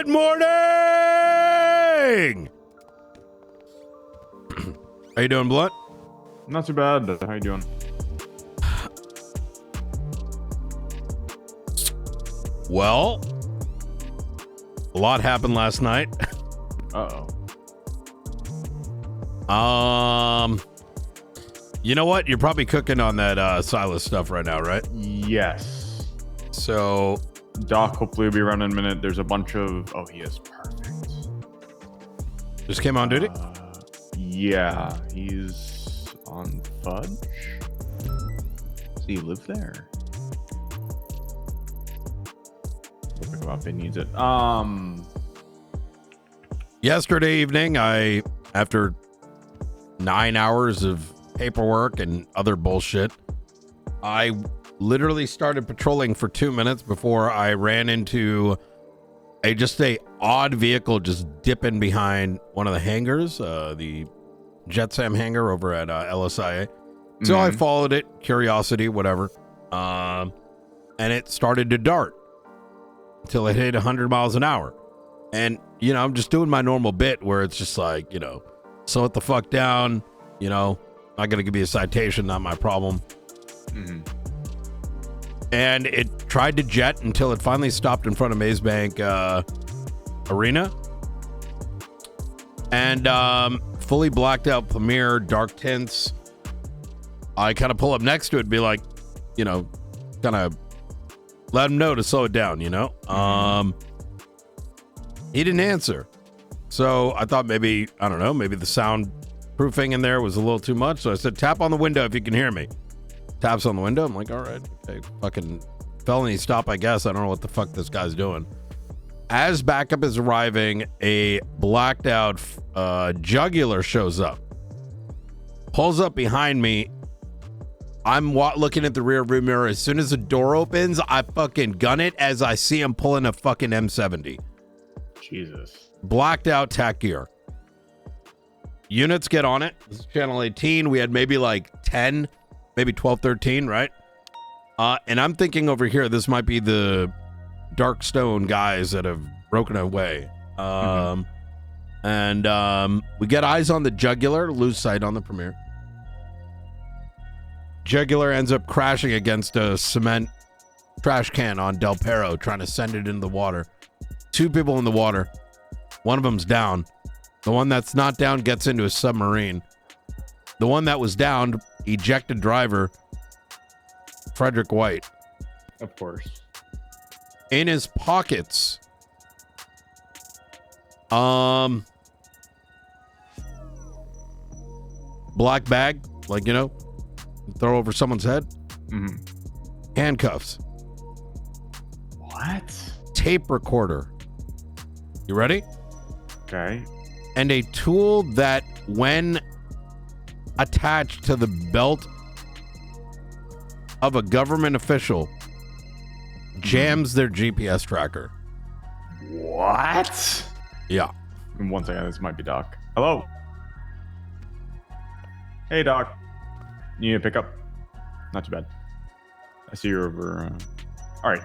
Good morning! How you doing, Blunt? Not too bad. How you doing? Well, a lot happened last night. Uh-oh. You know what? You're probably cooking on that Silas stuff right now, right? Yes. So Doc hopefully will be around in a minute. There's a bunch of... Oh, he is perfect. just came on duty? Yeah. He's on Fudge. Does he live there? We'll pick him up if he needs it. Yesterday evening, after 9 hours of paperwork and other bullshit, I literally started patrolling for 2 minutes before I ran into a odd vehicle just dipping behind one of the hangars, the JetSam hangar over at LSIA. So I followed it, curiosity, whatever, and it started to dart until it hit 100 miles an hour. And, you know, I'm just doing my normal bit where it's just like, you know, slow it the fuck down, you know, not going to give you a citation, not my problem. And it tried to jet until it finally stopped in front of Maze Bank Arena. And fully blacked out Premiere, dark tints. I kind of pull up next to it and be like, you know, kind of let him know to slow it down, you know? He didn't answer. So I thought maybe, I don't know, maybe the soundproofing in there was a little too much. So I said, tap on the window if you can hear me. Taps on the window. I'm like, all right, okay, fucking felony stop, I guess. I don't know what the fuck this guy's doing. As backup is arriving, a blacked out jugular shows up. Pulls up behind me. I'm looking at the rear view mirror. As soon as the door opens, I fucking gun it as I see him pulling a fucking M70. Jesus. Blacked out tack gear. Units get on it. This is channel 18. We had maybe like 10, maybe 12, 13, right? And I'm thinking over here, this might be the Dark Stone guys that have broken away. And we get eyes on the jugular, lose sight on the Premiere. Jugular ends up crashing against a cement trash can on Del Perro, trying to send it into the water. 2 people in the water. One of them's down. The one that's not down gets into a submarine. The one that was downed, ejected driver, Frederick White. Of course. In his pockets, black bag, like, you know, throw over someone's head. Handcuffs. What? Tape recorder. You ready? Okay. And a tool that, when attached to the belt of a government official, jams their GPS tracker. What? Yeah. In 1 second, this might be Doc. Hello. Hey, Doc. You need a pickup? Not too bad. I see you're over. All right.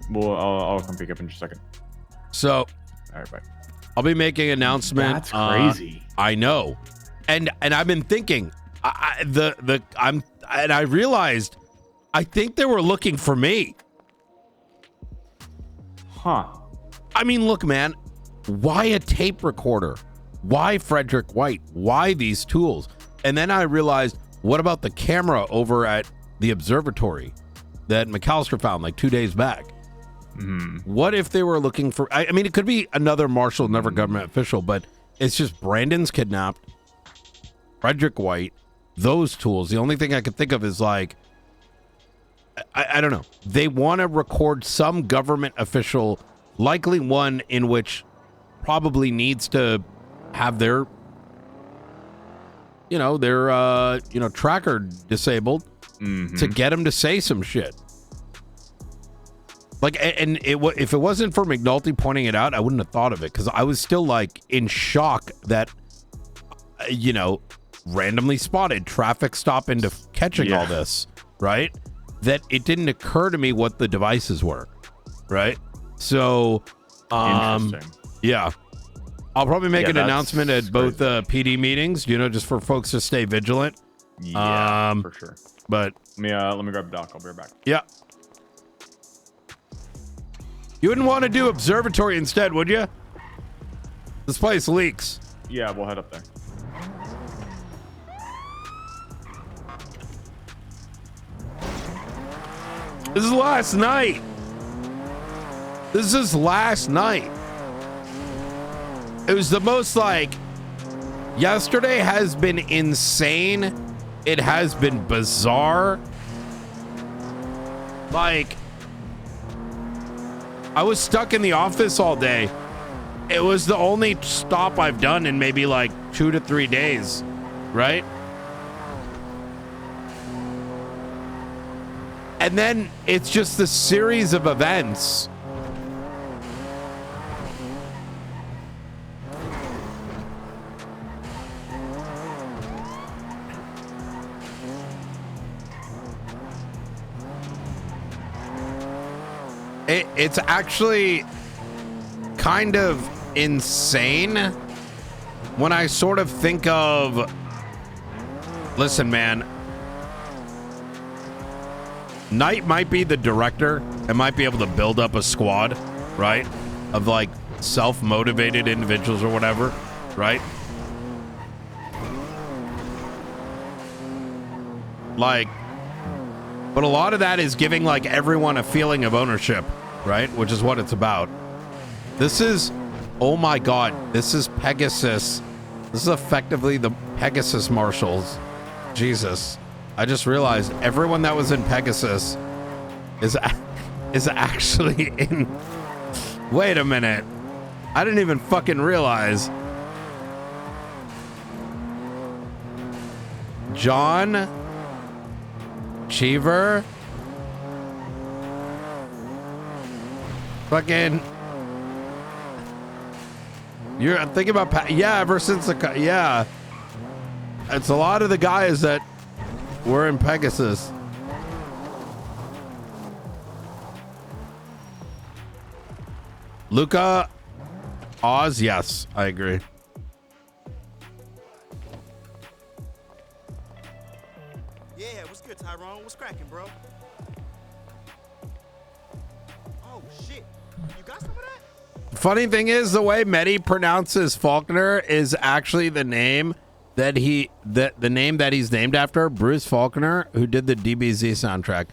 Well, I'll come pick up in just a second. So, All right, bye. I'll be making an announcement. That's crazy. I know, and I've been thinking. I realized, I think they were looking for me. Huh. I mean, look, man, why a tape recorder? Why Frederick White? Why these tools? And then I realized, what about the camera over at the observatory that McAllister found like 2 days back? What if they were looking for, I mean, it could be another marshal, never government official, but it's just Brandon's kidnapped, Frederick White, those tools. The only thing I could think of is like, I don't know. They want to record some government official, likely one in which probably needs to have their, tracker disabled to get them to say some shit. Like, and if it wasn't for McNulty pointing it out, I wouldn't have thought of it, because I was still like in shock that, randomly spotted, traffic stop into catching all this, right? That it didn't occur to me what the devices were, right? So, Interesting. Yeah. I'll probably make an that's announcement at both PD meetings, you know, just for folks to stay vigilant. Yeah, for sure. But let me grab Doc. I'll be right back. yeah. You wouldn't want to do observatory instead, would you? This place leaks. Yeah, we'll head up there. This is last night. This is last night. It was the most like, yesterday has been insane. It has been bizarre. Like, I was stuck in the office all day. It was the only stop I've done in maybe like 2 to 3 days, right? And then it's just the series of events. It's actually kind of insane when I sort of think of, listen, man, Knight might be the director and might be able to build up a squad, right? Of like self-motivated individuals or whatever, right? Like, but a lot of that is giving like everyone a feeling of ownership, right? Which is what it's about. This is, oh my God, this is Pegasus. This is effectively the Pegasus Marshals. Jesus. I just realized everyone that was in Pegasus is actually in, wait a minute. I didn't even fucking realize. John Cheever, fucking, you're thinking about, yeah, ever since the, yeah, it's a lot of the guys that were in Pegasus. Luca Oz, yes, I agree. Yeah, what's good, Tyrone? What's cracking, bro? Oh shit, you got some of that? Funny thing is, the way Mehdi pronounces Faulkner is actually the name that the name that he's named after, Bruce Faulkner, who did the DBZ soundtrack.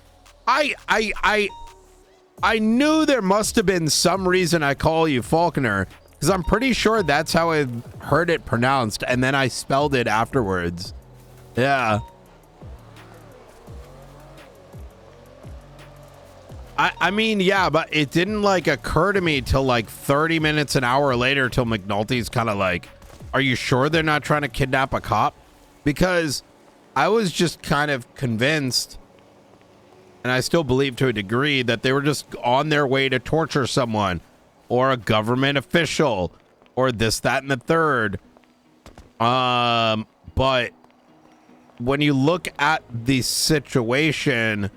I knew there must have been some reason I call you Faulkner, because I'm pretty sure that's how I heard it pronounced, and then I spelled it afterwards. Yeah. I mean, yeah, but it didn't like occur to me till like 30 minutes, an hour later, till McNulty's kind of like, are you sure they're not trying to kidnap a cop? Because I was just kind of convinced, and I still believe to a degree, that they were just on their way to torture someone or a government official or this, that, and the third. But when you look at the situation,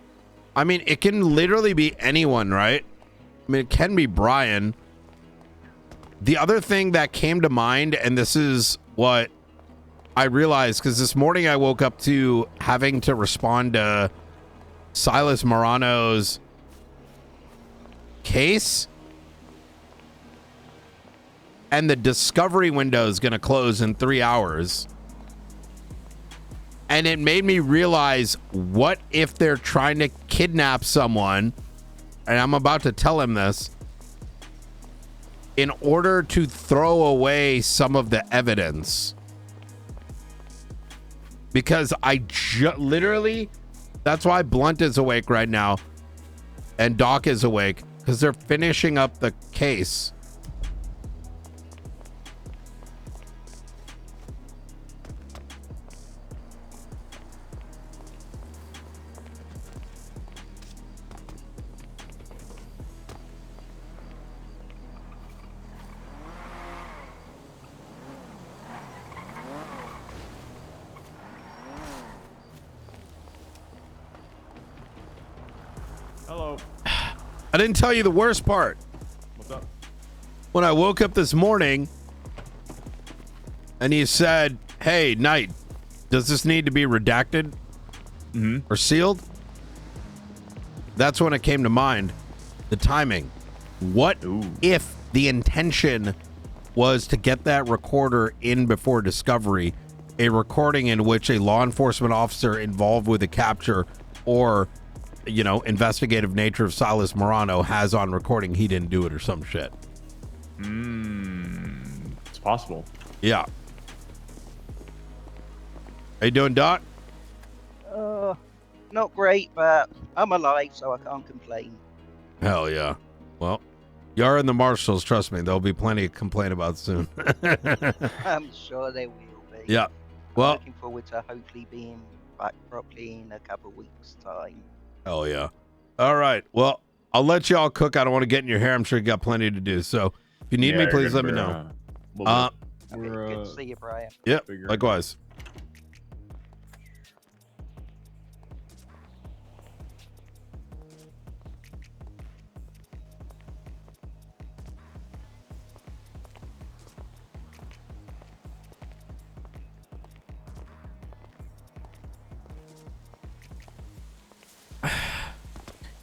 I mean, it can literally be anyone, right? I mean, it can be Brian. The other thing that came to mind, and this is what I realized, because this morning I woke up to having to respond to Silas Morano's case, and the discovery window is going to close in 3 hours. And it made me realize, what if they're trying to kidnap someone, and I'm about to tell him this, in order to throw away some of the evidence? Because I literally, that's why Blunt is awake right now and Doc is awake, because they're finishing up the case. Hello. I didn't tell you the worst part. What's up? when I woke up this morning and he said, "Hey, Knight, does this need to be redacted or sealed?" That's when it came to mind. The timing. What if the intention was to get that recorder in before discovery, a recording in which a law enforcement officer involved with a capture or, you know, investigative nature of Silas Morano has on recording he didn't do it or some shit. It's possible. Yeah. How you doing, Doc? Not great, but I'm alive, so I can't complain. Hell yeah. Well, you're in the marshals, trust me. There'll be plenty to complain about soon. I'm sure there will be. Yeah. I'm Well, looking forward to hopefully being back properly in a couple of weeks' time. hell yeah. All right. Well, I'll let you all cook. I don't want to get in your hair. I'm sure you got plenty to do. So if you need me, you're please let good. me know. We'll do. Okay, good to see you, Brian. Yep. figuring Likewise.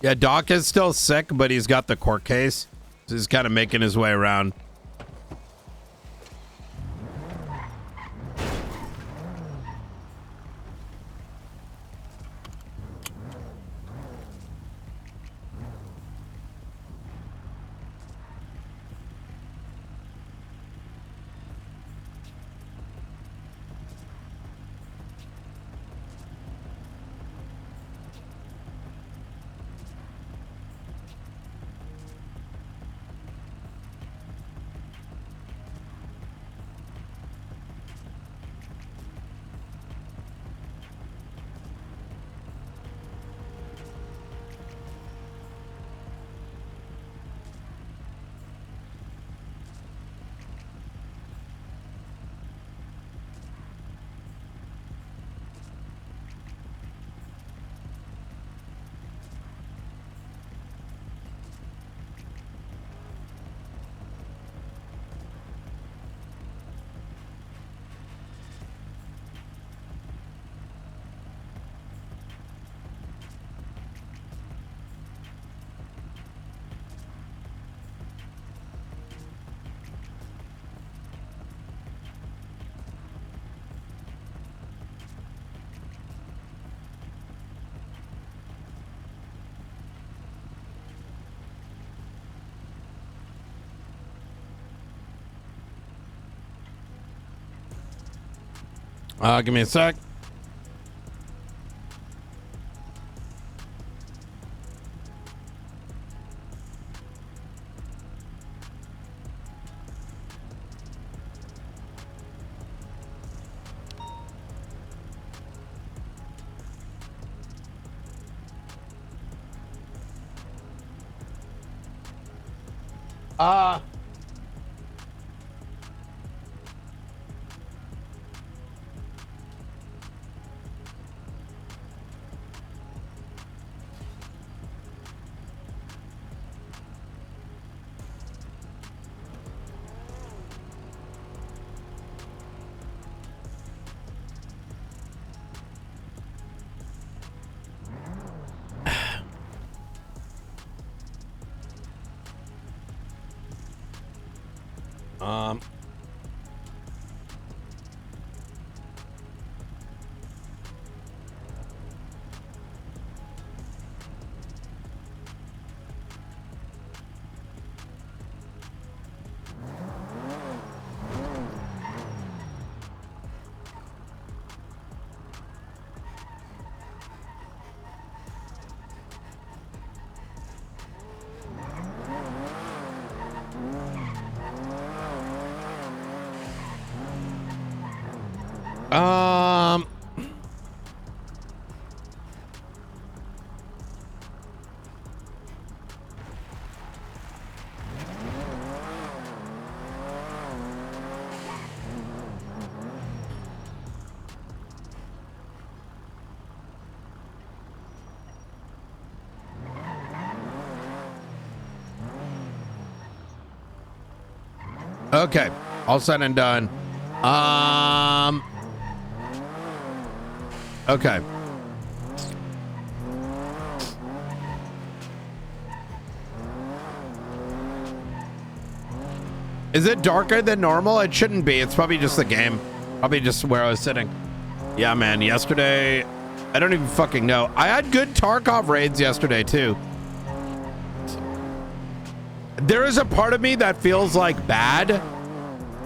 Yeah, Doc is still sick, but he's got the court case. So he's kind of making his way around. Give me a sec. Um, um, Okay, all said and done. Okay. Is it darker than normal? It shouldn't be. It's probably just the game. Probably just where I was sitting. Yeah, man. Yesterday, I don't even fucking know. I had good Tarkov raids yesterday, too. There is a part of me that feels like bad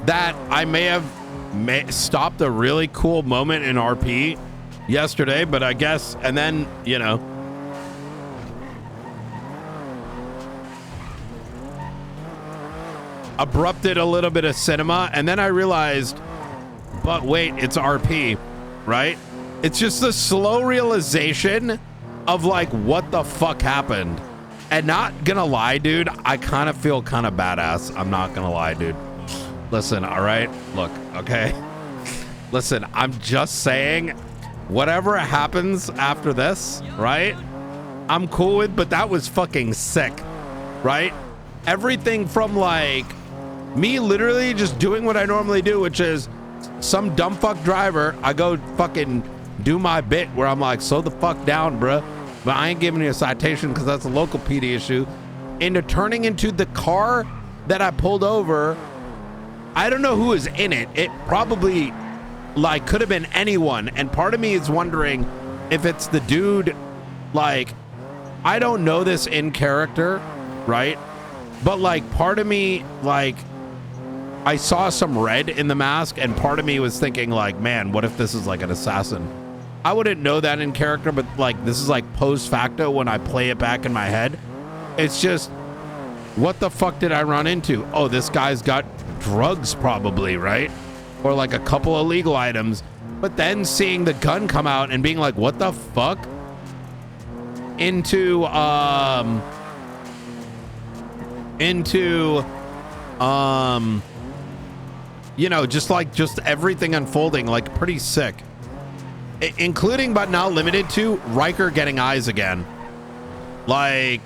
that I may have stopped a really cool moment in RP yesterday, but I guess, and then, you know. Abrupted a little bit of cinema, and then I realized, but wait, it's RP, right? It's just the slow realization of like what the fuck happened. And not gonna lie, dude, I kind of feel kind of badass. I'm not gonna lie, dude. Listen, all right? Look, okay? Listen, I'm just saying, whatever happens after this, right? I'm cool with, but that was fucking sick, right? Everything from like me literally just doing what I normally do, which is some dumb fuck driver, I go fucking do my bit where I'm like, slow the fuck down, bruh. But I ain't giving you a citation because that's a local PD issue. Into turning into the car that I pulled over. I don't know who was in it. It probably like could have been anyone. And part of me is wondering if it's the dude, like, I don't know this in character, right? But like part of me, like, I saw some red in the mask and part of me was thinking like, man, what if this is like an assassin? I wouldn't know that in character, but like this is like post facto when I play it back in my head. It's just, what the fuck did I run into? Oh, this guy's got drugs probably, right? Or like a couple illegal items. But then seeing the gun come out and being like, what the fuck? Into you know, just everything unfolding, like pretty sick. Including but not limited to Riker getting eyes again. Like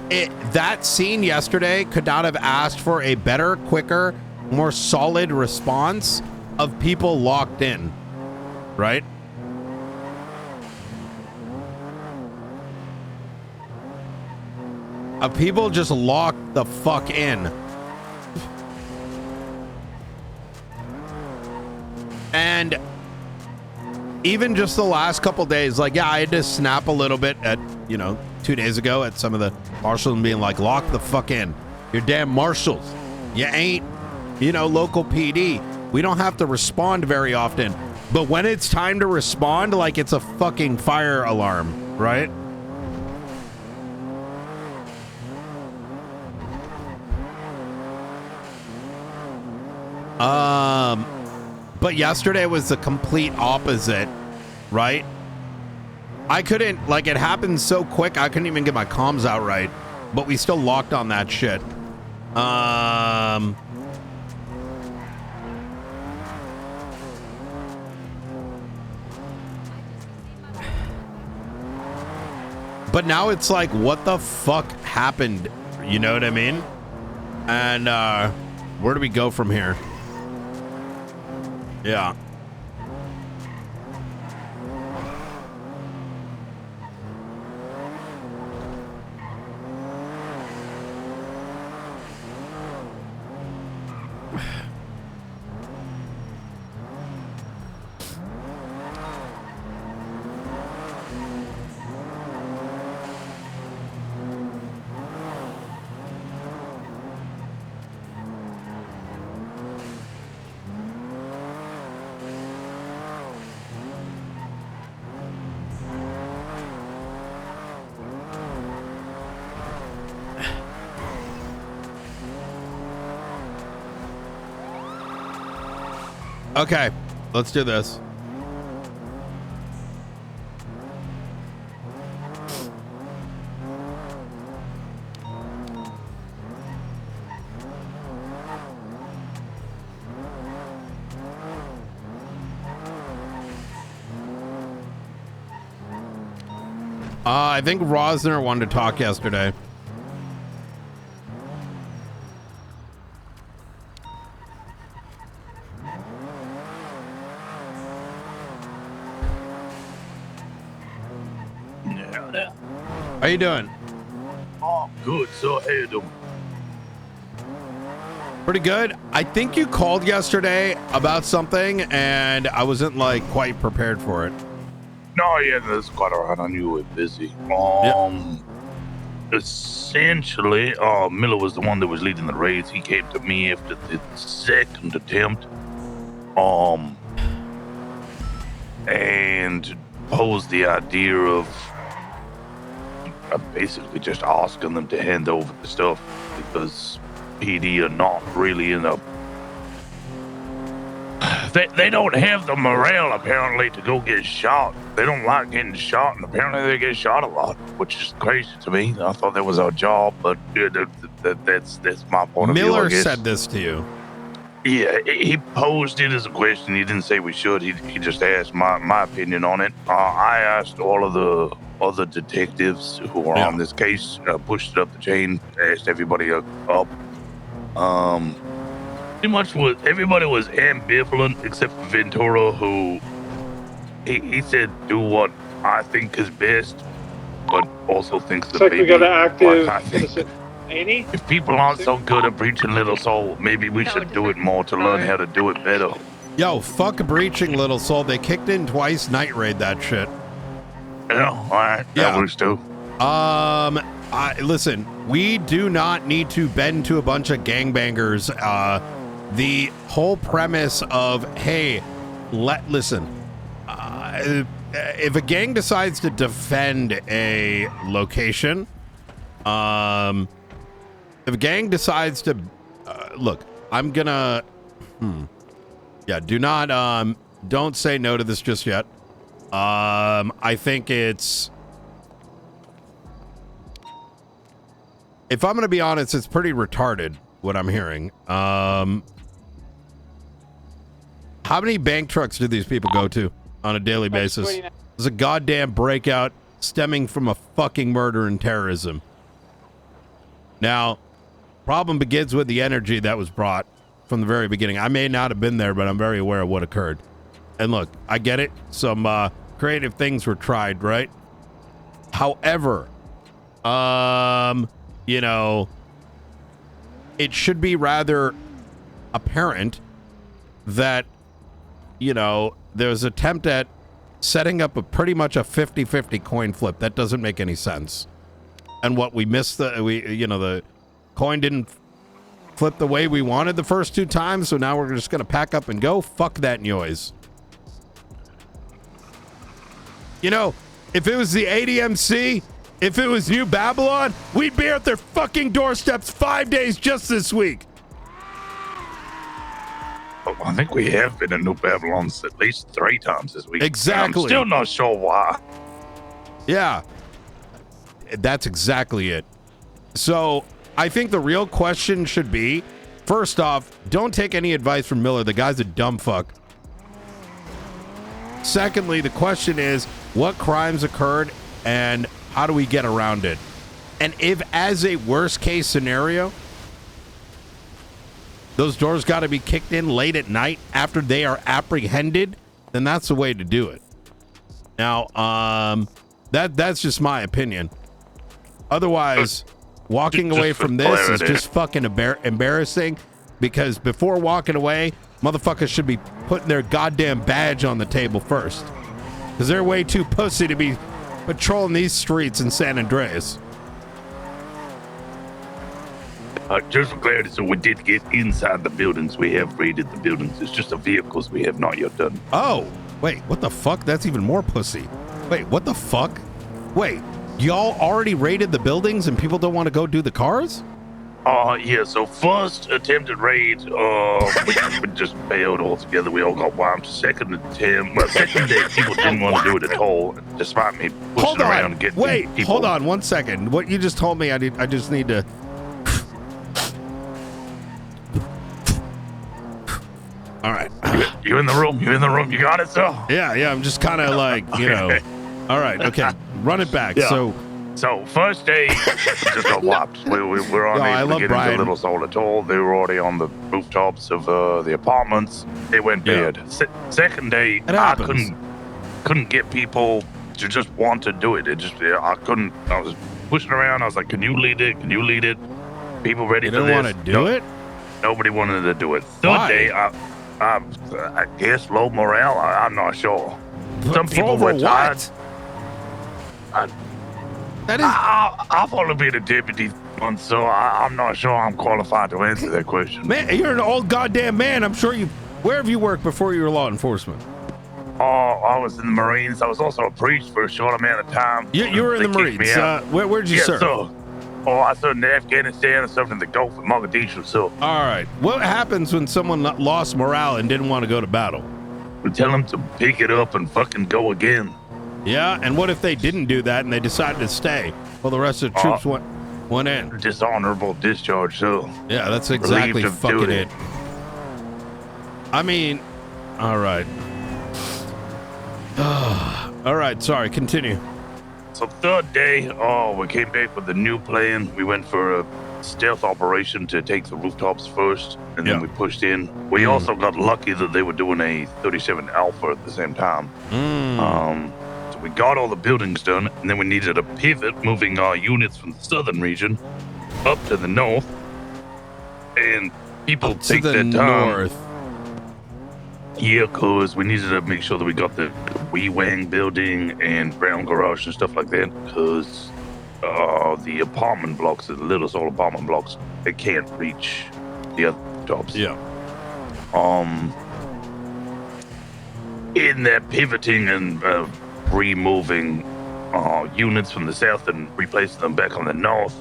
that scene yesterday could not have asked for a better, quicker, more solid response of people locked in, right? Of people just locked the fuck in. And even just the last couple days, like, yeah, I had to snap a little bit at, you know, 2 days ago at some of the marshals and being like, lock the fuck in. You're damn marshals. You ain't, you know, local PD. We don't have to respond very often. But when it's time to respond, like it's a fucking fire alarm, right? But yesterday was the complete opposite, right? I couldn't, like, it happened so quick, I couldn't even get my comms out right, but we still locked on that shit. But now it's like, what the fuck happened? You know what I mean? And, where do we go from here? Yeah. Okay, let's do this. I think Rosner wanted to talk yesterday. there. How you doing? Oh, good. So, how you doing? Pretty good. I think you called yesterday about something, and I wasn't like quite prepared for it. No, yeah, that's quite all right. I knew you were busy. Essentially, Miller was the one that was leading the raids. He came to me after the second attempt, and posed the idea of basically just asking them to hand over the stuff because PD are not really in a. They don't have the morale apparently to go get shot. They don't like getting shot, and apparently they get shot a lot, which is crazy to me. I thought that was our job, but that's my point of view. Miller I guess. said this to you. Yeah, he posed it as a question. He didn't say we should. He just asked my opinion on it. I asked all of the other detectives who were on this case, pushed it up the chain, asked everybody up. Pretty much everybody was ambivalent except for Ventura, who he said do what I think is best, but also thinks the baby. We got an active. I think if people aren't so good at breaching Little Soul, maybe we should do it more to learn how to do it better. Yo, fuck breaching Little Soul. They kicked in twice. Night raid that shit. Yeah, all right. That works too. Listen, we do not need to bend to a bunch of gangbangers. The whole premise of, hey, listen, if a gang decides to defend a location, if a gang decides to, look, I'm gonna, do not, don't say no to this just yet. I think it's, if I'm gonna be honest, it's pretty retarded what I'm hearing. How many bank trucks do these people go to on a daily basis? There's a goddamn breakout stemming from a fucking murder and terrorism. Now, problem begins with the energy that was brought from the very beginning. I may not have been there, but I'm very aware of what occurred. And look, I get it. Some creative things were tried, right? However, you know, it should be rather apparent that, you know, there's an attempt at setting up a pretty much a 50-50 coin flip. That doesn't make any sense. And what we missed, the coin didn't flip the way we wanted the first two times, so now we're just going to pack up and go. Fuck that noise. You know, if it was the ADMC, if it was New Babylon, we'd be at their fucking doorsteps 5 days just this week. I think we have been in New Babylon at least 3 times this week. Exactly. I'm still not sure why. Yeah. That's exactly it. So I think the real question should be, first off, don't take any advice from Miller. The guy's a dumb fuck. Secondly, the question is, what crimes occurred and how do we get around it? And if, as a worst case scenario, those doors got to be kicked in late at night after they are apprehended, then that's the way to do it. Now, that's just my opinion. Otherwise, walking away from this is just fucking embarrassing, because before walking away, motherfuckers should be putting their goddamn badge on the table first, because they're way too pussy to be patrolling these streets in San Andreas. Just for clarity, so we did get inside the buildings. We have raided the buildings. It's just the vehicles we have not yet done. Oh, wait, what the fuck? That's even more pussy. Wait, what the fuck? Wait, y'all already raided the buildings and people don't want to go do the cars? Yeah, so first attempted raid, we just failed altogether. We all got wiped. Second day, people didn't want to do it at all, despite me pushing around and getting people. Hold on 1 second. What you just told me, I just need to... All right. You in the room. You in the room. You got it, sir? Yeah. I'm just kind of like, you know. All right. Okay. Run it back. Yeah. So first day, just got wiped. We were unable to get into Little Soul at all. They were already on the rooftops of the apartments. They went bad. Second day, I couldn't get people to just want to do it. It just, I couldn't. I was pushing around. I was like, "Can you lead it? Can you lead it?" People ready You for don't this? want to do it? Nobody wanted to do it. Third Why? day, I guess low morale. I'm not sure. Some For people over were tired. what? That is. I've only been a deputy once, so I'm not sure I'm qualified to answer that question. Man, you're an old goddamn man. I'm sure you. Where have you worked before you were law enforcement? Oh, I was in the Marines. I was also a priest for a short amount of time. You were in the They kicked me Marines. out. Where'd you Yes, serve? sir. Oh, I served in Afghanistan. I served in the Gulf of Mogadishu, so All right. What happens when someone lost morale and didn't want to go to battle? we tell them to pick it up and fucking go again. Yeah, and what if they didn't do that and they decided to stay? Well, the rest of the troops went in. Dishonorable discharge, so Yeah, that's exactly relieved of fucking doing it. I mean, all right. All right, sorry, continue. So third day, we came back with a new plan. We went for a stealth operation to take the rooftops first, and Yeah. then we pushed in. We also got lucky that they were doing a 37 Alpha at the same time. So we got all the buildings done, and then we needed a pivot, moving our units from the southern region up to the north. And people To take the their time. north. Yeah, cause we needed to make sure that we got the Wee Wang building and Brown Garage and stuff like that. Cause the apartment blocks, the little solar apartment blocks, they can't reach the other tops. Yeah. In that pivoting and removing units from the south and replacing them back on the north,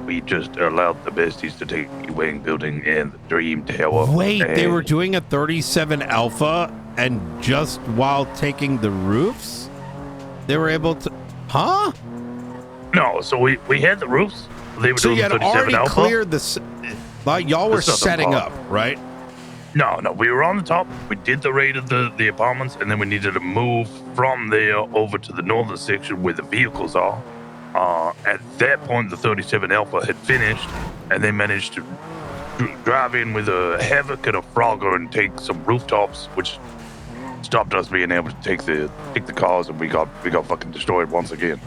we just allowed the besties to take the Wang building and the Dream Tower. Wait, they and- were doing a 37 Alpha, and just while taking the roofs, they were able to. Huh? No, so we had the roofs. They were So doing you had 37 already Alpha. cleared like y'all were The southern setting part. up, right? No, we were on the top. We did the raid of the apartments, and then we needed to move from there over to the northern section where the vehicles are. At that point, the 37 Alpha had finished, and they managed to drive in with a Havoc and a Frogger and take some rooftops, which stopped us being able to take the cars, and we got fucking destroyed once again.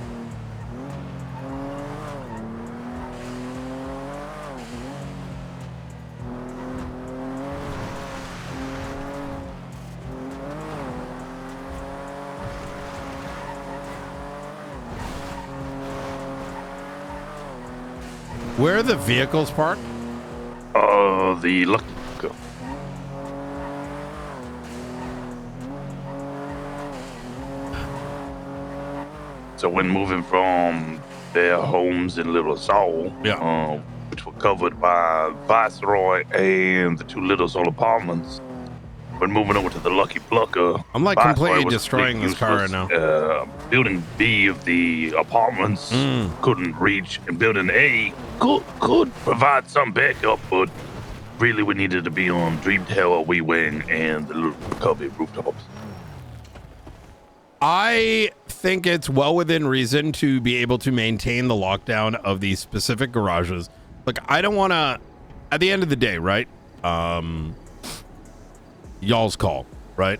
Where are the vehicles parked? The luck. So when moving from their homes in Little Seoul, which were covered by Viceroy and the two Little Seoul apartments, when moving over to the Lucky Plucker, I'm like Viceroy completely was destroying this car right useless. now. Building B of the apartments couldn't reach, and Building A could provide some backup, but really we needed to be on Dream Tower, Wee Wang, and the little Cubby rooftops. I think it's well within reason to be able to maintain the lockdown of these specific garages. Look, I don't want to, at the end of the day, right? Y'all's call, right?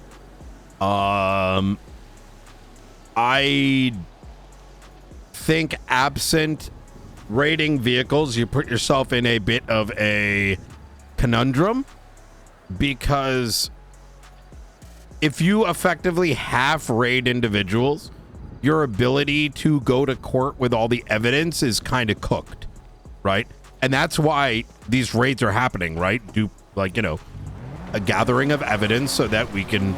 I think absent raiding vehicles, you put yourself in a bit of a conundrum, because if you effectively half raid individuals, your ability to go to court with all the evidence is kind of cooked, right? And that's why these raids are happening, right? A gathering of evidence so that we can,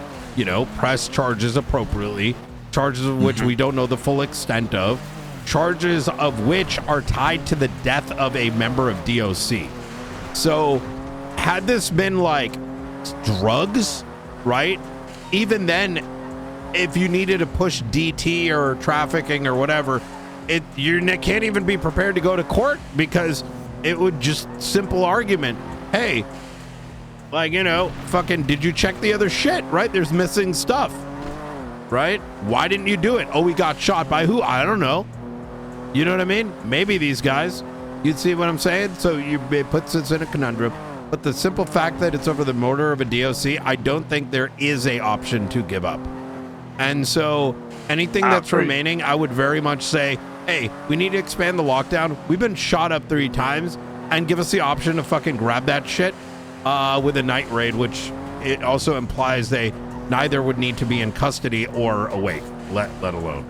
press charges appropriately, charges of which we don't know the full extent of, charges of which are tied to the death of a member of DOC. So had this been like drugs, right? Even then, if you needed to push DT or trafficking or whatever, you can't even be prepared to go to court, because it would just simple argument. Hey, fucking, did you check the other shit, right? There's missing stuff, right? Why didn't you do it? Oh, we got shot by who? I don't know. You know what I mean? Maybe these guys. You'd see what I'm saying? So it puts us in a conundrum. But the simple fact that it's over the murder of a DOC, I don't think there is a option to give up. And so Anything I that's agree. remaining, I would very much say, hey, we need to expand the lockdown. We've been shot up 3 times, and give us the option to fucking grab that shit with a night raid, which it also implies they neither would need to be in custody or awake, let alone.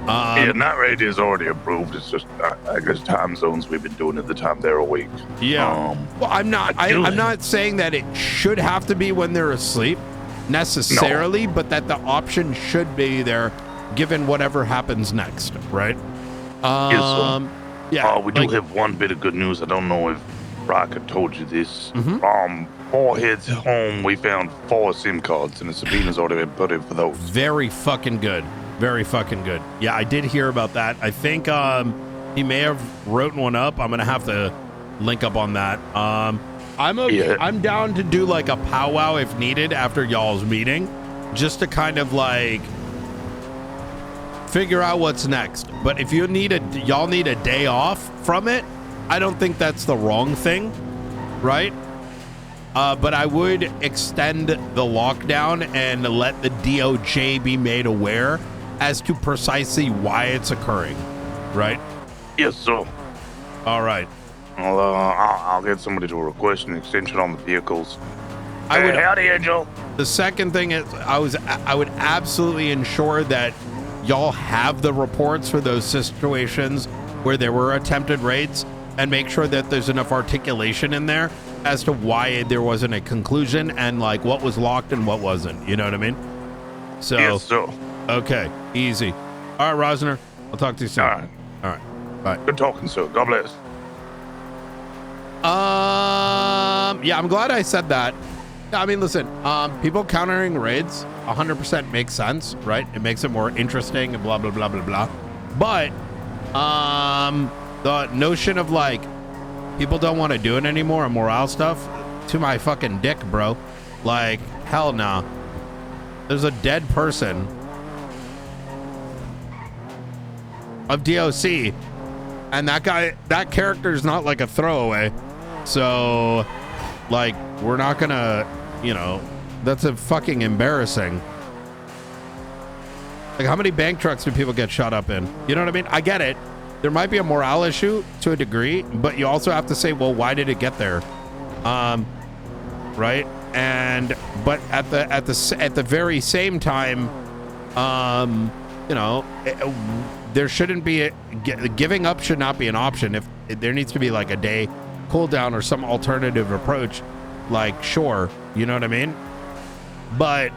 Yeah, night raid is already approved. It's just, I guess, time zones we've been doing at the time they're awake. Yeah. Well, I'm not. I'm not saying that it should have to be when they're asleep necessarily, but that the option should be there, given whatever happens next, right? Yeah. We do have one bit of good news. I don't know if Rocket told you this. Mm-hmm. 4 heads home, we found 4 SIM cards, and the subpoena's already been put in for those. Very fucking good. Very fucking good. Yeah, I did hear about that. I think he may have wrote one up. I'm gonna have to link up on that. I'm down to do like a powwow if needed after y'all's meeting, just to kind of like figure out what's next. But if y'all need a day off from it, I don't think that's the wrong thing, right? But I would extend the lockdown and let the DOJ be made aware as to precisely why it's occurring, right? Yes, sir. All right. Well, I'll get somebody to request an extension on the vehicles. Howdy, Angel. The second thing is I would absolutely ensure that y'all have the reports for those situations where there were attempted raids, and make sure that there's enough articulation in there as to why there wasn't a conclusion and like what was locked and what wasn't. You know what I mean? So, yes, sir. Okay, easy. All right, Rosner, I'll talk to you soon. All right. Bye. Good talking, sir. God bless. Yeah, I'm glad I said that. I mean, listen, people countering raids 100% makes sense, right? It makes it more interesting and blah, blah, blah, blah, blah. But, the notion of like, people don't want to do it anymore and morale stuff, to my fucking dick, bro. Like, hell nah. There's a dead person of DOC, and that character is not like a throwaway. So, like, we're not gonna, that's a fucking embarrassing. Like, how many bank trucks do people get shot up in? You know what I mean? I get it. There might be a morale issue to a degree, but you also have to say, well, why did it get there? Right? But at the very same time, there shouldn't be giving up should not be an option. If there needs to be like a day cooldown or some alternative approach, like, sure, you know what I mean? But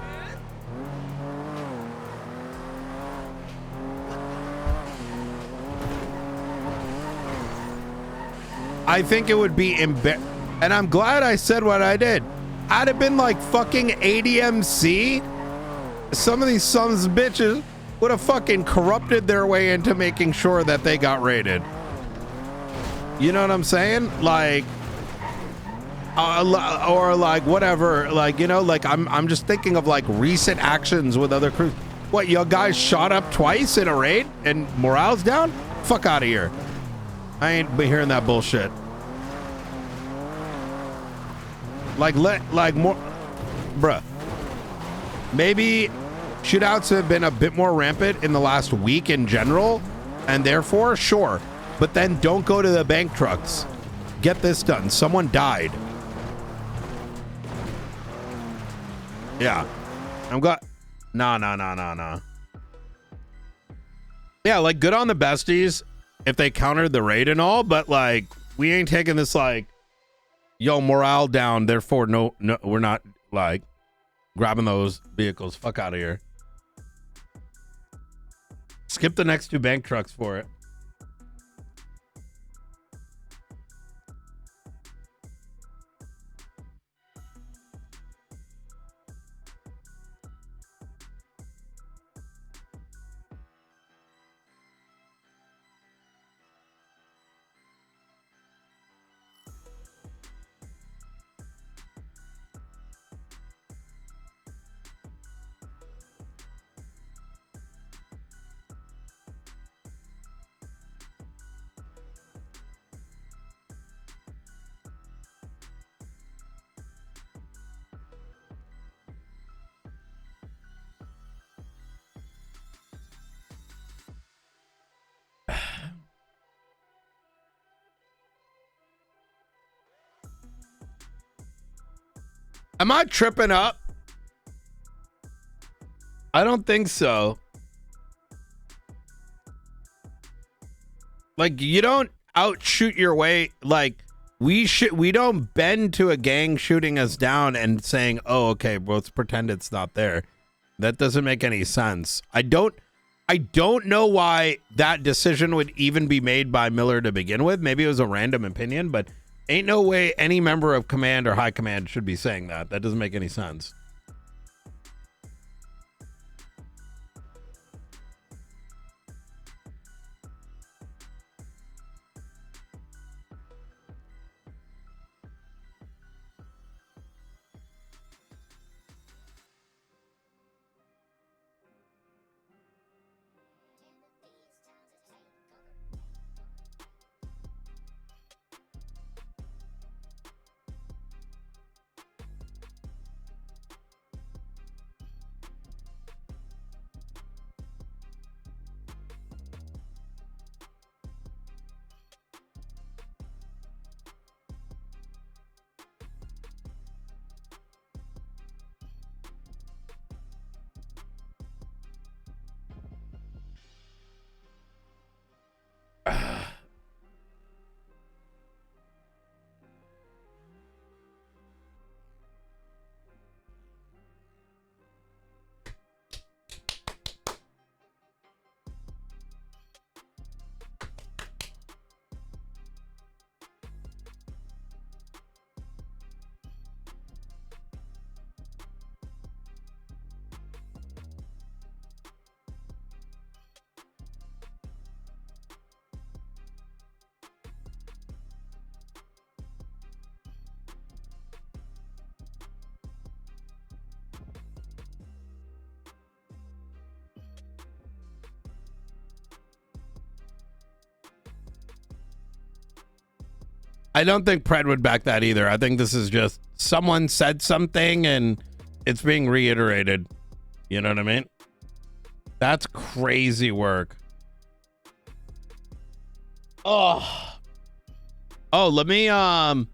I think it would be and I'm glad I said what I did. I'd have been like fucking ADMC. Some of these sons of bitches would have fucking corrupted their way into making sure that they got raided. You know what I'm saying? Like, or like whatever. Like, like I'm just thinking of like recent actions with other crews. What, your guys shot up twice in a raid and morale's down? Fuck out of here. I ain't been hearing that bullshit. Like more, bruh. Maybe shootouts have been a bit more rampant in the last week in general, and therefore, sure. But then don't go to the bank trucks. Get this done. Someone died. Yeah. I'm glad. Nah. Yeah, like, good on the besties if they countered the raid and all, but like, we ain't taking this like, yo, morale down, therefore no, we're not like grabbing those vehicles. Fuck out of here. Skip the next 2 bank trucks for it. Am I tripping up? I don't think so. Like, you don't outshoot your way. Like, we don't bend to a gang shooting us down and saying, oh, okay, well, let's pretend it's not there. That doesn't make any sense. I don't know why that decision would even be made by Miller to begin with. Maybe it was a random opinion, but ain't no way any member of command or high command should be saying that. That doesn't make any sense. I don't think Pred would back that either. I think this is just someone said something and it's being reiterated. You know what I mean? That's crazy work. Oh, let me time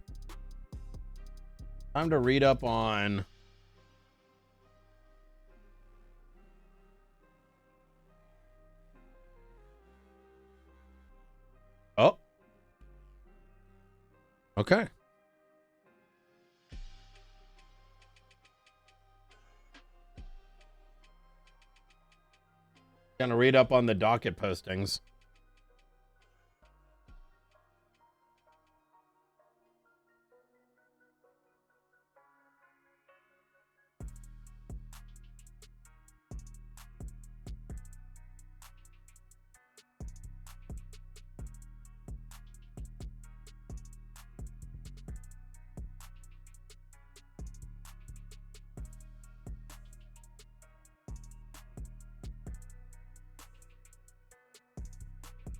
to read up on okay. Gonna read up on the docket postings.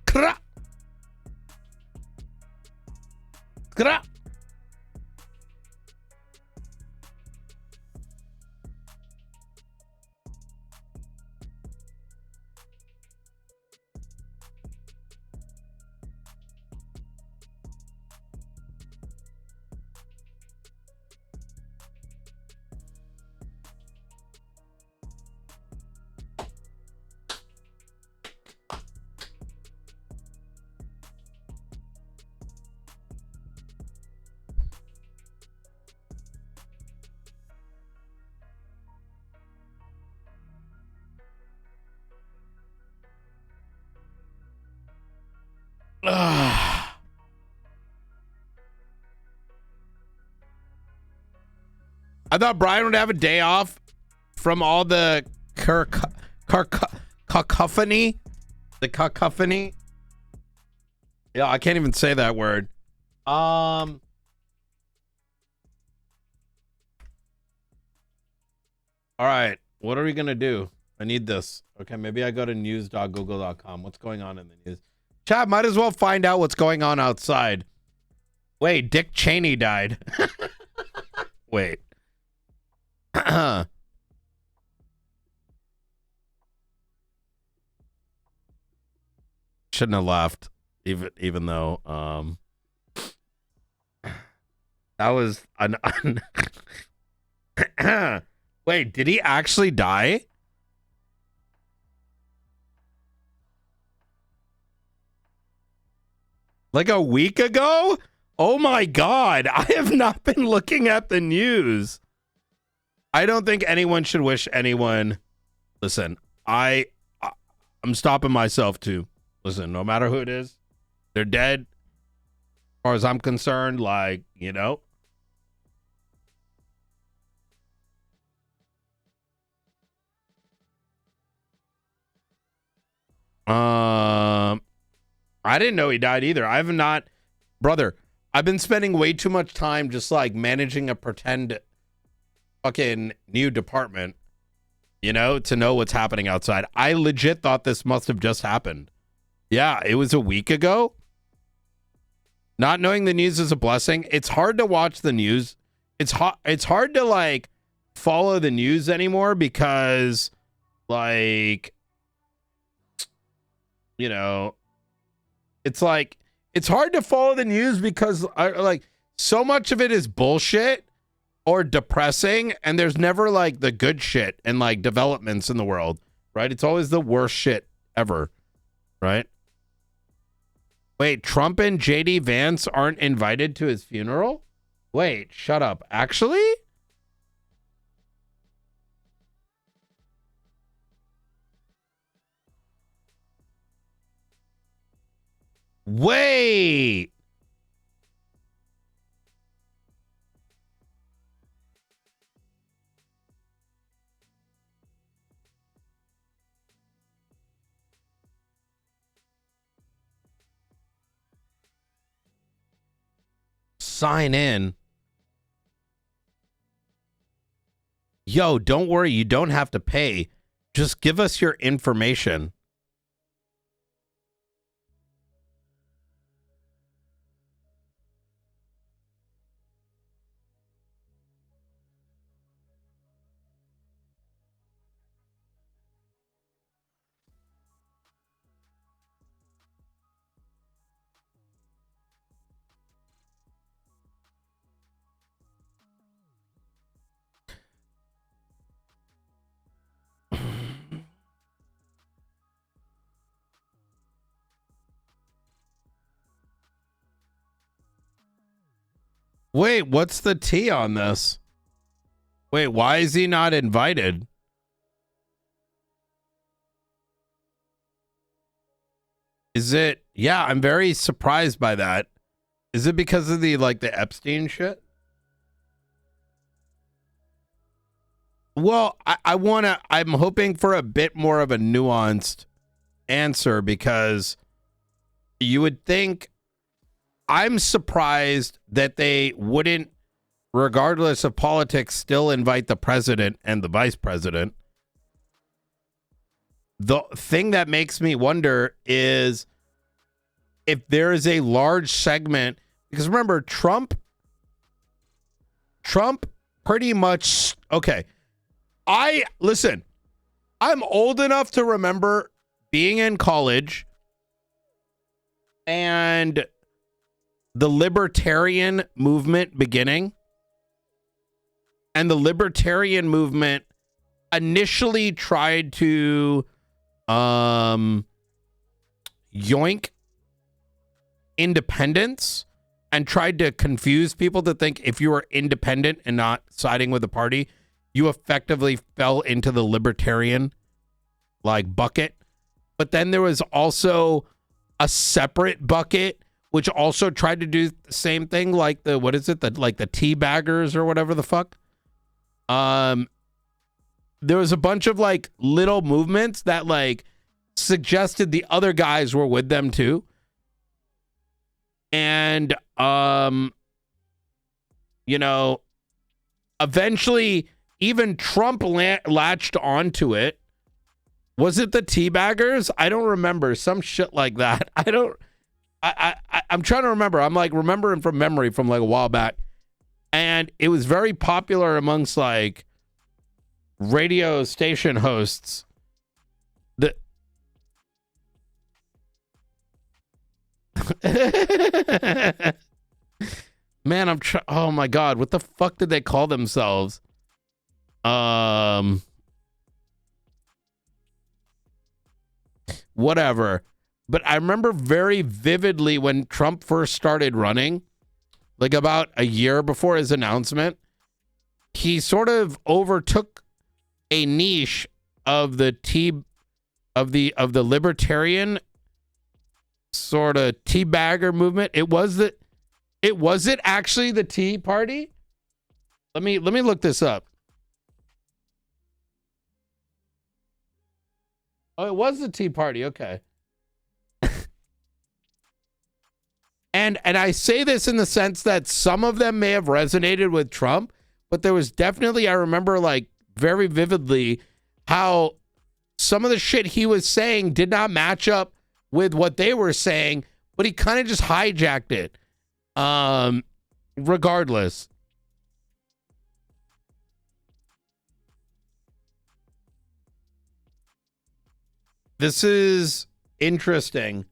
Kra. Kra. I thought Brian would have a day off from all the cacophony. The cacophony. Yeah, I can't even say that word. All right, what are we gonna do? I need this. Okay, maybe I go to news.google.com. What's going on in the news? Chat, might as well find out what's going on outside. Wait, Dick Cheney died. Wait. Shouldn't have left, even though that was an Wait, did he actually die? Like a week ago? Oh my God. I have not been looking at the news. I don't think anyone should wish anyone. Listen, I'm stopping myself too. Listen, no matter who it is, they're dead. As far as I'm concerned, like, you know. I didn't know he died either. I have not, brother. I've been spending way too much time just like managing a pretend fucking new department, you know, to know what's happening outside. I legit thought this must have just happened. Yeah, it was a week ago. Not knowing the news is a blessing. It's hard to watch the news. It's hard to like follow the news anymore because like, you know, it's like, it's hard to follow the news because like so much of it is bullshit or depressing, and there's never like the good shit and like developments in the world, right? It's always the worst shit ever, right? Wait, Trump and JD Vance aren't invited to his funeral? Wait, shut up. Actually? Wait. Sign in. Yo, don't worry. You don't have to pay. Just give us your information. Wait, what's the tea on this? Wait, why is he not invited? Is it? Yeah, I'm very surprised by that. Is it because of the like the Epstein shit? Well, I'm hoping for a bit more of a nuanced answer because you would think, I'm surprised that they wouldn't, regardless of politics, still invite the president and the vice president. The thing that makes me wonder is if there is a large segment, because remember, Trump pretty much, okay. Listen, I'm old enough to remember being in college and the libertarian movement beginning. And the libertarian movement initially tried to yoink independence and tried to confuse people to think if you were independent and not siding with the party, you effectively fell into the libertarian like bucket. But then there was also a separate bucket which also tried to do the same thing, like the, what is it, like the tea baggers or whatever the fuck. There was a bunch of like little movements that like suggested the other guys were with them too. And, you know, eventually even Trump latched onto it. Was it the teabaggers? I don't remember. Some shit like that. I'm trying to remember. I'm like remembering from memory from like a while back. And it was very popular amongst like radio station hosts. Man, oh my God, what the fuck did they call themselves? Whatever. But I remember very vividly when Trump first started running, like about a year before his announcement, he sort of overtook a niche of the libertarian sort of teabagger movement. Was it actually the Tea Party? Let me look this up. Oh, it was the Tea Party. Okay. And I say this in the sense that some of them may have resonated with Trump, but there was definitely, I remember like very vividly how some of the shit he was saying did not match up with what they were saying, but he kind of just hijacked it. Regardless. This is interesting.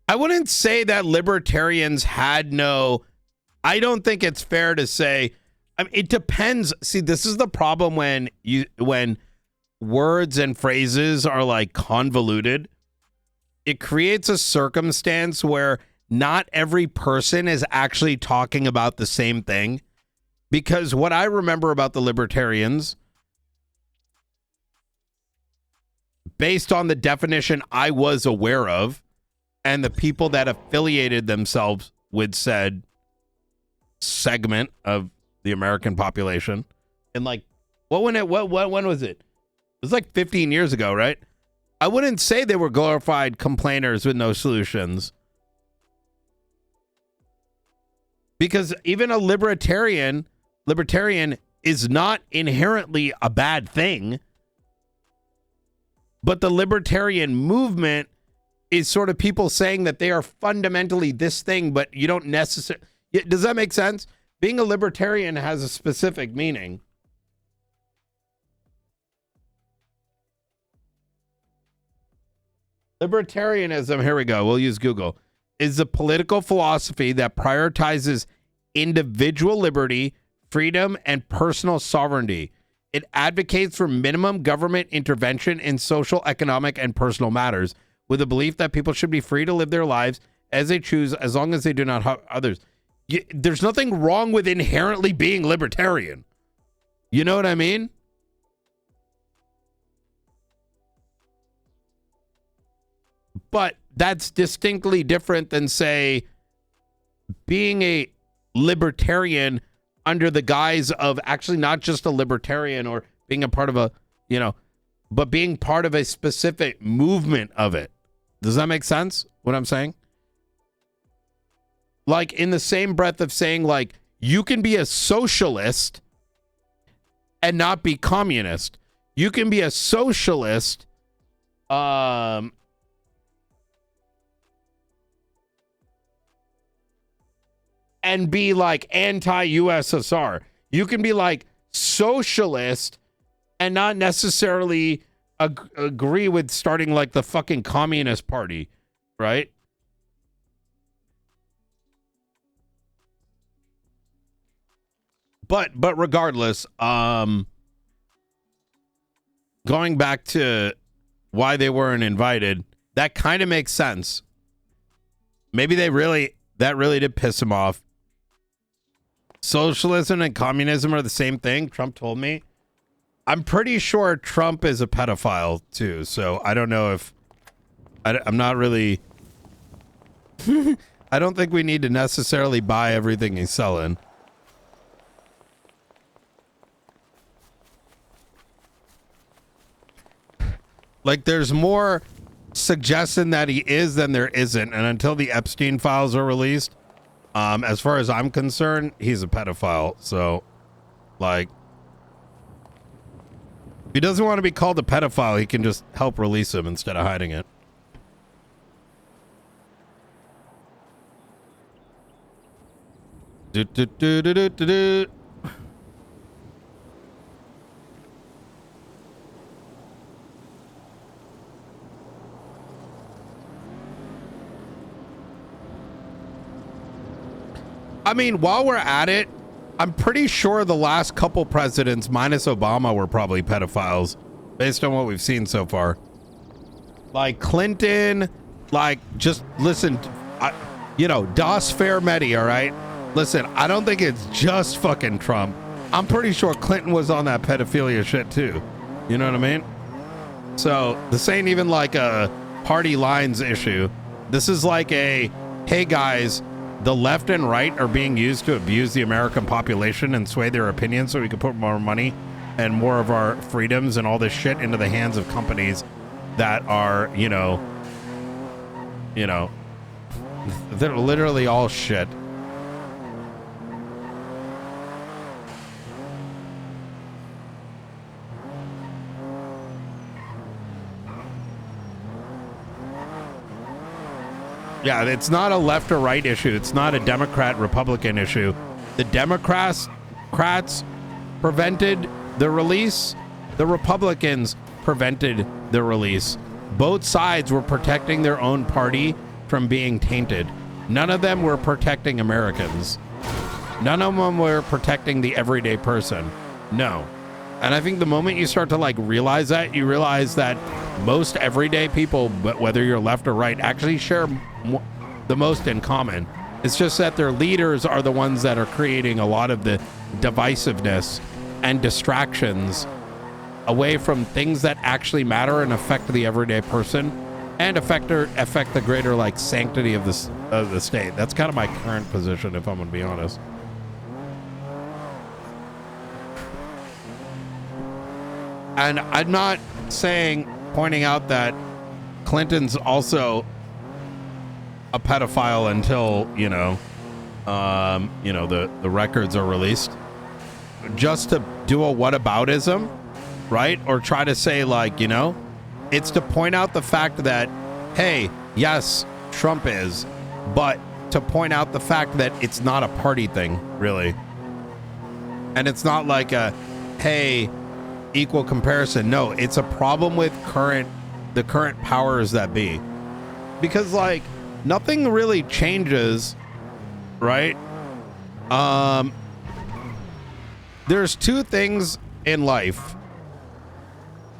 I wouldn't say that libertarians had no. I don't think it's fair to say. I mean, it depends. See, this is the problem when words and phrases are like convoluted. It creates a circumstance where not every person is actually talking about the same thing. Because what I remember about the libertarians, based on the definition I was aware of, and the people that affiliated themselves with said segment of the American population, and like, when was it? It was like 15 years ago, right? I wouldn't say they were glorified complainers with no solutions. Because even a libertarian is not inherently a bad thing. But the libertarian movement is sort of people saying that they are fundamentally this thing, but you don't necessarily. Does that make sense? Being a libertarian has a specific meaning. Libertarianism, here we go, we'll use Google, is a political philosophy that prioritizes individual liberty, freedom, and personal sovereignty. It advocates for minimum government intervention in social, economic, and personal matters, with a belief that people should be free to live their lives as they choose, as long as they do not harm others. There's nothing wrong with inherently being libertarian. You know what I mean? But that's distinctly different than, say, being a libertarian under the guise of actually not just a libertarian or being a part of a, but being part of a specific movement of it. Does that make sense, what I'm saying? Like, in the same breath of saying, like, you can be a socialist and not be communist. You can be a socialist, and be like anti-USSR. You can be like socialist and not necessarily agree with starting like the fucking Communist Party, right? But regardless, going back to why they weren't invited, that kind of makes sense. Maybe that really did piss him off. Socialism and communism are the same thing, Trump told me. I'm pretty sure Trump is a pedophile too, so I don't know if I'm not really I don't think we need to necessarily buy everything he's selling. Like, there's more suggestion that he is than there isn't, and until the Epstein files are released, as far as I'm concerned, he's a pedophile. So, like, if he doesn't want to be called a pedophile, he can just help release him instead of hiding it. Do, do, do, do, do, do, do. I mean, while we're at it, I'm pretty sure the last couple presidents, minus Obama, were probably pedophiles, based on what we've seen so far. Like Clinton, like, just listen, you know, dasMEHDI, all right? Listen, I don't think it's just fucking Trump. I'm pretty sure Clinton was on that pedophilia shit too. You know what I mean? So this ain't even like a party lines issue. This is like a, hey guys, the left and right are being used to abuse the American population and sway their opinions so we can put more money and more of our freedoms and all this shit into the hands of companies that are, you know, they're literally all shit. Yeah, it's not a left or right issue. It's not a Democrat Republican issue. The Democrats prevented the release. The Republicans prevented the release. Both sides were protecting their own party from being tainted. None of them were protecting Americans. None of them were protecting the everyday person. No. And I think the moment you start to like realize that, you realize that most everyday people, but whether you're left or right, actually share the most in common. It's just that their leaders are the ones that are creating a lot of the divisiveness and distractions away from things that actually matter and affect the everyday person and affect the greater like sanctity of the state. That's kind of my current position, if I'm gonna be honest. And I'm not pointing out that Clinton's also a pedophile until, the records are released. Just to do a whataboutism, right? Or try to say like, it's to point out the fact that, hey, yes, Trump is, but to point out the fact that it's not a party thing, really. And it's not like a, hey, equal comparison. No, it's a problem with the current powers that be, because like nothing really changes, right? There's two things in life.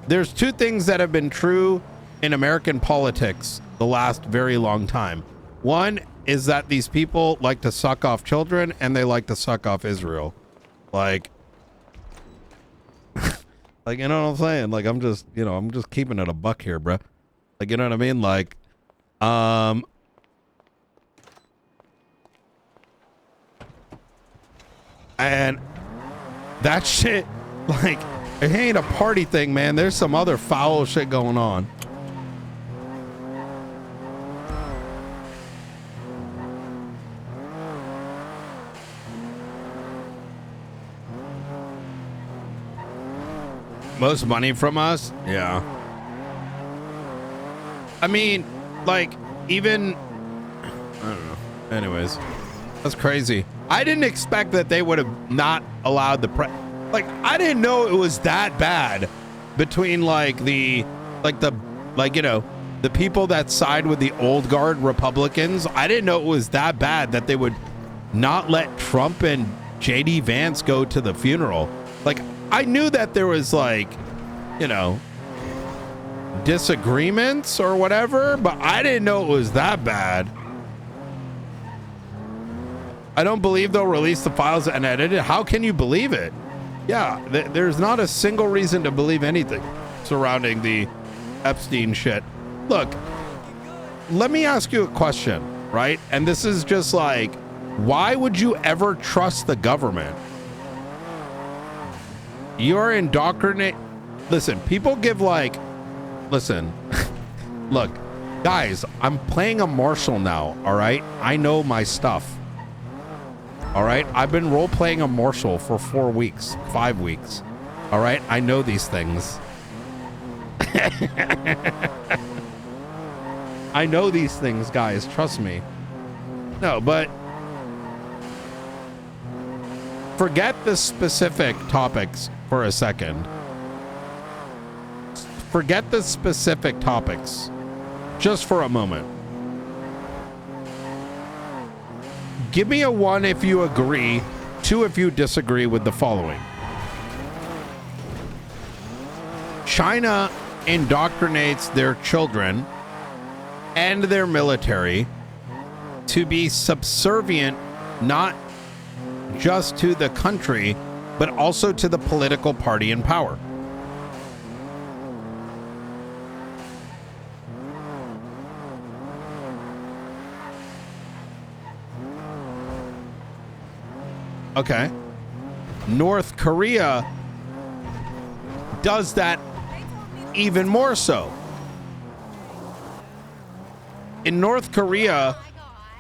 There's two things that have been true in American politics the last very long time. One is that these people like to suck off children and they like to suck off Israel. Like, like, you know what I'm saying? Like, I'm just keeping it a buck here, bro. Like, you know what I mean? Like, and that shit, like, it ain't a party thing, man. There's some other foul shit going on. Most money from us? Yeah. I mean, like, even, I don't know. Anyways, that's crazy. I didn't expect that they would have not allowed like, I didn't know it was that bad between the people that side with the old guard Republicans. I didn't know it was that bad that they would not let Trump and JD Vance go to the funeral. Like, I knew that there was disagreements or whatever, but I didn't know it was that bad. I don't believe they'll release the files unedited. How can you believe it? Yeah, there's not a single reason to believe anything surrounding the Epstein shit. Look, let me ask you a question, right? And this is just like, why would you ever trust the government? You're indoctrinate. Listen, people give listen, look, guys, I'm playing a marshal now, all right? I know my stuff. All right, I've been role-playing a marshal for 4 weeks, 5 weeks. All right, I know these things. I know these things, guys. Trust me. No, but forget the specific topics for a second. Forget the specific topics just for a moment. Give me a 1 if you agree, 2 if you disagree with the following. China indoctrinates their children and their military to be subservient not just to the country, but also to the political party in power. Okay. North Korea does that even more so. In North Korea,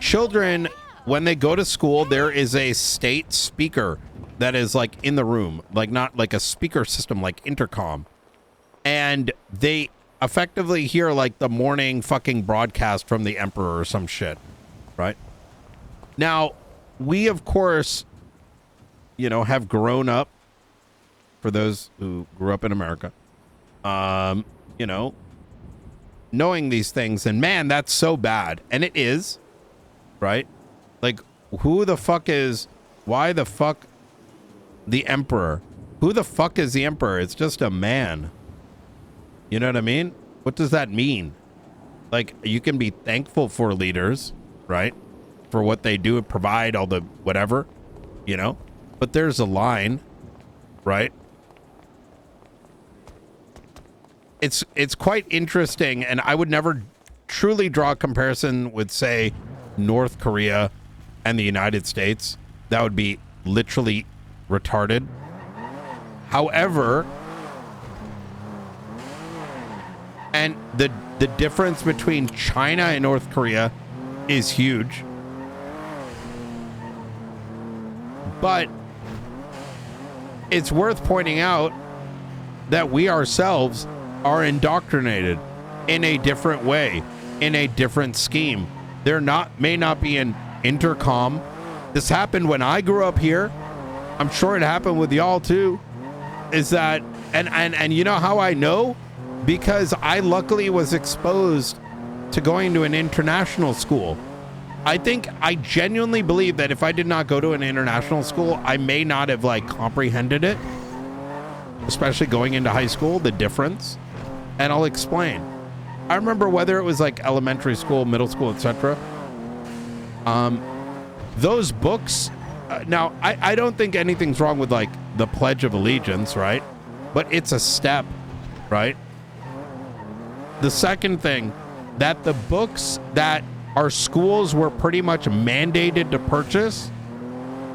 children, when they go to school, there is a state speaker that is like in the room, like not like a speaker system like intercom. And they effectively hear like the morning fucking broadcast from the emperor or some shit, right? Now, we, of course, you know, have grown up, for those who grew up in America, you know, knowing these things, and man, that's so bad. And it is, right? Like, who the fuck is, why the fuck the emperor? Who the fuck is the emperor? It's just a man. You know what I mean? What does that mean? Like, you can be thankful for leaders, right? For what they do and provide all the whatever, you know? But there's a line, right? It's quite interesting, and I would never truly draw a comparison with, say, North Korea and the United States. That would be literally retarded. However, and the difference between China and North Korea is huge. But it's worth pointing out that we ourselves are indoctrinated in a different way, in a different scheme. There may not be an intercom. This happened when I grew up here. I'm sure it happened with y'all too. Is that, and you know how I know? Because I luckily was exposed to going to an international school. I genuinely believe that if I did not go to an international school, I may not have like comprehended it, especially going into high school, the difference. And I'll explain. I remember whether it was like elementary school, middle school, etc. Those books. Now, I don't think anything's wrong with like the Pledge of Allegiance, right? But it's a step, right? The second thing, that the books that our schools were pretty much mandated to purchase.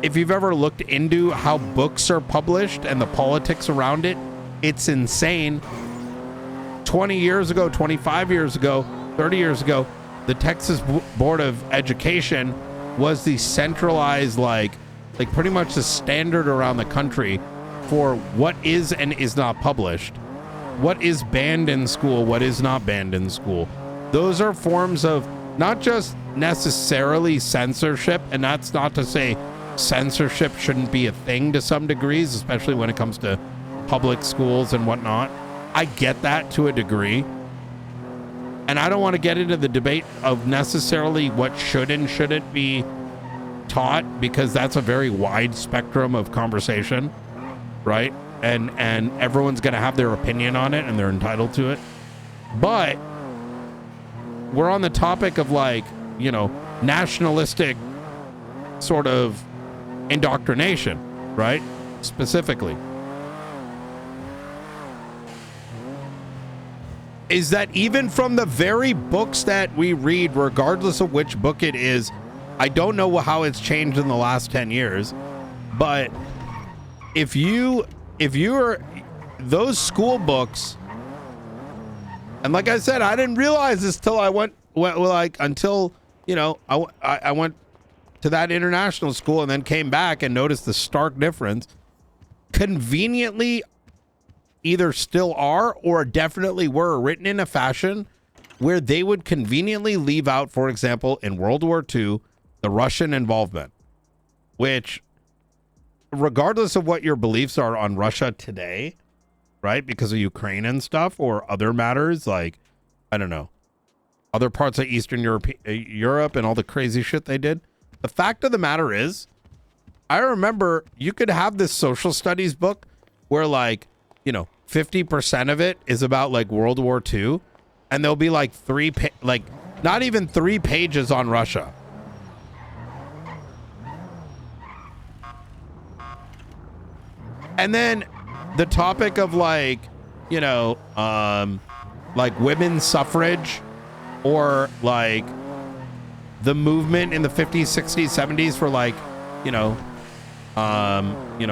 If you've ever looked into how books are published and the politics around it, it's insane. 20 years ago, 25 years ago, 30 years ago, the Texas Board of Education was the centralized, like pretty much the standard around the country for what is and is not published. What is banned in school, what is not banned in school. Those are forms of not just necessarily censorship, and that's not to say censorship shouldn't be a thing to some degrees, especially when it comes to public schools and whatnot. I get that to a degree. And I don't want to get into the debate of necessarily what should and shouldn't be taught, because that's a very wide spectrum of conversation, right? And everyone's going to have their opinion on it, and they're entitled to it. But we're on the topic of, like, you know, nationalistic sort of indoctrination, right? Specifically. Is that even from the very books that we read, regardless of which book it is, I don't know how it's changed in the last 10 years, but if you're those school books, and like I said, I didn't realize this till I went until, you know, I went to that international school and then came back and noticed the stark difference. Conveniently, either still are or definitely were written in a fashion where they would conveniently leave out, for example, in World War II, the Russian involvement, which, regardless of what your beliefs are on Russia today, right, because of Ukraine and stuff, or other matters like, I don't know, other parts of Eastern Europe and all the crazy shit they did, The fact of the matter is, I remember you could have this social studies book where like, 50% of it is about like World War II, and there'll be like not even 3 pages on Russia. And then the topic of like, like women's suffrage or like the movement in the 50s, 60s, 70s for like,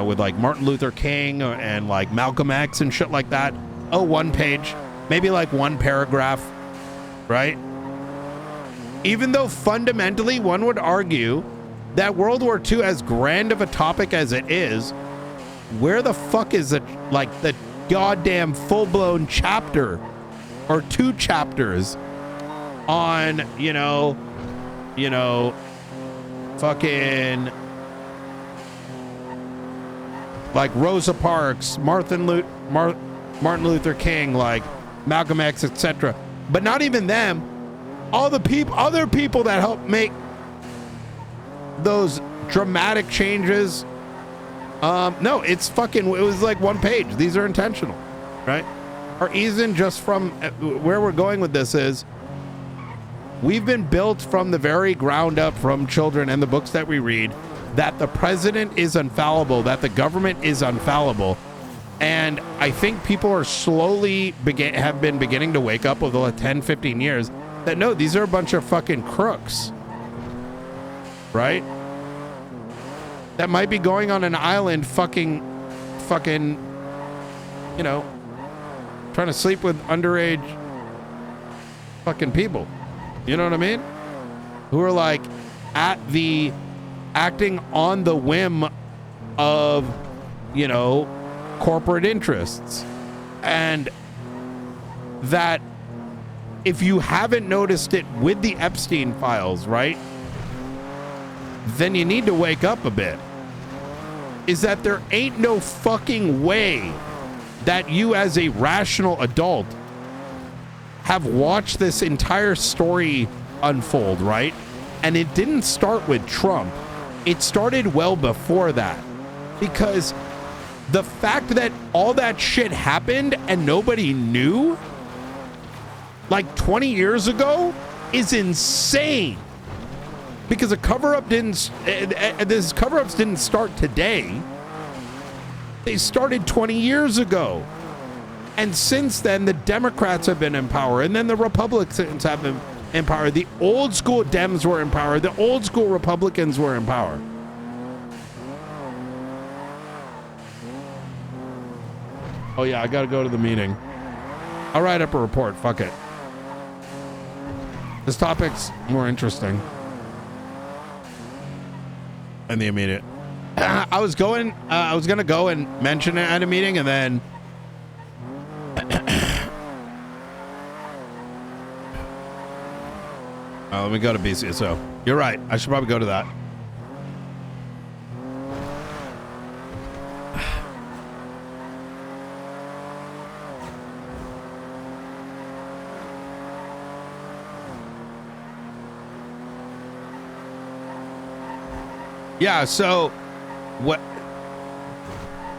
with like Martin Luther King and like Malcolm X and shit like that. Oh, 1 page, maybe like 1 paragraph, right? Even though fundamentally one would argue that World War II, as grand of a topic as it is, where the fuck is it, like the goddamn full-blown chapter or 2 chapters on, fucking like Rosa Parks, Martin Luther King, like Malcolm X, etc. But not even them. All the other people that helped make those dramatic changes. No, it was like 1 page. These are intentional, right? Or even just from where we're going with this is we've been built from the very ground up from children and the books that we read that the president is infallible, that the government is infallible. And I think people are slowly have been beginning to wake up over the 10, 15 years that no, these are a bunch of fucking crooks, right? That might be going on an island fucking, trying to sleep with underage fucking people. You know what I mean? Who are like acting on the whim of, corporate interests. And that if you haven't noticed it with the Epstein files, right? Then you need to wake up a bit. Is that there ain't no fucking way that you as a rational adult have watched this entire story unfold, right? And it didn't start with Trump. It started well before that. Because the fact that all that shit happened and nobody knew like 20 years ago is insane. Because these cover-ups didn't start today. They started 20 years ago. And since then, the Democrats have been in power, and then the Republicans have been in power. The old school Dems were in power. The old school Republicans were in power. Oh yeah, I gotta go to the meeting. I'll write up a report. Fuck it. This topic's more interesting. In the immediate. I was gonna go and mention it at a meeting, and then let me go to BCSO. You're right. I should probably go to that. Yeah, so what,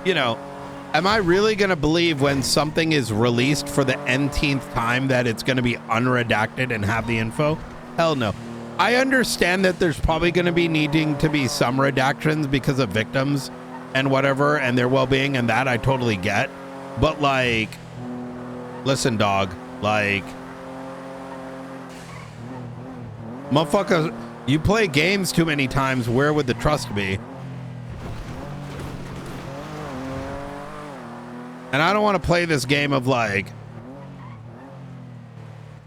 am I really going to believe when something is released for the nth time that it's going to be unredacted and have the info? Hell no. I understand that there's probably going to be needing to be some redactions because of victims and whatever and their well-being, and that I totally get. But like, listen, dog, like, motherfucker, you play games too many times, where would the trust be? And I don't want to play this game of like,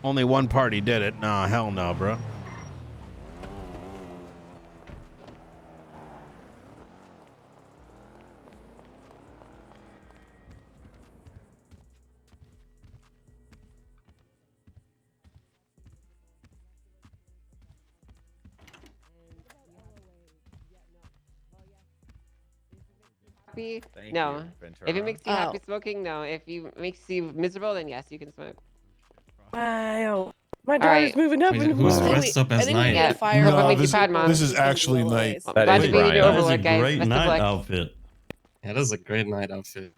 only one party did it. Nah, hell no, bro. No. If it makes you happy smoking, no. If you makes you miserable, then yes, you can smoke. Wow. My daughter's right. moving up Who's and who's dressed up as and then we night? get Yeah. fire. What alarm. makes you proud, Mom? This is actually night. Well, That glad is to be Brian. your That is overlord, guys. great Best of night luck. outfit. Yeah, that is a great night outfit.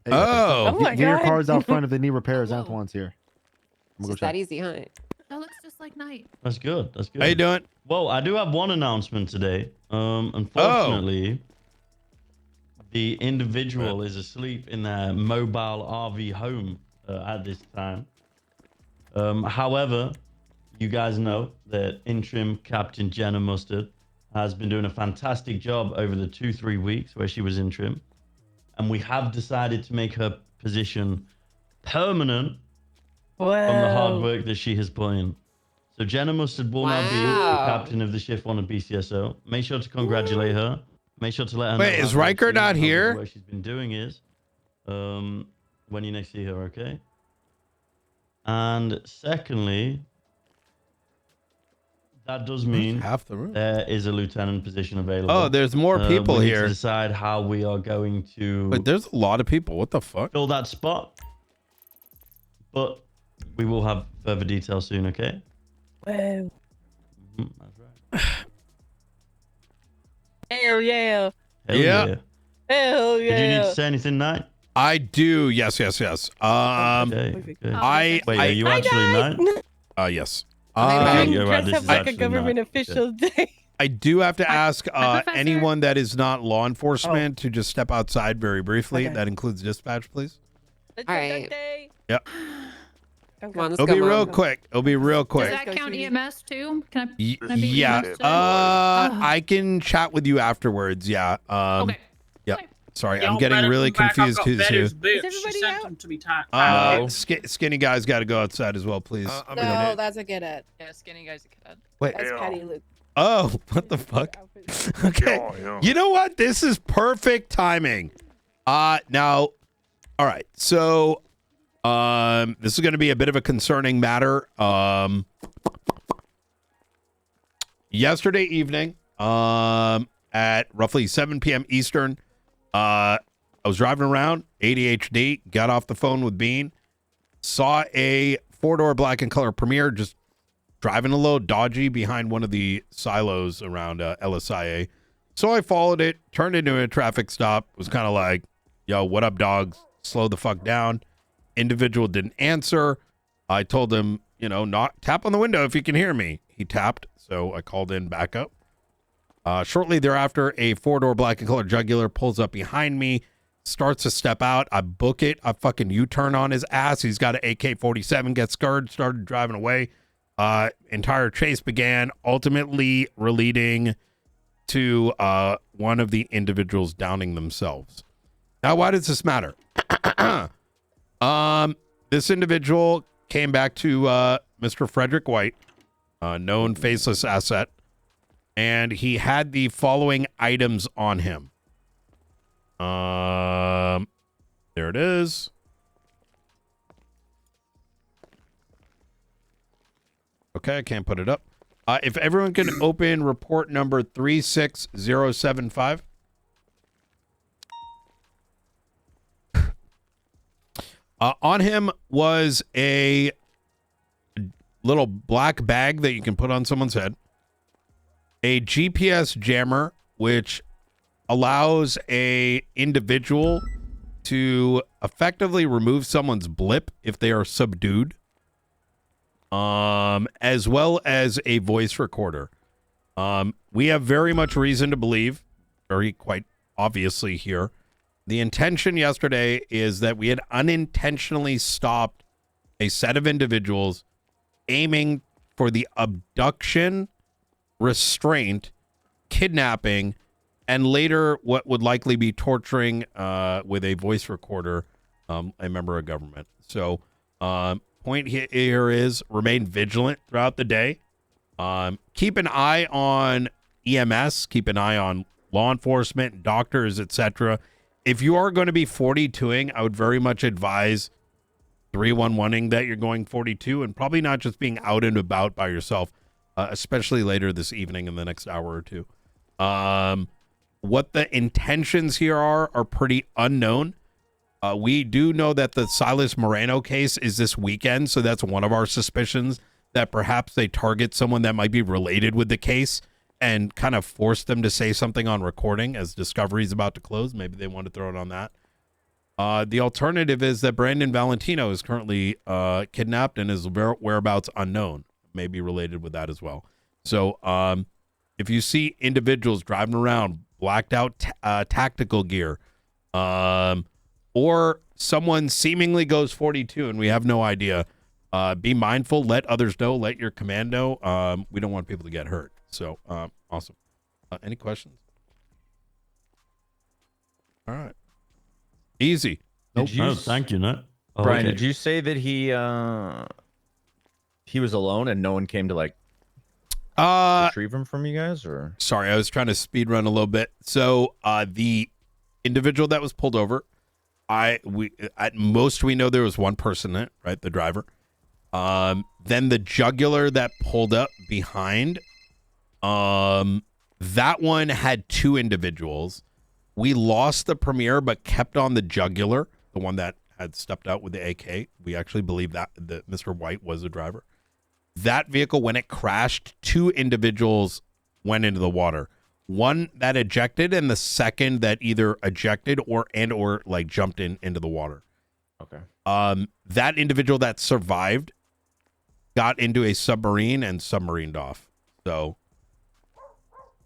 Hey, Oh, Oh my get your God. cars out front if they need repairs. Antoine's here. I'm It's gonna go just that check. easy, huh? That looks just like night. That's good. That's good. how you doing? Well, I do have one announcement today. Unfortunately, the individual is asleep in their mobile RV home at this time. However, you guys know that interim Captain Jenna Mustard has been doing a fantastic job over the 2-3 weeks where she was interim. And we have decided to make her position permanent from the hard work that she has put in. So Jenna Mustard will now be the Wow. captain of the Shift 1 of BCSO. Make sure to congratulate her. Make sure to let her know. Wait, is how Riker good not she is, how good here? What she's been doing is, when you next see her, okay? And secondly, that does mean Half the room. there is a lieutenant position available. Oh, there's more people we need to here. decide how we are going to Wait, there's a lot of people. What the fuck? fill that spot. But we will have further details soon, okay? Wow. That's right. Hell yeah. Hell Yeah. Hell yeah. Did you need to say anything, Knight? I do. Yes. Okay. okay. I Wait, are you actually Knight? yes. Hi, you're right, Dress this up is like a actually government not- official day. I do have to ask Professor. anyone that is not law enforcement to just step outside very briefly. Okay. That includes dispatch, please. All right. Yep. Come on, let's It'll go, be real Mom. quick. It'll be real Does quick. that count EMS too? Can I? Y- Can I be yeah. EMS too? I can chat with you afterwards. Yeah. Okay. Yep. Sorry, I'm getting really confused who. Is everybody out? No. Skinny guy's got to go outside as well, please. No, that's a cadet. Yeah, skinny guy's a cadet. Wait. That's Patty Luke. Oh, what the fuck? Okay. Yeah. You know what? This is perfect timing. Now, all right. So, this is going to be a bit of a concerning matter. Yesterday evening, at roughly 7 p.m. Eastern, I was driving around, ADHD, got off the phone with Bean, saw a 4-door black and color Premier just driving a little dodgy behind one of the silos around LSIA. So I followed it, turned into a traffic stop, was kind of like, yo, what up, dogs? Slow the fuck down. Individual didn't answer. I told him, not tap on the window if you can hear me. He tapped, so I called in backup. Shortly thereafter, a 4-door black and color jugular pulls up behind me, starts to step out. I book it. I fucking U-turn on his ass. He's got an AK-47, gets scared, started driving away. Entire chase began, ultimately leading to one of the individuals downing themselves. Now, why does this matter? This individual came back to Mr. Frederick White, known faceless asset, and he had the following items on him. There it is. Okay, I can't put it up. If everyone can open report number 36075. On him was a little black bag that you can put on someone's head, a GPS jammer, which allows a individual to effectively remove someone's blip if they are subdued, as well as a voice recorder. We have very much reason to believe, very quite obviously here, the intention yesterday is that we had unintentionally stopped a set of individuals aiming for the abduction, restraint, kidnapping, and later what would likely be torturing with a voice recorder a member of government. So point here is remain vigilant throughout the day. Keep an eye on EMS, keep an eye on law enforcement, doctors, etc. If you are going to be 42ing, I would very much advise 311ing that you're going 42 and probably not just being out and about by yourself, especially later this evening in the next hour or two. What the intentions here are pretty unknown. We do know that the Silas Moreno case is this weekend, so that's one of our suspicions that perhaps they target someone that might be related with the case and kind of force them to say something on recording as discovery is about to close. Maybe they want to throw it on that. The alternative is that Brandon Valentino is currently kidnapped and his whereabouts unknown. Maybe related with that as well. So if you see individuals driving around blacked out tactical gear, or someone seemingly goes 42 and we have no idea, be mindful, let others know, let your command know. We don't want people to get hurt. So awesome. Any questions? All right. Easy. Nope. Oh, thank you, no. Oh, Brian, okay. did you say that he was alone and no one came to like retrieve him from you guys, or? Sorry, I was trying to speed run a little bit. So the individual that was pulled over, at most we know there was one person in it, right? The driver. Then the jugular that pulled up behind, that one had two individuals. We lost the premier, but kept on the jugular, the one that had stepped out with the AK. We actually believe that Mr. White was the driver. That vehicle, when it crashed, two individuals went into the water. One that ejected, and the second that either ejected or like jumped into the water. Okay. That individual that survived got into a submarine and submarined off. So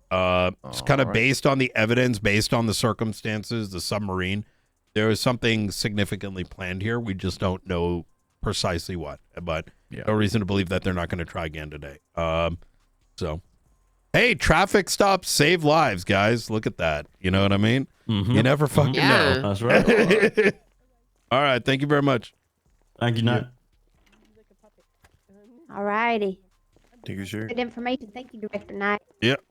it's kind of based on the evidence, based on the circumstances, the submarine. There is something significantly planned here. We just don't know precisely what, but no reason to believe that they're not going to try again today. So, hey, traffic stops save lives, guys. Look at that. You know what I mean? Mm-hmm. You never fucking know. That's right. All right. Thank you very much. Thank you, Nat. All righty. Thank you, sir. Good information. Thank you, Director Knight. Yep.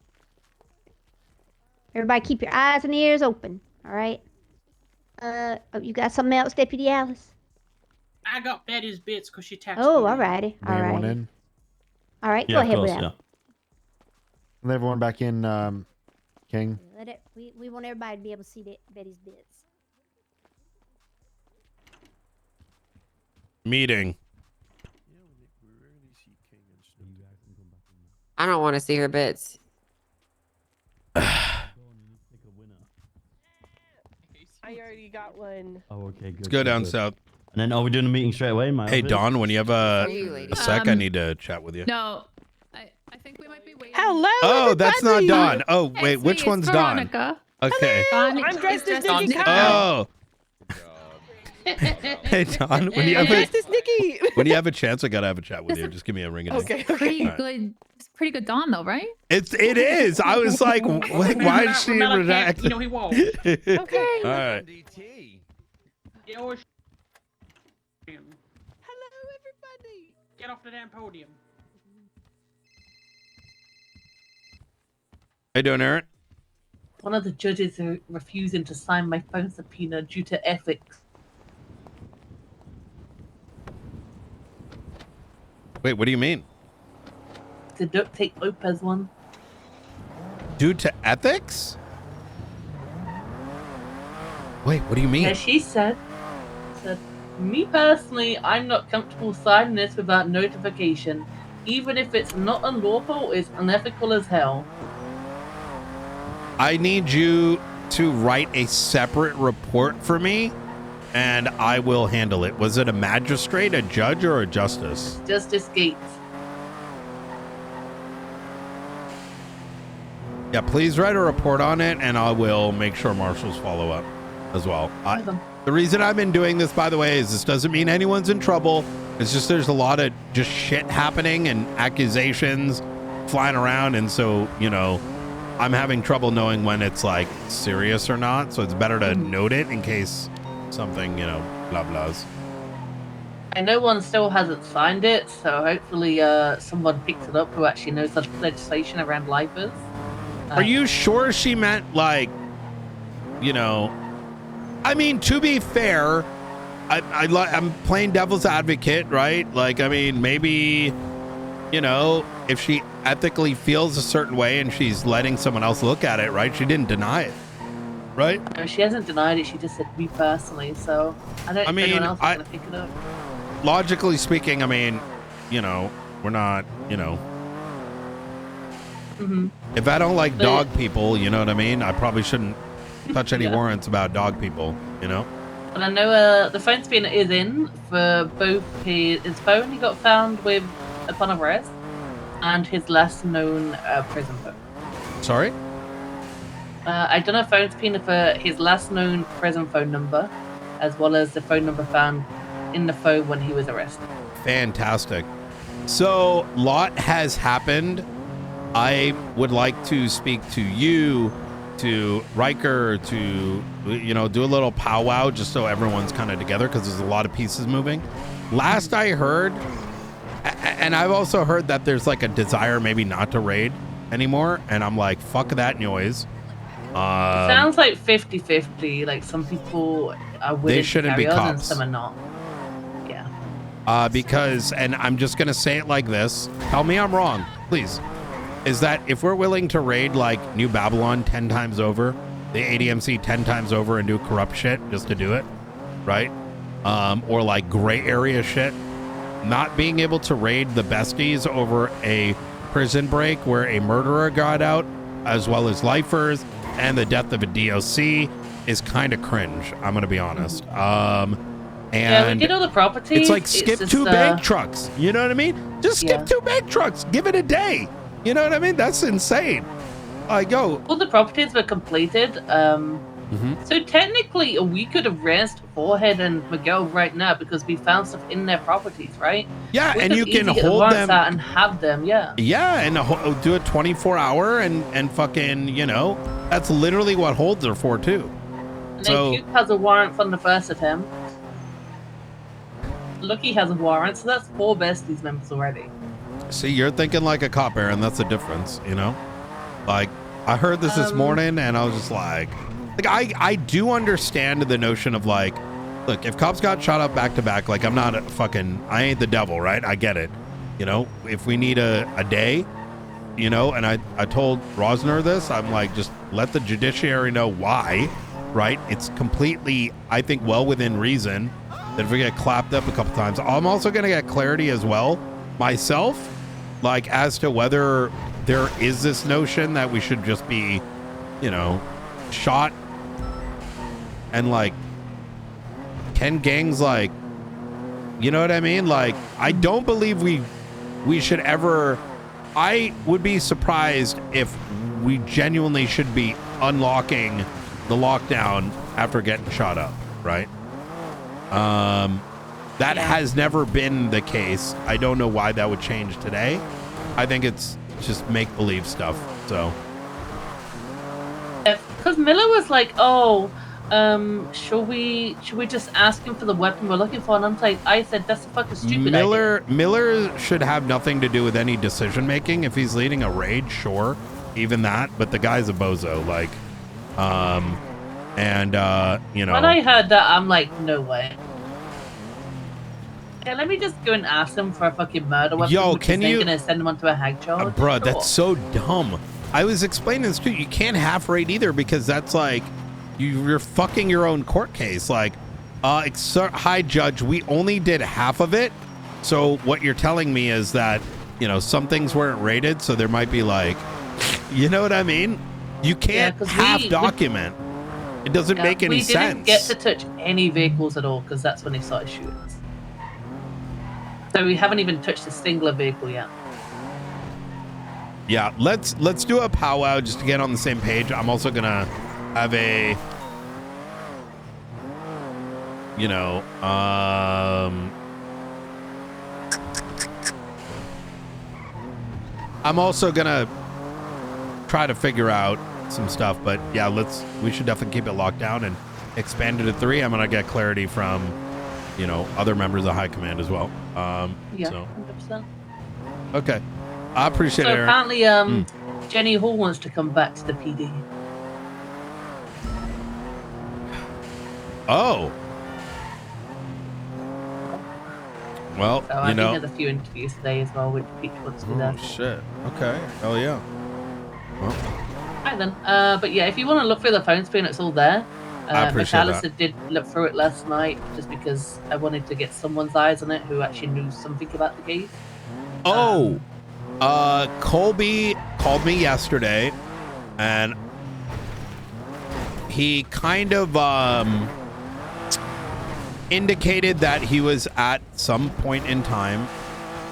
Everybody keep your eyes and ears open. All right. Oh, you got something else, Deputy Alice? I got Betty's bits because she texted Oh, me. all righty. All Bring everyone righty. in. All right, Yeah, go of ahead course, with that. Let everyone back in, King. We want everybody to be able to see Betty's bits. Meeting. I don't want to see her bits. I already got one. Oh, okay, good. Let's go down south. And then, are we doing a meeting straight away, Mike? Hey, Dawn, when you have a sec, I need to chat with you. No, I think we might be waiting. Hello. Oh, that's not everybody. Dawn. Oh, Hey, wait, it's which me, one's it's Dawn? Veronica. Okay. Dawn I'm is dressed as Dawn Nikki. Oh. Hey, Dawn, when you have Dressed as Nikki. when you have a chance, I gotta have a chat with you. Just give me a ring. Okay. pretty All right. good. It's pretty good Dawn though, right? It is. I was like, why is she react? You know he won't. Okay. Okay. All right. Hello, everybody. Get off the damn podium. How you doing, Aaron? One of the judges are refusing to sign my phone subpoena due to ethics. Wait, what do you mean? The duct tape Lopez one. Due to ethics? Wait, what do you mean? Yeah, she said, me personally, I'm not comfortable signing this without notification. Even if it's not unlawful, it's unethical as hell. I need you to write a separate report for me, and I will handle it. Was it a magistrate, a judge, or a justice? Justice Gates. Yeah, please write a report on it, and I will make sure marshals follow up as well. The reason I've been doing this, by the way, is this doesn't mean anyone's in trouble. It's just there's a lot of just shit happening and accusations flying around, and so, you know, I'm having trouble knowing when it's like serious or not. So it's better to note it in case something, you know, blah blahs. And no one still hasn't signed it, so hopefully someone picks it up who actually knows the legislation around lifers. Are you sure she meant like, you know, I mean, to be fair, I'm playing devil's advocate, right? Like, I mean, maybe, you know, if she ethically feels a certain way and she's letting someone else look at it, right? She didn't deny it, right? No, she hasn't denied it. She just said me personally. So I don't know if anyone else is going to pick it up. Logically speaking, I mean, you know, We're not, you know. Mm-hmm. If I don't like dog people, you know what I mean? I probably shouldn't touch any Yeah. warrants about dog people, you know? But I know the phone spinner is in for both his phone he got found with upon arrest and his last known prison phone. Sorry? I done a phone spinner for his last known prison phone number, as well as the phone number found in the phone when he was arrested. Fantastic. So, lot has happened. I would like to speak to you, to Riker, to, you know, do a little powwow just so everyone's kind of together because there's a lot of pieces moving. Last I heard, and I've also heard that there's like a desire maybe not to raid anymore, and I'm like, fuck that noise. Sounds like 50-50. Like some people are willing They shouldn't to be carry on and cops. some are not. Yeah. Because, and I'm just going to say it like this. Tell me I'm wrong, please. Is that if we're willing to raid like New Babylon 10 times over, the ADMC 10 times over and do corrupt shit just to do it, right? Or like gray area shit, not being able to raid the besties over a prison break where a murderer got out, as well as lifers, and the death of a DOC is kind of cringe. I'm going to be honest. And yeah, we did all the properties. it's like skip just, 2 bank trucks. You know what I mean? Just skip Yeah. 2 bank trucks. Give it a day. You know what I mean? That's insane. Go. All the properties were completed. So technically, we could have raised Forehead and Miguel right now because we found stuff in their properties, right? Yeah, We and could you can easily get the hold warrants them. out and have them. Yeah. Yeah, and do a 24-hour and fucking, you know, that's literally what holds are for too. And So then Coop has a warrant from the first attempt. Lucky has a warrant, so that's 4 besties members already. see, you're thinking like a cop, Aaron. That's the difference, you know? Like, I heard this morning, and I was just like I do understand the notion of like, look, if cops got shot up back to back, like I ain't the devil, right? I get it. You know, if we need a day, you know, and I told Rosner this, I'm like, just let the judiciary know why, right? It's completely, I think, well within reason that if we get clapped up a couple times, I'm also going to get clarity as well myself, like as to whether there is this notion that we should just be, you know, shot and like, can gangs like, you know what I mean? Like, I don't believe we should ever, I would be surprised if we genuinely should be unlocking the lockdown after getting shot up, right? That has never been the case. I don't know why that would change today. I think it's just make-believe stuff, so. Because Miller was like, oh, should we just ask him for the weapon we're looking for? And I said, that's a fucking stupid idea. Miller should have nothing to do with any decision making. If he's leading a raid, sure, even that. But the guy's a bozo, like, you know. When I heard that, I'm like, no way. Yeah, let me just go and ask him for a fucking murder weapon. Yo, which can is you- gonna send him onto a hag charge? Bruh, Sure. that's so dumb. I was explaining this too. You can't half raid either because that's like you're fucking your own court case. Like, hi judge, we only did half of it. So what you're telling me is that, you know, some things weren't rated, so there might be like, you know what I mean? You can't 'cause half we- document. It doesn't make any we didn't get sense. to touch any vehicles at all because that's when they started shooting us. So we haven't even touched a singular vehicle yet. Yeah, let's do a powwow just to get on the same page. I'm also gonna have a, you know, I'm also gonna try to figure out some stuff, but yeah, we should definitely keep it locked down and expand it to 3. I'm gonna get clarity from, you know, other members of high command as well. Yeah, So 100%. okay, I appreciate So it, Aaron. apparently, Jenny Hall wants to come back to the PD. Oh. Well, So I you know. think there's a few interviews today as well, which Peach wants to be there. Oh shit. Okay. Hell yeah. Well, Right then. But yeah, if you want to look through the phone screen, it's all there. I appreciate McAllister did look through it last night just because I wanted to get someone's eyes on it who actually knew something about the case. Oh, Colby called me yesterday, and he kind of indicated that he was at some point in time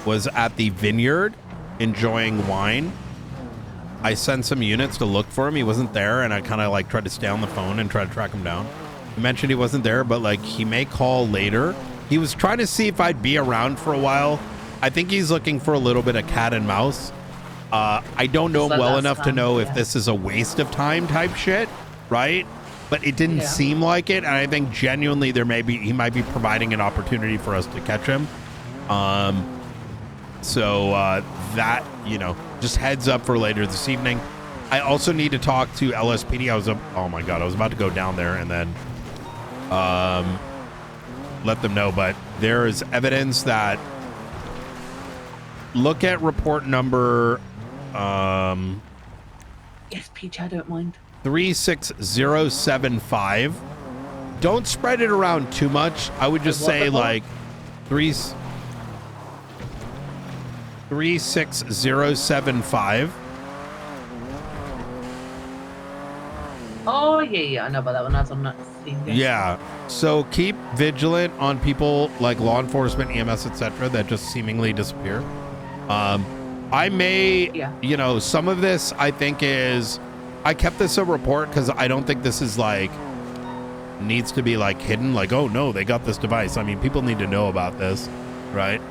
was at the vineyard enjoying wine. I sent some units to look for him. He wasn't there, and I kind of like tried to stay on the phone and try to track him down. He mentioned he wasn't there, but like he may call later. He was trying to see if I'd be around for a while. I think he's looking for a little bit of cat and mouse. I don't know him well enough to know if this is a waste of time type shit, right? But it didn't seem like it, and I think genuinely he might be providing an opportunity for us to catch him. So that, you know, just heads up for later this evening. I also need to talk to LSPD. Oh my God, I was about to go down there and then let them know, but there is evidence that look at report number Yes, Peach, I don't mind. 36075. Don't spread it around too much. I would just say like 36075. Oh yeah, I know about that one. That's on that scene. Yeah. So keep vigilant on people like law enforcement, EMS, etc. that just seemingly disappear. I may, you know, some of this I think is, I kept this a report because I don't think this is like, needs to be like hidden. Like, oh no, they got this device. I mean, people need to know about this, right?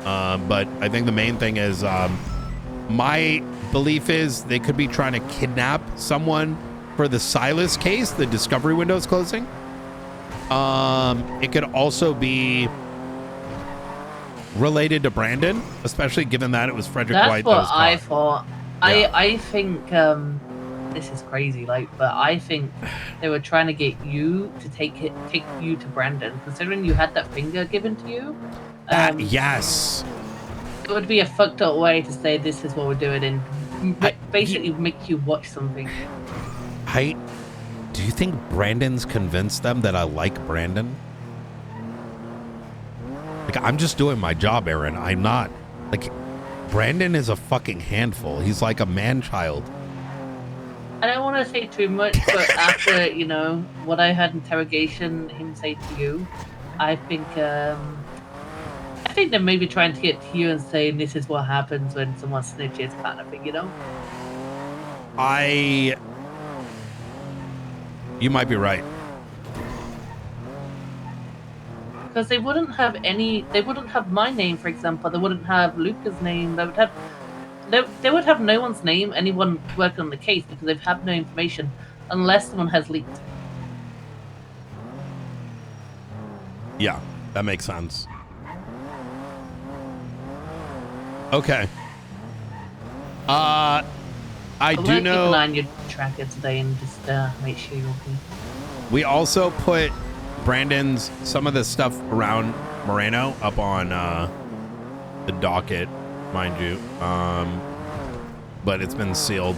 But I think the main thing is, my belief is they could be trying to kidnap someone for the Silas case, the discovery window's closing. It could also be related to Brandon, especially given that it was Frederick White that was caught. I thought. Yeah. I think this is crazy, like, but I think they were trying to get you to take you to Brandon, considering you had that finger given to you. Yes. It would be a fucked up way to say this is what we're doing and basically make you watch something. Do you think Brandon's convinced them that I like Brandon? Like, I'm just doing my job, Aaron. I'm not. Like, Brandon is a fucking handful. He's like a man-child. I don't want to say too much, but after, you know, what I had interrogation him say to you, I think they're maybe trying to get to you and saying this is what happens when someone snitches, kind of thing, you know? You might be right. Because they wouldn't have my name, for example. They wouldn't have Luca's name. They would have no one's name, anyone working on the case, because they've had no information unless someone has leaked. Yeah, that makes sense. Okay. I do know. Keep an eye on your tracker today and just make sure you're okay. We also put Brandon's some of the stuff around Moreno up on the docket, mind you, but it's been sealed.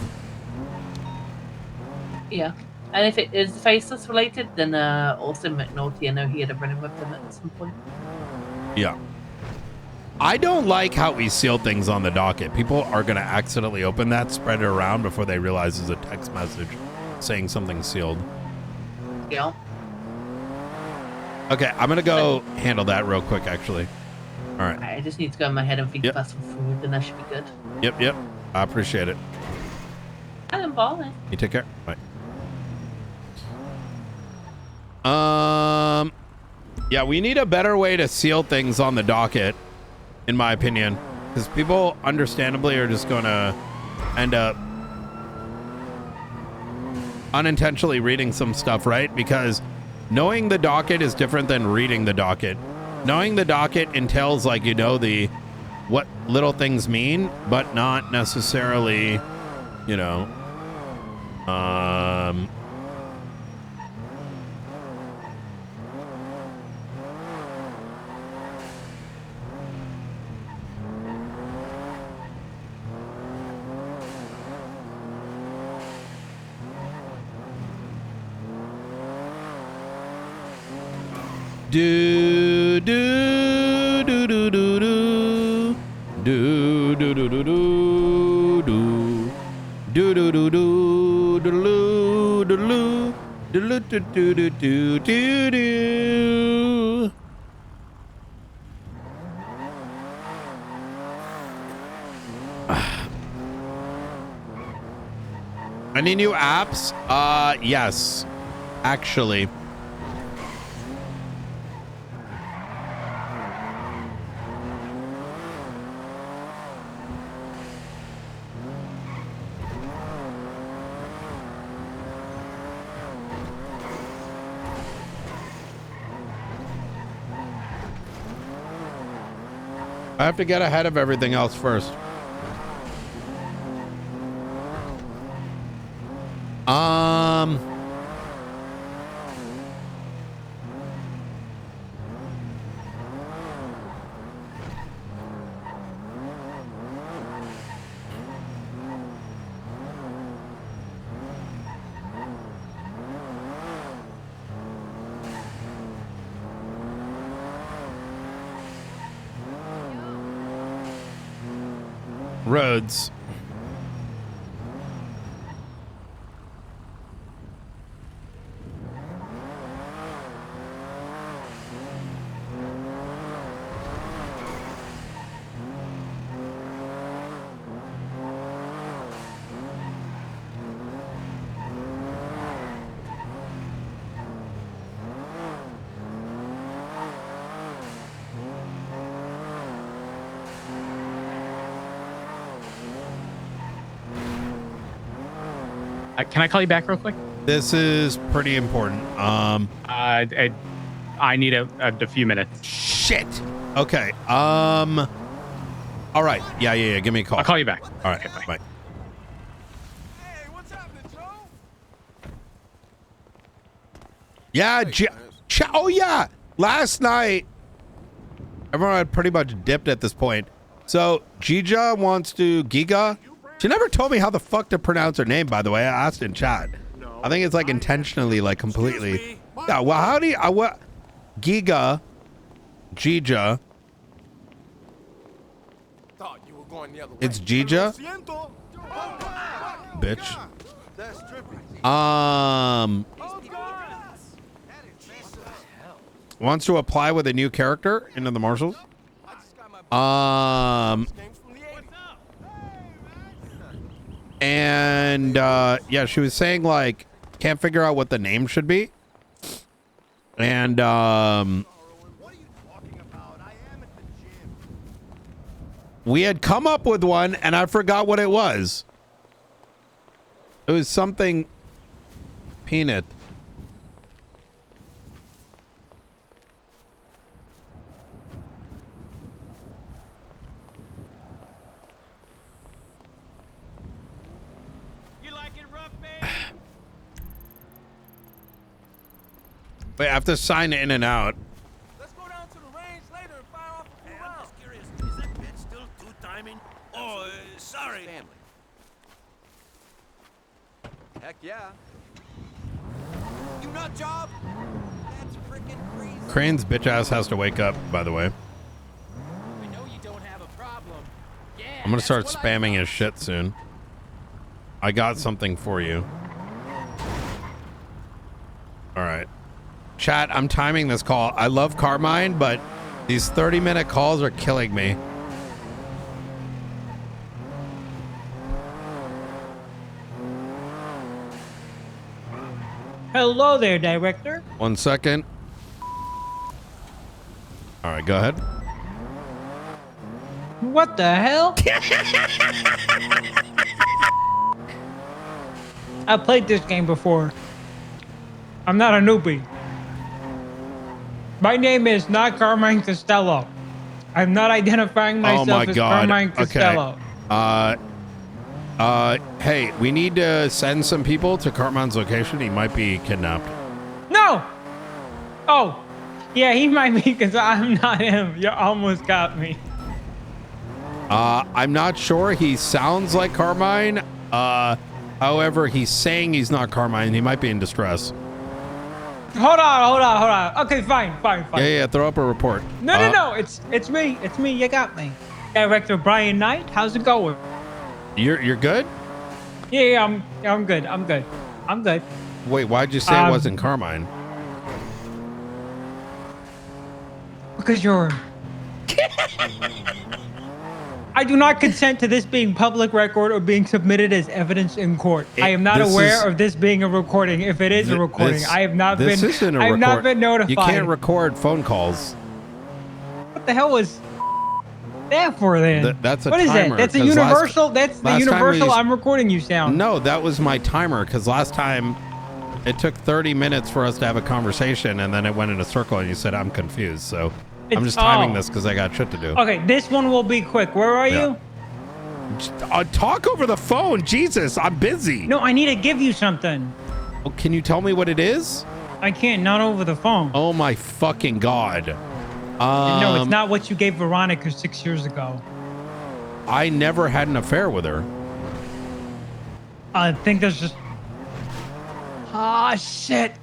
Yeah, and if it is faceless related, then also McNulty, I know he had a run-in with them at some point. Yeah. I don't like how we seal things on the docket. People are going to accidentally open that, spread it around before they realize there's a text message saying something's sealed. Yeah. Okay, I'm going to go handle that real quick, actually. All right. I just need to go in my head and think about some food, then that should be good. Yep. I appreciate it. I'm balling. You take care. Bye. Yeah, we need a better way to seal things on the docket, in my opinion, because people understandably are just going to end up unintentionally reading some stuff, right? Because knowing the docket is different than reading the docket. Knowing the docket entails, like, you know, what little things mean, but not necessarily, you know, do do do do do do do Do do do do do do do do do do do do do do. Any new apps? Yes, actually. I have to get ahead of everything else first. Roads. Can I call you back real quick? This is pretty important. I need a few minutes. Shit. Okay. All right. Yeah. Give me a call. I'll call you back. All right. Okay, bye. Yeah. Oh yeah. Last night, everyone had pretty much dipped at this point. So Giga wants to Giga. She never told me how the fuck to pronounce her name, by the way. I asked in chat. I think it's like intentionally, like completely. Yeah, well, how do you, what? Giga. It's Giga? Bitch. Wants to apply with a new character into the marshals. And yeah, she was saying like can't figure out what the name should be. And we had come up with one and I forgot what it was. It was something peanut. Wait, I have to sign in and out. Let's go down to the range later and fire off a few rounds. I'm just curious, is that bitch still two-timing? Oh, sorry. Family. Heck yeah. You nut job? That's freaking crazy. Crane's bitch ass has to wake up, by the way. I know you don't have a problem. Yeah, I'm gonna start spamming his shit soon. I got something for you. All right. Chat, I'm timing this call. I love Carmine, but these 30-minute calls are killing me. Hello there, Director. 1 second. All right, go ahead. What the hell? I played this game before. I'm not a newbie. My name is not Carmine Costello. I'm not identifying myself as Carmine Costello. Okay. Hey, we need to send some people to Carmine's location. He might be kidnapped. No! Oh, yeah, he might be because I'm not him. You almost got me. I'm not sure. He sounds like Carmine. However, he's saying he's not Carmine. He might be in distress. Hold on. Okay, fine. Yeah, throw up a report. No. It's me. It's me. You got me. Director Brian Knight, how's it going? You're good? Yeah, I'm good. I'm good. I'm good. Wait, why'd you say it wasn't Carmine? Because you're. I do not consent to this being public record or being submitted as evidence in court. I am not aware of this being a recording. If it is a recording, I have not been. I have not been notified. You can't record phone calls. What the hell was that for then? That's a what is timer, that? That's a 'cause universal. That's the last time universal. we- I'm recording you sound. No, that was my timer because last time it took 30 minutes for us to have a conversation and then it went in a circle and you said, I'm confused. So I'm just timing this because I got shit to do. Okay, this one will be quick. Where are Yeah. you? Talk over the phone. Jesus, I'm busy. No, I need to give you something. Oh, can you tell me what it is? I can't, not over the phone. Oh my fucking God. No, it's not what you gave Veronica 6 years ago. I never had an affair with her. I think there's just... Ah, shit.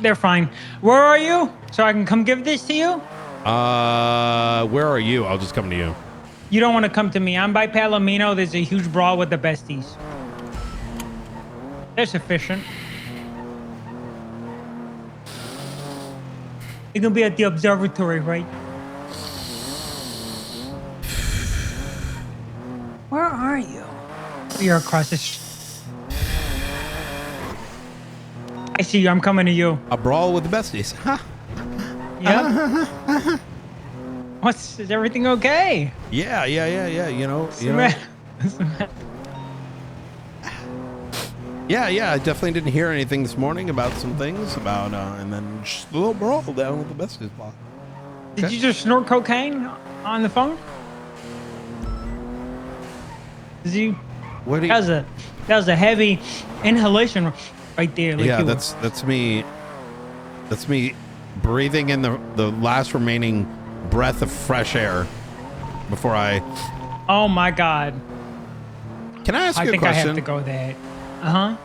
They're fine. Where are you? So I can come give this to you? Where are you? I'll just come to you. You don't want to come to me. I'm by Palomino. There's a huge brawl with the besties. They're sufficient. You're gonna be at the observatory, right? Where are you? You're across the street. I see you. I'm coming to you. A brawl with the besties. Huh? Yeah. Is everything okay? Yeah. You know. Yeah. I definitely didn't hear anything this morning about some things about, and then just a little brawl down with the besties block. Did you just snort cocaine on the phone? Did you? What do you? That was a heavy inhalation right there. Like Yeah, that's me. That's me breathing in the last remaining breath of fresh air before I. Oh my God. Can I ask you a question? I think I have to go there. Uh-huh.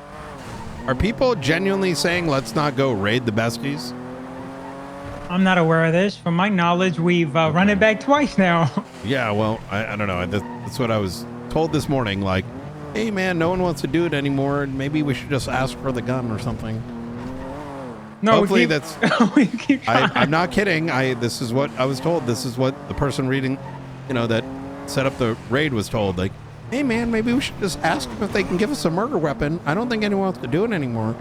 Are people genuinely saying let's not go raid the besties? I'm not aware of this. From my knowledge, we've run it back twice now. Yeah, well, I don't know. That's what I was told this morning. Like, hey man, no one wants to do it anymore, and maybe we should just ask for the gun or something. No, hopefully that's. I'm not kidding. This is what I was told. This is what the person reading, that set up the raid was told. Like, hey man, maybe we should just ask them if they can give us a murder weapon. I don't think anyone wants to do it anymore.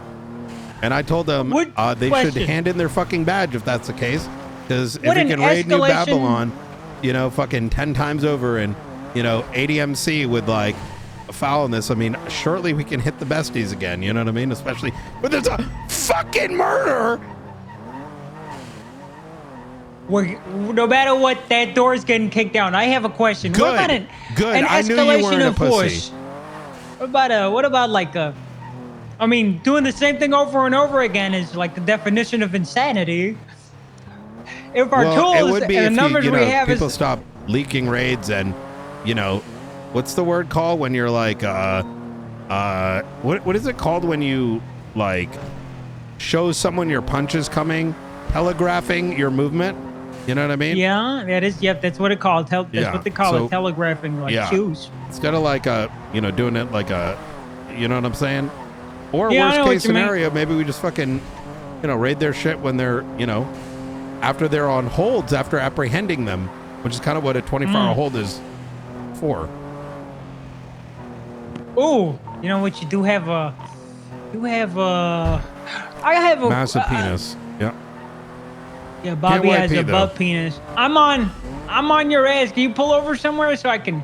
And I told them they should hand in their fucking badge if that's the case. Because if we can raid New Babylon, fucking 10 times over and, ADMC with like a foulness, I mean, surely we can hit the besties again. You know what I mean? Especially when there's a fucking murder. No matter what, that door is getting kicked down. I have a question. Good. What about an I knew you escalation weren't of a force? pussy. What about like a? I mean, doing the same thing over and over again is like the definition of insanity. If our tools and the numbers we have people stop leaking raids and, what's the word called when you're like, what is it called when you like show someone your punch is coming, telegraphing your movement? You know what I mean? Yeah, that is. Yep, that's what it called. That's what they call it, telegraphing, like shoes. Instead of like doing it like a, you know what I'm saying? Or Yeah, I worst know case what you mean. scenario, maybe we just fucking, raid their shit when they're, after they're on holds after apprehending them, which is kind of what a 24-hour hold is for. Oh, you know what? You do have a. I have a Massive penis. Yeah. Yeah, Bobby Can't has YP a butt penis. I'm on your ass. Can you pull over somewhere so I can?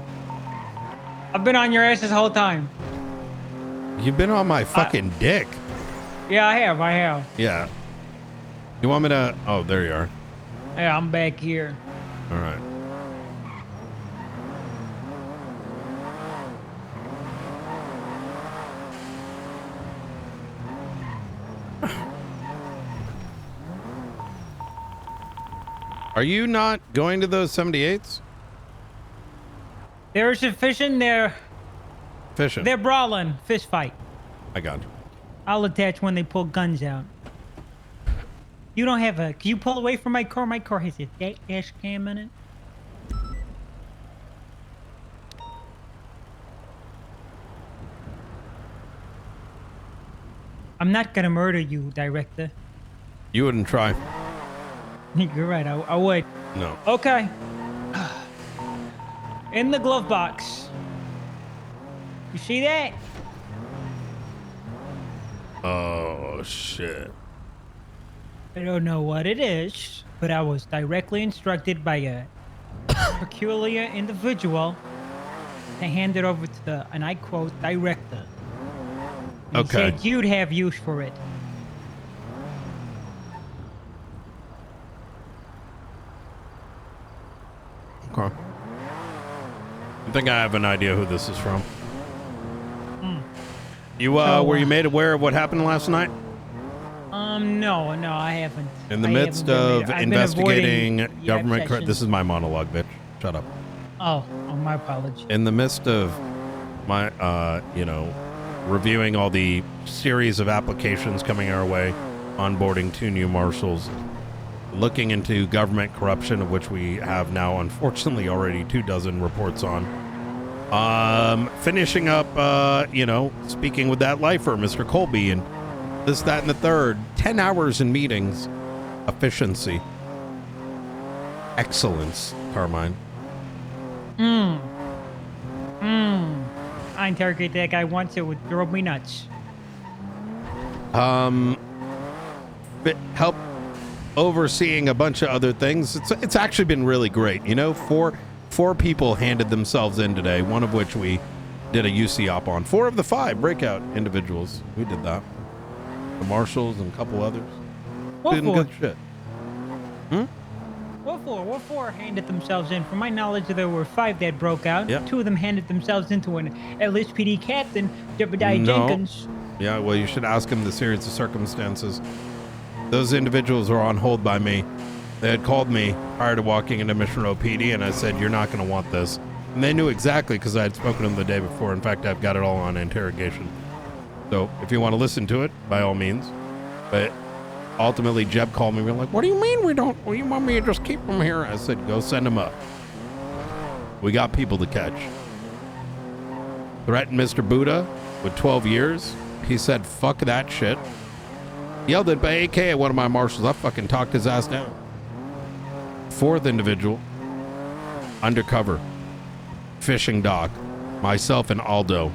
I've been on your ass this whole time. You've been on my fucking dick. Yeah, I have. Yeah. You want me to? Oh, there you are. Yeah, I'm back here. All right. Are you not going to those 78s? They're sufficient. They're Fishing. They're brawling. Fist fight. I got it. I'll attach when they pull guns out. You don't have a. Can you pull away from my car? My car has a dash cam in it. I'm not gonna murder you, Director. You wouldn't try. You're right. I would. No. Okay. In the glove box. You see that? Oh shit. I don't know what it is, but I was directly instructed by a peculiar individual to hand it over to the, and I quote, Director. He Okay. said you'd have use for it. Okay. I think I have an idea who this is from. You were you made aware of what happened last night? No, I haven't. In the I midst haven't been of I've been avoiding investigating government, sessions. this is my monologue, bitch. Shut up. Oh, my apologies. In the midst of my, reviewing all the series of applications coming our way, onboarding 2 new marshals, looking into government corruption, of which we have now, unfortunately, already 24 reports on. Finishing up, speaking with that lifer, Mr. Colby, and this, that, and the third. 10 hours in meetings. Efficiency. Excellence, Carmine. I interrogated that guy once. It would drove me nuts. Help overseeing a bunch of other things. It's actually been really great. You know, four people handed themselves in today, one of which we did a UC op on. 4 of the 5 breakout individuals. We did that. The marshals and a couple others. What Doing for? good shit. What four handed themselves in? From my knowledge, there were 5 that broke out. Yep. 2 of them handed themselves into an LSPD captain, Jebediah Jenkins. Yeah, well, you should ask him the series of circumstances. Those individuals were on hold by me. They had called me prior to walking into Mission Row PD, and I said, you're not going to want this. And they knew exactly because I had spoken to them the day before. In fact, I've got it all on interrogation. So if you want to listen to it, by all means. But ultimately, Jeb called me. We were like, what do you mean we don't? Well, you want me to just keep them here? I said, go send them up. We got people to catch. Threatened Mr. Buddha with 12 years. He said, fuck that shit. Yelled at by AK at one of my marshals. I fucking talked his ass down. 4th individual, undercover, fishing dock, myself and Aldo.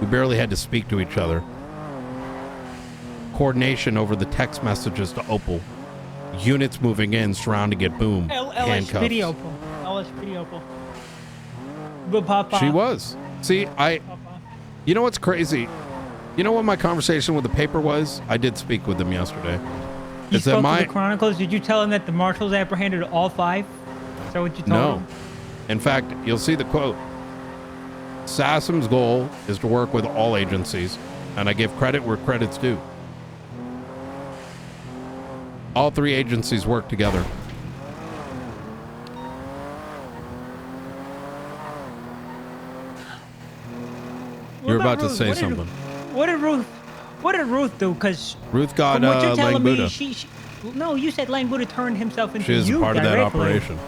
We barely had to speak to each other. Coordination over the text messages to Opal. Units moving in, surrounding it, boom. Handcuffs. LSPD Opal. LSPD Opal. Good papa. She was. See, you know what's crazy? You know what my conversation with the paper was? I did speak with them yesterday. You Is that spoke my to the Chronicles. Did you tell him that the marshals apprehended all 5? Is that what you told No. him? In fact, you'll see the quote. SASM's goal is to work with all agencies, and I give credit where credit's due. All 3 agencies work together. You're about to say something. What did Ruth do? Because Ruth got from what you're Lang telling me, Buddha. no, you said Lang Buddha turned himself into She is you a part of that directly. operation.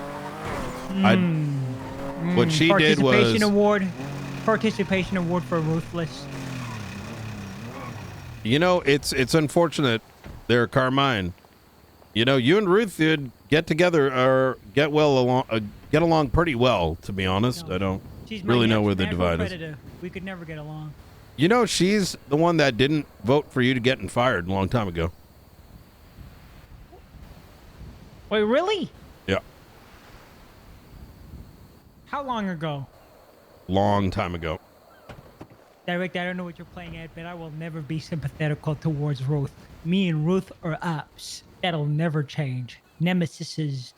What she did was Participation award for Ruthless. You know, it's unfortunate there, Carmine. You know, you and Ruth did get together or get along pretty well, to be honest. I don't She's my really know where the natural divide is. predator. We could never get along. You know, she's the one that didn't vote for you to getting fired a long time ago. Wait, really? Yeah, How long ago? long time ago. Director, I don't know what you're playing at, but I will never be sympathetical towards Ruth. Me and Ruth are ops. That'll never change. Nemesises.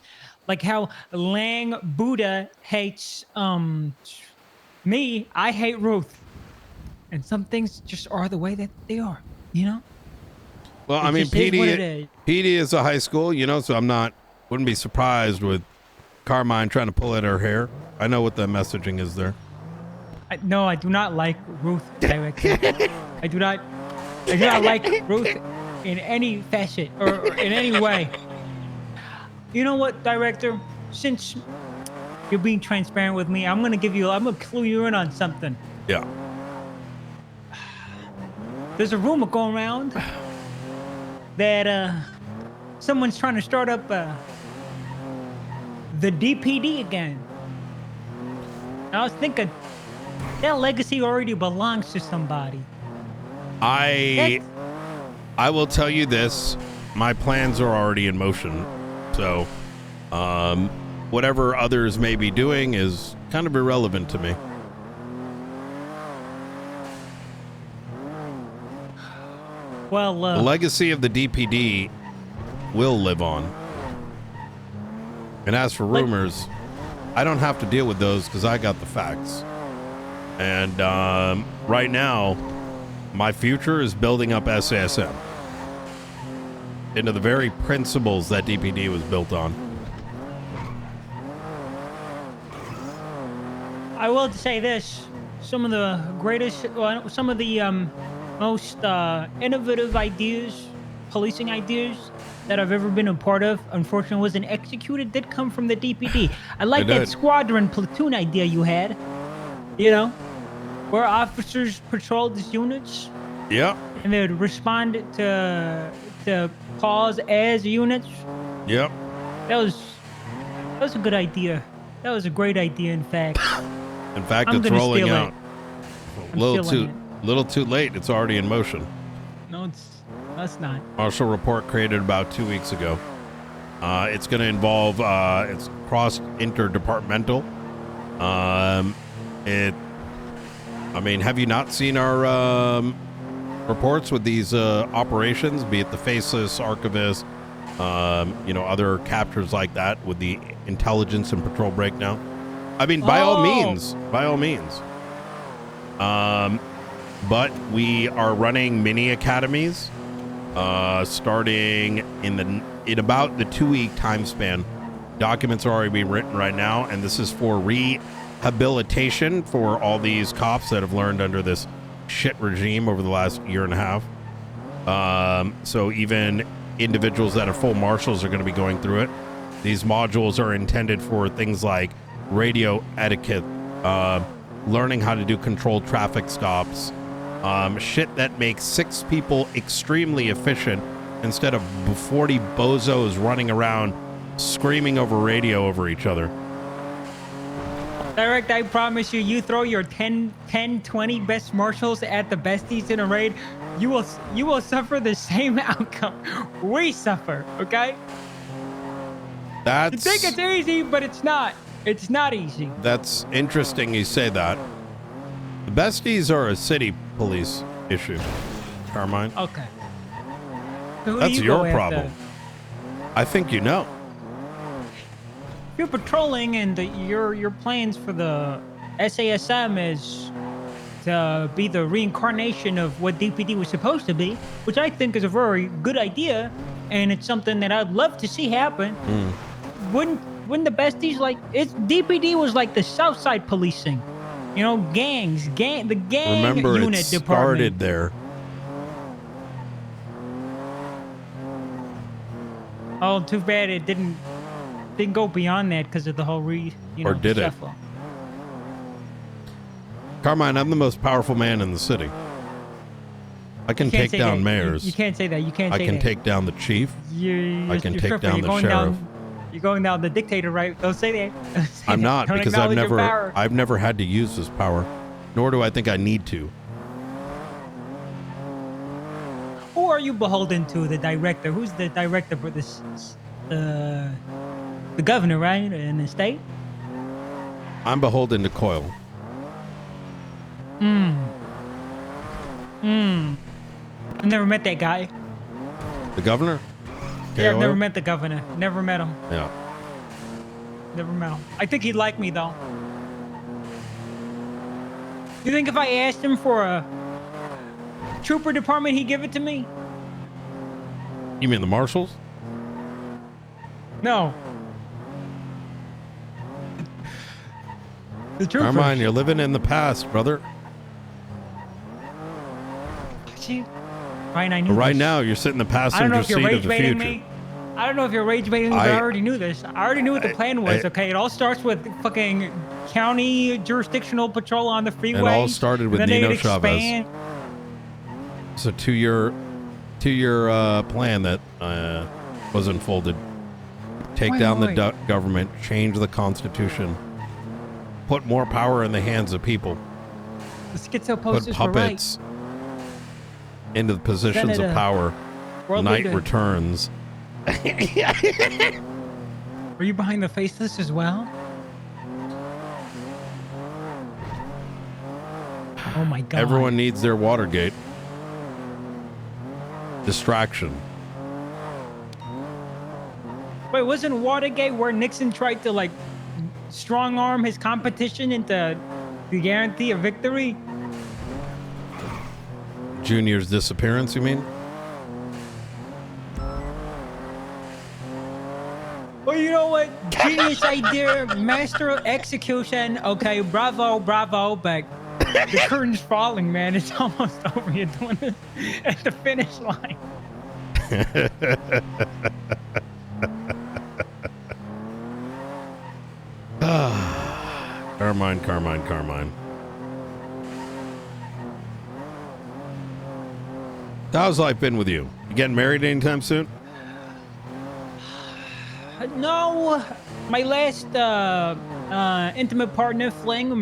Like how Lang Buddha hates me, I hate Ruth. And some things just are the way that they are, you know? Well, It I mean, just is what it is. PD is a high school, you know, so wouldn't be surprised with Carmine trying to pull at her hair. I know what the messaging is there. No, I do not like Ruth, Director. I do not like Ruth in any facet or in any way. You know what, Director? Since you're being transparent with me, I'm gonna clue you in on something. Yeah. there's a rumor going around that someone's trying to start up the DPD again. I was thinking that legacy already belongs to somebody. I will tell you this. My plans are already in motion. So, whatever others may be doing is kind of irrelevant to me. Well, the legacy of the DPD will live on. And as for rumors, I don't have to deal with those because I got the facts. And right now, my future is building up SASM into the very principles that DPD was built on. I will say this: some of the greatest, some of the most innovative ideas, policing ideas that I've ever been a part of, unfortunately wasn't executed, did come from the DPD. I like that squadron platoon idea you had, you know, where officers patrolled as units. Yep. And they would respond to calls as units. Yep. That was a good idea. That was a great idea, in fact. In fact, I'm it's gonna rolling steal out. it. Little too late. It's already in motion. No, that's not. Marshal report created about 2 weeks ago. It's going to involve, it's cross interdepartmental. I mean, have you not seen our reports with these operations, be it the Faceless, Archivist, other captures like that with the intelligence and patrol breakdown? I mean, by all means. But we are running mini academies, starting in about the 2 week time span. Documents are already being written right now, and this is for rehabilitation for all these cops that have learned under this shit regime over the last year and a half. So even individuals that are full marshals are going to be going through it. These modules are intended for things like radio etiquette, learning how to do controlled traffic stops, shit that makes 6 people extremely efficient instead of 40 bozos running around screaming over radio over each other. Direct, I promise you, you throw your 10, 20 best marshals at the besties in a raid, you will suffer the same outcome we suffer, okay? You think it's easy, but it's not. It's not easy. That's interesting you say that. The besties are a city police issue, Carmine. Okay. So who do That's you your go problem. after? I think you know. You're patrolling, and your plans for the SASM is to be the reincarnation of what DPD was supposed to be, which I think is a very good idea, and it's something that I'd love to see happen. Wouldn't the besties DPD was like the Southside policing, gangs, the gang Remember, unit it department. started there. Oh, too bad it didn't go beyond that because of the whole Or did it? shuffle. Carmine, I'm the most powerful man in the city. I can You can't take say down that. mayors. You can't say that. You can't I say can that. take down the chief. I can You're take tripping. down You're the going sheriff. You're going down the dictator, right? Don't say that. Don't say I'm that. not, Don't because acknowledge your power. I've never had to use this power, nor do I think I need to. Who are you beholden to? The director? Who's the director for this? The governor, right? In the state? I'm beholden to Coyle. I've never met that guy. The governor? Yeah, I've KOL? never met the governor. Never met him. Yeah. Never met him. I think he'd like me though. You think if I asked him for a trooper department, he'd give it to me? You mean the marshals? No. The troopers. Carmine, you're living in the past, brother. Ryan, I knew Right this. now, you're sitting in the I don't know passenger if you're seat of rage the baiting future. me. I don't know if you're rage baiting me, but I already knew this. I already knew what the plan was, okay? It all starts with fucking county jurisdictional patrol on the freeway. It all started with and then Nino they'd Chavez. expand. It's a two-year plan that was unfolded. Take down the government, change the Constitution, put more power in the hands of people, The schizo put posters were right. puppets into the positions of Senator, power. world Night leader. returns. Were you behind the faceless as well? Oh my god. Everyone needs their Watergate. Distraction. Wait, wasn't Watergate where Nixon tried to like strong arm his competition into the guarantee of victory? Junior's disappearance, you mean? Well, you know what? Genius idea, master of execution. Okay, bravo, bravo, but the curtain's falling, man. It's almost over. You're doing it at the finish line. Carmine. How's life been with you? You getting married anytime soon? No, my last intimate partner, Fling,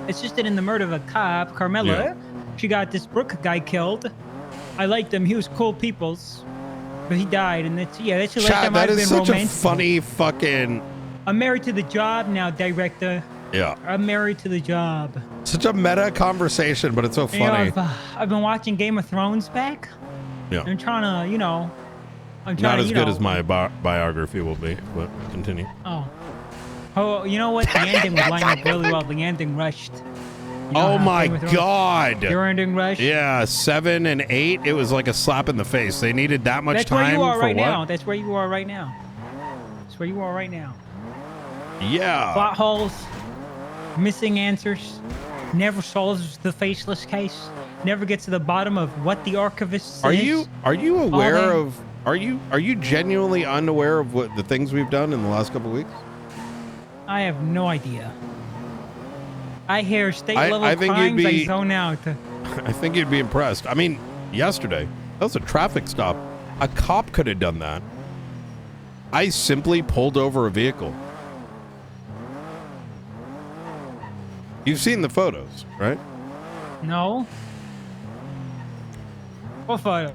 assisted in the murder of a cop, Carmela. Yeah. She got this Brooke guy killed. I liked him. He was cool peoples. But he died, and that's the last Chad, time that I've is been such romantic. a funny fucking... I'm married to the job now, director. Yeah. I'm married to the job. Such a meta conversation, but it's so You know, funny. I've been watching Game of Thrones back. Yeah. I'm trying to, I'm trying Not to, as good as my biography will be, but continue. Oh, you know what? The ending was lined up really well. The ending rushed. You know Oh how my Game of Thrones- God. Your ending rush? Yeah, 7 and 8, it was like a slap in the face. They needed that much That's time where you are for right what? now. That's where you are right now. That's where you are right now. Yeah. Plot holes, missing answers, never solves the faceless case, never gets to the bottom of what the archivist says. Are you aware that. of are you genuinely unaware of what the things we've done in the last couple of weeks? I have no idea. I hear state I level think you'd crimes, I be- zone out. I think you'd be impressed. I mean, yesterday, that was a traffic stop. A cop could have done that. I simply pulled over a vehicle. You've seen the photos, right? No. What photo?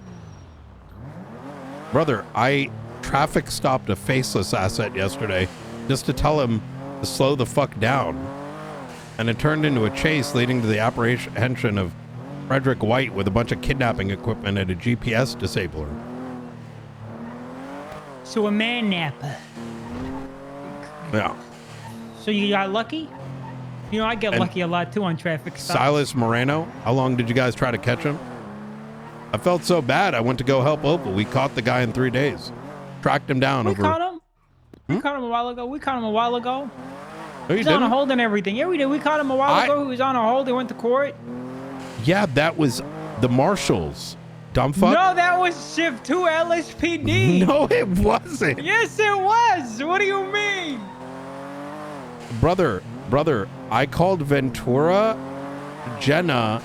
Brother, I traffic stopped a faceless asset yesterday just to tell him to slow the fuck down. And it turned into a chase leading to the apprehension of Frederick White with a bunch of kidnapping equipment and a GPS disabler. So a man napper. Yeah. So you got lucky? You know, I get And lucky a lot too on traffic stops. Silas Moreno, how long did you guys try to catch him? I felt so bad, I went to go help Opal. We caught the guy in 3 days. Tracked him down We over... caught him. We caught him a while ago. No, you He's on a didn't? hold and everything. Yeah, we did. We caught him a while ago. He was on a hold. He went to court. Yeah, that was the marshals. Dumb fuck. No, that was Shift 2 LSPD. No, it wasn't. Yes, it was. What do you mean? Brother, I called Ventura, Jenna.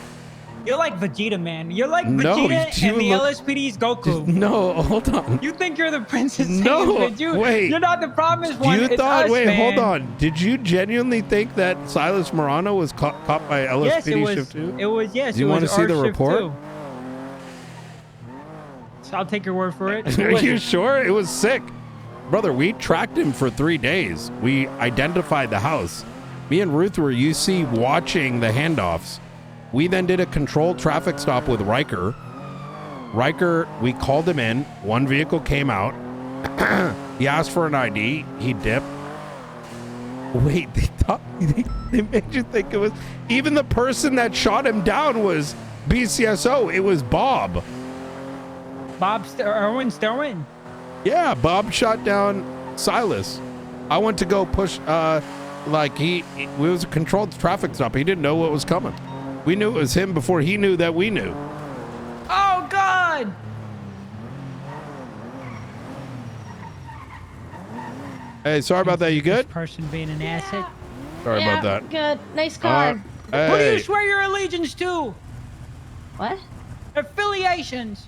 You're like Vegeta, man. You're like No, Vegeta you and the look- LSPD's Goku. No, hold on. You think you're the Princess No, Saiyan, but wait. You're not the promised one. You It's thought, us, wait, man. hold on. Did you genuinely think that Silas Morano was caught by LSPD Yes, it was. Shift 2? It was, yes. Do you it want to was see our the Shift report? 2. So I'll take your word for it. Are you sure? It was sick. Brother, we tracked him for 3 days. We identified the house. Me and Ruth were UC watching the handoffs. We then did a controlled traffic stop with Riker. We called him in. One vehicle came out. He asked for an ID. He dipped. Wait, they made you think it was... Even the person that shot him down was BCSO. It was Bob. Erwin Sterwin. Yeah, Bob shot down Silas. I went to go push, it was a controlled traffic stop. He didn't know what was coming. We knew it was him before he knew that we knew. Oh, God. Hey, sorry about that. You good? This person being an asset. Sorry about that. Good. Nice car. Who do you swear your allegiance to? What? Affiliations.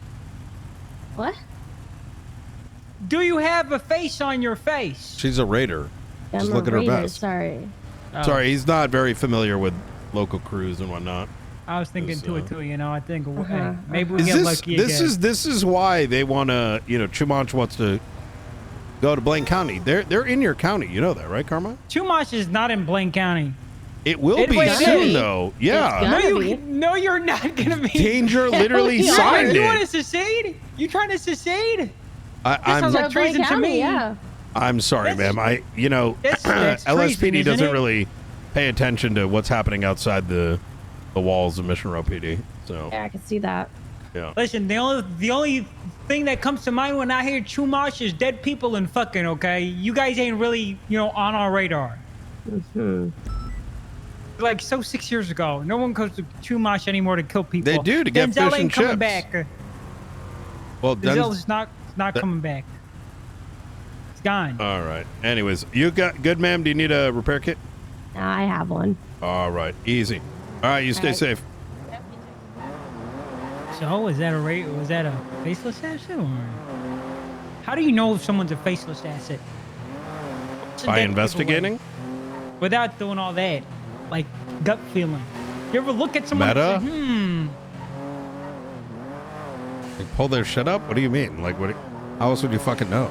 What? Do you have a face on your face? She's a raider. I'm Just a look at her raider, vest. Sorry. Sorry, he's not very familiar with local crews and whatnot. I was thinking too, you know. I think Uh-huh. hey, maybe we Is get this lucky this again. is why they want to, you know, Chumash wants to go to Blaine County. They're in your county, you know that, right, Karma? Chumash is not in Blaine County. It will It be will soon, be. though. Yeah. No, you're not gonna be. Danger literally You signed You it. want to secede? You trying to secede? That I'm sounds like treason to me. Yeah. I'm sorry, ma'am. That's LSPD treason, isn't doesn't it? really pay attention to what's happening outside the walls of Mission Row PD. So Yeah, I can see that. yeah. Listen, the only thing that comes to mind when I hear Chumash is dead people and fucking. Okay, you guys ain't really on our radar. Like 6 years ago, no one goes to Chumash anymore to kill people. They do to get Denzel fish ain't and coming chips. back. Well, Denzel's not coming back. It's gone. All right. Anyways, you got good, ma'am. Do you need a repair kit? I have one. All right. Easy. All right. You stay right. safe. So was that a faceless asset or? How do you know if someone's a faceless asset? By investigating? Without doing all that, like gut feeling. You ever look at someone Meta? and say, Like, pull their shit up? What do you mean? Like, how else would you fucking know?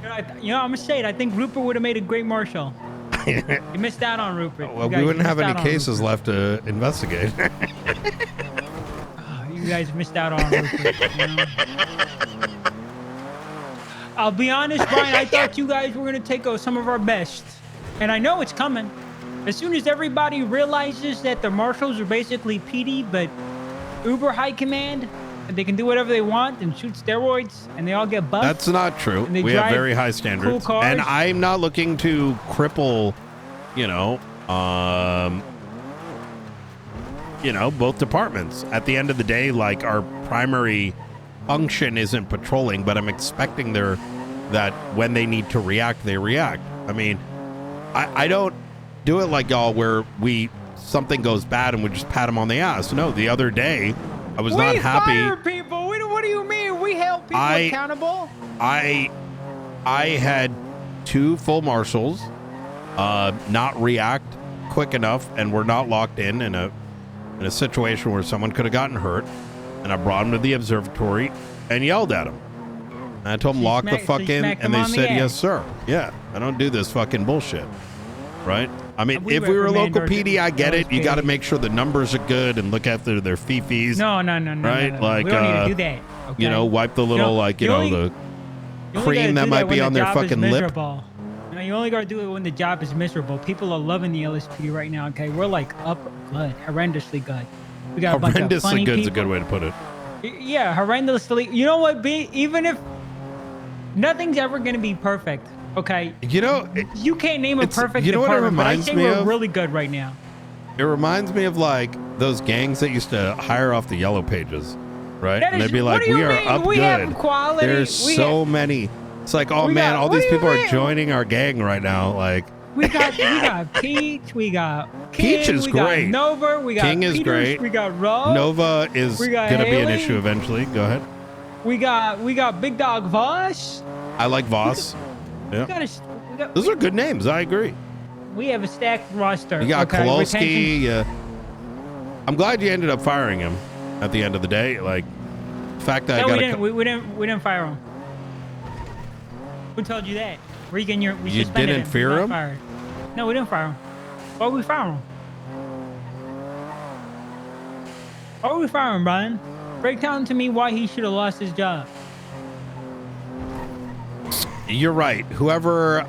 I'm gonna say it. I think Rupert would have made a great marshal. You missed out on Rupert. Well, You we guys wouldn't have missed any out on cases left to investigate. You guys missed out on Rupert. I'll be honest, Brian. I thought you guys were gonna take some of our best, and I know it's coming. As soon as everybody realizes that the marshals are basically PD, but Uber high command, and they can do whatever they want and shoot steroids, and they all get buffed. That's not true. and they We have drive very high cool standards. cars. And I'm not looking to cripple, both departments. At the end of the day, like, our primary function isn't patrolling, but I'm expecting that when they need to react, they react. I mean, I don't do it like y'all where something goes bad and we just pat them on the ass. No, the other day I was not happy. We fire people. What do you mean? We held people accountable. I had 2 full marshals not react quick enough, and were not locked in a situation where someone could have gotten hurt, and I brought them to the observatory and yelled at them. And I told them lock the fuck in, and they said yes, sir. Yeah, I don't do this fucking bullshit, right? I mean, if we were local PD, I get it. You got to make sure the numbers are good and look after their fifis. No. Right? No. Like, we don't need to do that. Okay? Wipe the little, the cream that might be on their fucking lip. You only gotta do it when the job is miserable. People are loving the LSP right now. Okay, we're like up good, horrendously good. We got a bunch of funny Horrendously good is a people. good way to put it. Yeah, horrendously. You know what? Even if nothing's ever gonna be perfect, okay. You can't name a perfect you know what it department, but I reminds say me we're of? really good right now. It reminds me of like those gangs that used to hire off the yellow pages, right? That And is- they'd be what like, do you "We are mean? up We good." have quality. There's We so have- many. It's like, oh We man, got- all what these do you people are mean? joining our gang right now. Like, We got Peach, we got King, Peach is we got great. Nova, we got King is Peters, great. we got Ro, Nova is we got gonna be an Haley. issue eventually. Go ahead. we got Big Dog Voss. I like Voss. We Yeah, got those are good names. I agree. we have a stacked roster. You got okay? Kowalski. Retention- I'm glad you ended up firing him at the end of the day. Like, the fact that No, I we got didn't. We didn't fire him. Who told you that? Regan, we You suspended didn't him. fear He's not him? Fired. No, we didn't fire him. Why would we fire him? Why would we fire him, Brian? Break down to me why he should have lost his job. You're right. Whoever.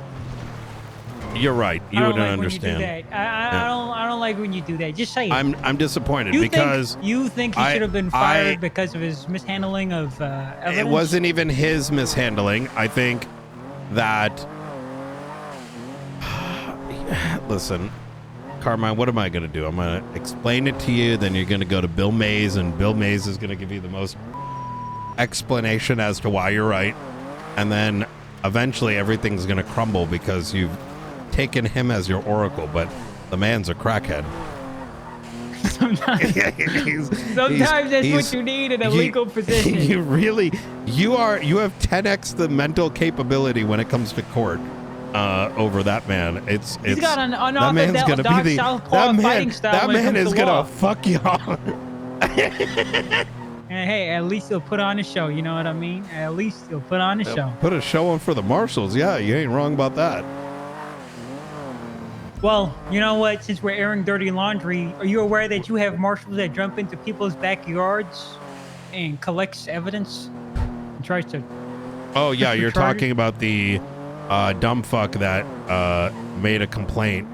You're right. You I don't wouldn't like understand. When you do that. I don't like when you do that. Just say it. I'm disappointed you because think, you think he should have been fired because of his mishandling of evidence? it wasn't even his mishandling. I think that. Listen, Carmine, what am I going to do? I'm going to explain it to you. Then you're going to go to Bill Mays, and Bill Mays is going to give you the most explanation as to why you're right. And then eventually everything's going to crumble because you've taken him as your oracle, but the man's a crackhead. Sometimes that's what you need in a legal position. You have 10x the mental capability when it comes to court over that man. He's got an that man's gonna be the southpaw fighting style. That when it man comes is to gonna law. fuck you up. And hey, at least he'll put on a show. You know what I mean? At least he'll put on a show. Put a show on for the marshals. Yeah, you ain't wrong about that. Well, you know what? Since we're airing dirty laundry, are you aware that you have marshals that jump into people's backyards and collects evidence and tries to? Oh yeah, you're charges? talking about the dumb fuck that made a complaint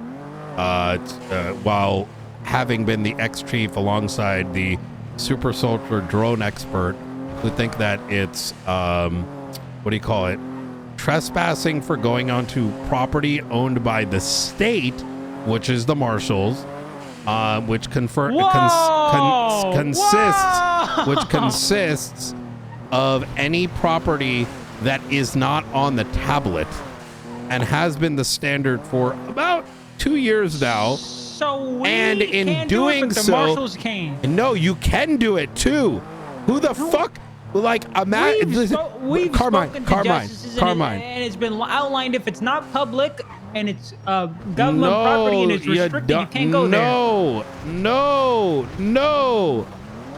while having been the ex-chief alongside the super soldier drone expert, who think that it's what do you call it? Trespassing for going onto property owned by the state, which is the marshals, which consists of any property that is not on the tablet, and has been the standard for about 2 years now. So we and in can't doing do it, but the so, marshals can. no, you can do it too. Who the fuck? Like, imagine We've Carmine, spoken to justices Carmine. and it's been outlined if it's not public and it's government property and it's restricted, you can't go there. No.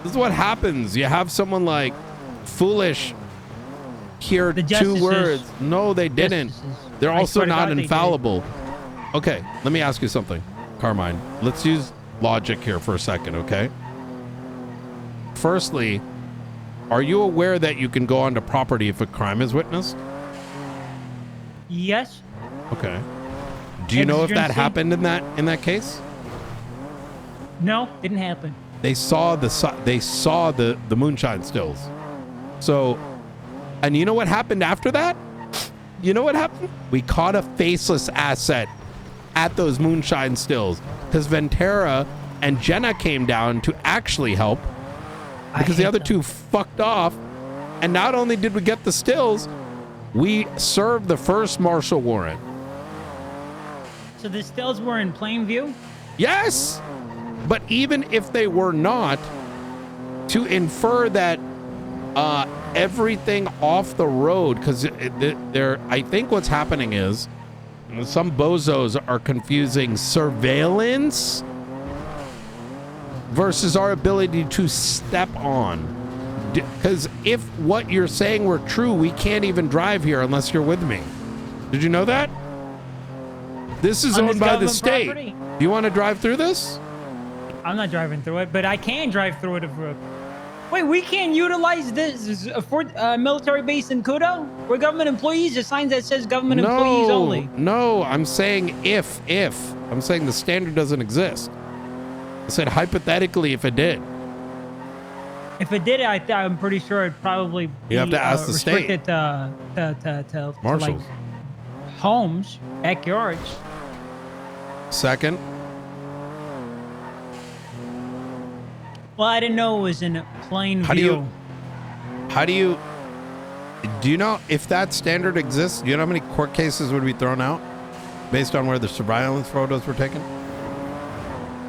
This is what happens. You have someone like Foolish hear 2 words. No, they didn't. They're also not infallible. Okay, let me ask you something, Carmine. Let's use logic here for a second, okay? Firstly, are you aware that you can go onto property if a crime is witnessed? Yes. Okay. Do you know if that happened in that case? No, didn't happen. They saw the moonshine stills. So, and you know what happened after that? You know what happened? We caught a faceless asset at those moonshine stills because Ventura and Jenna came down to actually help because the other two fucked off. And not only did we get the stills, we served the first marshal warrant. So the stills were in plain view? Yes. But even if they were not, to infer that everything off the road, because I think what's happening is some bozos are confusing surveillance versus our ability to step on. Because if what you're saying were true, we can't even drive here unless you're with me. Did you know that? This is owned by the state. Property? Do you want to drive through this? I'm not driving through it, but I can drive through it. Wait, we can't utilize this for military base in Kudo? We're government employees. There's signs that says government employees only. No, I'm saying if. I'm saying the standard doesn't exist. I said hypothetically if it did. If it did, I'm pretty sure it'd probably be You have to ask the state. restricted to Marshals. like homes, backyards. Second. Well, I didn't know it was in plain view. Do you know if that standard exists? Do you know how many court cases would be thrown out based on where the surveillance photos were taken?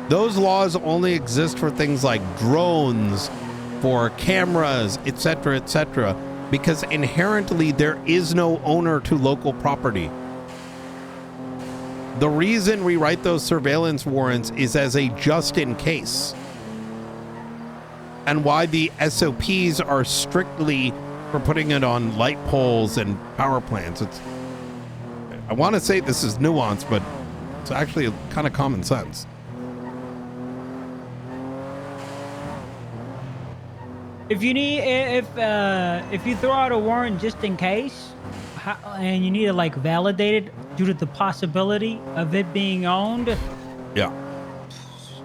Those laws only exist for things like drones, for cameras, etc., because inherently there is no owner to local property. The reason we write those surveillance warrants is as a just in case. And why the SOPs are strictly for putting it on light poles and power plants. I want to say this is nuanced, but it's actually kind of common sense. If you need, if you throw out a warrant just in case, and you need to like validate it due to the possibility of it being owned. Yeah.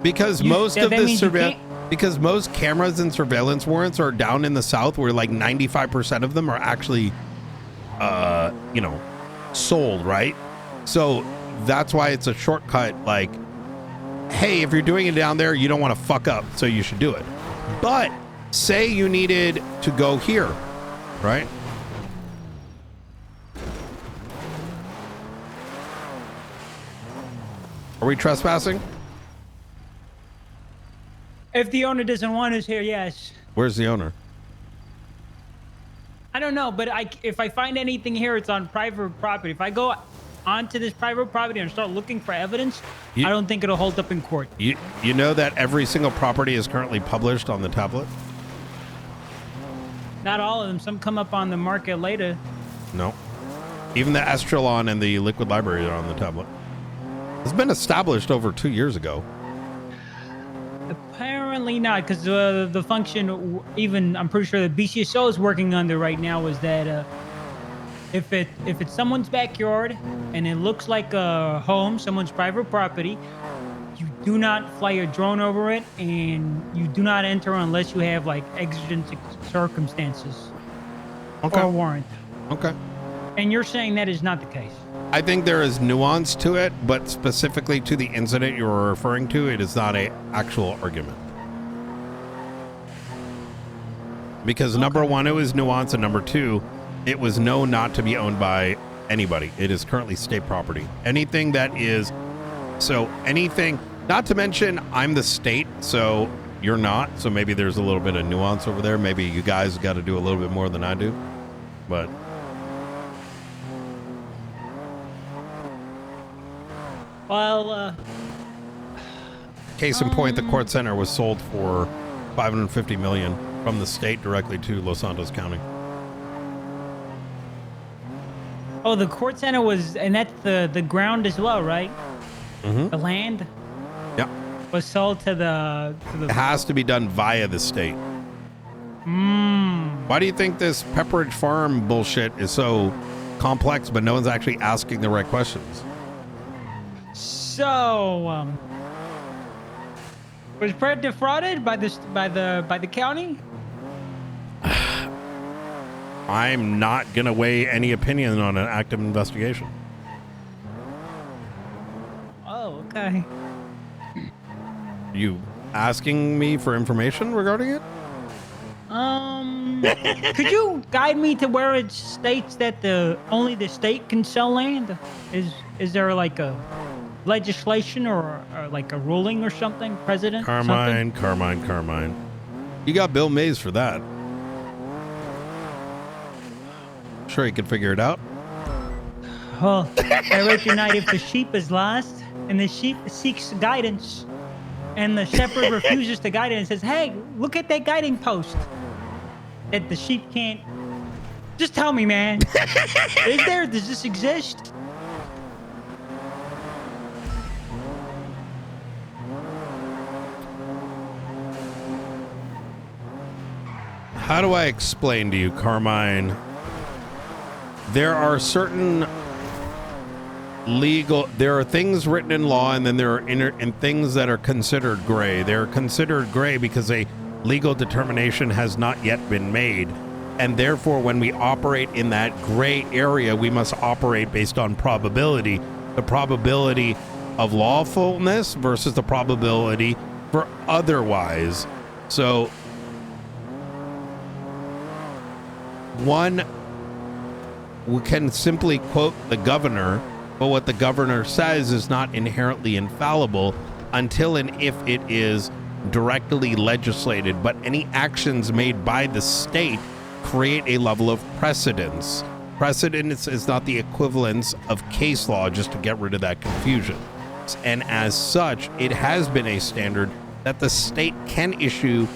Because most of the because most cameras and surveillance warrants are down in the South, where like 95% of them are actually, sold, right? So that's why it's a shortcut. Like, hey, if you're doing it down there, you don't want to fuck up, so you should do it. But say you needed to go here, right? Are we trespassing? If the owner doesn't want us here, yes. Where's the owner? I don't know, but if I find anything here, it's on private property. If I go onto this private property and start looking for evidence, I don't think it'll hold up in court. You know that every single property is currently published on the tablet? Not all of them. Some come up on the market later. No. Even the Estrelon and the Liquid Library are on the tablet. It's been established over 2 years ago. Apparently not, because the function, even I'm pretty sure the BCSO is working under right now, is that if it's someone's backyard and it looks like a home, someone's private property, you do not fly a drone over it, and you do not enter unless you have like exigent circumstances or a warrant. Okay. And you're saying that is not the case. I think there is nuance to it, but specifically to the incident you were referring to, it is not an actual argument. Because number one, it was nuance, and number two, it was known not to be owned by anybody. It is currently state property. Anything that is, so anything, not to mention I'm the state, so you're not, so maybe there's a little bit of nuance over there. Maybe you guys got to do a little bit more than I do, but... Well, case in point, the court center was sold for $550 million from the state directly to Los Santos County. oh, the court center was, and that's the ground as well, right? Mm-hmm. The land Yeah. was sold to the. It has to be done via the state. Mm. Why do you think this Pepperidge Farm bullshit is so complex, but no one's actually asking the right questions? So, was Brett defrauded by the county? I'm not gonna weigh any opinion on an active investigation. Oh, okay. You asking me for information regarding it? Could you guide me to where it states that only the state can sell land? Is there like a legislation or like a ruling or something, president? Carmine. You got Bill Mays for that. Sure, he can figure it out. Well, Director Knight, if the sheep is lost and the sheep seeks guidance and the shepherd refuses to guide it and says, hey, look at that guiding post that the sheep can't... Just tell me, man. Does this exist? How do I explain to you, Carmine? There are certain there are things written in law, and then there are things that are considered gray. They're considered gray because a legal determination has not yet been made. And therefore, when we operate in that gray area, we must operate based on probability. The probability of lawfulness versus the probability for otherwise. So, one, we can simply quote the governor, but what the governor says is not inherently infallible until and if it is directly legislated. But any actions made by the state create a level of precedence. Precedence is not the equivalence of case law, just to get rid of that confusion. And as such, it has been a standard that the state can issue,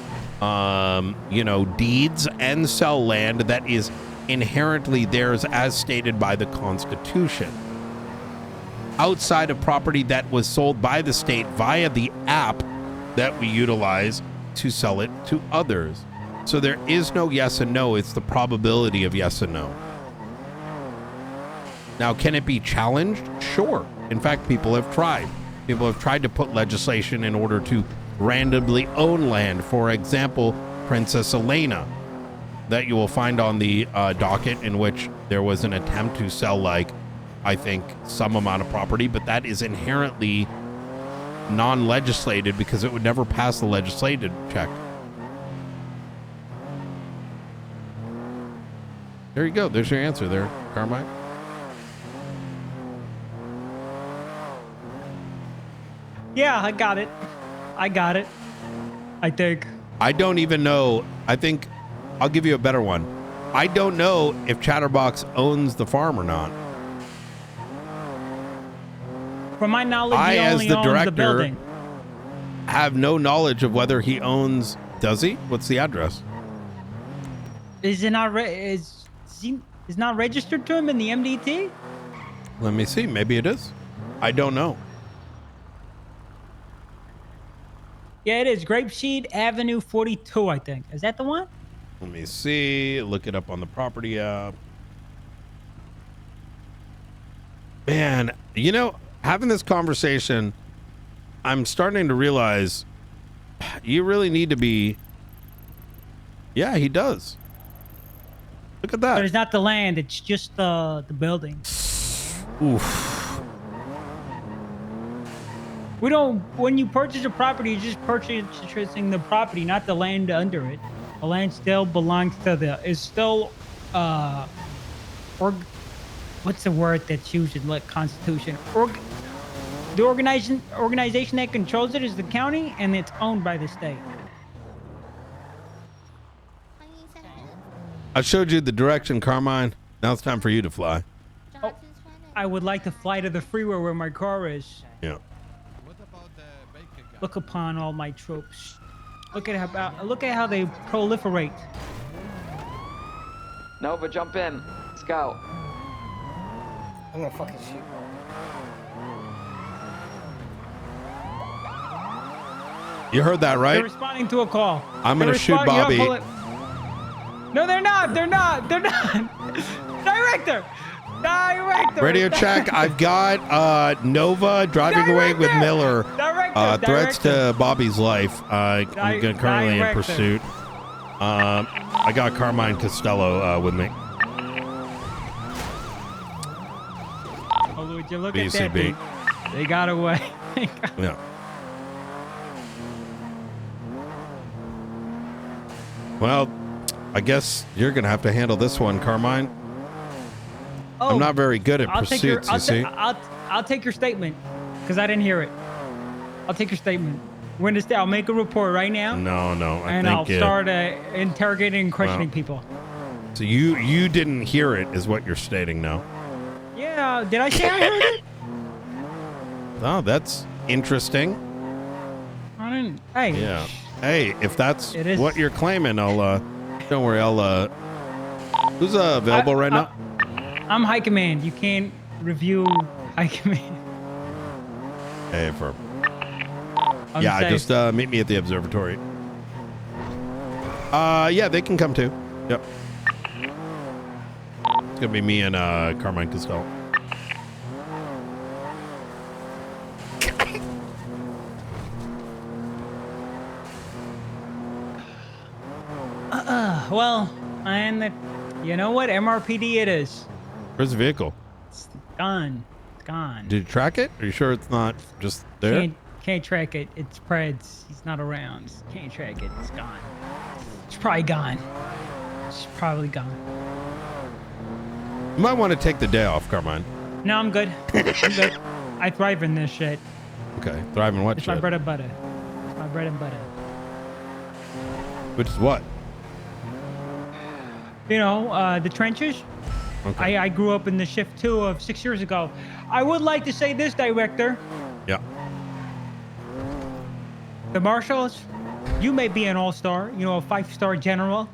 deeds and sell land that is inherently theirs as stated by the Constitution. Outside of property that was sold by the state via the app that we utilize to sell it to others. So there is no yes and no, it's the probability of yes and no. Now, can it be challenged? Sure. In fact, people have tried. People have tried to put legislation in order to randomly own land. For example, Princess Elena, that you will find on the docket, in which there was an attempt to sell, I think, some amount of property, but that is inherently non-legislated because it would never pass the legislative check. There you go. There's your answer there, Carmine. Yeah, I got it. I think. I don't even know. I think I'll give you a better one. I don't know if Chatterbox owns the farm or not. From my knowledge, I, he as only the owns the director, building. have no knowledge of whether he owns. Does he? What's the address? Is it not is not registered to him in the MDT? Let me see. Maybe it is. I don't know. Yeah, it is. Grapeseed Avenue 42, I think. Is that the one? Let me see. Look it up on the property app. Man, you know, having this conversation, I'm starting to realize you really need to be. Yeah, he does. Look at that. But it's not the land. It's just the building. Oof. We don't. When you purchase a property, you're just purchasing the property, not the land under it. The land still belongs to the. Is still, what's the word that's used in like Constitution? The organization that controls it is the county, and it's owned by the state. I showed you the direction, Carmine. Now it's time for you to fly. Oh, I would like to fly to the freeway where my car is. Yeah. Look upon all my troops. Look at how they proliferate. Nova, jump in. Let's go. I'm gonna fucking shoot. You heard that, right? They're responding to a call. I'm gonna shoot Bobby. No, they're not. They're not. They're not. Director. Radio check. I've got Nova driving away with Miller. Threats to Bobby's life. I'm currently in pursuit. I got Carmine Costello with me. Oh, would you look at that? BCB. They got away. Yeah. Well, I guess you're gonna have to handle this one, Carmine. Oh, I'm not very good at pursuits, you see. I'll take your statement because I didn't hear it. I'll take your statement. I'll make a report right now. No. I'll start interrogating and questioning people. So you didn't hear it, is what you're stating now. Yeah, did I say I heard it? Oh, that's interesting. I didn't. Hey. Yeah. Hey, if that's It is. what you're claiming, I'll. Don't worry, I'll. Who's available right now? I'm High Command. You can't review High Command. Hey, for. I'm Yeah, safe. just meet me at the observatory. Yeah, they can come too. Yep. It's gonna be me and Carmine Costello. Well, and you know what? MRPD it is. Where's the vehicle? It's gone. It's gone. Did you track it? Are you sure it's not just there? Can't track it. It's Preds. He's not around. Can't track it. It's gone. It's probably gone. It's probably gone. You might want to take the day off, Carmine. No, I'm good. I'm good. I thrive in this shit. Okay, thrive in what It's shit? my bread and butter. It's my bread and butter. Which is what? You know, the trenches. Okay. I grew up in the shift 2 of 6 years ago. I would like to say this, Director. Yeah. The marshals, you may be an all-star, you know, a 5-star general.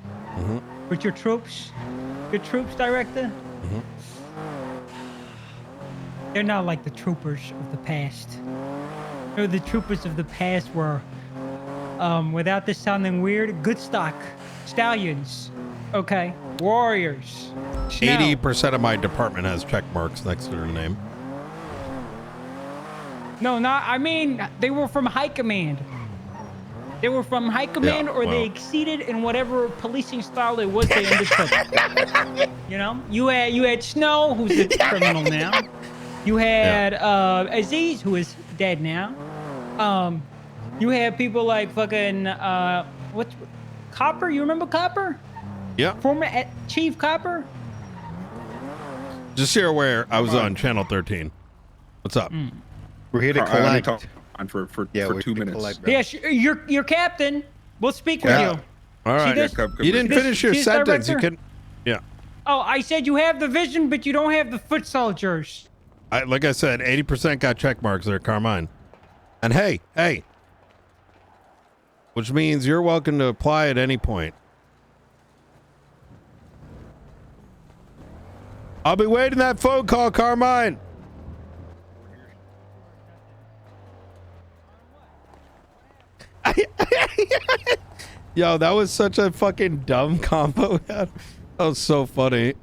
But your troops, Director, they're not like the troopers of the past. You know, the troopers of the past were, without this sounding weird, good stock, stallions, okay, warriors. 80% of my department has check marks next to their name. No, I mean, they were from High Command. They were from High Command, Yeah, or they well. exceeded in whatever policing style it was they undertook. You know, you had Snow, who's a criminal now. You had Aziz, who is dead now. You had people like fucking what's Copper? You remember Copper? Yeah. Former Chief Copper. Just so you're aware, I was on Channel 13. What's up? We're here to I only collect. talk on for 2 minutes. Yes, your captain. We'll speak with you. All right. this? You didn't finish your See this, sentence. You Director? can. Yeah. Oh, I said you have the vision, but you don't have the foot soldiers. Like I said, 80% got check marks there, Carmine. And hey, which means you're welcome to apply at any point. I'll be waiting that phone call, Carmine. Yo, that was such a fucking dumb combo. That was so funny.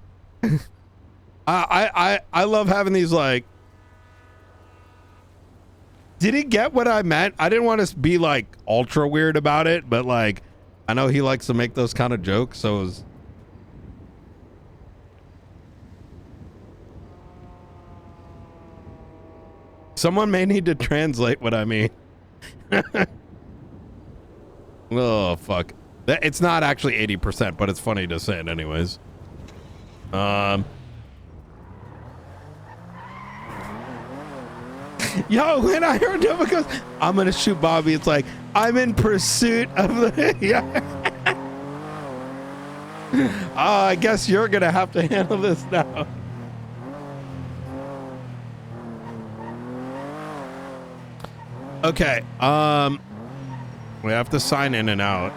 I love having these, like, did he get what I meant? I didn't want to be like ultra weird about it, but like I know he likes to make those kind of jokes, so it was someone may need to translate what I mean. Oh fuck. It's not actually 80%, but it's funny to say it anyways. Yo, when I heard Nova goes, I'm gonna shoot Bobby, it's like I'm in pursuit of the I guess you're gonna have to handle this now. Okay, we have to sign in and out.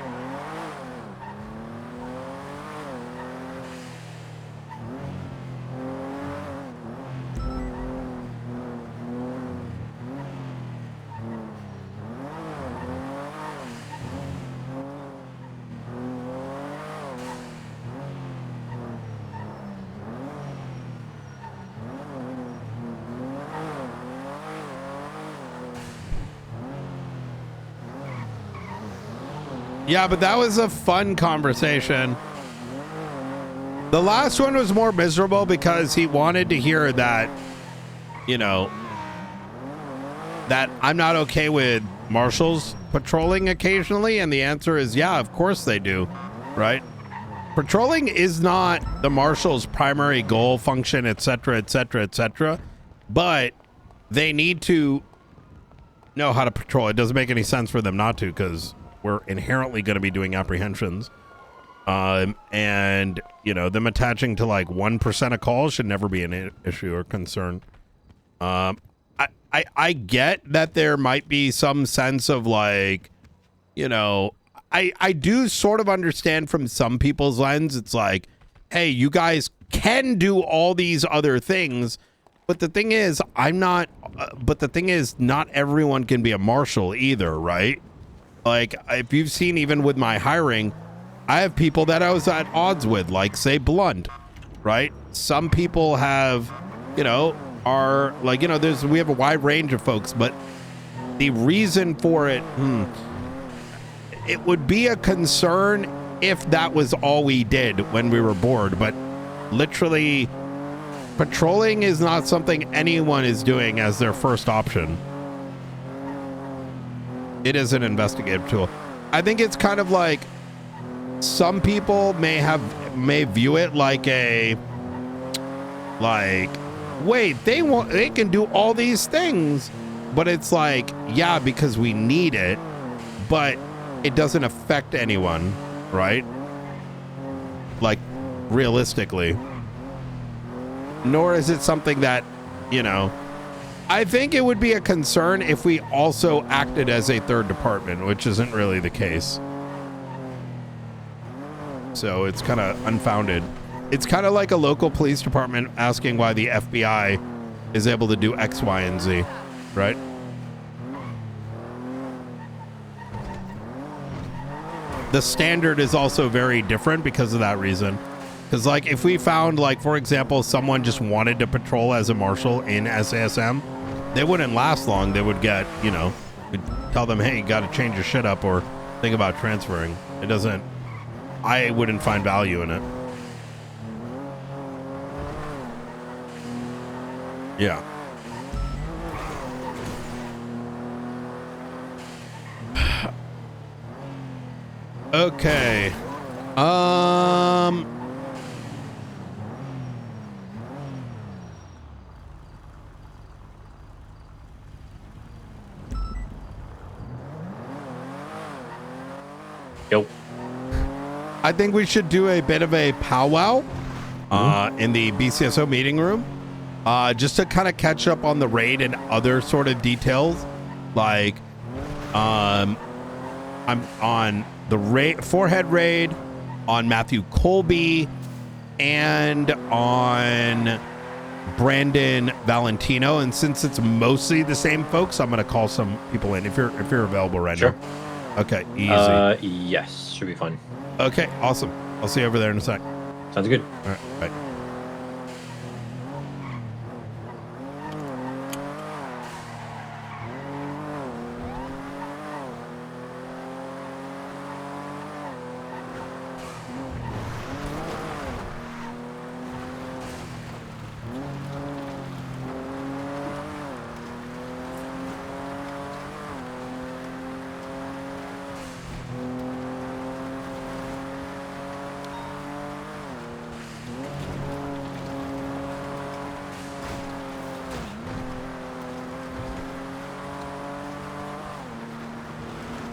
Yeah, but that was a fun conversation. The last one was more miserable because he wanted to hear that, you know, that I'm not okay with marshals patrolling occasionally. And the answer is, yeah, of course they do, right? Patrolling is not the marshal's primary goal, function, etc., etc., etc. But they need to know how to patrol. It doesn't make any sense for them not to, because we're inherently going to be doing apprehensions. And, you know, them attaching to like 1% of calls should never be an issue or concern. I get that there might be some sense of like, you know, I do sort of understand from some people's lens. It's like, hey, you guys can do all these other things. But the thing is, not everyone can be a marshal either, right? Like, if you've seen, even with my hiring, I have people that I was at odds with, like, say, Blunt, right? Some people have, you know, are like, you know, we have a wide range of folks, but the reason for it, it would be a concern if that was all we did when we were bored, but literally patrolling is not something anyone is doing as their first option. It is an investigative tool. I think it's kind of like some people may view it like wait, they can do all these things, but it's like, yeah, because we need it, but it doesn't affect anyone, right? Like, realistically. Nor is it something that, you know, I think it would be a concern if we also acted as a third department, which isn't really the case. So it's kind of unfounded. It's kind of like a local police department asking why the FBI is able to do X, Y, and Z, right? The standard is also very different because of that reason. Because, like, if we found, like, for example, someone just wanted to patrol as a marshal in SASM, they wouldn't last long. They would get, you know, we'd tell them, hey, you got to change your shit up or think about transferring. It doesn't, I wouldn't find value in it. Yeah. Okay. Yo. I think we should do a bit of a powwow in the BCSO meeting room, just to kind of catch up on the raid and other sort of details. Like, I'm on the forehead raid, on Matthew Colby, and on Brandon Valentino. And since it's mostly the same folks, I'm gonna call some people in if you're available right now. Okay, easy. Yes, should be fine. Okay, awesome. I'll see you over there in a sec. Sounds good. All right, bye.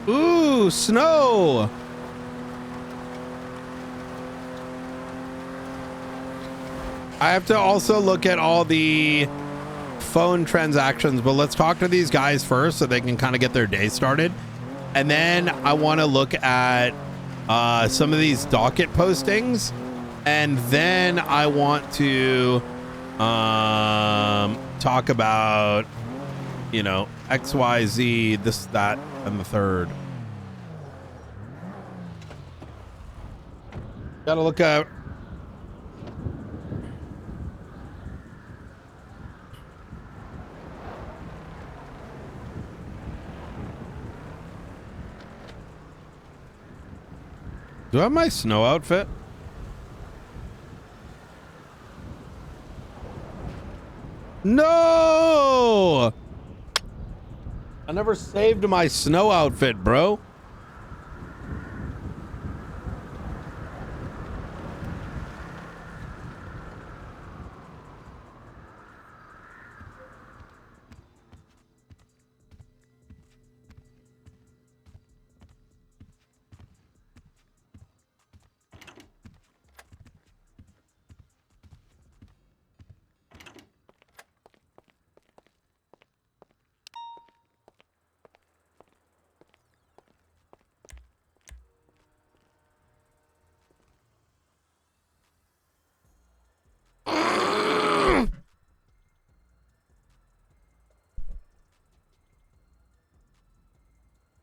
Ooh, snow. I have to also look at all the phone transactions, but let's talk to these guys first so they can kind of get their day started. And then I want to look at some of these docket postings. And then I want to talk about, you know, XYZ, this, that, and the third. Gotta look out. Do I have my snow outfit? No! I never saved my snow outfit, bro.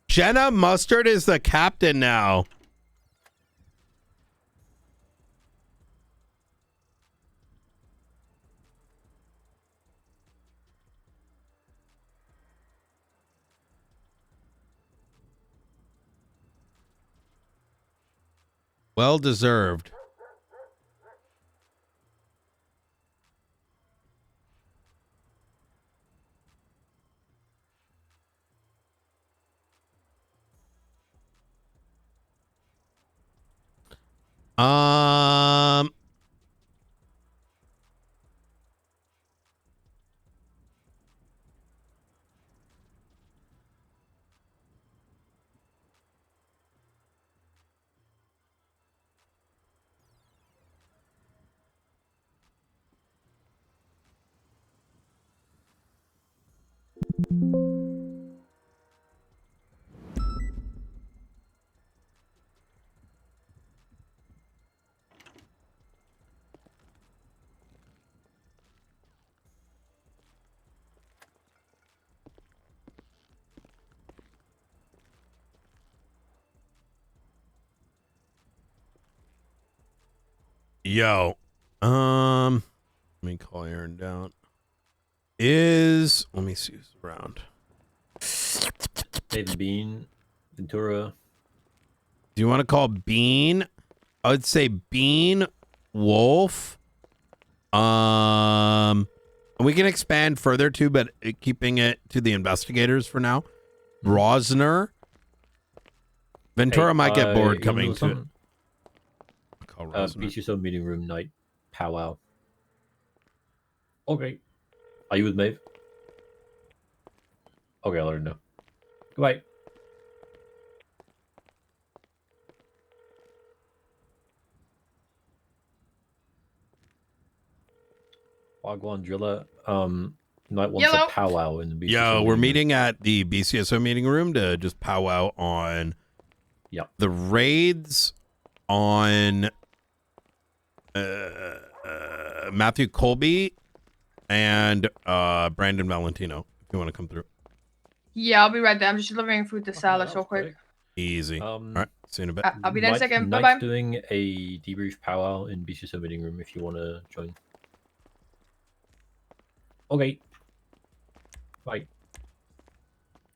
Jenna Mustard is the captain now. Well deserved. Um, yo, let me call Aaron down. Let me see who's around. Maybe Bean, Ventura. Do you want to call Bean? I would say Bean, Wolf. We can expand further too, but keeping it to the investigators for now. Rosner. Ventura might get bored coming to it. Call Rosner. BCSO meeting room night powwow. Okay. Are you with Maeve? Okay, I'll let her know. Goodbye. Wagwan Driller. Knight wants Yellow. a powwow in the BCSO. Yo, we're meeting room. meeting at the BCSO meeting room to just powwow on Yep. the raids on Matthew Colby and Brandon Valentino, if you want to come through. Yeah, I'll be right there. I'm just delivering food to Salas real quick. Easy. All right, see you in a bit. I'll be there in a second. Knight's Bye-bye. doing a debrief powwow in BCSO meeting room if you want to join. Okay. Bye.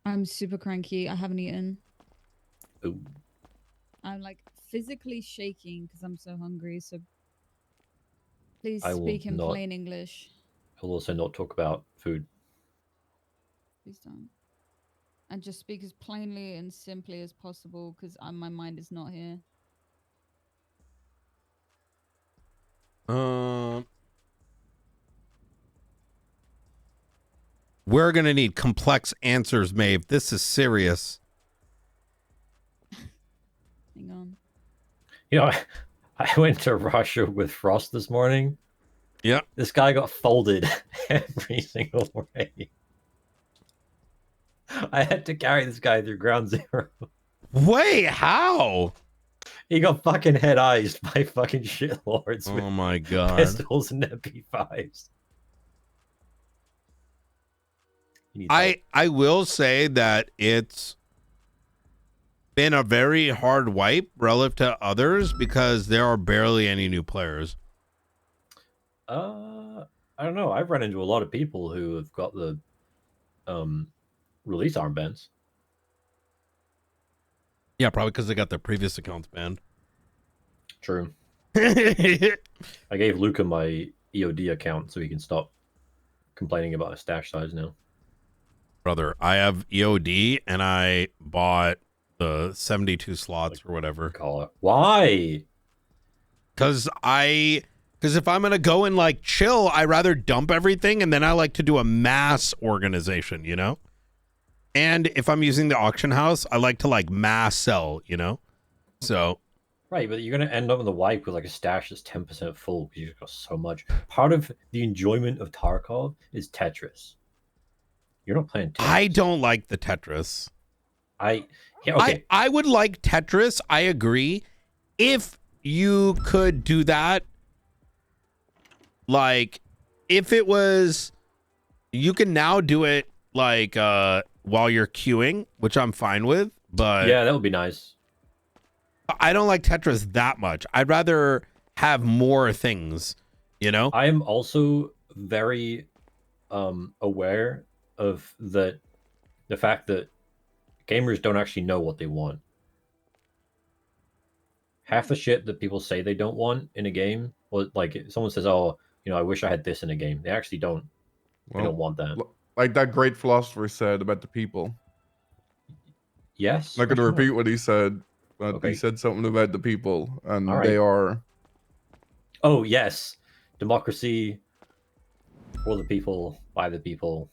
I'm super cranky. I haven't eaten. Ooh. I'm like physically shaking because I'm so hungry. So please I will speak in not- plain English. I'll also not talk about food. Please don't. And just speak as plainly and simply as possible because my mind is not here. We're gonna need complex answers, Maeve. This is serious. Hang on. You know, I went to Russia with Frost this morning. Yeah. This guy got folded every single way. I had to carry this guy through ground zero. Wait, how? He got fucking head-eyes by fucking shitlords with Oh my god. pistols and MP5s. I will say that it's been a very hard wipe relative to others because there are barely any new players. I don't know. I've run into a lot of people who have got the release armbands. Yeah, probably because they got their previous accounts banned. True. I gave Luca my EOD account so he can stop complaining about his stash size now. Brother, I have EOD and I bought the 72 slots or whatever. Call it. Why? Because if I'm gonna go and like chill, I rather dump everything and then I like to do a mass organization, you know? And if I'm using the auction house, I like to like mass sell, you know? So Right, but you're gonna end up in the wipe with like a stash that's 10% full because you've got so much. Part of the enjoyment of Tarkov is Tetris. You're not playing Tetris. I don't like the Tetris. Okay. I would like Tetris, I agree. If you could do that, like if it was, you can now do it like while you're queuing, which I'm fine with, but Yeah, that would be nice. I don't like Tetris that much. I'd rather have more things, you know? I am also very aware of the fact that gamers don't actually know what they want. Half the shit that people say they don't want in a game, or like if someone says, "Oh, you know, I wish I had this in a game," they actually don't. They don't want that. Like that great philosopher said about the people. Yes. I'm not going to for repeat sure. what he said, but Okay. he said something about the people, and All right. they are. Oh yes, democracy for the people, by the people.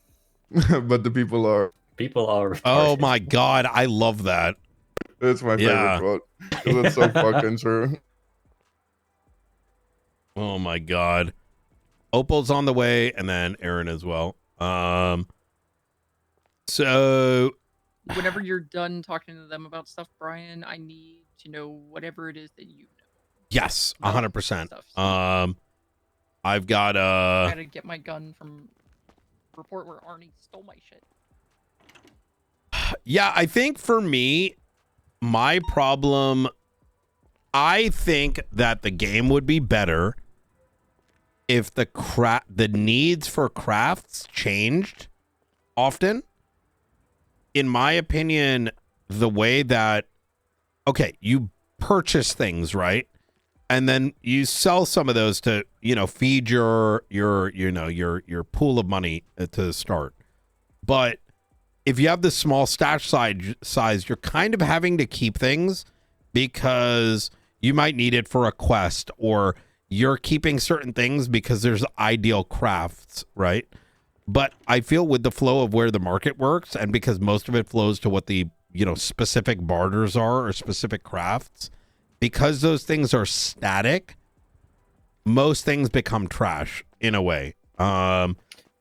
But the people are. People are. Oh my god, I love that. It's my favorite Yeah. quote. 'Cause it's so fucking true. Oh my god. Opal's on the way, and then Aaron as well. So Whenever you're done talking to them about stuff, Brian, I need to know whatever it is that you know. yes, About 100%. stuff. I've got I gotta get my gun from report where Arnie stole my shit. yeah, I think for me, my problem, I think that the game would be better if the needs for crafts changed often. In my opinion, the way that, okay, you purchase things, right? And then you sell some of those to, you know, feed your pool of money to start. But if you have the small stash size, you're kind of having to keep things because you might need it for a quest, or you're keeping certain things because there's ideal crafts, right? But I feel with the flow of where the market works, and because most of it flows to what the, you know, specific barters are or specific crafts, because those things are static, most things become trash in a way. Um,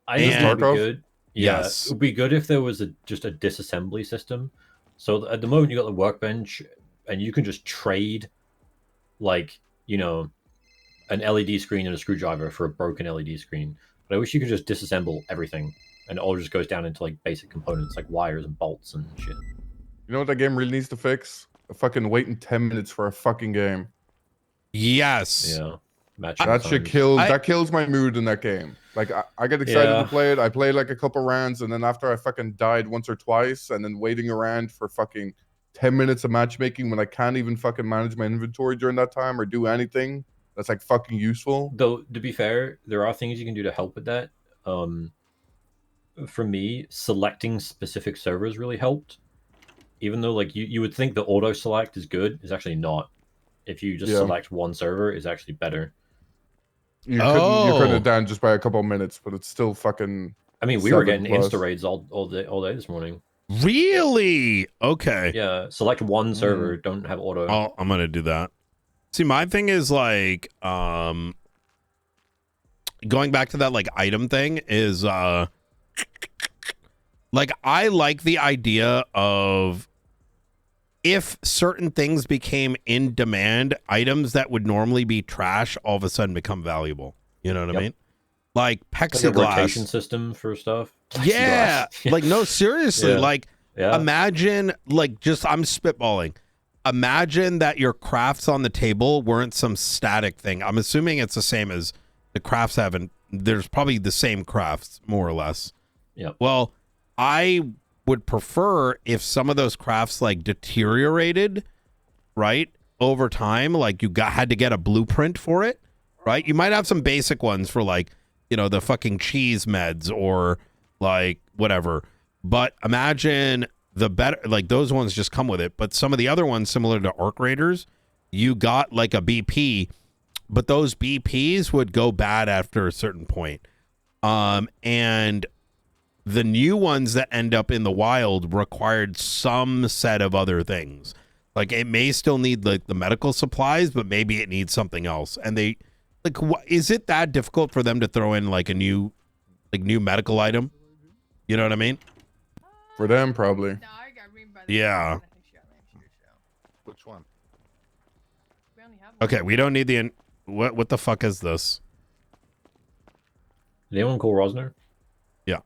I think it would be Tarkov? good. Yeah, Yes. it would be good if there was just a disassembly system. So at the moment you got the workbench, and you can just trade, like, you know, an LED screen and a screwdriver for a broken LED screen. But I wish you could just disassemble everything, and it all just goes down into like basic components like wires and bolts and shit. You know what that game really needs to fix? A fucking waiting 10 minutes for a fucking game. Yes. Yeah. That shit kills. That kills my mood in that game. Like I get excited to play it. I play like a couple rounds, and then after I fucking died once or twice, and then waiting around for fucking 10 minutes of matchmaking when I can't even fucking manage my inventory during that time or do anything that's like fucking useful. Though to be fair, there are things you can do to help with that. For me, selecting specific servers really helped. Even though like you would think the auto select is good, it's actually not. If you just select one server, it's actually better. You couldn't it down just by a couple of minutes, but it's still fucking. I mean, we were getting insta raids all day this morning. Really? Okay. Yeah, select one server, don't have auto. Oh, I'm gonna do that. See, my thing is like, going back to that like item thing is, like I like the idea of if certain things became in demand, items that would normally be trash all of a sudden become valuable. You know what I mean? Like plexiglass. Like a rotation system for stuff. Yeah. Like, no, seriously. Yeah. Like, imagine, like, just, I'm spitballing. Imagine that your crafts on the table weren't some static thing. I'm assuming it's the same as the crafts haven't. There's probably the same crafts, more or less. Yeah. Well, I would prefer if some of those crafts like deteriorated, right, over time. Like you had to get a blueprint for it, right? You might have some basic ones for like, you know, the fucking cheese meds or like whatever. But imagine the better, like those ones just come with it. But some of the other ones, similar to Arc Raiders, you got like a BP, but those BPs would go bad after a certain point. And the new ones that end up in the wild required some set of other things. Like it may still need like the medical supplies, but maybe it needs something else. And they like, is it that difficult for them to throw in like a new medical item? You know what I mean? For them, probably. Yeah. Which one? Okay, we don't need the. What the fuck is this? Did anyone call Rosner? Yeah.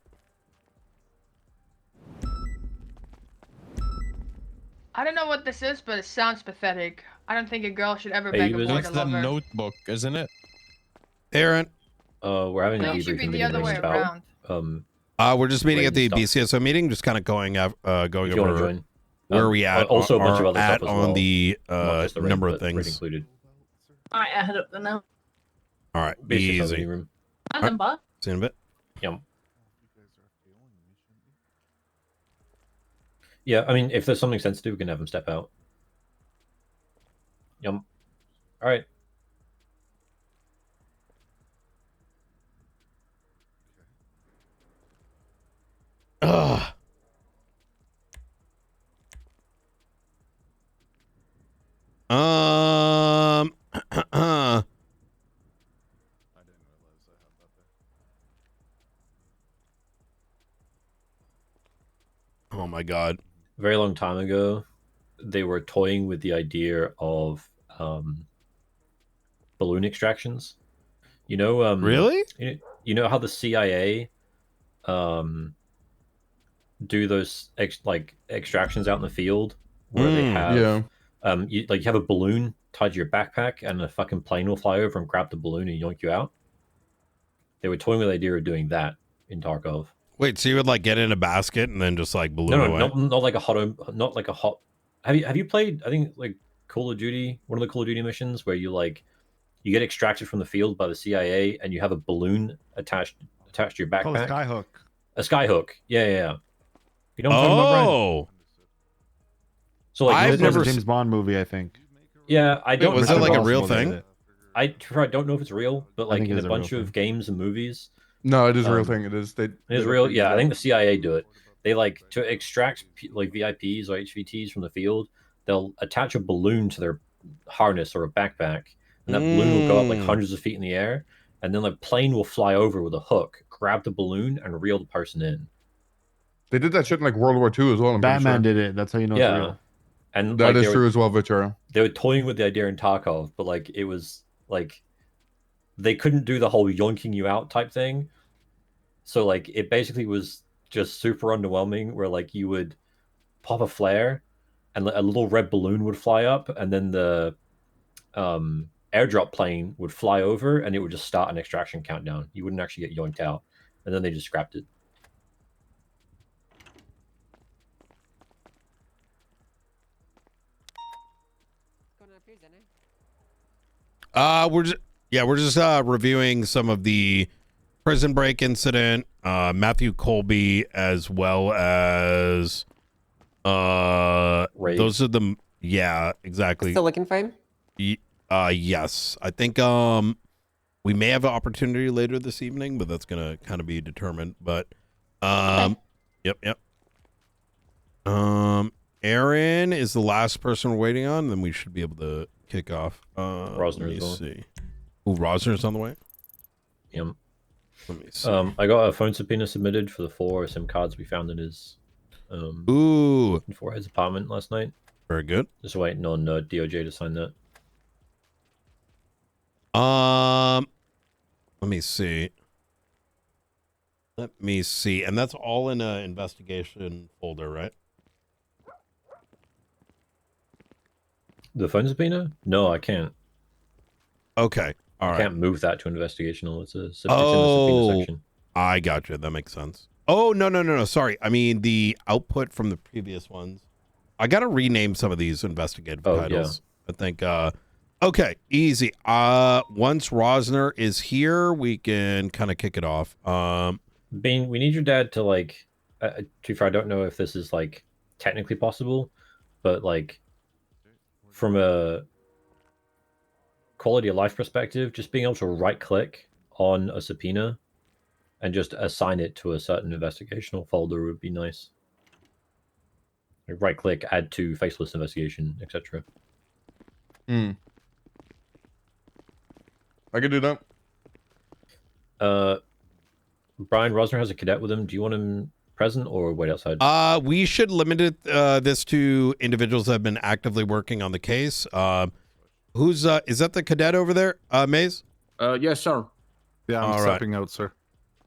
I don't know what this is, but it sounds pathetic. I don't think a girl should ever beg a boy to love her. Notebook, isn't it? Aaron. We're having a No, it should be debriefing the meeting other way about around. We're just meeting at the Stuff. BCSO meeting, just kind of going If you wanna over join. where we at, also a bunch of other at stuff as on well. the Not just the raid, number of but raid things. included. All right, I head up there now. All right, Basically, easy. meeting room. And then bye. See you in a bit. Yum. Yeah, I mean, if there's something sensitive, we can have them step out. Yum. All right. Ugh. Oh my god. A very long time ago, they were toying with the idea of balloon extractions. You know, really? You know how the CIA do those extractions out in the field where they have you have a balloon tied to your backpack and a fucking plane will fly over and grab the balloon and yoink you out. They were toying with the idea of doing that in Tarkov. Wait, so you would like get in a basket and then just like balloon away? Not like a hot. Have you played? I think like Call of Duty, one of the Call of Duty missions where you get extracted from the field by the CIA and you have a balloon attached to your backpack. Oh, skyhook. A skyhook. Yeah. You know what I'm talking about, Brian? So like I've never seen a James Bond movie, I think. Yeah, I don't. Was it like a real thing? I don't know if it's real, but like think in it is a a real bunch of games and movies. No, it is a real thing. It is. It is real. Yeah, I think the CIA do it. They like to extract like VIPs or HVTs from the field. They'll attach a balloon to their harness or a backpack, and that balloon will go up like hundreds of feet in the air. and then the plane will fly over with a hook, grab the balloon, and reel the person in. They did that shit in like World War II as well. I'm pretty Batman sure. did it. That's how you know it's Yeah, real. and That like, is true as well, Vitura. They were toying with the idea in Tarkov, but like it was like they couldn't do the whole yoinking you out type thing. So like it basically was just super underwhelming, where like you would pop a flare and a little red balloon would fly up, and then the airdrop plane would fly over and it would just start an extraction countdown. You wouldn't actually get yoinked out, and then they just scrapped it. We're just reviewing some of the prison break incident, Matthew Colby, as well as those are the exactly. Still looking for him? Yes. I think we may have an opportunity later this evening, but that's gonna kind of be determined. But yep. Aaron is the last person we're waiting on, then we should be able to kick off. Rosner let me as well. see. Ooh, Rosner's on the way? Yep. Let me see. I got a phone subpoena submitted for the 4 SIM cards we found in his for his apartment last night. Very good. Just waiting on DOJ to sign that. Let me see. And that's all in a investigation folder, right? The phone subpoena? No, I can't. Okay. All I right. can't move that to investigational. It's in the subpoena section. I got you. That makes sense. Oh, no. Sorry. I mean, the output from the previous ones. I got to rename some of these investigative titles. Yeah. I think, okay, easy. Once Rosner is here, we can kind of kick it off. Bean, we need your dad to like, to be fair, I don't know if this is like technically possible, but like from a quality of life perspective, just being able to right click on a subpoena and just assign it to a certain investigational folder would be nice. Like right click, add to faceless investigation, etc. I can do that. Brian Rosner has a cadet with him. Do you want him present or wait outside? We should limit it, this to individuals that have been actively working on the case. Who's is that the cadet over there, Maze? Yes, sir. Yeah, I'm All stepping out, sir.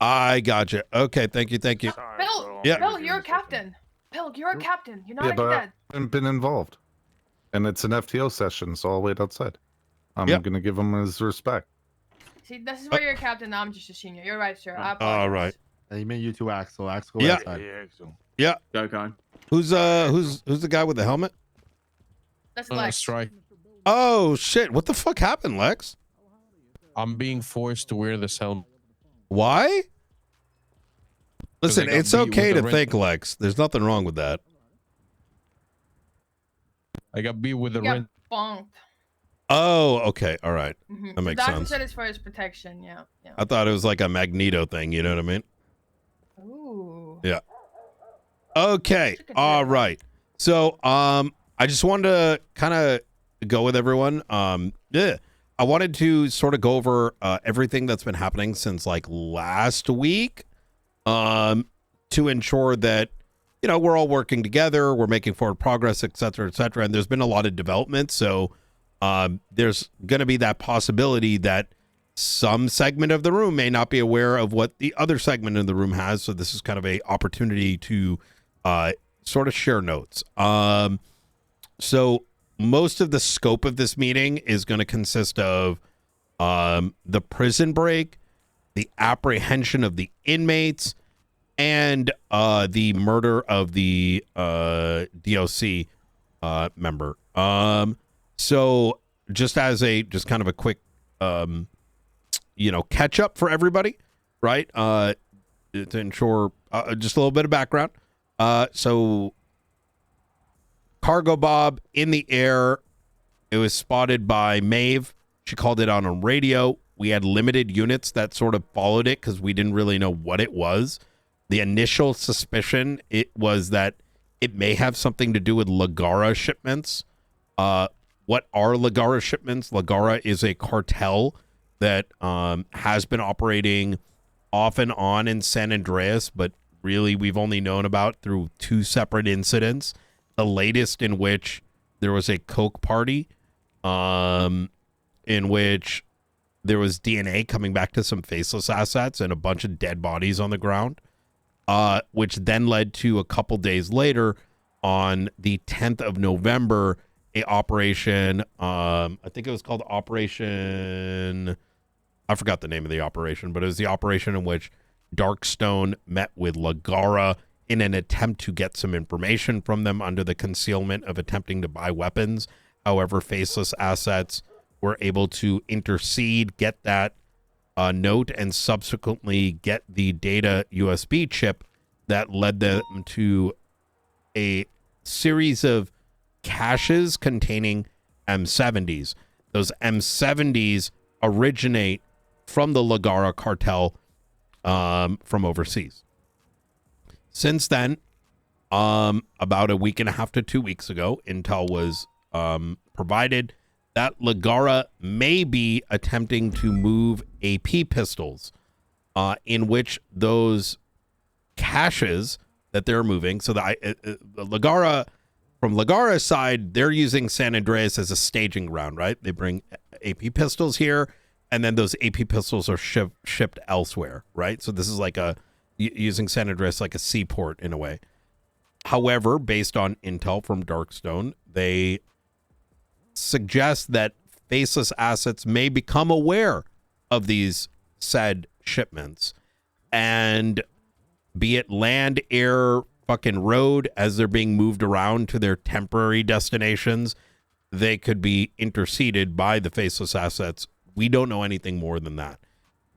I gotcha. Okay, thank you. Bill, Yeah. Bill, you're a captain. Bill, you're a captain. You're not Yeah, a but I cadet. haven't been involved. And it's an FTO session, so I'll wait outside. I'm Yep. going to give him his respect. See, this is where you're a captain. Now I'm just a senior. You're right, sir. I apologize. All right. He made you two Axel. Axel, Yeah. outside. Yeah. Go, Con. Who's the guy with the helmet? That's Lex. Strike. Oh shit! What the fuck happened, Lex? I'm being forced to wear this helmet. Why? Listen, I got it's beat with okay the to think, Lex. There's nothing wrong with that. I got beat with the You got rent. bonked. Oh, okay. All right. Mhm. That makes The doctor sense. said it's for his protection. Yeah. I thought it was like a Magneto thing. You know what I mean? Ooh. Yeah. Okay. All right. So, I just wanted to kind of go with everyone. I wanted to sort of go over everything that's been happening since like last week, to ensure that, you know, we're all working together, we're making forward progress, et cetera, et cetera. And there's been a lot of development. So, there's going to be that possibility that some segment of the room may not be aware of what the other segment of the room has. So this is kind of a opportunity to sort of share notes. So most of the scope of this meeting is going to consist of the prison break, the apprehension of the inmates, and the murder of the DOC member. So just as just kind of a quick catch up for everybody, right? To ensure just a little bit of background. So Cargo Bob in the air. It was spotted by Maeve. She called it on a radio. We had limited units that sort of followed it because we didn't really know what it was. The initial suspicion, it was that it may have something to do with Lagara shipments. What are Lagara shipments? Lagara is a cartel that has been operating off and on in San Andreas, but really we've only known about through 2 separate incidents. The latest in which there was a coke party, in which there was DNA coming back to some faceless assets and a bunch of dead bodies on the ground, which then led to a couple days later on the 10th of November, a operation, I think it was called Operation, I forgot the name of the operation, but it was the operation in which Darkstone met with Lagara in an attempt to get some information from them under the concealment of attempting to buy weapons. However, faceless assets were able to intercede, get that note, and subsequently get the data USB chip that led them to a series of caches containing M70s. Those M70s originate from the Lagara cartel from overseas. Since then, about a week and a half to 2 weeks ago, intel was provided that Lagara may be attempting to move AP pistols, in which those caches that they're moving, so Lagara, from Lagara's side, they're using San Andreas as a staging ground, right? They bring AP pistols here, and then those AP pistols are shipped elsewhere, right? So this is like using San Andreas like a seaport in a way. However, based on intel from Darkstone, they suggest that faceless assets may become aware of these said shipments, and be it land, air, fucking road, as they're being moved around to their temporary destinations, they could be interceded by the faceless assets. We don't know anything more than that.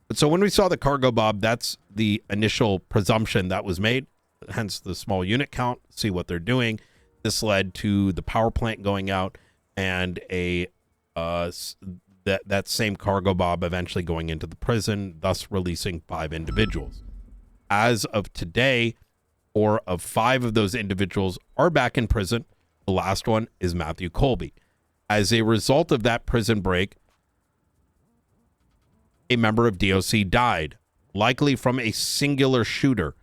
But so when we saw the cargo, Bob, that's the initial presumption that was made, hence the small unit count, see what they're doing. This led to the power plant going out and that same cargo, Bob, eventually going into the prison, thus releasing 5 individuals. As of today, 4 of 5 of those individuals are back in prison. The last one is Matthew Colby. As a result of that prison break, a member of DOC died, likely from a singular shooter.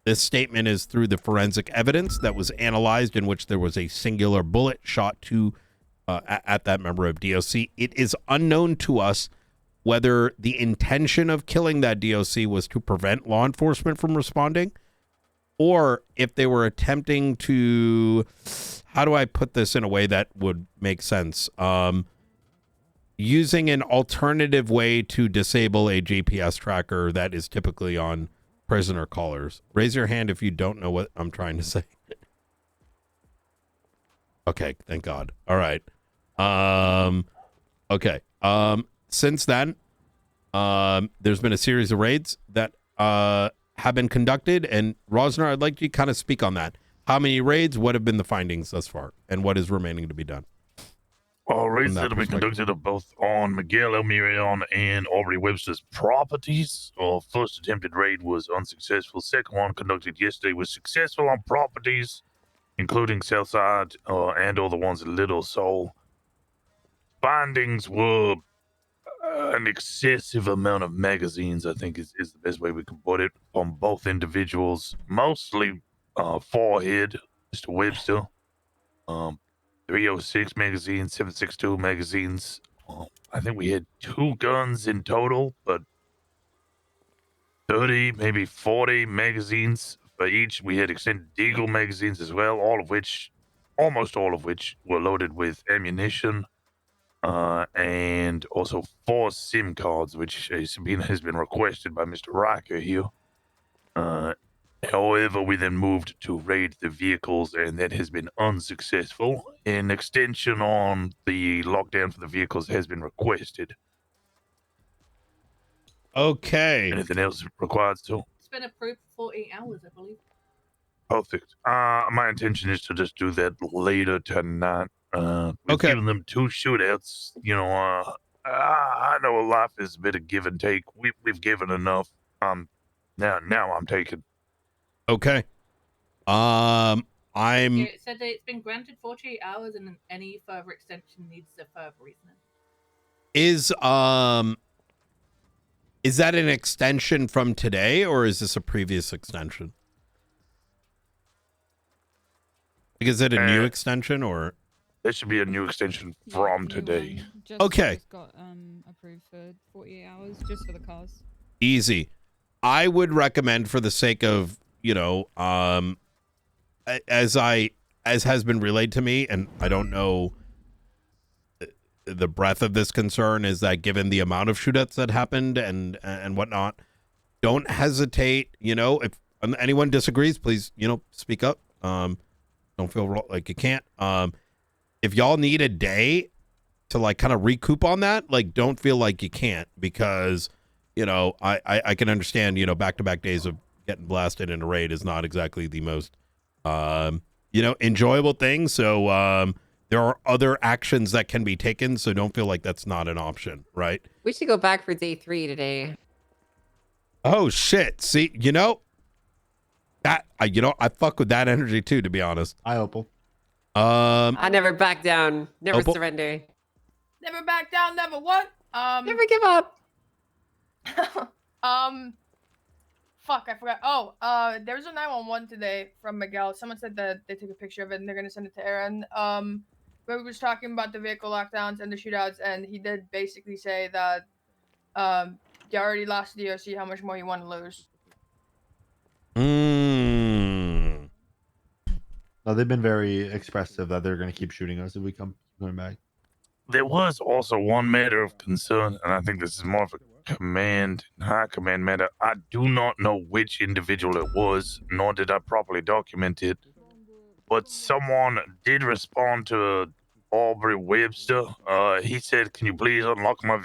This statement is through the forensic evidence that was analyzed, in which there was a singular bullet shot to at that member of DOC. It is unknown to us whether the intention of killing that DOC was to prevent law enforcement from responding, or if they were attempting to, how do I put this in a way that would make sense? Using an alternative way to disable a GPS tracker that is typically on prisoner callers. Raise your hand if you don't know what I'm trying to say. Okay, thank God. All right. Okay. Since then, there's been a series of raids that have been conducted, and Rosner, I'd like you to kind of speak on that. How many raids? What have been the findings thus far, and what is remaining to be done? Raids that have been conducted are both on Miguel Elmirion and Aubrey Webster's properties. First attempted raid was unsuccessful. Second one conducted yesterday was successful on properties, including Southside and all the ones at Little Soul. Findings were an excessive amount of magazines, I think is the best way we can put it, from both individuals, mostly forehead, Mr. Webster. 306 magazines, 762 magazines. I think we had 2 guns in total, but 30, maybe 40 magazines for each. We had extended Deagle magazines as well, almost all of which were loaded with ammunition, and also 4 SIM cards, which has been requested by Mr. Riker here. However, we then moved to raid the vehicles, and that has been unsuccessful. An extension on the lockdown for the vehicles has been requested. Okay. Anything else required still? It's been approved for 48 hours, I believe. Perfect. My intention is to just do that later tonight. We've given them 2 shootouts. You know, I know life is a bit of give and take. We've given enough. Now I'm taking. Okay. Yeah, it said that it's been granted 48 hours, and any further extension needs a further reasoning. Is that an extension from today, or is this a previous extension? Like, is it a new extension, or? There should be a new extension from today. Okay. Got approved for 48 hours just for the cars. Easy. I would recommend, for the sake of, you know, as has been relayed to me, and I don't know the breadth of this concern, is that given the amount of shootouts that happened and whatnot, don't hesitate. You know, if anyone disagrees, please, you know, speak up. Don't feel like you can't. If y'all need a day to like kind of recoup on that, like, don't feel like you can't, because, you know, I can understand, you know, back-to-back days of getting blasted in a raid is not exactly the most, you know, enjoyable thing. So there are other actions that can be taken. So don't feel like that's not an option, right? We should go back for day 3 today. Oh, shit. See, you know, that, you know, I fuck with that energy too, to be honest. I Opal. I never back down. Never Opal? surrender. Never back down, never what? Never give up. Fuck, I forgot. Oh, there was a 911 today from Miguel. Someone said that they took a picture of it and they're gonna send it to Aaron. Where we was talking about the vehicle lockdowns and the shootouts, and he did basically say that, you already lost the DOC. How much more you want to lose? No, they've been very expressive that they're going to keep shooting us if we come going back. There was also one matter of concern, and I think this is more of a high command matter. I do not know which individual it was, nor did I properly document it, but someone did respond to Aubrey Webster. He said, "Can you please unlock my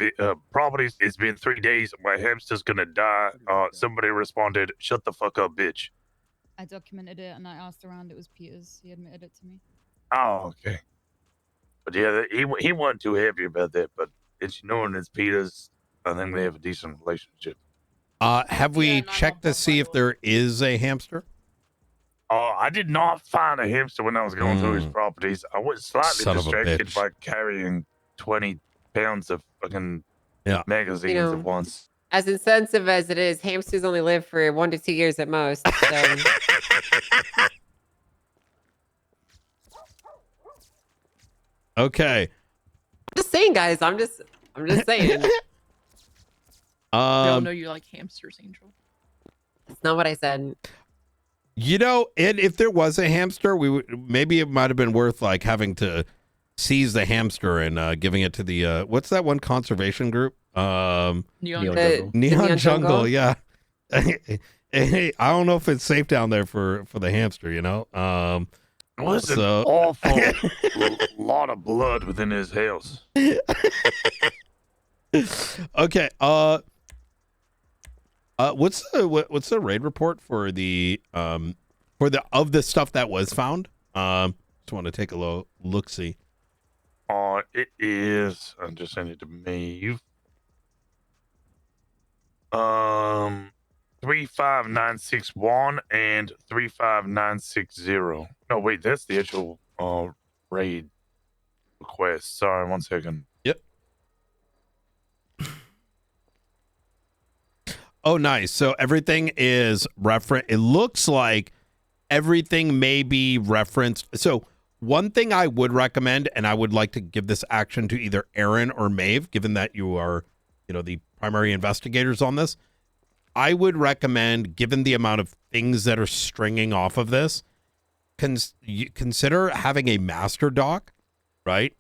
properties? It's been 3 days. My hamster's gonna die." Somebody responded, "Shut the fuck up, bitch." I documented it and I asked around. It was Peter's. He admitted it to me. Oh, okay. But yeah, he wasn't too happy about that. But it's knowing it's Peter's, I think they have a decent relationship. Have we checked to see if there is a hamster? I did not find a hamster when I was going through his properties. I was slightly Son of a distracted bitch. by carrying 20 pounds of fucking magazines You know, at once. As insensitive as it is, hamsters only live for 1 to 2 years at most. So. Okay. Just saying, guys. I'm just saying. I don't know you like hamsters, Angel. It's not what I said. You know, and if there was a hamster, we would, maybe it might have been worth like having to seize the hamster and giving it to the what's that one conservation group? Neon Jungle. Jungle, yeah. Hey, I don't know if it's safe down there for the hamster, you know. It was an awful lot of blood within his house. Okay. What's the raid report for the of the stuff that was found? Just want to take a look see. It is. I'm just sending it to Maeve. 35961 and 35960. No, wait, that's the actual raid request. Sorry, 1 second. Yep. Oh, nice. So everything is reference. It looks like everything may be referenced. So one thing I would recommend, and I would like to give this action to either Aaron or Maeve, given that you are, you know, the primary investigators on this. I would recommend, given the amount of things that are stringing off of this, consider having a master doc, right?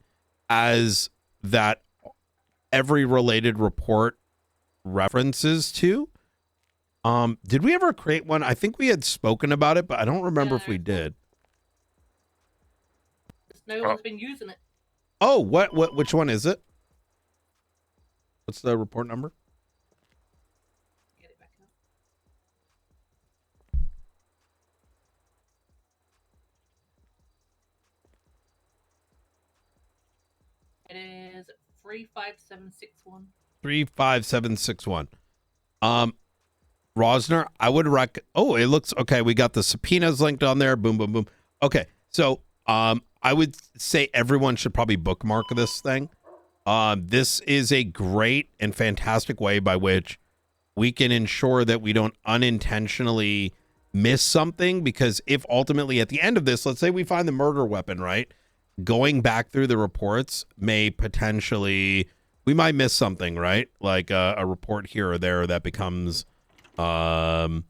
As that every related report references to. Did we ever create one? I think we had spoken about it, but I don't remember if we did. No one's been using it. Oh, which one is it? What's the report number? Get it back up. It is 35761. 35761. Rosner, I would oh, it looks okay. We got the subpoenas linked on there. Boom, boom, boom. Okay. So, I would say everyone should probably bookmark this thing. This is a great and fantastic way by which we can ensure that we don't unintentionally miss something, because if ultimately at the end of this, let's say we find the murder weapon, right? Going back through the reports may potentially, we might miss something, right? Like a report here or there that becomes, you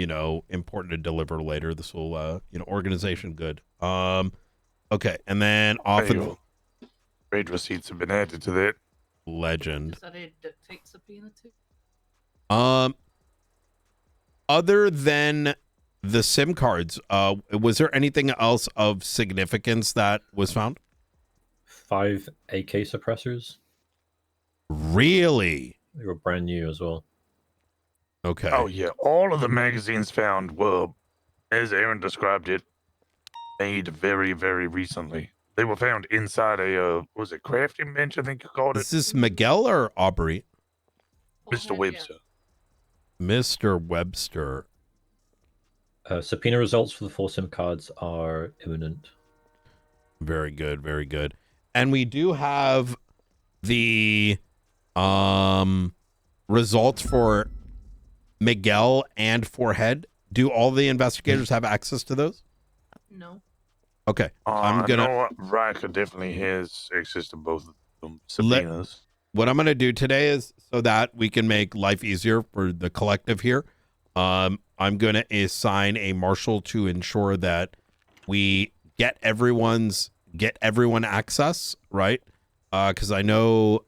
know, important to deliver later. This will, you know, organization good. Okay, and then off of trade receipts have been added to that. Legend. Is that a duct tape subpoena too? Other than the SIM cards, was there anything else of significance that was found? 5 AK suppressors. Really? They were brand new as well. Okay. Oh yeah, all of the magazines found were, as Aaron described it, made very, very recently. They were found inside a was it crafting bench? I think you called it. Is this Miguel or Aubrey? Mr. Webster. Mr. Webster. Subpoena results for the 4 SIM cards are imminent. Very good, very good. And we do have the results for Miguel and Forehead. Do all the investigators have access to those? No. Okay. I'm gonna No, Riker definitely has access to both of them subpoenas. what I'm gonna do today is, so that we can make life easier for the collective here, I'm gonna assign a marshal to ensure that we get everyone access, right? Because I know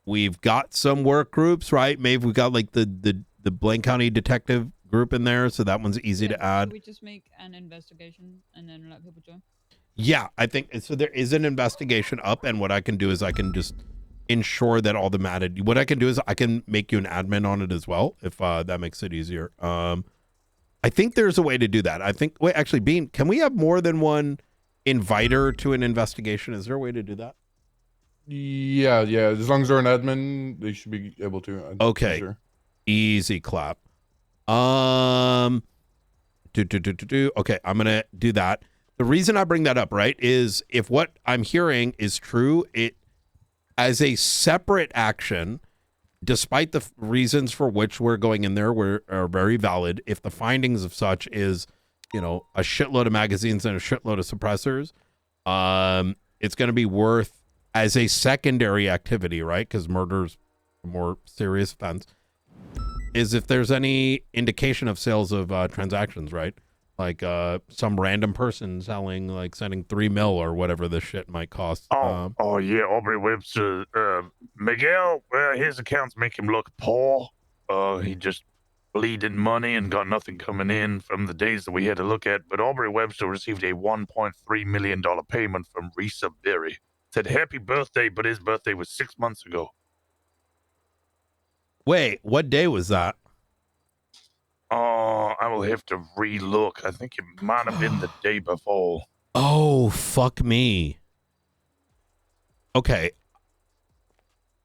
we've got some work groups, right? Maybe we've got like the Blaine County Detective group in there, so that one's easy to add. Should we just make an investigation and then let people join? Yeah, I think so. There is an investigation up, and what I can do is I can just ensure that all the added. What I can do is I can make you an admin on it as well, if that makes it easier. I think there's a way to do that. I think. Wait, actually, Bean, can we have more than one inviter to an investigation? Is there a way to do that? Yeah. As long as they're an admin, they should be able to. I'm Okay. sure. Easy clap. Okay, I'm gonna do that. The reason I bring that up, right, is if what I'm hearing is true, it as a separate action, despite the reasons for which we're going in there are very valid. If the findings of such is, you know, a shitload of magazines and a shitload of suppressors, it's going to be worth as a secondary activity, right? Because murder's a more serious offense. Is if there's any indication of sales of transactions, right? Like some random person sending 3 mil or whatever this shit might cost. Oh yeah, Aubrey Webster. Miguel, well, his accounts make him look poor. He just bleeding money and got nothing coming in from the days that we had to look at. But Aubrey Webster received a $1.3 million payment from Risa Berry. Said happy birthday, but his birthday was 6 months ago. Wait, what day was that? Oh, I will have to re-look. I think it might have been the day before. Oh, fuck me. Okay.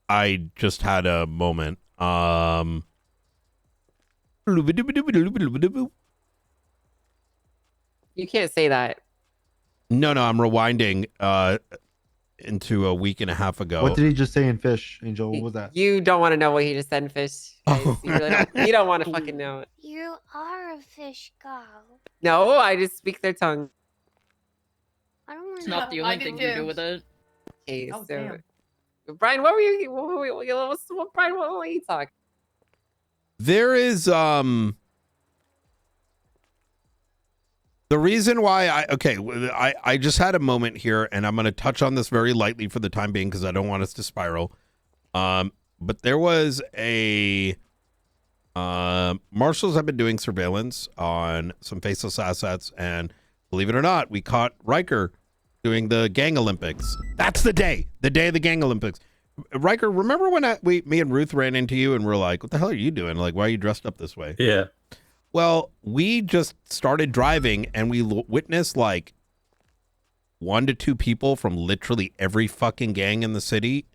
I just had a moment. You can't say that. No, I'm rewinding into a week and a half ago. What did he just say in Fish, Angel? What was that? You don't want to know what he just said in Fish. Guys. You really don't. You don't want to fucking know it. You are a fish girl. No, I just speak their tongue. I don't want It's not the only thing you do with it. Okay, Oh, so Brian, what were you? Brian, what were you talking? There is the reason why I just had a moment here, and I'm going to touch on this very lightly for the time being because I don't want us to spiral. But there was a marshals have been doing surveillance on some faceless assets, and believe it or not, we caught Riker doing the Gang Olympics. That's the day of the Gang Olympics. Riker, remember when me and Ruth ran into you and we're like, what the hell are you doing? Like, why are you dressed up this way? Yeah. Well, we just started driving and we witnessed like 1 to 2 people from literally every fucking gang in the city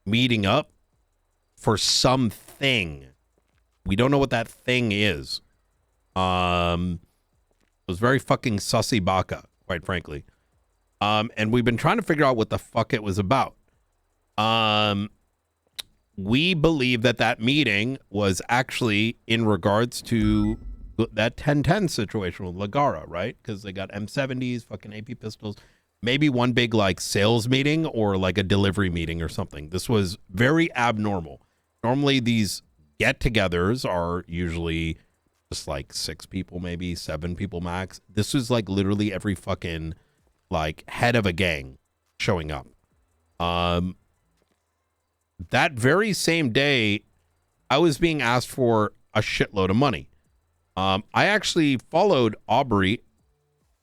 meeting up for something. We don't know what that thing is. It was very fucking sussy baka, quite frankly. And we've been trying to figure out what the fuck it was about. We believe that that meeting was actually in regards to that 1010 situation with Lagara, right? Because they got M70s, fucking AP pistols, maybe one big like sales meeting or like a delivery meeting or something. This was very abnormal. Normally these get-togethers are usually just like 6 people, maybe 7 people max. This was like literally every fucking like head of a gang showing up. That very same day, I was being asked for a shitload of money. I actually followed Aubrey.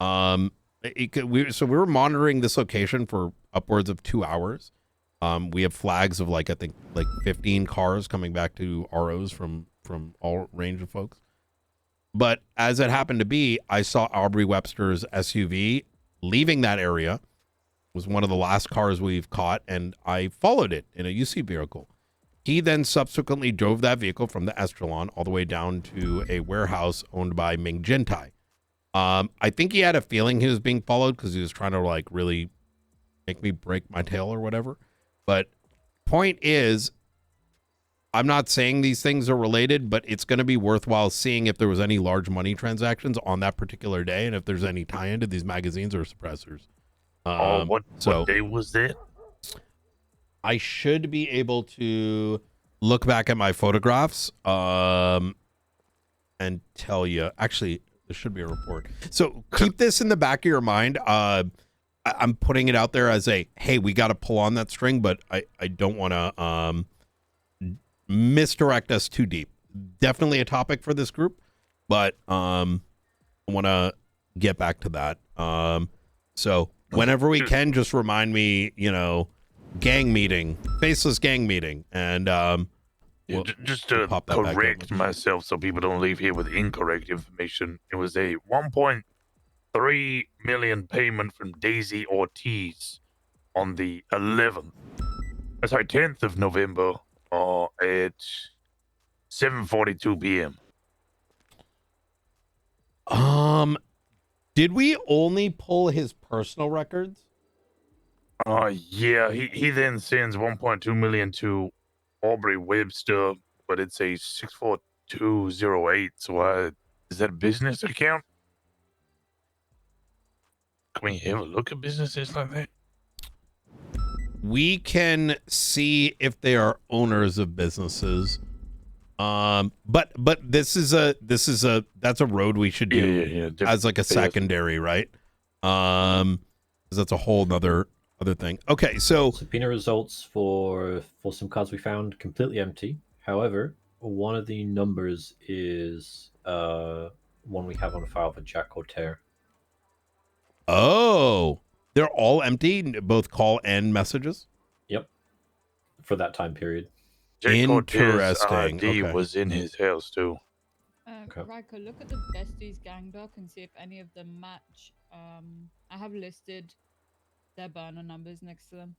So we were monitoring this location for upwards of 2 hours. We have flags of like, I think like 15 cars coming back to ROs from all range of folks. But as it happened to be, I saw Aubrey Webster's SUV leaving that area. Was one of the last cars we've caught, and I followed it in a UC vehicle. He then subsequently drove that vehicle from the Estrelon all the way down to a warehouse owned by Ming Jintai. I think he had a feeling he was being followed because he was trying to like really make me break my tail or whatever. But point is, I'm not saying these things are related, but it's going to be worthwhile seeing if there was any large money transactions on that particular day and if there's any tie-in to these magazines or suppressors. What day was that? I should be able to look back at my photographs and tell you. Actually, there should be a report. So keep this in the back of your mind. I'm putting it out there as a, hey, we got to pull on that string, but I don't want to misdirect us too deep. Definitely a topic for this group, but I want to get back to that. So whenever we can, just remind me, gang meeting, faceless gang meeting. And just to correct myself so people don't leave here with incorrect information, it was a 1.3 million payment from Daisy Ortiz on the 10th of November at 7:42 p.m. Did we only pull his personal records? Yeah, he then sends 1.2 million to Aubrey Webster, but it's a 64208. So is that a business account? Can we have a look at businesses like that? We can see if they are owners of businesses. But that's a road we should do as like a secondary, right? Because that's a whole other thing. Okay, so subpoena results for some cards we found completely empty. However, one of the numbers is one we have on file for Jack Corter. Oh, they're all empty, both call and messages. Yep, for that time period. Interesting. ID was in his house too. Riker, look at the besties gang doc and see if any of them match. I have listed their burner numbers next to them.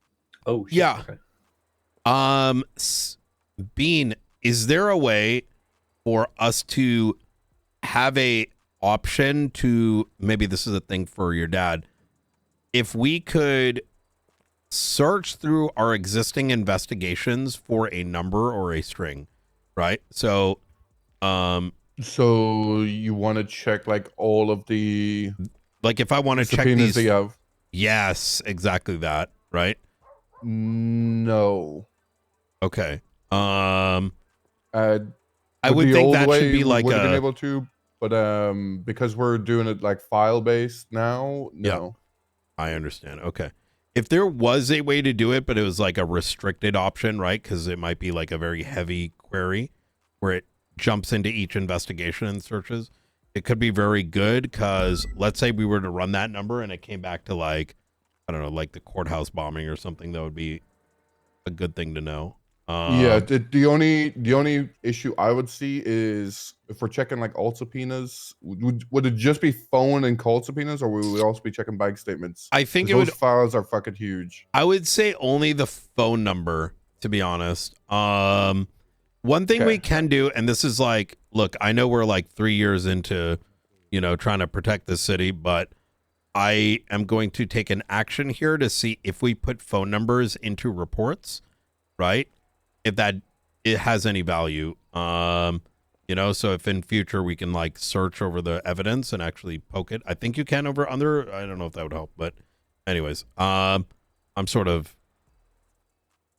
Oh, shit. Yeah. Okay. Bean, is there a way for us to have a option to, maybe this is a thing for your dad, if we could search through our existing investigations for a number or a string, right? So you want to check like all of the, like if I want to check subpoenas these, you have? yes, exactly that, right? No. Okay. I would think that should be like would have been able to, but because we're doing it like file based now, no. Yeah, I understand. Okay. If there was a way to do it, but it was like a restricted option, right? Because it might be like a very heavy query where it jumps into each investigation and searches. It could be very good because let's say we were to run that number and it came back to like, I don't know, like the courthouse bombing or something. That would be a good thing to know. Yeah, the only issue I would see is if we're checking like alt subpoenas, would it just be phone and call subpoenas, or would we also be checking bank statements? I think those files are fucking huge. I would say only the phone number, to be honest. One thing we can do, and this is like, look, I know we're like 3 years into, trying to protect the city, but I am going to take an action here to see if we put phone numbers into reports, right? If it has any value. You know, so if in future we can like search over the evidence and actually poke it. I think you can over other, I don't know if that would help, but anyways, I'm sort of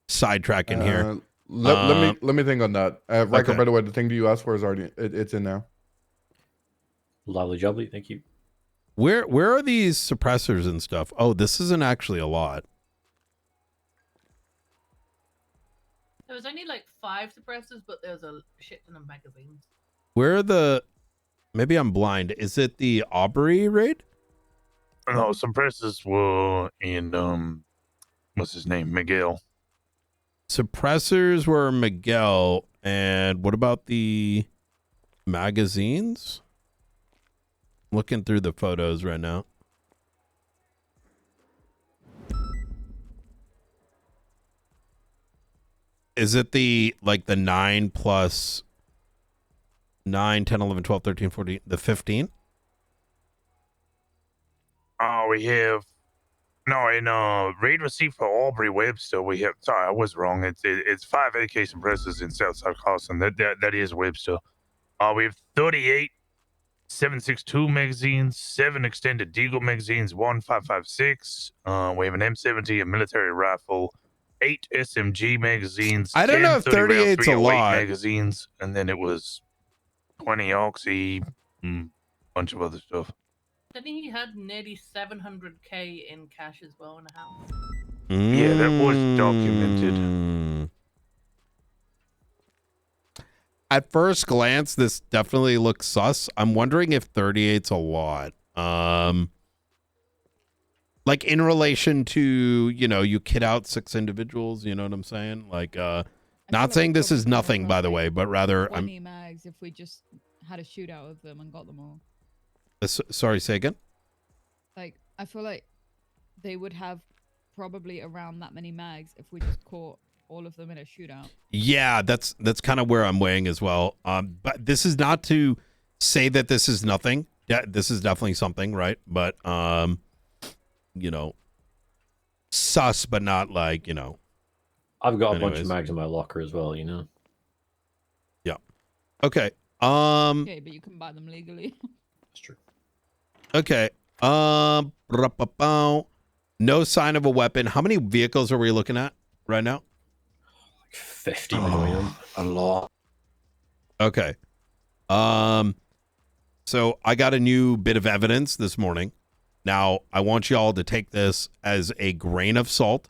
sidetracking here. Let me think on that. Riker, okay. by the way, the thing that you asked for is already it's in now. Lovely jubbly, thank you. Where are these suppressors and stuff? Oh, this isn't actually a lot. There was only like 5 suppressors, but there was a shit ton of magazines. Where are the, maybe I'm blind. Is it the Aubrey raid? No, suppressors were in what's his name? Miguel. Suppressors were Miguel, and what about the magazines? Looking through the photos right now. Is it the, like the 9 plus 9, 10, 11, 12, 13, 14, the 15? Oh, we have no in raid receipt for Aubrey Webster. We have. Sorry, I was wrong. It's 5 AK suppressors in Southside Carson. That is Webster. We have 38 7.62 magazines, 7 extended Deagle magazines, 1 5.56. We have an M70, a military rifle, 8 SMG magazines. I don't know if 38's a lot. Magazines, and then it was 20 Oxy, bunch of other stuff. Then he had nearly 700k in cash as well in a house. Yeah, that was documented. At first glance, this definitely looks sus. I'm wondering if 38's a lot. Like in relation to, you know, you kid out 6 individuals, you know what I'm saying? Like, not saying this is nothing, by the way, but rather 20 mags if we just had a shootout of them and got them all. Sorry, say again? Like, I feel like they would have probably around that many mags if we just caught all of them in a shootout. Yeah, that's kind of where I'm weighing as well. But this is not to say that this is nothing. Yeah, this is definitely something, right? But you know, sus, but not like, you know. I've got a bunch of mags in my locker as well, you know. Yeah. Okay. Okay, but you can buy them legally. That's true. Okay. No sign of a weapon. How many vehicles are we looking at right now? 50 million. A lot. Okay. So I got a new bit of evidence this morning. Now, I want y'all to take this as a grain of salt.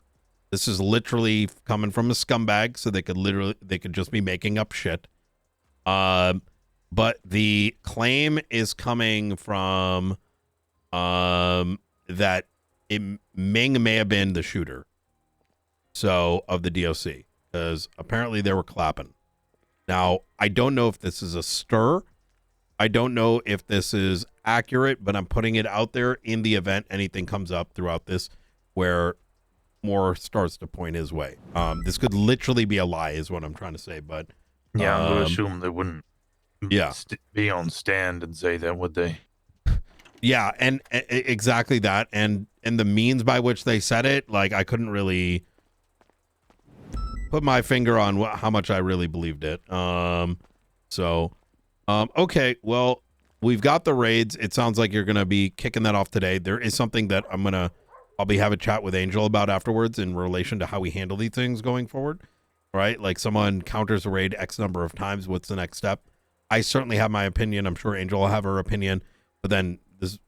This is literally coming from a scumbag, so they could just be making up shit. But the claim is coming from that Ming may have been the shooter. So, of the DOC. Because apparently they were clapping. Now, I don't know if this is a stir. I don't know if this is accurate, but I'm putting it out there in the event anything comes up throughout this where more starts to point his way. This could literally be a lie is what I'm trying to say, but yeah, I'm going to assume they wouldn't be on stand and say that, would they? Yeah, and exactly that. And the means by which they said it, like I couldn't really put my finger on how much I really believed it. Okay, well, we've got the raids. It sounds like you're going to be kicking that off today. There is something that I'm going to probably have a chat with Angel about afterwards in relation to how we handle these things going forward, right? Like someone counters a raid X number of times. What's the next step? I certainly have my opinion. I'm sure Angel will have her opinion, but then there's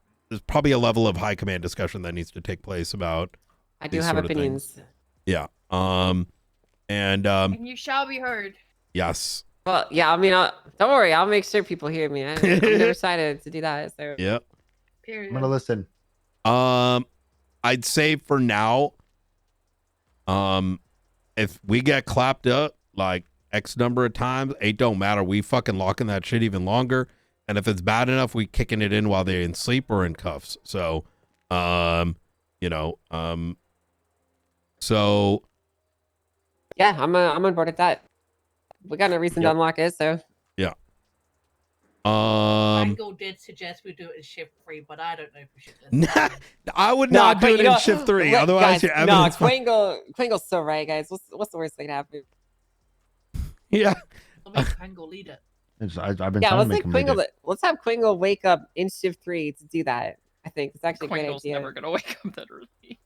probably a level of high command discussion that needs to take place about I do have opinions. Yeah. And you shall be heard. yes. Well, yeah, I mean, don't worry. I'll make sure people hear me. I'm never excited to do that. So. Yep. Period. I'm gonna listen. I'd say for now, if we get clapped up like X number of times, it don't matter. We fucking locking that shit even longer. And if it's bad enough, we kicking it in while they're in sleep or in cuffs. So, so. Yeah, I'm on board with that. We got no reason to unlock it, so. Yeah. Mango did suggest we do it in shift 3, but I don't know if we should listen. I would not do it in shift 3. Otherwise, your evidence. Quingle's so right, guys. What's the worst that can happen? Yeah. I'll make Quingle lead it. I've been Yeah, trying let's to have make him lead it. Quingle wake up in shift 3 to do that. I think it's actually a great Quingle's idea. never gonna wake up that early.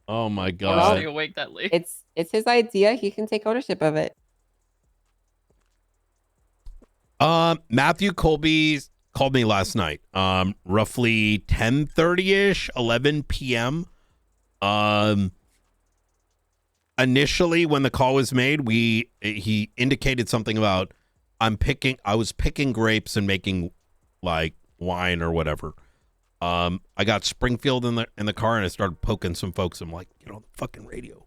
Oh my Or god. stay awake that late. It's his idea. He can take ownership of it. Matthew Colby called me last night. Roughly 10:30ish, 11 p.m. Initially when the call was made, he indicated something about I was picking grapes and making like wine or whatever. I got Springfield in the car and I started poking some folks. I'm like, get on the fucking radio.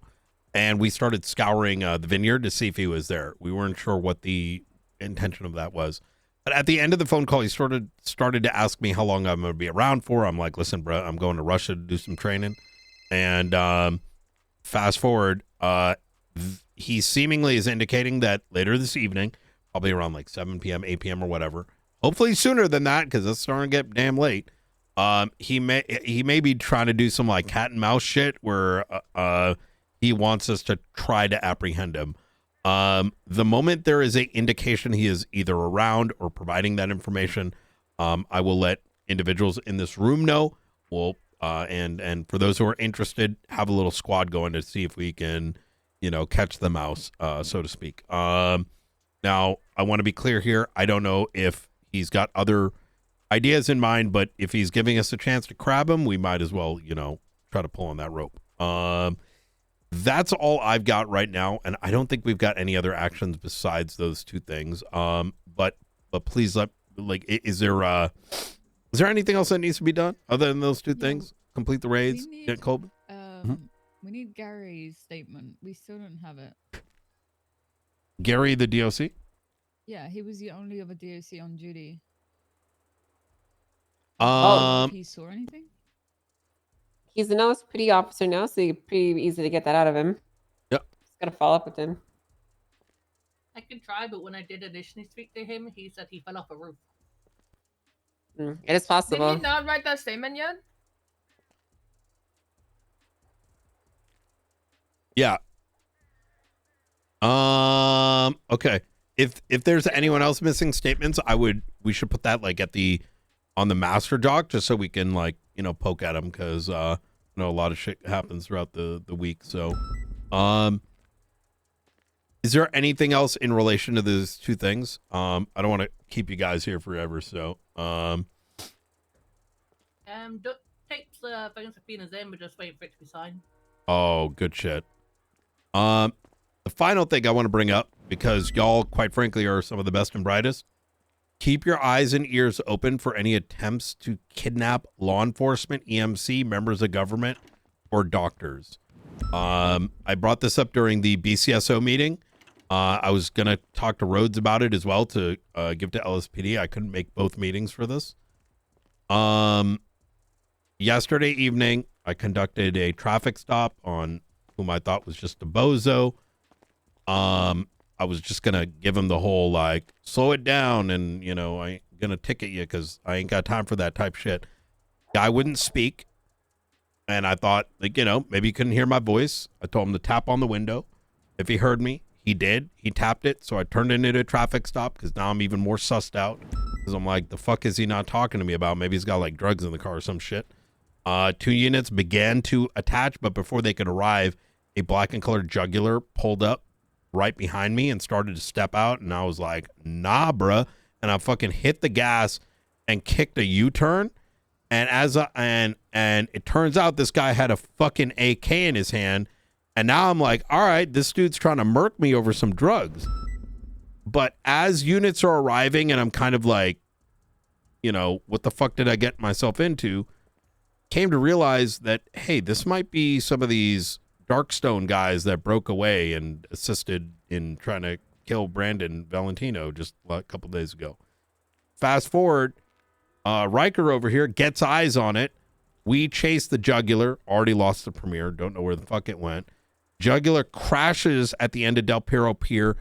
And we started scouring the vineyard to see if he was there. We weren't sure what the intention of that was. But at the end of the phone call, he started to ask me how long I'm going to be around for. I'm like, listen, bro, I'm going to Russia to do some training. And fast forward, he seemingly is indicating that later this evening, probably around like 7 p.m., 8 p.m. or whatever, hopefully sooner than that because it's starting to get damn late. He may be trying to do some like cat and mouse shit where he wants us to try to apprehend him. The moment there is a indication he is either around or providing that information, I will let individuals in this room know. We'll and for those who are interested, have a little squad going to see if we can, catch the mouse, so to speak. Now I want to be clear here. I don't know if he's got other ideas in mind, but if he's giving us a chance to crab him, we might as well, try to pull on that rope. That's all I've got right now, and I don't think we've got any other actions besides those two things. But please is there anything else that needs to be done other than those two things? Complete the raids, get Colby. We need Gary's statement. We still don't have it. Gary, the DOC? Yeah, he was the only other DOC on duty. Um, If he saw anything? He's an LSPD officer now, so it's pretty easy to get that out of him. Yep. Just gotta follow up with him. I can try, but when I did initially speak to him, he said he fell off a roof. It is possible. Did he not write that statement yet? Yeah. Okay. If there's anyone else missing statements, we should put that like on the master doc just so we can poke at them because a lot of shit happens throughout the week. So, is there anything else in relation to those two things? I don't want to keep you guys here forever. So, Duct tape's things have been as in, we're just waiting for it to be signed. Oh, good shit. The final thing I want to bring up, because y'all, quite frankly, are some of the best and brightest. Keep your eyes and ears open for any attempts to kidnap law enforcement, EMC, members of government, or doctors. I brought this up during the BCSO meeting. I was going to talk to Rhodes about it as well to give to LSPD. I couldn't make both meetings for this. Yesterday evening, I conducted a traffic stop on whom I thought was just a bozo. I was just going to give him the whole, slow it down and, I ain't going to ticket you because I ain't got time for that type shit. Guy wouldn't speak. And I thought, maybe he couldn't hear my voice. I told him to tap on the window. If he heard me, he did. He tapped it. So I turned it into a traffic stop because now I'm even more sussed out. Because I'm like, the fuck is he not talking to me about? Maybe he's got, drugs in the car or some shit. 2 units began to attach, but before they could arrive, a black and colored jugular pulled up right behind me and started to step out, and I was like, nah, bruh. And I fucking hit the gas and kicked a U-turn. And and it turns out this guy had a fucking AK in his hand. And now I'm like, all right, this dude's trying to murk me over some drugs. But as units are arriving and I'm kind of like, what the fuck did I get myself into? Came to realize that, hey, this might be some of these Darkstone guys that broke away and assisted in trying to kill Brandon Valentino just a couple days ago. Fast forward, Riker over here gets eyes on it. We chase the jugular. Already lost the premiere. Don't know where the fuck it went. Jugular crashes at the end of Del Perro Pier.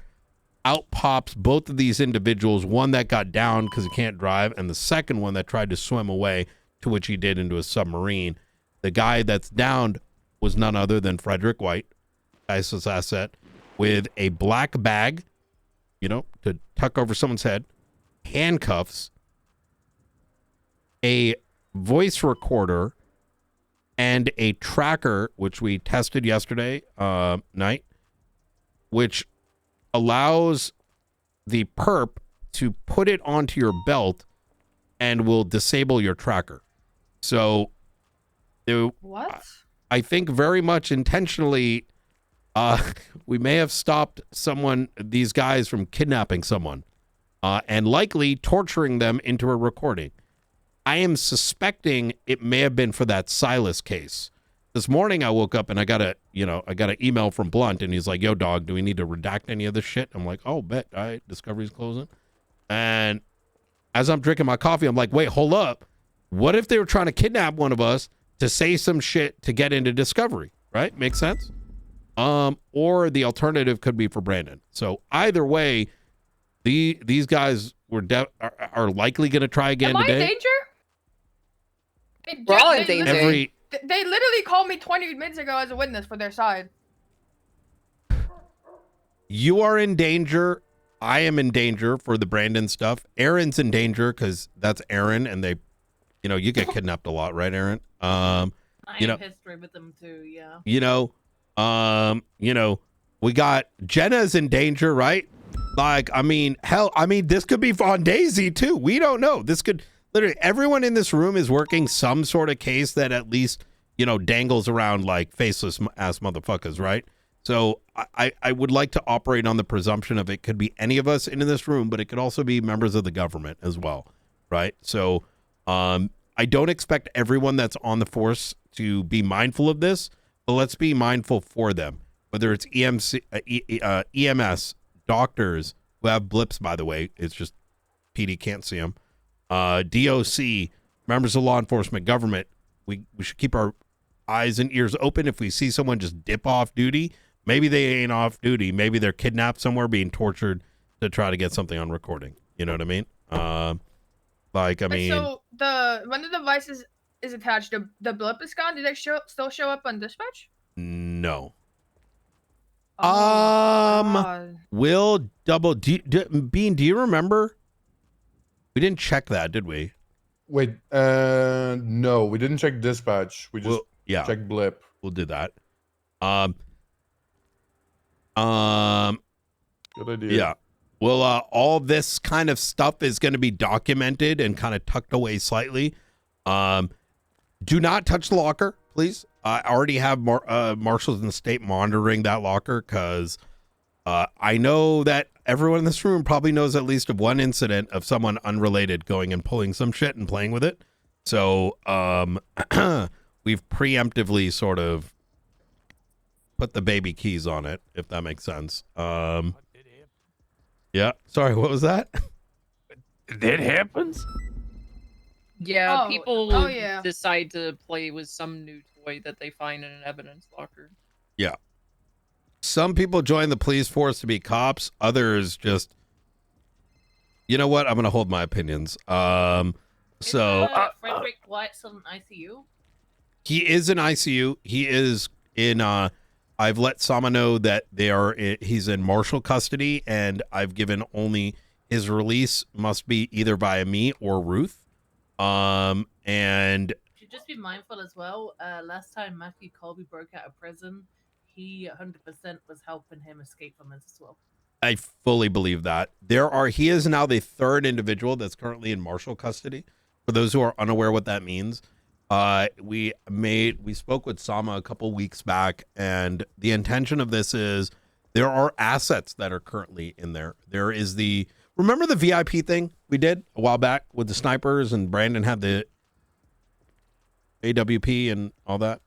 out pops both of these individuals, one that got down because he can't drive, and the second one that tried to swim away, to which he did into a submarine. The guy that's downed was none other than Frederick White, ISIS asset, with a black bag, to tuck over someone's head, handcuffs, a voice recorder, and a tracker, which we tested yesterday night, which allows the perp to put it onto your belt and will disable your tracker. So, What? I think very much intentionally, we may have stopped these guys from kidnapping someone, and likely torturing them into a recording. I am suspecting it may have been for that Silas case. This morning I woke up and I got an email from Blunt, and he's like, "Yo, dog, do we need to redact any of this shit?" I'm like, "Oh, bet. All right, Discovery's closing." And as I'm drinking my coffee, I'm like, "Wait, hold up. What if they were trying to kidnap one of us to say some shit to get into Discovery?" Right? Makes sense? Or the alternative could be for Brandon. So either way, these guys are likely going to try again Am today. I in danger? We're all in danger. They literally called me 20 minutes ago as a witness for their side. You are in danger. I am in danger for the Brandon stuff. Aaron's in danger because that's Aaron, and they, you get kidnapped a lot, right, Aaron? I have history with them too, yeah. We got Jenna's in danger, right? Like, this could be on Daisy too. We don't know. This could literally, everyone in this room is working some sort of case that at least, dangles around like faceless ass motherfuckers, right? So I would like to operate on the presumption of it could be any of us in this room, but it could also be members of the government as well, right? So I don't expect everyone that's on the force to be mindful of this, but let's be mindful for them. Whether it's EMS, doctors who have blips, by the way, it's just PD can't see them. DOC, members of law enforcement, government, we should keep our eyes and ears open. If we see someone just dip off duty, maybe they ain't off duty. Maybe they're kidnapped somewhere, being tortured to try to get something on recording. You know what I mean? So when the device is attached, the blip is gone. Did they still show up on dispatch? No. God. We'll double. Bean, do you remember? We didn't check that, did we? Wait, no, we didn't check dispatch. We just checked blip. We'll do that. Good idea. Yeah. Well, all this kind of stuff is going to be documented and kind of tucked away slightly. Do not touch the locker, please. I already have marshals in the state monitoring that locker because I know that everyone in this room probably knows at least of one incident of someone unrelated going and pulling some shit and playing with it. So we've preemptively sort of put the baby keys on it, if that makes sense. Yeah. Sorry, what was that? That happens? Yeah, people yeah. decide to play with some new toy that they find in an evidence locker. Yeah. Some people join the police force to be cops. Others just, you know what? I'm going to hold my opinions. Frederick White's on ICU? He is in ICU. He is in, I've let Sama know that he's in marshal custody, and I've given only his release must be either via me or Ruth. And Should just be mindful as well. Last time Matthew Colby broke out of prison, he 100% was helping him escape from it as well. I fully believe that. He is now the third individual that's currently in marshal custody. For those who are unaware what that means, we spoke with Sama a couple weeks back, and the intention of this is there are assets that are currently in there. There is remember the VIP thing we did a while back with the snipers, and Brandon had the AWP and all that?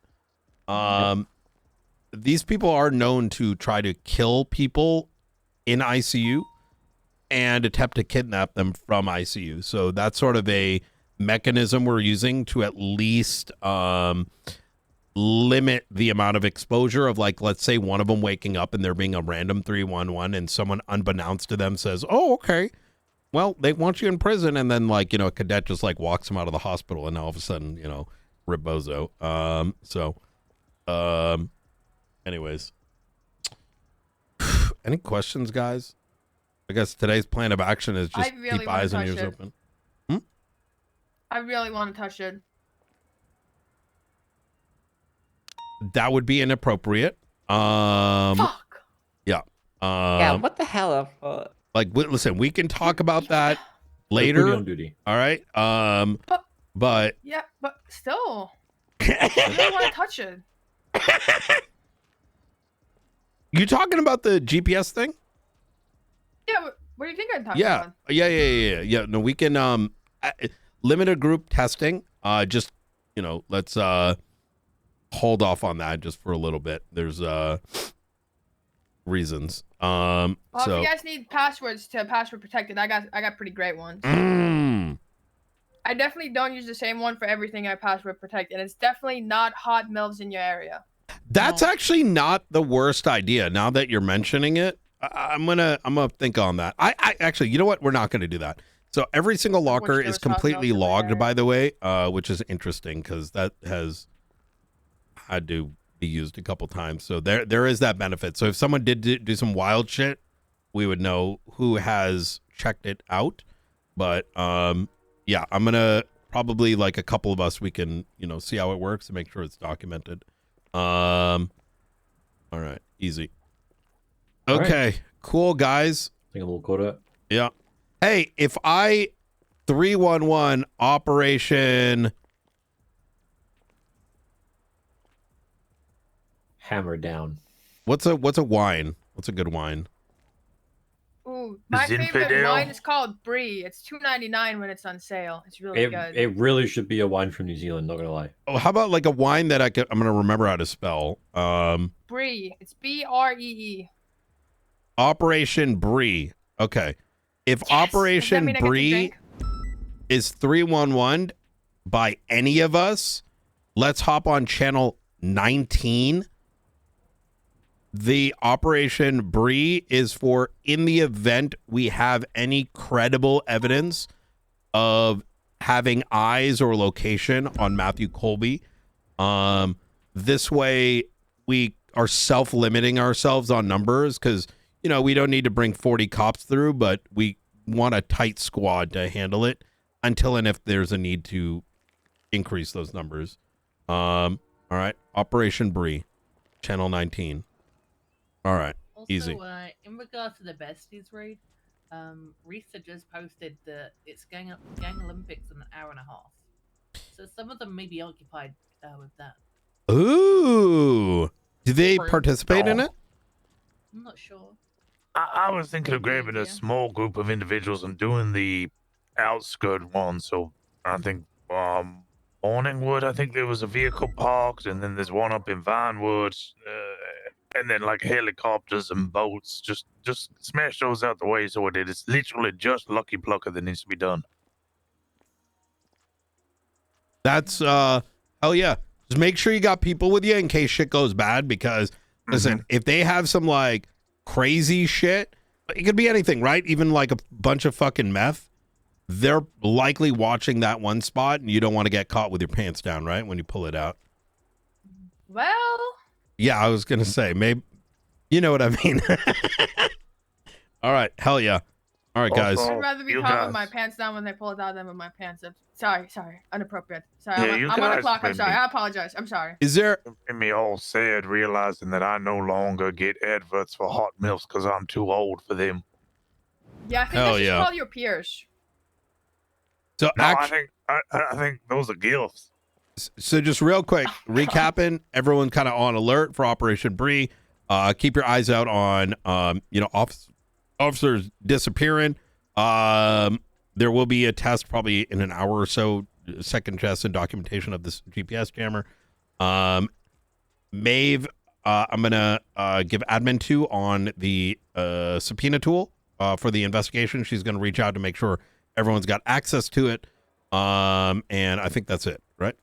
These people are known to try to kill people in ICU and attempt to kidnap them from ICU. So that's sort of a mechanism we're using to at least limit the amount of exposure of, like, let's say one of them waking up and there being a random 311 and someone unbeknownst to them says, oh, okay, well, they want you in prison. And then, like, you know, a cadet just like walks him out of the hospital and all of a sudden, you know, Rebozo. Anyways, any questions, guys? I guess today's plan of action is just really keep wanna eyes and touch ears it. open. I really want to touch it. That would be inappropriate. Fuck. Yeah. Yeah, what the hell? Like, listen, we can talk about that Pretty later. on duty. All right. But Yeah, but still, I really want to touch it. you talking about the GPS thing? Yeah, what do you think I'm talking Yeah. about? Yeah. No, we can limited group testing. Just, you know, let's hold off on that just for a little bit. There's reasons. Well, So if you guys need passwords to password protected, I got pretty great ones. I definitely don't use the same one for everything I password protect, and it's definitely not hot milfs in your area. that's actually not the worst idea. Now that you're mentioning it, I'm gonna think on that. I actually, you know what? We're not gonna do that. So every single locker is completely logged, by the way, which is interesting because that has had to be used a couple times. So there is that benefit. So if someone did do some wild shit, we would know who has checked it out. But yeah, I'm gonna probably, like, a couple of us, we can, you know, see how it works and make sure it's documented. All right, easy. Okay, right. cool, guys. I think we'll go to it. Yeah. Hey, if I 311 Operation Hammer down. What's a wine? What's a good wine? Ooh, my favorite Zinfandel. wine is called Brie. It's $2.99 when it's on sale. It's really good. It really should be a wine from New Zealand, not gonna lie. Oh, how about like a wine that I'm gonna remember how to spell? Brie. It's BREE. Operation Brie. Okay. If Operation mean I get to Brie drink? is 311 by any of us, let's hop on channel 19. The Operation Brie is for in the event we have any credible evidence of having eyes or location on Matthew Colby. This way we are self-limiting ourselves on numbers because, you know, we don't need to bring 40 cops through, but we want a tight squad to handle it until and if there's a need to increase those numbers. All right. Operation Brie, channel 19. All right, Also, easy. In regards to the besties raid, Risa just posted that it's Gang Olympics in an hour and a half. So some of them may be occupied with that. Ooh, do they participate in it? I'm not sure. I was thinking of grabbing a small group of individuals and doing the outskirt one. So I think Morningwood, I think there was a vehicle parked, and then there's one up in Vinewood, and then like helicopters and boats. Just smash those out the way so it is literally just Lucky Plucker that needs to be done. That's hell yeah. Just make sure you got people with you in case shit goes bad because listen, if they have some like crazy shit, it could be anything, right? Even like a bunch of fucking meth. They're likely watching that one spot and you don't want to get caught with your pants down, right? When you pull it out. Well, yeah, I was going to say, maybe, you know what I mean? All right. Hell yeah. All right, guys. I'd rather be caught with my pants down when they pull it out than with my pants up. Sorry. Inappropriate. Sorry, Yeah, I'm you on the guys clock. I'm made sorry. me- I apologize. I'm sorry. Is there... And me all sad realizing that I no longer get adverts for hot milfs because I'm too old for them. Yeah, I think Hell that's just yeah. called your peers. So No, I think those are gifts. So just real quick, recapping, everyone kind of on alert for Operation Brie. Keep your eyes out on, officers disappearing. There will be a test probably in an hour or so, second test and documentation of this GPS jammer. Maeve, I'm going to give admin to on the subpoena tool for the investigation. She's going to reach out to make sure everyone's got access to it. And I think that's it, right?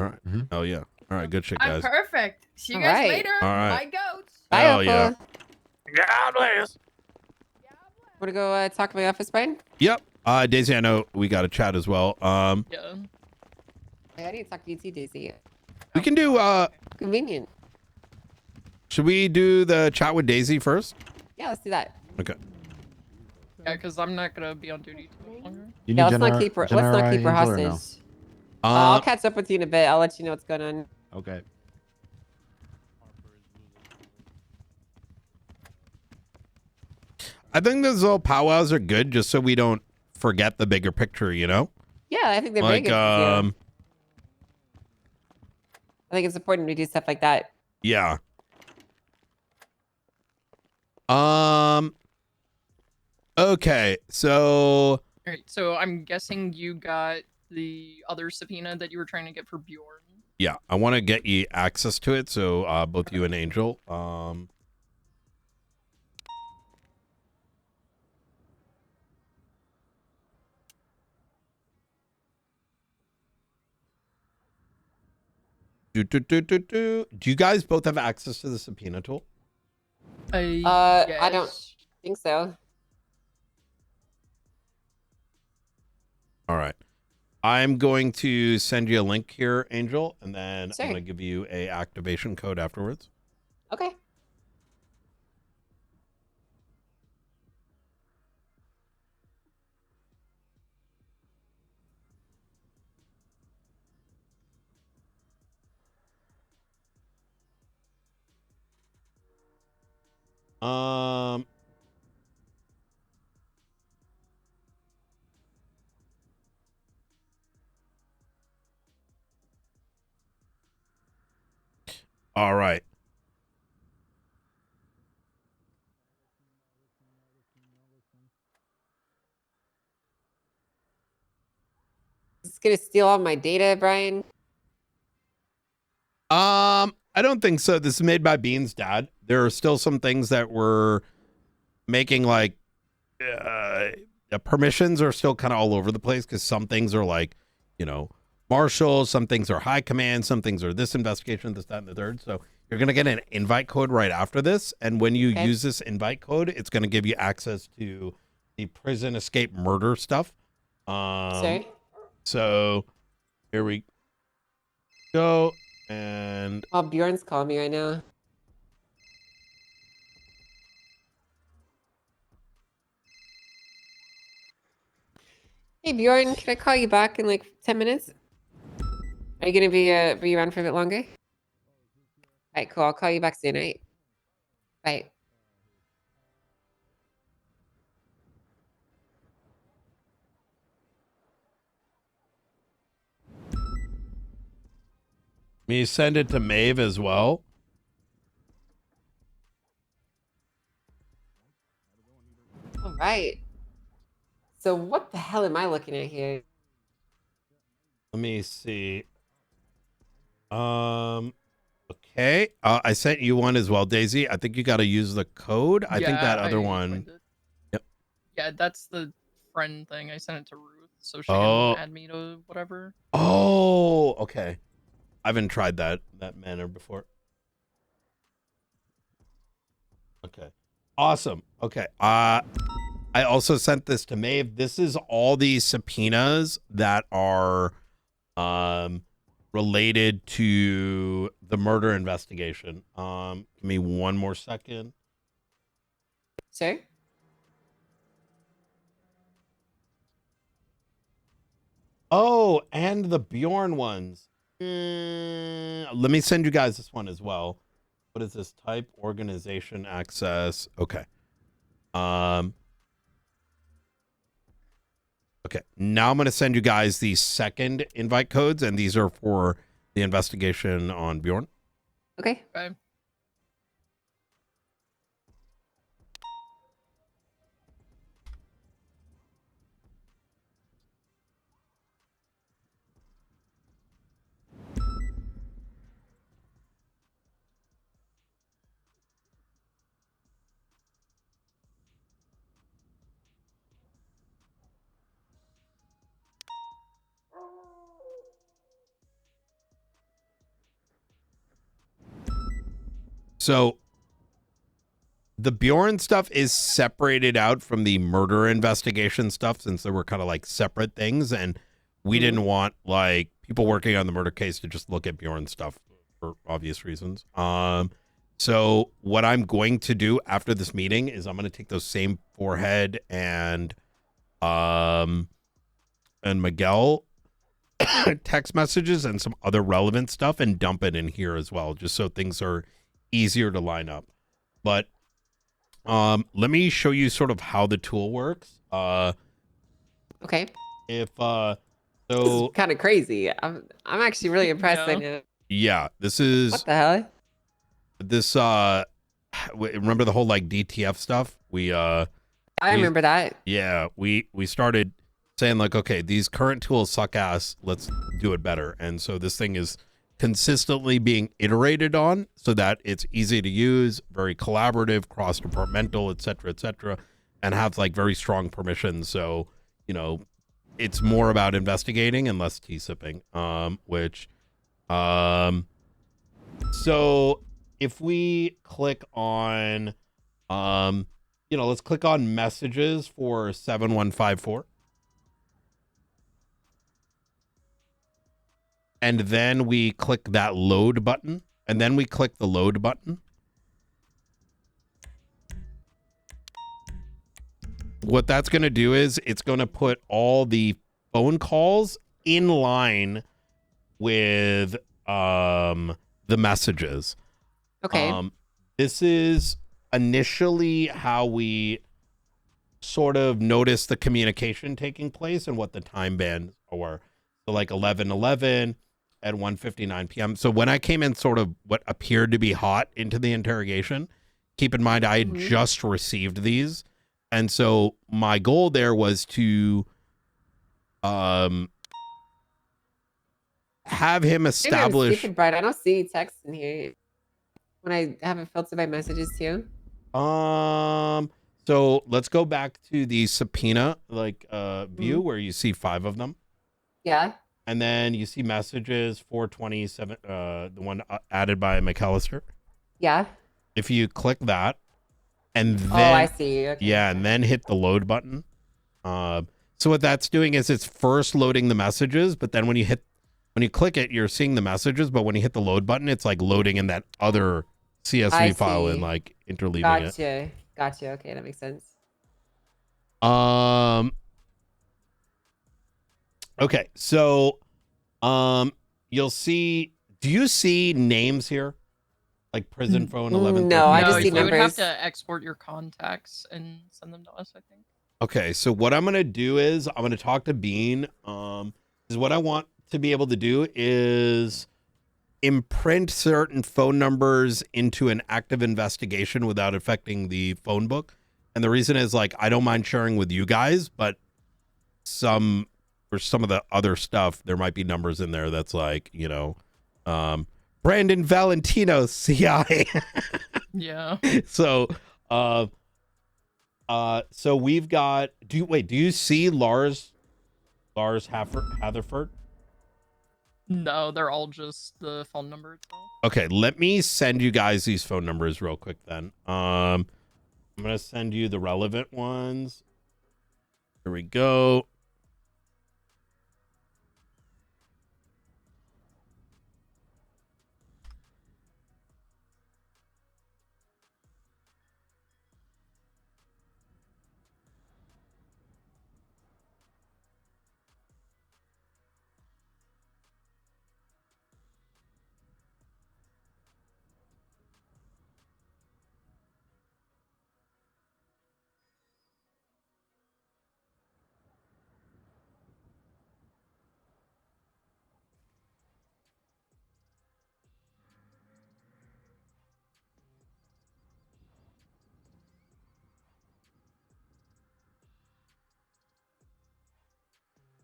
All right. Oh yeah. All right. Good shit, I'm guys. perfect. See you All guys right. later. All right. Bye, goats. Bye, Hell yeah. Opal. God bless. Want to go talk to my office, Brian? Yep. Daisy, I know we got to chat as well. Yeah. I need to talk to you too, Daisy. We can do. Convenient. Should we do the chat with Daisy first? Yeah, let's do that. Okay. Yeah, because I'm not gonna be on duty too much longer. You Yeah, need let's not keep her. Let's not keep her Angel, or no? hostage. I'll catch up with you in a bit. I'll let you know what's going on. Okay. I think those little powwows are good, just so we don't forget the bigger picture. You know. Yeah, I think they're very Like good. I think it's important to do stuff like that. Yeah. Okay, so. All right, so I'm guessing you got the other subpoena that you were trying to get for Bjorn. Yeah, I want to get you access to it. So both you and Angel. Do you guys both have access to the subpoena tool? I don't think so. All right. I'm going to send you a link here, Angel, and then Sure. I'm going to give you a activation code afterwards. Okay. Um. All right. Is this gonna steal all my data, Brian? I don't think so. This is made by Bean's dad. There are still some things that we're making, like permissions are still kind of all over the place, because some things are like, Marshall, some things are high command, some things are this investigation, this, that, and the third. So you're going to get an invite code right after this. And when you use this invite code, it's going to give you access to the prison escape murder stuff. Sorry? So here we go. And oh, Bjorn's calling me right now. Hey Bjorn, can I call you back in like 10 minutes? Are you gonna be around for a bit longer? All right, cool. I'll call you back soon, right? Bye. me send it to Maeve as well. All right. So what the hell am I looking at here? Let me see. Okay. I sent you one as well, Daisy. I think you got to use the code. I think that other one. Yep. Yeah, that's the friend thing. I sent it to Ruth, so she Oh. can add me to whatever. Oh, okay. I haven't tried that manner before. Okay. Awesome. Okay. I also sent this to Maeve. This is all these subpoenas that are related to the murder investigation. Give me one more second. Sir? Oh, and the Bjorn ones. Let me send you guys this one as well. What is this? Type organization access. Okay. Okay. Now I'm going to send you guys the second invite codes, and these are for the investigation on Bjorn. Okay. Okay. So the Bjorn stuff is separated out from the murder investigation stuff, since they were kind of like separate things, and we didn't want like people working on the murder case to just look at Bjorn stuff for obvious reasons. So what I'm going to do after this meeting is I'm going to take those same forehead and Miguel text messages and some other relevant stuff and dump it in here as well, just so things are easier to line up. But let me show you sort of how the tool works. Okay. If This so is kind of crazy. I'm actually really impressed right now. yeah, this is What the hell? this remember the whole like DTF stuff? I remember that. Yeah, we started saying like, okay, these current tools suck ass, let's do it better. And so this thing is consistently being iterated on so that it's easy to use, very collaborative, cross-departmental, et cetera, and have like very strong permissions. So, you know, it's more about investigating and less T-sipping, so if we click on, let's click on messages for 7154. And then we click that load button. And then we click the load button. What that's going to do is it's going to put all the phone calls in line with the messages. Okay. This is initially how we sort of notice the communication taking place and what the time bands are. So like 11:11 at 1:59 p.m. So when I came in sort of what appeared to be hot into the interrogation, keep in mind I had just received these. And so my goal there was to have him establish. Stupid, Brian. I don't see text in here when I have it filtered by messages too. So let's go back to the subpoena view where you see 5 of them. Yeah. And then you see messages 427, the one added by McAllister. Yeah. If you click that, and then I see. Okay. Yeah, and then hit the load button. So what that's doing is it's first loading the messages, but then when you click it, you're seeing the messages, but when you hit the load button, it's like loading in that other CSV file and like interleaving it. Gotcha. Okay, that makes sense. Okay, so you'll see, do you see names here? Like prison phone 11. No, I just see you would have numbers. to export your contacts and send them to us, I think. Okay, so what I'm gonna do is I'm gonna talk to Bean. Is what I want to be able to do is imprint certain phone numbers into an active investigation without affecting the phone book. And the reason is like I don't mind sharing with you guys, but for some of the other stuff, there might be numbers in there that's like, Brandon Valentino, CI. Yeah. So we've got. Do you see Lars Hatherford? No, they're all just the phone number itself. Okay, let me send you guys these phone numbers real quick then. I'm gonna send you the relevant ones. Here we go.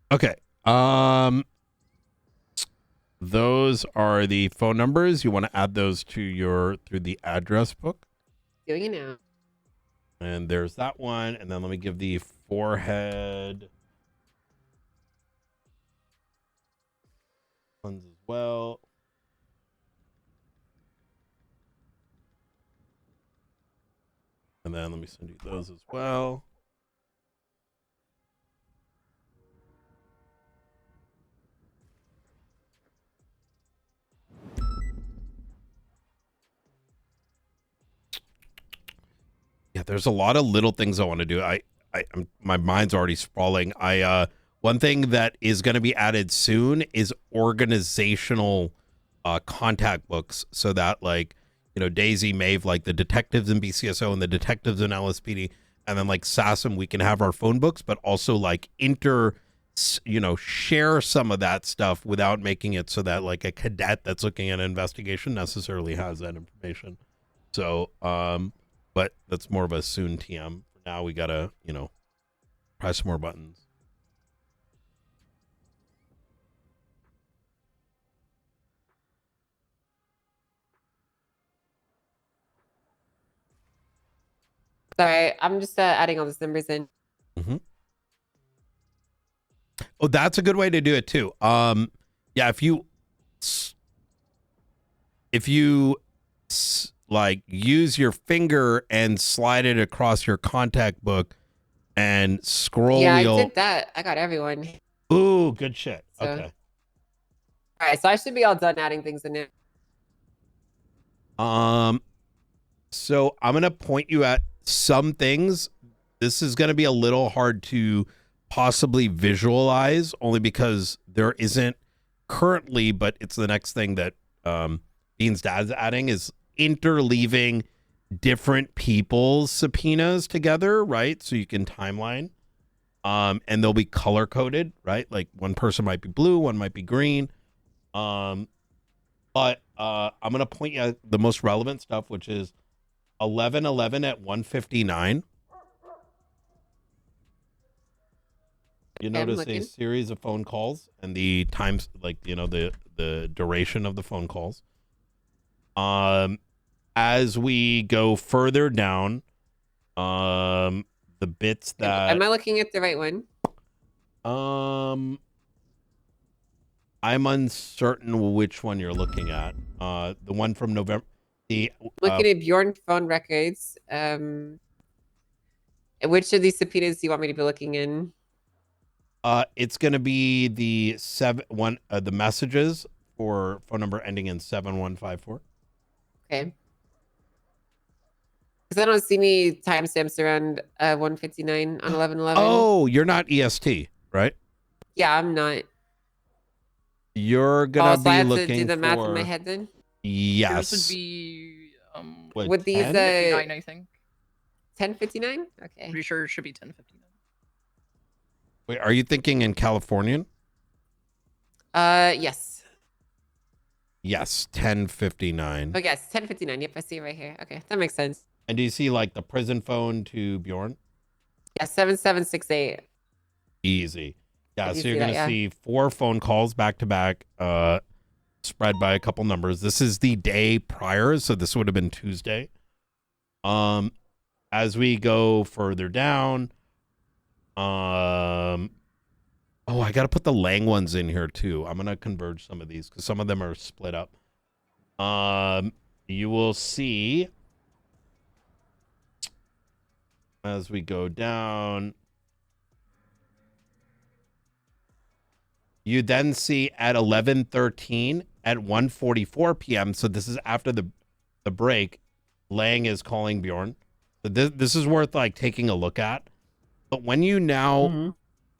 Okay. Those are the phone numbers. You want to add those to through the address book. Doing it now. And there's that one. And then let me give the forehead ones as well. And let me send you those as well. Yeah, there's a lot of little things I want to do. My mind's already sprawling. One thing that is going to be added soon is organizational contact books, so that like, you know, Daisy, Maeve, like the detectives in BCSO and the detectives in LSPD, and then like SASM, we can have our phone books, but also like share some of that stuff without making it so that like a cadet that's looking at an investigation necessarily has that information. So, but that's more of a soon TM. For now, we gotta, press more buttons. Sorry, I'm just adding all these numbers in. Mm-hmm. Oh, that's a good way to do it too. Yeah, if you like use your finger and slide it across your contact book and scroll. Yeah, I did that. I got everyone. Ooh, good shit. So, okay. All right, so I should be all done adding things in it. So I'm gonna point you at some things. This is gonna be a little hard to possibly visualize, only because there isn't currently, but it's the next thing that Bean's dad's adding is interleaving different people's subpoenas together, right? So you can timeline. And they'll be color coded, right? Like one person might be blue, one might be green. But I'm gonna point you at the most relevant stuff, which is 11/11 at 1:59. You notice a series of phone calls and the times, like, the duration of the phone calls. As we go further down, the bits that Am I looking at the right one? I'm uncertain which one you're looking at. The one from November. Looking at Bjorn phone records. Which of these subpoenas do you want me to be looking in? It's going to be the the messages for phone number ending in 7154. Okay. Because I don't see any timestamps around 1:59 on 11/11. Oh, you're not EST, right? Yeah, I'm not. You're gonna so be I have looking to do the math in my for- head then. Yes. Yours would be What, these 10:59, I think. 10:59? Okay. Pretty sure it should be 10:59. Wait, are you thinking in Californian? Yes. Yes, 10:59. Oh yes, 10:59. Yep, I see it right here. Okay, that makes sense. And do you see like the prison phone to Bjorn? Yeah, 7768. Easy. Yeah, I do so you're see gonna that, yeah. see 4 phone calls back to back, spread by a couple numbers. This is the day prior, so this would have been Tuesday. As we go further down, oh, I gotta put the Lang ones in here too. I'm gonna converge some of these because some of them are split up. You will see as we go down. You then see at 11:13 at 1:44 p.m. So this is after the break. Lang is calling Bjorn. So this is worth like taking a look at. But when you now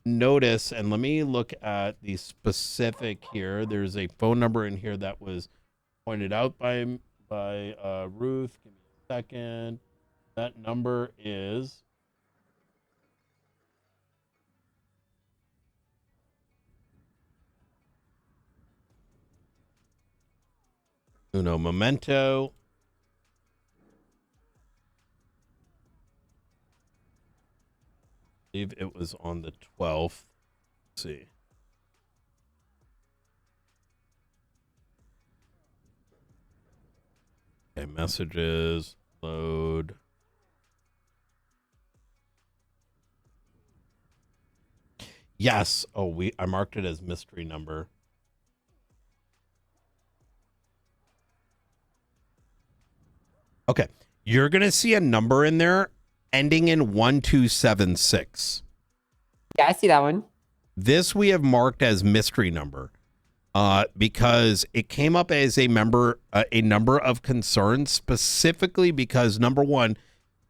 notice, and let me look at the specific here. There's a phone number in here that was pointed out by Ruth. Give me a second. That number is uno momento. I believe it was on the 12th. Let's see. Okay, messages, load. Yes. Oh, I marked it as mystery number. Okay. You're going to see a number in there ending in 1276. Yeah, I see that one. This we have marked as mystery number because it came up as a number of concerns, specifically because, number one,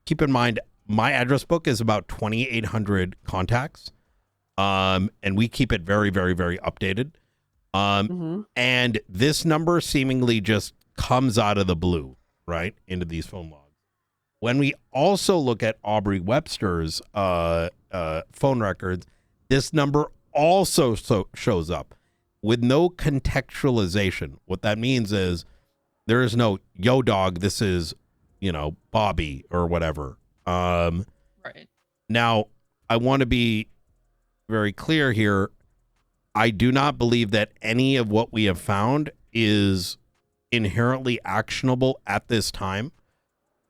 keep in mind, my address book is about 2,800 contacts, and we keep it very, very, very updated. And this number seemingly just comes out of the blue, right, into these phone logs. When we also look at Aubrey Webster's phone records, this number also shows up with no contextualization. What that means is there is no, yo dog, this is, Bobby or whatever. Right. Now, I want to be very clear here. I do not believe that any of what we have found is inherently actionable at this time,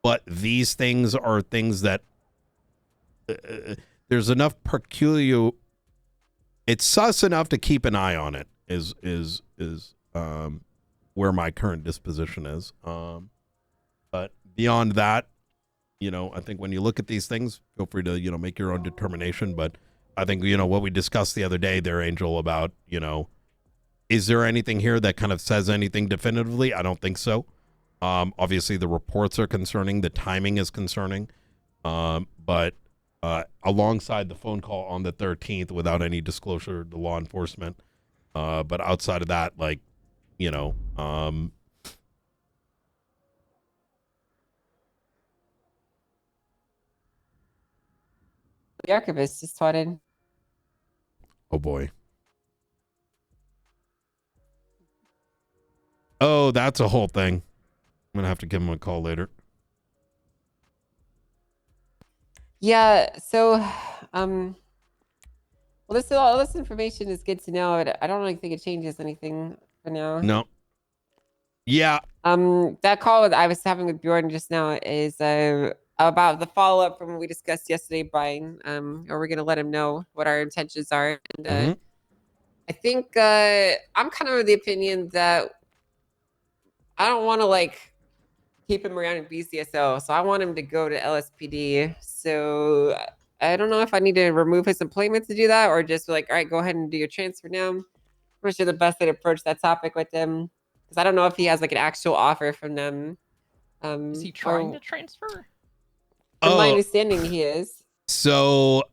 but these things are things that there's enough peculiar. It's sus enough to keep an eye on it. Is where my current disposition is. But beyond that, I think when you look at these things, feel free to make your own determination. But I think what we discussed the other day there, Angel, about is there anything here that kind of says anything definitively? I don't think so. Obviously, the reports are concerning. The timing is concerning. But alongside the phone call on the 13th without any disclosure to law enforcement. But outside of that, the archivist just swatted. Oh boy. Oh, that's a whole thing. I'm gonna have to give him a call later. Yeah, so well, all this information is good to know, but I don't really think it changes anything for now. No. Yeah. That call I was having with Bjorn just now is about the follow-up from what we discussed yesterday, Brian. Or we're gonna let him know what our intentions are. And I think I'm kind of of the opinion that I don't want to keep him around in BCSO, so I want him to go to LSPD. So I don't know if I need to remove his employment to do that, or just be like, all right, go ahead and do your transfer now. I'm not sure the best way to approach that topic with him, because I don't know if he has an actual offer from them. Is he trying to transfer? From my understanding, he is. So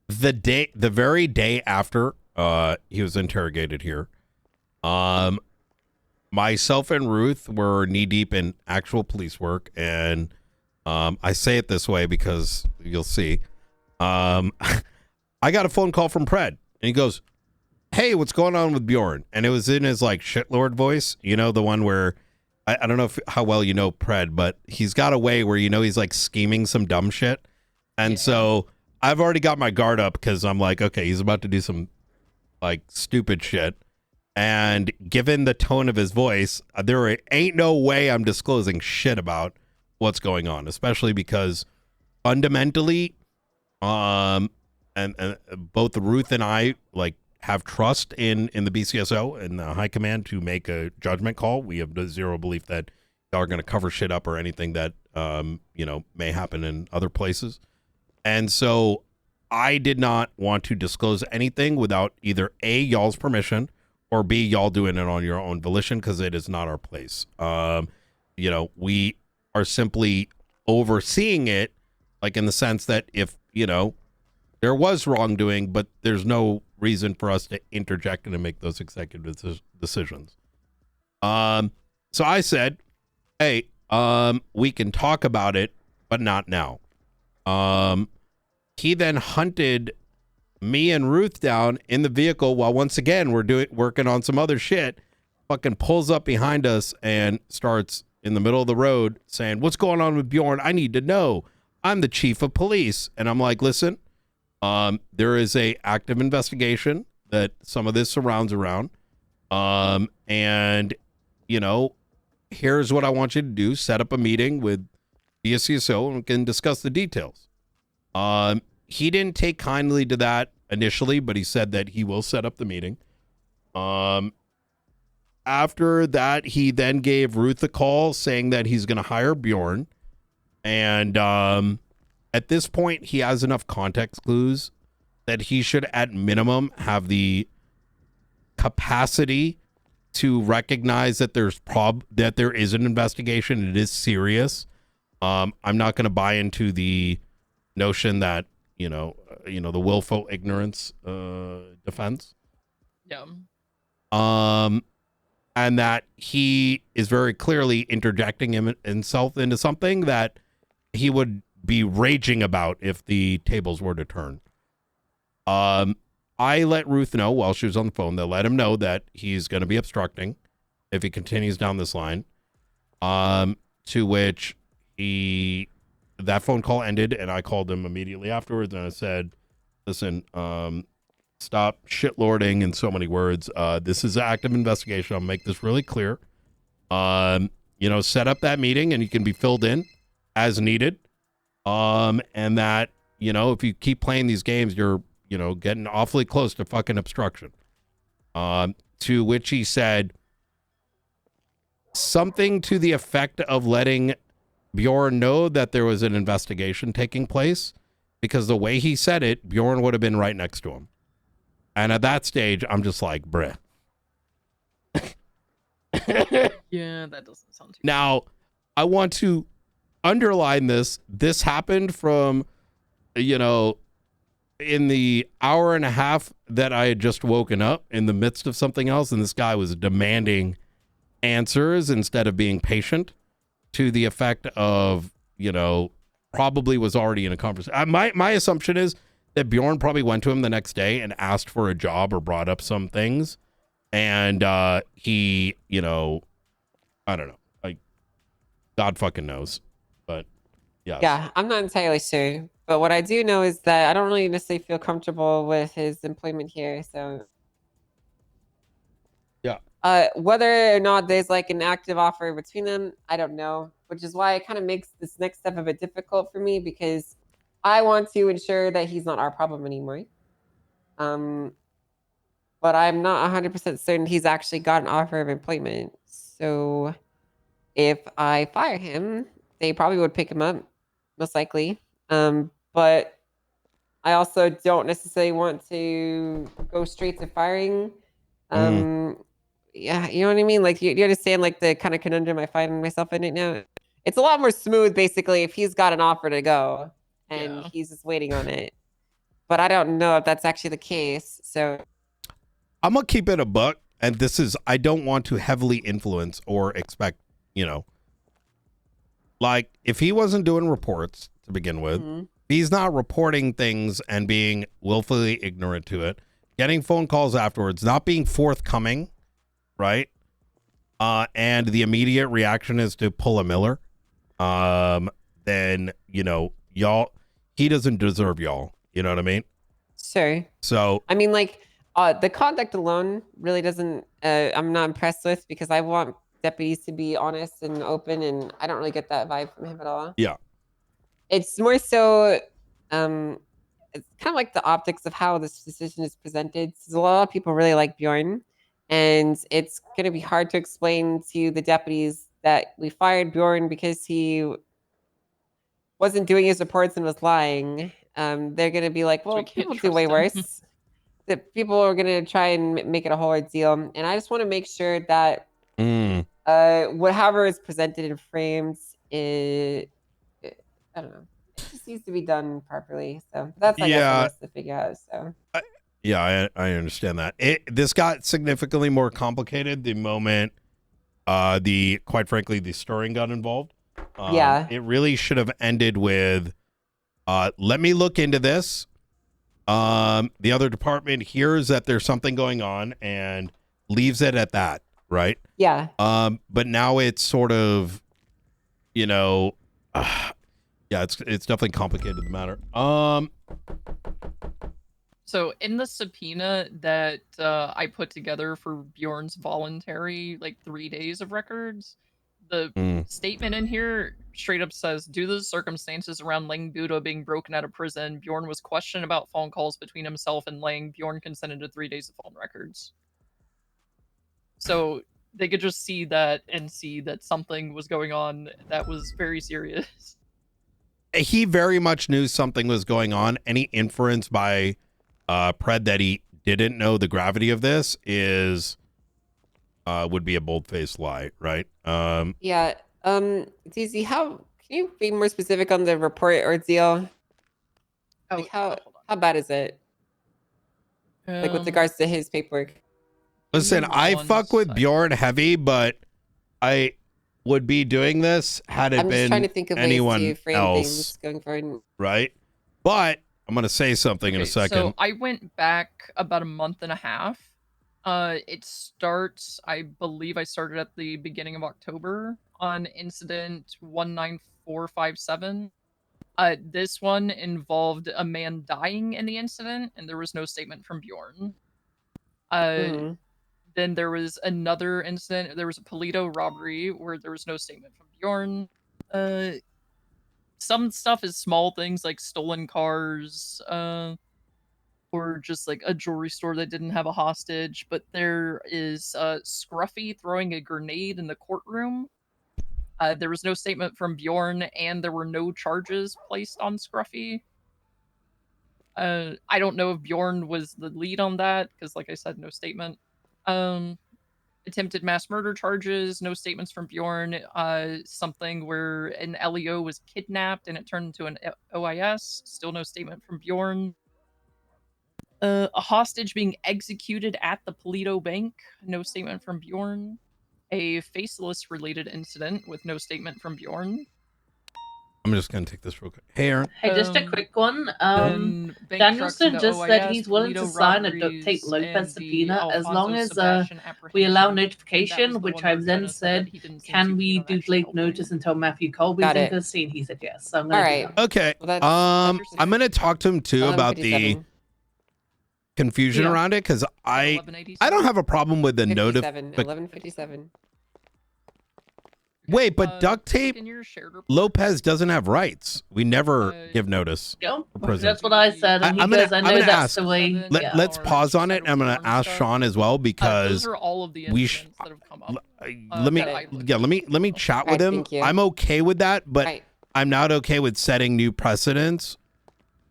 the very day after he was interrogated here, myself and Ruth were knee deep in actual police work, and I say it this way because you'll see. I got a phone call from Pred, and he goes, "Hey, what's going on with Bjorn?" And it was in his shitlord voice, the one where I don't know how well you know Pred, but he's got a way where he's scheming some dumb shit, and so I've already got my guard up because I'm like, okay, he's about to do some stupid shit. And given the tone of his voice, there ain't no way I'm disclosing shit about what's going on, especially because fundamentally, and both Ruth and I have trust in the BCSO and the high command to make a judgment call. We have zero belief that y'all are going to cover shit up or anything that may happen in other places. And so I did not want to disclose anything without either A, y'all's permission, or B, y'all doing it on your own volition, because it is not our place. We are simply overseeing it, in the sense that if, there was wrongdoing, but there's no reason for us to interject and to make those executive decisions. So I said, hey, we can talk about it, but not now. He then hunted me and Ruth down in the vehicle while once again we're working on some other shit. Fucking pulls up behind us and starts in the middle of the road saying, "What's going on with Bjorn? I need to know. I'm the chief of police." And I'm like, listen, there is a active investigation that some of this surrounds around. And here's what I want you to do. Set up a meeting with the CSO and we can discuss the details. He didn't take kindly to that initially, but he said that he will set up the meeting. After that, he then gave Ruth a call saying that he's going to hire Bjorn. And at this point, he has enough context clues that he should, at minimum, have the capacity to recognize that that there is an investigation. It is serious. I'm not going to buy into the notion that the willful ignorance defense. Yeah. And that he is very clearly interjecting himself into something that he would be raging about if the tables were to turn. I let Ruth know while she was on the phone. They let him know that he's going to be obstructing if he continues down this line. To which that phone call ended, and I called him immediately afterwards, and I said, listen, stop shitlording in so many words. This is an active investigation. I'll make this really clear. Set up that meeting, and you can be filled in as needed. And that, if you keep playing these games, you're, getting awfully close to fucking obstruction. To which he said something to the effect of letting Bjorn know that there was an investigation taking place, because the way he said it, Bjorn would have been right next to him. And at that stage, I'm just like, bruh. Yeah, that doesn't sound too Now, I want to underline this. This happened from, in the hour and a half that I had just woken up in the midst of something else, and this guy was demanding answers instead of being patient, to the effect of, probably was already in a conversation. My assumption is that Bjorn probably went to him the next day and asked for a job or brought up some things. And he, I don't know. Like, God fucking knows. But, yeah. Yeah, I'm not entirely sure. But what I do know is that I don't really necessarily feel comfortable with his employment here. So, yeah. Whether or not there's like an active offer between them, I don't know. Which is why it kind of makes this next step a bit difficult for me, because I want to ensure that he's not our problem anymore. But I'm not 100% certain he's actually got an offer of employment. So if I fire him, they probably would pick him up, most likely. But I also don't necessarily want to go straight to firing. Yeah, you know what I mean? Like, you understand, like, the kind of conundrum I find myself in it now? It's a lot more smooth, basically, if he's got an offer to go and he's just waiting on it. But I don't know if that's actually the case. So I'm going to keep it a buck. And I don't want to heavily influence or expect, like, if he wasn't doing reports to begin with, he's not reporting things and being willfully ignorant to it, getting phone calls afterwards, not being forthcoming, right? And the immediate reaction is to pull a Miller. Then, y'all, he doesn't deserve y'all. You know what I mean? Sure. So, I mean, like, the conduct alone really doesn't, I'm not impressed with, because I want deputies to be honest and open, and I don't really get that vibe from him at all. Yeah. It's more so, it's kind of like the optics of how this decision is presented. A lot of people really like Bjorn, and it's going to be hard to explain to the deputies that we fired Bjorn because he wasn't doing his reports and was lying. They're going to be like, well, people do way worse. That people are going to try and make it a whole ordeal. And I just want to make sure that whatever is presented and framed, I don't know. It just needs to be done properly. So that's, I guess, what has to figure out. So. Yeah, I understand that. This got significantly more complicated the moment quite frankly, the stirring got involved. Yeah. It really should have ended with, let me look into this. The other department hears that there's something going on and leaves it at that, right? Yeah. But now it's sort of, yeah, it's definitely complicated, the matter. So in the subpoena that I put together for Bjorn's voluntary, 3 days of records, the statement in here straight up says, due to the circumstances around Lang Budo being broken out of prison, Bjorn was questioned about phone calls between himself and Lang. Bjorn consented to 3 days of phone records. So they could just see that and see that something was going on that was very serious. he very much knew something was going on. Any inference by Pred that he didn't know the gravity of this is would be a bold-faced lie, right? Yeah. DZ, can you be more specific on the report ordeal? Like how bad is it? Like with regards to his paperwork. Listen, I fuck with Bjorn heavy, but I would be doing this had it I'm just been trying to think of ways anyone to frame else, things going forward. right? But I'm gonna say something in a second. So I went back about a month and a half. It starts, I believe I started at the beginning of October on incident 19457. This one involved a man dying in the incident, and there was no statement from Bjorn. Then there was another incident. There was a Polito robbery where there was no statement from Bjorn. Some stuff is small things like stolen cars, or just like a jewelry store that didn't have a hostage. But there is Scruffy throwing a grenade in the courtroom. There was no statement from Bjorn, and there were no charges placed on Scruffy. I don't know if Bjorn was the lead on that, because like I said, no statement. Attempted mass murder charges, no statements from Bjorn. Something where an LEO was kidnapped and it turned into an OIS, still no statement from Bjorn. A hostage being executed at the Polito Bank, no statement from Bjorn. A faceless related incident with no statement from Bjorn. I'm just gonna take this real quick. Hey, Aaron. Hey, just a quick one. Bank trucks Danielson and just OIS, said he's willing to Polito sign a duct tape robberies, Lopez and the subpoena as long Alfonso as Sebastian we allow apprehension. That notification, was the which one I've that then kinda said said, that he didn't seem can too we keen on do actually late notice until Matthew Colby's Got in it. the scene? He said yes. So I'm gonna All do right. that. Okay. Well, that's I'm gonna talk to him too about the 11:57. confusion Yeah. around it, because I don't have a problem with the notif. 11:57. Wait, but duct tape. Lopez doesn't have rights. We never give notice. Go. for prison. That's what I said, and he goes, I know that's ask. the way. yeah. Let's pause on it. I'm gonna ask Sean as well, because Those are all of the we incidents that have come up. let me that I let me chat with Alright, him. thank you. I'm okay with that, but Right. I'm not okay with setting new precedents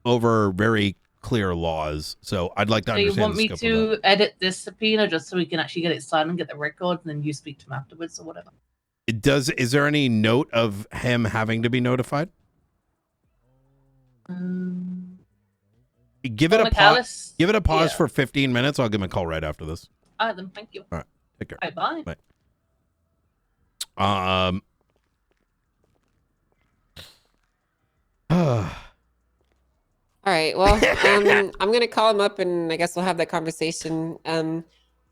over very clear laws. So I'd like to So you understand want the me scope of that. to edit this subpoena just so we can actually get it signed and get the record, and then you speak to him afterwards or whatever? Is there any note of him having to be notified? Give it a pause. Give it a pause Yeah. for 15 minutes. I'll give him a call right after this. All right, then. Thank you. All right. Take care. Bye. Bye. All right. Well, I'm gonna call him up, and I guess we'll have that conversation.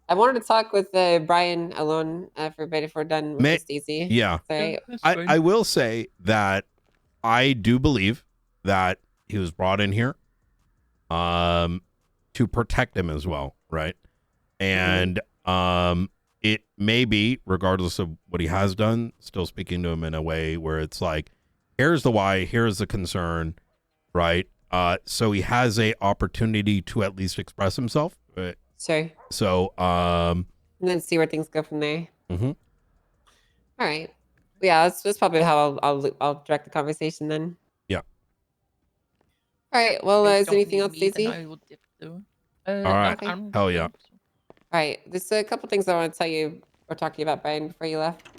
I wanted to talk with Brian alone for a bit if we're done with this, Stacey. Yeah. Sorry. I will say that I do believe that he was brought in here to protect him as well, right? And it may be, regardless of what he has done, still speaking to him in a way where it's like, here's the why, here's the concern, right? So he has a opportunity to at least express himself. Right? Sure. So And then see where things go from there. mhm. All right. Yeah, that's probably how I'll direct the conversation then. Yeah. All right. Well, If you is there don't anything need else, me, then Stacey? I will dip through. All right. I'm Hell yeah. All right. There's a couple things I want to tell you or talk to you about, Brian, before you left.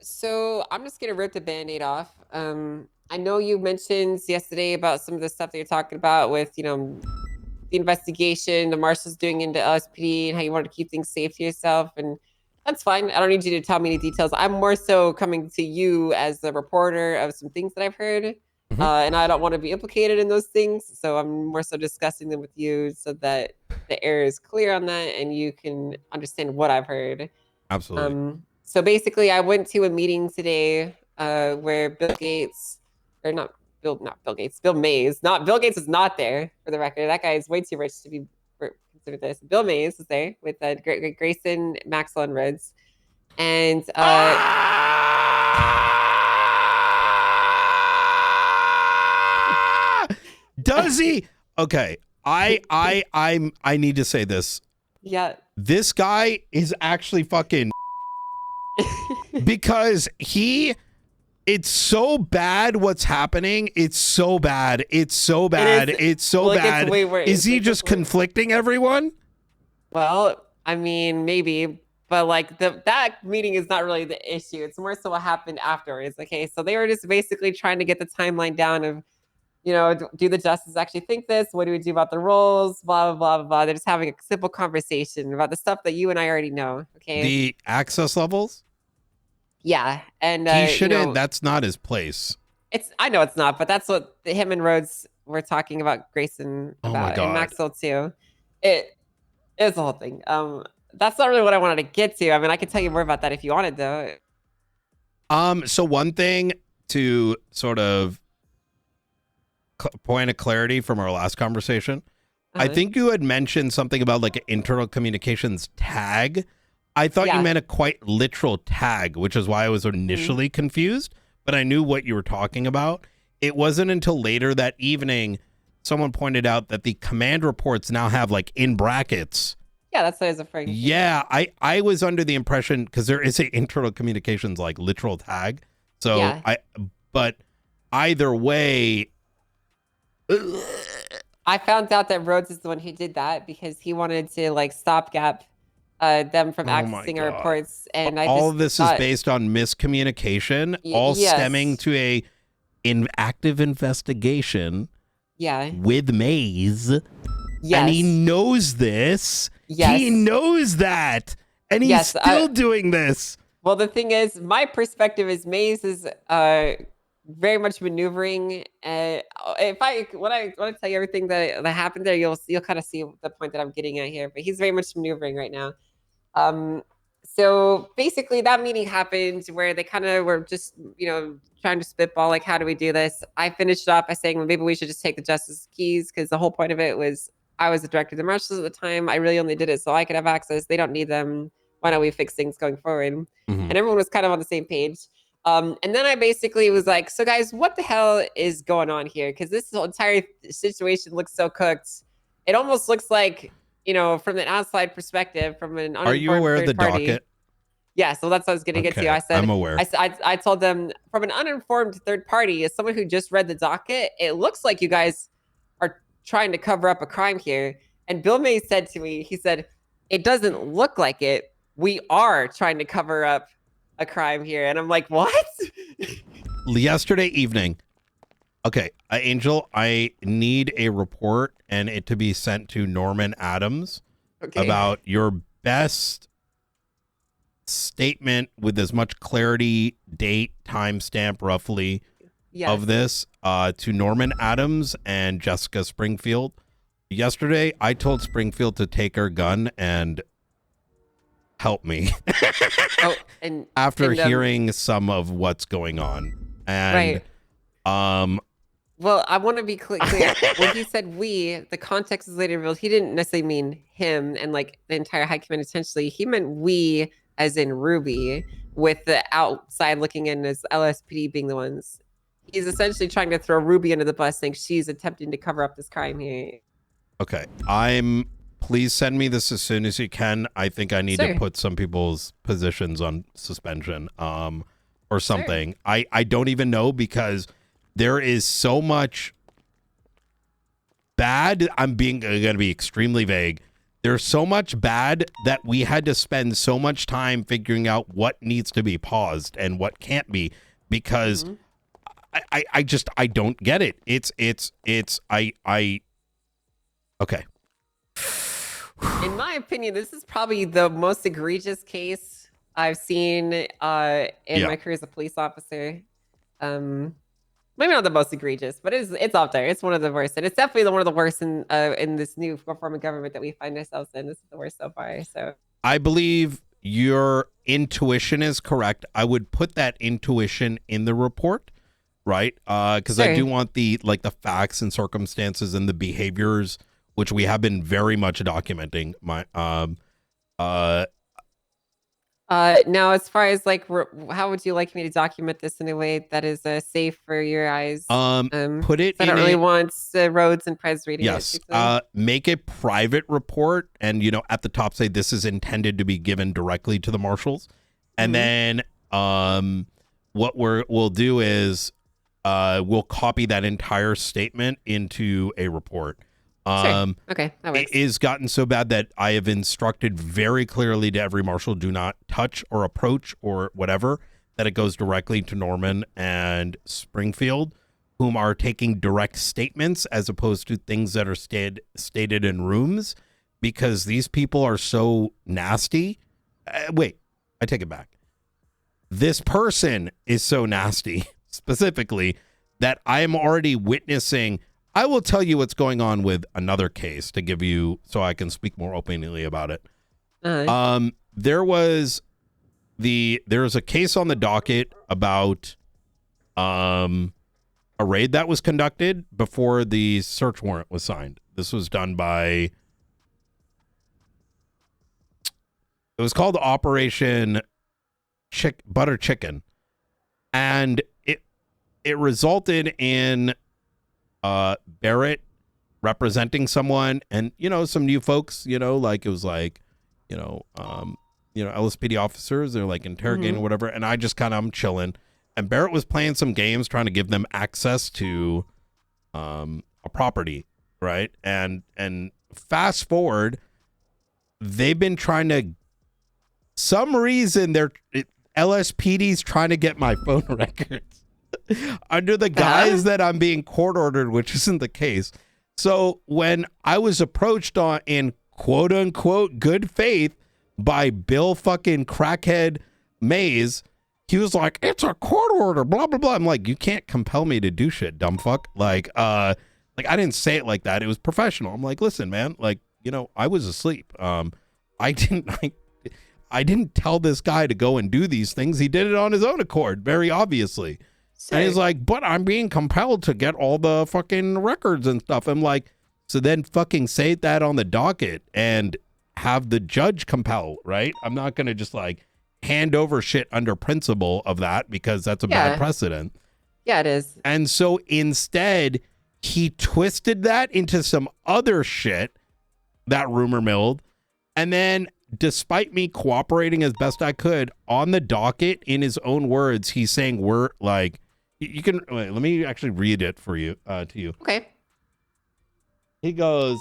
So I'm just gonna rip the Band-Aid off. I know you mentioned yesterday about some of the stuff that you're talking about with, the investigation, the marshals doing into LSPD, and how you want to keep things safe to yourself, and that's fine. I don't need you to tell me any details. I'm more so coming to you as the reporter of some things that I've heard, and I don't want to be implicated in those things, so I'm more so discussing them with you so that the air is clear on that and you can understand what I've heard. Absolutely. So basically, I went to a meeting today where Bill Gates, or not Bill Gates, Bill Mays. Not Bill Gates is not there, for the record. That guy is way too rich to be considered this. Bill Mays is there with Grayson, Maxwell, and Rhodes, and does he? Okay, I need to say this. Yeah. This guy is actually fucking because he It's so bad what's happening. It's so bad. It's so bad. It's so well, it gets bad. way worse. Is he It just gets worse. conflicting everyone? Well, I mean, maybe, but like that meeting is not really the issue. It's more so what happened afterwards. Okay, so they were just basically trying to get the timeline down of, you know, do the justices actually think this? What do we do about the roles? Blah, blah, blah, blah, blah. They're just having a simple conversation about the stuff that you and I already know. Okay. The access levels? Yeah. And He shouldn't. you know, That's not his place. I know it's not, but that's what him and Rhodes were talking about Grayson Oh my about, God. and Maxwell too. It is the whole thing. That's not really what I wanted to get to. I mean, I could tell you more about that if you wanted, though. So one thing to sort of point of clarity from our last conversation, I think you had mentioned something about like an internal communications tag. I thought you meant a quite literal tag, which is why I was initially confused, but I knew what you were talking about. It wasn't until later that evening someone pointed out that the command reports now have like in brackets. Yeah, that's what I was referring to. Yeah, I was under the impression, because there is a internal communications like literal tag. So Yeah. but either way, I found out that Rhodes is the one who did that because he wanted to like stopgap them from Oh my accessing our God. reports, and I all just of this thought, is based on miscommunication, all yes. stemming to a active investigation Yeah. with Maze. Yes. And he knows this. Yes. He knows that. And he's Yes, still doing this. Well, the thing is, my perspective is Maze is very much maneuvering. When I tell you everything that happened there, you'll kind of see the point that I'm getting at here. But he's very much maneuvering right now. So basically, that meeting happened where they kind of were just, you know, trying to spitball like, how do we do this? I finished up by saying, well, maybe we should just take the justice keys, because the whole point of it was I was the director of the marshals at the time. I really only did it so I could have access. They don't need them. Why don't we fix things going forward? And everyone was kind of on the same page. And then I basically was like, so guys, what the hell is going on here? Because this whole entire situation looks so cooked. It almost looks like, you know, from an outside perspective, from an Are you aware of the docket? Yeah, so that's what I was going to get to. Okay, I said, I'm aware. I told them, from an uninformed third party, as someone who just read the docket, it looks like you guys are trying to cover up a crime here. And Bill Mays said to me, he said, it doesn't look like it. We are trying to cover up a crime here. And I'm like, what? Yesterday evening. Okay, Angel, I need a report and it to be sent to Norman Adams about your best statement with as much clarity, date, timestamp roughly of this to Norman Adams and Jessica Springfield. Yesterday, I told Springfield to take her gun and help me. And after hearing some of what's going on. And well, I want to be clear. When he said we, the context is later revealed. He didn't necessarily mean him and like the entire high command intentionally. He meant we as in Ruby, with the outside looking in as LSPD being the ones. He's essentially trying to throw Ruby under the bus, saying she's attempting to cover up this crime here. Okay. Please send me this as soon as you can. I think I need to put some people's positions on suspension or something. I don't even know, because there is so much bad. I'm going to be extremely vague. There's so much bad that we had to spend so much time figuring out what needs to be paused and what can't be, because I don't get it. Okay. In my opinion, this is probably the most egregious case I've seen in my career as a police officer. Maybe not the most egregious, but it's up there. It's one of the worst, and it's definitely one of the worst in this new form of government that we find ourselves in. This is the worst so far. So I believe your intuition is correct. I would put that intuition in the report, right? Because I do want the facts and circumstances and the behaviors, which we have been very much documenting. Now, as far as like, how would you like me to document this in a way that is safe for your eyes? Put it. I don't really want Rhodes and Prez reading it. Yes. Make a private report, and at the top say this is intended to be given directly to the marshals, and then what we'll do is we'll copy that entire statement into a report. Sure. Okay, that works. It is gotten so bad that I have instructed very clearly to every marshal, do not touch or approach or whatever, that it goes directly to Norman and Springfield, whom are taking direct statements as opposed to things that are stated in rooms, because these people are so nasty. Wait, I take it back. This person is so nasty, specifically, that I am already witnessing. I will tell you what's going on with another case to give you, so I can speak more openly about it. There was a case on the docket about a raid that was conducted before the search warrant was signed. This was done by, it was called Operation Butter Chicken, and it resulted in Barrett representing someone, and some new folks, like it was like LSPD officers, they're like interrogating or whatever, and I just I'm chilling, and Barrett was playing some games trying to give them access to a property, right? And fast forward, they've been trying to, some reason LSPD's trying to get my phone records under the guise that I'm being court ordered, which isn't the case. So when I was approached in quote unquote good faith by Bill fucking crackhead Mays, he was like, it's a court order, blah, blah, blah. I'm like, you can't compel me to do shit, dumb fuck. Like I didn't say it like that. It was professional. I'm like, listen, man, I was asleep. I didn't tell this guy to go and do these things. He did it on his own accord, very obviously. And he's like, but I'm being compelled to get all the fucking records and stuff. I'm like, so then fucking say that on the docket and have the judge compel, right? I'm not going to just hand over shit under principle of that, because that's a bad precedent. Yeah, it is. And so instead, he twisted that into some other shit that rumor milled. And then, despite me cooperating as best I could on the docket, in his own words, he's saying we're like, you can wait, let me actually read it for you, to you. Okay. He goes,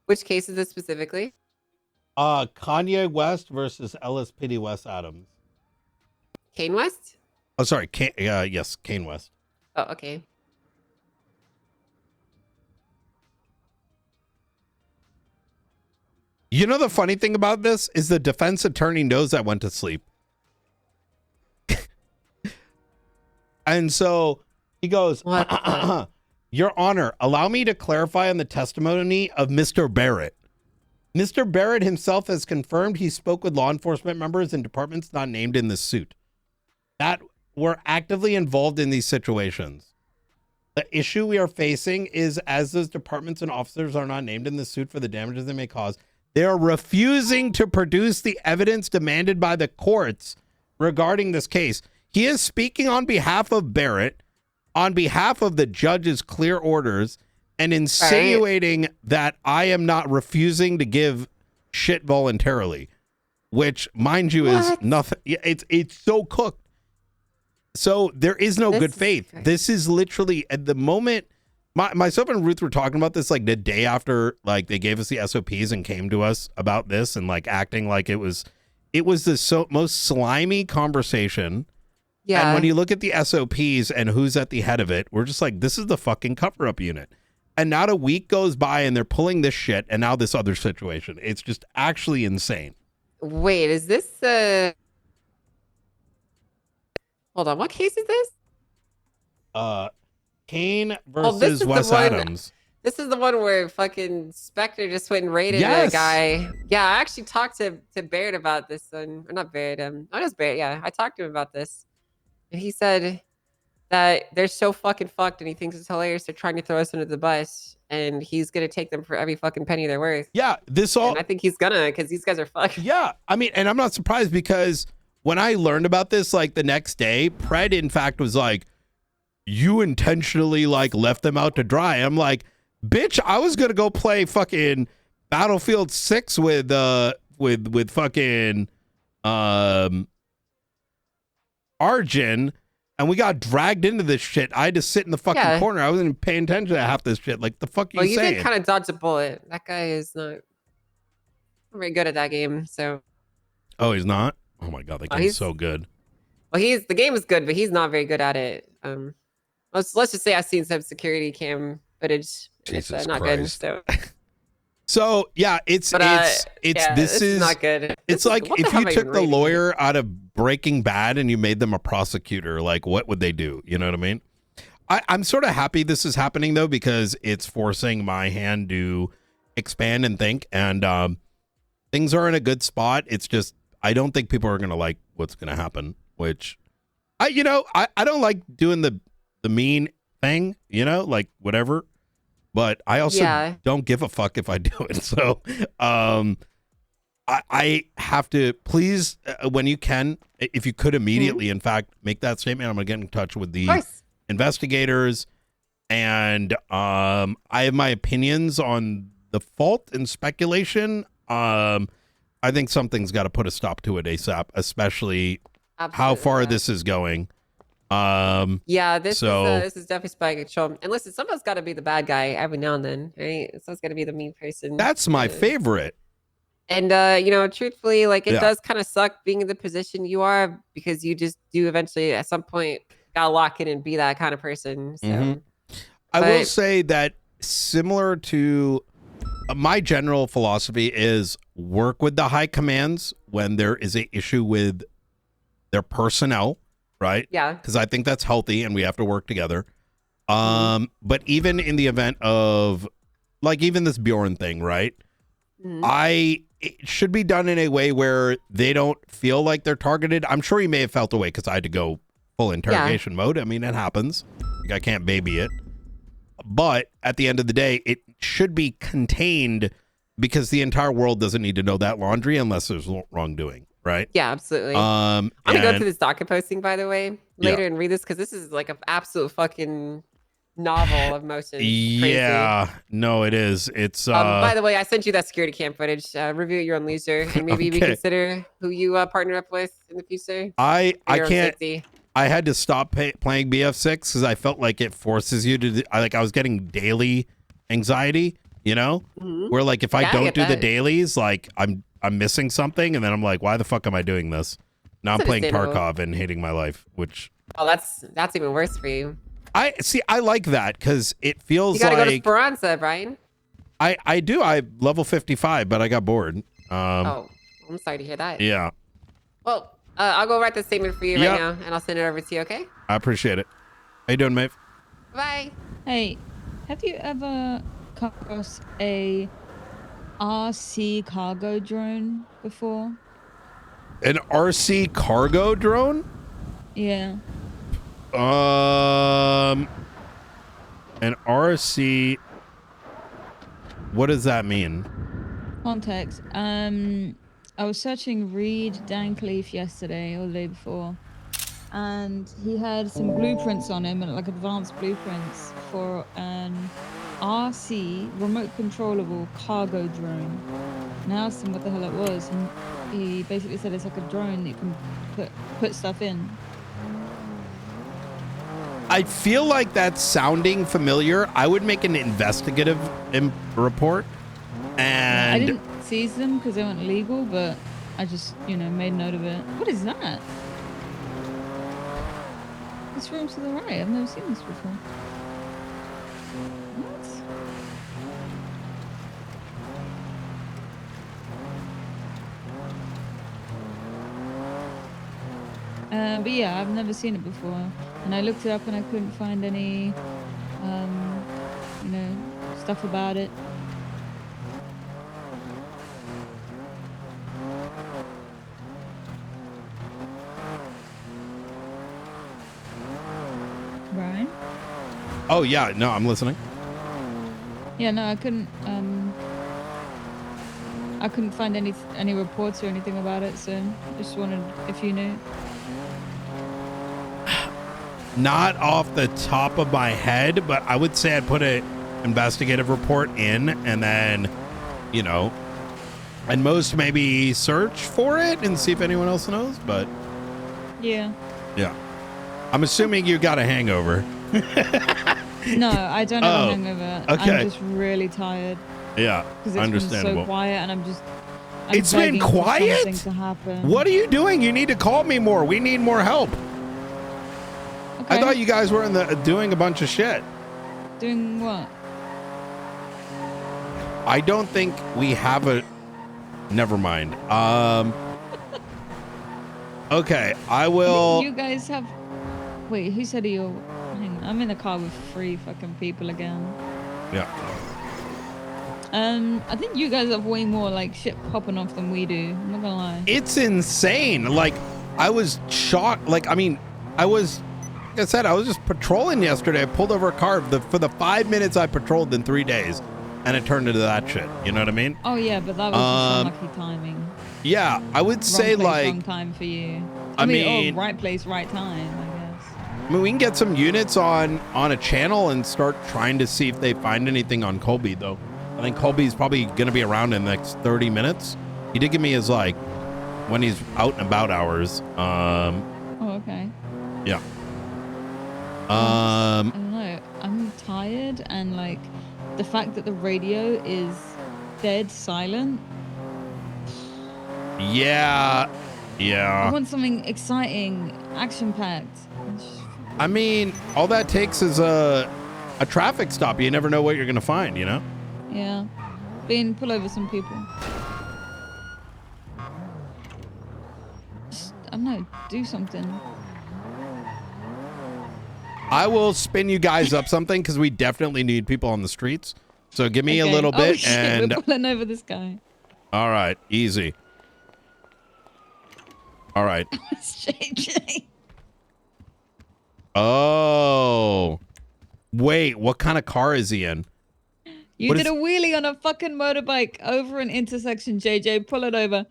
Which case is this specifically? Kanye West versus LSPD West Adams. Kane West? Oh, sorry. Yes, Kane West. Oh, okay. You know, the funny thing about this is the defense attorney knows I went to sleep. And so he goes, Your Honor, allow me to clarify on the testimony of Mr. Barrett. Mr. Barrett himself has confirmed he spoke with law enforcement members in departments not named in this suit that were actively involved in these situations. The issue we are facing is, as those departments and officers are not named in the suit for the damages they may cause, they are refusing to produce the evidence demanded by the courts regarding this case. He is speaking on behalf of Barrett, on behalf of the judge's clear orders, and insinuating that I am not refusing to give shit voluntarily, which, mind you, is nothing. It's so cooked. So there is no good faith. This is literally at the moment. Myself and Ruth were talking about this the day after they gave us the SOPs and came to us about this and acting like it was the most slimy conversation. Yeah. And when you look at the SOPs and who's at the head of it, we're just like, this is the fucking cover-up unit. And not a week goes by and they're pulling this shit, and now this other situation. It's just actually insane. Wait, is this hold on, what case is this? Kane versus Wes Adams. This is the one where fucking Spectre just went and raided a guy. Yeah, I actually talked to Barrett about this one. Or not Barrett, it was Barrett, yeah. I talked to him about this. And he said that they're so fucking fucked, and he thinks it's hilarious. They're trying to throw us under the bus, and he's gonna take them for every fucking penny they're worth. Yeah, this all. And I think he's gonna, because these guys are fucked. Yeah, I mean, and I'm not surprised because when I learned about this, like the next day, Pred in fact was like, "You intentionally like left them out to dry." I'm like, "Bitch, I was gonna go play fucking Battlefield 6 with fucking Arjun, and we got dragged into this shit. I had to sit in the fucking corner. I wasn't even paying attention to half this shit. Like, the fuck Well, you you saying?" did kind of dodge a bullet. That guy is not very good at that game. So, Oh, he's not? Oh my god, that game's he's- so good. well, the game is good, but he's not very good at it. Let's just say I've seen some security cam footage. And it's Jesus not Christ. good. So, So yeah, it's yeah, this is not good. It's like what the if hell you am I took even the reading? lawyer out of Breaking Bad and you made them a prosecutor, like what would they do? You know what I mean? I'm sort of happy this is happening though, because it's forcing my hand to expand and think, and things are in a good spot. It's just I don't think people are gonna like what's gonna happen, which I don't like doing the mean thing, like whatever. But I also don't give a fuck if I do it. So I have to, please, when you can, if you could immediately, in fact, make that statement. I'm going to get in touch with the investigators. And I have my opinions on the fault and speculation. I think something's got to put a stop to it ASAP, especially how far this is going. This is definitely spying control. And listen, someone's got to be the bad guy every now and then, right? Someone's got to be the mean person. That's my favorite. And truthfully, like it does kind of suck being in the position you are, because you just do eventually at some point gotta lock in and be that kind of person. So I will say that similar to my general philosophy is work with the high commands when there is an issue with their personnel. Right? Yeah. Because I think that's healthy and we have to work together. But even in the event of, like, even this Bjorn thing, right? It should be done in a way where they don't feel like they're targeted. I'm sure he may have felt away because I had to go full interrogation mode. I mean, it happens. Like, I can't baby it. But at the end of the day, it should be contained because the entire world doesn't need to know that laundry unless there's wrongdoing. Right? Yeah, absolutely. I'm gonna go through this docket posting, by the way, later and read this, because this is like an absolute fucking novel of motion. Yeah, no, it is. It's by the way, I sent you that security cam footage. Review at your own leisure, and maybe reconsider who you partner up with in the future. I can't. I had to stop playing BF6 because I felt like it forces you to. I was getting daily anxiety. Where like if I don't do the dailies, like I'm missing something, and then I'm like, why the fuck am I doing this? Now I'm playing Tarkov and hating my life, which that's even worse for you. I like that because it feels you gotta like go to Speranza, Brian. I do. I level 55, but I got bored. I'm sorry to hear that. Yeah. Well, I'll go write the statement for you right now, and I'll send it over to you. Okay. I appreciate it. How you doing, Maeve? Bye. Hey, have you ever come across a RC cargo drone before? An RC cargo drone? Yeah. An RC. What does that mean? Context. I was searching Reed Dancleaf yesterday or the day before, and he had some blueprints on him, like advanced blueprints for an RC remote controllable cargo drone. And I asked him what the hell it was, and he basically said it's like a drone that you can put stuff in. I feel like that's sounding familiar. I would make an investigative report, and I didn't seize them because they weren't legal, but I just, made note of it. What is that? This room to the right. I've never seen this before. What? But yeah, I've never seen it before, and I looked it up and I couldn't find any, stuff about it. Oh yeah, no, I'm listening. Yeah, no, I couldn't find any reports or anything about it, so just wondered if you knew. Not off the top of my head, but I would say I'd put an investigative report in, and then, you know, and most maybe search for it and see if anyone else knows. But Yeah. yeah, I'm assuming you got a hangover. No, I don't have Oh, a hangover. okay. I'm just really tired. Yeah, Because it's understandable. been so quiet, and I'm It's been begging for quiet? something to happen. What are you doing? You need to call me more. We need more help. I thought you guys were doing a bunch of shit. Doing what? I don't think we have a. Never mind. Okay, I will. You guys have. Wait, who said you? Hang on, I'm in the car with 3 fucking people again. Yeah. I think you guys have way more like shit popping off than we do. I'm not gonna lie. It's insane. Like, I was shocked. Like, I mean, like I said, I was just patrolling yesterday. I pulled over a car for the 5 minutes I patrolled in 3 days, and it turned into that shit. You know what I mean? Oh yeah, but that was just unlucky timing. Yeah, I would Wrong say place, like. wrong time for you. I mean, right place, right time. I guess. I mean, we can get some units on a channel and start trying to see if they find anything on Colby, though. I think Colby's probably going to be around in the next 30 minutes. He did give me his, like, when he's out and about hours. Oh, okay. Yeah. I don't know. I'm tired, and like the fact that the radio is dead silent. Yeah. I Yeah. want something exciting, action-packed. I mean, all that takes is a traffic stop. You never know what you're going to find, you know? Yeah. Pull over some people. Just, I don't know, do something. I will spin you guys up something because we definitely need people on the streets. So give me a little Oh, bit shit, and we're pulling over this guy. all right, easy. All right. It's JJ. Oh. Wait, what kind of car is he in? You What did is- a wheelie on a fucking motorbike over an intersection, JJ. Pull it over.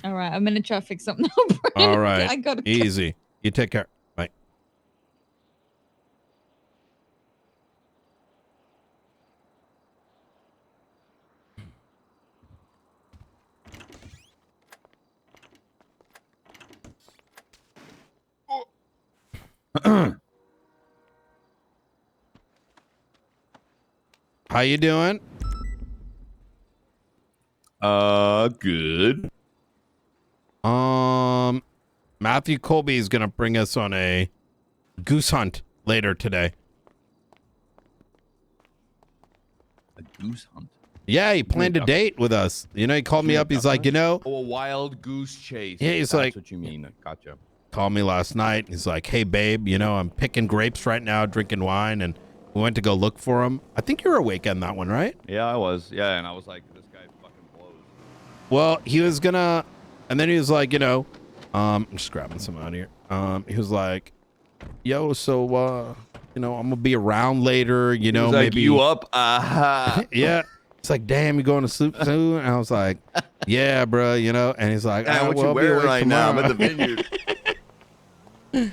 All right, I'm in a traffic stop now, Brian. All right. I gotta go. Easy. You take care. Bye. How you doing? Good. Matthew Colby is gonna bring us on a goose hunt later today. A goose hunt? Yeah, he planned a date with us. You know, he called me up. He's like, you know, Oh, a wild goose chase. Yeah, he's That's like- what you mean. Gotcha. called me last night. He's like, hey, babe, you know, I'm picking grapes right now, drinking wine, and we went to go look for him. I think you were awake on that one, right? Yeah, I was. Yeah, and I was like, this guy fucking blows. Well, he was gonna, and then he was like, you know, I'm just grabbing some out here. He was like, yo, so, you know, I'm gonna be around later, you know, He's like, maybe. you up? Aha. Yeah. It's like, damn, you going to sleep soon? And I was like, yeah, bro, you know, and he's like, Yeah, what well, you I'll be wearing awake right now? I'm at the tomorrow. vineyard.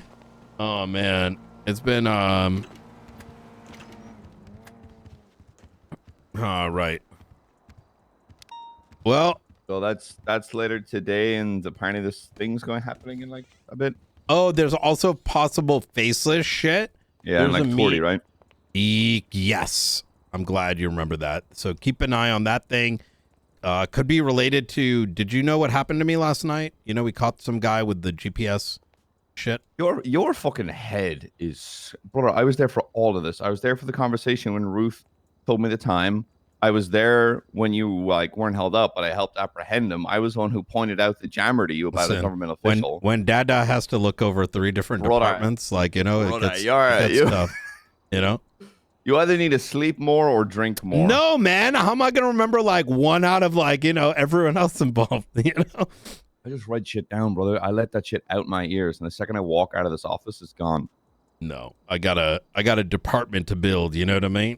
Oh man, it's been all right. Well, so that's later today, and apparently this thing's going happening in like a bit. oh, there's also possible faceless shit. Yeah, in There's like a 40, meet- right? Yes, I'm glad you remember that. So keep an eye on that thing. Could be related to. Did you know what happened to me last night? You know, we caught some guy with the GPS shit. Your fucking head is, brother. I was there for all of this. I was there for the conversation when Ruth told me the time. I was there when you like weren't held up, but I helped apprehend him. I was the one who pointed out the jammer to you about a Listen, government official. When Dada has to look over 3 different Brother. departments, like, you know, it Brother, gets, you all right? it gets You- tough, you know? You either need to sleep more or drink more. No, man. How am I going to remember like one out of like, you know, everyone else involved, you know? I just write shit down, brother. I let that shit out my ears, and the second I walk out of this office, it's gone. No, I got a department to build. You know what I mean?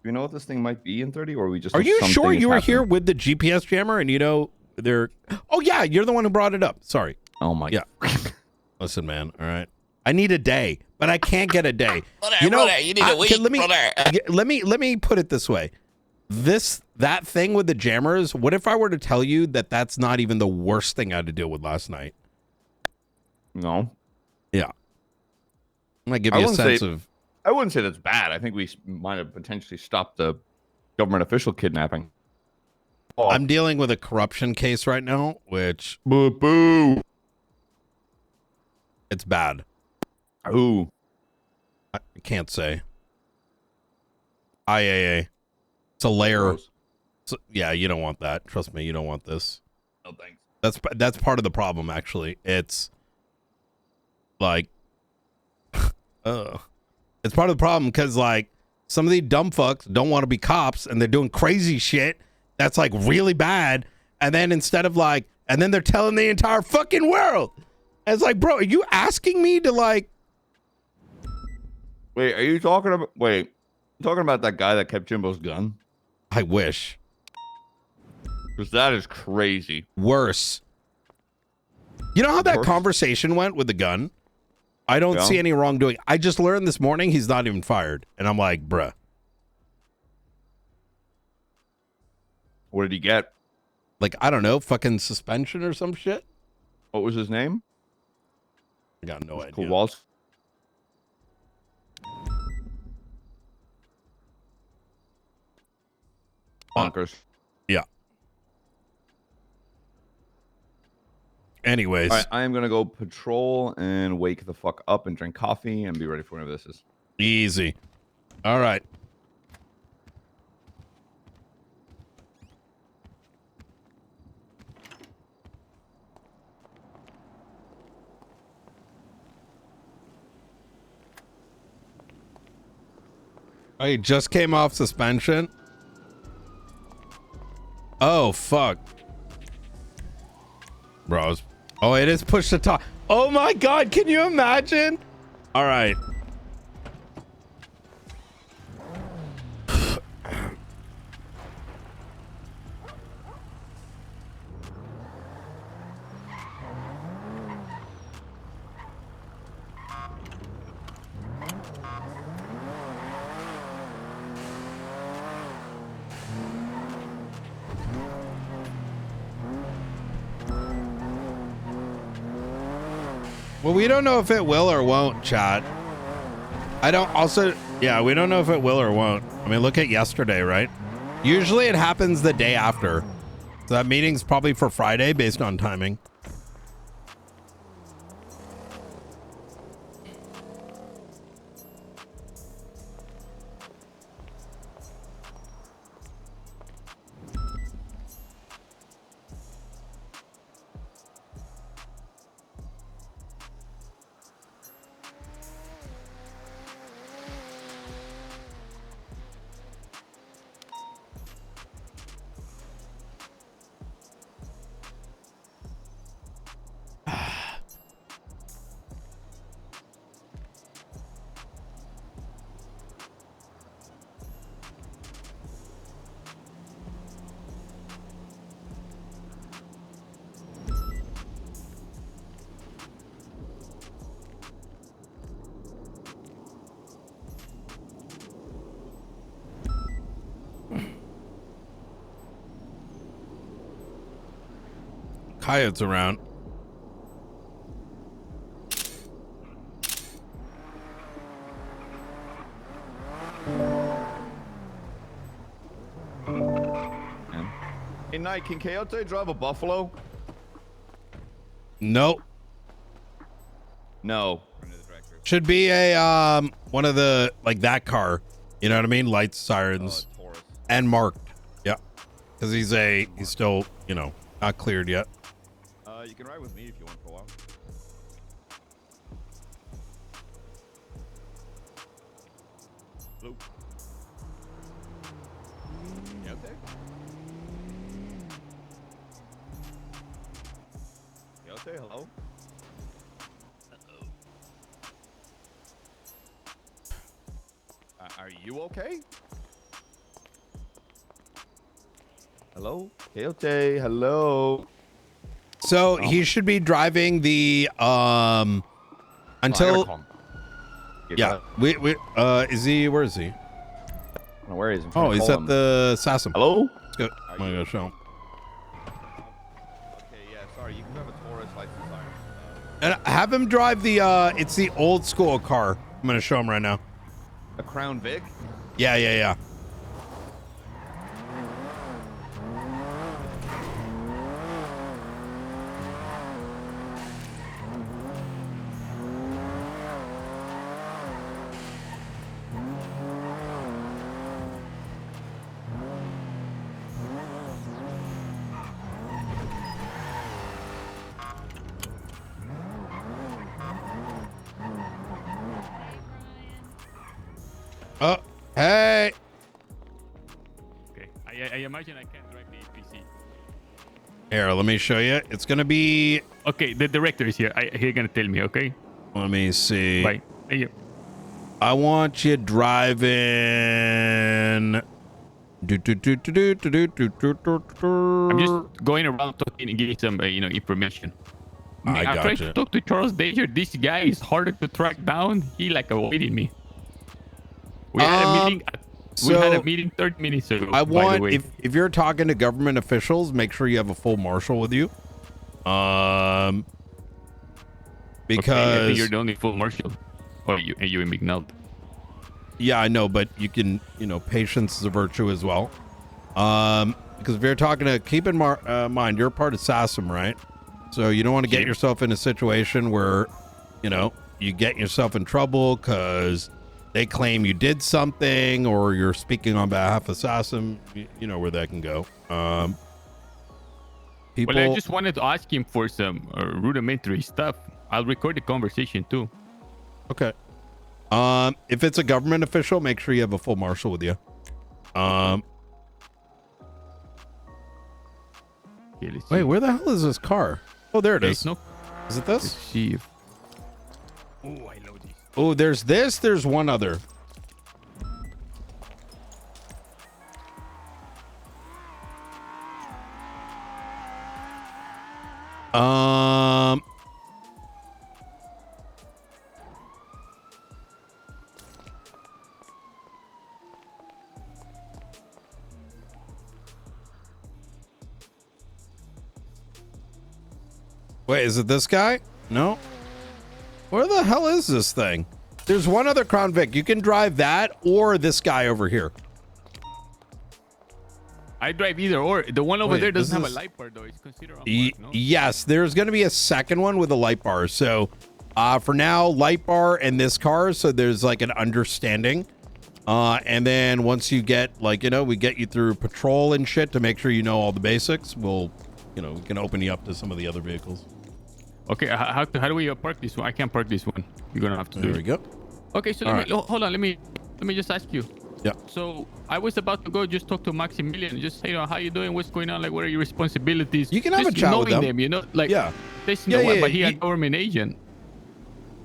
Do you know what this thing might be in 30, or we just? Are know you something sure is you were happening? here with the GPS jammer and you know they're? Oh yeah, you're the one who brought it up. Sorry. Oh my. Yeah. Listen, man. All right. I need a day, but I can't get a day. Brother, you know, brother, you need a week, let me put it this way. That thing with the jammers. What if I were to tell you that that's not even the worst thing I had to deal with last night? No. Yeah. I'm gonna give you a sense of. I wouldn't say that's bad. I think we might have potentially stopped the government official kidnapping. Oh. I'm dealing with a corruption case right now, which boo. It's bad. Ooh. I can't say. IAA. It's a layer. Yeah, you don't want that. Trust me, you don't want this. No thanks. That's part of the problem, actually. It's like, it's part of the problem because like some of these dumb fucks don't want to be cops and they're doing crazy shit that's like really bad, and then instead of like, and then they're telling the entire fucking world. And it's like, bro, are you asking me to like? Wait, are you talking about? Wait, you talking about that guy that kept Jimbo's gun? I wish. Because that is crazy. Worse. You know how that conversation went with the gun? I don't see any wrongdoing. I just learned this morning he's not even fired. And I'm like, bruh. What did he get? Like, I don't know, fucking suspension or some shit? What was his name? I got no idea. Kowalski. Bonkers. Yeah. Anyways. All right, I am going to go patrol and wake the fuck up and drink coffee and be ready for whatever this is. Easy. All right. I just came off suspension. Oh, fuck. Bros. Oh, it is push to talk. Oh my God. Can you imagine? All right. Well, we don't know if it will or won't, chat. I don't also, yeah, we don't know if it will or won't. I mean, look at yesterday, right? Usually it happens the day after. So that meeting's probably for Friday based on timing. Coyotes around. Hey, Knight, can Coyote drive a Buffalo? Nope. No. Should be a one of the like that car. You know what I mean? Lights, sirens, and marked. Yeah, because he's still, you know, not cleared yet. You can ride with me if you want for a while. Blue. You out there? Say hello. Are you okay? Hello? Coyote, hello. So he should be driving the until yeah. We is he? Where is he? Where is he? Oh, he's at the Sassam. Hello? Let's go. I'm gonna go show him. Okay, yeah, sorry, you can have a Taurus license. And have him drive the it's the old school car. I'm gonna show him right now. A Crown Vic? Yeah. Oh, hey. Okay. I imagine I can't drive the APC. Here, let me show you. It's gonna be. Okay, the director is here. He's gonna tell me. Okay. Let me see. Bye. Thank you. I want you driving. I'm just going around talking and giving some, information. I tried gotcha. to talk to Charles Danger. This guy is harder to track down. He avoided me. We had a meeting. We had a meeting 30 minutes ago. I by the want way. if you're talking to government officials, make sure you have a full marshal with you. Because I think you're the only full marshal. Oh, you in McNull. Yeah, I know, but you can, patience is a virtue as well. Because if you're talking to, keep in mind, you're part of SASM, right? So you don't want to get yourself in a situation where, you get yourself in trouble because they claim you did something or you're speaking on behalf of SASM. You know where that can go. People. Well, I just wanted to ask him for some rudimentary stuff. I'll record the conversation too. Okay. If it's a government official, make sure you have a full marshal with you. Wait, where the hell is this car? Oh, there it is. No. Is it this? See if... Oh, I know this. Oh, there's this. There's one other. Wait, is it this guy? No. Where the hell is this thing? There's one other Crown Vic. You can drive that or this guy over here. I drive either or. The one over Wait, there doesn't this have is- a light bar though. It's considered unmarked, no? Yes, there's going to be a second one with a light bar. So for now, light bar and this car. So there's like an understanding. And then once you get we get you through patrol and shit to make sure you know all the basics. We'll, we can open you up to some of the other vehicles. Okay, how do we park this one? I can't park this one. You're gonna have to do There it. we go. Okay, so hold on. Let me just ask you. Yeah. So I was about to go just talk to Maximilian, just say, how you doing? What's going on? Like, what are your responsibilities? You can have just a chat with knowing them. Like, Yeah. There's Yeah, no one, yeah, but he yeah. a government agent.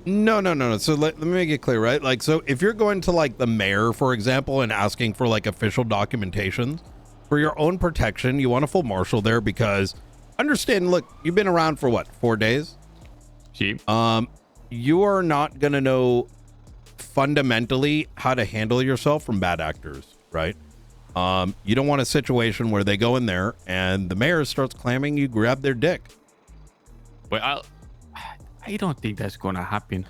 No. So let me make it clear, right? Like, so if you're going to like the mayor, for example, and asking for like official documentation for your own protection, you want a full marshal there because understand, look, you've been around for what, 4 days? Cheap. You are not going to know fundamentally how to handle yourself from bad actors, right? You don't want a situation where they go in there and the mayor starts claiming you grabbed their dick. Well, I don't think that's gonna happen.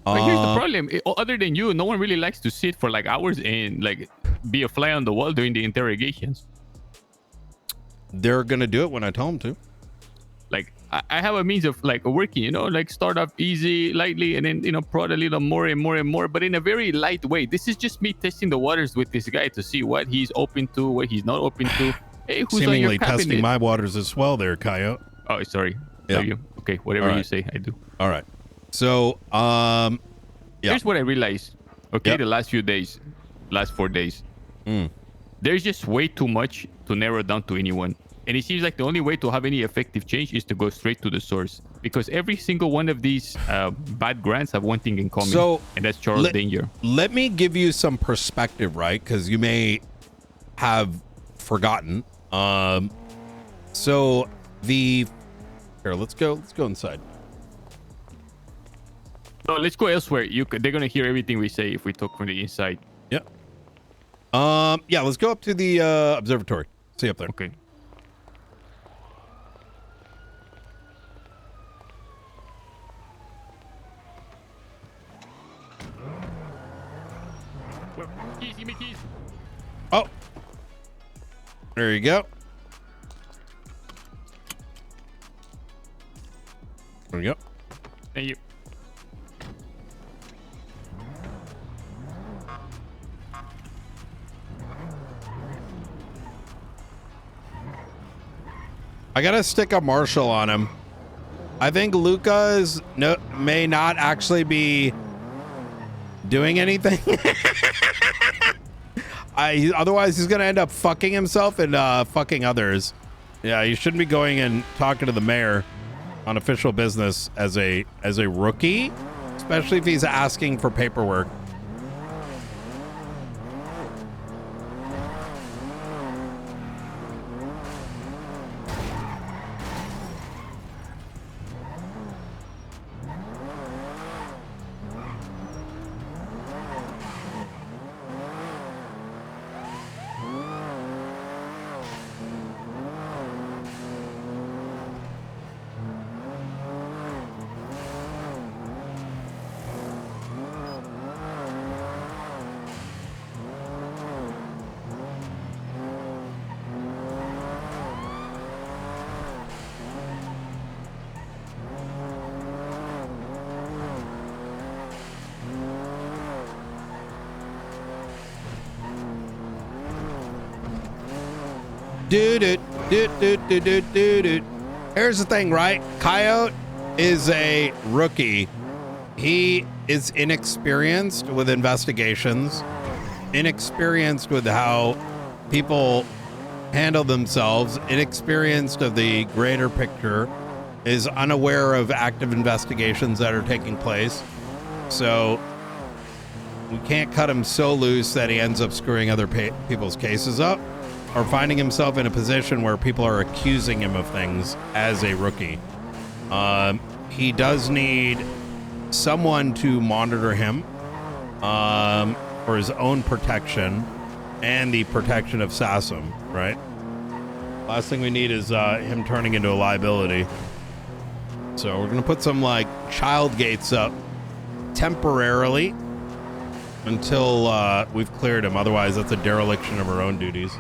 But here's the problem. Other than you, no one really likes to sit for like hours and like be a fly on the wall during the interrogations. They're gonna do it when I tell them to. Like I have a means of like working, like start off easy, lightly, and then prod a little more and more and more, but in a very light way. This is just me testing the waters with this guy to see what he's open to, what he's not open to. Hey, who's on Seemingly your cabinet? testing my waters as well there, Coyote. Oh, sorry. Yeah. Are you? Okay, whatever All you right. say, I do. All right. So, yeah. Here's what I realized. Okay, Yep. the last 4 days. There's just way too much to narrow down to anyone. And it seems like the only way to have any effective change is to go straight to the source, because every single one of these bad grants have one thing in common, So, and that's Charles Danger. Let me give you some perspective, right? Because you may have forgotten. So the here, let's go inside. No, let's go elsewhere. They're gonna hear everything we say if we talk from the inside. Yep. Yeah, let's go up to the observatory. See you up there. Okay. Keys, give me keys. Oh, there you go. There we go. Thank you. I gotta stick a marshal on him. I think Luca's may not actually be doing anything. Otherwise, he's gonna end up fucking himself and fucking others. Yeah, you shouldn't be going and talking to the mayor on official business as a rookie, especially if he's asking for paperwork. Dude. Here's the thing, right? Coyote is a rookie. He is inexperienced with investigations, inexperienced with how people handle themselves, inexperienced of the greater picture, is unaware of active investigations that are taking place. So we can't cut him so loose that he ends up screwing other people's cases up, or finding himself in a position where people are accusing him of things as a rookie. He does need someone to monitor him for his own protection and the protection of Sassum, right? Last thing we need is him turning into a liability. So we're gonna put some like child gates up temporarily until we've cleared him. Otherwise, that's a dereliction of our own duties.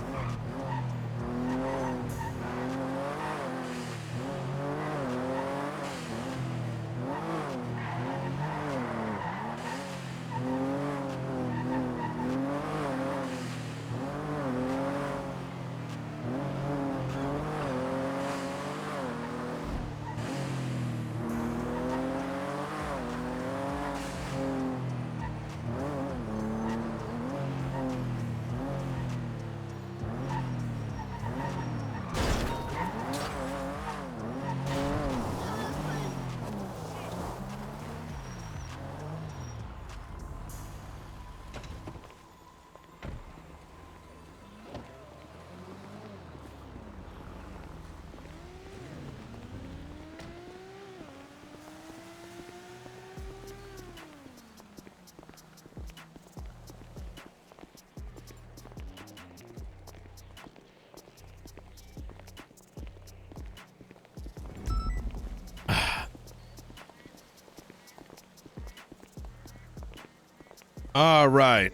All right.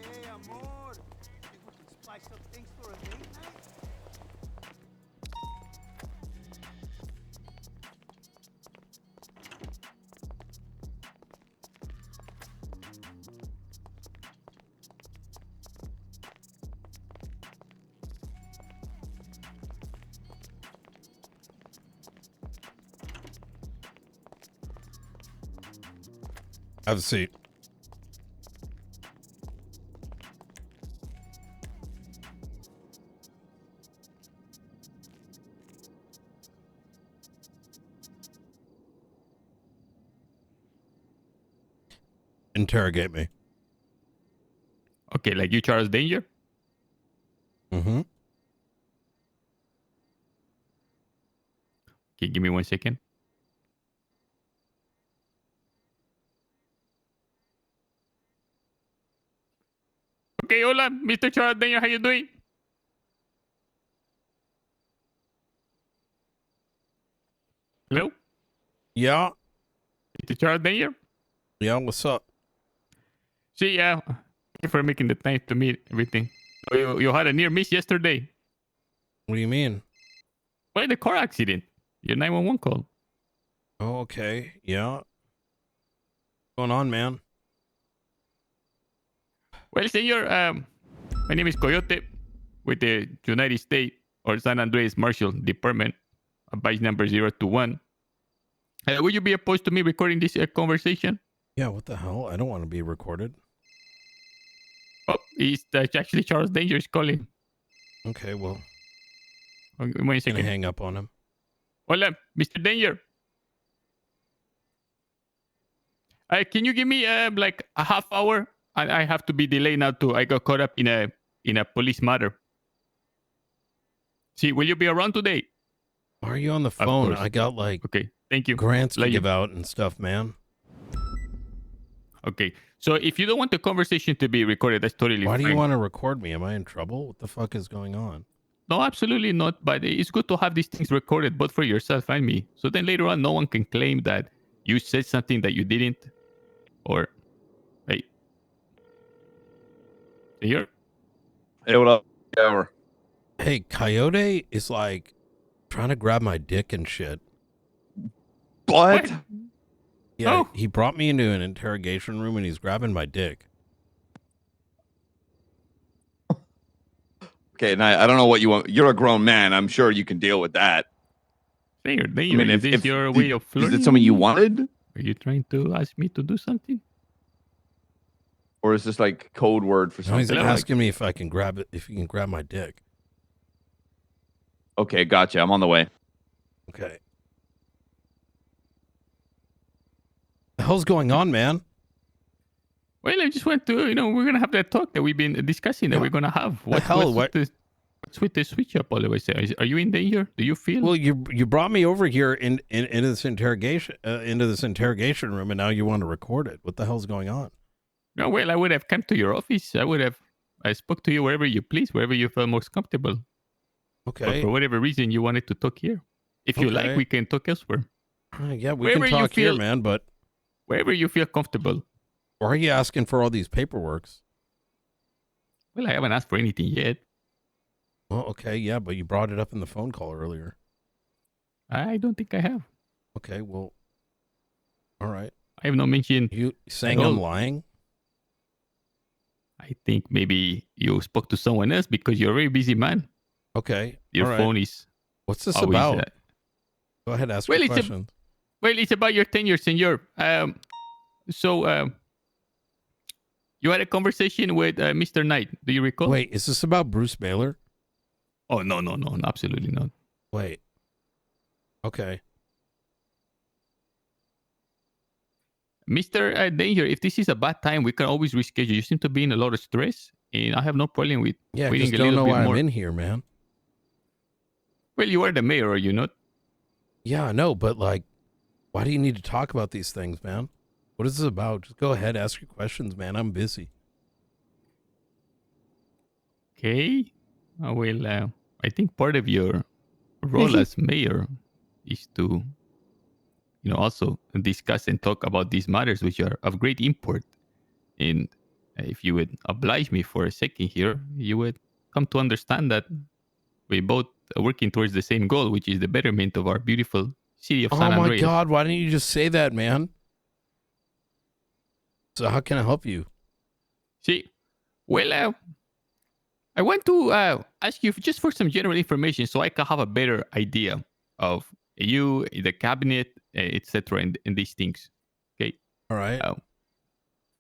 Have a seat. interrogate me. Okay, like you, Charles Danger? Mm-hmm. Okay, give me 1 second. Okay, hola, Mr. Charles Danger, how you doing? Hello? Yeah. Mr. Charles Danger? Yeah, what's up? See, thank you for making the time to meet everything. So you had a near miss yesterday. What do you mean? Well, the car accident. Your 911 call. Oh, okay. Yeah. What's going on, man? Well, senor, my name is Coyote with the United States or San Andreas Marshal Department, badge number 021. Would you be opposed to me recording this conversation? Yeah, what the hell? I don't want to be recorded. Oh, it's actually Charles Danger is calling. Okay, well. Wait a Gonna second. hang up on him. Hola, Mr. Danger. Can you give me like a half hour? I have to be delayed now too. I got caught up in a police matter. See, will you be around today? Why are you on the phone? course. I got like Okay, thank you. grants to Let you- give out and stuff, man. Okay, so if you don't want the conversation to be recorded, that's totally Why fine. do you want to record me? Am I in trouble? What the fuck is going on? No, absolutely not. But it's good to have these things recorded, both for yourself and me. So then later on, no one can claim that you said something that you didn't. Or, hey. Here? Hey, what up? Yeah, Hey, Coyote is like trying to grab my dick and shit. What? Yeah, he brought me into an interrogation room and he's grabbing my dick. Okay, and I don't know what you want. You're a grown man. I'm sure you can deal with that. There, I mean, is this your way of flirting? Is it something you wanted? Are you trying to ask me to do something? Or is this like code word for No, he's something? asking me if I can grab it, if he can grab my dick. Okay, gotcha. I'm on the way. Okay. The hell's going on, man? Well, I just want to, we're going to have that talk that we've been discussing that we're going to have. What's with the switch up all the way? Are you in danger? Do you feel? Well, you brought me over here into this interrogation room, and now you want to record it. What the hell's going on? No, well, I would have come to your office. I spoke to you wherever you please, wherever you felt most comfortable. Okay. But for whatever reason, you wanted to talk here. If you like, we can talk elsewhere. Yeah, we can talk here, man, but wherever you feel comfortable. Why are you asking for all these paperworks? Well, I haven't asked for anything yet. Oh, okay, yeah, but you brought it up in the phone call earlier. I don't think I have. Okay, well, all right. I have not mentioned. You saying I'm lying? I think maybe you spoke to someone else because you're a very busy man. Okay. Your all right. phone is. What's this always, about? Go ahead, ask your questions. It's about your tenure, senor. You had a conversation with Mr. Knight. Do you recall? Wait, is this about Bruce Baylor? Oh, no, absolutely not. Wait. Okay. Mr. Danger, if this is a bad time, we can always reschedule. You seem to be in a lot of stress, and I have no problem with Yeah, I waiting just a don't little know bit why more. I'm in here, man. Well, you are the mayor, are you not? Yeah, I know, but like, why do you need to talk about these things, man? What is this about? Just go ahead, ask your questions, man. I'm busy. Okay. I think part of your role as mayor is to, also discuss and talk about these matters which are of great import. And if you would oblige me for a second here, you would come to understand that we both are working towards the same goal, which is the betterment of our beautiful city of San Oh my Andreas. God, why didn't you just say that, man? So how can I help you? See, well, I want to ask you just for some general information so I can have a better idea of you, the cabinet, etc., and these things. Okay. All right.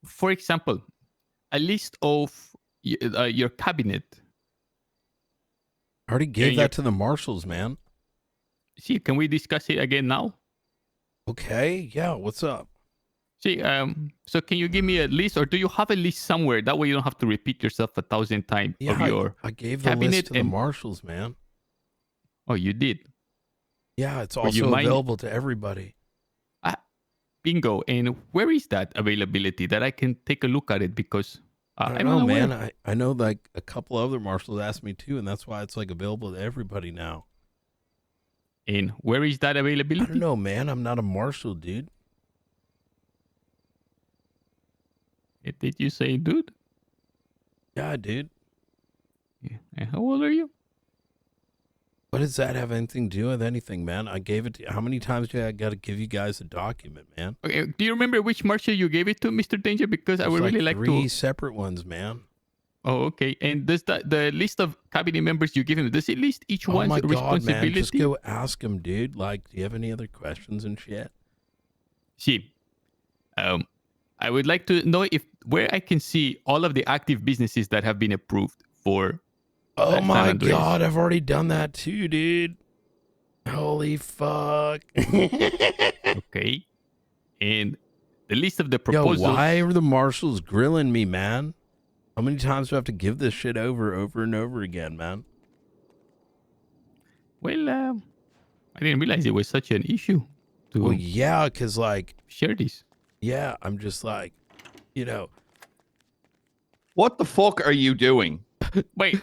For example, a list of your cabinet. I already gave that to the marshals, man. See, can we discuss it again now? Okay. Yeah. What's up? See, so can you give me a list, or do you have a list somewhere? That way you don't have to repeat yourself 1,000 times of your I gave the cabinet list to the and marshals, man. Oh, you did. Yeah, it's Would you also mind- available to everybody. Bingo. And where is that availability that I can take a look at it? Because I don't I'm know, unaware. man. I know like a couple other marshals asked me too, and that's why it's like available to everybody now. And where is that availability? I don't know, man. I'm not a marshal, dude. Did you say, dude? Yeah, dude. Yeah. And how old are you? What does that have anything to do with anything, man? I gave it to you. How many times do I got to give you guys a document, man? Okay. Do you remember which marshal you gave it to, Mr. Danger? Because I There's would really like three to. separate ones, man. Oh, okay. And does the list of cabinet members you give him, does it list each Oh one's my god, responsibility? man! Just go ask him, dude. Like, do you have any other questions and shit? See, I would like to know if where I can see all of the active businesses that have been approved for. Oh San my Andreas. god, I've already done that too, dude. Holy fuck. Okay. And the list of the Yo, proposals. why are the marshals grilling me, man? How many times do I have to give this shit over and over again, man? Well, I didn't realize it was such an issue. Well, yeah, because like share this. Yeah, I'm just like, you know. What the fuck are you doing? Wait.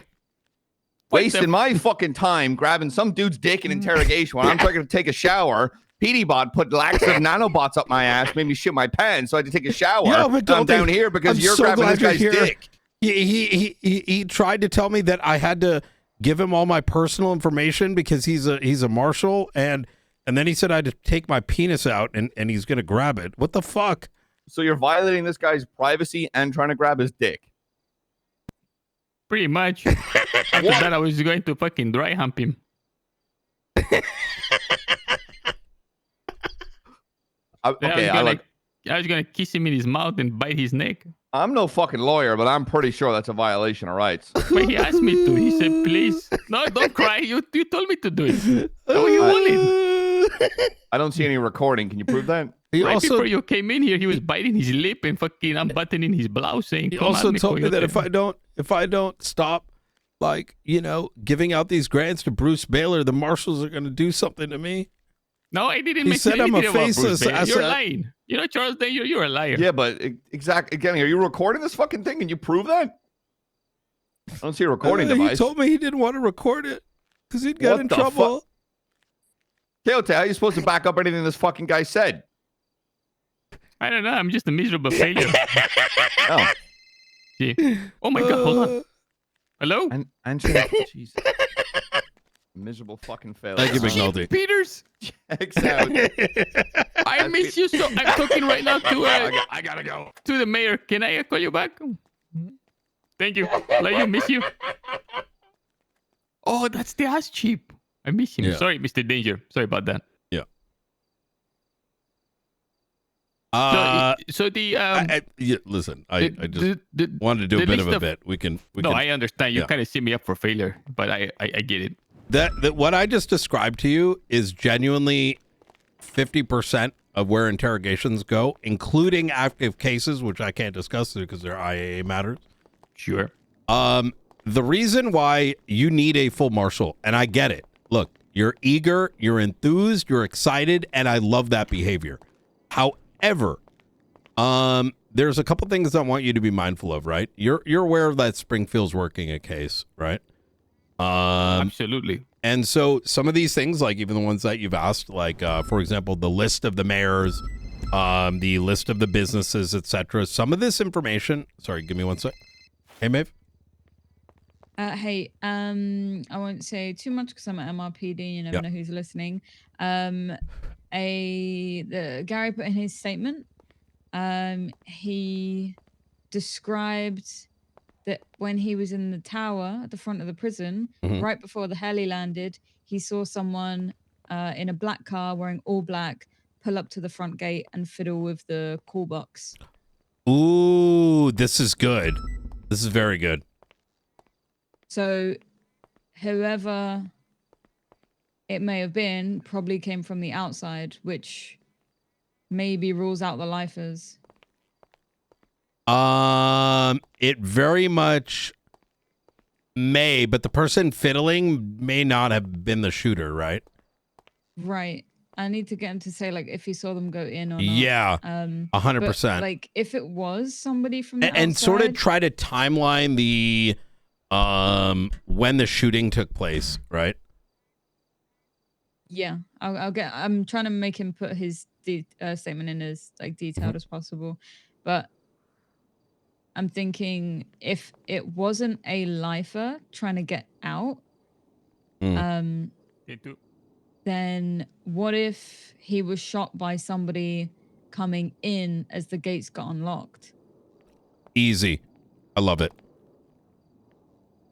Wasting my fucking time grabbing some dude's dick in interrogation when I'm trying to take a shower. PD bot put laxative nanobots up my ass, made me shit my pants, so I had to take a shower. Yeah, but I'm down here because you're grabbing this guy's dick. He tried to tell me that I had to give him all my personal information because he's a marshal, and then he said I had to take my penis out and he's gonna grab it. What the fuck? So you're violating this guy's privacy and trying to grab his dick. Pretty much. After that, I was going to fucking dry hump him. I was gonna kiss him in his mouth and bite his neck. I'm no fucking lawyer, but I'm pretty sure that's a violation of rights. But he asked me to. He said, please. No, don't cry. You told me to do it. How you wanted? I don't see any recording. Can you prove that? Right before you came in here, he was biting his lip and fucking unbuttoning his blouse, saying, He "Come also at me, told me that coyote." if I don't stop, like, you know, giving out these grants to Bruce Baylor, the marshals are gonna do something to me. No, I didn't He mention said I'm a anything about Bruce faceless Baylor. You're asset. lying. You know, Charles Day, you're a liar. Yeah, but again, are you recording this fucking thing? Can you prove that? I don't see a recording He device. told me he didn't want to record it because he'd get What in the trouble. Coyote, how are you supposed to back up anything this fucking guy said? I don't know. I'm just a miserable failure. Oh. Yeah. Oh my God, hold on. Hello? Jesus. Miserable fucking failure. Thank you, McNulty. Peters. Checks out. I miss you so. I'm talking right now to I gotta go. to the mayor. Can I call you back? Thank you. Love you. Miss you. Oh, that's the ass cheap. I miss him. Yeah. Sorry, Mr. Danger. Sorry about that. Yeah. So the listen, I just wanted to do the a bit of list a bit. We can. I understand. You yeah. kind of set me up for failure, but I get it. That what I just described to you is genuinely 50% of where interrogations go, including active cases, which I can't discuss because they're IAA matters. Sure. The reason why you need a full marshal, and I get it. Look, you're eager, you're enthused, you're excited, and I love that behavior. However, there's a couple things I want you to be mindful of, right? You're aware of that Springfield's working a case, right? Absolutely. And so some of these things, like even the ones that you've asked, like for example, the list of the mayors, the list of the businesses, etc. Some of this information. Sorry, give me one sec. Hey, Maeve. Hey, I won't say too much because I'm at MRPD. You never know who's listening. Gary put in his statement. He described that when he was in the tower at the front of the prison, right before the heli landed, he saw someone in a black car wearing all black pull up to the front gate and fiddle with the call box. Ooh, this is good. This is very good. So whoever it may have been probably came from the outside, which maybe rules out the lifers. It very much may, but the person fiddling may not have been the shooter, right? Right. I need to get him to say like if he saw them go in or not. Yeah, 100%. But, like if it was somebody from the And sort of outside- try to timeline the when the shooting took place, right? Yeah, I'll get. I'm trying to make him put his statement in as like detailed as possible, but I'm thinking if it wasn't a lifer trying to get out, then what if he was shot by somebody coming in as the gates got unlocked? Easy. I love it.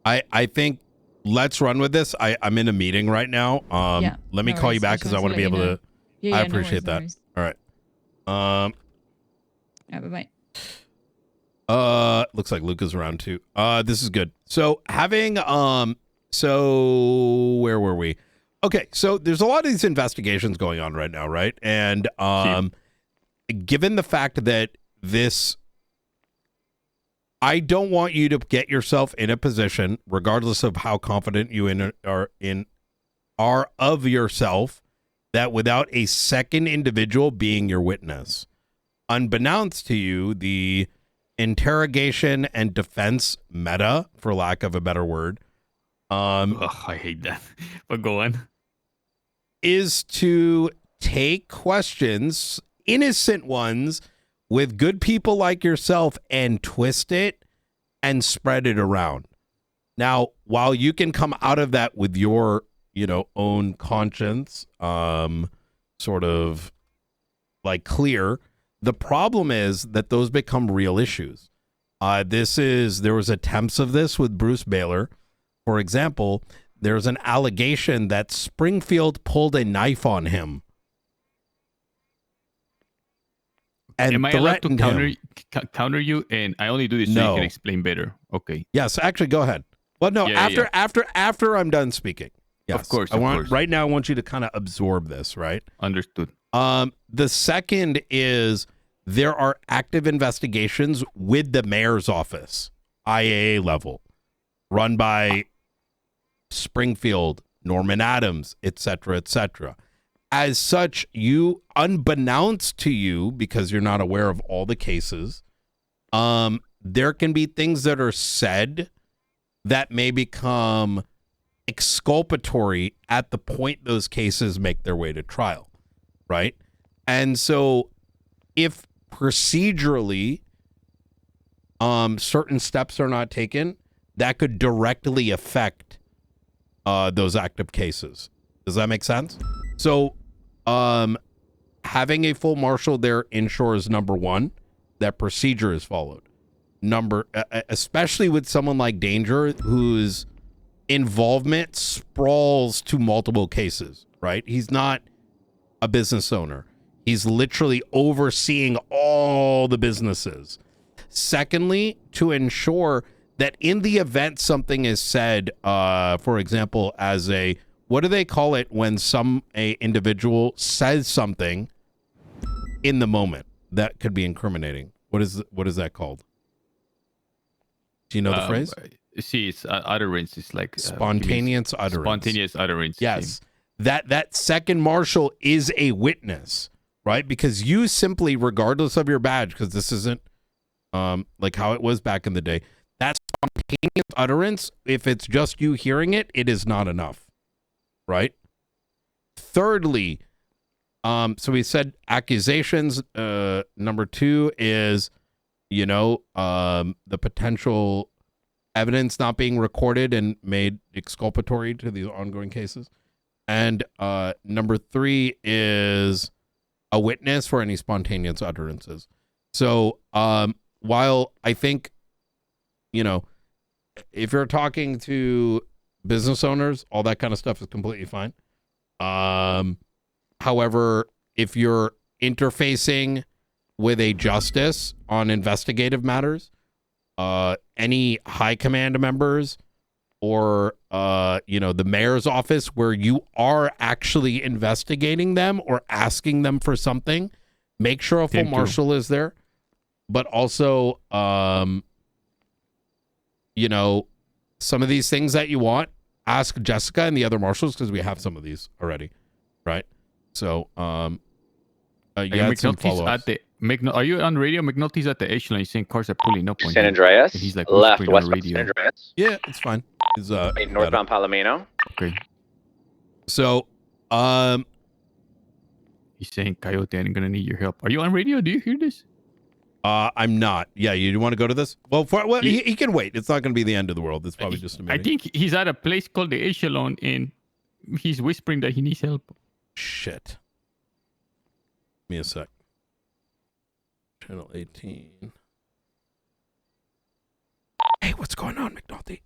I think let's run with this. I'm in a meeting right now. Yeah, Let me no call worries. you back Just because I wanted want to to be let able you to. know. Yeah, I yeah, no appreciate worries, no that. worries. All right. Bye. Looks like Luca's around too. This is good. So having so where were we? Okay, so there's a lot of these investigations going on right now, right? And given the fact that this, I don't want you to get yourself in a position, regardless of how confident you are of yourself, that without a second individual being your witness, unbeknownst to you, the interrogation and defense meta, for lack of a better word, I hate that. But go on. is to take questions, innocent ones, with good people like yourself and twist it and spread it around. Now, while you can come out of that with your, own conscience, sort of like clear, the problem is that those become real issues. There was attempts of this with Bruce Baylor. For example, there's an allegation that Springfield pulled a knife on him and am I allowed to threatened him. counter you? And I only do this so you No. can explain better. Okay. Yes, actually, go ahead. Well, no, Yeah, after I'm done speaking. Yes, Of course. right now I want you to kind of absorb this, right? Understood. The second is there are active investigations with the mayor's office, IAA level, run by Springfield, Norman Adams, etc., etc. As such, you, unbeknownst to you, because you're not aware of all the cases, there can be things that are said that may become exculpatory at the point those cases make their way to trial, right? And so if procedurally certain steps are not taken, that could directly affect those active cases. Does that make sense? So having a full marshal there ensures, number one, that procedure is followed. Especially with someone like Danger, whose involvement sprawls to multiple cases, right? He's not a business owner. He's literally overseeing all the businesses. Secondly, to ensure that in the event something is said, for example, as what do they call it when a individual says something in the moment that could be incriminating? What is that called? Do you know the phrase? See, it's utterance. It's like spontaneous utterance. Spontaneous utterance. Yes, that second marshal is a witness, right? Because you simply, regardless of your badge, because this isn't like how it was back in the day, that spontaneous utterance, if it's just you hearing it, it is not enough, right? Thirdly, so we said accusations. Number two is, the potential evidence not being recorded and made exculpatory to these ongoing cases. And number three is a witness for any spontaneous utterances. So while I think, if you're talking to business owners, all that kind of stuff is completely fine. However, if you're interfacing with a justice on investigative matters, any high command members or, the mayor's office where you are actually investigating them or asking them for something, Make sure a full Thank you. marshal is there, but also, you know, some of these things that you want, ask Jessica and the other marshals because we have some of these already, right? So, you had some follow-ups. Are you on radio? McNulty's at the echelon. He's saying cars are pulling up on San you. Andreas. And he's like Left, whispering on westbound radio. San Andreas. Yeah, it's fine. It's Northbound Palomino. Okay. So, he's saying, Coyote, I'm gonna need your help. Are you on radio? Do you hear this? I'm not. Yeah, you want to go to this? Well, he can wait. It's not going to be the end of the world. It's probably just a minute. I think he's at a place called the echelon, and he's whispering that he needs help. Shit. Give me a sec. Channel 18. Hey, what's going on, McNulty?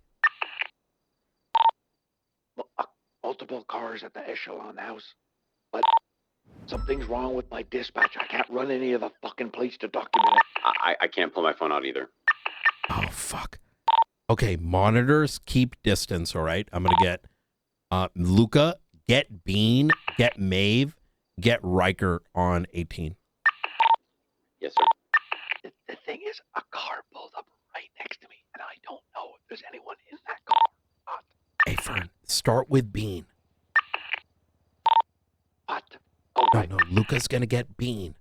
Multiple cars at the Echelon house, but something's wrong with my dispatch. I can't run any of the fucking plates to document it. I can't pull my phone out either. Oh, fuck. Okay, monitors, keep distance, all right? I'm going to get Luca, get Bean, get Maeve, get Riker on 18. Yes, sir. The thing is, a car pulled up right next to me, and I don't know if there's anyone in that car. Hey, Fern, start with Bean. What? No, Luca's going to get Bean.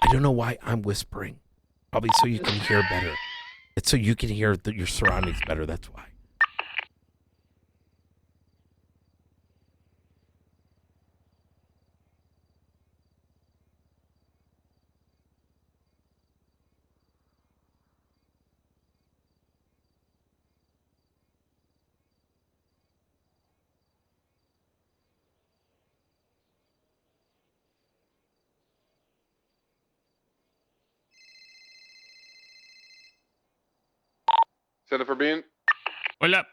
I don't know why I'm whispering. Probably so you can hear better. It's so you can hear your surroundings better, that's why. Jennifer Bean. Hola.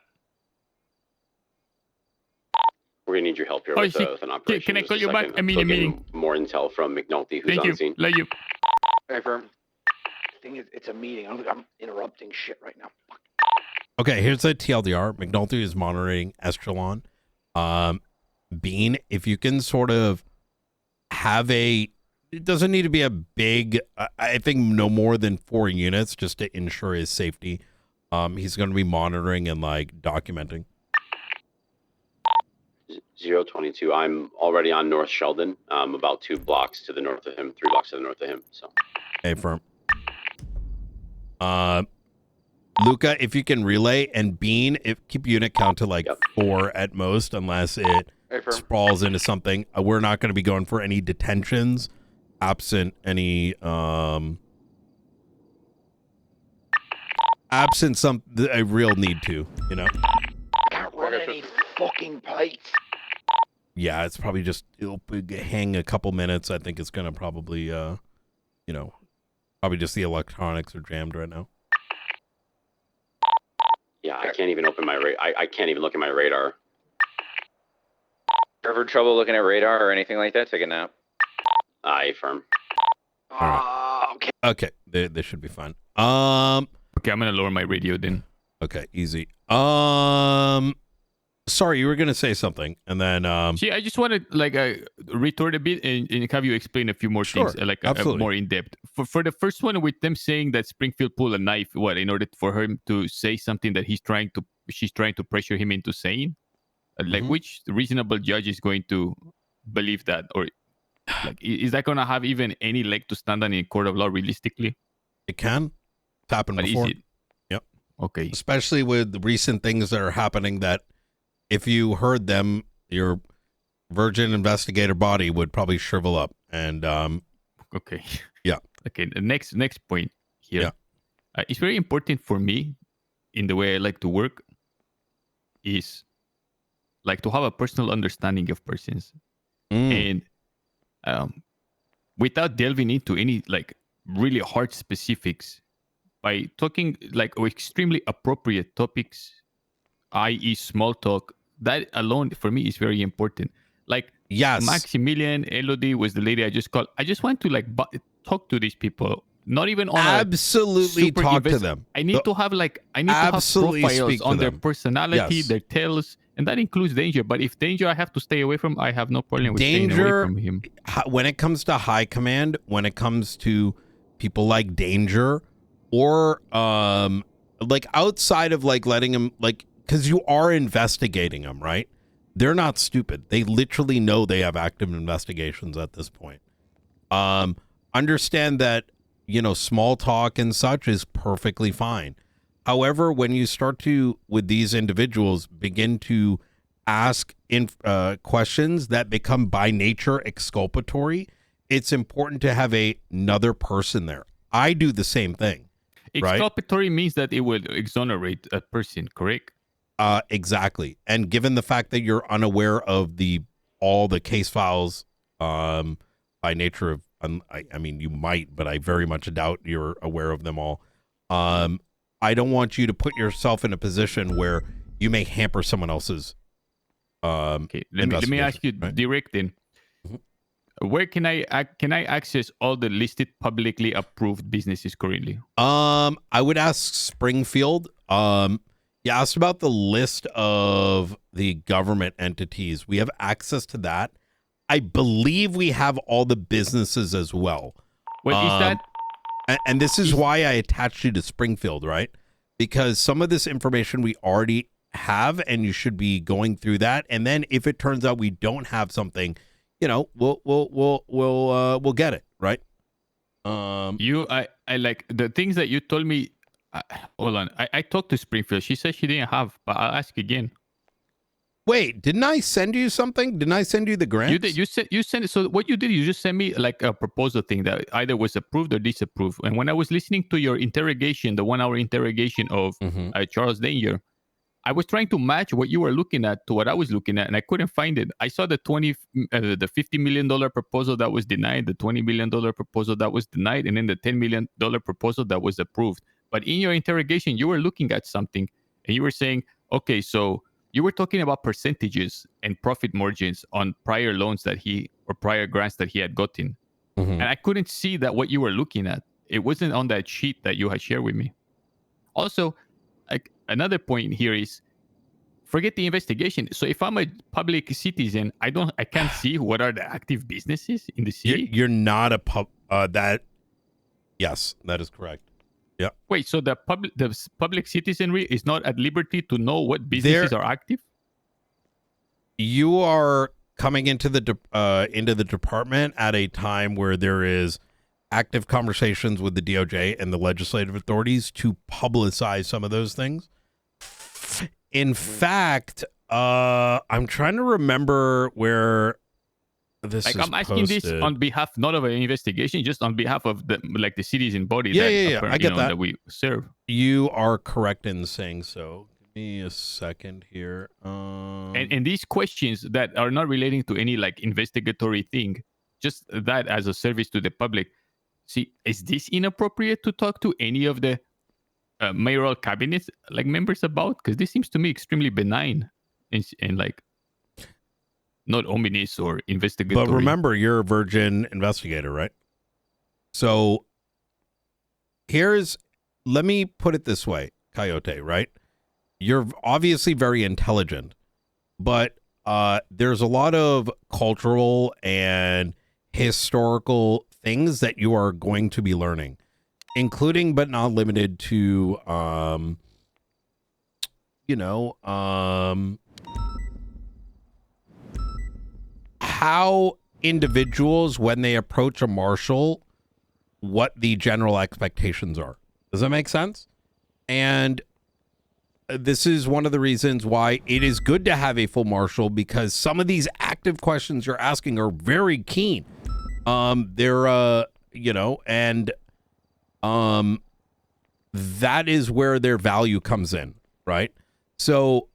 We're gonna need your help here Oh, with, see, with an operation. can I in call just a you back? second. I'm in Still a getting meeting. More intel from McNulty, who's Thank on you. scene. Love you. Hey, Firm. The thing is, it's a meeting. I'm interrupting shit right now. Fuck. Okay, here's a TLDR. McNulty is monitoring Estrelon. Bean, if you can sort of have it doesn't need to be a big, I think no more than 4 units just to ensure his safety. He's going to be monitoring and like documenting. 022. I'm already on North Sheldon. About 2 blocks to the north of him, 3 blocks to the north of him. So. Hey, Firm. Luca, if you can relay, and Bean, keep unit count to like 4 at most, unless it sprawls into something. We're not going to be going for any detentions, absent any absent a real need to, you know. Can't run any fucking plates. Yeah, it's probably just it'll hang a couple minutes. I think it's going to probably you know, probably just the electronics are jammed right now. Yeah, I can't even open my I can't even look at my radar. Ever trouble looking at radar or anything like that? Take a nap. Aye, Firm. All right. Okay, they should be fine. Okay, I'm gonna lower my radio then. Okay, easy. Sorry, you were gonna say something, and then See, I just want to like retort a bit and have you explain a few more things, like more in depth. For the first one, with them saying that Springfield pulled a knife, what in order for him to say something that she's trying to pressure him into saying, like which reasonable judge is going to believe that, or like is that gonna have even any leg to stand on in court of law realistically? It can. It's happened But before. is it? Yep. Okay. Especially with the recent things that are happening that if you heard them, your virgin investigator body would probably shrivel up. And okay. Yeah. Okay. The next point here. Yeah. It's very important for me in the way I like to work is like to have a personal understanding of persons. And without delving into any like really hard specifics, by talking like extremely appropriate topics, i.e. small talk, that alone for me is very important. Like, yes, Maximilian, Elodie was the lady I just called. I just want to like talk to these people not even on absolutely super talk to them. I need to have Absolutely profiles speak to on their them. personality, Yes. their tales, and that includes Danger. But if Danger, I have to stay away from. I have no problem with staying away Danger, from him. when it comes to high command, when it comes to people like Danger, or like outside of like letting him, like, because you are investigating them, right? They're not stupid. They literally know they have active investigations at this point. Understand that, you know, small talk and such is perfectly fine. However, when you start to, with these individuals, begin to ask questions that become by nature exculpatory, it's important to have another person there. I do the same thing. Right? Exculpatory means that it will exonerate a person, correct? Exactly. And given the fact that you're unaware of all the case files, by nature of, I mean, you might, but I very much doubt you're aware of them all. I don't want you to put yourself in a position where you may hamper someone else's. Okay, let me ask you direct then. Where can I access all the listed publicly approved businesses currently? I would ask Springfield. You asked about the list of the government entities. We have access to that. I believe we have all the businesses as well. Wait, is that? And this is why I attached you to Springfield, right? Because some of this information we already have, and you should be going through that. And then if it turns out we don't have something, you know, we'll get it, right? I like the things that you told me. Hold on, I talked to Springfield. She said she didn't have, but I'll ask again. Wait, didn't I send you something? Didn't I send you the grant? You did. You sent it. So what you did, you just sent me like a proposal thing that either was approved or disapproved. And when I was listening to your interrogation, the 1 hour interrogation of Charles Danger, I was trying to match what you were looking at to what I was looking at, and I couldn't find it. I saw the $50 million proposal that was denied, the $20 million proposal that was denied, and then the $10 million proposal that was approved. But in your interrogation, you were looking at something, and you were saying, okay, so you were talking about percentages and profit margins on prior loans that or prior grants that he had gotten. And I couldn't see that what you were looking at. It wasn't on that sheet that you had shared with me. Also, like another point here is, forget the investigation. So if I'm a public citizen, I can't see what are the active businesses in the city. You're not a yes, that is correct. Yeah. Wait, so the public citizenry is not at liberty to know what businesses are active? You are coming into the department at a time where there is active conversations with the DOJ and the legislative authorities to publicize some of those things. In fact, I'm trying to remember where this is I'm asking posted. this on behalf not of an investigation, just on behalf of the cities and body I get that. that we serve. You are correct in saying so. Give me a second here. And these questions that are not relating to any like investigatory thing, just that as a service to the public. See, is this inappropriate to talk to any of the mayoral cabinet like members about? Because this seems to me extremely benign and like not ominous or investigatory. But remember, you're a virgin investigator, right? So let me put it this way, Coyote, right? You're obviously very intelligent, but there's a lot of cultural and historical things that you are going to be learning, including but not limited to, how individuals, when they approach a marshal, what the general expectations are. Does that make sense? And this is one of the reasons why it is good to have a full marshal, because some of these active questions you're asking are very keen. They're, that is where their value comes in, right? So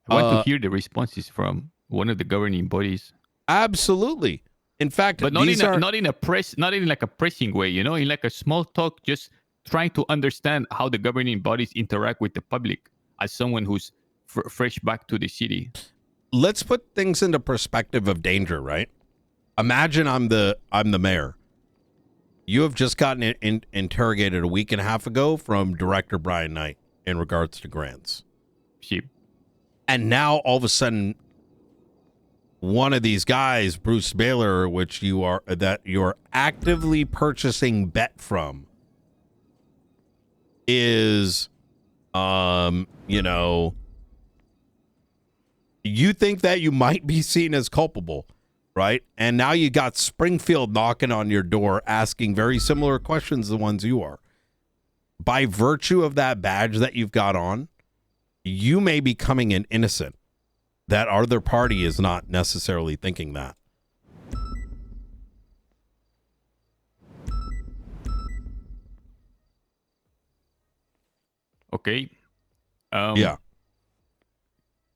I want to hear the responses from one of the governing bodies. Absolutely. In fact, but not in like a pressing way, in like a small talk, just trying to understand how the governing bodies interact with the public as someone who's fresh back to the city. Let's put things into perspective of Danger, right? Imagine I'm the mayor. You have just gotten interrogated a week and a half ago from Director Brian Knight in regards to grants. Sheep. And now all of a sudden, one of these guys, Bruce Baylor, which you're actively purchasing bet from, is, you think that you might be seen as culpable, right? And now you got Springfield knocking on your door asking very similar questions to the ones you are. By virtue of that badge that you've got on, you may be coming in innocent. That other party is not necessarily thinking that. Okay. Yeah.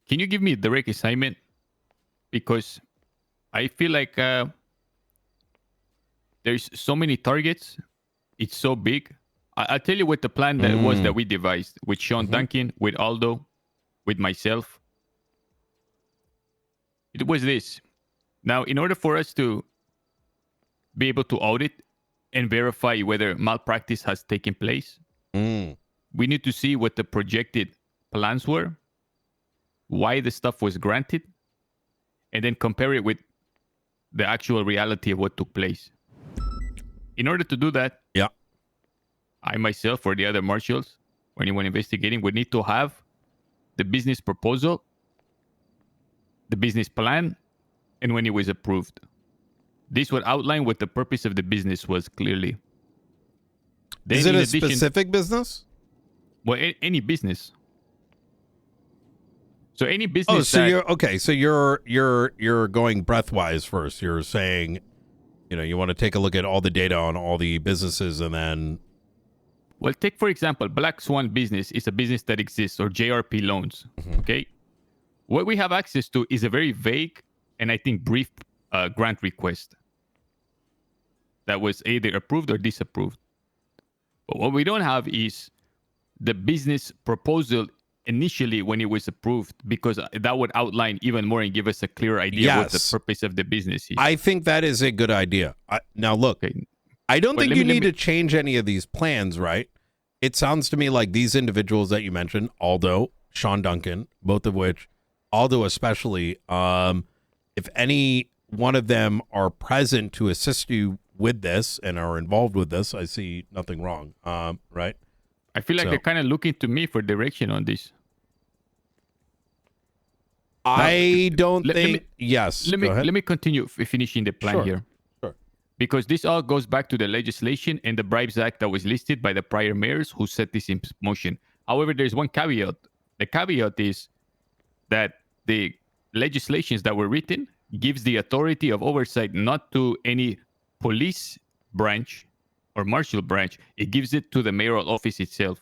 Can you give me a direct assignment? Because I feel like there's so many targets. It's so big. I'll tell you what the plan that was that we devised with Sean Duncan, with Aldo, with myself. It was this. Now, in order for us to be able to audit and verify whether malpractice has taken place, we need to see what the projected plans were, why the stuff was granted, and then compare it with the actual reality of what took place. In order to do that, I myself or the other marshals or anyone investigating would need to have the business proposal, the business plan, and when it was approved. This would outline what the purpose of the business was clearly. Then Is it a specific business? Well, any business. So any business. Oh, so you're okay. So you're going breathwise first. You're saying, you want to take a look at all the data on all the businesses, and then. Well, take for example, Black Swan business is a business that exists, or JRP loans. Okay, what we have access to is a very vague and I think brief grant request that was either approved or disapproved. But what we don't have is the business proposal initially when it was approved, because that would outline even more and give us a clear idea of what the purpose of the business is. I think that is a good idea. Now, look, I don't think you need to change any of these plans, right? It sounds to me like these individuals that you mentioned, Aldo, Sean Duncan, both of which, Aldo especially, if any one of them are present to assist you with this and are involved with this, I see nothing wrong, right? I feel like they're kind of looking to me for direction on this. I don't think. Yes. Let me continue finishing the plan here. Sure. Because this all goes back to the legislation and the Bribes Act that was listed by the prior mayors who set this in motion. However, there's one caveat. The caveat is that the legislations that were written gives the authority of oversight not to any police branch or marshal branch. It gives it to the mayoral office itself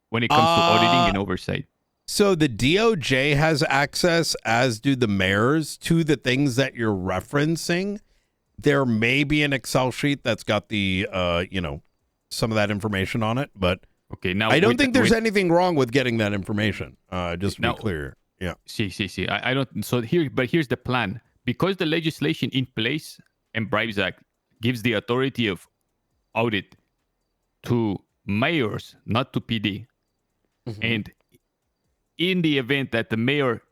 when it comes to auditing and oversight. So the DOJ has access, as do the mayors, to the things that you're referencing. There may be an Excel sheet that's got the, some of that information on it, but okay, now I don't think there's anything wrong with getting that information. Just to be clear. Yeah. See. I don't. So here's the plan. Because the legislation in place and Bribes Act gives the authority of audit to mayors, not to PD, and in the event that the mayor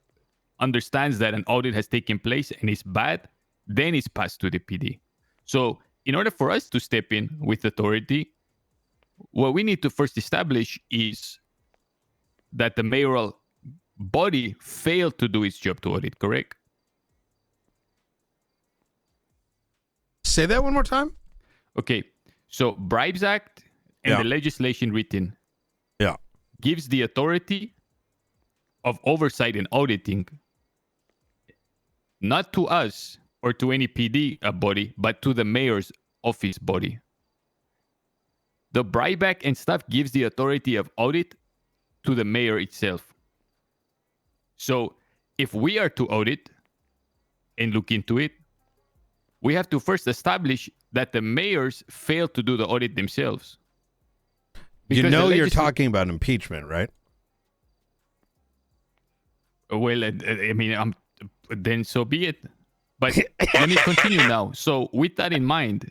understands that an audit has taken place and is bad, then it's passed to the PD. So in order for us to step in with authority, what we need to first establish is that the mayoral body failed to do its job to audit, correct? Say that one more time. Okay. So Bribes Act and the legislation written gives the authority of oversight and auditing not to us or to any PD body, but to the mayor's office body. The Bribe Act and stuff gives the authority of audit to the mayor itself. So if we are to audit and look into it, we have to first establish that the mayors failed to do the audit themselves. Because you're talking about impeachment, right? Well, I mean, then so be it. But let me continue now. So with that in mind,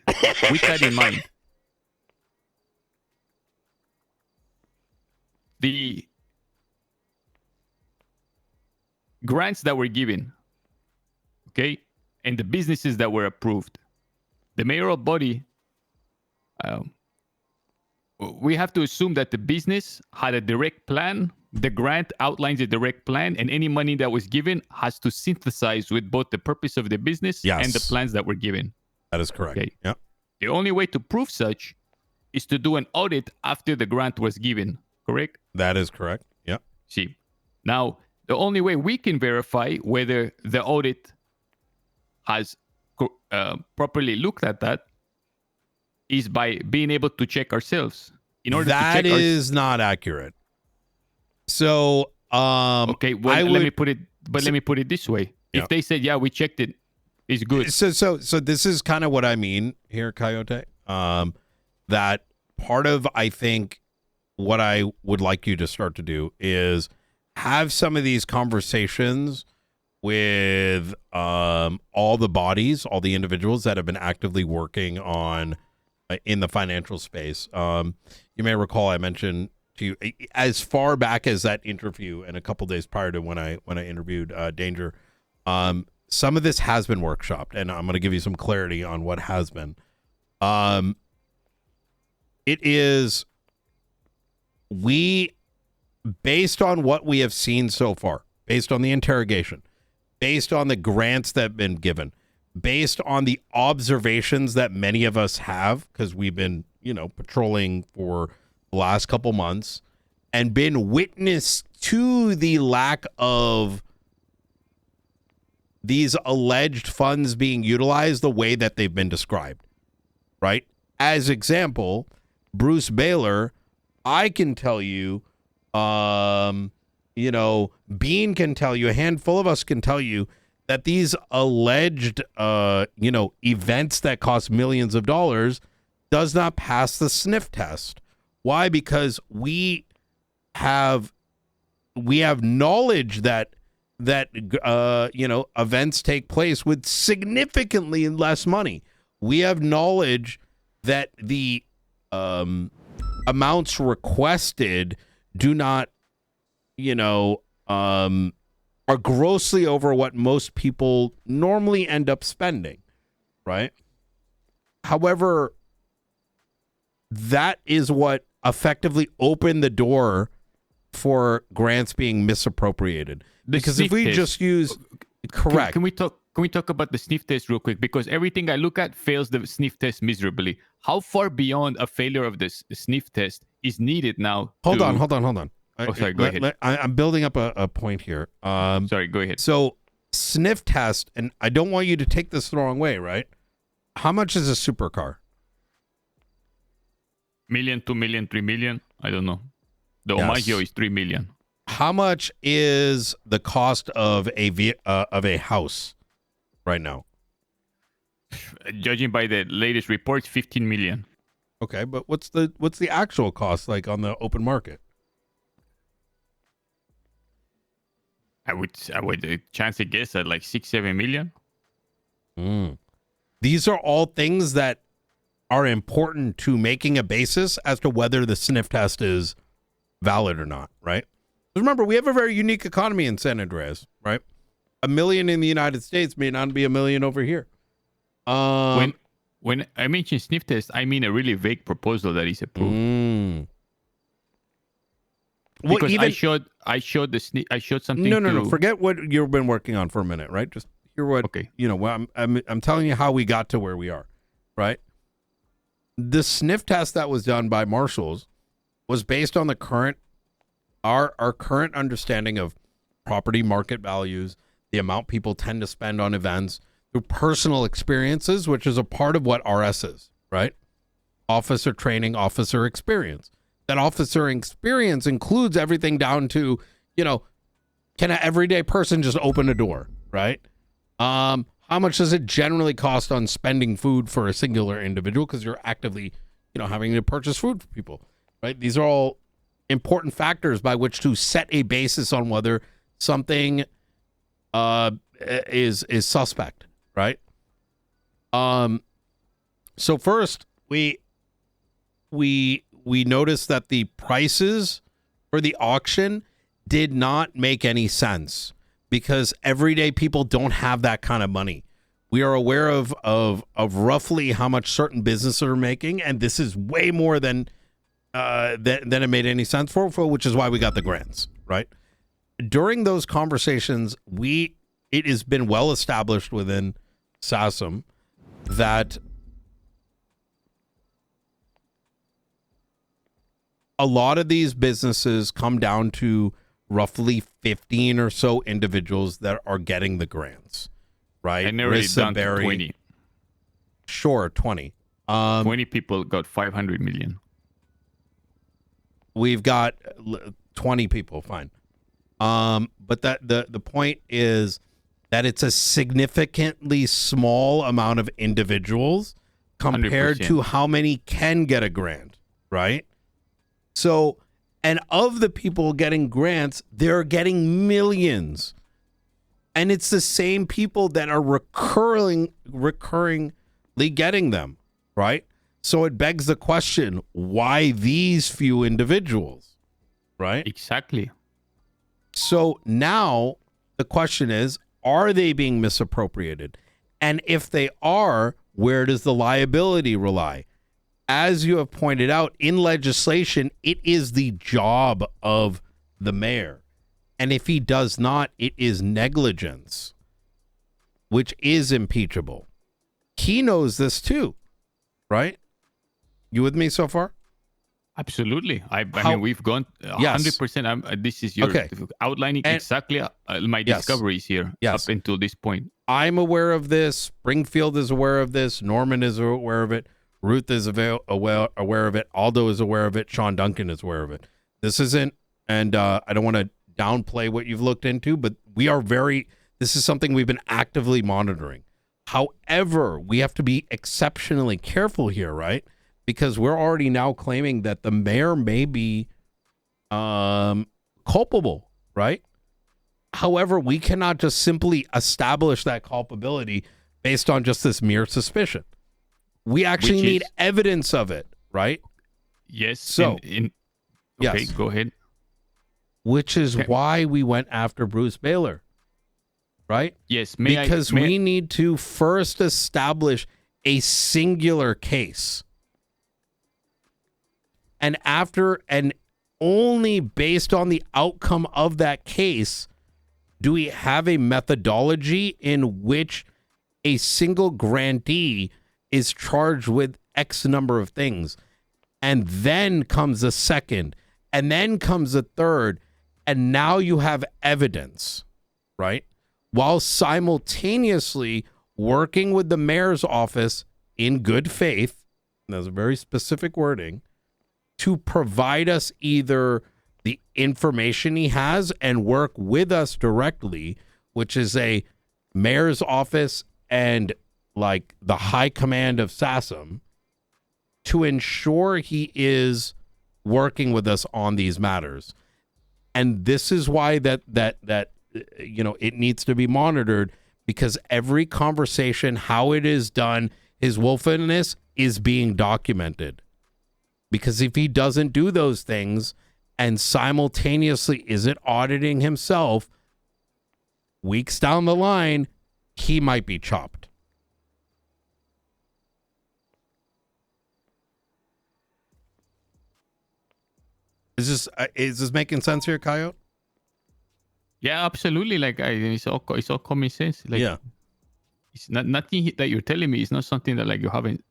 the grants that were given, okay, and the businesses that were approved, the mayoral body, we have to assume that the business had a direct plan. The grant outlines a direct plan, and any money that was given has to synthesize with both the purpose of the business and the plans that were given. That is correct. Okay. Yeah. The only way to prove such is to do an audit after the grant was given. Correct? That is correct. Yeah. See, now the only way we can verify whether the audit has properly looked at that is by being able to check ourselves. In order that to check is not accurate. So, okay, well, let me put it this way. Yeah. If they said, yeah, we checked it, it's good. So this is kind of what I mean here, Coyote. That part of, I think, what I would like you to start to do is have some of these conversations with all the bodies, all the individuals that have been actively working on in the financial space. You may recall I mentioned to you as far back as that interview and a couple days prior to when I interviewed Danger. Some of this has been workshopped, and I'm going to give you some clarity on what has been. It is based on what we have seen so far, based on the interrogation, based on the grants that have been given, based on the observations that many of us have, because we've been, patrolling for the last couple months and been witness to the lack of these alleged funds being utilized the way that they've been described, right? As example, Bruce Baylor, I can tell you, Bean can tell you, a handful of us can tell you that these alleged, events that cost millions of dollars does not pass the sniff test. Why? Because we have knowledge that events take place with significantly less money. We have knowledge that the amounts requested do not, are grossly over what most people normally end up spending, right? However, that is what effectively opened the door for grants being misappropriated. Because if we just use correct, can we talk about the sniff test real quick? Because everything I look at fails the sniff test miserably. How far beyond a failure of the sniff test is needed now? Hold on. Oh, sorry. Go ahead. I'm building up a point here. Sorry. Go ahead. So sniff test, and I don't want you to take this the wrong way, right? How much is a supercar? $1 million, $2 million, $3 million. I don't know. The Yes. Omaggio is $3 million. How much is the cost of a house right now? Judging by the latest reports, $15 million. Okay, but what's the actual cost like on the open market? I would chance a guess at like 6-7 million. These are all things that are important to making a basis as to whether the sniff test is valid or not, right? Remember, we have a very unique economy in San Andreas, right? $1 million in the United States may not be $1 million over here. When I mention sniff test, I mean a really vague proposal that is approved. Because I showed something. No. Forget what you've been working on for a minute, right? Just hear what. Okay. I'm telling you how we got to where we are, right? The sniff test that was done by marshals was based on the our current understanding of property market values, the amount people tend to spend on events, through personal experiences, which is a part of what RS is, right? Officer training, officer experience. That officer experience includes everything down to, can an everyday person just open a door, right? How much does it generally cost on spending food for a singular individual? Because you're actively, having to purchase food for people, right? These are all important factors by which to set a basis on whether something is suspect, right? So first we noticed that the prices for the auction did not make any sense because everyday people don't have that kind of money. We are aware of roughly how much certain businesses are making, and this is way more than it made any sense for, which is why we got the grants, right? During those conversations, it has been well established within SASM that a lot of these businesses come down to roughly 15 or so individuals that are getting the grants, right? I narrowed it down to 20. Sure, 20. 20 people got 500 million. We've got 20 people, fine. But the point is that it's a significantly small amount of individuals compared 100%. to how many can get a grant, right? So, and of the people getting grants, they're getting millions. And it's the same people that are recurringly getting them, right? So it begs the question, why these few individuals, right? Exactly. So now the question is, are they being misappropriated? And if they are, where does the liability rely? As you have pointed out, in legislation, it is the job of the mayor. And if he does not, it is negligence, which is impeachable. He knows this too, right? You with me so far? Absolutely. I mean, we've gone 100%. This is your outlining exactly my discoveries here up until this point. I'm aware of this. Springfield is aware of this. Norman is aware of it. Ruth is aware of it. Aldo is aware of it. Sean Duncan is aware of it. This isn't, and I don't want to downplay what you've looked into, but this is something we've been actively monitoring. However, we have to be exceptionally careful here, right? Because we're already now claiming that the mayor may be culpable, right? However, we cannot just simply establish that culpability based on just this mere suspicion. We actually need evidence of it, right? Yes. So, okay, yes. Go ahead. Which is why we went after Bruce Baylor, right? Yes. Because we need to first establish a singular case. And only based on the outcome of that case do we have a methodology in which a single grantee is charged with X number of things. And then comes a second, and then comes a third, and now you have evidence, right? While simultaneously working with the mayor's office in good faith, and that's a very specific wording, to provide us either the information he has and work with us directly, which is a mayor's office and like the high command of SASM, to ensure he is working with us on these matters. And this is why that it needs to be monitored, because every conversation, how it is done, his wolfishness is being documented. Because if he doesn't do those things and simultaneously isn't auditing himself, weeks down the line, he might be chopped. Is this making sense here, Coyote? Yeah, absolutely. Like it's all common sense. Like, yeah, it's nothing that you're telling me is not something that like you haven't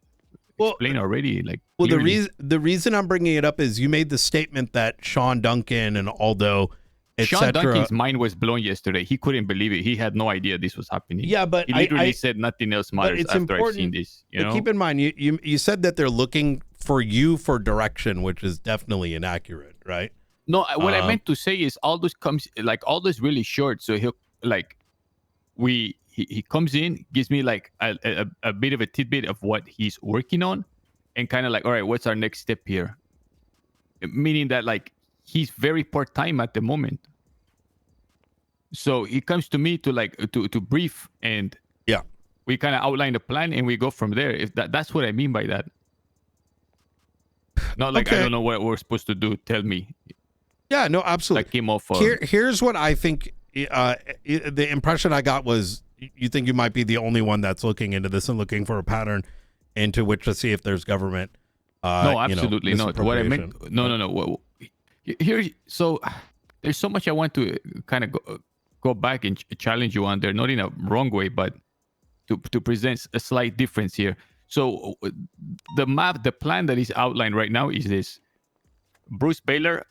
explained already. Like, well, clearly. the reason I'm bringing it up is you made the statement that Sean Duncan and Aldo, Sean Duncan's mind was blown yesterday. He couldn't believe it. He had no idea this was happening. Yeah, but he literally said nothing else matters after I've seen this. You know? Keep in mind, you said that they're looking for you for direction, which is definitely inaccurate, right? No, what I meant to say is Aldo's Aldo's really short, so he comes in, gives me like a bit of a tidbit of what he's working on, and kind of like, all right, what's our next step here? Meaning that like he's very part-time at the moment. So he comes to me to like to brief and we kind of outline the plan and we go from there. If that's what I mean by that. Not like I don't know what we're supposed to do. Tell me. Yeah, no, absolutely. Like came off. Here's what I think. The impression I got was you think you might be the only one that's looking into this and looking for a pattern into which to see if there's government. No, absolutely not. What I meant. No. Here, so there's so much I want to kind of go back and challenge you on there, not in a wrong way, but to present a slight difference here. So the plan that is outlined right now is this: Bruce Baylor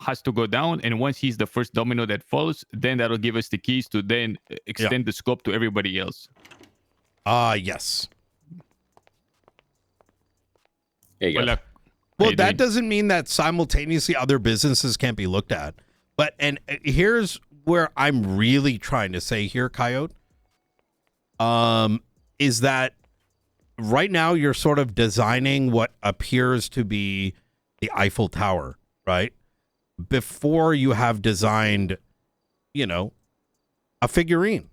has to go down, and once he's the first domino that falls, then that'll give us the keys to then extend the scope to everybody else. Yes. There you go. Well, that doesn't mean that simultaneously other businesses can't be looked at. But, and here's where I'm really trying to say here, Coyote, is that right now you're sort of designing what appears to be the Eiffel Tower, right? Before you have designed, a figurine.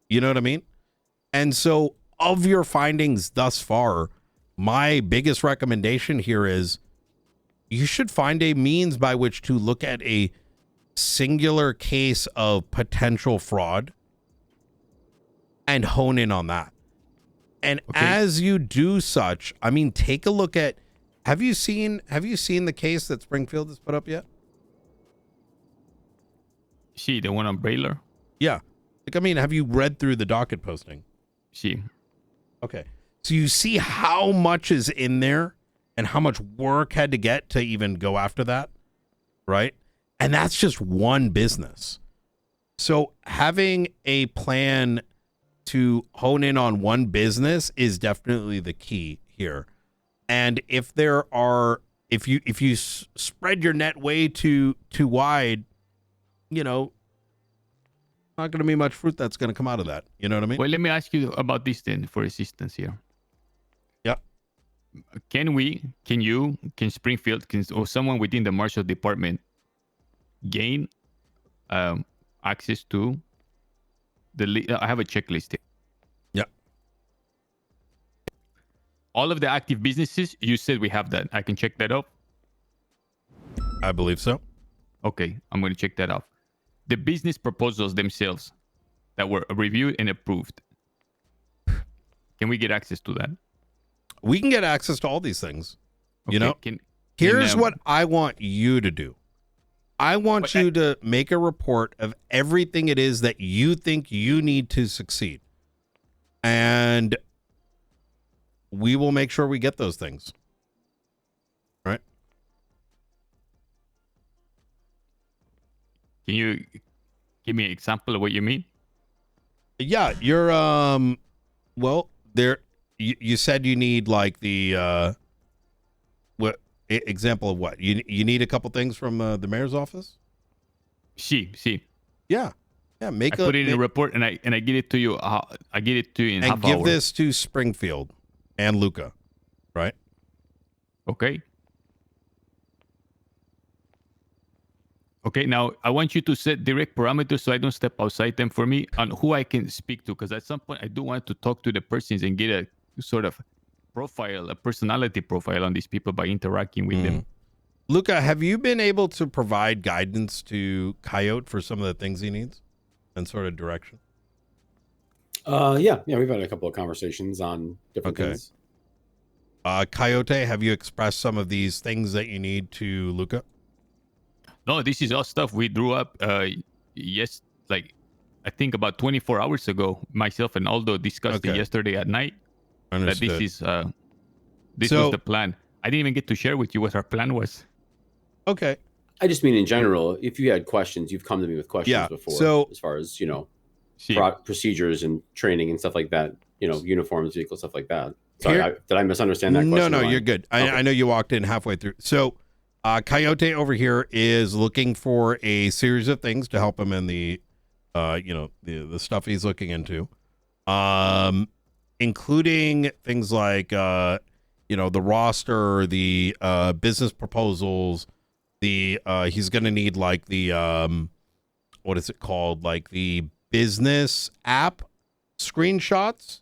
You know what I mean? And so of your findings thus far, my biggest recommendation here is you should find a means by which to look at a singular case of potential fraud and hone in on that. And as you do such, I mean, take a look at, have you seen the case that Springfield has put up yet? See, the one on Baylor? Yeah. Like, I mean, have you read through the docket posting? See. Okay. So you see how much is in there and how much work had to get to even go after that, right? And that's just one business. So having a plan to hone in on one business is definitely the key here. And if you spread your net way too wide, not going to be much fruit that's going to come out of that. You know what I mean? Well, let me ask you about this then for assistance here. Yeah. Can Springfield, or someone within the Marshal Department gain access to I have a checklist here. Yeah. All of the active businesses, you said we have that. I can check that off? I believe so. Okay, I'm going to check that off. The business proposals themselves that were reviewed and approved. Can we get access to that? We can get access to all these things. Here's what I want you to do. I want you to make a report of everything it is that you think you need to succeed. And we will make sure we get those things. Right? Can you give me an example of what you mean? Yeah, you're you said you need like the what example of what? You need a couple things from the mayor's office? See. Yeah. Yeah, I put it in a report and I get it to you. I get it to you in half and hour. give this to Springfield and Luca, right? Okay. Okay, now I want you to set direct parameters so I don't step outside them for me on who I can speak to, because at some point I do want to talk to the persons and get a sort of profile, a personality profile on these people by interacting with them. Luca, have you been able to provide guidance to Coyote for some of the things he needs and sort of direction? Yeah, we've had a couple of conversations on different things. Coyote, have you expressed some of these things that you need to Luca? No, this is all stuff we drew up. Like I think about 24 hours ago. Myself and Aldo discussed it yesterday at night. Understood. That this was the plan. I didn't even get to share with you what our plan was. Okay. I just mean in general, if you had questions, you've come to me with questions before. So as far as procedures and training and stuff like that, uniforms, vehicles, stuff like that. Sorry, did I misunderstand that question? No, you're good. I know you walked in halfway through. So Coyote over here is looking for a series of things to help him in the stuff he's looking into, including things like the roster, the business proposals, he's going to need like the what is it called, like the business app screenshots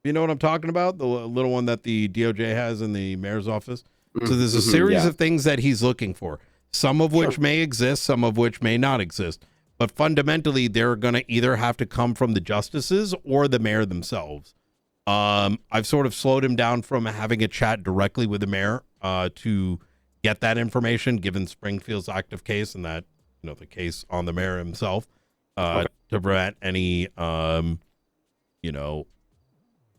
You know what I'm talking about? The little one that the DOJ has in the mayor's office. So there's a series of things that he's looking for, some of which may exist, some of which may not exist. But fundamentally, they're going to either have to come from the justices or the mayor themselves. I've sort of slowed him down from having a chat directly with the mayor to get that information, given Springfield's active case and that, you know, the case on the mayor himself, to prevent any, you know,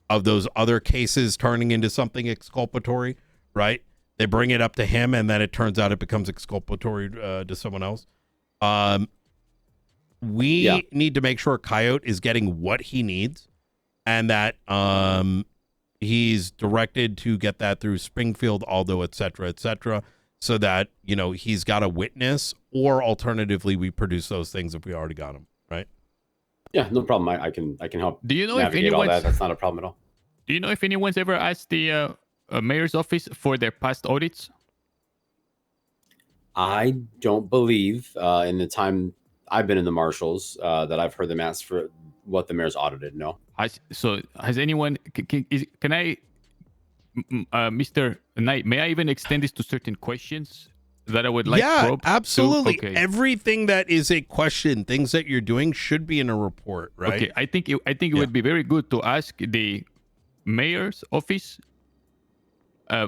of those other cases turning into something exculpatory, right? They bring it up to him, and then it turns out it becomes exculpatory to someone else. We need to make sure Coyote is getting what he needs, and that he's directed to get that through Springfield, Aldo, et cetera, so that, you know, he's got a witness, or alternatively, we produce those things if we already got them, right? Yeah, no problem. I can help. Do you know if navigate all anyone's that? That's not a problem at all. Do you know if anyone's ever asked the mayor's office for their past audits? I don't believe in the time I've been in the marshals that I've heard them ask for what the mayor's audited. No. Has anyone? Can I, Mr. Knight? May I even extend this to certain questions that I would like? Yeah, absolutely. Okay. Everything that is a question, things that you're doing, should be in a report, right? Okay, I think it would be very good to ask the mayor's office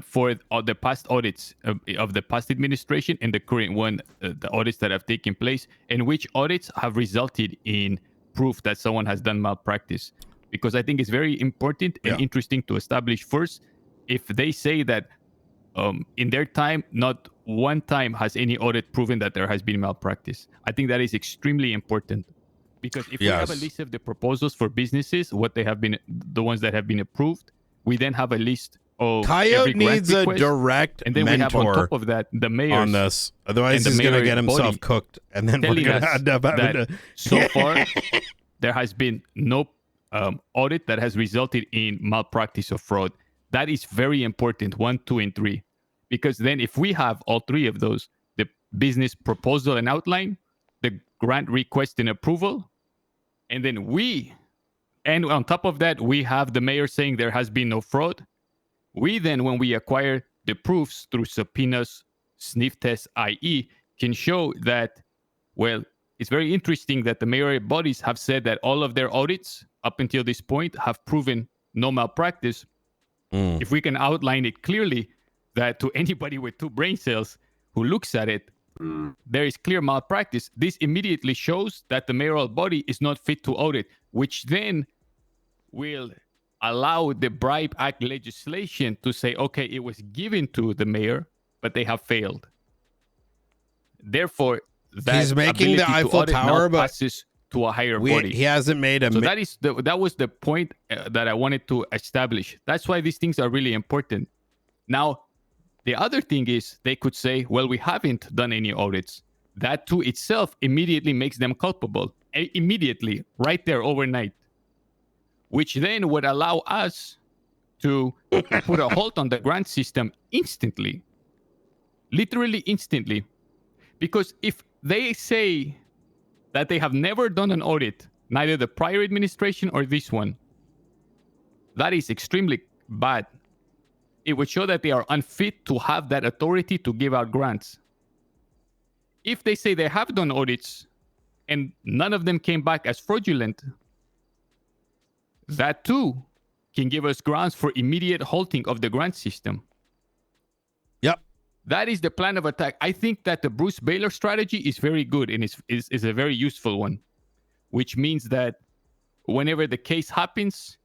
for all the past audits of the past administration and the current one, the audits that have taken place, and which audits have resulted in proof that someone has done malpractice. Because I think it's very important and interesting to establish first, if they say that in their time, not one time has any audit proven that there has been malpractice. I think that is extremely important. Because if we have a list of the proposals for businesses, what they have been, the ones that have been approved, we then have a list of Coyote needs a direct and then we have on top of that the mayor on this. Otherwise, he's going to get himself cooked, and then we're going to end up having to. So far, there has been no audit that has resulted in malpractice or fraud. That is very important. 1, 2, and 3, because then if we have all three of those, the business proposal and outline, the grant request and approval, and then and on top of that, we have the mayor saying there has been no fraud. We then, when we acquire the proofs through subpoenas, sniff tests, i.e., can show that, well, it's very interesting that the mayoral bodies have said that all of their audits up until this point have proven no malpractice. If we can outline it clearly that to anybody with 2 brain cells who looks at it, there is clear malpractice, this immediately shows that the mayoral body is not fit to audit, which then will allow the Bribe Act legislation to say, okay, it was given to the mayor, but they have failed. Therefore, that he's making the Eiffel Tower, but passes to a higher body. He hasn't made a. So that was the point that I wanted to establish. That's why these things are really important. Now, the other thing is they could say, well, we haven't done any audits. That to itself immediately makes them culpable. Immediately, right there, overnight. Which then would allow us to put a halt on the grant system instantly. Literally instantly. Because if they say that they have never done an audit, neither the prior administration or this one, that is extremely bad. It would show that they are unfit to have that authority to give out grants. If they say they have done audits and none of them came back as fraudulent, that too can give us grounds for immediate halting of the grant system. Yep. That is the plan of attack. I think that the Bruce Baylor strategy is very good and is a very useful one, which means that whenever the case happens,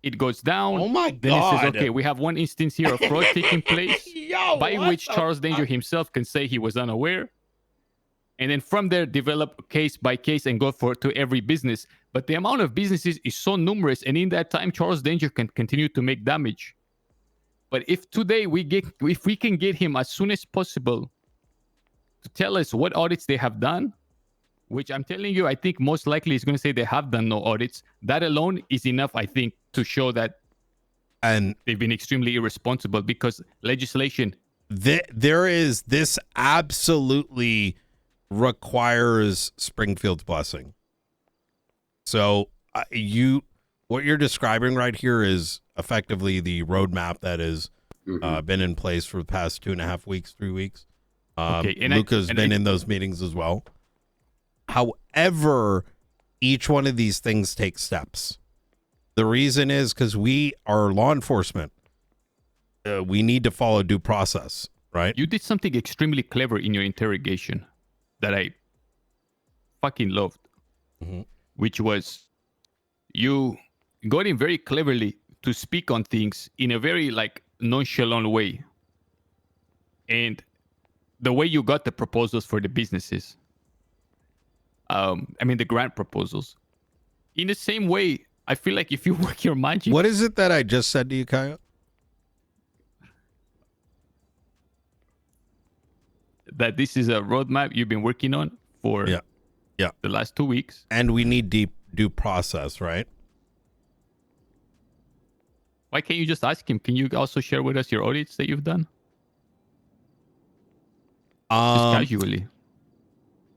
it goes down. Oh my then God. It says, okay, we have one instance here of fraud taking place, by which Charles Danger himself can say he was unaware. And then from there, develop case by case and go to every business. But the amount of businesses is so numerous, and in that time, Charles Danger can continue to make damage. But if today if we can get him as soon as possible to tell us what audits they have done, which I'm telling you, I think most likely he's going to say they have done no audits. That alone is enough, I think, to show that and they've been extremely irresponsible, because legislation. This absolutely requires Springfield's blessing. So what you're describing right here is effectively the roadmap that has been in place for the past 2.5 weeks, 3 weeks. Luca's been in those meetings as well. However, each one of these things takes steps. The reason is because we are law enforcement. We need to follow due process, right? You did something extremely clever in your interrogation that I fucking loved, which was you got in very cleverly to speak on things in a very like nonchalant way. And the way you got the proposals for the businesses, the grant proposals, in the same way, I feel like if you work your magic. What is it that I just said to you, Coyote? That this is a roadmap you've been working on for the last 2 weeks. And we need deep due process, right? Why can't you just ask him? Can you also share with us your audits that you've done? Just casually.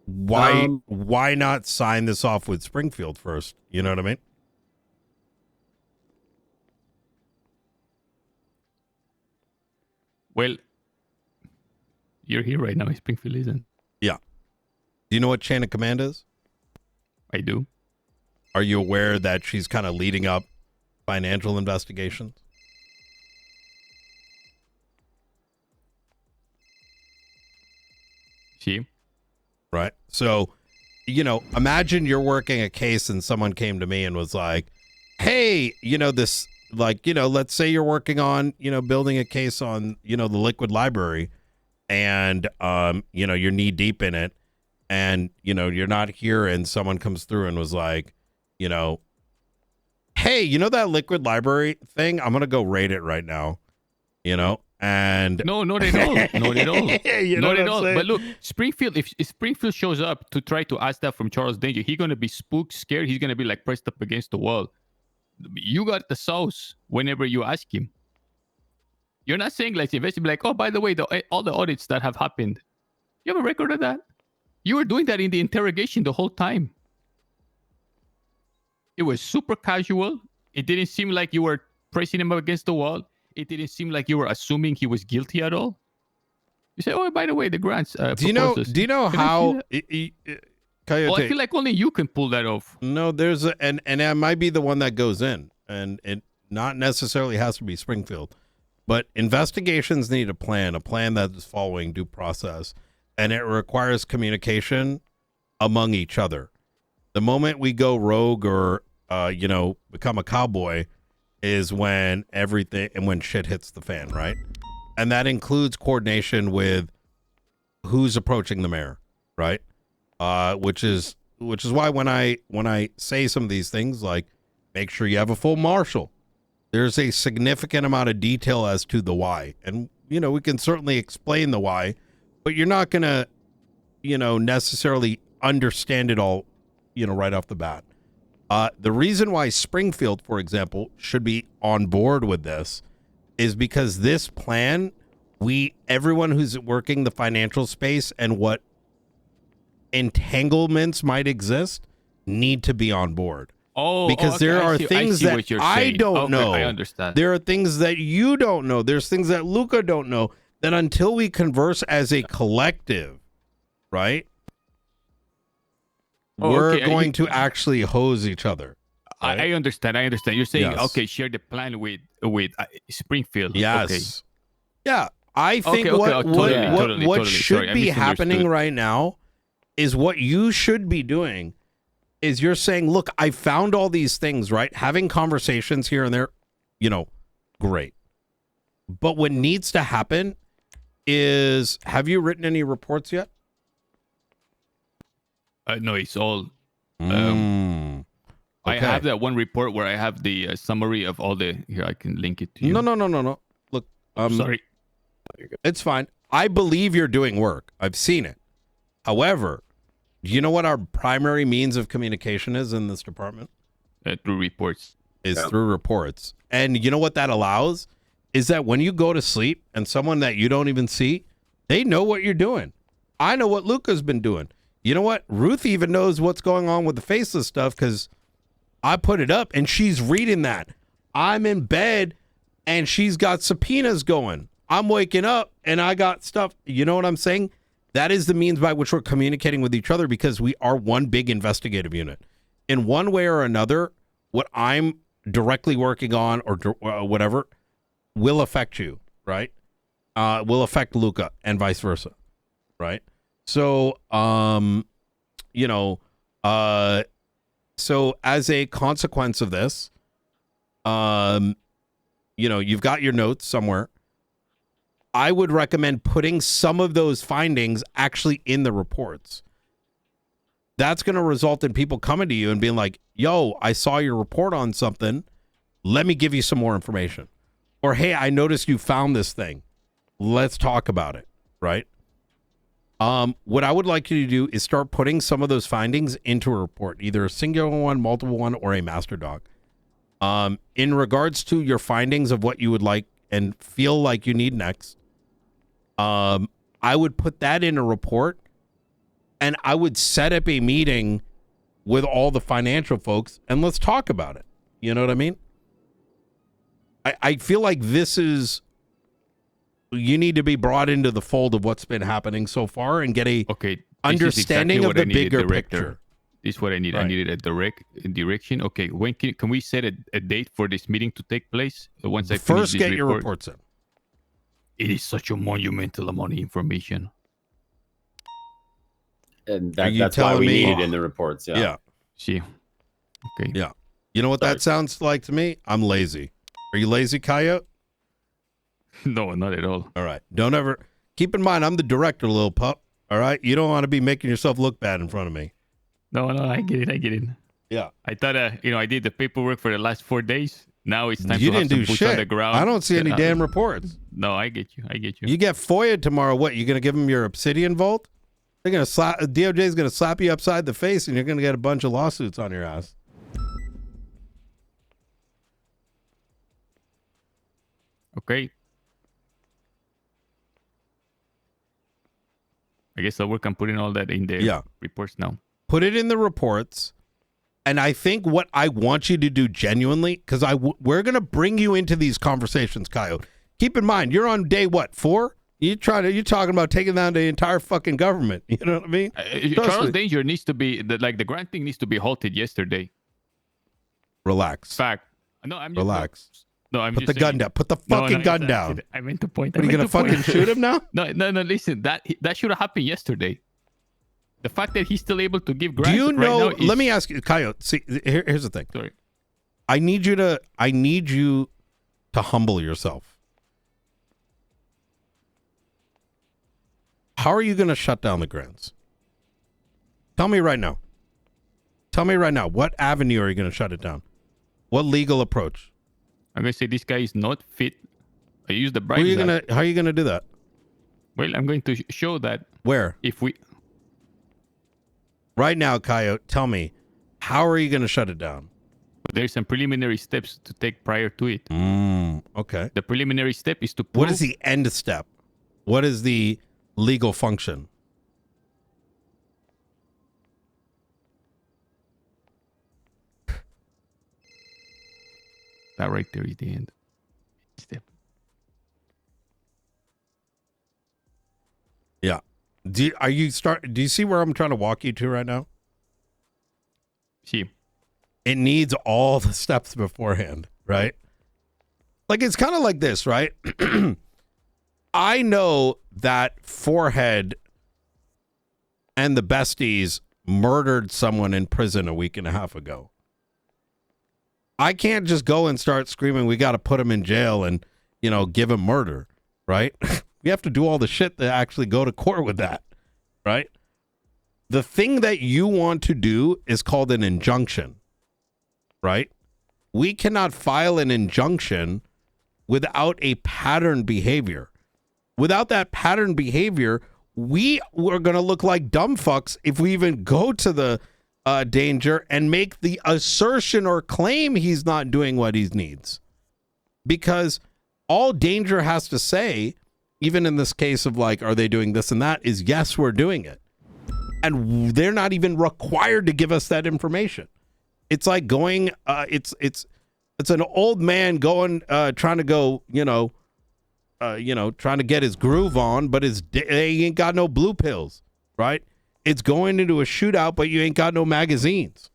Why not sign this off with Springfield first? You know what I mean? Well, you're here right now. Springfield isn't. Yeah. Do you know what chain of command is? I do. Are you aware that she's kind of leading up financial investigations? She. Right. So, imagine you're working a case and someone came to me and was like, hey, this, let's say you're working on, building a case on, the liquid library and, you're knee deep in it and, you're not here and someone comes through and was like, hey, that liquid library thing? I'm going to go raid it right now, and no, not at all. Not at all. Not at all. Saying? But look, Springfield, if Springfield shows up to try to ask that from Charles Danger, he's going to be spooked, scared. He's going to be like pressed up against the wall. You got the sauce whenever you ask him. You're not saying like, basically like, oh, by the way, all the audits that have happened, you have a record of that? You were doing that in the interrogation the whole time. It was super casual. It didn't seem like you were pressing him up against the wall. It didn't seem like you were assuming he was guilty at all. You say, oh, by the way, the grants. Do you know how? Coyote, I feel like only you can pull that off. No, there's and it might be the one that goes in, and it not necessarily has to be Springfield, but investigations need a plan that is following due process, and it requires communication among each other. The moment we go rogue or become a cowboy is when when shit hits the fan, right? And that includes coordination with who's approaching the mayor, right? Which is why when I say some of these things, like make sure you have a full marshal, there's a significant amount of detail as to the why. And, we can certainly explain the why, but you're not going to, necessarily understand it all, right off the bat. The reason why Springfield, for example, should be on board with this is because this plan, everyone who's working the financial space and what entanglements might exist need to be on board. Because there are things that I don't know. I understand. There are things that you don't know. There's things that Luca don't know, that until we converse as a collective, right? We're going to actually hose each other. Right? I understand. You're saying, okay, share the plan with Springfield. Yes. Okay. Yeah. I think what should be happening right now is what you should be doing is you're saying, look, I found all these things, right? Having conversations here and there, great. But what needs to happen is, have you written any reports yet? No, it's all. Okay. I have that one report where I have the summary of all the. Here, I can link it to you. No. Look, sorry. It's fine. I believe you're doing work. I've seen it. However, do you know what our primary means of communication is in this department? Through reports. Through reports. And you know what that allows? Is that when you go to sleep and someone that you don't even see, they know what you're doing. I know what Luca's been doing. You know what? Ruth even knows what's going on with the faceless stuff because, I put it up and she's reading that. I'm in bed and she's got subpoenas going. I'm waking up and I got stuff. You know what I'm saying? That is the means by which we're communicating with each other because we are one big investigative unit. In one way or another, what I'm directly working on or whatever will affect you, right? Will affect Luca and vice versa, right? So, you know, so as a consequence of this, you know, you've got your notes somewhere. I would recommend putting some of those findings actually in the reports. That's going to result in people coming to you and being like, yo, I saw your report on something. Let me give you some more information. Or, hey, I noticed you found this thing. Let's talk about it, right? What I would like you to do is start putting some of those findings into a report, either a singular one, multiple one, or a master doc. In regards to your findings of what you would like and feel like you need next, I would put that in a report and I would set up a meeting with all the financial folks and let's talk about it. You know what I mean? I feel like this is, you need to be brought into the fold of what's been happening so far and get a understanding of the bigger picture. This is what I need. Right. I needed a direction. Okay, when can we set a date for this meeting to take place? Once I First, finish this get your report? reports in. It is such a monumental amount of information. And Are you that's why telling we me- need it in the reports. Yeah. Yeah. See. Okay. Yeah. You know what that sounds like to me? I'm lazy. Are you lazy, Coyote? No, not at all. All right. Don't ever keep in mind I'm the director, little pup. All right. You don't want to be making yourself look bad in front of me. No, I get it. Yeah. I thought, I did the paperwork for the last 4 days. Now it's time You to have didn't do some boots on the shit. ground. I don't see any damn reports. No, I get you. You get FOIA tomorrow. What? You gonna give them your Obsidian Vault? They're gonna slap. DOJ is gonna slap you upside the face, and you're gonna get a bunch of lawsuits on your ass. Okay. I guess I'll work on putting all that in the reports now. Put it in the reports. And I think what I want you to do genuinely, because we're going to bring you into these conversations, Coyote. Keep in mind, you're on day, what, 4? You're talking about taking down the entire fucking government. You know what I mean? Charles Danger needs to be, the granting needs to be halted yesterday. Relax. Fact. No, I'm just, Relax. No, I'm Put just the gun saying. down. Put the fucking gun down. I meant to point. What, are you going to fucking shoot him now? No, listen, that should have happened yesterday. The fact that he's still able to give grants Do you know? right now is, let me ask you, Coyote. See, here's the thing. Sorry. I need you to humble yourself. How are you going to shut down the grants? Tell me right now. What avenue are you going to shut it down? What legal approach? I'm going to say this guy is not fit. I use the How Bribes are you going to do that? Well, I'm going to show that. Where? If we. Right now, Coyote, tell me, how are you going to shut it down? There's some preliminary steps to take prior to it. Okay. The preliminary step is to prove. What is the end step? What is the legal function? That right there is the end step. Yeah. Do you see where I'm trying to walk you to right now? See. It needs all the steps beforehand, right? Like, it's kind of like this, right? I know that Forehead and the besties murdered someone in prison a week and a half ago. I can't just go and start screaming, we got to put him in jail and, give him murder, right? We have to do all the shit to actually go to court with that, right? The thing that you want to do is called an injunction, right? We cannot file an injunction without a pattern behavior. Without that pattern behavior, we are going to look like dumb fucks if we even go to the danger and make the assertion or claim he's not doing what he needs. Because all danger has to say, even in this case of like, are they doing this and that, is yes, we're doing it. And they're not even required to give us that information. It's like going. It's an old man going, trying to go. Trying to get his groove on, but he ain't got no blue pills, right? It's going into a shootout, but you ain't got no magazines.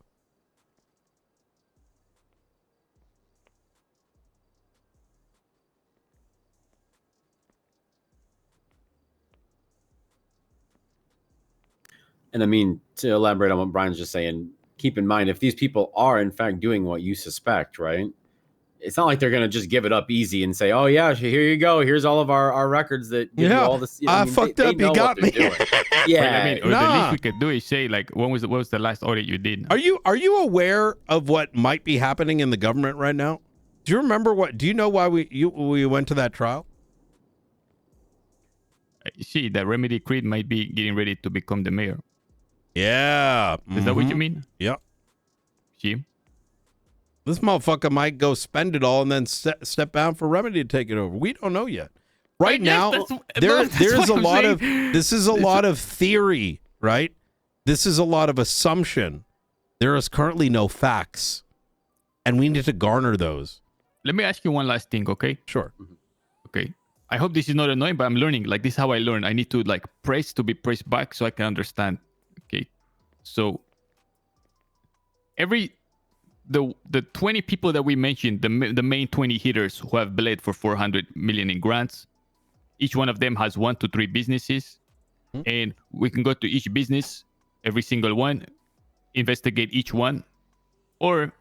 And I mean, to elaborate on what Brian's just saying, keep in mind, if these people are in fact doing what you suspect, right? It's not like they're going to just give it up easy and say, oh, yeah, here you go. Here's all of our records that give you all this. I fucked up. You got me. Yeah. But the least we could do is say, like, what was the last audit you did? Are you aware of what might be happening in the government right now? Do you remember do you know why we went to that trial? See, that Remedy Creed might be getting ready to become the mayor. Yeah. Is that what you mean? Yep. See? This motherfucker might go spend it all and then step down for Remedy to take it over. We don't know yet. Right now, there's a lot of this is a lot of theory, right? This is a lot of assumption. There is currently no facts, and we need to garner those. Let me ask you one last thing, okay? Sure. Okay. I hope this is not annoying, but I'm learning. Like, this is how I learn. I need to like press to be pressed back so I can understand. Okay. So the 20 people that we mentioned, the main 20 hitters who have bled for 400 million in grants, each one of them has 1 to 3 businesses, and we can go to each business, every single one, investigate each one, or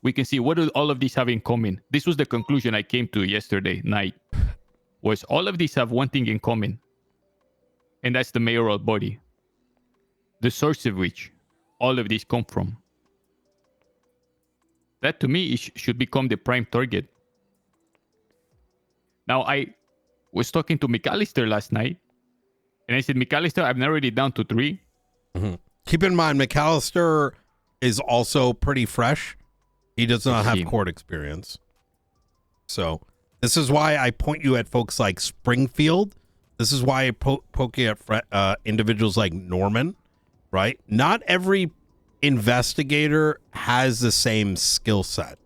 we can see what do all of these have in common. This was the conclusion I came to yesterday night, was all of these have one thing in common, and that's the mayoral body, the source of which all of these come from. That to me should become the prime target. Now, I was talking to McAllister last night, and I said, McAllister, I've narrowed it down to 3. Mm-hmm. Keep in mind, McAllister is also pretty fresh. He does not have court experience. So this is why I point you at folks like Springfield. This is why I poke you at individuals like Norman, right? Not every investigator has the same skill set,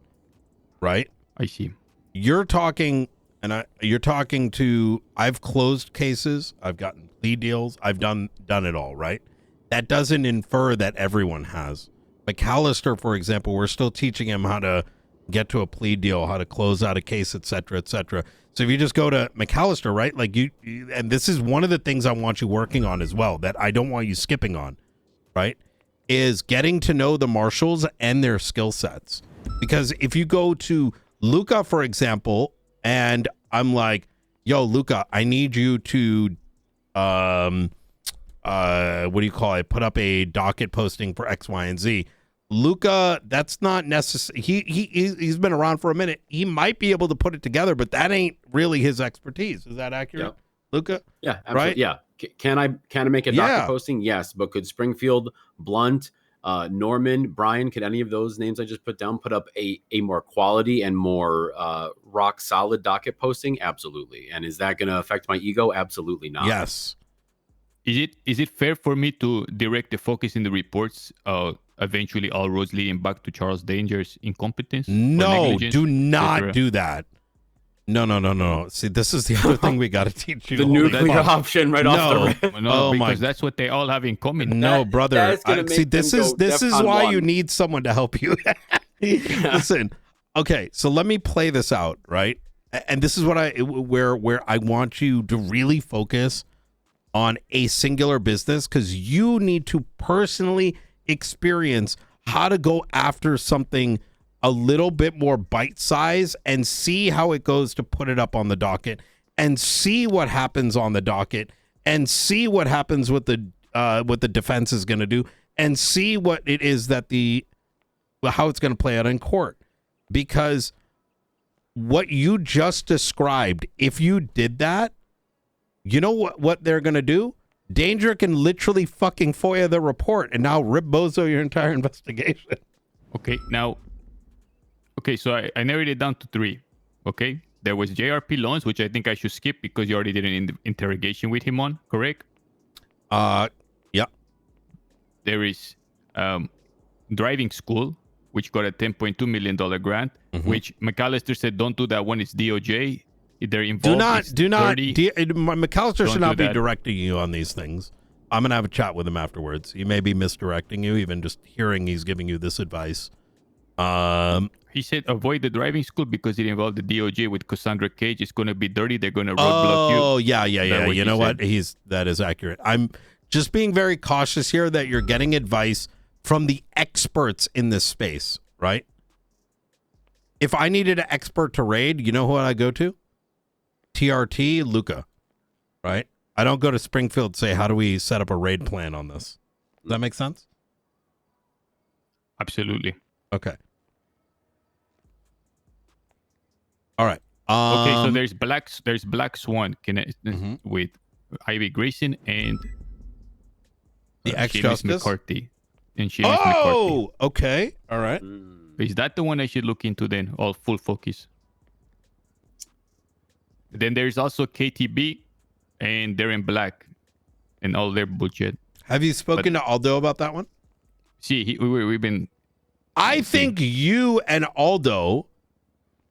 right? I see. You're talking to, I've closed cases, I've gotten plea deals, I've done it all, right? That doesn't infer that everyone has. McAllister, for example, we're still teaching him how to get to a plea deal, how to close out a case, etc., etc. So if you just go to McAllister, right? Like you, and this is one of the things I want you working on as well, that I don't want you skipping on, right? Is getting to know the marshals and their skill sets. Because if you go to Luca, for example, and I'm like, yo, Luca, I need you to, what do you call it? Put up a docket posting for X, Y, and Z. Luca, that's not necessary. He's been around for a minute. He might be able to put it together, but that ain't really his expertise. Is that accurate, Yep. Luca? Yeah, absolutely. Right? Yeah. Can I make a docket posting? Yes, but could Springfield, Blunt, Norman, Brian, could any of those names I just put down put up a more quality and more rock solid docket posting? Absolutely. And is that going to affect my ego? Absolutely not. Yes. Is it fair for me to direct the focus in the reports, eventually all roads leading back to Charles Danger's incompetence? No, do not do that. No. See, this is the other thing we got to teach you. The nuclear option right off the rip. No, because that's what they all have in common. No, brother. See, this is why you need someone to help you. Listen, okay, so let me play this out, right? And this is what where I want you to really focus on a singular business, because you need to personally experience how to go after something a little bit more bite size and see how it goes to put it up on the docket, and see what happens on the docket, and see what happens with the defense is going to do, and see what it is that how it's going to play out in court. Because what you just described, if you did that, you know what they're going to do? Danger can literally fucking FOIA the report and now rip bozo your entire investigation. Okay, so I narrowed it down to 3. Okay, there was JRP loans, which I think I should skip because you already did an interrogation with him on, correct? Yeah. There is driving school, which got a $10.2 million grant, which McAllister said, don't do that one. It's DOJ. They're involved. McAllister should not be directing you on these things. I'm going to have a chat with him afterwards. He may be misdirecting you, even just hearing he's giving you this advice. He said avoid the driving school because it involved the DOJ with Cassandra Cage. It's going to be dirty. They're going to roadblock you. Oh, yeah. You know what? That is accurate. I'm just being very cautious here that you're getting advice from the experts in this space, right? If I needed an expert to raid, you know who I go to? TRT, Luca, right? I don't go to Springfield and say, how do we set up a raid plan on this? Does that make sense? Absolutely. Okay. All right. Okay, so there's Black Swan with Ivy Grayson and the Seamus ex-justice McCarthy. And Seamus McCarthy. Okay. All right. Is that the one I should look into then? All full focus. Then there's also KTB, and they're in black, and all their bullshit. Have you spoken to Aldo about that one? See, we've been. I think you and Aldo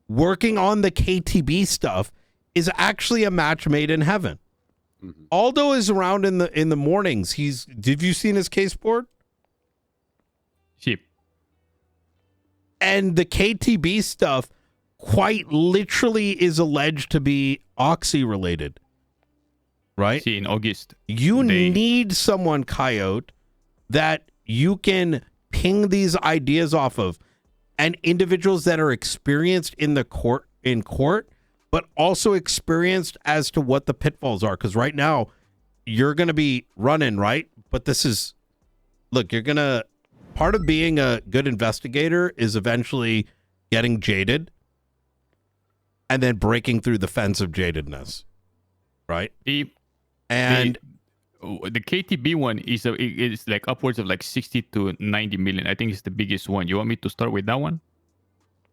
working on the KTB stuff is actually a match made in heaven. Aldo is around in the mornings. Did you seen his case board? Sheep. And the KTB stuff quite literally is alleged to be Oxy related. Right? See, in August. You need someone, Coyote, that you can ping these ideas off of, and individuals that are experienced in court, but also experienced as to what the pitfalls are. Because right now, you're going to be running, right? But part of being a good investigator is eventually getting jaded and then breaking through the fence of jadedness, right? The KTB one is like upwards of like 60 to 90 million. I think it's the biggest one. You want me to start with that one?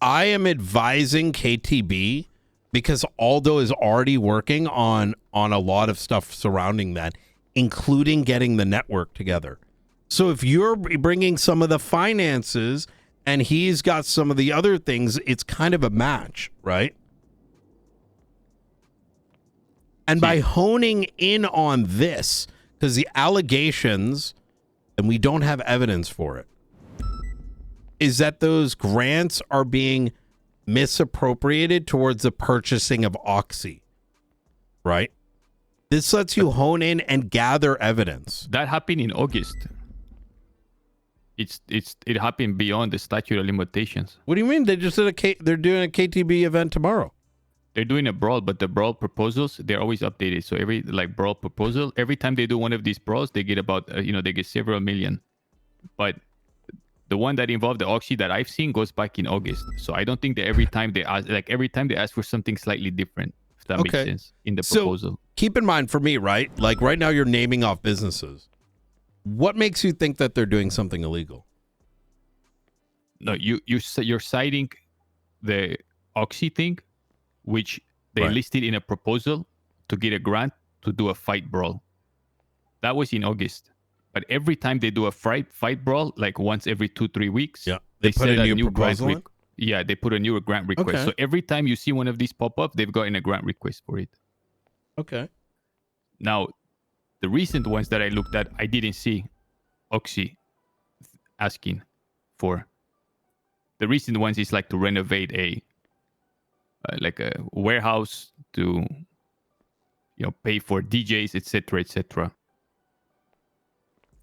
I am advising KTB because Aldo is already working on a lot of stuff surrounding that, including getting the network together. So if you're bringing some of the finances and he's got some of the other things, it's kind of a match, right? And by honing in on this, because the allegations, and we don't have evidence for it, is that those grants are being misappropriated towards the purchasing of Oxy, right? This lets you hone in and gather evidence. That happened in August. It happened beyond the statute of limitations. What do you mean? They just did they're doing a KTB event tomorrow. They're doing a brawl, but the brawl proposals, they're always updated. So every brawl proposal, every time they do one of these brawls, they get about they get several million. But the one that involved the Oxy that I've seen goes back in August. So I don't think that every time they ask for something slightly different, if that makes sense, in the proposal. So keep in mind for me, right? Like right now you're naming off businesses. What makes you think that they're doing something illegal? No, you're citing the Oxy thing, which they listed in a proposal to get a grant to do a fight brawl. That was in August. But every time they do a fight brawl, like once every 2-3 weeks, they put a new proposal in? Yeah, they put a new grant request. Okay. So every time you see one of these pop up, they've gotten a grant request for it. Okay. Now, the recent ones that I looked at, I didn't see Oxy asking for. The recent ones is like to renovate a warehouse, to pay for DJs, etc., etc.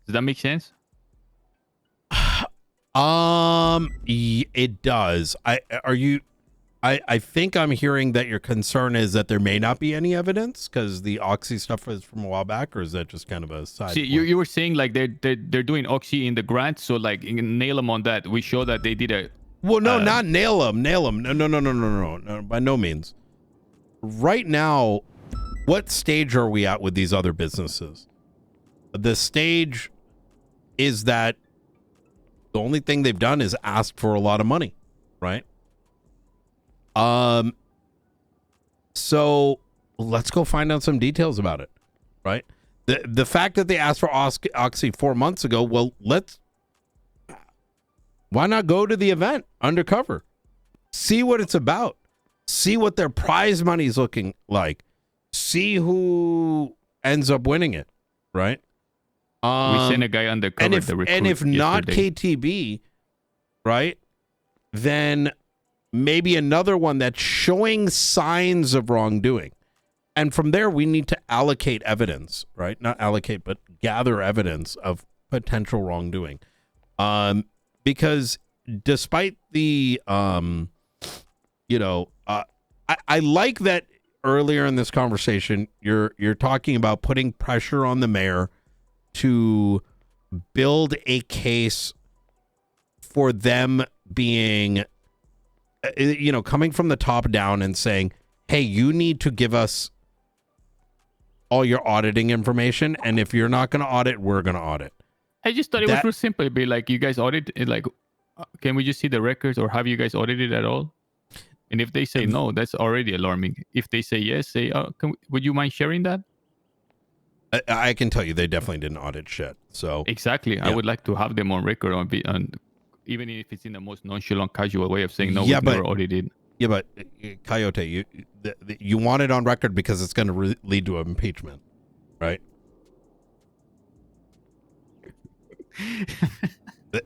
Does that make sense? It does. I think I'm hearing that your concern is that there may not be any evidence because the Oxy stuff was from a while back, or is that just kind of a side? See, you were saying like they're doing Oxy in the grant, so like nail them on that. We show that they did a. Well, no, not nail them. No, by no means. Right now, what stage are we at with these other businesses? The stage is that the only thing they've done is ask for a lot of money, right? So let's go find out some details about it, right? The fact that they asked for Oxy 4 months ago, well, Why not go to the event undercover? See what it's about. See what their prize money is looking like. See who ends up winning it, right? We sent a guy undercover. And if not KTB, right, then maybe another one that's showing signs of wrongdoing. And from there, we need to allocate evidence, right? Not allocate, but gather evidence of potential wrongdoing. Because despite the, I like that earlier in this conversation, you're talking about putting pressure on the mayor to build a case for them being, coming from the top down and saying, hey, you need to give us all your auditing information. And if you're not going to audit, we're going to audit. I just thought it was real simple. It'd be like, you guys audit it, like, can we just see the records, or have you guys audited at all? And if they say no, that's already alarming. If they say yes, say, would you mind sharing that? I can tell you they definitely didn't audit shit. So exactly. Yeah. I would like to have them on record on even if it's in the most nonchalant, casual way of saying no, we've never audited. Yeah, but Coyote, you want it on record because it's going to lead to impeachment, right?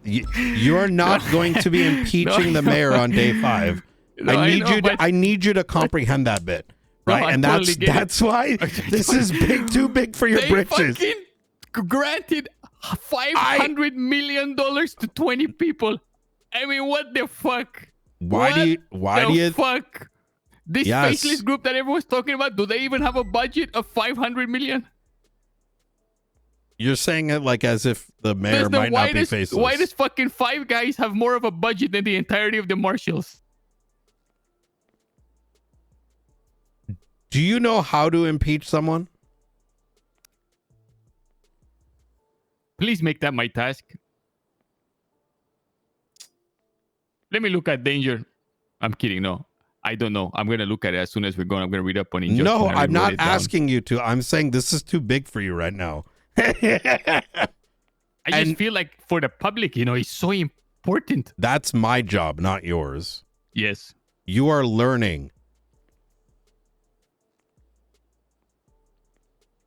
You're not going to be impeaching the mayor on day 5. I need you to comprehend that bit, right? No, and that's why this is too big for your britches. Fucking granted $500 million to 20 people. I mean, what the fuck? Why do you fuck? This faceless group that everyone's talking about, do they even have a budget of $500 million? You're saying it like as if the mayor might not be faceless. Why does fucking Five Guys have more of a budget than the entirety of the marshals? Do you know how to impeach someone? Please make that my task. Let me look at danger. I'm kidding. No, I don't know. I'm going to look at it as soon as we're going. I'm going to read up on injustice. No, I'm not asking you to. I'm saying this is too big for you right now. I just feel like for the public, it's so important. That's my job, not yours. Yes. You are learning.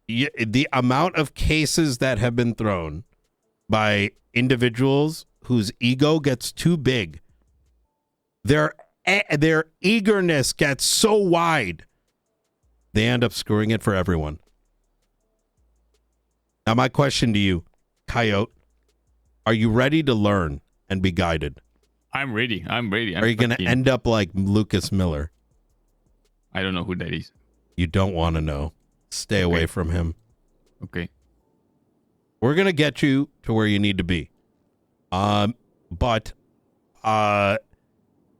The amount of cases that have been thrown by individuals whose ego gets too big, their eagerness gets so wide, they end up screwing it for everyone. Now, my question to you, Coyote, are you ready to learn and be guided? I'm ready. Are you going to end up like Lucas Miller? I don't know who that is. You don't want to know. Stay away from him. Okay. We're going to get you to where you need to be. But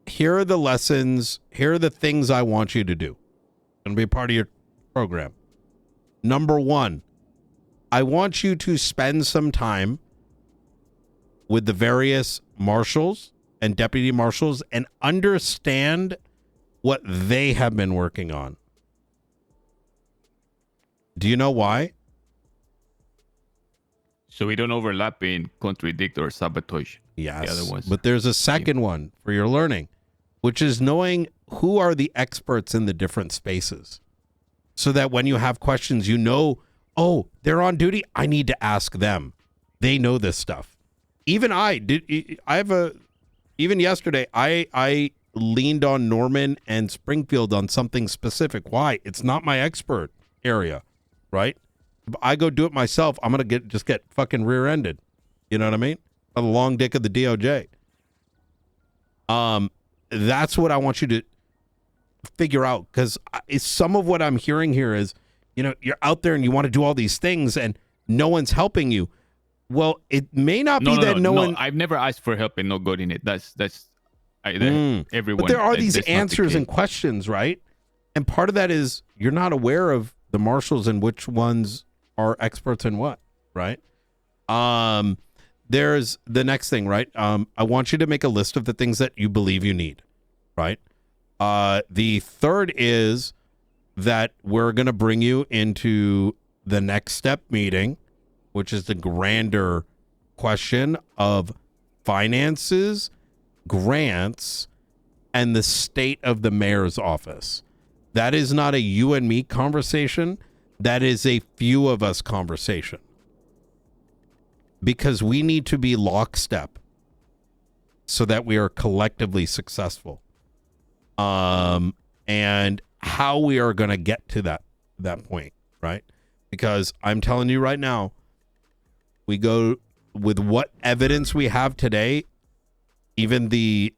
here are the lessons. Here are the things I want you to do. It's going to be a part of your program. Number 1, I want you to spend some time with the various marshals and deputy marshals and understand what they have been working on. Do you know why? So we don't overlap in contradict or sabotage. Yes, the other ones. But there's a second one for your learning, which is knowing who are the experts in the different spaces. So that when you have questions, oh, they're on duty. I need to ask them. They know this stuff. Even even yesterday, I leaned on Norman and Springfield on something specific. Why? It's not my expert area, right? I go do it myself. I'm going to just get fucking rear-ended. You know what I mean? A long dick of the DOJ. That's what I want you to figure out, because some of what I'm hearing here is, you're out there and you want to do all these things and no one's helping you. Well, it may not be that no one. I've never asked for help and no good in it. That's everyone. But there are these answers and questions, right? And part of that is you're not aware of the marshals and which ones are experts in what, right? There's the next thing, right? I want you to make a list of the things that you believe you need, right? The third is that we're going to bring you into the next step meeting, which is the grander question of finances, grants, and the state of the mayor's office. That is not a you and me conversation. That is a few of us conversation. Because we need to be lockstep so that we are collectively successful. And how we are going to get to that point, right? Because I'm telling you right now, we go with what evidence we have today, even the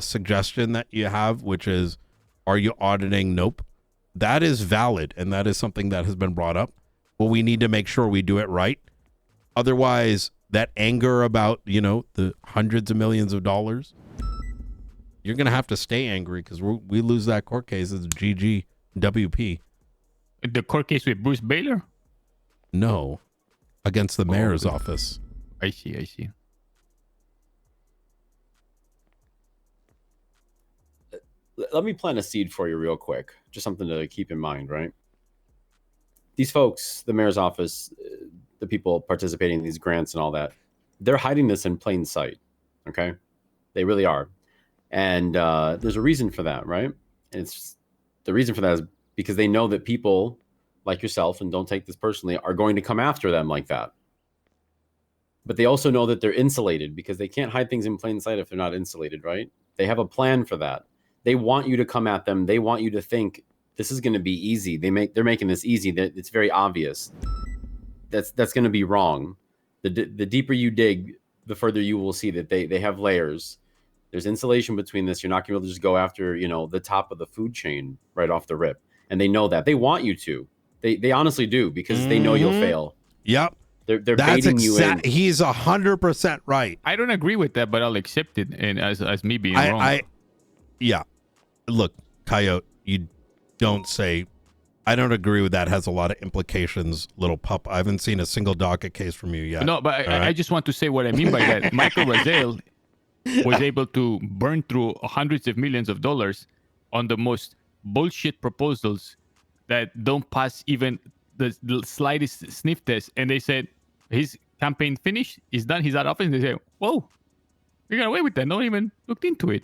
suggestion that you have, which is, are you auditing? Nope. That is valid, and that is something that has been brought up. But we need to make sure we do it right. Otherwise, that anger about, the hundreds of millions of dollars, you're going to have to stay angry because we lose that court case. It's GG, WP. The court case with Bruce Baylor? No, against the mayor's office. I see. Let me plant a seed for you real quick. Just something to keep in mind, right? These folks, the mayor's office, the people participating in these grants and all that, they're hiding this in plain sight, okay? They really are. And there's a reason for that, right? And the reason for that is because they know that people like yourself, and don't take this personally, are going to come after them like that. But they also know that they're insulated because they can't hide things in plain sight if they're not insulated, right? They have a plan for that. They want you to come at them. They want you to think this is going to be easy. They're making this easy. That it's very obvious. That's going to be wrong. The deeper you dig, the further you will see that they have layers. There's insulation between this. You're not going to be able to just go after, the top of the food chain right off the rip. And they know that. They want you to. They honestly do because they know you'll fail. Yep. They're baiting you in. He's 100% right. I don't agree with that, but I'll accept it and as me being wrong. Yeah. Look, Coyote, you don't say, I don't agree with that. Has a lot of implications, little pup. I haven't seen a single docket case from you yet. No, but I just want to say what I mean by that. Michael Razel was able to burn through hundreds of millions of dollars on the most bullshit proposals that don't pass even the slightest sniff test. And they said, his campaign finished, he's done, he's out of office. And they say, whoa, we got away with that. No one even looked into it.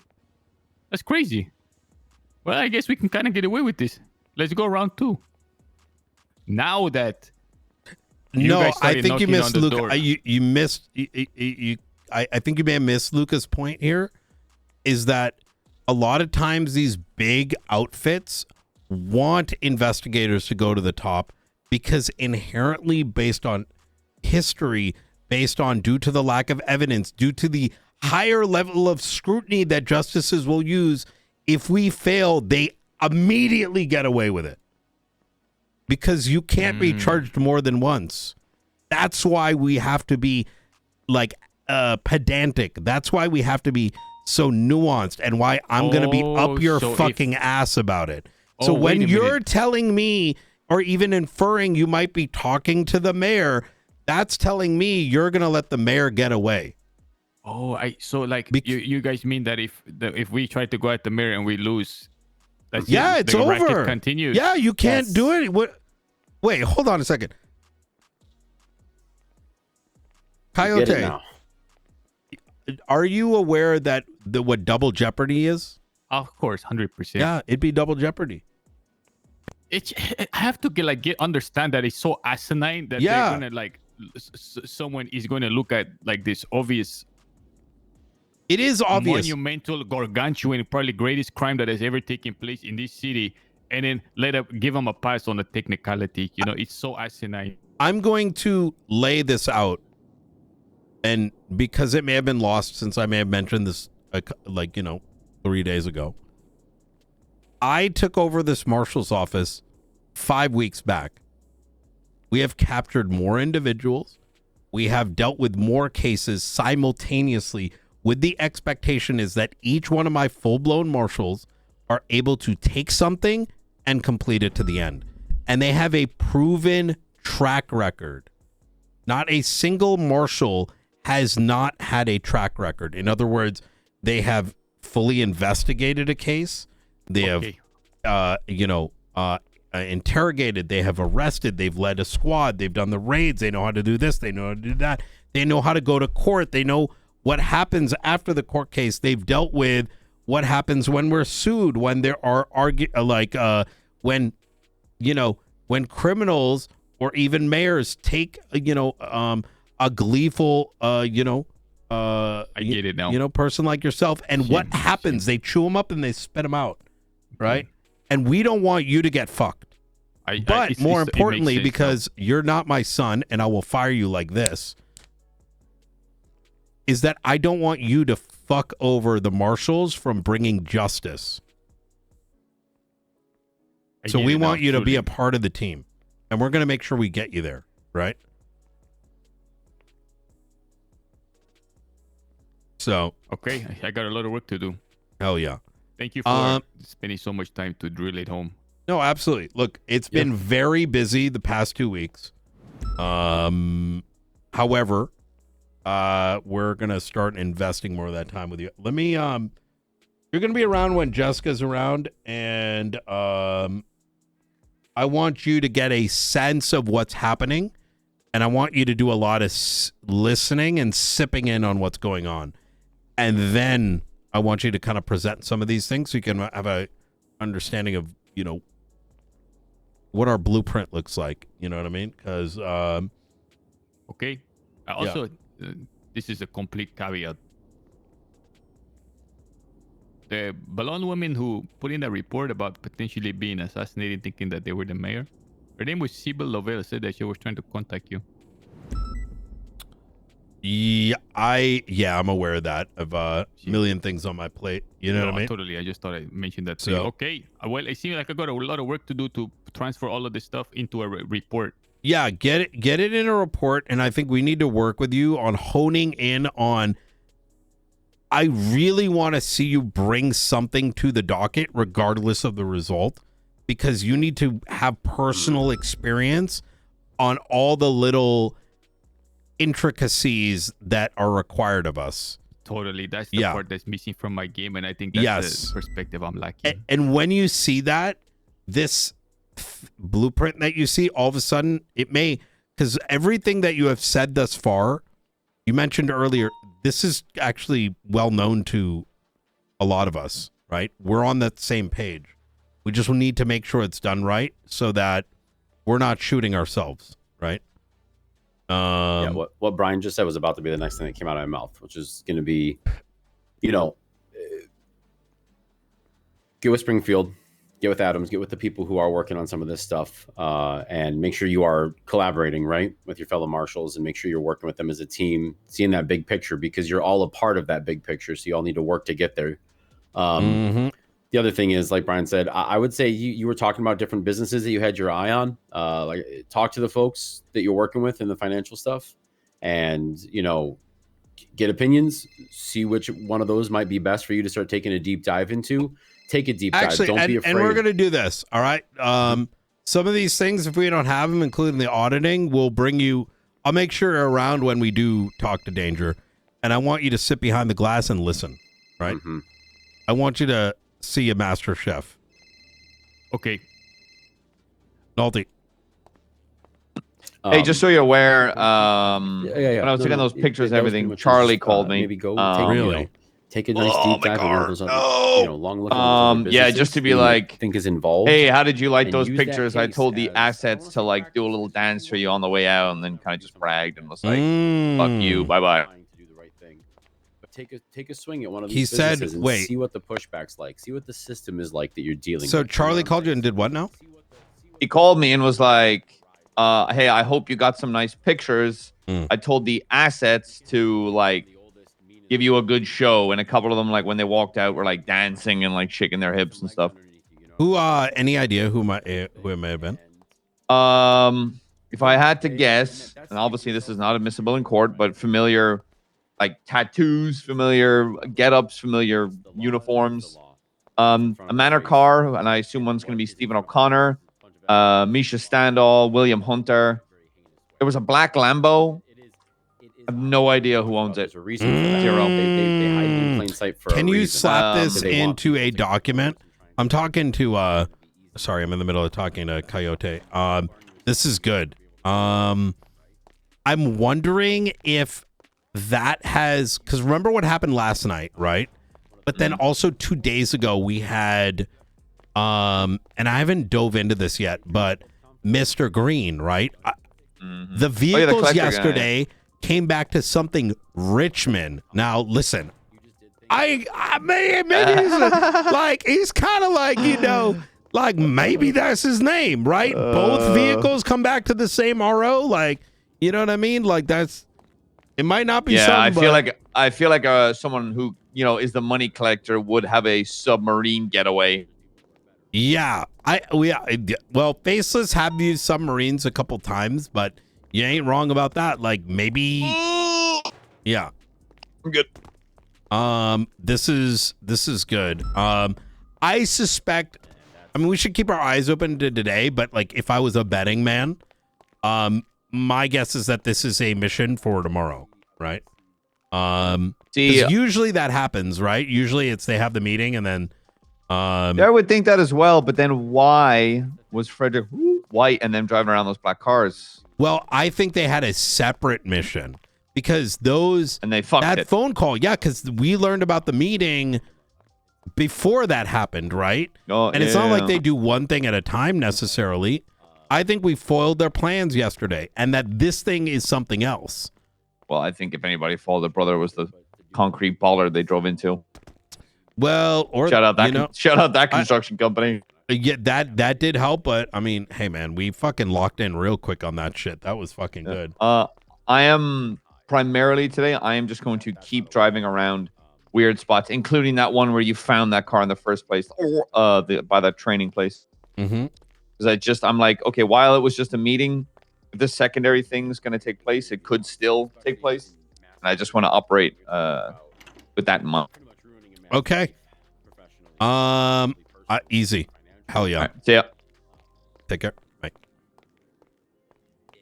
That's crazy. Well, I guess we can kind of get away with this. Let's go round 2. Now that I think you missed Luke. You missed. I think you may have missed Luca's point here. Is that a lot of times these big outfits want investigators to go to the top because inherently, based on history, due to the lack of evidence, due to the higher level of scrutiny that justices will use, if we fail, they immediately get away with it because you can't be charged more than once. That's why we have to be pedantic. That's why we have to be so nuanced, and why I'm going to be up your fucking ass about it. So when you're telling me or even inferring you might be talking to the mayor, that's telling me you're going to let the mayor get away. You guys mean that if we try to go at the mayor and we lose, it's over. Racket continues. Yeah, you can't do it. Wait, hold on a second. Coyote, are you aware that what double jeopardy is? Of course, 100%. Yeah, it'd be double jeopardy. I have to understand that it's so asinine that they're gonna someone is going to look at this obvious. It is obvious. Monumental, gargantuan, probably greatest crime that has ever taken place in this city, and then give them a pass on the technicality. It's so asinine. I'm going to lay this out, and because it may have been lost since I may have mentioned this 3 days ago. I took over this marshal's office 5 weeks back. We have captured more individuals. We have dealt with more cases simultaneously, with the expectation is that each one of my full-blown marshals are able to take something and complete it to the end. And they have a proven track record. Not a single marshal has not had a track record. In other words, they have fully investigated a case. They have, interrogated. They have arrested. They've led a squad. They've done the raids. They know how to do this. They know how to do that. They know how to go to court. They know what happens after the court case. They've dealt with what happens when we're sued, when there are when, you know, when criminals or even mayors take, you know, a gleeful, you know, I get it now. You know, person like yourself, and what happens? They chew them up and they spit them out, right? And we don't want you to get fucked. But more importantly, because you're not my son, and I will fire you like this, is that I don't want you to fuck over the marshals from bringing justice. So we want you to be a part of the team, and we're going to make sure we get you there, right? So okay, I got a lot of work to do. Hell yeah! Thank you for spending so much time to drill it home. No, absolutely. Look, it's been very busy the past 2 weeks. However, we're gonna start investing more of that time with you. Let me you're gonna be around when Jessica's around, and I want you to get a sense of what's happening, and I want you to do a lot of listening and sipping in on what's going on, and then I want you to kind of present some of these things so you can have a understanding of, you know, what our blueprint looks like. You know what I mean? Because okay. Also, this is a complete caveat. The blonde woman who put in a report about potentially being assassinated, thinking that they were the mayor, her name was Sybil Lovell, said that she was trying to contact you. Yeah, I'm aware of that. Of a million things on my plate. You know what I mean? Totally. I just thought I mentioned that. So, to you. Okay. Well, it seems like I got a lot of work to do to transfer all of this stuff into a report. Yeah, get it in a report, and I think we need to work with you on honing in on. I really want to see you bring something to the docket, regardless of the result, because you need to have personal experience on all the little intricacies that are required of us. Totally. That's the part that's missing from my game, and I think that's the perspective I'm lacking. And when you see that, this blueprint that you see, all of a sudden, it may, because everything that you have said thus far, you mentioned earlier, this is actually well known to a lot of us, right? We're on that same page. We just need to make sure it's done right so that we're not shooting ourselves, right? Yeah, what Brian just said was about to be the next thing that came out of my mouth, which is going to be, you know, get with Springfield, get with Adams, get with the people who are working on some of this stuff, and make sure you are collaborating, right, with your fellow marshals, and make sure you're working with them as a team, seeing that big picture, because you're all a part of that big picture. So you all need to work to get there. The other thing is, like Brian said, I would say you were talking about different businesses that you had your eye on. Like, talk to the folks that you're working with in the financial stuff, and, you know, get opinions, see which one of those might be best for you to start taking a deep dive into. Take a deep dive. Actually, Don't be afraid. and we're going to do this. All right. Some of these things, if we don't have them, including the auditing, we'll bring you. I'll make sure you're around when we do talk to Danger, and I want you to sit behind the glass and listen. Right. I want you to see a master chef. Okay. Nalty. Hey, just so you're aware, when I was taking those pictures and everything, Charlie called me. Maybe go take a nice deep dive into those other, you know, long look at those other yeah, businesses just to be that you like, think is involved. Hey, how did you like and those use that pictures? I case told the assets to like do a little dance for you on the way out, and then kind of just bragged and was like, "Fuck you, bye bye." But take a swing at one of He these said, businesses and wait. see what the pushback's like. See what the system is like that you're dealing So with. Charlie called you and did what now? He called me and was like, "Hey, I hope you got some nice pictures." I told the assets to like give you a good show, and a couple of them, like when they walked out, were like dancing and like shaking their hips and stuff. Who? Any idea who it may have been? If I had to guess, and obviously this is not admissible in court, but familiar, like tattoos, familiar get-ups, familiar uniforms. A Manor car, and I assume one's going to be Stephen O'Connor, Misha Standall, William Hunter. There was a black Lambo. I have no idea who owns it. Zero. They hide in plain sight for Can a you reason. slap this Because they want into a document? I'm talking to sorry, I'm in the middle of talking to Coyote. This is good. I'm wondering if that has, because remember what happened last night, right? But then also 2 days ago we had, and I haven't dove into this yet, but Mr. Green, right? The vehicles collector guy. yesterday came back to something Richmond. Now listen, maybe he's kind of like, you know, like maybe that's his name, right? Both vehicles come back to the same RO, like, you know what I mean? Like it might not be. Yeah, I something, feel like someone who is the money collector would have a submarine getaway. Yeah, well, Faceless have used submarines a couple times, but you ain't wrong about that. Like maybe, yeah, I'm good. This is good. I suspect. I mean, we should keep our eyes open to today, but like if I was a betting man, my guess is that this is a mission for tomorrow, right? See, usually that happens, right? Usually it's they have the meeting and then. I would think that as well, but then why was Frederick white and then driving around those black cars? Well, I think they had a separate mission because and they fucked that it. phone call, yeah, because we learned about the meeting before that happened, right? Oh, and it's not like they do one thing at a time necessarily. I think we foiled their plans yesterday, and that this thing is something else. Well, I think if anybody followed the brother was the concrete baller they drove into. Well, or shout out that construction company. Yeah, that did help, but I mean, hey man, we fucking locked in real quick on that shit. That was fucking good. I am primarily today. I am just going to keep driving around weird spots, including that one where you found that car in the first place, or by that training place. Mm-hmm. Because I'm like, okay, while it was just a meeting, if this secondary thing's going to take place, it could still take place, and I just want to operate with that in mind. Okay. Easy. Hell yeah. Right, see ya. Take care. Bye.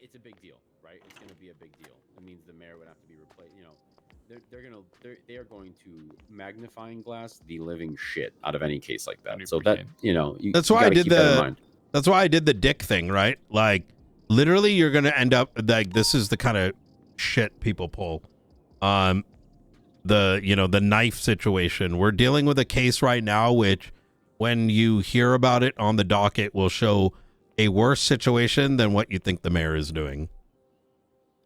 It's a big deal, right? It's going to be a big deal. It means the mayor would have to be replaced. You know, they are going to magnifying glass the living shit out of any case like that. 100%. So that that's why I did that's why I did the dick thing, right? Like literally, you're going to end up like this is the kind of shit people pull. The knife situation. We're dealing with a case right now, which when you hear about it on the docket will show a worse situation than what you think the mayor is doing.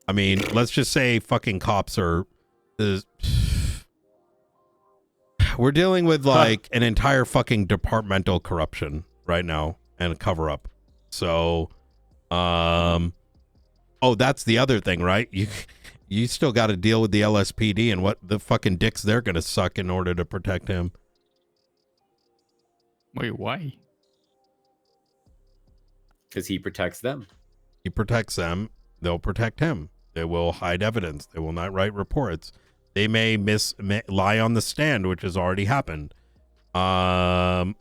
I mean, let's just say fucking cops are we're dealing with like an entire fucking departmental corruption right now and a cover up. So, that's the other thing, right? You still got to deal with the LSPD and what the fucking dicks they're going to suck in order to protect him. Wait, why? Because he protects them. He protects them. They'll protect him. They will hide evidence. They will not write reports. They may lie on the stand, which has already happened. I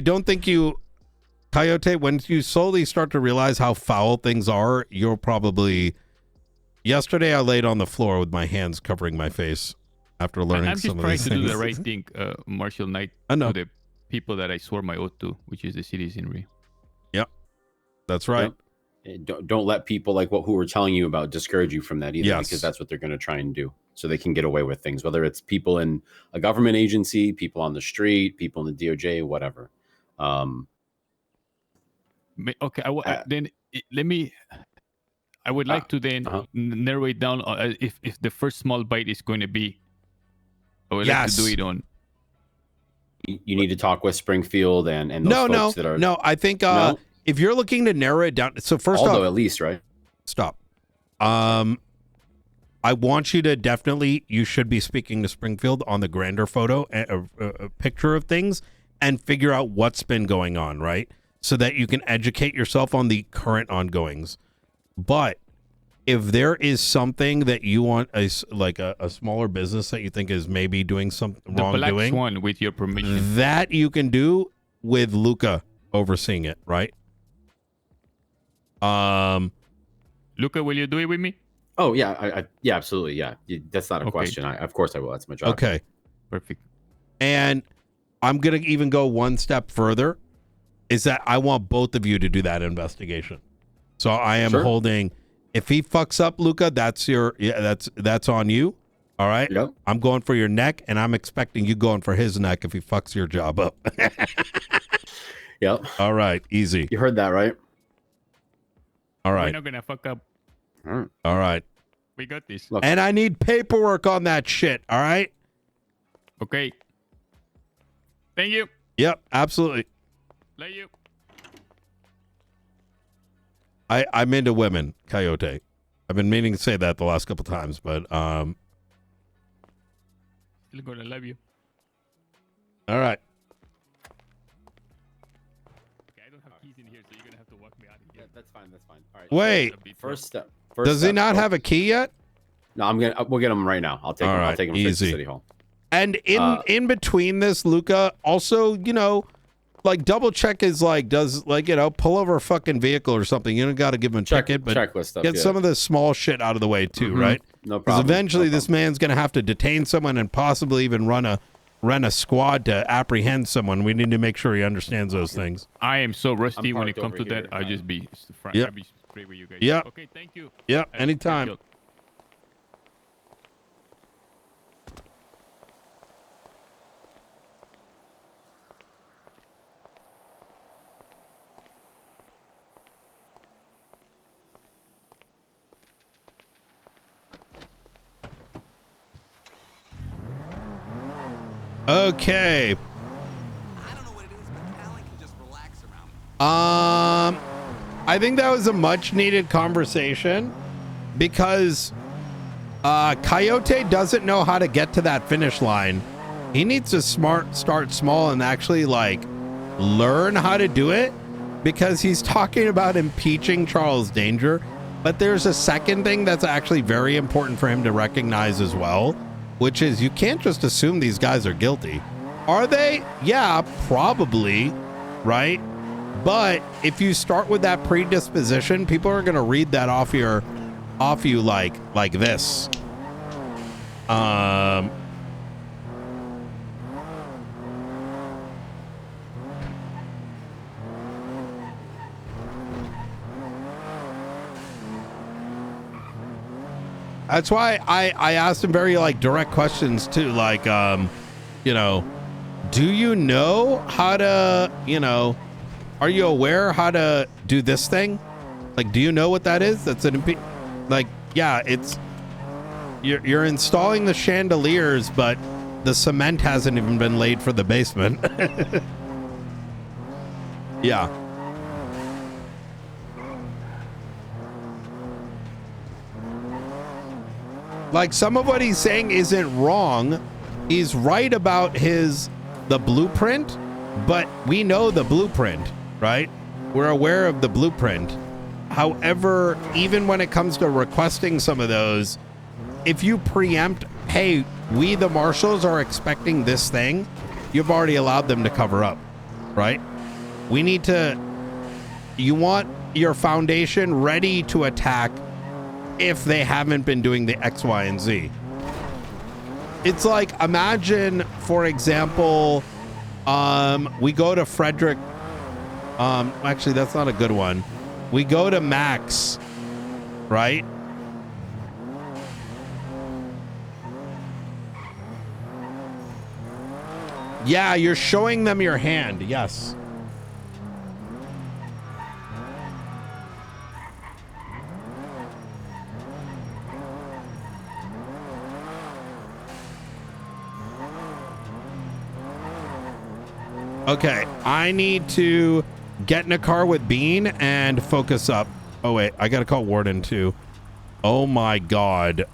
don't think you... Coyote, when you slowly start to realize how foul things are, you'll probably... Yesterday, I laid on the floor with my hands covering my face after learning some of these things. I'm just trying to do the right thing, Martial Knight, I know. to the people that I swore my oath to, which is the citizenry. Yep, that's right. Yep. Don't let people like who were telling you about discourage you from that either, Yes. because that's what they're going to try and do. So they can get away with things, whether it's people in a government agency, people on the street, people in the DOJ, whatever. Okay, then let me. I would like to then narrow it down. If the first small bite is going to be, I would like to do it on. You need to talk with Springfield and those folks that are. No, I think if you're looking to narrow it down, so first Aldo off, at least, right? Stop. I want you to definitely. You should be speaking to Springfield on the grander photo, a picture of things, and figure out what's been going on, right? So that you can educate yourself on the current ongoings. But if there is something that you want, a smaller business that you think is maybe doing something wrongdoing, the Black Swan, with your permission, that you can do with Luca overseeing it, right? Luca, will you do it with me? Oh yeah, yeah, absolutely, yeah. That's not a question. Of course I will. That's my job. Okay, perfect. And I'm gonna even go one step further. Is that I want both of you to do that investigation. So I am holding If he fucks up, Luca, that's on you. All right. Yep. I'm going for your neck, and I'm expecting you going for his neck if he fucks your job up. Yep. All right. Easy. You heard that, right? All We're right. not gonna fuck up. All right. We got this. And I need paperwork on that shit. All right. Okay. Thank you. Yep. Absolutely. Love you. I'm into women, Coyote. I've been meaning to say that the last couple times, but Still gonna love you. all right. Okay, I don't have keys in here, so you're gonna have to walk me out of here. That's fine. That's fine. All right. Wait. First step. Does he not have a key yet? No, we'll get him right now. I'll take All him. I'll right, take him straight to easy. City Hall. And in between this, Luca, also, like double check is like, pull over a fucking vehicle or something. You don't got to give him a ticket, but checklist stuff, get yeah. some of the small shit out of the way too, Mhm. right? No Because problem. eventually this man's going to have to detain someone and possibly even run a squad to apprehend someone. We need to make sure he understands those things. I am so rusty when it parked comes to over that. I'll just be frank. Yep. I'll be straight with you guys. Yep. Okay, thank you. Yep, Hey, anytime. thank you. Okay. I think that was a much needed conversation because Coyote doesn't know how to get to that finish line. He needs to start small and actually like learn how to do it, because he's talking about impeaching Charles Danger. But there's a second thing that's actually very important for him to recognize as well, which is you can't just assume these guys are guilty. Are they? Yeah, probably, right? But if you start with that predisposition, people are going to read that off you like this. That's why I asked him very like direct questions too, like do you know how to, are you aware how to do this thing? Like, do you know what that is? That's yeah, it's you're installing the chandeliers, but the cement hasn't even been laid for the basement. Yeah. Like, some of what he's saying isn't wrong. He's right about the blueprint, but we know the blueprint, right? We're aware of the blueprint. However, even when it comes to requesting some of those, if you preempt, hey, we the marshals are expecting this thing, you've already allowed them to cover up, right? You want your foundation ready to attack if they haven't been doing the X, Y, and Z. It's like, imagine, for example, we go to Frederick. Actually, that's not a good one. We go to Max, right? Yeah, you're showing them your hand. Yes. Okay, I need to get in a car with Bean and focus up. Oh, wait, I gotta call Warden too. Oh my God.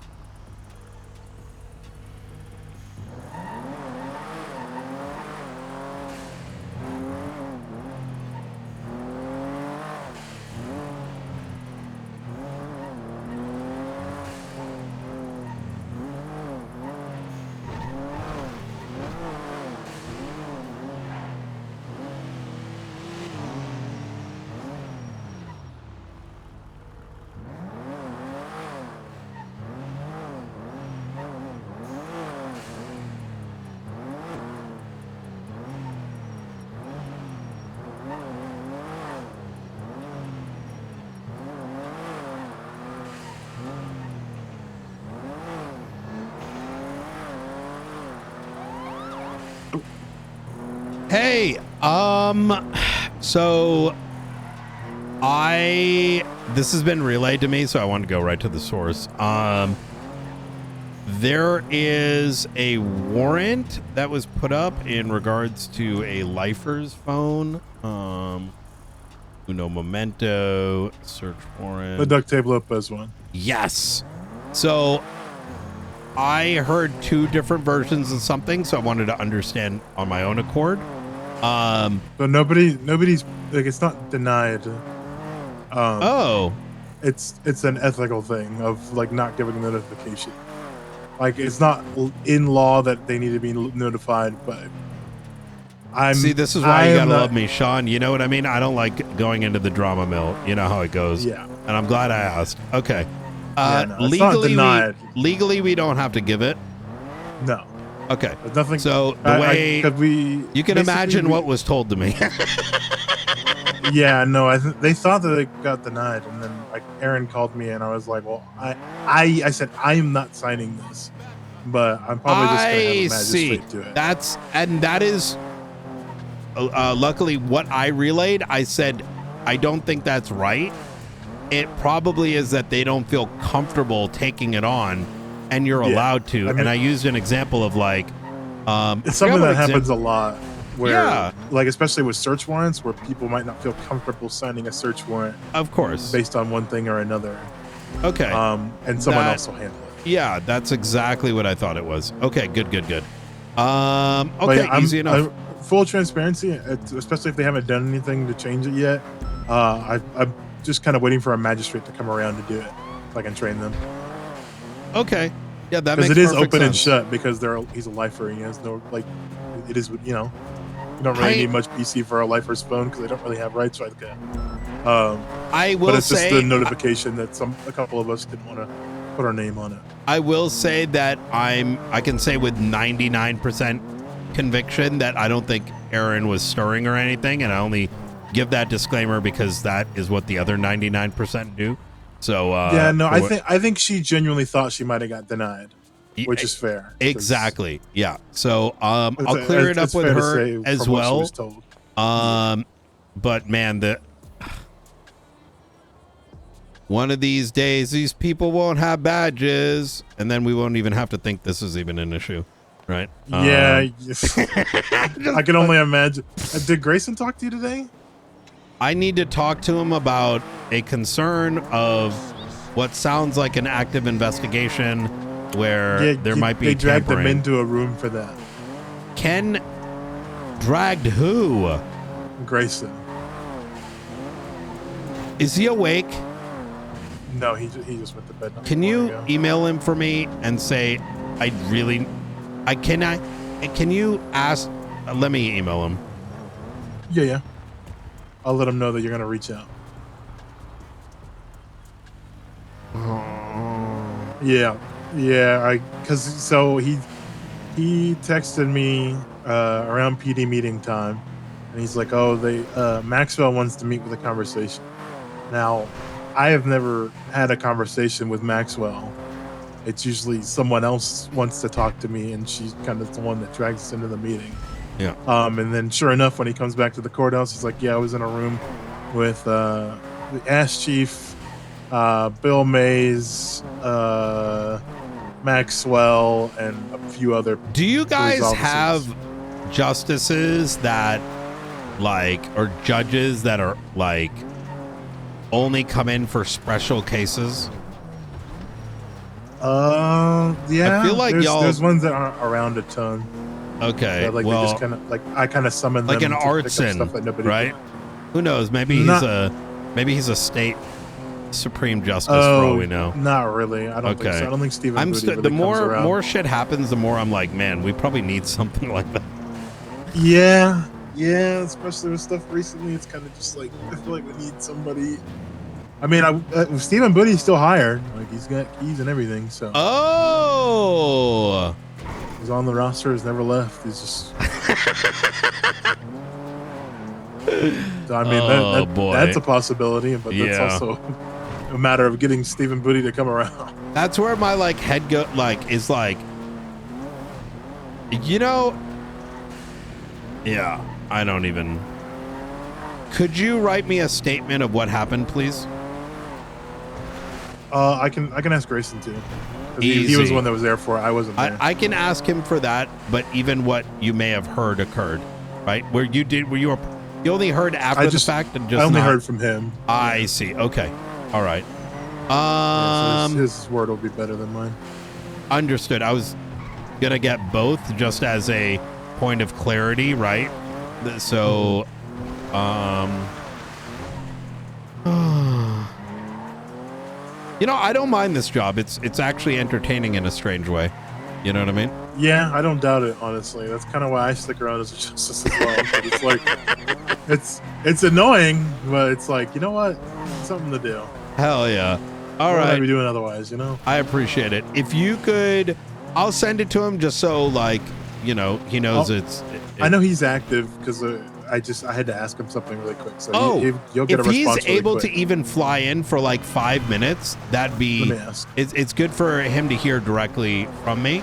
Hey, so this has been relayed to me, so I want to go right to the source. There is a warrant that was put up in regards to a lifer's phone. Uno Momento, search warrant. The Duct Tape Lopez one. Yes. So I heard two different versions of something, so I wanted to understand on my own accord. But nobody's like, it's not denied. It's an ethical thing of like not giving notification. Like it's not in law that they need to be notified, but See, this is why you gotta love me, Sean. You know what I mean? I don't like going into the drama mill. You know how it goes. Yeah. And I'm glad I asked. Okay. No, it's not denied. Legally, we don't have to give it. No. Okay. There's nothing. So the way you can imagine what was told to me. Yeah, no, they thought that it got denied, and then like Aaron called me, and I was like, well, I said I am not signing this, but I'm probably just gonna have a magistrate do it. That is luckily what I relayed. I said I don't think that's right. It probably is that they don't feel comfortable taking it on, and you're allowed to. And I used an example of like it's something that happens a lot. Where, like, especially with search warrants, where people might not feel comfortable signing a search warrant, of course, based on one thing or another. Okay. And someone else will handle it. Yeah, that's exactly what I thought it was. Okay, good. Okay, But easy enough. Full transparency, especially if they haven't done anything to change it yet. I'm just kind of waiting for a magistrate to come around to do it, so I can train them. Okay. Yeah, that makes because it is perfect open and sense. shut because he's a lifer. He has no like. It is, you know. You don't really need much PC for a lifer's phone because they don't really have rights right there. I will but it's just say- the notification that a couple of us didn't want to put our name on it. I will say that I can say with 99% conviction that I don't think Aaron was stirring or anything, and I only give that disclaimer because that is what the other 99% do. So yeah, no, I think she genuinely thought she might have got denied, which is fair. Exactly. Yeah. So I'll clear it up it's with fair to her say as from what she well. was told. But man, one of these days these people won't have badges, and then we won't even have to think this is even an issue, right? Yeah, I can only imagine. Did Grayson talk to you today? I need to talk to him about a concern of what sounds like an active investigation where there might be They dragged them tampering. into a room for that. Ken dragged who? Grayson. Is he awake? No, he just went to bed. not Can long you ago. email him for me and say can you ask? Let me email him. Yeah. I'll let him know that you're gonna reach out. Yeah. Because he texted me around PD meeting time, and he's like, "Oh, Maxwell wants to meet with a conversation." Now, I have never had a conversation with Maxwell. It's usually someone else wants to talk to me, and she's kind of the one that drags us into the meeting. Yeah. And then sure enough, when he comes back to the courthouse, he's like, "Yeah, I was in a room with the Ash Chief, Bill Mays, Maxwell, and a few other." Do you guys police officers." have justices that or judges that are only come in for special cases? Yeah. I feel like there's ones that aren't around a ton. Okay, That, they well, just kind of I kind of summon like them an to pick up artson, stuff that nobody right? can. Who knows? Maybe he's a state supreme justice for all we know. Not really. I don't think so. I don't think Stephen Booty really the comes more around. shit happens, the more I'm like, man, we probably need something like that. Yeah, especially with stuff recently, it's kind of just like I feel like we need somebody. I mean, Stephen Booty's still hired. Like he's got keys and everything. So he's on the roster. He's never left. He's just. So, I mean, that's a possibility, but that's also a matter of getting Stephen Booty to come around. That's where my head is yeah. I don't even. Could you write me a statement of what happened, please? I can ask Grayson too. 'Cause he was the one that was there for it. I wasn't there. I can ask him for that, but even what you may have heard occurred, right? You only heard after the fact and just I only not- heard from him. I see. Okay. All right. Yeah, so his word will be better than mine. Understood. I was gonna get both just as a point of clarity, right? So, I don't mind this job. It's actually entertaining in a strange way. You know what I mean? Yeah, I don't doubt it. Honestly, that's kind of why I stick around as a justice as well. But it's like, it's annoying, but it's like, you know what? It's something to do. Hell yeah! All What would I right. be doing otherwise, you know? I appreciate it. If you could, I'll send it to him just so, like, he knows it's. I know he's active because I had to ask him something really quick. So you'll get a if response. he's able really to quick. even fly in for like 5 minutes, that'd be. Let me ask. It's good for him to hear directly from me.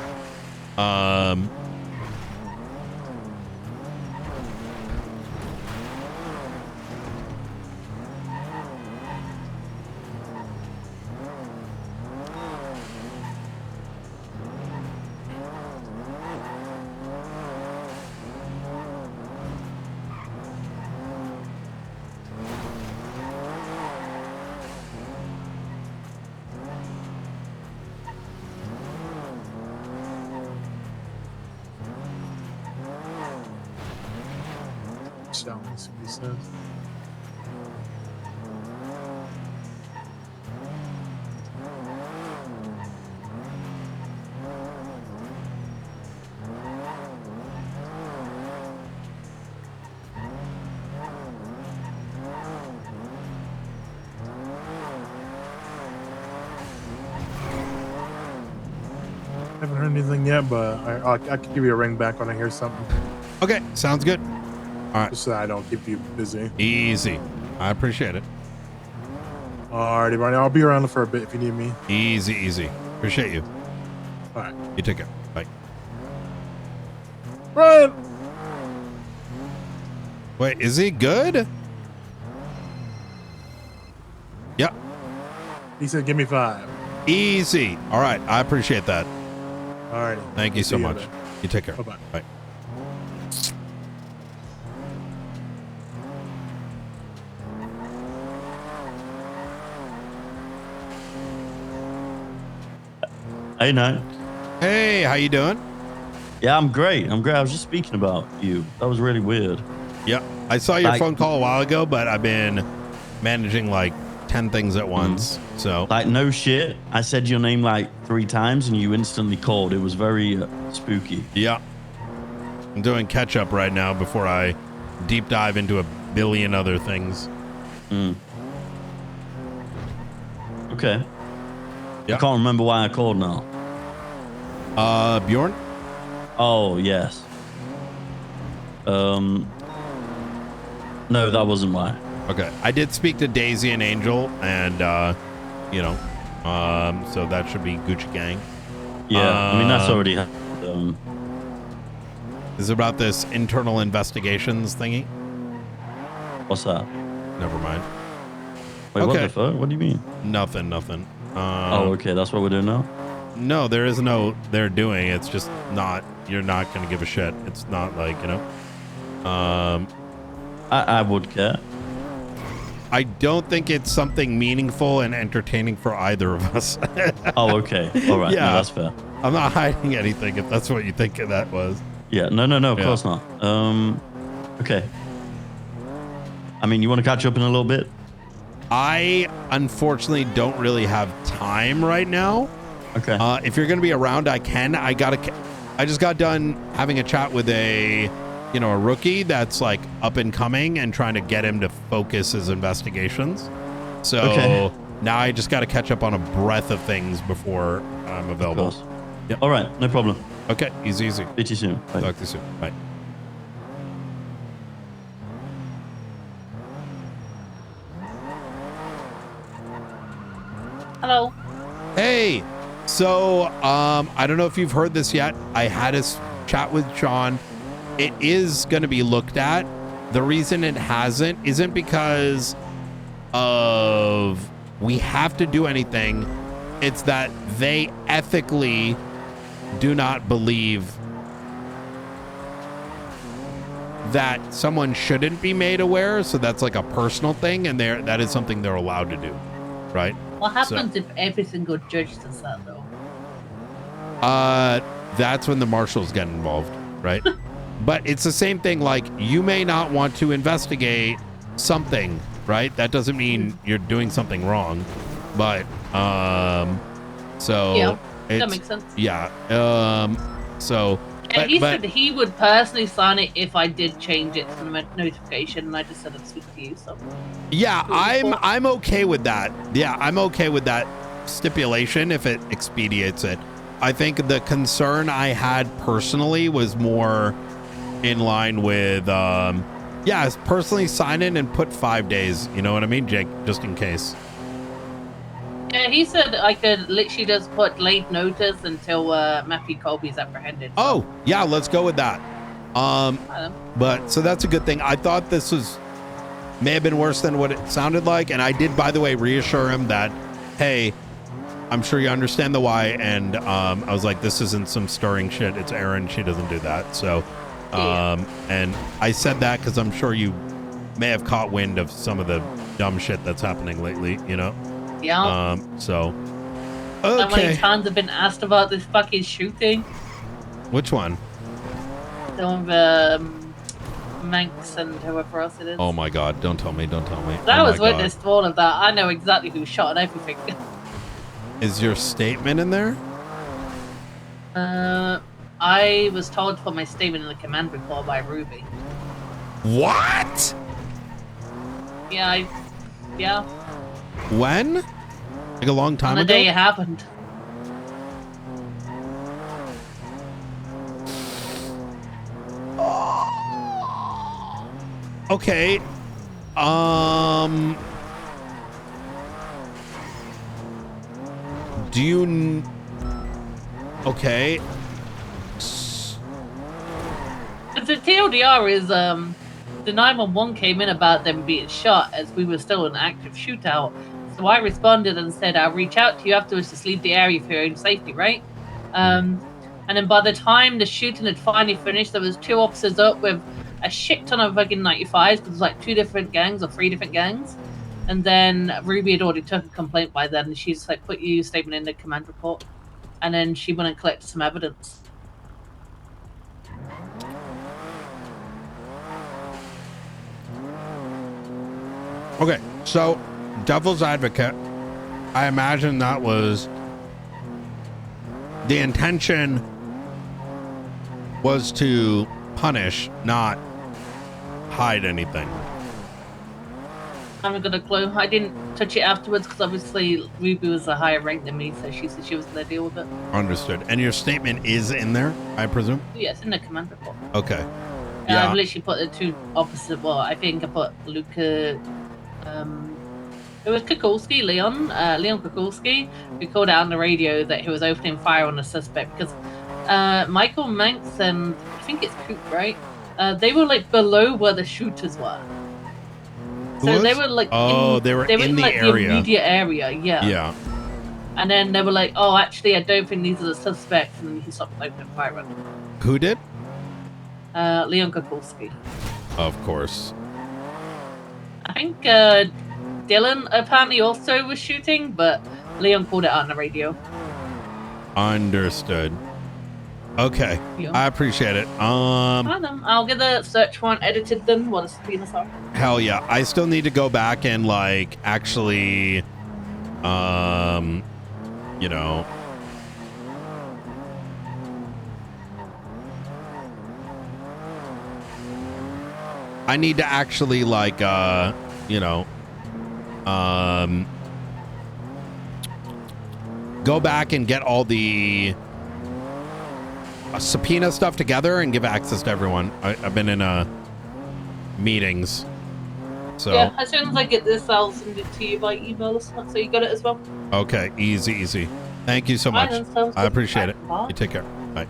Shall we see what he says? Haven't heard anything yet, but I can give you a ring back when I hear something. Okay, sounds good. All right. Just so I don't keep you busy. Easy. I appreciate it. Alrighty, Barney. I'll be around for a bit if you need me. Easy. Appreciate you. All right. You take care. Bye. Ryan! Wait, is he good? Yep. He said, "Give me 5." Easy. All right. I appreciate that. Alrighty. Thank you so See you much. later. You take care. Bye-bye. Bye. Hey, Nino. Hey, how you doing? Yeah, I'm great. I was just speaking about you. That was really weird. Yeah, I saw your Like- phone call a while ago, but I've been managing like 10 things at once. So, Like, no shit. I said your name like 3 times and you instantly called. It was very spooky. yeah. I'm doing catch up right now before I deep dive into a billion other things. Okay. Yeah. I can't remember why I called now. Bjorn? Oh, yes. No, that wasn't why. Okay. I did speak to Daisy and Angel, and, so that should be Gucci Gang. Yeah, I mean, that's already happened. Is it about this internal investigations thingy? What's that? Never mind. Wait, what Okay. the fuck? What do you mean? Nothing. Oh, okay, that's what we're doing now? No, there is no they're doing. It's just not, you're not going to give a shit. It's not like, I would care. I don't think it's something meaningful and entertaining for either of us. Oh, okay. All right. Yeah. No, that's fair. I'm not hiding anything if that's what you think that was. Yeah, no, of Yeah. course not. Okay. I mean, you want to catch up in a little bit? I unfortunately don't really have time right now. Okay. If you're going to be around, I can. I just got done having a chat with a rookie that's like up and coming and trying to get him to focus his investigations. So Okay. now I just got to catch up on a breadth of things before I'm available. course. All right, no problem. Okay, easy. Speak to you soon. Bye. Talk to you soon. Bye. Hello. Hey, so I don't know if you've heard this yet. I had a chat with Sean. it is going to be looked at. The reason it hasn't isn't because of we have to do anything. It's that they ethically do not believe that someone shouldn't be made aware. So that's like a personal thing, and that is something they're allowed to do, right? What happens if every single judge does that, though? That's when the marshals get involved, right? But it's the same thing. Like, you may not want to investigate something, right? That doesn't mean you're doing something wrong, but so Yeah, that it's- makes sense. Yeah. So. And he said he would personally sign it if I did change it to the notification, and I just said I'd speak to you. So Yeah, I'm okay with that. Yeah, I'm okay with that stipulation if it expedites it. I think the concern I had personally was more in line with, yeah, personally sign in and put 5 days. You know what I mean, Jake? Just in case. yeah, he said I could literally just put late notice until Matthew Colby's apprehended. Oh, yeah, let's go with that. But so that's a good thing. I thought this may have been worse than what it sounded like, and I did, by the way, reassure him that, hey, I'm sure you understand the why, and I was like, this isn't some stirring shit. It's Erin. She doesn't do that. So, and I said that because I'm sure you may have caught wind of some of the dumb shit that's happening lately, you know? Yeah. So, How many okay. times I've been asked about this fucking shooting? Which one? The one with Manx and whoever else it is. Oh my God. Don't tell me. Don't tell me. I Oh was my God. witness to all of that. I know exactly who shot and everything. Is your statement in there? I was told to put my statement in the command report by Ruby. What? Yeah, yeah. When? Like a long time On the ago? day it happened. Okay. Do you... Okay. The TLDR is, the 911 came in about them being shot as we were still in an active shootout. So I responded and said, I'll reach out to you afterwards to leave the area for your own safety, right? And then by the time the shooting had finally finished, there was 2 officers up with a shit ton of fucking 95s, because it was like 2 different gangs or 3 different gangs. And then Ruby had already took a complaint by then, and she just like put your statement in the command report. And then she went and collected some evidence. Okay, so devil's advocate, I imagine that was the intention was to punish, not hide anything. I haven't got a clue. I didn't touch it afterwards because obviously Ruby was a higher rank than me, so she said she was going to deal with it. Understood. And your statement is in there, I presume? Yeah, it's in the command report. Okay. I've literally put the 2 opposite. Well, I think I put Luca. It was Kukulski, Leon Kukulski, who called out on the radio that he was opening fire on the suspect because Michael Manx and I think it's Coop, right? They were like below where the shooters were. So they were like they were in the like area. The immediate area, yeah. Yeah. And then they were like, "Oh, actually, I don't think these are the suspects," and he stopped opening fire on them. Who did? Leon Kukulski. Of course. I think Dylan apparently also was shooting, but Leon called it out on the radio. Understood. Okay. Yeah. I appreciate it. I'll get the search warrant edited then once it's been assigned. Hell yeah. I still need to go back and like actually you know, I need to actually like you know, go back and get all the subpoena stuff together and give access to everyone. I've been in meetings, so Yeah, as soon as I get this, I'll send it to you by email or something, so you got it as well. okay, easy. Thank you so Bye much. then, sounds I good. appreciate Bye. it. Bye. You take care. Bye.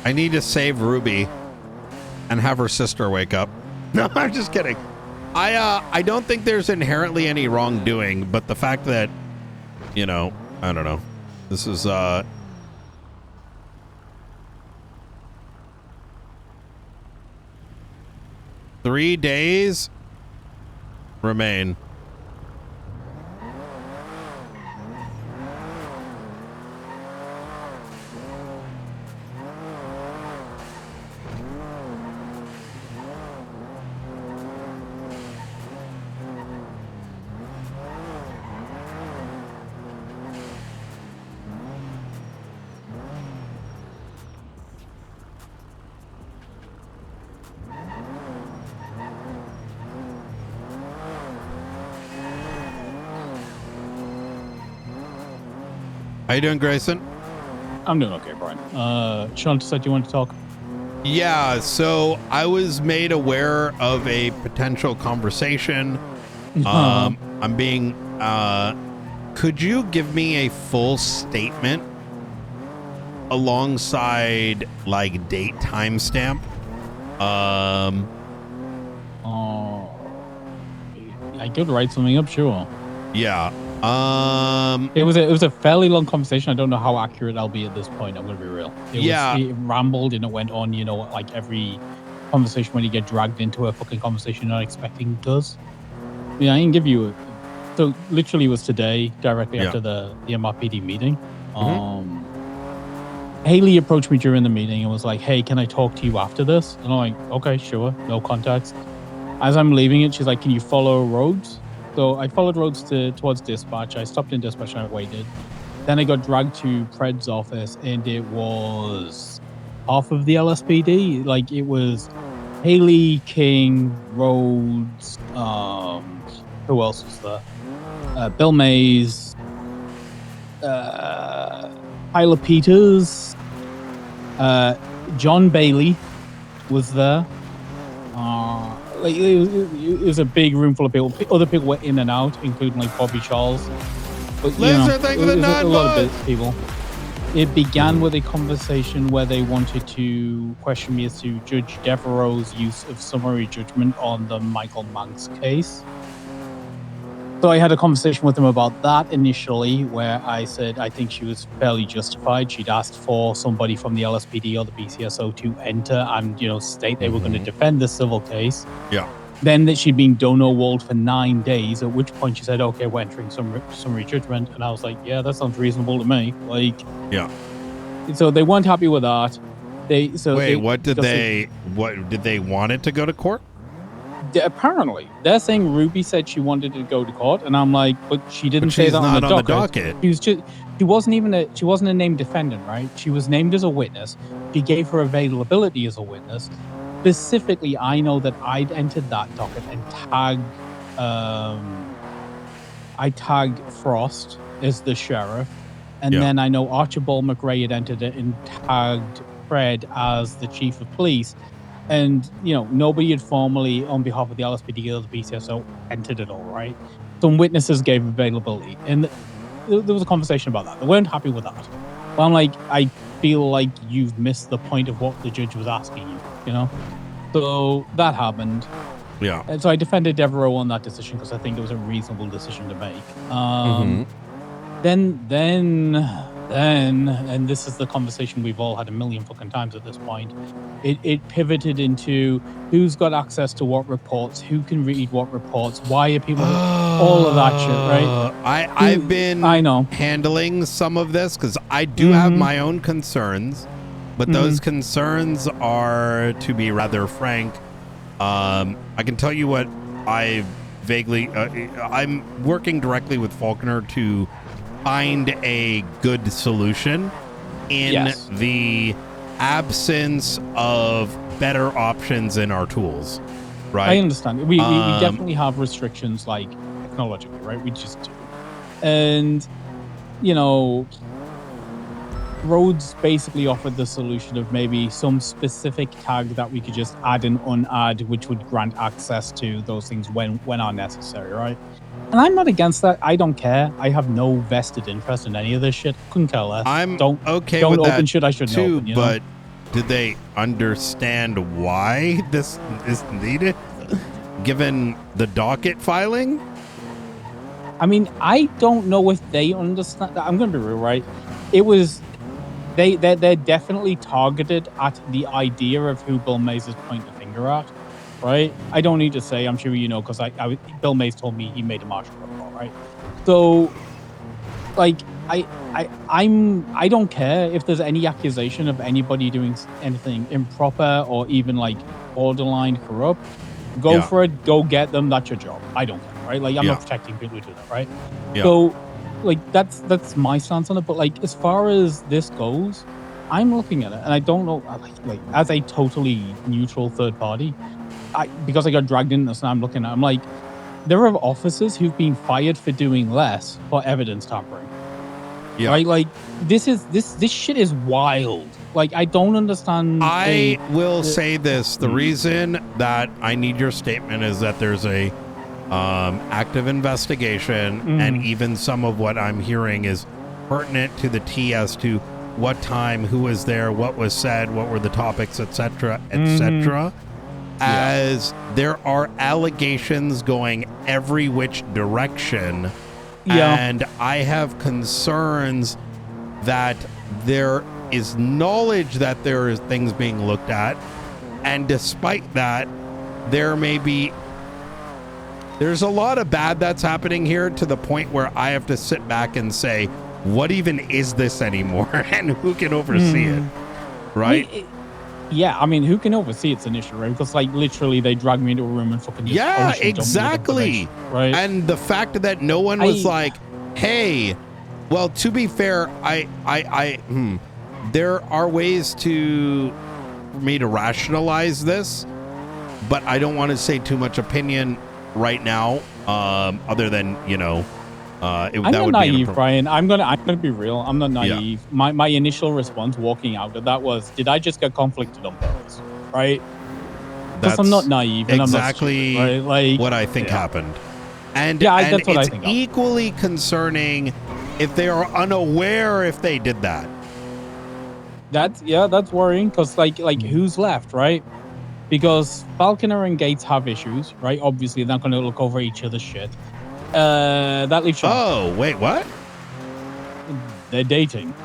I need to save Ruby and have her sister wake up. No, I'm just kidding. I don't think there's inherently any wrongdoing, but the fact that, you know, I don't know. This is 3 days remain. How you doing, Grayson? I'm doing okay, Brian. Sean said you wanted to talk. Yeah, so I was made aware of a potential conversation. I'm being could you give me a full statement alongside like date timestamp? I could write something up, sure. Yeah. It was a fairly long conversation. I don't know how accurate I'll be at this point. I'm gonna be real. It rambled and it went on. You know, like every conversation when you get dragged into a fucking conversation you're not expecting does. Yeah, I can give you. So literally, it was today, directly after the MRPD meeting. Haley approached me during the meeting and was like, "Hey, can I talk to you after this?" And I'm like, "Okay, sure, no context." As I'm leaving it, she's like, "Can you follow Rhodes?" So I followed Rhodes towards dispatch. I stopped in dispatch and I waited. Then I got dragged to Pred's office, and it was half of the LSPD. Like it was Haley, King, Rhodes. Who else was there? Bill Mays, Tyler Peters, John Bailey was there. Like it was a big room full of people. Other people were in and out, including like Bobby Charles. But you know, it was a lot of people. It began with a conversation where they wanted to question me as to Judge Devereaux's use of summary judgment on the Michael Manx case. So I had a conversation with them about that initially, where I said I think she was fairly justified. She'd asked for somebody from the LSPD or the BCSO to enter and, you know, state they were going to defend the civil case. Yeah. Then that she'd been dono-walled for 9 days, at which point she said, "Okay, we're entering summary judgment." And I was like, "Yeah, that sounds reasonable to me." Like, yeah. So they weren't happy with that. What did they want it to go to court? Apparently, they're saying Ruby said she wanted to go to court, and I'm like, but she didn't say that on the docket. She wasn't a named defendant, right? She was named as a witness. She gave her availability as a witness. Specifically, I know that I'd entered that docket and tagged Frost as the sheriff, and then I know Archibald McRae had entered it and tagged Fred as the chief of police. And, you know, nobody had formally, on behalf of the LSPD or the BCSO, entered it all, right? Some witnesses gave availability. And there was a conversation about that. They weren't happy with that. But I'm like, I feel like you've missed the point of what the judge was asking you, you know? So that happened. Yeah. And so I defended Devereaux on that decision because I think it was a reasonable decision to make. Then, and this is the conversation we've all had a million fucking times at this point, it pivoted into who's got access to what reports, who can read what reports, why are people, all of that shit, right? I've been handling some of this because I do have my own concerns, but those concerns are, to be rather frank, I can tell you what I vaguely, I'm working directly with Faulkner to find a good solution in the absence of better options in our tools, right? I understand. We definitely have restrictions, like technologically, right? We just do. And, you know, Rhodes basically offered the solution of maybe some specific tag that we could just add and unadd, which would grant access to those things when are necessary, right? And I'm not against that. I don't care. I have no vested interest in any of this shit. Couldn't care less. I'm don't okay don't with open that shit I shouldn't too, open, you but did they understand why this is needed, given the docket filing? I mean, I don't know if they understand. I'm going to be real, right? It was they're definitely targeted at the idea of who Bill Mays is pointing the finger at, right? I don't need to say. I'm sure you know because Bill Mays told me he made a martial report, right? So, like, I don't care if there's any accusation of anybody doing anything improper or even like borderline corrupt. Go for it. Go get them. That's your job. I don't care, right? Like, I'm not protecting people who do that, right? Yeah. So, like, that's my stance on it. But like, as far as this goes, I'm looking at it, and I don't know, like as a totally neutral third party, because I got dragged into this, and I'm looking at, I'm like, there are officers who've been fired for doing less for evidence tampering. Yeah. Right? Like, this shit is wild. Like, I don't understand. I will say this: the reason that I need your statement is that there's a active investigation, and even some of what I'm hearing is pertinent to the T as to what time, who was there, what was said, what were the topics, etc., etc. As there are allegations going every which direction, and I have concerns that there is knowledge that there is things being looked at, and despite that, there's a lot of bad that's happening here, to the point where I have to sit back and say, what even is this anymore, and who can oversee it, right? I mean, who can oversee it's an issue, right? Because like literally they dragged me into a room and fucking just exactly, right? And the fact that no one was like, hey, well, to be fair, there are ways for me to rationalize this, but I don't want to say too much opinion right now, other than, I'm not naive, Brian. I'm gonna be real. I'm not naive. Yeah. My initial response walking out of that was, did I just get conflicted on purpose? Right? Because I'm not naive. And exactly I'm not stupid, right? Like, what I think happened. And that's what I it's think equally concerning if they are unaware if they did that. That's worrying, because like who's left, right? Because Falconer and Gates have issues, right? Obviously, they're not going to look over each other's shit. That leaves Sean. Oh, wait, what? They're dating.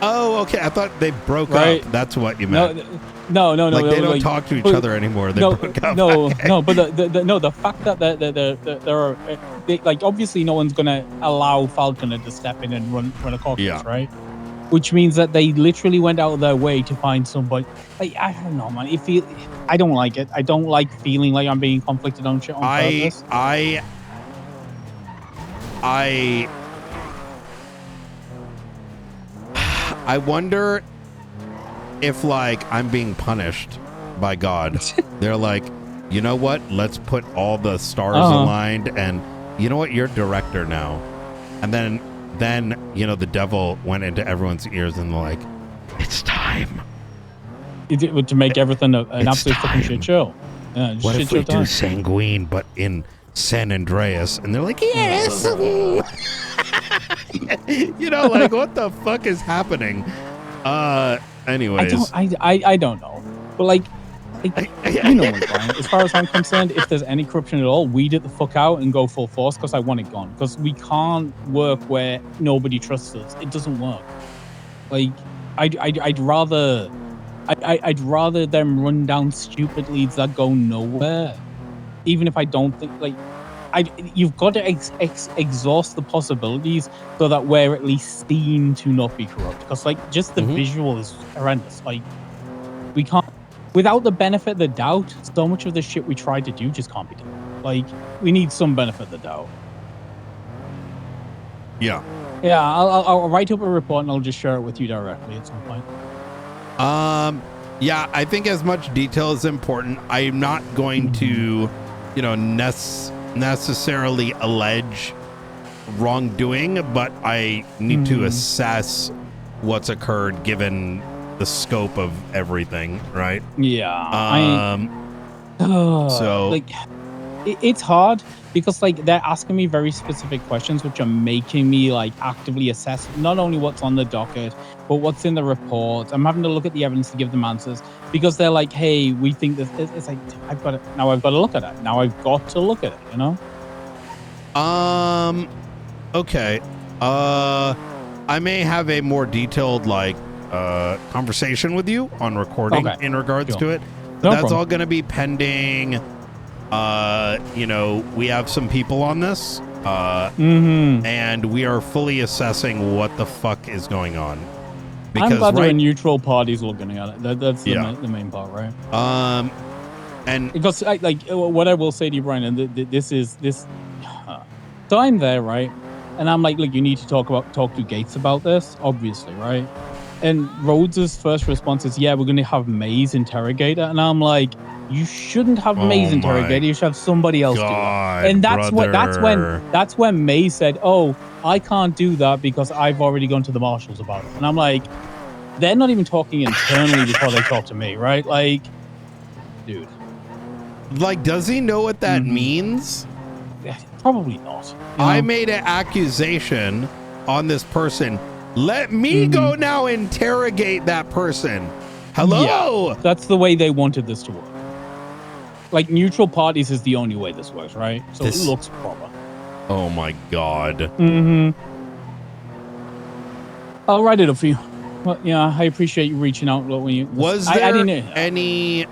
Oh, okay. I thought they broke up. That's what you meant. No. Like, they don't talk to each other anymore. They broke up. No, but the fact that they're like, obviously no one's going to allow Falconer to step in and run a caucus, right? Which means that they literally went out of their way to find somebody. Like, I don't know, man. I don't like it. I don't like feeling like I'm being conflicted on shit on purpose. I wonder if, like, I'm being punished by God. They're like, you know what? Let's put all the stars aligned, and you know what? You're director now. And then the devil went into everyone's ears and like, it's time. To make everything an absolute fucking shit show. Yeah, what if we do Sanguine, but in San Andreas? And they're like, yes. Like, what the fuck is happening? Anyways, I don't know, but like you know what, Brian, as far as I'm concerned, if there's any corruption at all, weed it the fuck out and go full force, because I want it gone. Because we can't work where nobody trusts us. It doesn't work. Like, I'd rather them run down stupid leads that go nowhere, even if I don't think, like, you've got to exhaust the possibilities so that we're at least seen to not be corrupt. Because like, just the visual is horrendous. Like, we can't, without the benefit of the doubt, so much of the shit we try to do just can't be done. Like, we need some benefit of the doubt. Yeah, I'll write up a report and I'll just share it with you directly at some point. Yeah, I think as much detail is important. I'm not going to, necessarily allege wrongdoing, but I need to assess what's occurred given the scope of everything, right? Yeah. So like, it's hard because like they're asking me very specific questions, which are making me like actively assess not only what's on the docket, but what's in the report. I'm having to look at the evidence to give them answers because they're like, "Hey, we think this." It's like I've got to look at it. Now I've got to look at it. You know. Okay. I may have a more detailed conversation with you on recording in regards to it. But that's all going to be pending. We have some people on this, and we are fully assessing what the fuck is going on. Because I'm glad there are neutral parties looking at it. That's the main part, right? And because what I will say to you, Brian, and this. So I'm there, right? And I'm like, look, you need to talk to Gates about this, obviously, right? And Rhodes' first response is, yeah, we're going to have Maze interrogate her. And I'm like, you shouldn't have Maze interrogate her. You should have somebody else do that. And that's when Maze said, oh, I can't do that because I've already gone to the marshals about it. And I'm like, they're not even talking internally before they talk to me, right? Like, dude. Like, does he know what that means? Probably not. I made an accusation on this person. Let me go now interrogate that person. Hello? Yeah, that's the way they wanted this to work. Like, neutral parties is the only way this works, right? So it looks proper. Oh my God. I'll write it up for you. Well, yeah, I appreciate you reaching out when you... Was there any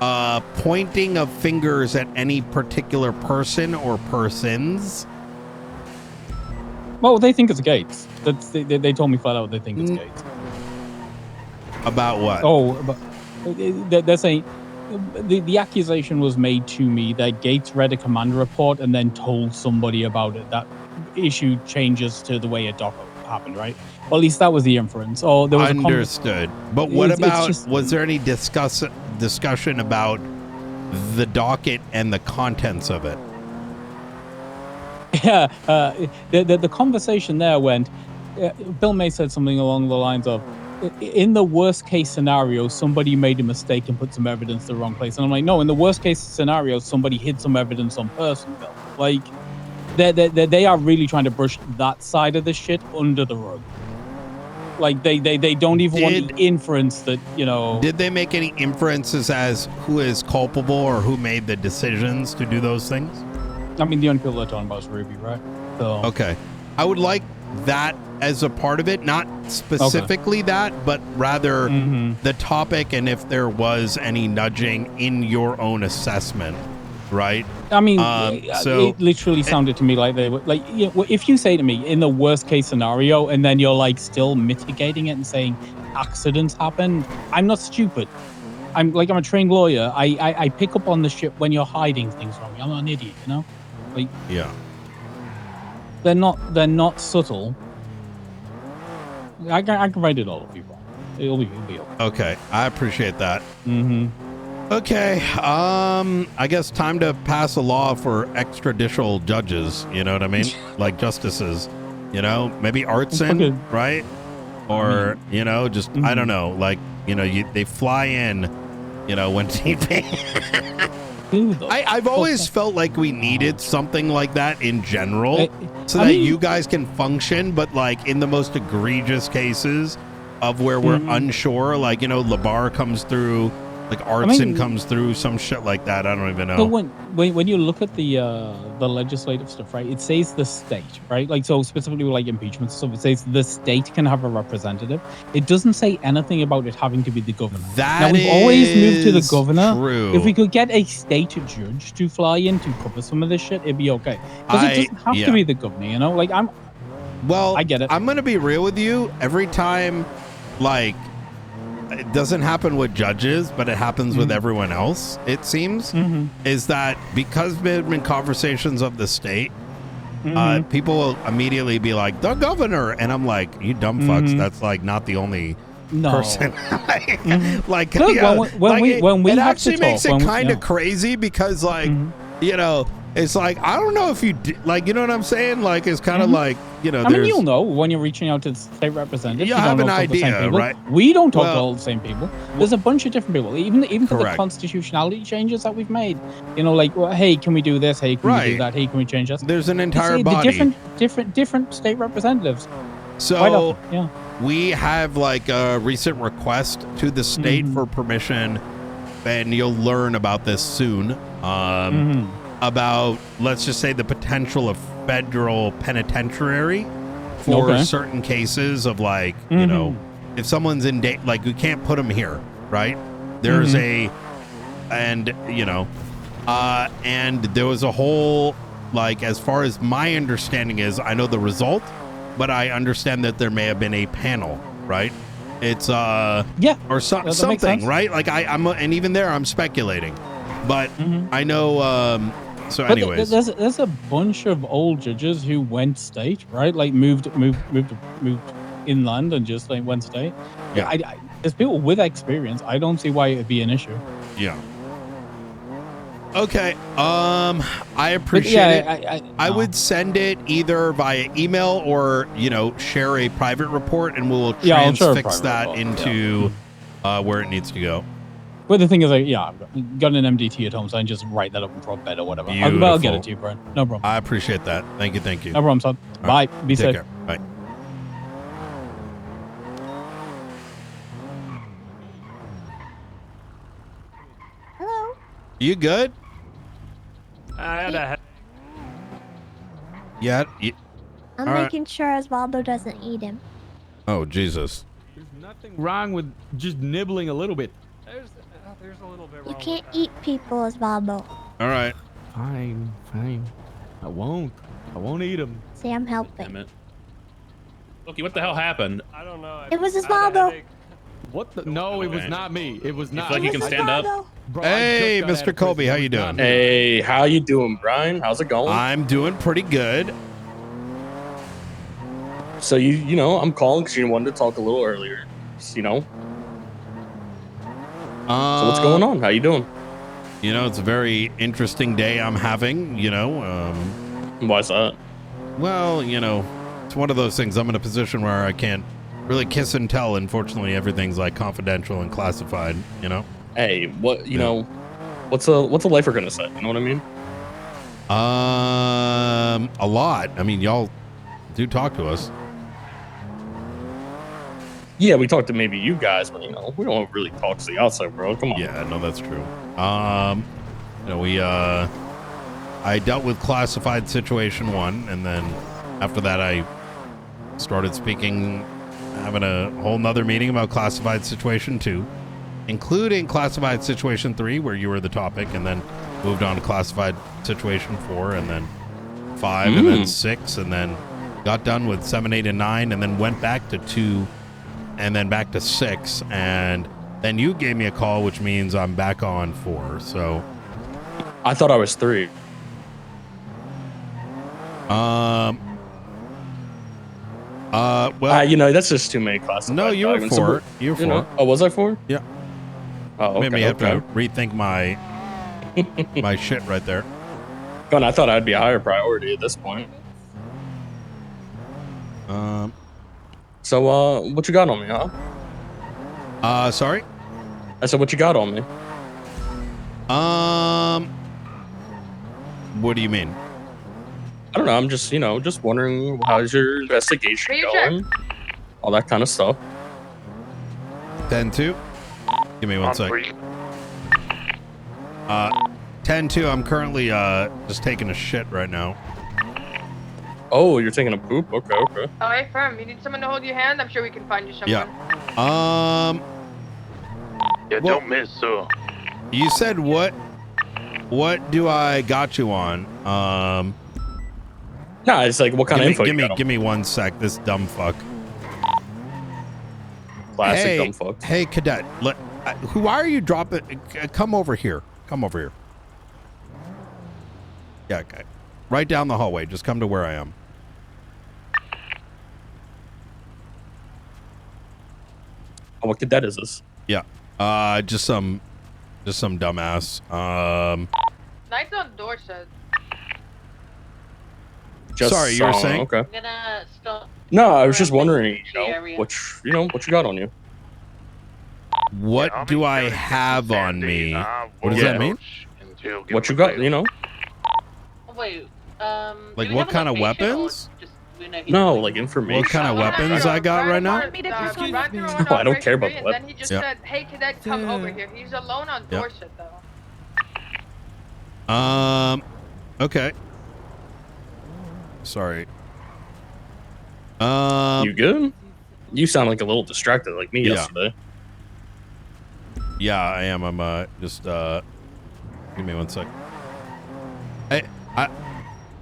pointing of fingers at any particular person or persons? Well, they think it's Gates. They told me flat out they think it's Gates. About what? They're saying the accusation was made to me that Gates read a command report and then told somebody about it. That issue changes to the way a doc happened, right? Well, at least that was the inference. Oh, there was understood. But what about? Was there any discussion about the docket and the contents of it? Yeah, the conversation there went. Bill May said something along the lines of, "In the worst case scenario, somebody made a mistake and put some evidence in the wrong place." And I'm like, "No, in the worst case scenario, somebody hid some evidence on person, Bill." Like, they are really trying to brush that side of the shit under the rug. Like they don't even want the inference that, you know. Did they make any inferences as who is culpable or who made the decisions to do those things? I mean, the only people they're talking about is Ruby, right? So. Okay. I would like that as a part of it, not specifically that, but rather the topic and if there was any nudging in your own assessment, right? I mean, it literally sounded to me like they were like, you know, if you say to me in the worst case scenario and then you're like still mitigating it and saying accidents happen, I'm not stupid. I'm a trained lawyer. I pick up on the shit when you're hiding things from me. I'm not an idiot, you know? Like, yeah. They're not subtle. I can write it all if you want. It'll be okay. Okay, I appreciate that. Okay, I guess time to pass a law for extrajudicial judges. You know what I mean? Like justices. You know, maybe Artson, right? Or you know, just I don't know. Like you know, they fly in. You know, when TV. I've always felt like we needed something like that in general, so that you guys can function. But like in the most egregious cases of where we're unsure, like you know, Labar comes through. Like Artson comes through, some shit like that. I don't even know. But when you look at the legislative stuff, right? It says the state, right? Like so specifically with like impeachment stuff, it says the state can have a representative. It doesn't say anything about it having to be the governor. Now we've always moved to the governor. True. If we could get a state judge to fly in to cover some of this shit, it'd be okay. Because it doesn't have to be the governor, you know? Like I get it. I'm gonna be real with you. Every time, like. It doesn't happen with judges, but it happens with everyone else, it seems, is that because there have been conversations of the state, people will immediately be like, the governor. And I'm like, you dumb fucks. That's like not the only person. Like, look, yeah, when we it have actually to makes talk, it kind of crazy because like, you know, It's like, I don't know if you like, you know what I'm saying? Like, it's kind of like, you know, I mean, there's you'll know when you're reaching out to the state representatives. You You have don't an talk to the same idea, people. right? We don't talk to Well, all the same people. There's a bunch of different people. Even for the Correct. constitutionality changes that we've made. You know, like, well, hey, can we do this? Hey, can we do Right. that? Hey, can we change this? There's an You entire see, body. The different state representatives. Quite So often, yeah. we have like a recent request to the state Mm-hmm. for permission, and you'll learn about this soon. Mm-hmm. About, let's just say, the potential of federal penitentiary for Okay. certain cases of like, you know, if someone's in date, like we can't put them here, right? There's and you know, and there was a whole, like, as far as my understanding is, I know the result, but I understand that there may have been a panel, right? It's yeah, or that makes something, sense. right? Like I'm, and even there, I'm speculating, but I know. So, But anyways, there's a bunch of old judges who went state, right? Like moved inland and just like went state. Yeah. There's people with experience. I don't see why it'd be an issue. yeah. Okay. I appreciate it. I would send it either via email or, you know, share a private report, and we'll Yeah, I'll share a transfix private that report, into where it needs to go. But the thing is, like, yeah, I've got an MDT at home, so I can just write that up in prop bed or whatever. I'll get it to you, Brian. No problem. I appreciate that. Thank you. No problem, son. All Bye. right. Be Take safe. care. Bye. Hello. You good? Yeah. Yeah. I'm All right. making sure Osvaldo doesn't eat him. Oh, Jesus. Nothing wrong with just nibbling a little bit. There's a little bit. You can't eat people, Osvaldo. All right. Fine. I won't eat them. See, I'm helping. Damn it. Loki, what the hell happened? I don't know. It was Osvaldo. What the? No, it was not me. It was You not. feel like you can stand up? Bro, I Hey, just got out Mr. of Colby, prison. how It you was not doing? me. Hey, how you doing, Brian? How's it going? I'm doing pretty good. So you know, I'm calling because you wanted to talk a little earlier. You know. So what's going on? How you doing? You know, it's a very interesting day I'm having, you know. Why's that? Well, you know, it's one of those things. I'm in a position where I can't really kiss and tell. Unfortunately, everything's like confidential and classified, you know. Hey, what you know? What's a lifer gonna say? You know what I mean? A lot. I mean, y'all do talk to us. Yeah, we talked to maybe you guys, but you know, we don't really talk to the outside world. Come on. Yeah, no, that's true. You know, I dealt with classified situation 1, and then after that I started speaking, having a whole nother meeting about classified situation 2, including classified situation 3, where you were the topic, and then moved on to classified situation 4, and then 5, and then 6, and then got done with 7, 8, and 9, and then went back to 2, and then back to 6, and then you gave me a call, which means I'm back on 4. So I thought I was 3. Well, you know, that's just too many classified. No, you were documents. 4. You were 4. know? Oh, was I 4? Yeah. Oh, okay. Maybe I have okay. to rethink my my shit right there. God, I thought I'd be a higher priority at this point. So, what you got on me, huh? Sorry? I said, what you got on me? What do you mean? I don't know. I'm just, you know, just wondering how's your investigation Read your going? All that kind of stuff. 10-2. Give me one sec. 10-2. I'm currently just taking a shit right now. Oh, you're taking a poop? Okay, okay. Oh, hey, firm. You need someone to hold your hand? I'm sure we can find you someone. Yeah. Yeah, well, don't miss, so. You said what do I got you on? Nah, it's like what kind of info you got on? Give me one sec. This dumb fuck. Classic dumb fuck. Hey, cadet. Who are you dropping? Come over here. Come over here. Yeah, okay. Right down the hallway. Just come to where I am. Oh, what cadet is this? Yeah. Just some dumbass. Nice on Dorset. just Sorry, you were saw. saying? Okay. I'm gonna stop. No, I was just wondering, area. what you got on you. What do I have on me? What does that mean? What you got, Oh, wait, Like do we what have a kind of location, or weapons? just we know he's No, like- like information. What kind of weapons I got right now? Oh, I don't care about the And weapon. then he just Yeah. said, "Hey, cadet, come over here." He's alone on Yeah. Dorset, though. Okay. Sorry. You good? You sound like a little distracted, like me Yeah. yesterday. Yeah, I am. I'm just give me 1 sec.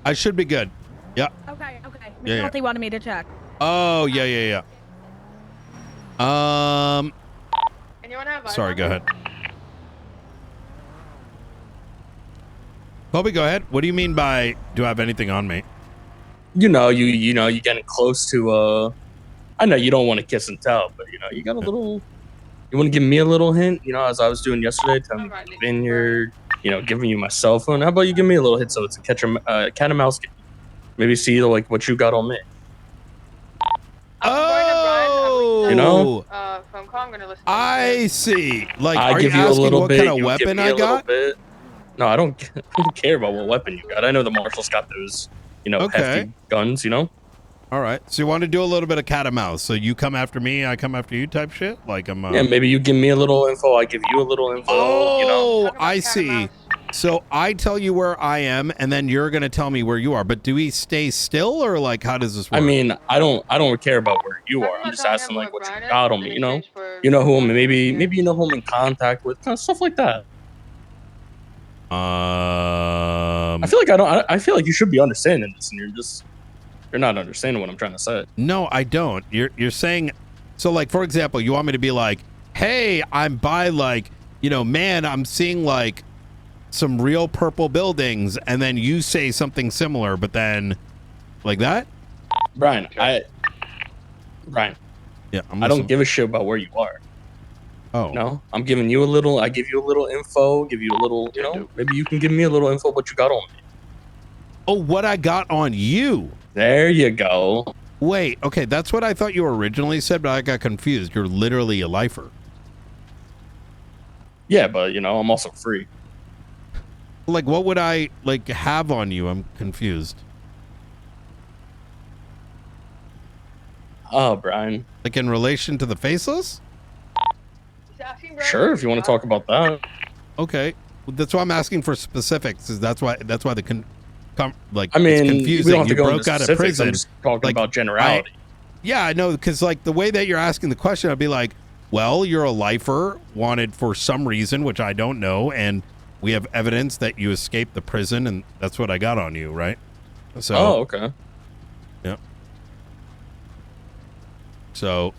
I should be good. Yeah. Okay. Yeah, yeah. He wanted me to check. Oh, yeah. Anyone have Sorry, go ahead. Kobe, go ahead. What do you mean by do I have anything on me? You know, you're getting close to I know you don't want to kiss and tell, but you got a little. You want to give me a little hint? As I was doing yesterday, telling me the vineyard. Giving you my cell phone. How about you give me a little hint so it's a cat and mouse game? Maybe see like what you got on me. Oh, Phone call. I'm gonna listen. I see. Like, I are give you you a asking little what bit. kind of you give weapon me I a little got? bit. No, I don't care about what weapon you got. I know the marshal's got those, Okay. hefty guns. All right. So you want to do a little bit of cat and mouse? So you come after me, I come after you, type shit. Like I'm. Yeah, maybe you give me a little info. I give you a little info. Oh, I see. So I tell you where I am, and then you're gonna tell me where you are. But do we stay still, or like how does this work? I mean, I don't care about where you are. I'm just asking like what you got on me. You know who I'm maybe you know who I'm in contact with, kind of stuff like that. I feel like I feel like you should be understanding this, and you're not understanding what I'm trying to say. No, I don't. You're saying, so like for example, you want me to be like, hey, I'm by like, man, I'm seeing like some real purple buildings, and then you say something similar, but then like that. Brian, yeah, I don't give a shit about where you are. Oh no, I'm giving you a little. I give you a little info. Give you a little. Maybe you can give me a little info what you got on me. Oh, what I got on you. There you go. Wait, okay, that's what I thought you originally said, but I got confused. You're literally a lifer. Yeah, but I'm also free. Like, what would I like have on you? I'm confused. Oh, Brian. Like in relation to the faceless? Sure, if you want to talk about that. Okay, that's why I'm asking for specifics. Is that's why the I mean, it's confusing. we don't have to You go broke into out of specifics. prison. I'm just talking about generality. Yeah, I know, because like the way that you're asking the question, I'd be like, well, you're a lifer wanted for some reason, which I don't know, and we have evidence that you escaped the prison, and that's what I got on you, right? So. Oh, okay. Yeah. So.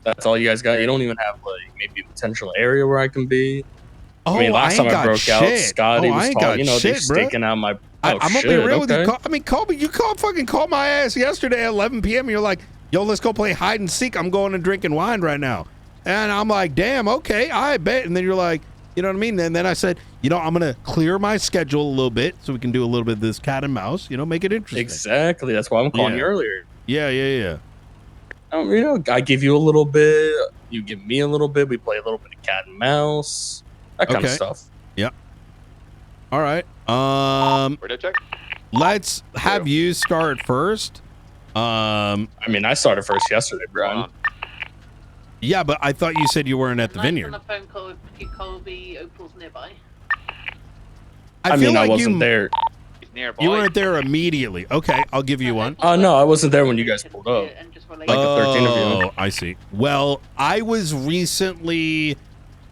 That's all you guys got. You don't even have like maybe a potential area where I can be. Oh, I mean, last time I broke out, Scotty was talking. They shit, sticking out my. I'm gonna be real with you. I mean, Colby, you fucking called my ass yesterday at 11 p.m. and you're like, yo, let's go play hide and seek. I'm going and drinking wine right now. And I'm like, damn, okay, I bet. And then you're like, you know what I mean? And then I said, I'm going to clear my schedule a little bit so we can do a little bit of this cat and mouse, make it interesting. Exactly. That's why I'm calling you earlier. Yeah. I give you a little bit. You give me a little bit. We play a little bit of cat and mouse. That kind of stuff. Yep. All right. Let's have you start first. I mean, I started first yesterday, Brian. Yeah, but I thought you said you weren't at the vineyard. On a phone call with Colby, Opal's nearby. I wasn't there. You weren't there immediately. Okay, I'll give you one. No, I wasn't there when you guys pulled up. Like the 13 of you. Oh, I see. Well, I was recently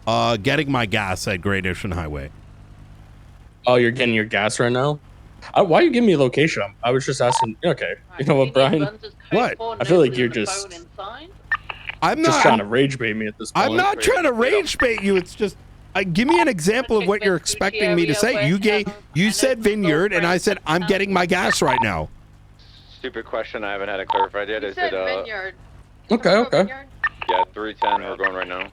getting my gas at Great Ocean Highway. Oh, you're getting your gas right now? Why you giving me a location? I was just asking. Okay, you know what, Brian? What? I feel like you're just. I'm not trying to rage bait me at this point. I'm not trying to rage bait you. It's just, give me an example of what you're expecting me to say. You said vineyard, and I said I'm getting my gas right now. Stupid question. I haven't had it clarified yet. Is it Okay. Yeah, 310. We're going right now.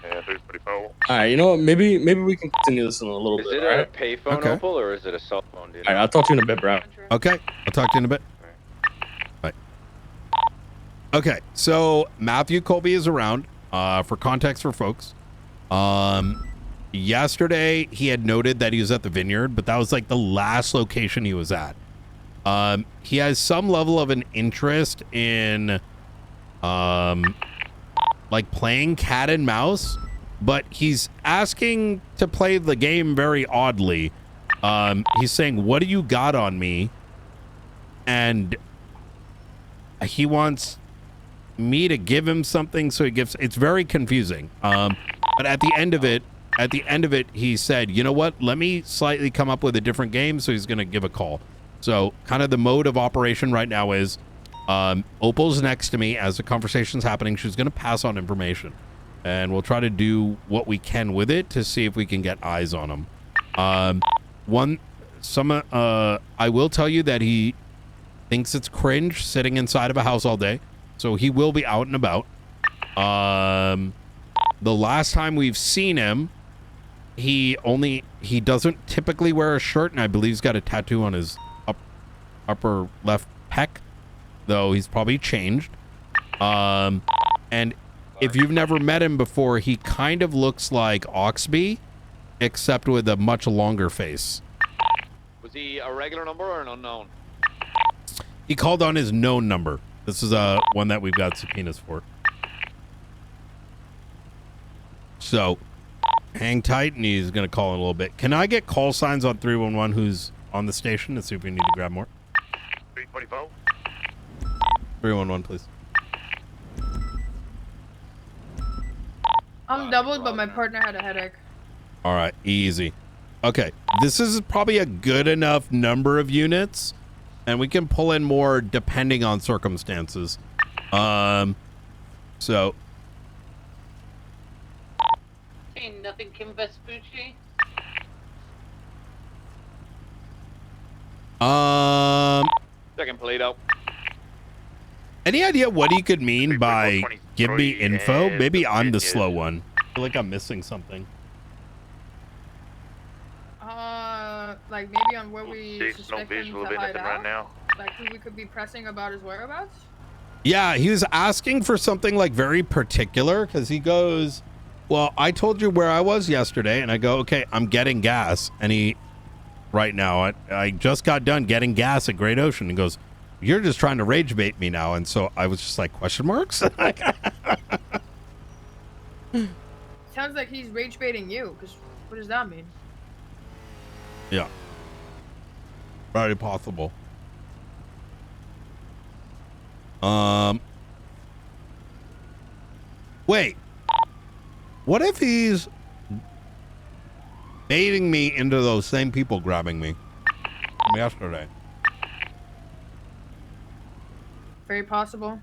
Yeah, 344. All right, you know what? Maybe we can continue this in a little Is bit. it All a right. payphone, Okay. Opal, or is it a cell phone? Do you All know? right, I'll talk to you in a bit, bro. Okay, I'll talk to you in a bit. Bye. Okay, so Matthew Colby is around. For context for folks, yesterday he had noted that he was at the vineyard, but that was like the last location he was at. He has some level of an interest in, like playing cat and mouse, but he's asking to play the game very oddly. He's saying, "What do you got on me?" And he wants me to give him something, so he gives. It's very confusing. But at the end of it, he said, "You know what? Let me slightly come up with a different game." So he's gonna give a call. So kind of the mode of operation right now is, Opal's next to me as the conversation's happening. She's gonna pass on information, and we'll try to do what we can with it to see if we can get eyes on him. I will tell you that he thinks it's cringe sitting inside of a house all day, so he will be out and about. The last time we've seen him, he doesn't typically wear a shirt, and I believe he's got a tattoo on his upper left pec, though he's probably changed. And if you've never met him before, he kind of looks like Oxby, except with a much longer face. Was he a regular number or an unknown? He called on his known number. This is one that we've got subpoenas for. So hang tight, and he's going to call in a little bit. Can I get call signs on 311 who's on the station and see if we need to grab more? 344. 311, please. I'm doubled, but my partner had a headache. All right, easy. Okay, this is probably a good enough number of units, and we can pull in more depending on circumstances. So. Hey, nothing Kim Vespucci. Second Polito. Any idea what he could mean by give me info? Maybe I'm the slow one. I feel like I'm missing something. Like maybe on where we suspect him visual to of hide anything out? right now. Like who we could be pressing about his whereabouts? Yeah, he was asking for something like very particular, because he goes, well, I told you where I was yesterday, and I go, okay, I'm getting gas. And he, right now, I just got done getting gas at Great Ocean. And goes, you're just trying to rage bait me now. And so I was just like, question marks? Sounds like he's rage baiting you, because what does that mean? Yeah. Very possible. Wait. What if he's baiting me into those same people grabbing me from yesterday? Very possible.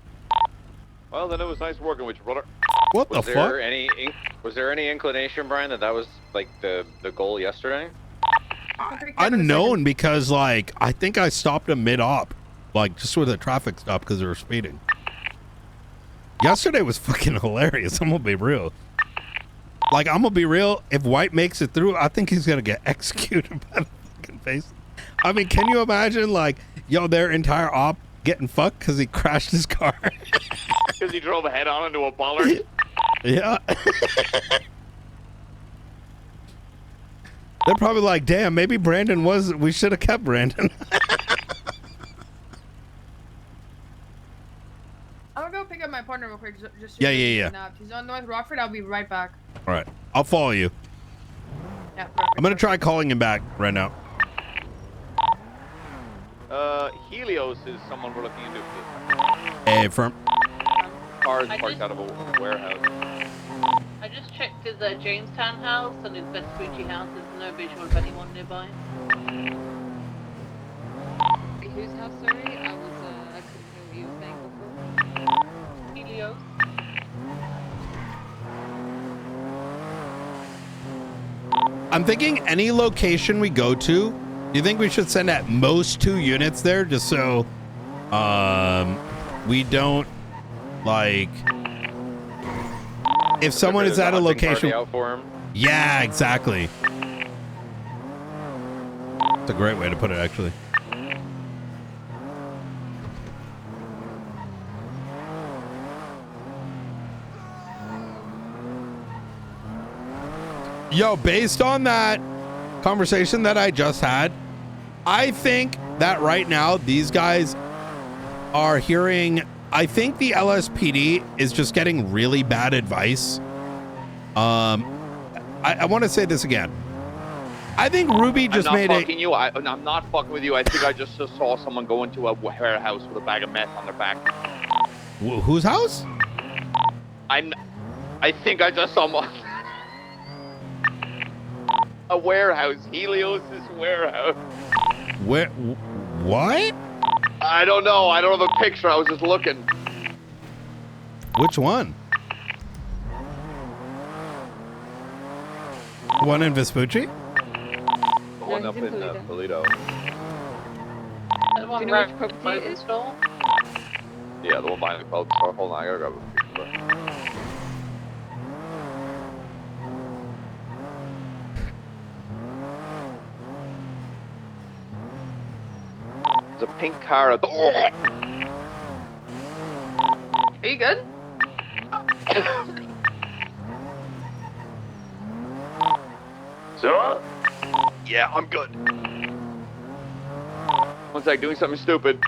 Well, then it was nice working with you, brother. What the fuck? Was there any inclination, Brian, that was like the goal yesterday? Unknown, because like I think I stopped him mid-op, like just with a traffic stop because they were speeding. Yesterday was fucking hilarious. I'm gonna be real. Like, I'm gonna be real. If White makes it through, I think he's gonna get executed by the fucking face. I mean, can you imagine, like, yo, their entire op getting fucked because he crashed his car? Because he drove head on into a bollard. Yeah. They're probably like, damn, maybe Brandon was. We should have kept Brandon. I'm gonna go pick up my partner real quick. Just Yeah, yeah, yeah. He's on North Rockford. I'll be right back. All right, I'll follow you. Yeah, perfect. I'm gonna try calling him back right now. Helios is someone we're looking into. Hey, firm. Cars I parked just- out of a warehouse. I just checked his Jamestown house and his Vespucci house. There's no visual of anyone nearby. Whose house, sorry? I couldn't hear what you were saying before. Helios. I'm thinking any location we go to, do you think we should send at most 2 units there, just so we don't, like, if someone is at a location, out for him. yeah, exactly. It's a great way to put it, actually. Yo, based on that conversation that I just had, I think that right now these guys are hearing, I think the LSPD is just getting really bad advice. I want to say this again. I think Ruby just I'm not made fucking you. I'm not fucking with you. I think I just saw someone go into a warehouse with a bag of meth on their back. Whose house? I think I just saw a warehouse. Helios' warehouse. Where? What? I don't know. I don't have a picture. I was just looking. Which one? One in Vespucci? One up in Toledo. The one right property it is? Yeah, the one behind the clothes store. Hold on, I gotta grab a picture. There's a pink car at the... Are you good? So? Yeah, I'm good. One sec, doing something stupid.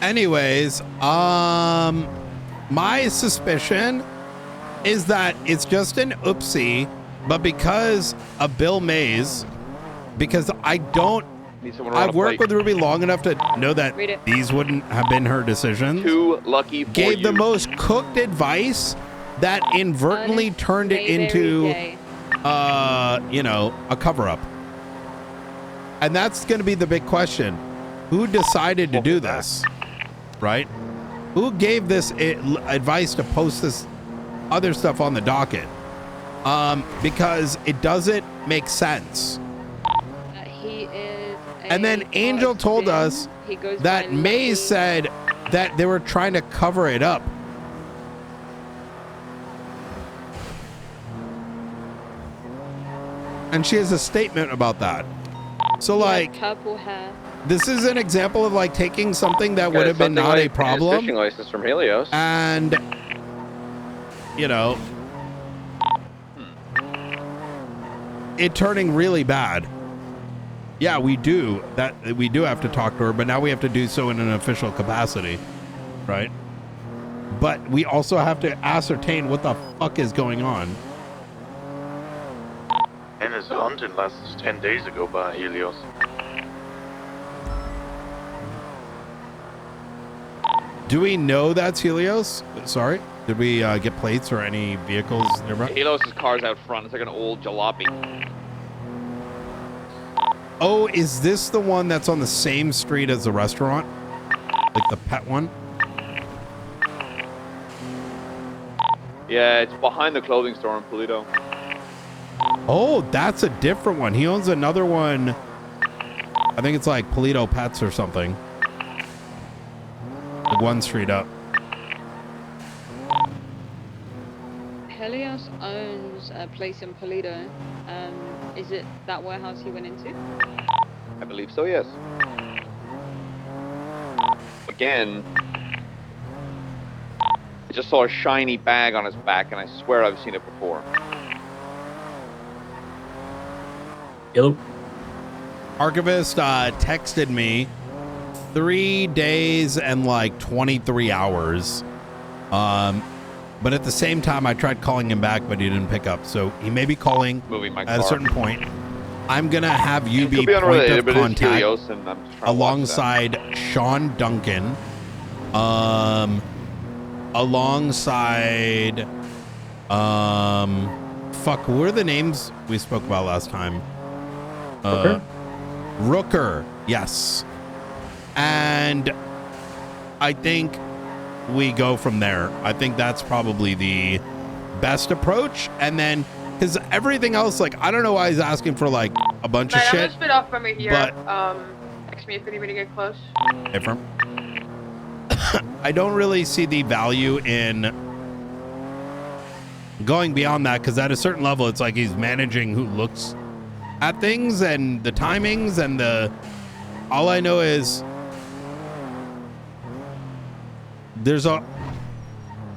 Anyways, my suspicion is that it's just an oopsie, but because of Bill Mays, because I've worked with Ruby long enough to know that these wouldn't have been her decisions. Too lucky for Gave you. the most cooked advice that inadvertently turned it into, you know, a cover-up. And that's going to be the big question. Who decided to do this? Right? Who gave this advice to post this other stuff on the docket? Because it doesn't make sense. He is. And then Angel told us that Mays said that they were trying to cover it up. And she has a statement about that. So, like, purple hair. this is an example of like taking something that would have been not a problem, Fishing license from Helios. and you know, it turning really bad. Yeah, we do have to talk to her, but now we have to do so in an official capacity, right? But we also have to ascertain what the fuck is going on. And his hunting lasted 10 days ago by Helios. Do we know that's Helios? Sorry, did we get plates or any vehicles nearby? Helios' car's out front. It's like an old jalopy. Oh, is this the one that's on the same street as the restaurant? Like the pet one? Yeah, it's behind the clothing store in Toledo. Oh, that's a different one. He owns another one. I think it's like Polito Pets or something. Like one street up. Helios owns a place in Toledo. Is it that warehouse he went into? I believe so, yes. Again, I just saw a shiny bag on his back, and I swear I've seen it before. Hello? Archivist texted me 3 days and like 23 hours. But at the same time, I tried calling him back, but he didn't pick up. So he may be calling at a certain point. I'm going to have you be point of contact alongside Sean Duncan. Alongside... fuck, who are the names we spoke about last time? Rooker, yes. And I think we go from there. I think that's probably the best approach. And then, because everything else, like, I don't know why he's asking for like a bunch of I'm shit. gonna spit off from it here. But text me if you're going to get close. Affirm. I don't really see the value in going beyond that, because at a certain level, it's like he's managing who looks at things and the timings and all I know is there's a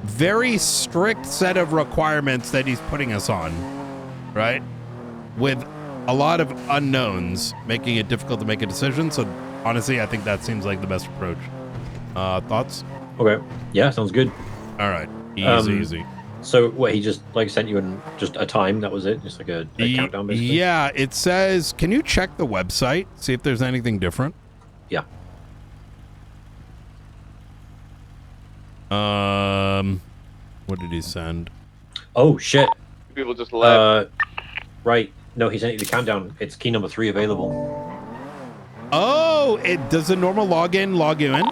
very strict set of requirements that he's putting us on, right? With a lot of unknowns, making it difficult to make a decision. So honestly, I think that seems like the best approach. Thoughts? Okay. Yeah, sounds good. All right. Easy. So what, he just like sent you just a time, that was it? Just like a countdown basically? Yeah, it says, can you check the website, see if there's anything different? Yeah. What did he send? Oh shit. People just left. Right. No, he sent you the countdown. It's key number 3 available. Oh, it does a normal login log you in?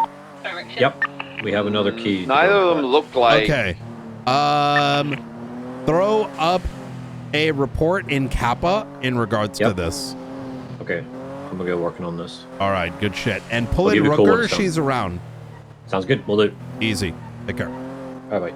Yep. We have another key. Neither of them looked like. Okay. Throw up a report in Kappa in regards to this. Okay. I'm gonna go working on this. All right, good shit. And pull I'll in give you a call Rooker, once done. she's around. Sounds good. We'll do. Easy. Take care. Bye bye.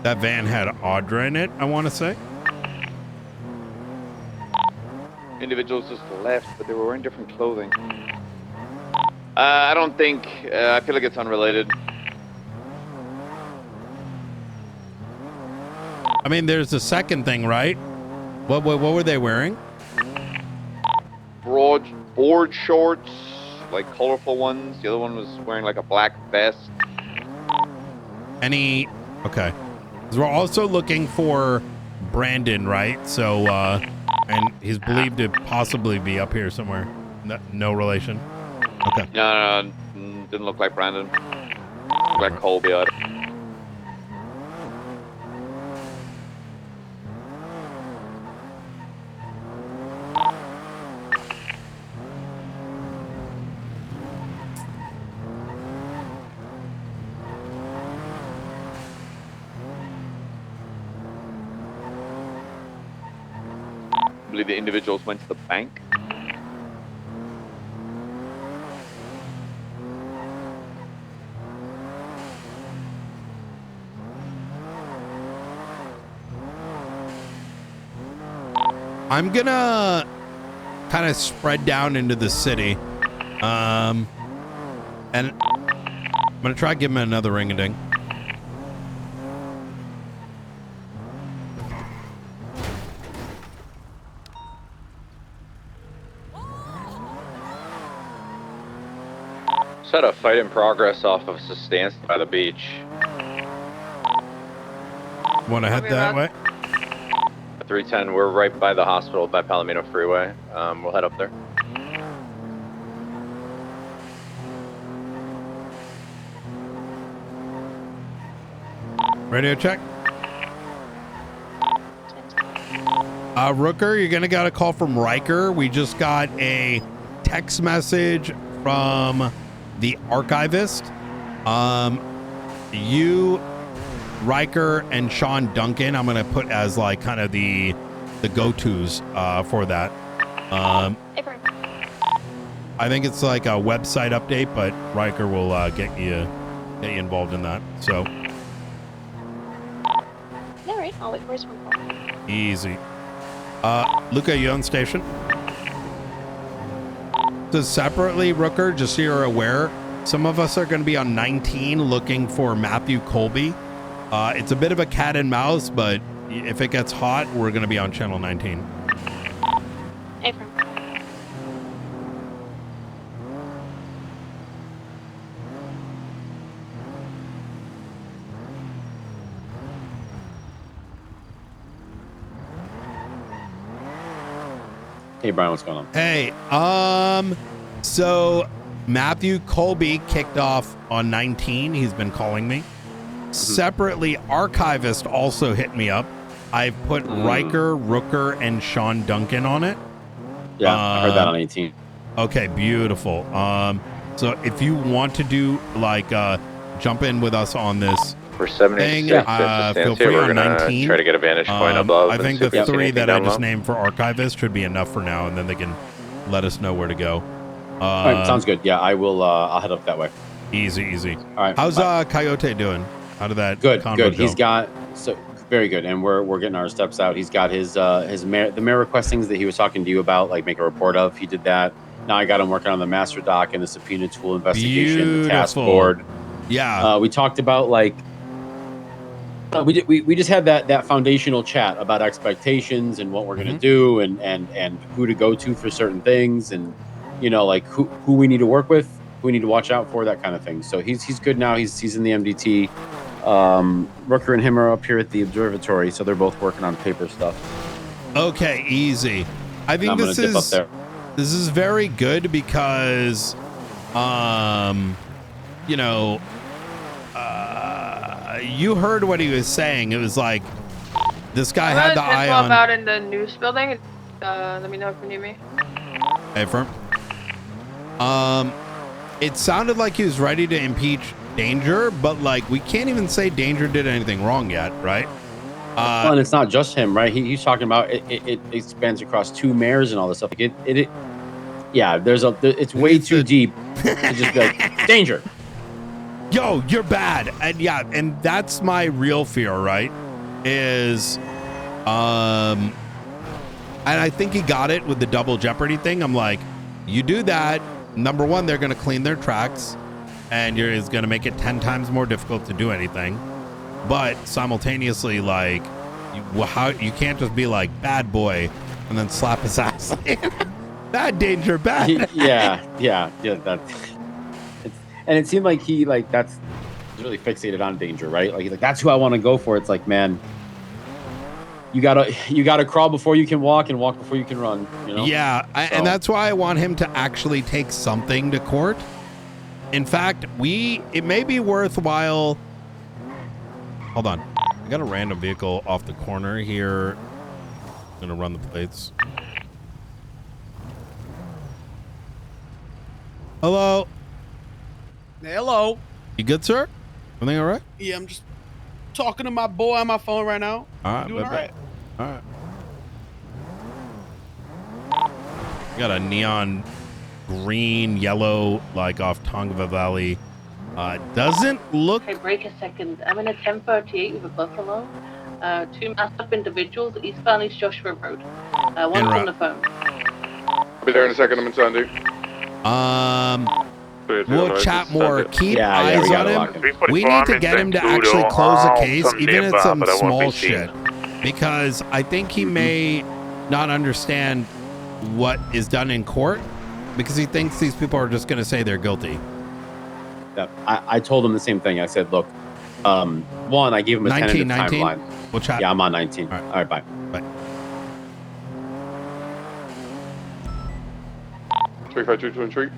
That van had Audra in it, I want to say. Individuals just left, but they were wearing different clothing. I don't think. I feel like it's unrelated. I mean, there's the second thing, right? What were they wearing? Board shorts, like colorful ones. The other one was wearing like a black vest. Okay. 'Cause we're also looking for Brandon, right? So, and he's believed to possibly be up here somewhere. No relation. Okay. No, didn't look like Brandon. Looked like Colby. I believe the individuals went to the bank. I'm gonna kind of spread down into the city. And I'm gonna try to give him another ring-a-ding. Set a fight in progress off of Sustained by the beach. Want to head that way? 310, we're right by the hospital by Palomino Freeway. We'll head up there. Radio check. Rooker, you're gonna get a call from Riker. We just got a text message from the archivist. You, Riker, and Sean Duncan, I'm gonna put as like kind of the go-tos for that. I think it's like a website update, but Riker will get you involved in that. So All right, I'll wait for his phone call. easy. Luca, you on station? So separately, Rooker, just so you're aware, some of us are going to be on 19 looking for Matthew Colby. It's a bit of a cat and mouse, but if it gets hot, we're going to be on channel 19. Affirm. Hey, Brian, what's going on? Hey, so Matthew Colby kicked off on 19. He's been calling me. Separately, Archivist also hit me up. I've put Riker, Rooker, and Sean Duncan on it. Yeah, I heard that on 18. Okay, beautiful. So if you want to do like jump in with us on this For 76 thing, distance feel here, free we're on gonna 19. try to get a vantage point above. I and think see the if we see 3 anything that I down just low. named for archivist should be enough for now, and then they can let us know where to go. All right, sounds good. Yeah, I will. I'll head up that way. Easy. All right. How's Coyote doing? How did that Good. convo Good. go? He's got very good, and we're getting our steps out. He's got his mayor requestings that he was talking to you about, like make a report of. He did that. Now I got him working on the master doc and the subpoena tool investigation, the task Beautiful. board. Yeah. We talked about like we just had that foundational chat about expectations and what we're gonna do and who to go to for certain things and like who we need to work with, who we need to watch out for, that kind of thing. So he's good now. He's in the MDT. Rooker and him are up here at the observatory, so they're both working on paper stuff. Okay, easy. I think this is very good because you heard what he was saying. It was like this guy had the eye on out in the news building. Let me know if you need me. Hey, firm. It sounded like he was ready to impeach Danger, but like we can't even say Danger did anything wrong yet, right? And it's not just him, right? He's talking about it expands across 2 mayors and all this stuff. Like it's way too deep to just be like Danger. Yo, you're bad. And that's my real fear, right? Is and I think he got it with the double jeopardy thing. I'm like, you do that, number one, they're gonna clean their tracks, and it's gonna make it 10 times more difficult to do anything. But simultaneously, like, you can't just be like bad boy and then slap his ass. Bad Danger, bad. Yeah. That. And it seemed like he's really fixated on Danger, right? Like he's like, that's who I want to go for. It's like, man, you gotta crawl before you can walk and walk before you can run. Yeah, and that's why I want him to actually take something to court. In fact, it may be worthwhile. Hold on, I got a random vehicle off the corner here. I'm gonna run the plates. Hello. Hello. You good, sir? Everything all right? Yeah, I'm just talking to my boy on my phone right now. All right, doing all right. All right. Got a neon green, yellow, like off Tongva Valley. Doesn't look. Okay, break a second. I'm in a 1038 with a Buffalo. 2 masked up individuals, eastbound East Joshua Road. One's on the phone. I'll be there in a second. I'm in Sandy. We'll chat more. Keep eyes on him. We need to get him to actually close a case, even if it's some small shit, because I think he may not understand what is done in court because he thinks these people are just going to say they're guilty. Yeah, I told him the same thing. I said, look, one, I gave him a 19, 10 timeline. We'll chat. Yeah, I'm on 19. All right, bye. Bye. 35223.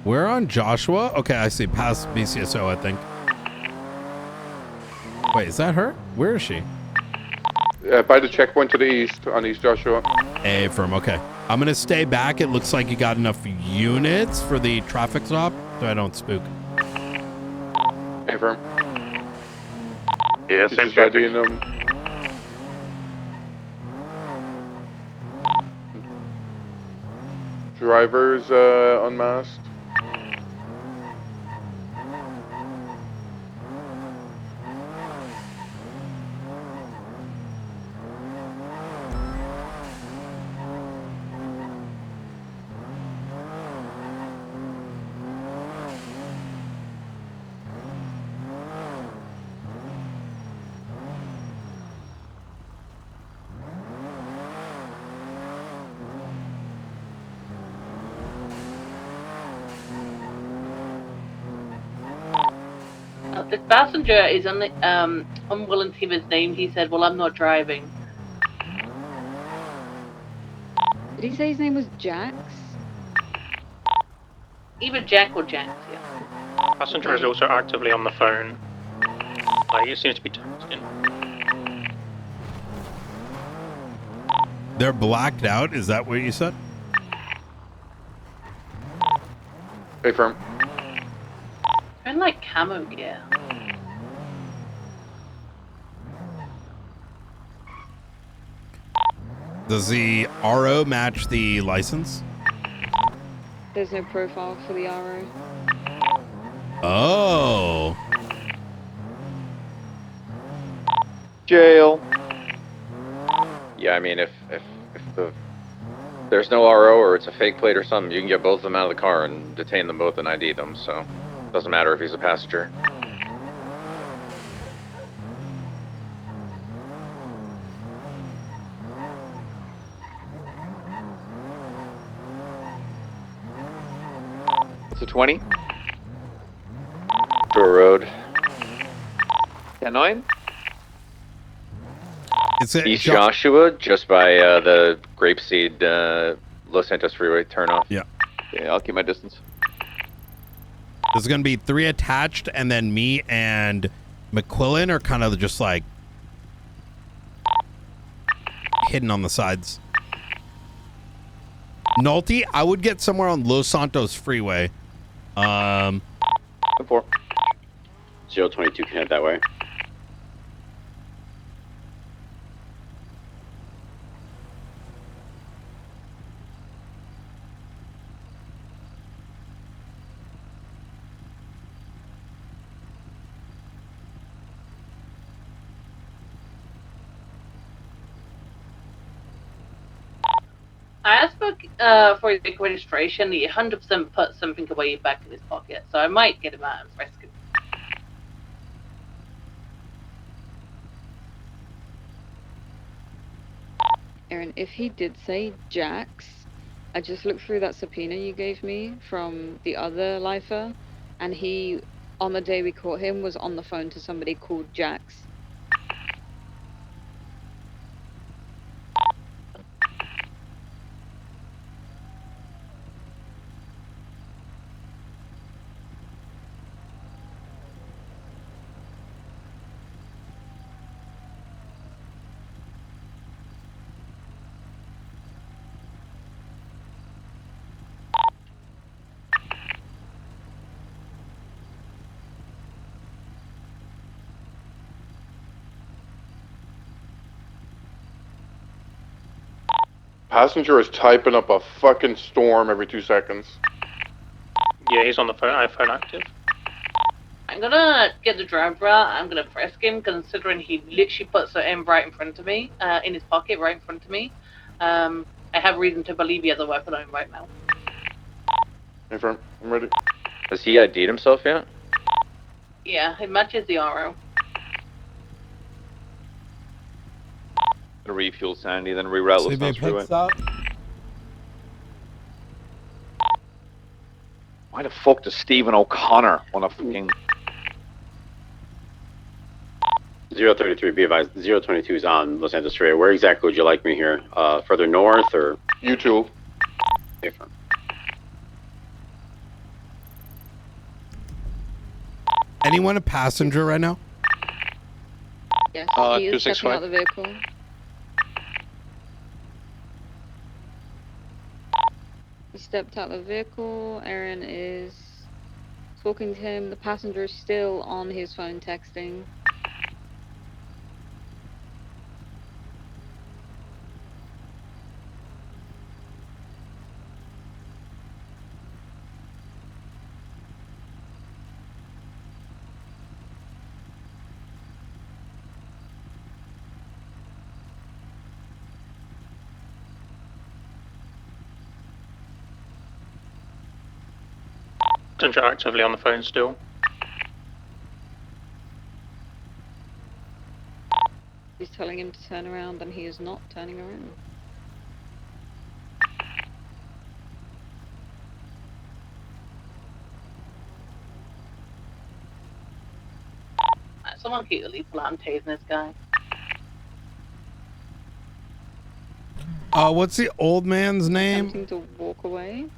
We're on Joshua. Okay, I see. Past BCSO, I think. Wait, is that her? Where is she? By the checkpoint to the east on East Joshua. A firm. Okay, I'm gonna stay back. It looks like you got enough units for the traffic stop, so I don't spook. A firm. Yeah, same traffic. Drivers unmasked. The passenger is unwilling to give his name. He said, well, I'm not driving. Did he say his name was Jax? Either Jack or Jax, yeah. Passenger is also actively on the phone. He seems to be texting. They're blacked out. Is that what you said? Confirm. In like camo gear. Does the RO match the license? There's no profile for the RO. Oh. Jail. Yeah, I mean, if there's no RO or it's a fake plate or something, you can get both of them out of the car and detain them both and ID them. So it doesn't matter if he's a passenger. It's a 20. Shore Road. 10-9. It's East Joshua, just by the Grapeseed Los Santos Freeway turnoff. Yeah. Yeah, I'll keep my distance. There's going to be 3 attached, and then me and McQuillan are kind of just like hidden on the sides. Nolte, I would get somewhere on Los Santos Freeway. 4. 022 can head that way. I asked for the registration. He 100% put something away back in his pocket, so I might get him out and frisk him. Aaron, if he did say Jax, I just looked through that subpoena you gave me from the other lifer, and he, on the day we caught him, was on the phone to somebody called Jax. Passenger is typing up a fucking storm every 2 seconds. Yeah, he's on the phone. iPhone active. I'm gonna get the driver out. I'm gonna frisk him, considering he literally puts it in right in front of me, in his pocket, right in front of me. I have reason to believe he has a weapon on him right now. Confirm. I'm ready. Has he ID'd himself yet? Yeah, it matches the RO. Gonna refuel Sandy, then reroute Los Santos Freeway. Why the fuck does Stephen O'Connor want to fucking... 033, be advised, 022 is on Los Angeles Freeway. Where exactly would you like me here? Further north or? YouTube. Different. Anyone a passenger right now? Yes, he is stepping out the vehicle. He stepped out the vehicle. Aaron is talking to him. The passenger is still on his phone texting. Passenger actively on the phone still. He's telling him to turn around, and he is not turning around. Someone keep the lethal. I'm tasing this guy. What's the old man's name? Attempting to walk away.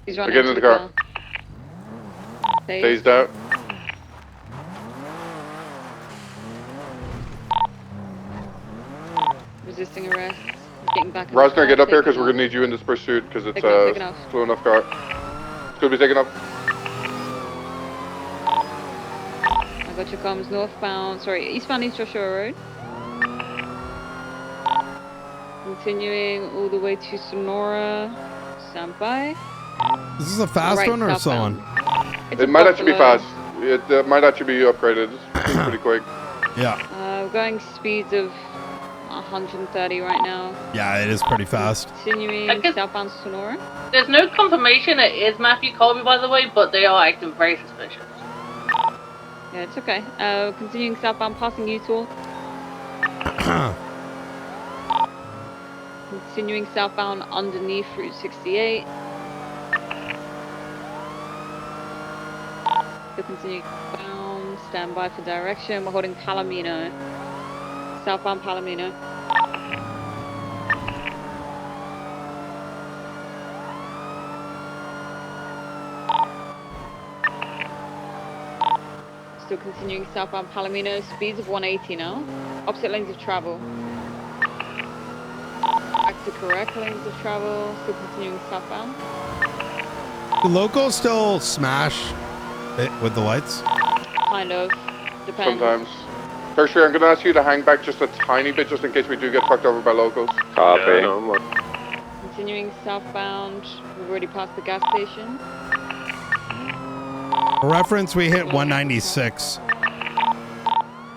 He's I running get into the car. Dazed out. Resisting arrest. Getting back. Rosner, get up here because we're gonna need you in this pursuit because it's a slow enough car. It's gonna be taken up. I got your comms northbound. Sorry, eastbound East Joshua Road. Continuing all the way to Sonora. Stand by. Is this a fast one or a slow one? It might actually be fast. It might actually be upgraded. It's pretty quick. Yeah. We're going speeds of 130 right now. Yeah, it is pretty fast. Continuing southbound Sonora. There's no confirmation it is Matthew Colby, by the way, but they are acting very suspicious. Yeah, it's okay. Continuing southbound, passing Utah. Continuing southbound underneath Route 68. Still continuing southbound. Stand by for direction. We're holding Palomino. Southbound Palomino. Still continuing southbound Palomino. Speeds of 180 now. Opposite lanes of travel. Back to correct lanes of travel. Still continuing southbound. Do locals still smash it with the lights? Kind of. Depends. Sometimes. Tertiary, I'm gonna ask you to hang back just a tiny bit just in case we do get fucked over by locals. Copy. Continuing southbound. We've already passed the gas station. For reference, we hit 196.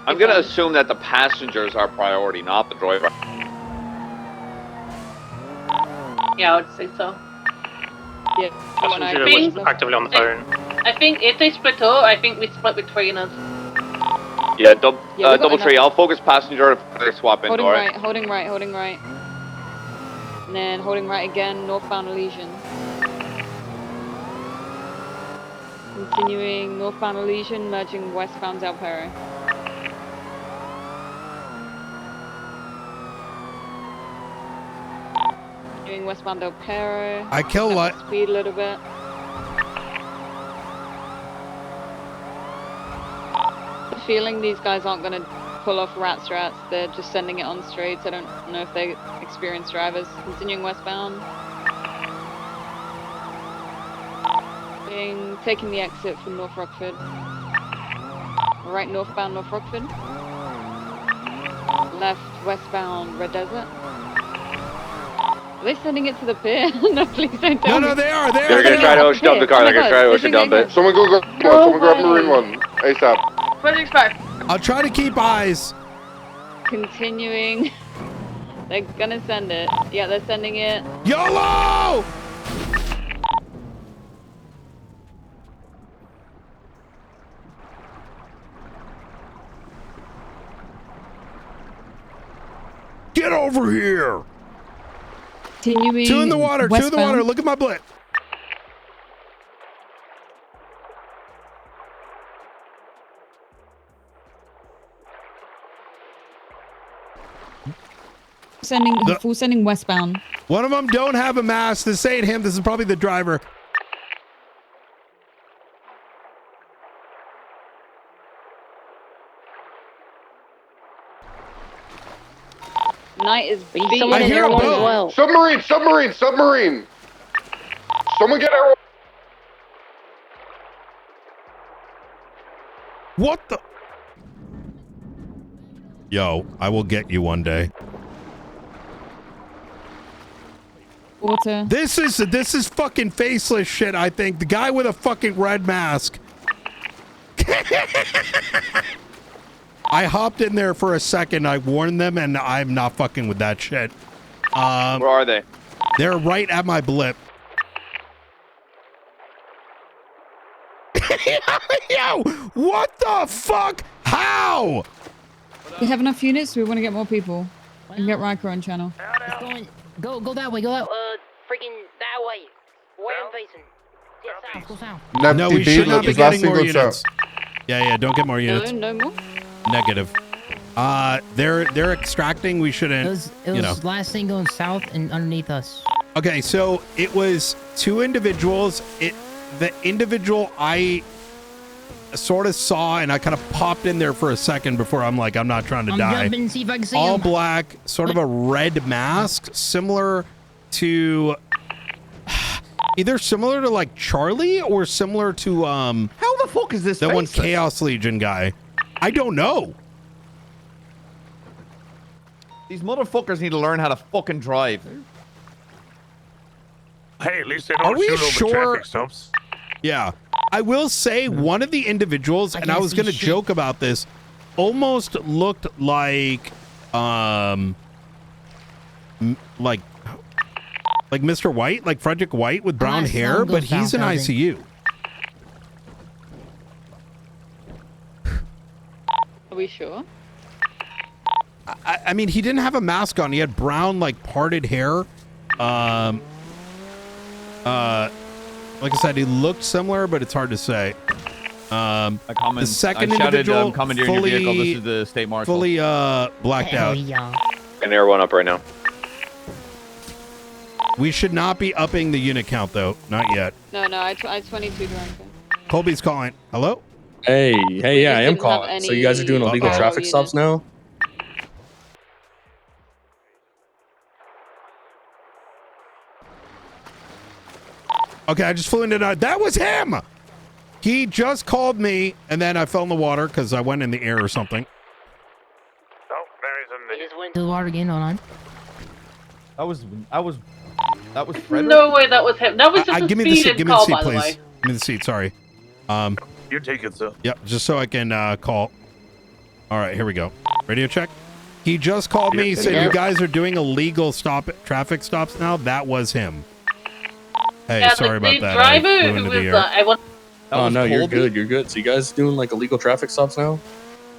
I'm gonna assume that the passengers are priority, not the driver. Yeah, I would say so. Yeah. Passenger was actively on the phone. I think if they split up, I think we split between us. Yeah, double tree. I'll focus passenger if they swap in. Holding Alright. right, holding right, holding right. And then holding right again, northbound Elysian. Continuing northbound Elysian, merging westbound Del Perro. Doing westbound Del Perro. I kill what? Speed a little bit. Feeling these guys aren't gonna pull off rat strats. They're just sending it on straights. I don't know if they experienced drivers. Continuing westbound. Taking the exit from North Rockford. Right northbound North Rockford. Left westbound Red Desert. Are they sending it to the pier? No, please don't tell me. No, they are. They're gonna try to ocean dump the car. They're gonna try to ocean dump it. Someone go grab one. Someone grab Marine one. ASAP. 25. I'll try to keep eyes. Continuing. They're gonna send it. Yeah, they're sending it. YOLO! Get over here! Continuing. Two in the water. Westbound. 2 in the water. Look at my blip. Sending westbound. One of them don't have a mask. This ain't him. This is probably the driver. Night is beating. I hear a boat. Submarine, submarine, submarine. Someone get our. What the? Yo, I will get you one day. Water. This is fucking faceless shit, I think. The guy with a fucking red mask. I hopped in there for a second. I warned them, and I'm not fucking with that shit. Where are they? They're right at my blip. Yo, what the fuck? How? We have enough units. We want to get more people and get Riker on channel. Go that way. Go that. Freaking that way. Where I'm facing. Yes, south. Go south. No, we should not be getting more units. Yeah, don't get more units. No more. Negative. They're extracting. We shouldn't. It was last thing going south and underneath us. Okay, so it was two individuals. The individual I sort of saw, and I kind of popped in there for a second before I'm like, I'm not trying to die. Jumping and see if I can see All him. black, sort of a red mask, similar to either similar to like Charlie or similar to How the fuck is this? the one faceless? Chaos Legion guy. I don't know. These motherfuckers need to learn how to fucking drive. Hey, at least they Are don't we shoot over sure? traffic stops. Yeah. I will say one of the individuals, and I was going to joke about this, almost looked like like Mr. White, like Frederick White with brown Unless hair, someone but goes he's in down, ICU. Are we sure? I mean, he didn't have a mask on. He had brown, like parted hair. Like I said, he looked similar, but it's hard to say. The second individual, commandeering your vehicle. This is the state marshal. fully blacked Hell out. yeah. An air one up right now. We should not be upping the unit count, though. Not yet. No, I 22 drunk. Colby's calling. Hello? Hey, yeah, I am didn't have calling. So you guys are doing any illegal power traffic stops now? Okay, I just flew into that. That was him! He just called me, and then I fell in the water because I went in the air or something. Oh, there he's in the... Just went to the water again, hold on. That was Frederick? No way, that was him. That was just a give me the seat. speeding Give me the call, seat, by the please. way. Give me the seat. Sorry. You take it, sir. Yep, just so I can call. All right, here we go. Radio check. He just called me. He said you guys are doing illegal traffic stops now. That was him. Hey, Yeah, sorry the about that. driver I flew who into was the air. I want. Oh, no, you're good. You're good. So you guys doing like illegal traffic stops now?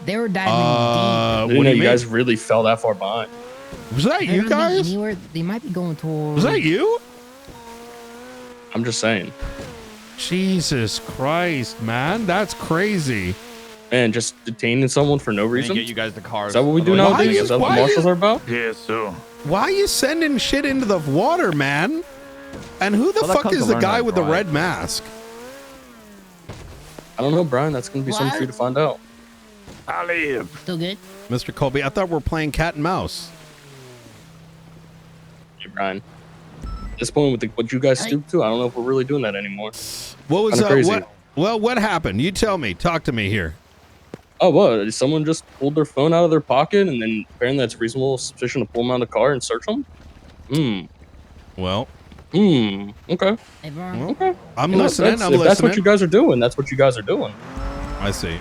They were diving I deep. didn't know you guys really fell that far behind. Was that They you might be guys? Anywhere, they might be going towards. Was that you? I'm just saying. Jesus Christ, man. That's crazy. Man, just detaining someone for no reason? Get you guys the cars. Is that what we do Otherwise- nowadays? Is that what marshals are about? Yeah, so. Why are you sending shit into the water, man? And who the Well, that fuck comes is to the learn how guy to with the drive. red mask? I don't know, Brian. That's going to be something for you to find out. I live. Still good? Mr. Colby, I thought we were playing cat and mouse. Hey, Brian. At this point, with what you guys stooped to, I don't know if we're really doing that anymore. What was Kinda crazy. what happened? You tell me. Talk to me here. Oh, what? Someone just pulled their phone out of their pocket, and then apparently that's reasonable suspicion to pull them out of the car and search them? Well. Okay. Hey, Brian. Okay. I'm You know, listening. if I'm that's listening. what you guys are doing, that's what you guys are doing. I see.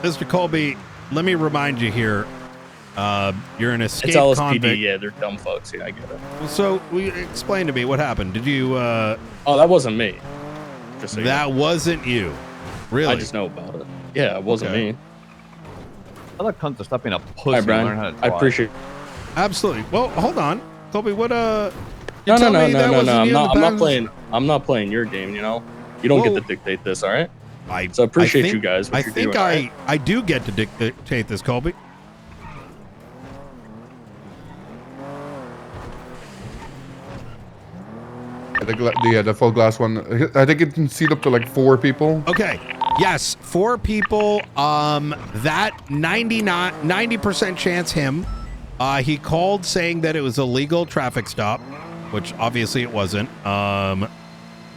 Mr. Colby, let me remind you here. You're an escaped It's LSPD. convict. Yeah, they're dumb fucks. Yeah, I get it. So, explain to me what happened. Did you? Oh, that wasn't me. Just so you That know. wasn't you. Really? I just know about it. Yeah, it wasn't Okay. me. Other cunts are stop being a pussy Hi, and Brian. learn how to I drive. appreciate. Absolutely. Well, hold on, Colby. What? You No. tell me that I'm wasn't not. you I'm in not the past? playing. I'm not playing your game. You know, you don't Whoa. get to dictate this. All right. I So I appreciate think- you guys. What I you're think doing, all right? I do get to dictate this, Colby. The full glass one. I think it can seat up to like 4 people. Okay. Yes, 4 people. That 90% chance him. He called saying that it was a legal traffic stop, which obviously it wasn't.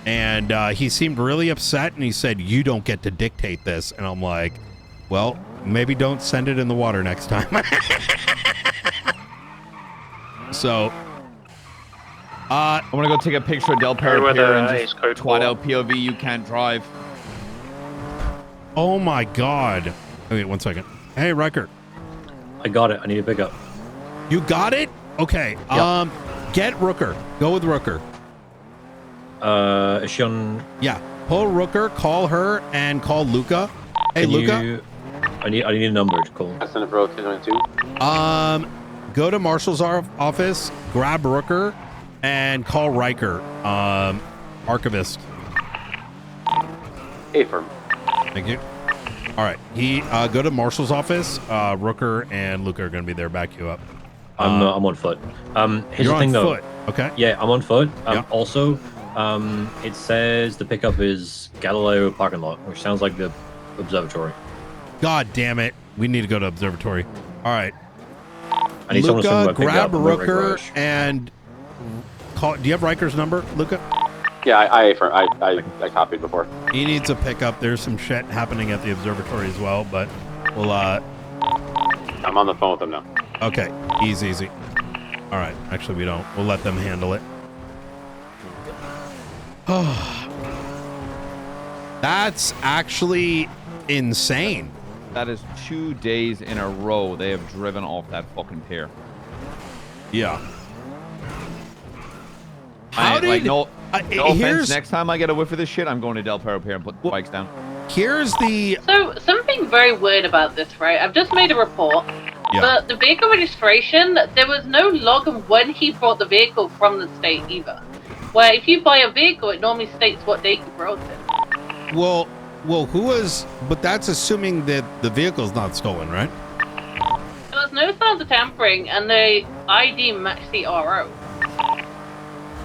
And he seemed really upset, and he said, "You don't get to dictate this." And I'm like, "Well, maybe don't send it in the water next time." So, I'm gonna go take a picture of Del Perro where Pier the and Ace just Code twat for. out POV. You can't drive. oh my God. Wait, 1 second. Hey, Riker, I got it. I need a pickup. you got it? Okay. Yep. Get Rooker. Go with Rooker. Is she on? Yeah. Pull Rooker, call her, and call Luca. Hey, Can Luca. you- I need a number to call. That's in the road 222. Go to Marshall's office, grab Rooker, and call Riker, archivist. Affirm. Thank you. All right. Go to Marshall's office. Rooker and Luca are going to be there. Back you up. I'm on foot. Here's You're the thing, on though. foot. Okay. Yeah, I'm on foot. Yeah. Also, it says the pickup is Galileo parking lot, which sounds like the observatory. God damn it. We need to go to observatory. All right. I need someone to swing Luca, my pickup grab on the Red Rooker Rush. and call. Do you have Riker's number, Luca? Yeah, I copied before. He needs a pickup. There's some shit happening at the observatory as well, but we'll I'm on the phone with them now. okay, easy. All right, actually we don't. We'll let them handle it. That's actually insane. That is 2 days in a row they have driven off that fucking pier. Yeah. No offense, next time I get a whiff of this shit, I'm going to Del Perro Pier and put the bikes down. Here's the... So, something very weird about this, right? I've just made a report. Yeah. But the vehicle registration, there was no log of when he brought the vehicle from the state either. Where if you buy a vehicle, it normally states what date you brought it. Well, who was... But that's assuming that the vehicle's not stolen, right? There was no signs of tampering, and the ID matched the RO.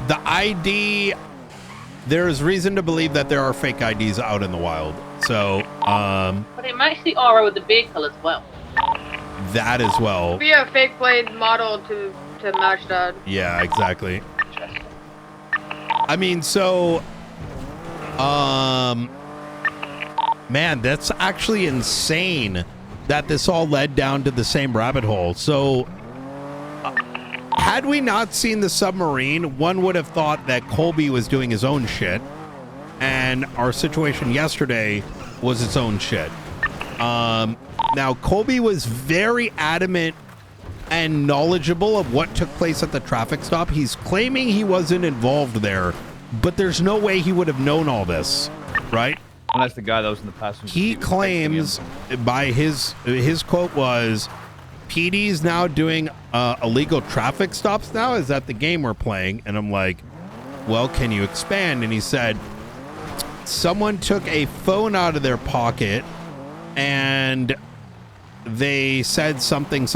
The ID... There's reason to believe that there are fake IDs out in the wild. So, But it matched the RO with the vehicle as well. that as well. Be a fake plate model to match that. Yeah, exactly. I mean, so... Man, that's actually insane that this all led down to the same rabbit hole. So... had we not seen the submarine, one would have thought that Colby was doing his own shit, and our situation yesterday was its own shit. Now, Colby was very adamant and knowledgeable of what took place at the traffic stop. He's claiming he wasn't involved there, but there's no way he would have known all this, right? Unless the guy that was in the passenger He seat was claims, by his quote was, PD's now doing illegal traffic stops now? Is that the game we're playing? And I'm like, well, can you expand? And he said, someone took a phone out of their pocket and they said something,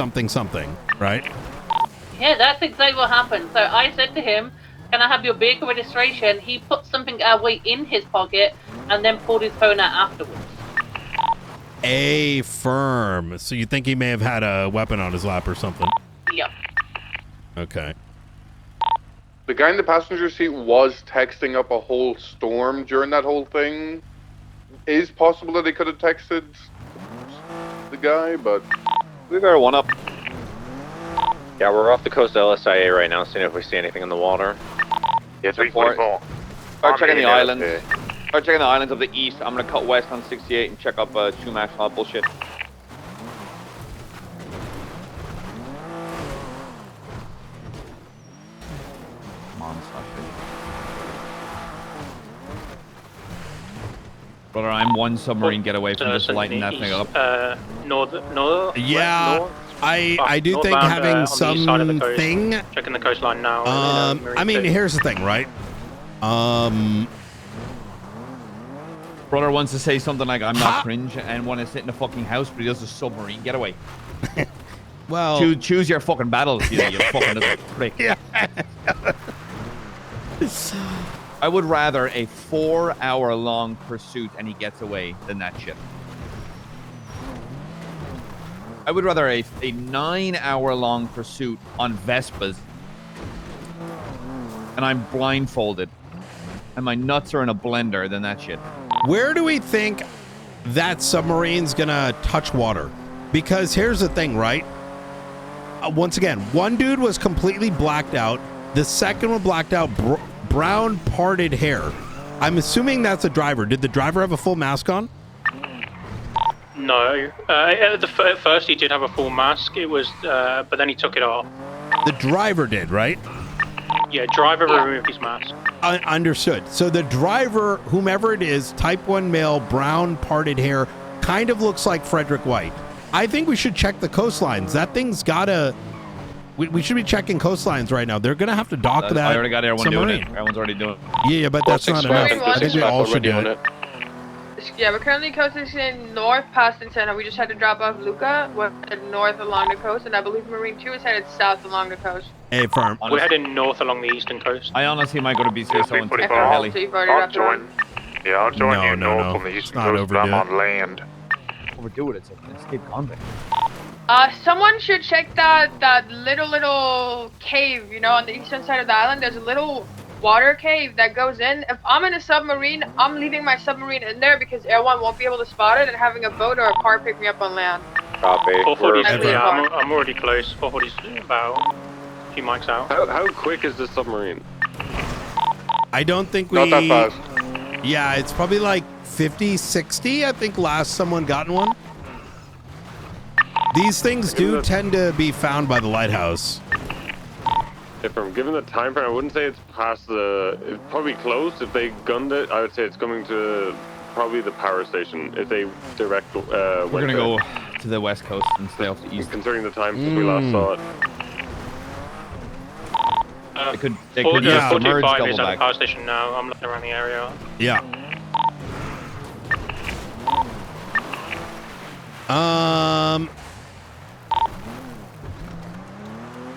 right? Yeah, that's exactly what happened. So I said to him, can I have your vehicle registration? He put something away in his pocket and then pulled his phone out afterwards. A firm. So you think he may have had a weapon on his lap or something? Yep. Okay. The guy in the passenger seat was texting up a whole storm during that whole thing. Is possible that he could have texted the guy, but... We better one up. Yeah, we're off the coast of LSIA right now, seeing if we see anything in the water. Yeah, 344. Start checking the islands. Start checking the islands of the east. I'm gonna cut west on 68 and check up Chumash and all that bullshit. Come on, Brother, I'm one submarine getaway from just lighting that thing up. North. Yeah, west, I do think northbound, having on the east side of the coast. something... Checking the coastline now. I mean, here's the thing, right? Brother wants to say something like, I'm not cringe, and want to sit in a fucking house, but he does a submarine getaway. Well... Choose your fucking battles, you fucking little prick. Yeah. I would rather a 4-hour-long pursuit and he gets away than that shit. I would rather a 9-hour-long pursuit on Vespas and I'm blindfolded and my nuts are in a blender than that shit. Where do we think that submarine's gonna touch water? Because here's the thing, right? Once again, one dude was completely blacked out. The second one blacked out, brown parted hair. I'm assuming that's a driver. Did the driver have a full mask on? No. At first he did have a full mask. It was, but then he took it off. The driver did, right? Yeah, driver removed his mask. Understood. So the driver, whomever it is, type 1 male, brown parted hair, kind of looks like Frederick White. I think we should check the coastlines. That thing's gotta... We should be checking coastlines right now. They're gonna have to dock that. I already got everyone submarine. doing it. Everyone's already doing it. Yeah, but that's not enough. I think we all should do it. Yeah, we're currently coasting north past Encino. We just had to drop off Luca. We're headed north along the coast, and I believe Marine 2 is headed south along the coast. Hey, firm. We're heading north along the eastern coast. I honestly might go to BCSO and take a I'll- heli. So you've already I'll wrapped around? join. Yeah, I'll join you north on the It's eastern not coast, but I'm overdue. on land. Overdo it. It's an escape convict. Someone should check that little cave, you know, on the eastern side of the island. There's a little water cave that goes in. If I'm in a submarine, I'm leaving my submarine in there because Air One won't be able to spot it, and having a boat or a car pick me up on land. Copy. 440's, yeah, I'm already close. 440's about a few mics out. How quick is this submarine? I don't think we. Not that fast. Yeah, it's probably like 50, 60. I think last someone gotten one. These things do tend to be found by the lighthouse. If I'm given the time frame, I wouldn't say it's past the. It's probably close. If they gunned it, I would say it's coming to probably the power station. If they direct. We're gonna go to the west coast and stay off the east. Considering the time since we last saw it. They could just submerge 45 double is at the back. power station now. I'm looking around the area. Yeah.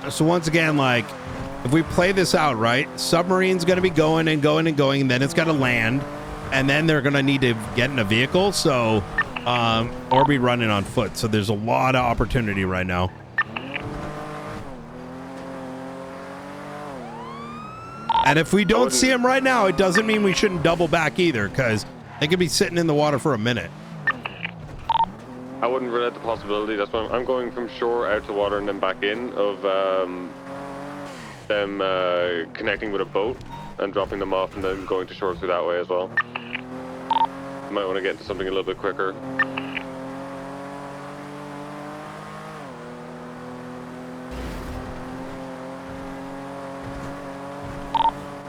So once again, like, if we play this out right, submarine's going to be going and going and going, and then it's got to land, and then they're going to need to get in a vehicle, so, or be running on foot. So there's a lot of opportunity right now. And if we don't see them right now, it doesn't mean we shouldn't double back either, because they could be sitting in the water for a minute. I wouldn't rule out the possibility. That's why I'm going from shore out to water and then back in of them connecting with a boat and dropping them off and then going to shore through that way as well. Might want to get into something a little bit quicker.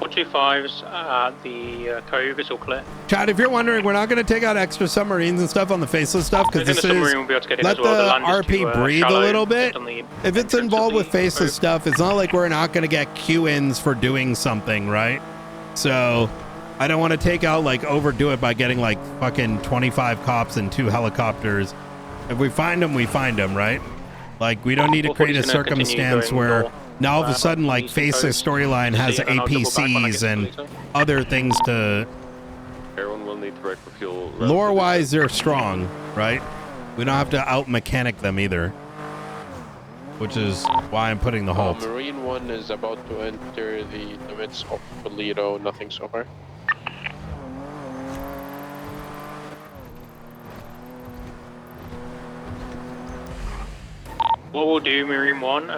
.45's at the cove is all clear. Chad, if you're wondering, we're not going to take out extra submarines and stuff on the faceless stuff because I this think the is submarine will be able to get in let as well. the The land is RP too, breathe a shallow little to bit. get on the If it's involved with faceless stuff, it's not like we're not going to get Q-ins for doing something, right? So I don't want to take out, like, overdo it by getting like fucking 25 cops and 2 helicopters. If we find them, we find them, right? Like, we don't need to create a circumstance where now all of a sudden, like, Faceless storyline has APCs and other things to. Everyone will need to break for fuel. Lore-wise, they're strong, right? We don't have to out-mechanic them either, which is why I'm putting the halt. Marine 1 is about to enter the limits of Toledo. Nothing so far. What we'll do, Marine 1,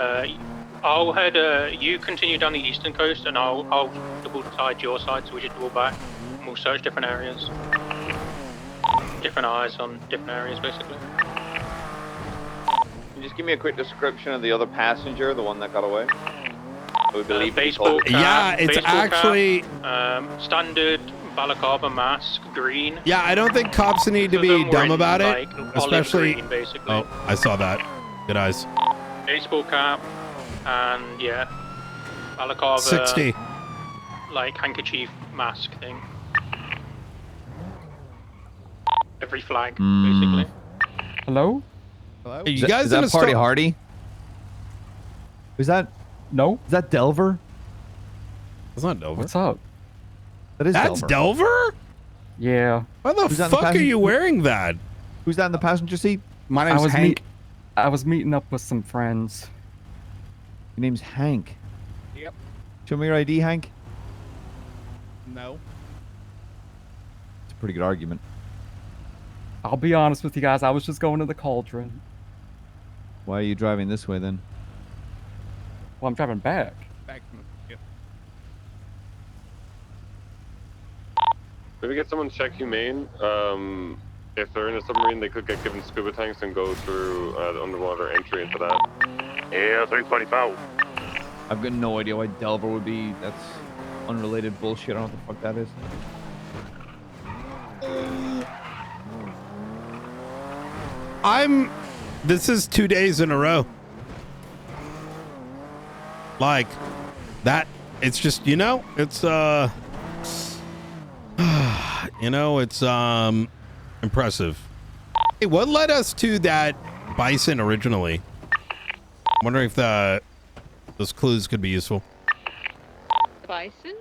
I'll head, you continue down the eastern coast and I'll double side your side, so we just double back and we'll search different areas. Different eyes on different areas, basically. Can you just give me a quick description of the other passenger, the one that got away? We believe baseball cap, yeah, it's baseball actually cap, standard balaclava mask, green. Yeah, I don't think cops need to be dumb about it, like, especially. green, basically. Oh, I saw that. Good eyes. Baseball cap, and yeah, balaclava. 60. Like handkerchief mask thing. Every flag, basically. Hello? Hello? Is You that- guys is in that a Party sto- Hardy? Is that no? Is that Delver? It's not Delver. What's up? That is That's Delver? Yeah. Why the Who's that in the fuck are passenger- you wearing that? Who's that in the passenger seat? My name's Hank. I was meeting up with some friends. Your name's Hank. Yep. Show me your ID, Hank. No. It's a pretty good argument. I'll be honest with you guys. I was just going to the cauldron. Why are you driving this way then? Well, I'm driving back. Maybe get someone check humane. If they're in a submarine, they could get given scuba tanks and go through the underwater entry into that. Yeah, 345. I've got no idea why Delver would be. That's unrelated bullshit. I don't know what the fuck that is. This is 2 days in a row. Like, that, it's just, you know, it's, you know, it's, Impressive. Hey, what led us to that bison originally? I'm wondering if those clues could be useful. Bison?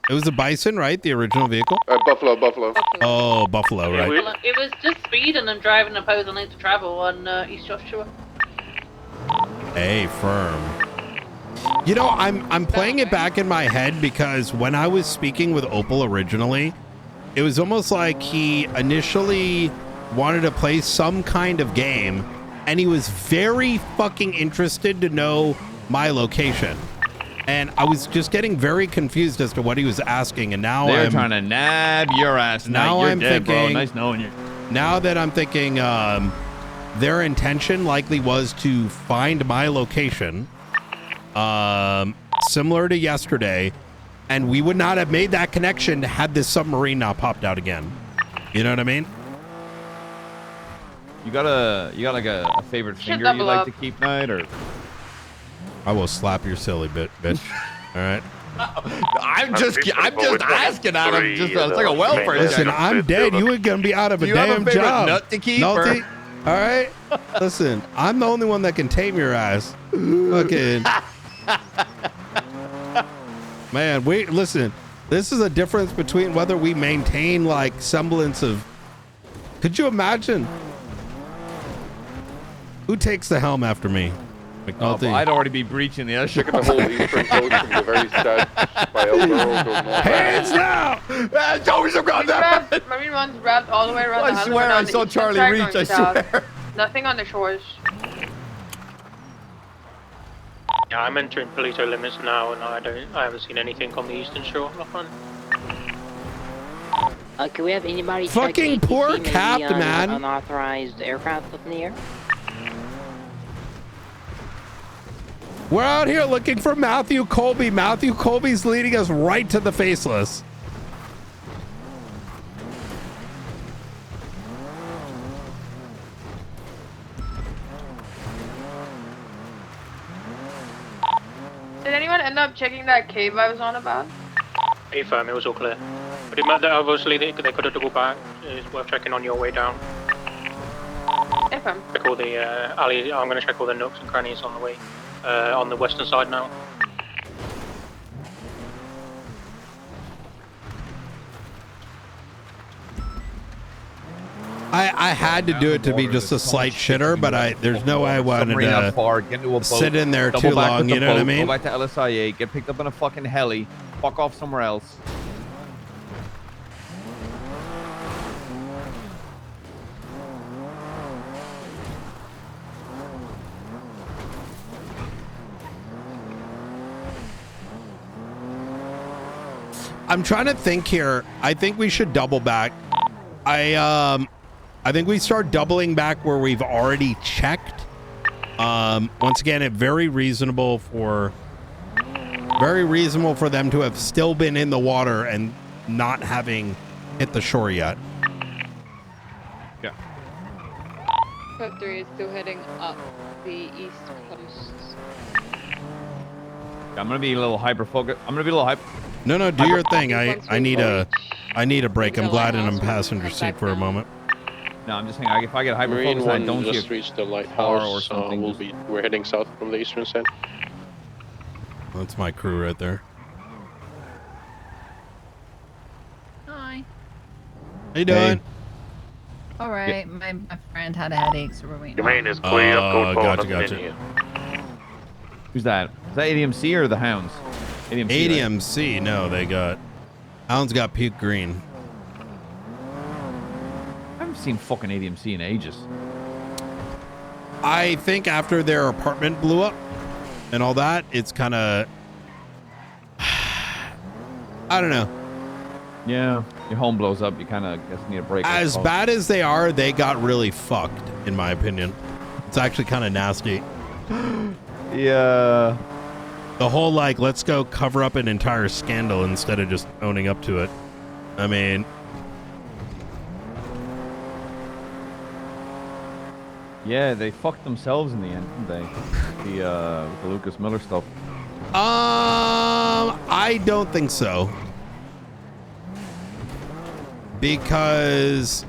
It was a bison, right? The original vehicle? Buffalo. Oh, buffalo, right. It was just speeding and driving opposing lane to travel on East Joshua. Hey, firm. You know, I'm playing it back in my head because when I was speaking with Opal originally, it was almost like he initially wanted to play some kind of game, and he was very fucking interested to know my location. And I was just getting very confused as to what he was asking, and now They're I'm trying to nab your ass. Now You're I'm dead, bro. thinking. Nice knowing you. Now that I'm thinking, their intention likely was to find my location, similar to yesterday, and we would not have made that connection had this submarine not popped out again. You know what I mean? You got like a favorite finger you like to keep, Knight, or? I will slap your silly bitch. All right. I'm just asking out of just it's like a welfare. Listen, I'm dead. You ain't gonna be out of a damn job. Nut to keep, Nutty. All right. Listen, I'm the only one that can tame your ass. Fucking man. Listen. This is a difference between whether we maintain like semblance of. Could you imagine? Who takes the helm after me? McNulty. I'd already be breaching the issue. Look at the whole eastern coast from the very start by El Burro goes north. Hands down! Joey's around Marine one's wrapped all the way around the I island. swear and I on the saw eastern Charlie side reach, going I south. swear. Nothing on the shores. Yeah, I'm entering Polito limits now, and I haven't seen anything on the eastern shore. Nothing. Can we have anybody Fucking check poor ATC, Cap, maybe on man. Unauthorized aircraft up in the air? We're out here looking for Matthew Colby. Matthew Colby's leading us right to the Faceless. Did anyone end up checking that cave I was on about? Hey, firm, it was all clear. But it meant that obviously they could have doubled back. It's worth checking on your way down. Hey, firm. Check all the alley. I'm going to check all the nooks and crannies on the way. On the western side now. I had to do it to be just a slight shitter, but there's no way I wanted to sit in there too long, you know what I mean? Go back to LSIA, get picked up on a fucking heli, fuck off somewhere else. I'm trying to think here. I think we should double back. I think we start doubling back where we've already checked. Once again, it's very reasonable for them to have still been in the water and not having hit the shore yet. Yeah. Prep 3 is still heading up the east coast. I'm gonna be a little hyper focused. I'm gonna be a little hyper. No, do your thing. I need a break. I'm glad in a passenger seat for a moment. No, I'm just saying. If I get hyper Marine focused, I one don't see just a reached the car or lighthouse. something. We're heading south from the eastern side. That's my crew right there. Hi. How you doing? All right, my friend had a headache, so we're waiting. Your main is clear. Oh, Code gotcha. Who's that? Is that ADMC or the Hounds? ADMC. ADMC. Right? No, they got. Hounds got puke green. I haven't seen fucking ADMC in ages. I think after their apartment blew up and all that, it's kind of. I don't know. Yeah, your home blows up. You kind of guess need a break. As bad as they are, they got really fucked, in my opinion. It's actually kind of nasty. Yeah. The whole, like, let's go cover up an entire scandal instead of just owning up to it. I mean... Yeah, they fucked themselves in the end, didn't they? The Lucas Miller stuff. I don't think so. Because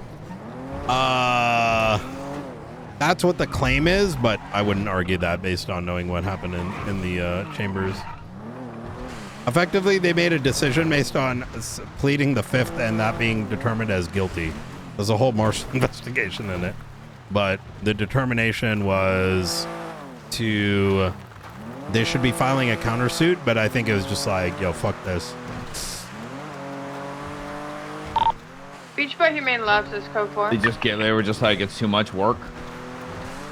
That's what the claim is, but I wouldn't argue that based on knowing what happened in the chambers. Effectively, they made a decision based on pleading the fifth and that being determined as guilty. There's a whole martial investigation in it, but the determination was they should be filing a countersuit, but I think it was just like, yo, fuck this. Beach by Humane Labs is code 4. They were just like, it's too much work.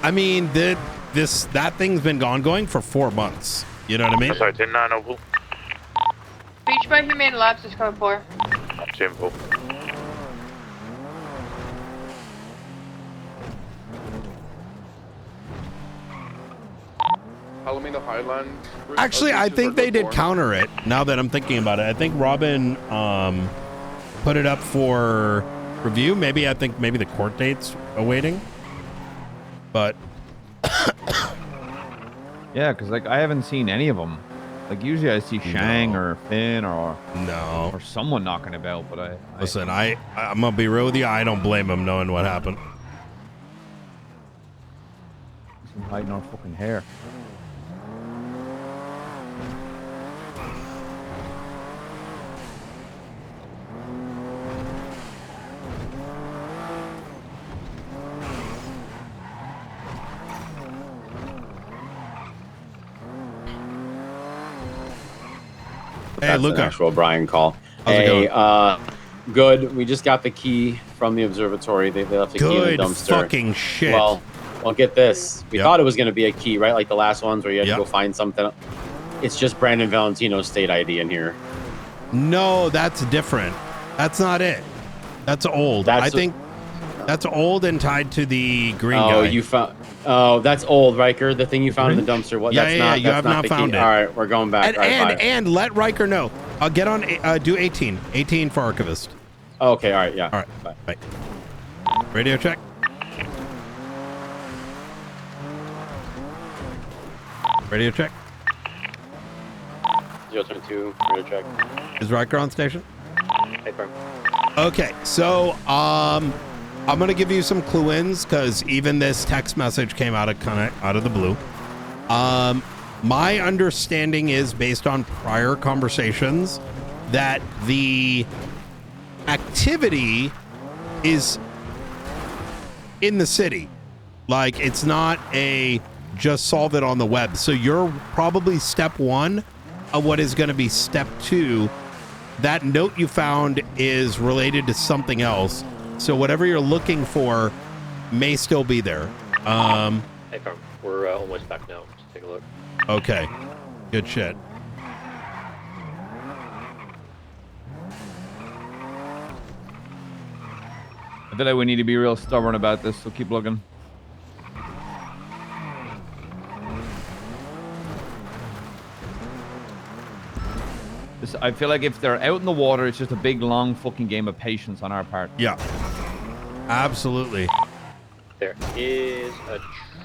I mean, that thing's been going for 4 months. You know what I mean? Sorry, 10-9 Oval. Beach by Humane Labs is code 4. Simple. Palomino Highlands. Actually, I think they did counter it. Now that I'm thinking about it, I think Robin put it up for review. Maybe the court date's awaiting. But yeah, because like I haven't seen any of them. Like usually I see Shang or Finn or someone knocking about, but listen, I'm gonna be real with you. I don't blame him knowing what happened. He's hiding our fucking hair. Hey, That's Luca. an actual Brian call. How's it hey, going? Good. We just got the key from the observatory. They left the key in the Good dumpster. fucking shit. Well, get this. We thought it was going to be a key, right? Like the last ones where you had to go find something. It's just Brandon Valentino's state ID in here. No, that's different. That's not it. That's old. I think that's old and tied to the green guy. Oh, you found. Oh, that's old, Riker. The thing you found in the dumpster. What? Yeah, that's yeah, not. you That's have not not the found key. it. All right, we're going back. And let Riker know. Get on. Do 18. 18 for archivist. Oh, okay. All right. Yeah. All right. Bye. Radio check. Radio check. 022. Radio check. Is Riker on station? Hey, firm. Okay, so I'm gonna give you some clue-ins because even this text message came out of the blue. My understanding is based on prior conversations that the activity is in the city. Like it's not a just solve it on the web. So you're probably step 1 of what is going to be step 2. That note you found is related to something else. So whatever you're looking for may still be there. Hey, firm. We're almost back now. Just take a look. Okay. Good shit. I feel like we need to be real stubborn about this, so keep looking. I feel like if they're out in the water, it's just a big, long fucking game of patience on our part. Yeah. Absolutely. There is a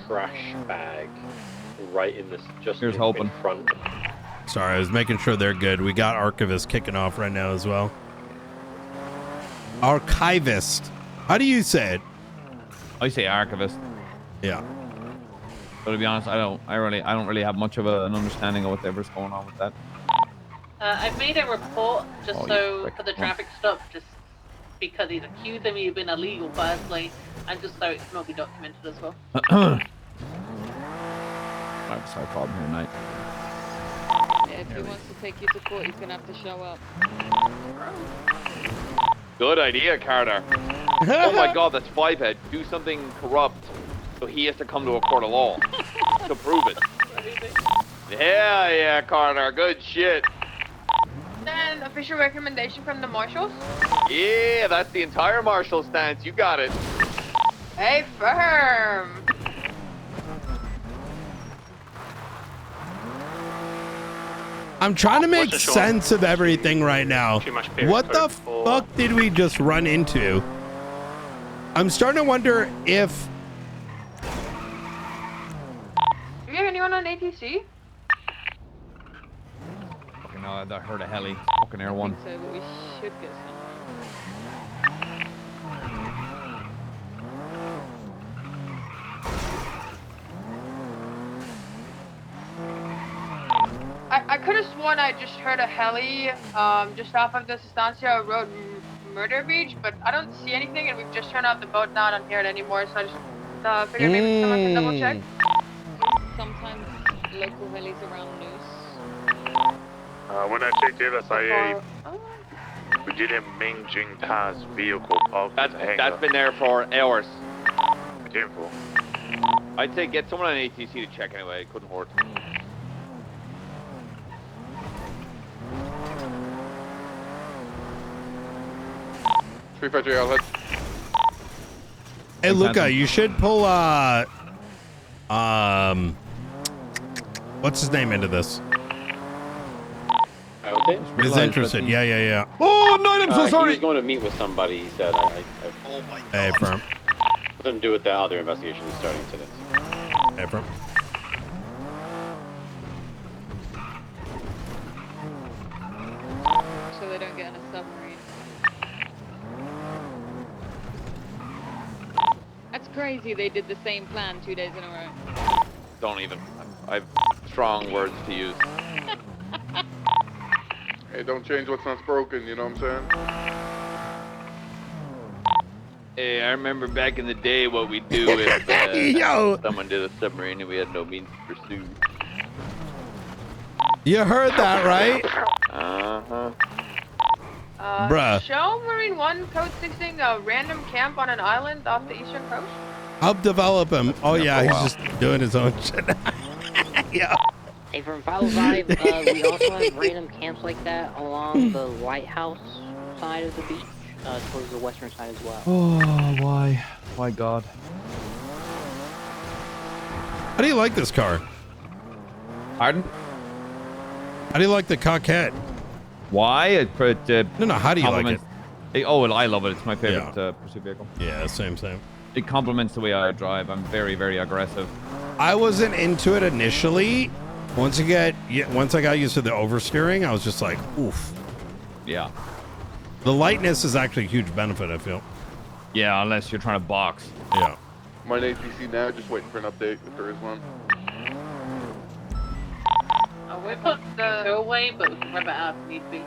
trash bag right in this, just Here's in hoping. front. Sorry, I was making sure they're good. We got Archivist kicking off right now as well. Archivist. How do you say it? I say archivist. Yeah. But to be honest, I don't really have much of an understanding of whatever's going on with that. I've made a report just Oh, so for the traffic stop, just because he's accusing me of being illegal, firstly, and just so it can all be documented as well. I have a side problem here tonight. Yeah, if he wants to take you to court, he's gonna have to show up. Good idea, Carter. Oh my god, that's Fivehead. Do something corrupt so he has to come to a court of law to prove it. Yeah, Carter. Good shit. Then official recommendation from the marshals. Yeah, that's the entire marshal stance. You got it. Hey, firm. I'm trying to make sense of everything right now. What the fuck did we just run into? I'm starting to wonder if... You have anyone on ATC? Fucking hell, I heard a heli. Fucking Air One. So, but we should get some. could have sworn I just heard a heli just off of the Estancia Road Murder Beach, but I don't see anything, and we've just turned off the boat now. I don't hear it anymore, so I just figured maybe someone can double check. Sometimes local helis around Noose. When I checked LSIA, we did have Ming Jing Ta's vehicle parked in the hangar. That's been there for hours. Careful. I'd say get someone on ATC to check anyway. It couldn't hurt. I'll hit. Hey, Luca, you should pull, what's his name into this? He's interested. Yeah. Oh, no, I'm so sorry. He was going to meet with somebody, he said. Oh my God. Hey, Firm. Nothing to do with the other investigation he's starting today. Hey, Firm. So they don't get in a submarine. That's crazy they did the same plan 2 days in a row. Don't even. I've strong words to use. Hey, don't change what's not broken, you know what I'm saying? Hey, I remember back in the day what we'd do if someone did a submarine and we had no means to pursue. You heard that, right? Uh-huh. Bruh. Show Marine 1 code 16 a random camp on an island off the eastern coast. Help develop him. Oh, yeah, he's just doing his own shit. Yeah. Hey, from 505, we also have random camps like that along the lighthouse side of the beach, towards the western side as well. Oh, why? Why, God? How do you like this car? Pardon? How do you like the Coquette? Why? No, how do you like it? Oh, well, I love it. It's my favorite pursuit vehicle. Yeah, same. It complements the way I drive. I'm very, very aggressive. I wasn't into it initially. Once I got used to the oversteering, I was just like, oof. Yeah. The lightness is actually a huge benefit, I feel. Yeah, unless you're trying to box. Yeah. I'm on ATC now, just waiting for an update if there is one. We're put the away, but we can rub it out if need be.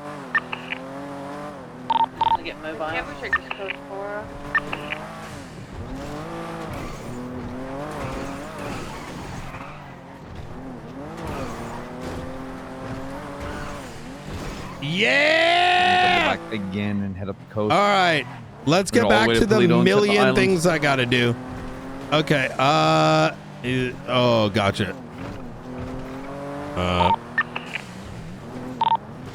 I'm gonna get mobile. Yeah, we check this code 4. Yeah! Go back again and head up the coast. All right. Let's get back to the million things I got to do. Okay. Oh, gotcha.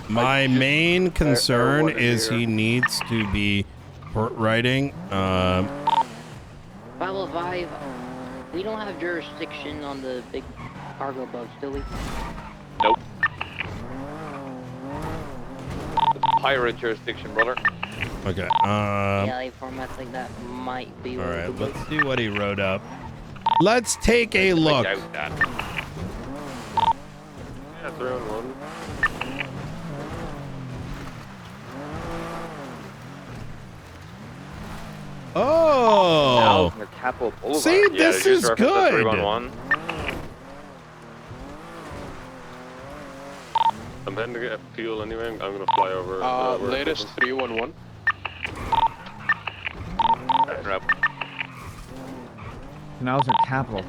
My main concern is he needs to be port writing. 505, we don't have jurisdiction on the big cargo boats, do we? Nope. Pirate jurisdiction, brother. Okay. Yeah, like formats like that might be. All right. Let's see what he wrote up. Let's take a look. Yeah, 3-on-1. Oh. See, this is good. 3-on-1. I'm heading to get fuel anyway. I'm gonna fly over. Latest 311. Canals are capital.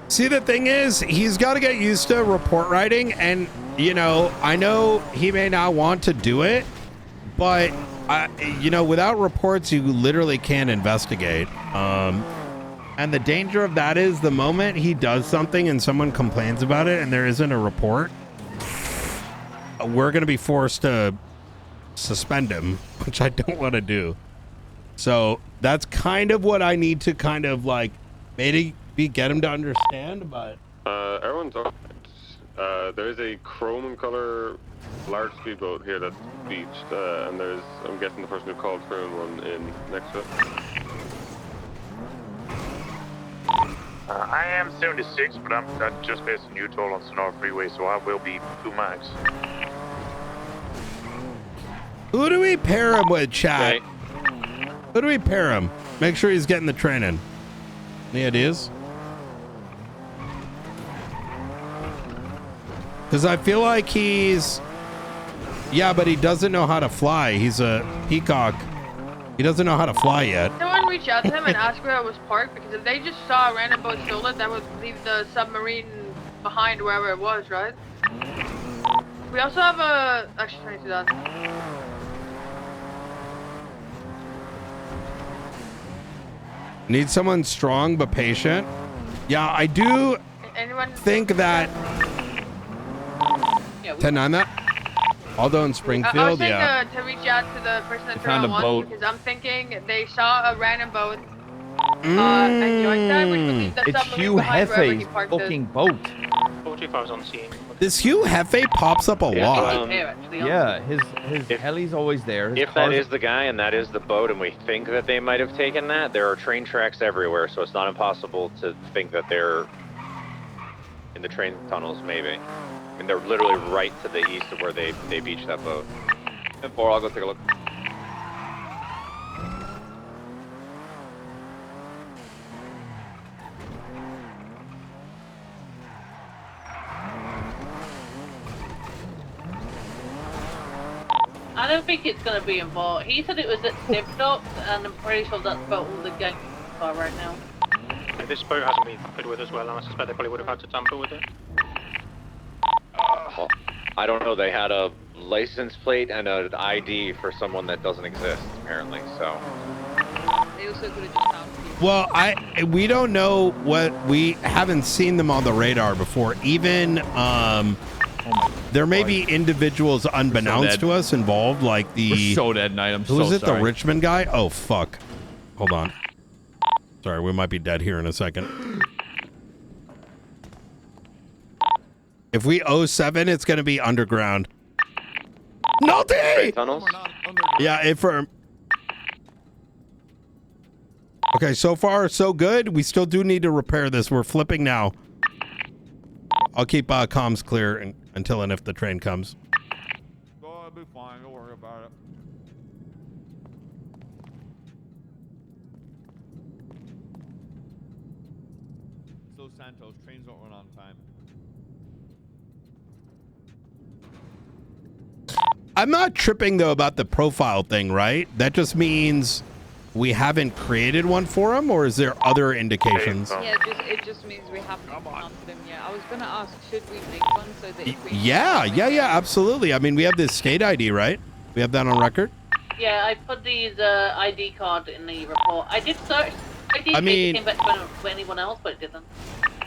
See, the thing is, he's got to get used to report writing, and you know, I know he may not want to do it, but you know, without reports, you literally can't investigate. And the danger of that is the moment he does something and someone complains about it and there isn't a report, we're going to be forced to suspend him, which I don't want to do. So that's kind of what I need to kind of like maybe get him to understand, but everyone's on it. There is a chrome and color large speedboat here that's beached, and there's, I'm guessing the person who called through one in next to it. I am 76, but I'm just based in Utah on Sonora Freeway, so I will be 2 max. who do we pair him with, chat? Who do we pair him? Make sure he's getting the training. Any ideas? Because I feel like he's... Yeah, but he doesn't know how to fly. He's a peacock. He doesn't know how to fly yet. Someone reach out to him and ask where it was parked, because if they just saw a random boat stolen, that would leave the submarine behind wherever it was, right? We also have a... Actually, 22,000. Need someone strong but patient. Yeah, I do think that... 10-9 that? Although in Springfield, I was saying yeah. to reach out to the person that found turned a on boat. because I'm thinking they saw a random boat and joined that, which would leave the It's submarine Hugh behind wherever he Hefe's parked fucking it. boat. 45's on scene. This Hugh Hefe pops up a lot. Yeah, his heli's always there. His If that cars- is the guy and that is the boat and we think that they might have taken that, there are train tracks everywhere, so it's not impossible to think that they're in the train tunnels, maybe. I mean, they're literally right to the east of where they beached that boat. 4, I'll go take a look. I don't think it's going to be involved. He said it was at Civ Docks, and I'm pretty sure that's about all the gang are right now. This boat hasn't been tampered with as well, and I suspect they probably would have had to tamper with it. Well, I don't know, they had a license plate and an ID for someone that doesn't exist, apparently, so. They also could have just found people. Well, we don't know what... We haven't seen them on the radar before. Even... there may be individuals unbeknownst to us involved, like the... We're so dead, Knight. I'm Who so is it? sorry. The Richmond guy? Oh, fuck. Hold on. Sorry, we might be dead here in a second. If we 07, it's going to be underground. Nulty! Tunnels? Yeah, Okay, so far, so good. We still do need to repair this. We're flipping now. I'll keep comms clear until and if the train comes. Oh, it'll be fine. Don't worry about it. So Santos, trains don't run on time. I'm not tripping, though, about the profile thing, right? That just means we haven't created one for him, or is there other indications? Yeah, it just means we haven't implemented them yet. I was gonna ask, should we make one so that if we... Yeah, absolutely. I mean, we have this state ID, right? We have that on record? Yeah, I put these ID card in the report. I did search. I mean- it came back to anyone else, but it didn't.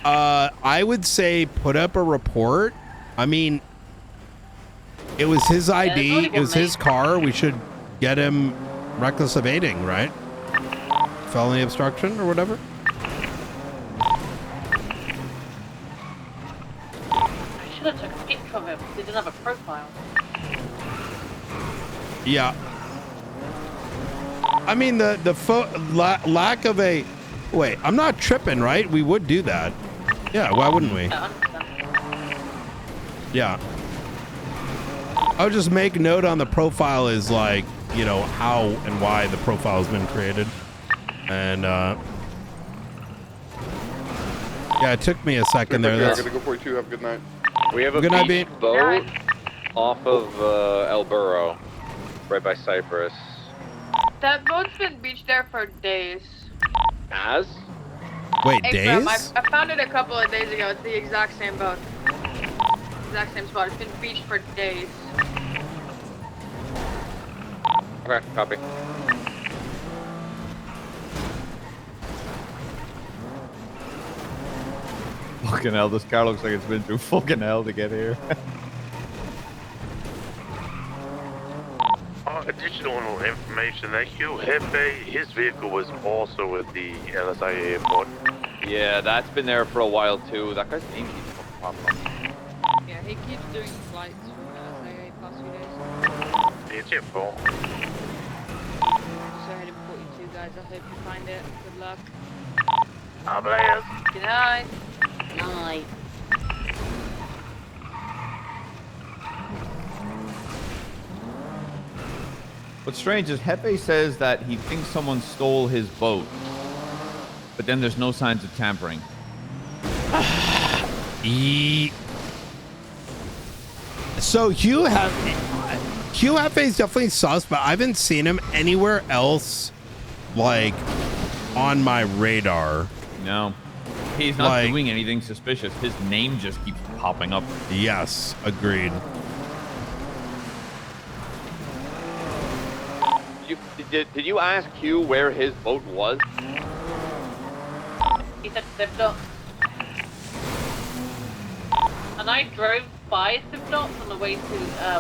I would say put up a report. I mean, it was his ID. It was his car. We should get him reckless evading, right? Felony obstruction or whatever. I should have took a picture of him. He didn't have a profile. Yeah. I mean, the lack of a... Wait, I'm not tripping, right? We would do that. Yeah, why wouldn't we? Yeah. I'll just make note on the profile is like, you know, how and why the profile has been created. And, yeah, it took me a second there. I'm That's, gonna go for you too. Have a good night. We have a Good night, beach Bean. boat off of El Burro, right by Cyprus. That boat's been beached there for days. As? Wait, Hey, days? Fram, I found it a couple of days ago. It's the exact same boat. Exact same spot. It's been beached for days. Okay, copy. Fucking hell, this car looks like it's been through fucking hell to get here. Additional information that Hugh Hefe, his vehicle was also with the LSIA airport. Yeah, that's been there for a while too. That guy's name keeps popping up. Yeah, he keeps doing flights from LSIA past few days. It's your fault. Also heading 42, guys. I hope you find it. Good luck. Hablas. Good night. Night. What's strange is Hefe says that he thinks someone stole his boat, but then there's no signs of tampering. So Hugh Hefe's definitely sus, but I haven't seen him anywhere else, like, on my radar. No. He's not Like- doing anything suspicious. His name just keeps popping up. Yes, agreed. Did you ask Q where his boat was? He said Slipknot. And I drove by Slipknot on the way to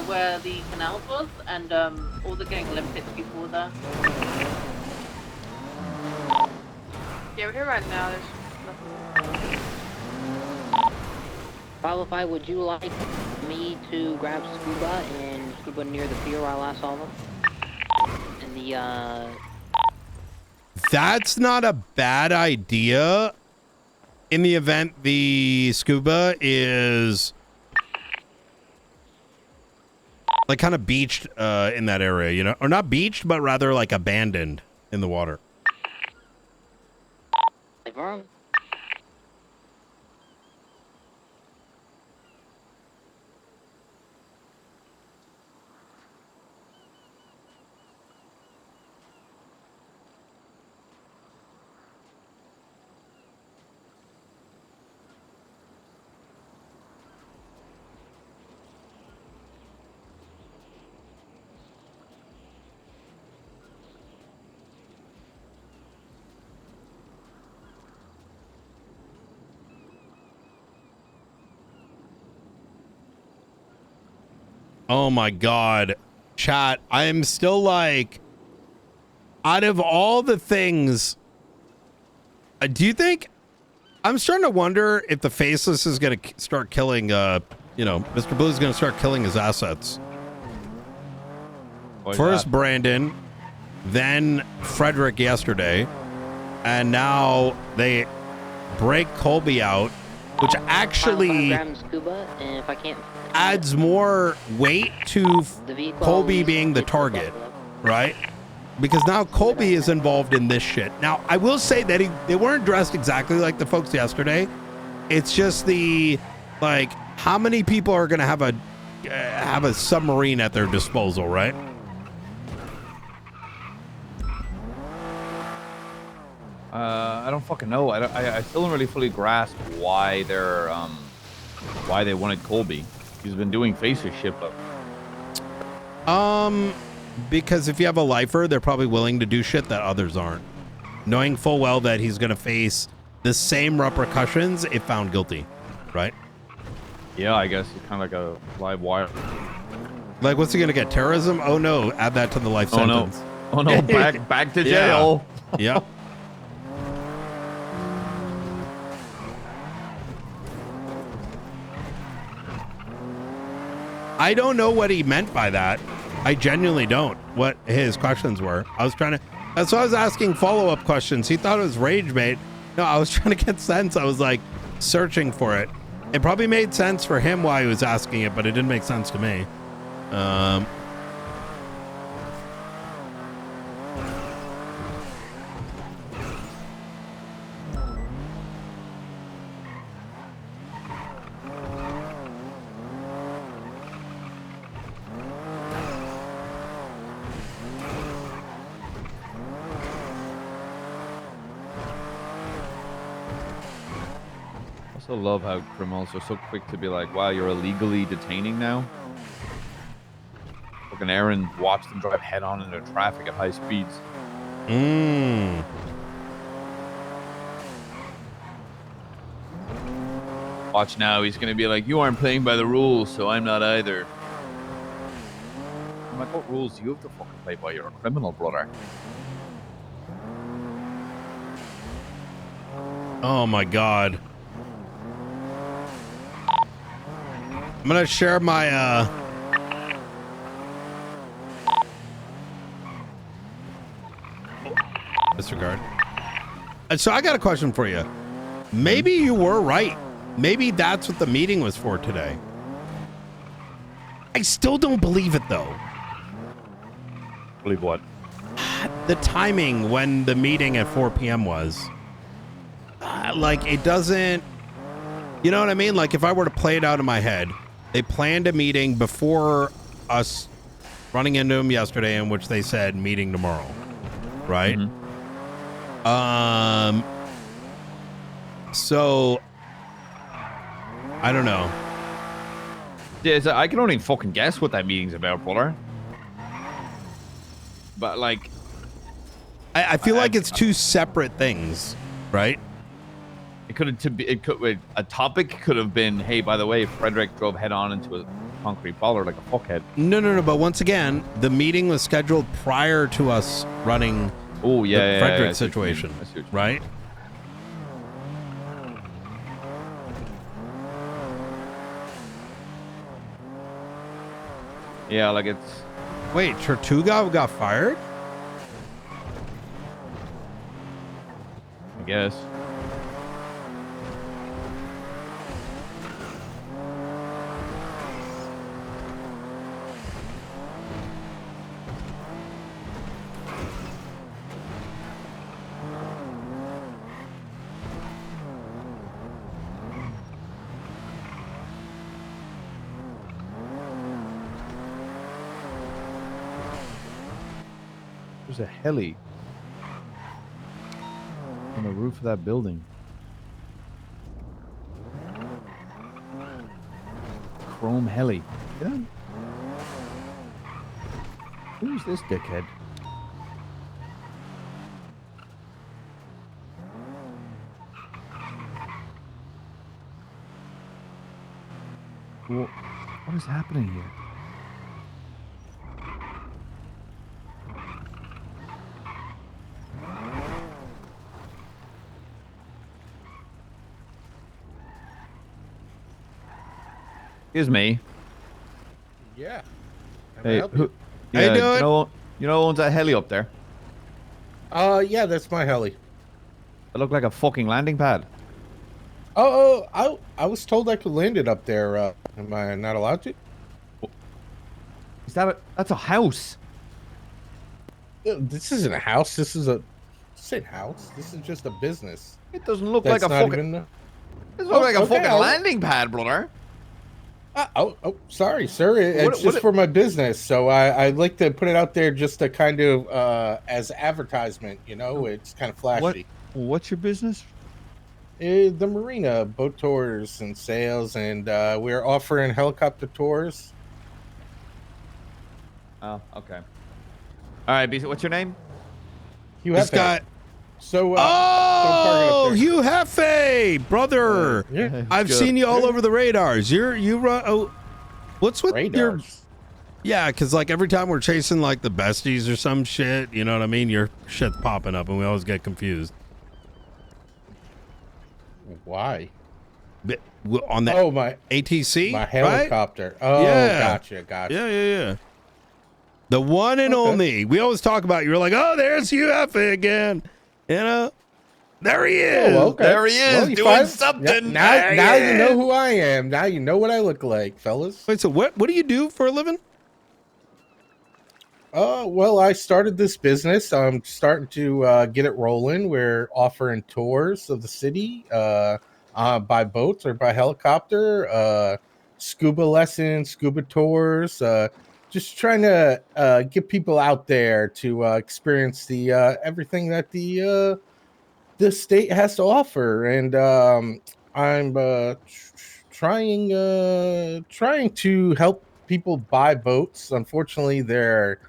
where the canals was, and all the gang Olympics before there. Yeah, we're here right now. There's nothing. Qualify, would you like me to grab scuba and scuba near the pier while I saw them? And the, That's not a bad idea. In the event the scuba is like kind of beached in that area, you know, or not beached, but rather like abandoned in the water. Oh my God, chat. I am still like, out of all the things, do you think, I'm starting to wonder if the Faceless is going to start killing, you know, Mr. Blue is going to start killing his assets. First Brandon, then Frederick yesterday, and now they break Colby out, which actually scuba, and if I can't adds more weight to Colby being the target, right? Because now Colby is involved in this shit. Now, I will say that they weren't dressed exactly like the folks yesterday. It's just the, like, how many people are going to have a submarine at their disposal, right? I don't fucking know. I still don't really fully grasp why why they wanted Colby. He's been doing Faceless shit, but because if you have a lifer, they're probably willing to do shit that others aren't, knowing full well that he's going to face the same repercussions if found guilty, right? Yeah, I guess it's kind of like a live wire. Like, what's he going to get? Terrorism? Oh no, add that to the life sentence. Oh no, back to jail. Yeah. I don't know what he meant by that. I genuinely don't. What his questions were. That's why I was asking follow-up questions. He thought it was rage bait. No, I was trying to get sense. I was like searching for it. It probably made sense for him why he was asking it, but it didn't make sense to me. I love how criminals are so quick to be like, wow, you're illegally detaining now. Fucking Aaron watched them drive head on into traffic at high speeds. Watch now, he's gonna be like, you aren't playing by the rules, so I'm not either. I'm like, what rules do you have to fucking play by? You're a criminal, brother. Oh my God. I'm gonna share my disregard. So I got a question for you. Maybe you were right. Maybe that's what the meeting was for today. I still don't believe it though. Believe what? The timing when the meeting at 4 p.m. was. Like, it doesn't, you know what I mean? Like, if I were to play it out in my head, They planned a meeting before us running into them yesterday, in which they said meeting tomorrow, right? So I don't know. Yeah, so I can only fucking guess what that meeting's about, brother. But like, I feel like it's two separate things, right? It could a topic could have been, hey, by the way, Frederick drove head on into a concrete bollard like a fuckhead. No. But once again, the meeting was scheduled prior to us running. Oh yeah, the Frederick situation, right? Yeah, like it's. Wait, Tortuga got fired? I guess. There's a heli on the roof of that building. Chrome heli. Yeah. Who's this dickhead? What is happening here? Excuse me. Yeah. Hey, who? How you doing? You know who owns that heli up there? Yeah, that's my heli. It looked like a fucking landing pad. I was told I could land it up there. Am I not allowed to? Is that's a house? This isn't a house. This is a house. This is just a business. It doesn't look That's like a not fucking. even This looks like a okay, fucking landing pad, brother. Sorry, sir. It's just for my business, so I like to put it out there just to kind of as advertisement. You know, it's kind of flashy. What's your business? The marina, boat tours and sales, and we're offering helicopter tours. Oh, okay. All right, BC, what's your name? You This guy. So, oh, Hugh Hefe, brother. Yeah, I've good. seen you all over the radars. You run. Oh, what's with your? Radars? Yeah, because like every time we're chasing like the besties or some shit, you know what I mean? Your shit's popping up, and we always get confused. Why? On that? Oh, my ATC. my right? helicopter. Oh, Yeah. gotcha. Yeah. The one and only. We always talk about. You're like, oh, there's Hugh Hefe again. You know, there he is. Oh, okay. There he is Well, you doing find- something. Now There he you is. know who I am. Now you know what I look like, fellas. Wait, so what do you do for a living? Well, I started this business. I'm starting to get it rolling. We're offering tours of the city by boats or by helicopter, scuba lessons, scuba tours, just trying to get people out there to experience the everything that the state has to offer. And I'm trying to help people buy boats. Unfortunately, they're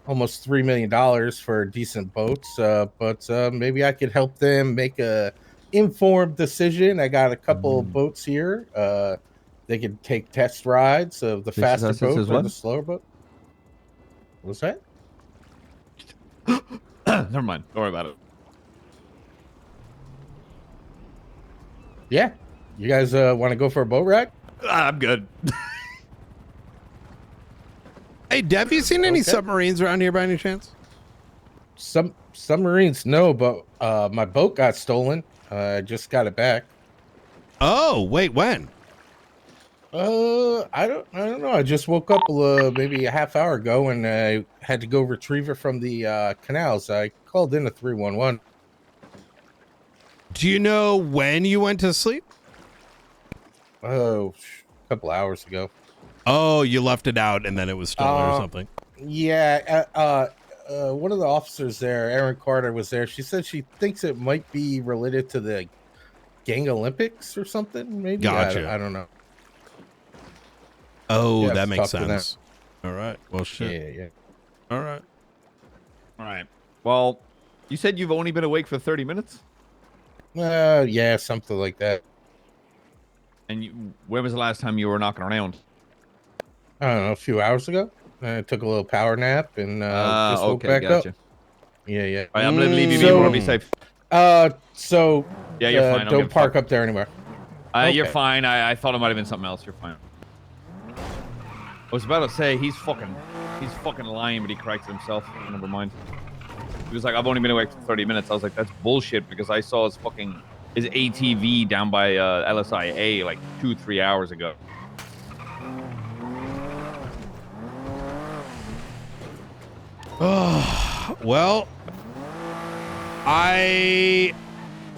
almost $3 million for decent boats, but maybe I could help them make a informed decision. I got a couple boats here. They could take test rides of the This faster is boat or what? the slower boat. What's that? Never mind. Don't worry about it. Yeah, you guys want to go for a boat ride? I'm good. Hey, Dev, you seen any submarines around here by any chance? Some submarines, no, but my boat got stolen. I just got it back. Oh, wait, when? I don't know. I just woke up maybe a half hour ago, and I had to go retrieve it from the canals. I called in a 311. Do you know when you went to sleep? Oh, a couple hours ago. Oh, you left it out and then it was stolen or something. Yeah, one of the officers there, Erin Carter, was there. She said she thinks it might be related to the Gang Olympics or something. Maybe Gotcha. I don't know. Oh, Yeah, that makes talk to them. sense. All right. Well, shit. Yeah. All right. All right. Well, you said you've only been awake for 30 minutes? Yeah, something like that. And when was the last time you were knocking around? I don't know, a few hours ago. I took a little power nap and just woke back up. Yeah. All right, I'm gonna leave you be. So, Be safe. So yeah, you're fine. Don't park up there anymore. You're fine. I thought it might have been something else. You're fine. I was about to say he's fucking lying, but he corrected himself. Never mind. He was like, I've only been awake for 30 minutes. I was like, that's bullshit because I saw his ATV down by LSIA like 2-3 hours ago. Oh, well, I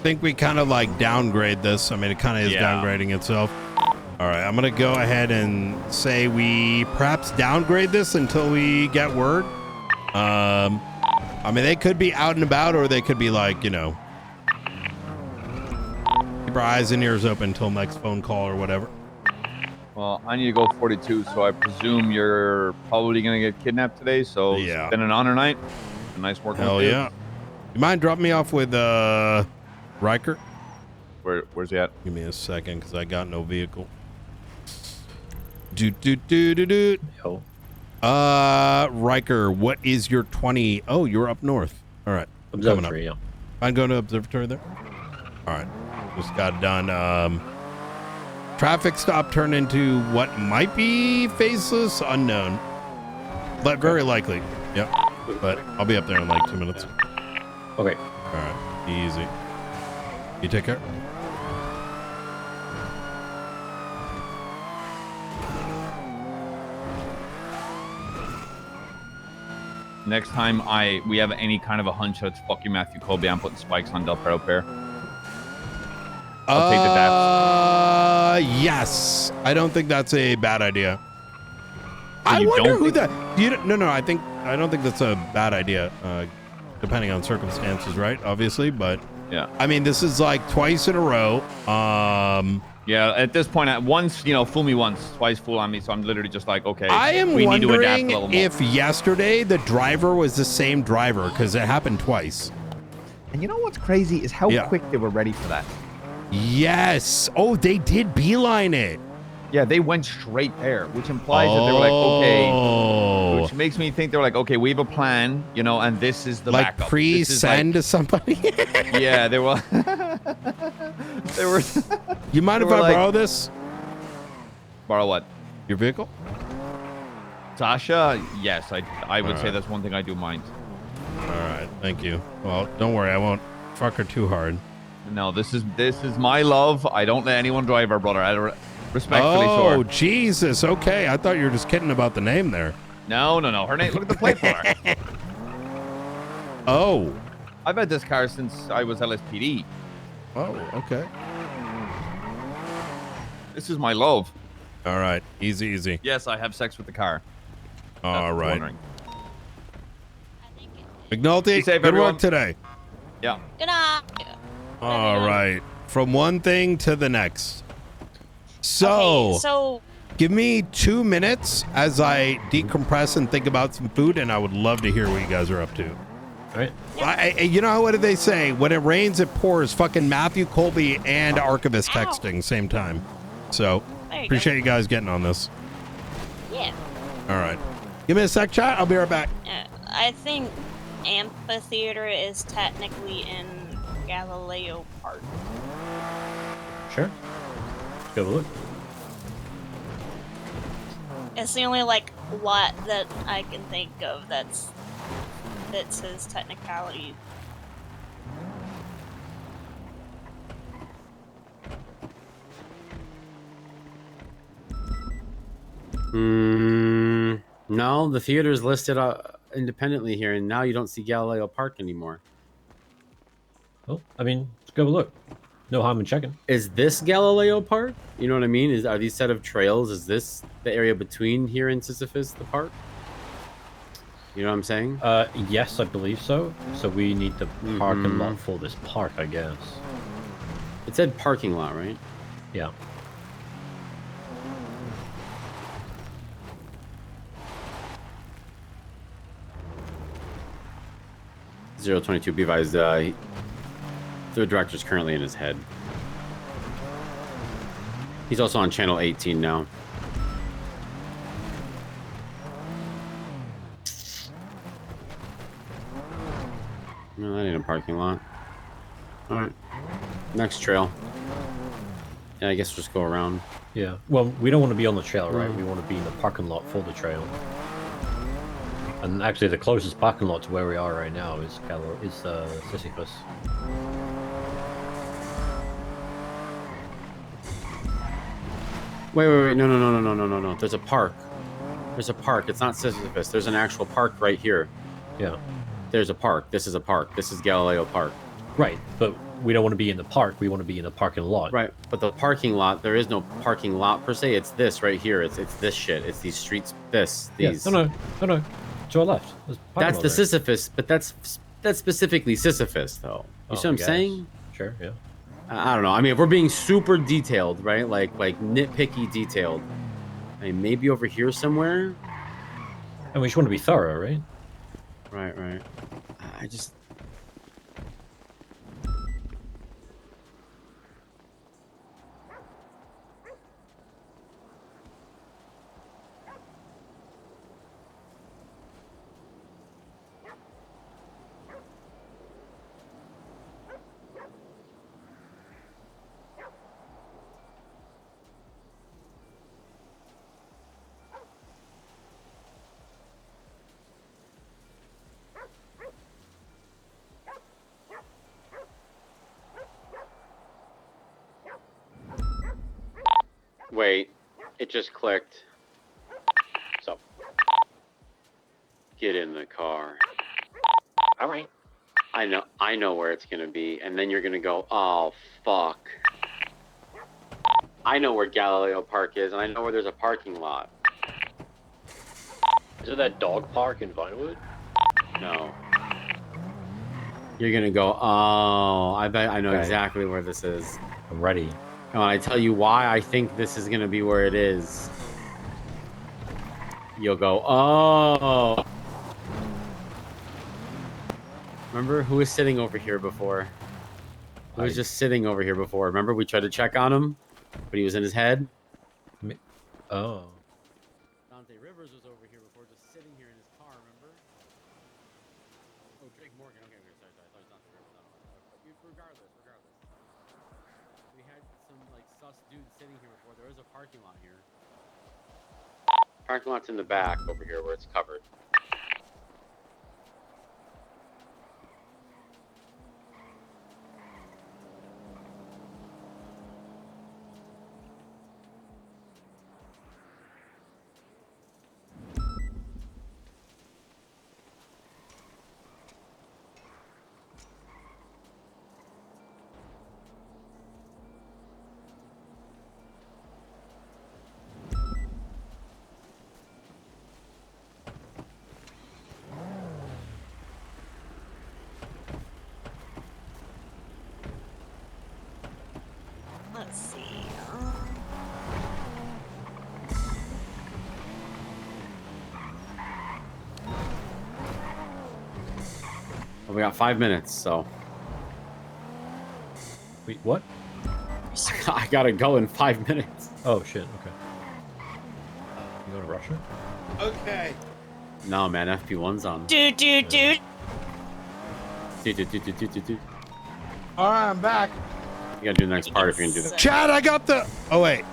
think we kind of like downgrade this. I mean, it kind of is downgrading itself. All right, I'm going to go ahead and say we perhaps downgrade this until we get word. I mean, they could be out and about or they could be like, you know, keep our eyes and ears open until next phone call or whatever. Well, I need to go 42, so I presume you're probably going to get kidnapped today. So it's been an honor night. A nice work. Hell yeah. You mind dropping me off with Riker? Where's he at? Give me a second because I got no vehicle. Yo. Riker, what is your 20? Oh, you're up north. All right. Observatory, yeah. I'm going to observatory there. All right. Just got done. Traffic stop turned into what might be faceless unknown. But very likely. Yep. But I'll be up there in like 2 minutes. Okay. All right. Easy. You take care. Next time we have any kind of a hunch that's fuck you, Matthew Colby, I'm putting spikes on Del Perro Pair. I'll take the daps. Yes. I don't think that's a bad idea. I wonder who that. No. I don't think that's a bad idea. Depending on circumstances, right? Obviously, but yeah. I mean, this is like twice in a row. Yeah. At this point, once fool me once, twice fool on me. So I'm literally just like, okay. I am we need to adapt a wondering little more. if yesterday the driver was the same driver because it happened twice. And you know what's crazy is how quick they were ready for that. Yes. Oh, they did beeline it. Yeah, they went straight there, which implies that they were like, okay. Which makes me think they were like, okay, we have a plan, and this is the like backup. Pre-send to somebody. Yeah, they were. They were. You mind if I borrow this? Borrow what? Your vehicle? Sasha? Yes, I would All say right. that's one thing I do mind. All right, thank you. Well, don't worry, I won't fuck her too hard. No, this is my love. I don't let anyone drive her, brother. Respectfully, Oh, sir. Jesus. Okay, I thought you were just kidding about the name there. No. Her name. Look at the plate for her. Oh. I've had this car since I was LSPD. Oh, okay. This is my love. All right, easy. Yes, I have sex with the car. All right. Wondering. McNulty, safe, good everyone. work today. Yeah. Good night. All right, from one thing to the next. So, Okay, so give me 2 minutes as I decompress and think about some food, and I would love to hear what you guys are up to. All right. What did they say? When it rains, it pours. Fucking Matthew Colby and Archivist texting same time. So, There you appreciate you guys getting on this. yeah, All right. Give me a sec, chat. I'll be right back. I think Amphitheater is technically in Galileo Park. Sure. Let's go have a look. It's the only lot that I can think of that says technicality. No, the theater's listed independently here, and now you don't see Galileo Park anymore. Well, I mean, let's go have a look. No harm in checking. Is this Galileo Park? You know what I mean? Are these set of trails? Is this the area between here and Sisyphus, the park? You know what I'm saying? Yes, I believe so. So we need the parking lot for this park, I guess. It said parking lot, right? Yeah. $022, be advised, the director's currently in his head. He's also on channel 18 now. No, that ain't a parking lot. Alright. Next trail. Yeah, I guess we'll just go around. Yeah. Well, we don't want to be on the trail, right? We want to be in the parking lot for the trail. And actually, the closest parking lot to where we are right now is Sisyphus. Wait. No. There's a park. There's a park. It's not Sisyphus. There's an actual park right here. Yeah. There's a park. This is a park. This is Galileo Park. Right, but we don't want to be in the park. We want to be in the parking lot. Right, but the parking lot, there is no parking lot per se. It's this right here. It's this shit. It's these streets. These. Yeah. No. To our left. That's the Sisyphus, but that's specifically Sisyphus, though. You see what I'm saying? Sure. Yeah. I don't know. I mean, if we're being super detailed, right? Like nitpicky detailed. I mean, maybe over here somewhere. And we just want to be thorough, right? Right. I just. Wait, it just clicked. So, get in the car. All right. I know where it's gonna be, and then you're gonna go, oh fuck. I know where Galileo Park is, and I know where there's a parking lot. Is it that dog park in Vinewood? No. You're gonna go, oh, I bet I know exactly where this is. I'm ready. And when I tell you why I think this is gonna be where it is, you'll go, oh. Remember who was sitting over here before? Who was just sitting over here before? Remember we tried to check on him, but he was in his head? Oh. Dante Rivers was over here before, just sitting here in his car, remember? Oh, Drake Morgan. Okay, sorry. I thought it was Dante Rivers. Regardless. We had some, sus dude sitting here before. There was a parking lot here. Parking lot's in the back over here where it's covered. Let's see. Well, we got 5 minutes, so. Wait, what? I gotta go in 5 minutes. Oh shit. Okay. You go to Russia? Okay. No, man. FP1's on. Dude. Dude. All right, I'm back. You gotta do the next part if you're gonna do that. Chad, I got the. Oh wait.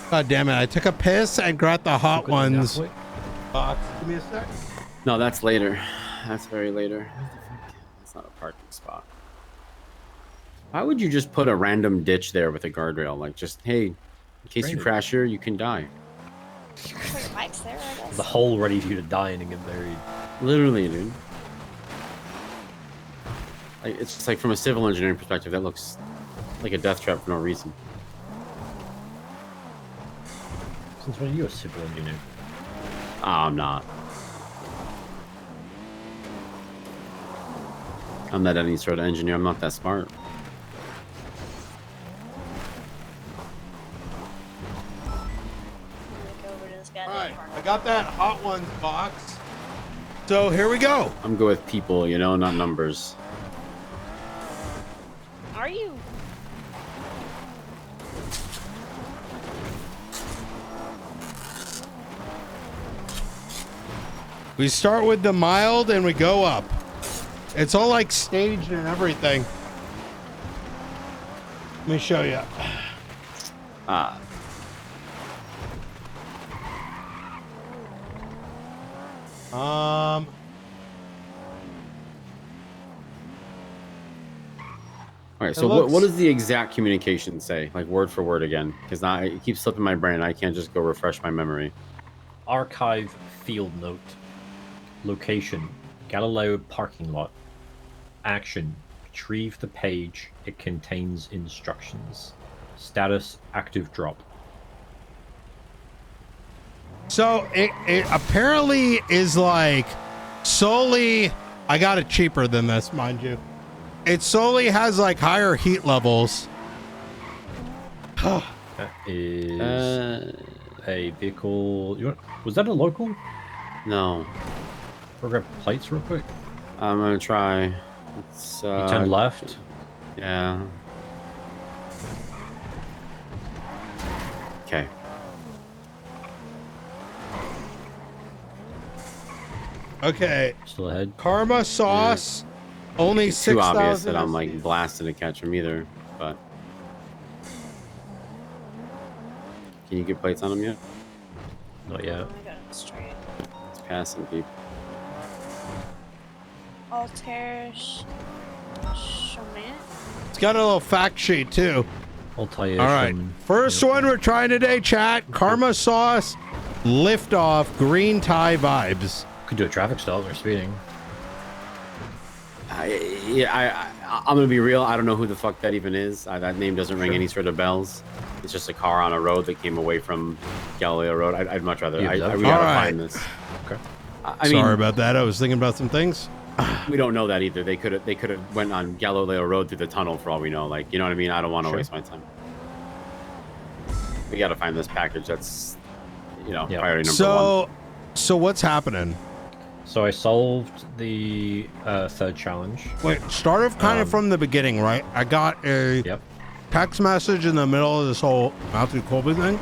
God damn it! I took a piss and got the hot ones. Give me a sec. No, that's later. That's very later. That's not a parking spot. Why would you just put a random ditch there with a guardrail? Like, just, hey, in case you crash here, you can die. Put your bikes there, I guess. The hole ready for you to die in and get buried. Literally, dude. Like, it's just like from a civil engineering perspective, that looks like a death trap for no reason. Since when are you a civil engineer? Oh, I'm not. I'm not any sort of engineer. I'm not that smart. Alright, I got that Hot Ones box. So here we go. I'm good with people, you know, not numbers. Are you? We start with the mild and we go up. It's all like staged and everything. Let me show you. All right, so what does the exact communication say? Like word for word again? Because it keeps slipping my brain. I can't just go refresh my memory. Archive field note. Location, Galileo parking lot. Action, retrieve the page. It contains instructions. Status, active drop. So it apparently is like solely, I got it cheaper than this, mind you. It solely has like higher heat levels. That is a vehicle. Was that a local? No. We'll grab plates real quick. I'm gonna try. It's, You turn left. Yeah. Okay. Okay. Still ahead. Karma sauce. Only It's too obvious 6,000. that I'm like blasting to catch them either, but can you get plates on them yet? Not yet. I got it straight. It's passing people. Altair Shaman? It's got a little fact sheet too. Altair. All right. First one we're trying today, chat. Karma sauce, liftoff, green tie vibes. Could do a traffic stop. They're speeding. I'm gonna be real. I don't know who the fuck that even is. That name doesn't ring any sort of bells. It's just a car on a road that came away from Galileo Road. I'd much rather. We gotta find this. Okay. I mean, Sorry about that. I was thinking about some things. We don't know that either. They could have went on Galileo Road through the tunnel for all we know. Like, you know what I mean? I don't want to waste my time. We gotta find this package. That's, priority number one. So what's happening? So I solved the third challenge. Wait, start off kind of from the beginning, right? I got a text message in the middle of this whole Matthew Colby thing.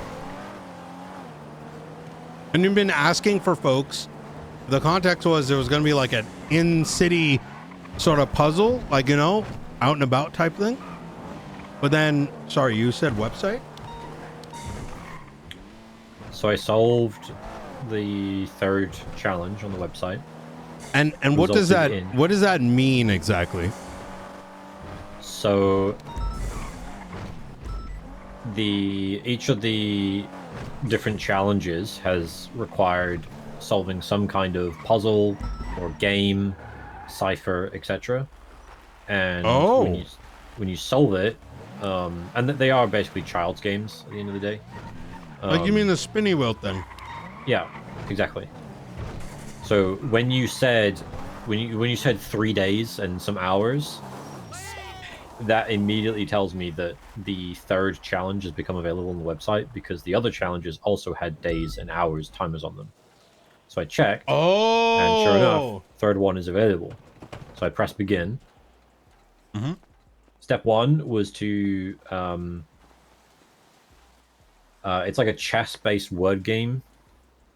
And you've been asking for folks. The context was there was going to be like an in-city sort of puzzle, like, out and about type thing. But then, sorry, you said website? So I solved the third challenge on the website. And what does that mean exactly? So each of the different challenges has required solving some kind of puzzle or game, cipher, etc. And when you solve it, and they are basically child's games at the end of the day. Like you mean the spinny wheel thing? Yeah, exactly. So when you said 3 days and some hours, that immediately tells me that the third challenge has become available on the website because the other challenges also had days and hours timers on them. So I checked, and sure enough, third one is available. So I pressed begin. Mm-hmm. Step one was to it's like a chess-based word game.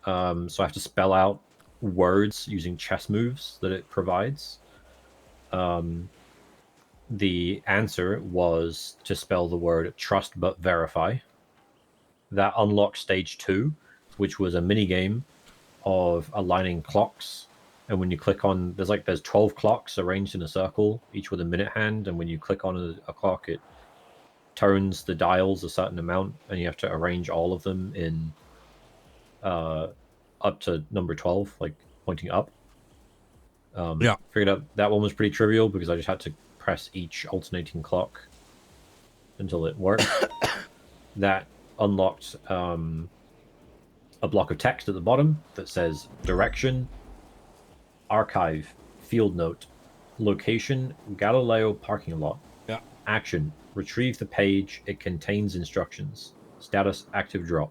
So I have to spell out words using chess moves that it provides. The answer was to spell the word trust but verify. That unlocked stage 2, which was a mini game of aligning clocks. And when you click on, there's 12 clocks arranged in a circle, each with a minute hand. And when you click on a clock, it turns the dials a certain amount, and you have to arrange all of them in up to number 12, like pointing up. Figured out that one was pretty trivial because I just had to press each alternating clock until it worked. That unlocked a block of text at the bottom that says direction, archive, field note, location, Galileo parking lot. Yeah. Action, retrieve the page. It contains instructions. Status, active drop.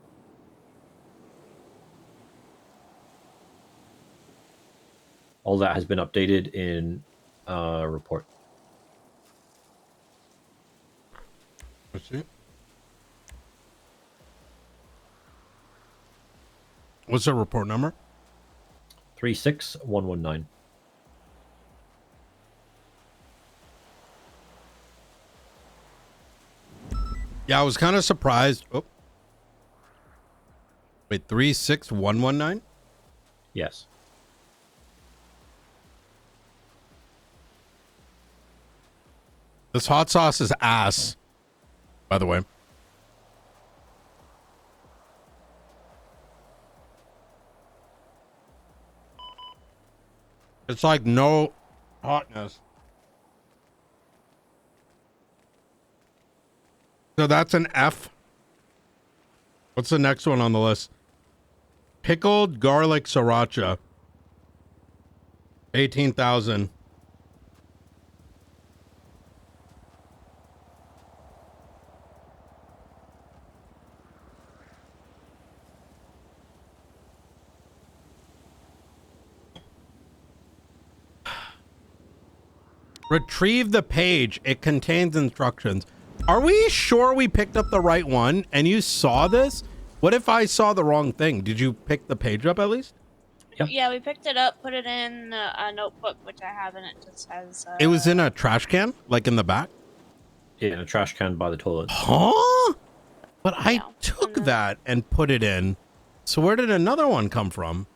All that has been updated in report. Let's see. What's the report number? 36119. Yeah, I was kind of surprised. Oh. Wait, 36119? Yes. This hot sauce is ass, by the way. It's like no hotness. So that's an F. What's the next one on the list? Pickled garlic sriracha. 18,000. Retrieve the page. It contains instructions. Are we sure we picked up the right one and you saw this? What if I saw the wrong thing? Did you pick the page up at least? Yep. Yeah, we picked it up, put it in a notebook, which I have, and it just has... It was in a trash can? Like in the back? Yeah, in a trash can by the toilet. Huh? But I took that and put it in. So where did another one come from?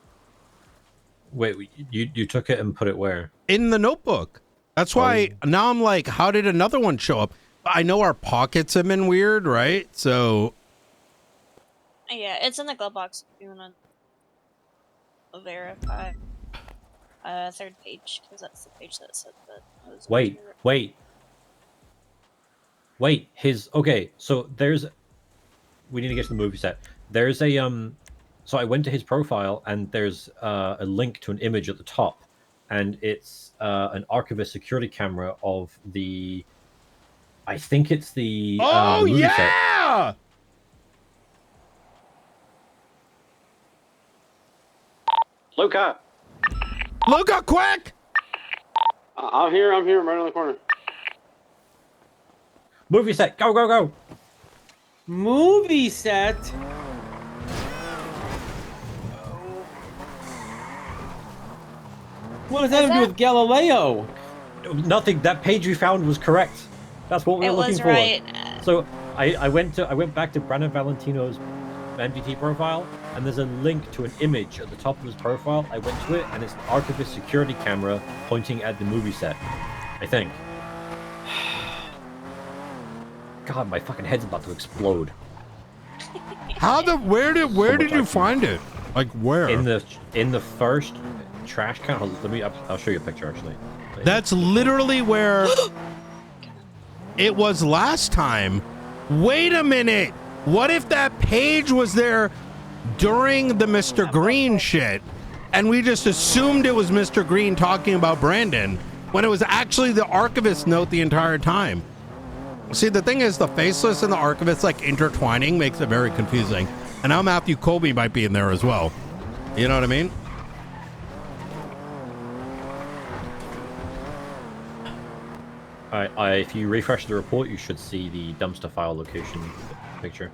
Wait, you took it and put it where? In the notebook. That's why now I'm like, how did another one show up? I know our pockets have been weird, right? So... Yeah, it's in the glove box if you want to verify. Third page, because that's the page that said that. Wait. Okay, so there's... We need to get to the movie set. There's a, So I went to his profile, and there's a link to an image at the top. And it's an archivist security camera of the... I think it's the movie yeah! set. Luca! Luca, quick! I'm here, I'm right on the corner. Movie set, go, go, go! Movie set? What does that have to do with Galileo? Nothing. That page we found was correct. That's what we were looking for. Right. So I went back to Brandon Valentino's MDT profile, and there's a link to an image at the top of his profile. I went to it, and it's an archivist security camera pointing at the movie set. I think. God, my fucking head's about to explode. How the where did you find it? Like where? In the first trash can. I'll show you a picture actually. That's literally where it was last time. Wait a minute. What if that page was there during the Mr. Green shit and we just assumed it was Mr. Green talking about Brandon when it was actually the archivist note the entire time? See, the thing is, the faceless and the archivist like intertwining makes it very confusing. And now Matthew Colby might be in there as well. You know what I mean? If you refresh the report, you should see the dumpster file location picture.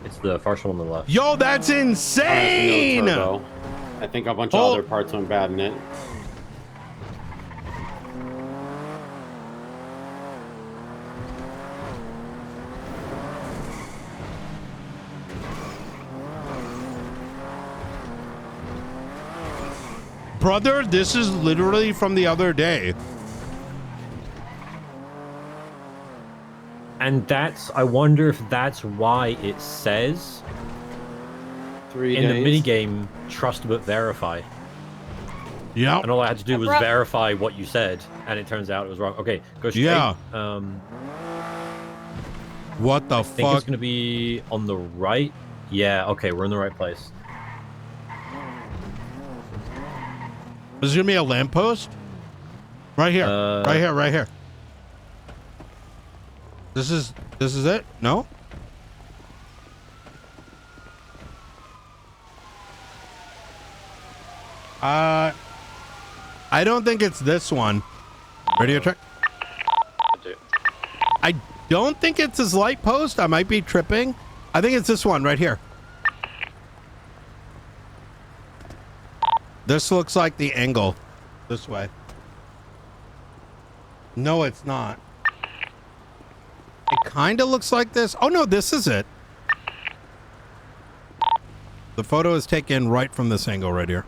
It's the first one on the left. Yo, that's insane! I think a bunch of other parts went bad in it. Brother, this is literally from the other day. And I wonder if that's why it says in the minigame, trust but verify. Yeah. And all I had to do was brought- verify what you said, and it turns out it was wrong. Okay, go straight. Yeah. What the I think fuck? it's gonna be on the right. Yeah. Okay, we're in the right place. Is there gonna be a lamppost? Right here. Right here. Right here. This is it? No? I don't think it's this one. Radio check. I don't think it's his light post. I might be tripping. I think it's this one right here. This looks like the angle. This way. No, it's not. It kind of looks like this. Oh, no, this is it. The photo is taken right from this angle right here.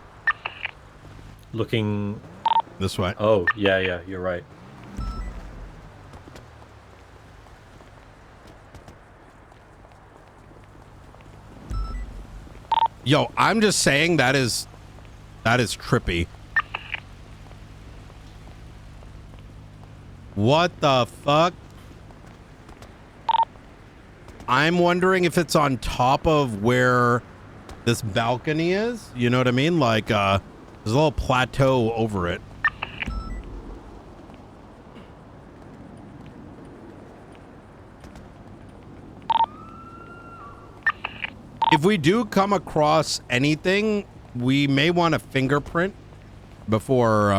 Looking this way. Oh, yeah, you're right. Yo, I'm just saying that is trippy. What the fuck? I'm wondering if it's on top of where this balcony is. You know what I mean? Like, there's a little plateau over it. If we do come across anything, we may want a fingerprint before,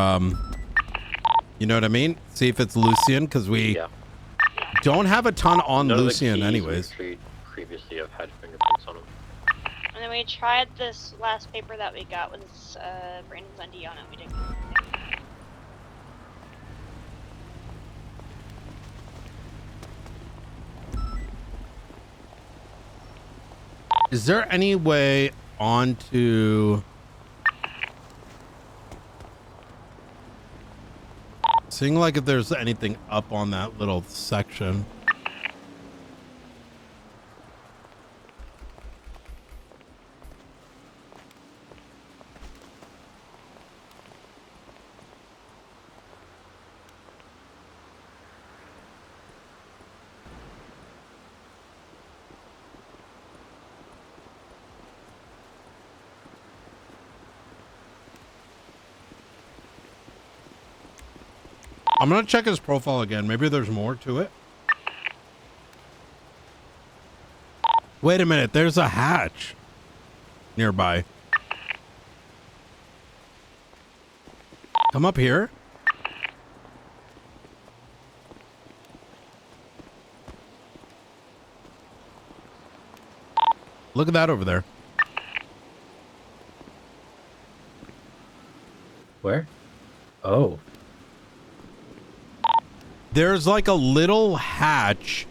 you know what I mean? See if it's Lucian, because we don't have a ton on None of the Lucian keys anyways. we previously have had fingerprints on them. And then we tried this last paper that we got with Brandon's ID on it. We didn't get anything. Is there any way onto... Seeing like if there's anything up on that little section. I'm gonna check his profile again. Maybe there's more to it. Wait a minute. There's a hatch nearby. Come up here. Look at that over there. Where? Oh. There's like a little hatch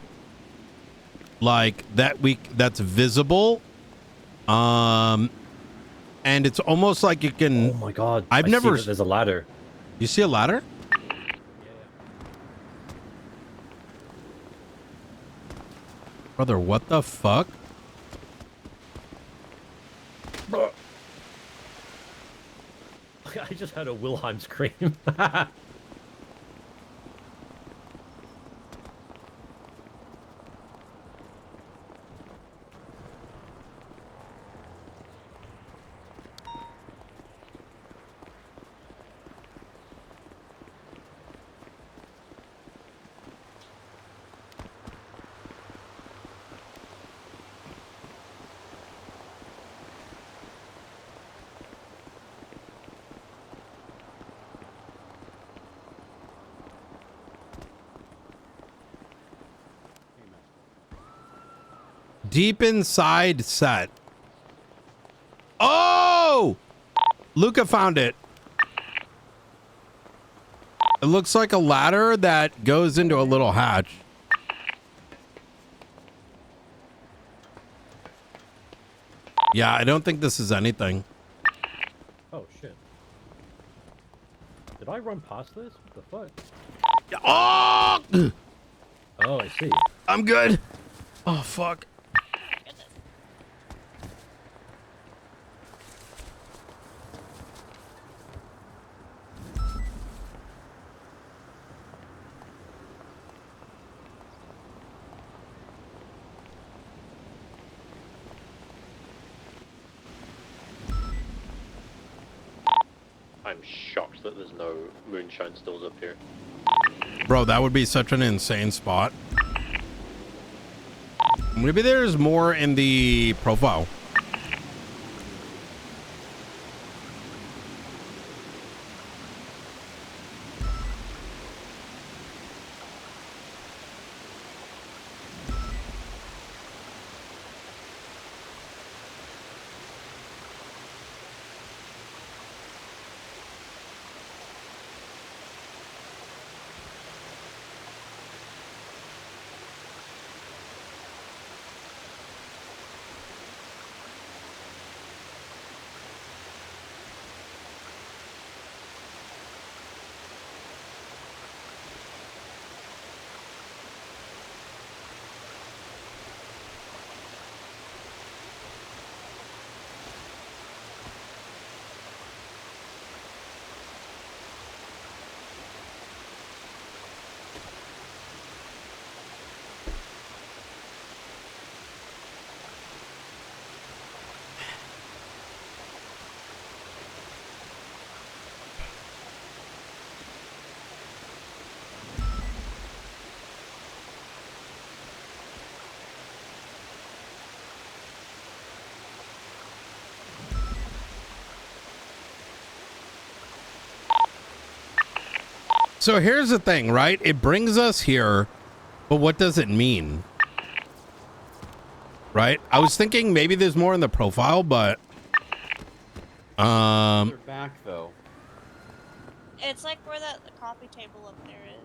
like that's visible. And it's almost like you can... Oh my god. I've never... See that there's a ladder. You see a ladder? Brother, what the fuck? I just heard a Wilhelm scream. Deep inside set. Oh! Luca found it. It looks like a ladder that goes into a little hatch. Yeah, I don't think this is anything. Oh shit. Did I run past this? What the fuck? Oh! Oh, I see. I'm good. Oh, fuck. I'm shocked that there's no moonshine stills up here. Bro, that would be such an insane spot. Maybe there's more in the profile. So here's the thing, right? It brings us here, but what does it mean? Right? I was thinking maybe there's more in the profile, but They're back though. It's like where the coffee table up there is.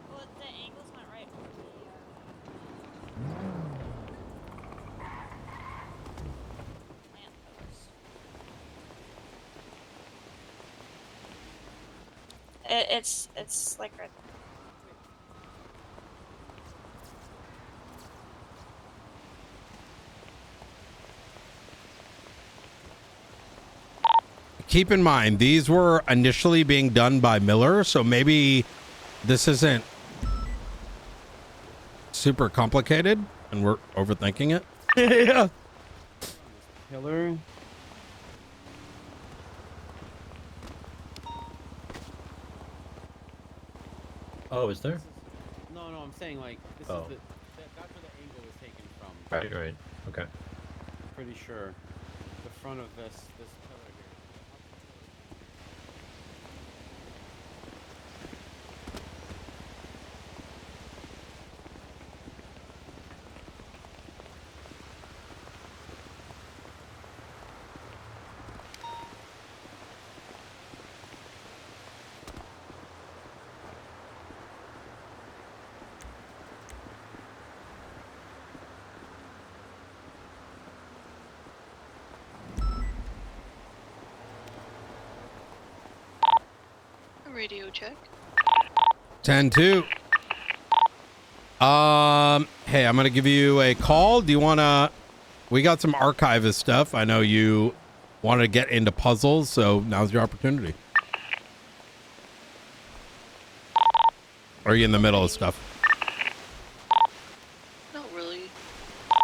Well, the angle's not right. It's like right there. keep in mind, these were initially being done by Miller, so maybe this isn't super complicated and we're overthinking it. Yeah. Killer. Oh, is there? No, I'm saying like this Oh. is that's where the angle was taken from. Right. Okay. Pretty sure. The front of this pillar here. Radio check. 10-2. Hey, I'm gonna give you a call. Do you wanna? We got some archivist stuff. I know you want to get into puzzles, so now's your opportunity. Or are you in the middle of stuff? Not really.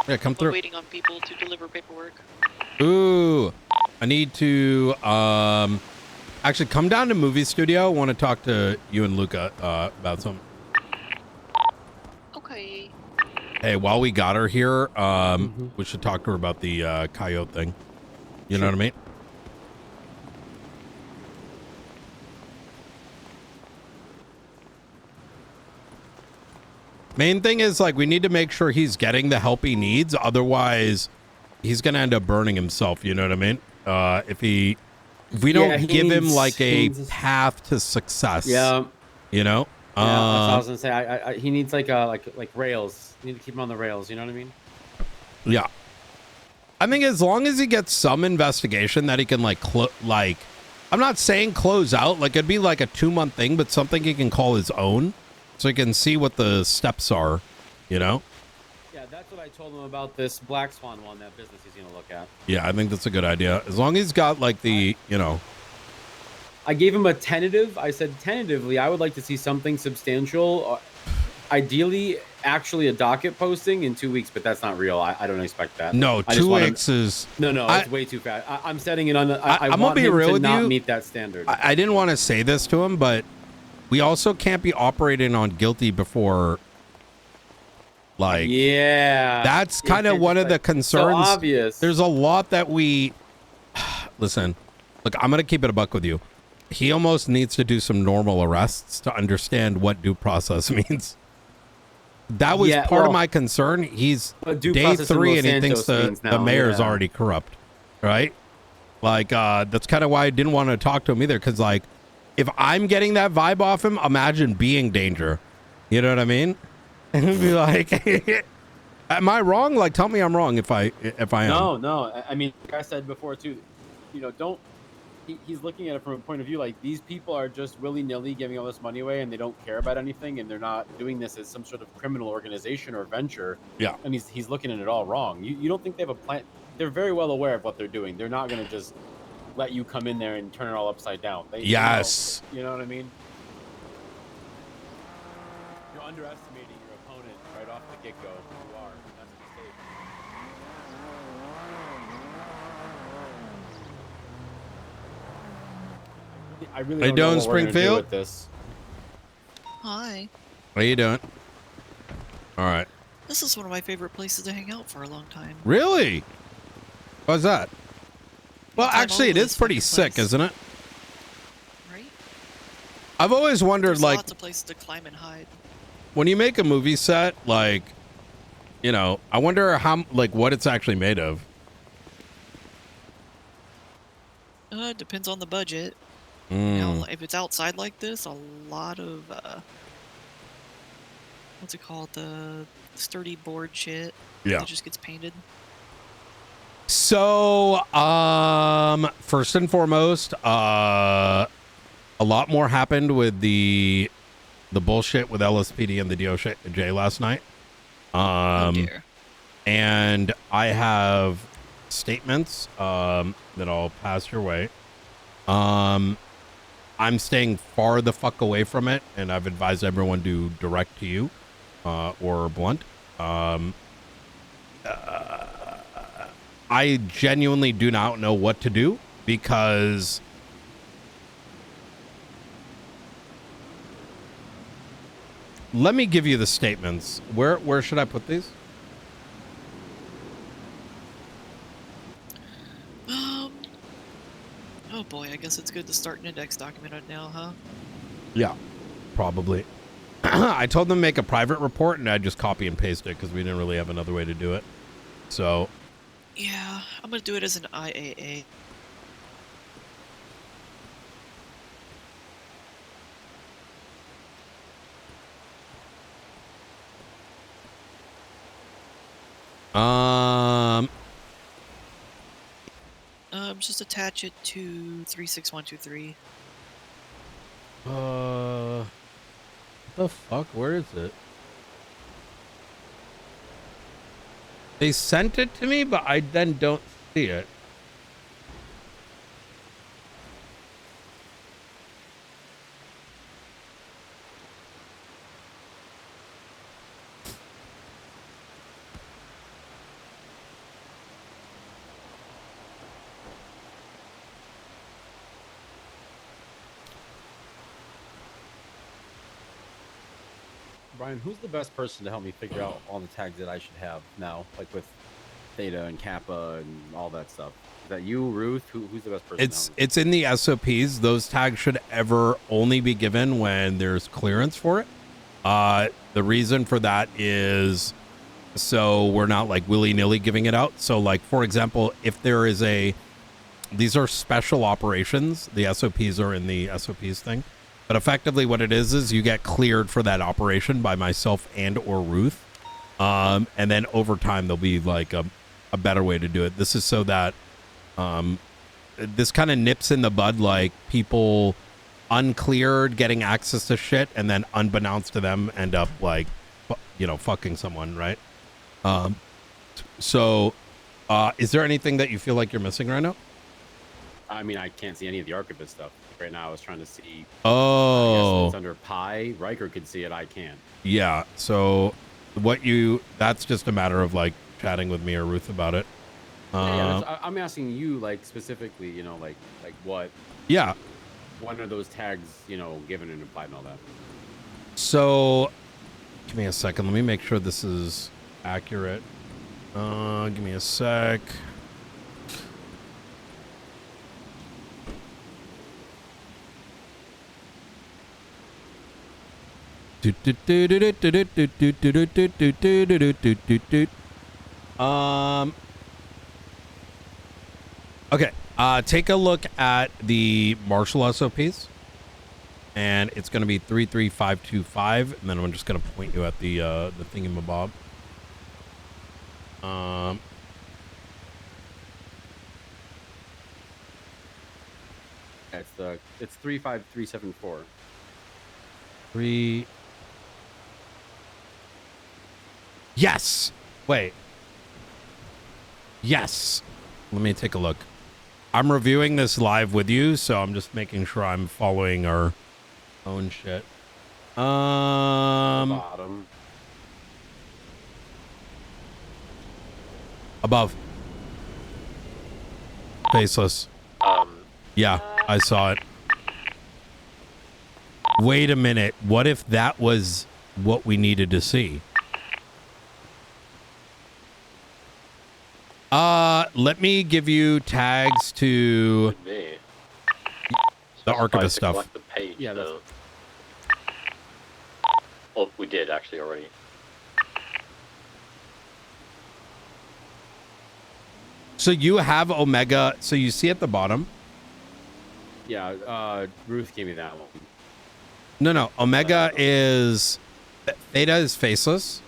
Yeah, come We're through. waiting on people to deliver paperwork. Ooh, I need to actually come down to movie studio. I want to talk to you and Luca about something. Okay. Hey, while we got her here, we should talk to her about the coyote thing. You know what I mean? Main thing is, like, we need to make sure he's getting the help he needs. Otherwise, he's going to end up burning himself. You know what I mean? If we don't give him like a path to success. Yeah. You know? Yeah, that's what I was gonna say. I he needs like rails. You need to keep him on the rails. You know what I mean? Yeah. I think as long as he gets some investigation that he can I'm not saying close out, like it'd be like a 2-month thing, but something he can call his own so he can see what the steps are, you know? Yeah, that's what I told him about this Black Swan one, that business he's gonna look at. Yeah, I think that's a good idea. As long as he's got like the, you know. I gave him a tentative. I said tentatively, I would like to see something substantial ideally, actually a docket posting in 2 weeks, but that's not real. I don't expect that. No, I just 2 wanna- weeks is. No, it's way too fast. I'm setting it on. I I'm want gonna be him real to with not you. meet that standard. I didn't want to say this to him, but we also can't be operating on guilty before. Like, yeah, that's kind of one of the concerns. So obvious. There's a lot that we listen. Look, I'm gonna keep it a buck with you. He almost needs to do some normal arrests to understand what due process means. That was part of my concern. He's day 3 and he thinks the mayor's already corrupt, right? Like, that's kind of why I didn't want to talk to him either. Because, like, if I'm getting that vibe off him, imagine being danger. You know what I mean? And be like, am I wrong? Like, tell me I'm wrong if I am. No. I mean, like I said before too, don't. He's looking at it from a point of view like these people are just willy-nilly giving all this money away and they don't care about anything and they're not doing this as some sort of criminal organization or venture. Yeah. And he's looking at it all wrong. You don't think they have a plan? They're very well aware of what they're doing. They're not going to just let you come in there and turn it all upside down. Yes. You know what I mean? You're underestimating your opponent right off the get-go. You are. That's a mistake. I really How you don't know doing, what we're gonna do Springfield? with this. Hi. How you doing? All right. This is one of my favorite places to hang out for a long time. Really? Why's that? Well, Time actually, it all is pretty sick, isn't it? Right? I've always wondered, There's like, lots of places to climb and hide. when you make a movie set, like, you know, I wonder how, like, what it's actually made of. It depends on the budget. Mm. You know, if it's outside like this, a lot of what's it called, the sturdy board shit. Yeah. That just gets painted. So, first and foremost, a lot more happened with the bullshit with LSPD and the DOJ last night. And I have statements that I'll pass your way. I'm staying far the fuck away from it, and I've advised everyone to direct to you or blunt. I genuinely do not know what to do because let me give you the statements. Where should I put these? Oh boy, I guess it's good to start an index document right now, huh? Yeah, probably. I told them to make a private report, and I just copy and paste it because we didn't really have another way to do it. So, Yeah, I'm gonna do it as an IAA. Just attach it to 36123. what the fuck? Where is it? They sent it to me, but I then don't see it. Brian, who's the best person to help me figure out all the tags that I should have now, like with Theta and Kappa and all that stuff? Is that you, Ruth? Who's the best person? It's in the SOPs. Those tags should ever only be given when there's clearance for it. The reason for that is so we're not like willy-nilly giving it out. So like, for example, if there is these are special operations. The SOPs are in the SOPs thing. But effectively what it is you get cleared for that operation by myself and or Ruth. And then over time, there'll be like a better way to do it. This is so that this kind of nips in the bud, like people uncleared getting access to shit and then unbeknownst to them end up like, you know, fucking someone, right? So is there anything that you feel like you're missing right now? I mean, I can't see any of the archivist stuff right now. I was trying to see. Oh. I guess it's under Pi. Riker could see it. I can't. Yeah. So that's just a matter of like chatting with me or Ruth about it. I'm asking you, like, specifically, you know, like what? Yeah. When are those tags, you know, given and applied and all that? So, give me a second. Let me make sure this is accurate. Give me a sec. Okay. Take a look at the Marshall SOPs. And it's going to be 33525, and then I'm just going to point you at the thingamabob. It's 35374. 3. Yes. Wait. Yes. Let me take a look. I'm reviewing this live with you, so I'm just making sure I'm following our own shit. Bottom. Above. Faceless. Yeah, I saw it. Wait a minute. What if that was what we needed to see? Let me give you tags to the archivist stuff. The page, yeah, though. Well, we did actually already. So you have Omega. So you see at the bottom. Yeah, Ruth gave me that one. No. Omega is Theta is faceless.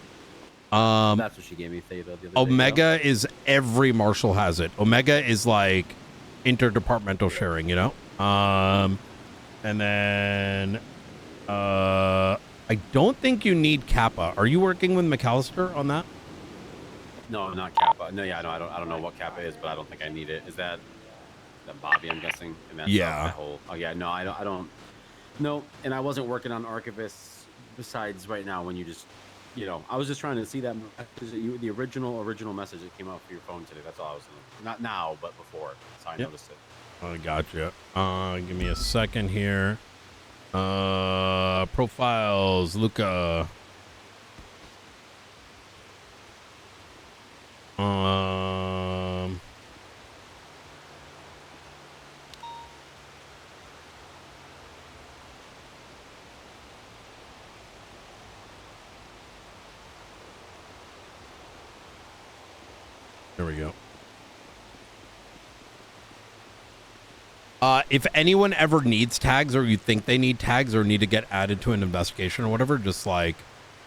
That's what she gave me, Theta. The other Omega is every Marshal has it. Omega is like interdepartmental sharing, you know. And then I don't think you need Kappa. Are you working with McAllister on that? No, not Kappa. No, yeah, no, I don't know what Kappa is, but I don't think I need it. Is that Bobby? I'm guessing. And that's Yeah. That whole. Oh yeah, no, I don't. No, and I wasn't working on archivists. Besides, right now, when you just, you know, I was just trying to see that the original message that came out for your phone today. That's all I was doing. Not now, but before. So I noticed it. I gotcha. Give me a second here. Profiles, Luca. There we go. If anyone ever needs tags, or you think they need tags or need to get added to an investigation or whatever, just like,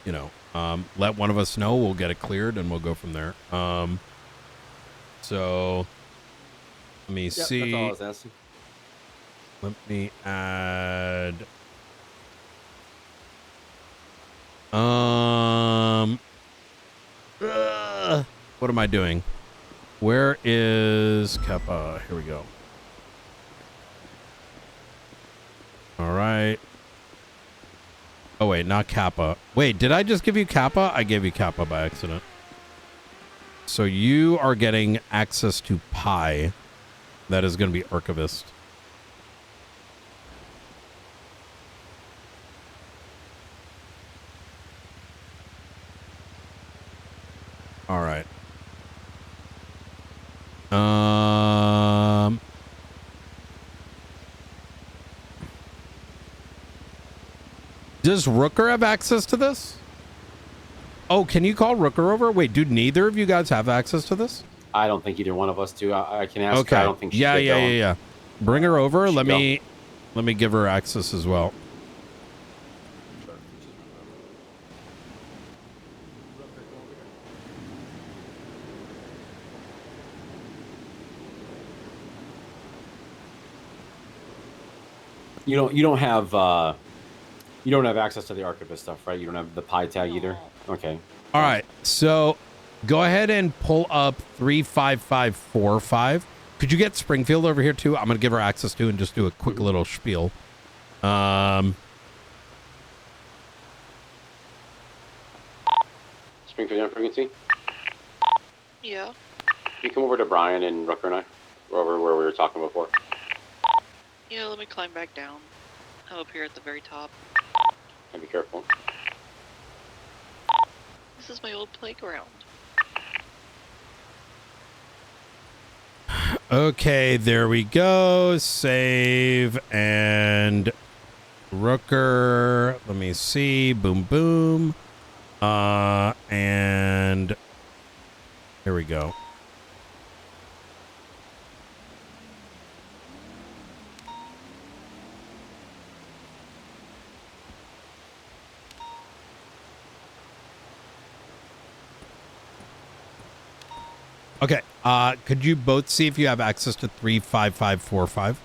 you know, let one of us know. We'll get it cleared and we'll go from there. So let me see. That's all I was asking. Let me add. What am I doing? Where is Kappa? Here we go. All right. Oh, wait, not Kappa. Wait, did I just give you Kappa? I gave you Kappa by accident. So you are getting access to Pi. That is going to be Archivist. All right. Does Rooker have access to this? Oh, can you call Rooker over? Wait, do neither of you guys have access to this? I don't think either one of us do. I can ask. Okay. Her. I don't think she's Yeah. Bring her over. Let me give her access as well. You don't have access to the archivist stuff, right? You don't have the Pi tag either. Okay. All right. So go ahead and pull up 35545. Could you get Springfield over here too? I'm gonna give her access to and just do a quick little spiel. Springfield on frequency. Yeah. You come over to Brian and Rooker and I. We're over where we were talking before. Yeah, let me climb back down. I'm up here at the very top. And be careful. This is my old playground. Okay, there we go. Save and Rooker. Let me see. Boom, boom. And here we go. Okay. Could you both see if you have access to 35545?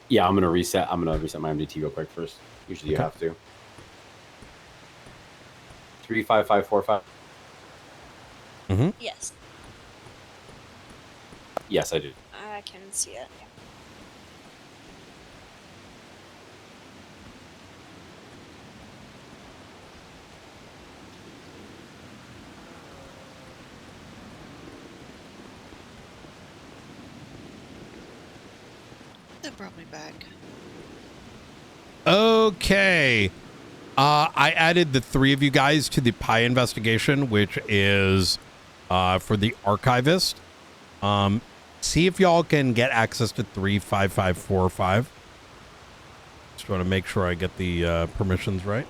Yeah, I'm gonna reset my MDT real quick first. Usually you have to. 35545. Mm-hmm. Yes, Yes, I do. I can see it. Yeah. That brought me back. Okay. I added the three of you guys to the PI investigation, which is for the archivist. See if y'all can get access to 35545. Just want to make sure I get the permissions right.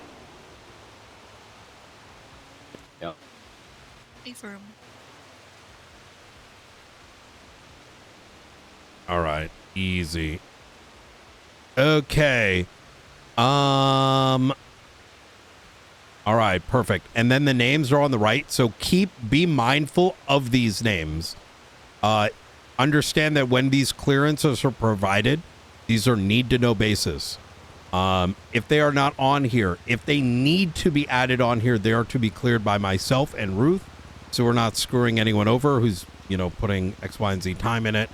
Yep. Affirm. All right. Easy. Okay. All right, perfect. And then the names are on the right, so be mindful of these names. Understand that when these clearances are provided, these are need to know basis. If they are not on here, if they need to be added on here, they are to be cleared by myself and Ruth, so we're not screwing anyone over who's, putting X, Y, and Z time in it.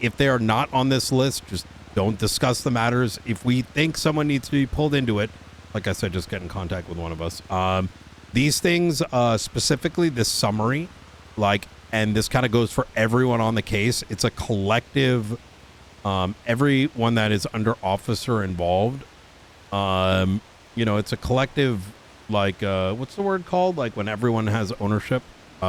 If they are not on this list, just don't discuss the matters. If we think someone needs to be pulled into it, like I said, just get in contact with one of us. These things, specifically this summary, and this kind of goes for everyone on the case. It's a collective, everyone that is under officer involved. It's a collective, what's the word called? Like when everyone has ownership. It's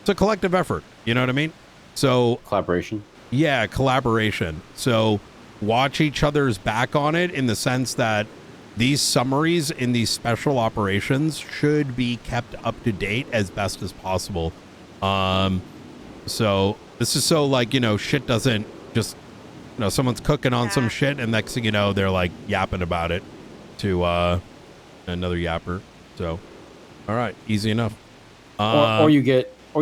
a collective effort. You know what I mean? So collaboration. Yeah, collaboration. So watch each other's back on it in the sense that these summaries in these special operations should be kept up to date as best as possible. So this is so shit doesn't just, someone's cooking on some shit and next thing you know, they're like yapping about it to another yapper. So, all right, easy enough. Or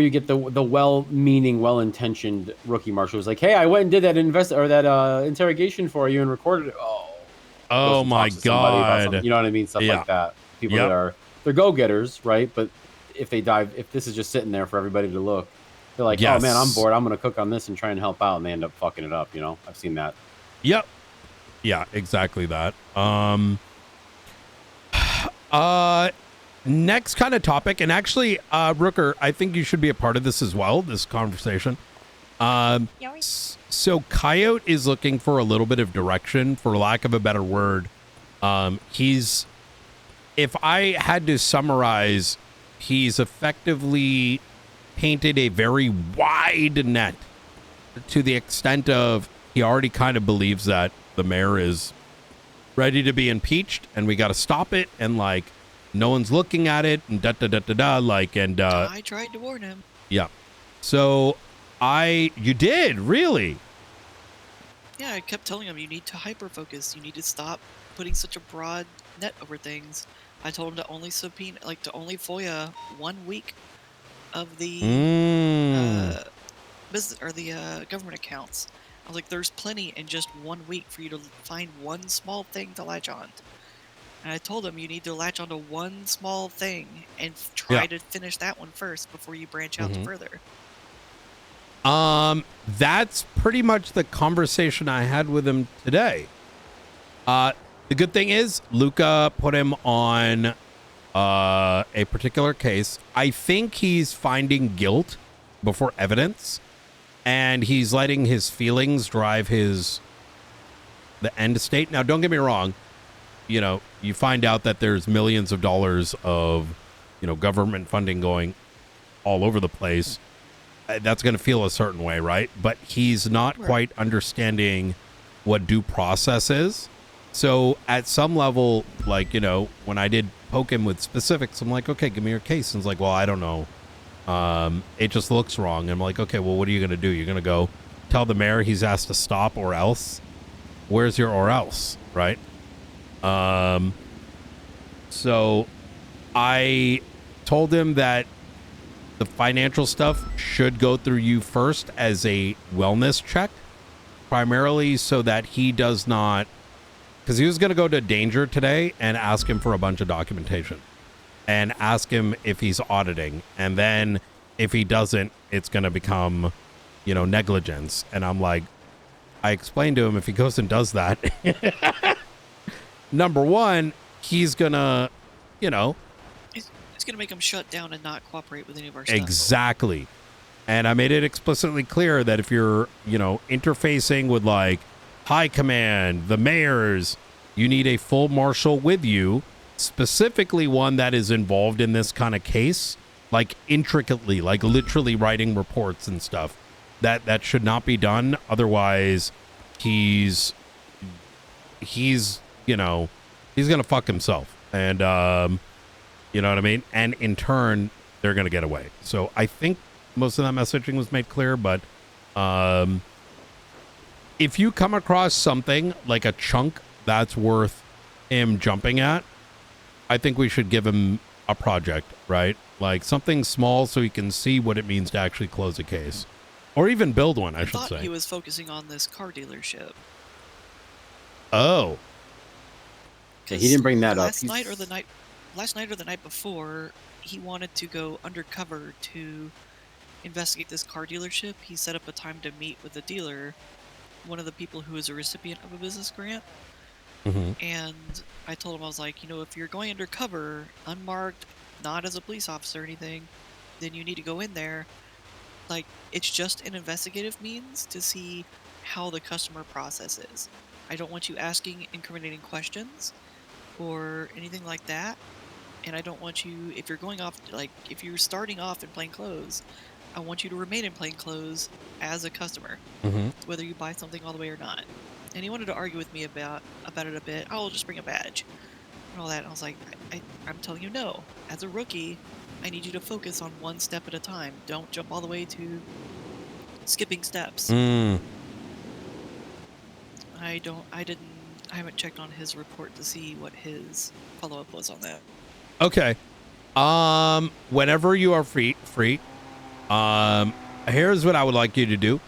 you get the well-meaning, well-intentioned rookie marshal who's like, "Hey, I went and did that interrogation for you and recorded it." Oh my God! You know what I mean? Stuff like that. People that they're go-getters, right? But if this is just sitting there for everybody to look, they're like, "Oh man, I'm bored. I'm gonna cook on this and try and help out," and they end up fucking it up. I've seen that. Yep. Yeah, exactly that. Next kind of topic, and actually, Rooker, I think you should be a part of this as well, this conversation. So Coyote is looking for a little bit of direction, for lack of a better word. If I had to summarize, he's effectively painted a very wide net to the extent of he already kind of believes that the mayor is ready to be impeached and we got to stop it, and no one's looking at it, and I tried to warn him. Yeah. So you did, really? Yeah, I kept telling him you need to hyper-focus. You need to stop putting such a broad net over things. I told him to only subpoena, to only FOIA 1 week of the business or the government accounts. I was like, there's plenty in just 1 week for you to find one small thing to latch on. And I told him you need to latch onto one small thing and try to finish that one first before you branch out further. That's pretty much the conversation I had with him today. The good thing is Luca put him on a particular case. I think he's finding guilt before evidence, and he's letting his feelings drive the end state. Now, don't get me wrong. You know, you find out that there's millions of dollars of, you know, government funding going all over the place. That's going to feel a certain way, right? But he's not quite understanding what due process is. So at some level, like, you know, when I did poke him with specifics, I'm like, okay, give me your case. And he's like, well, I don't know. It just looks wrong. And I'm like, okay, well, what are you going to do? You're going to go tell the mayor he's asked to stop or else? Where's your or else, right? So I told him that the financial stuff should go through you first as a wellness check, primarily so that he does not, because he was going to go to Danger today and ask him for a bunch of documentation and ask him if he's auditing. And then if he doesn't, it's going to become, you know, negligence. And I'm like, I explained to him if he goes and does that, number one, he's going to, you know, It's going to make him shut down and not cooperate with any of our stuff. exactly. And I made it explicitly clear that if you're, you know, interfacing with like high command, the mayors, you need a full marshal with you, specifically one that is involved in this kind of case, like intricately, like literally writing reports and stuff. That should not be done. Otherwise, he's you know, he's going to fuck himself. And, you know what I mean? And in turn, they're going to get away. So I think most of that messaging was made clear, but if you come across something like a chunk that's worth him jumping at, I think we should give him a project, right? Like something small so he can see what it means to actually close a case. Or even build one, I should thought say. he was focusing on this car dealership. Oh. Yeah, he didn't bring that up. Last night or the night before, he wanted to go undercover to investigate this car dealership. He set up a time to meet with the dealer, one of the people who is a recipient of a business grant. And I told him, I was like, you know, if you're going undercover, unmarked, not as a police officer or anything, then you need to go in there. Like, it's just an investigative means to see how the customer process is. I don't want you asking incriminating questions or anything like that. And I don't want you, if you're going off, like, if you're starting off in plain clothes, I want you to remain in plain clothes as a customer, whether you buy something all the way or not. And he wanted to argue with me about it a bit. I'll just bring a badge and all that. And I was like, I'm telling you no. As a rookie, I need you to focus on one step at a time. Don't jump all the way to skipping steps. I haven't checked on his report to see what his follow-up was on that. Okay. Whenever you are free, here's what I would like you to do.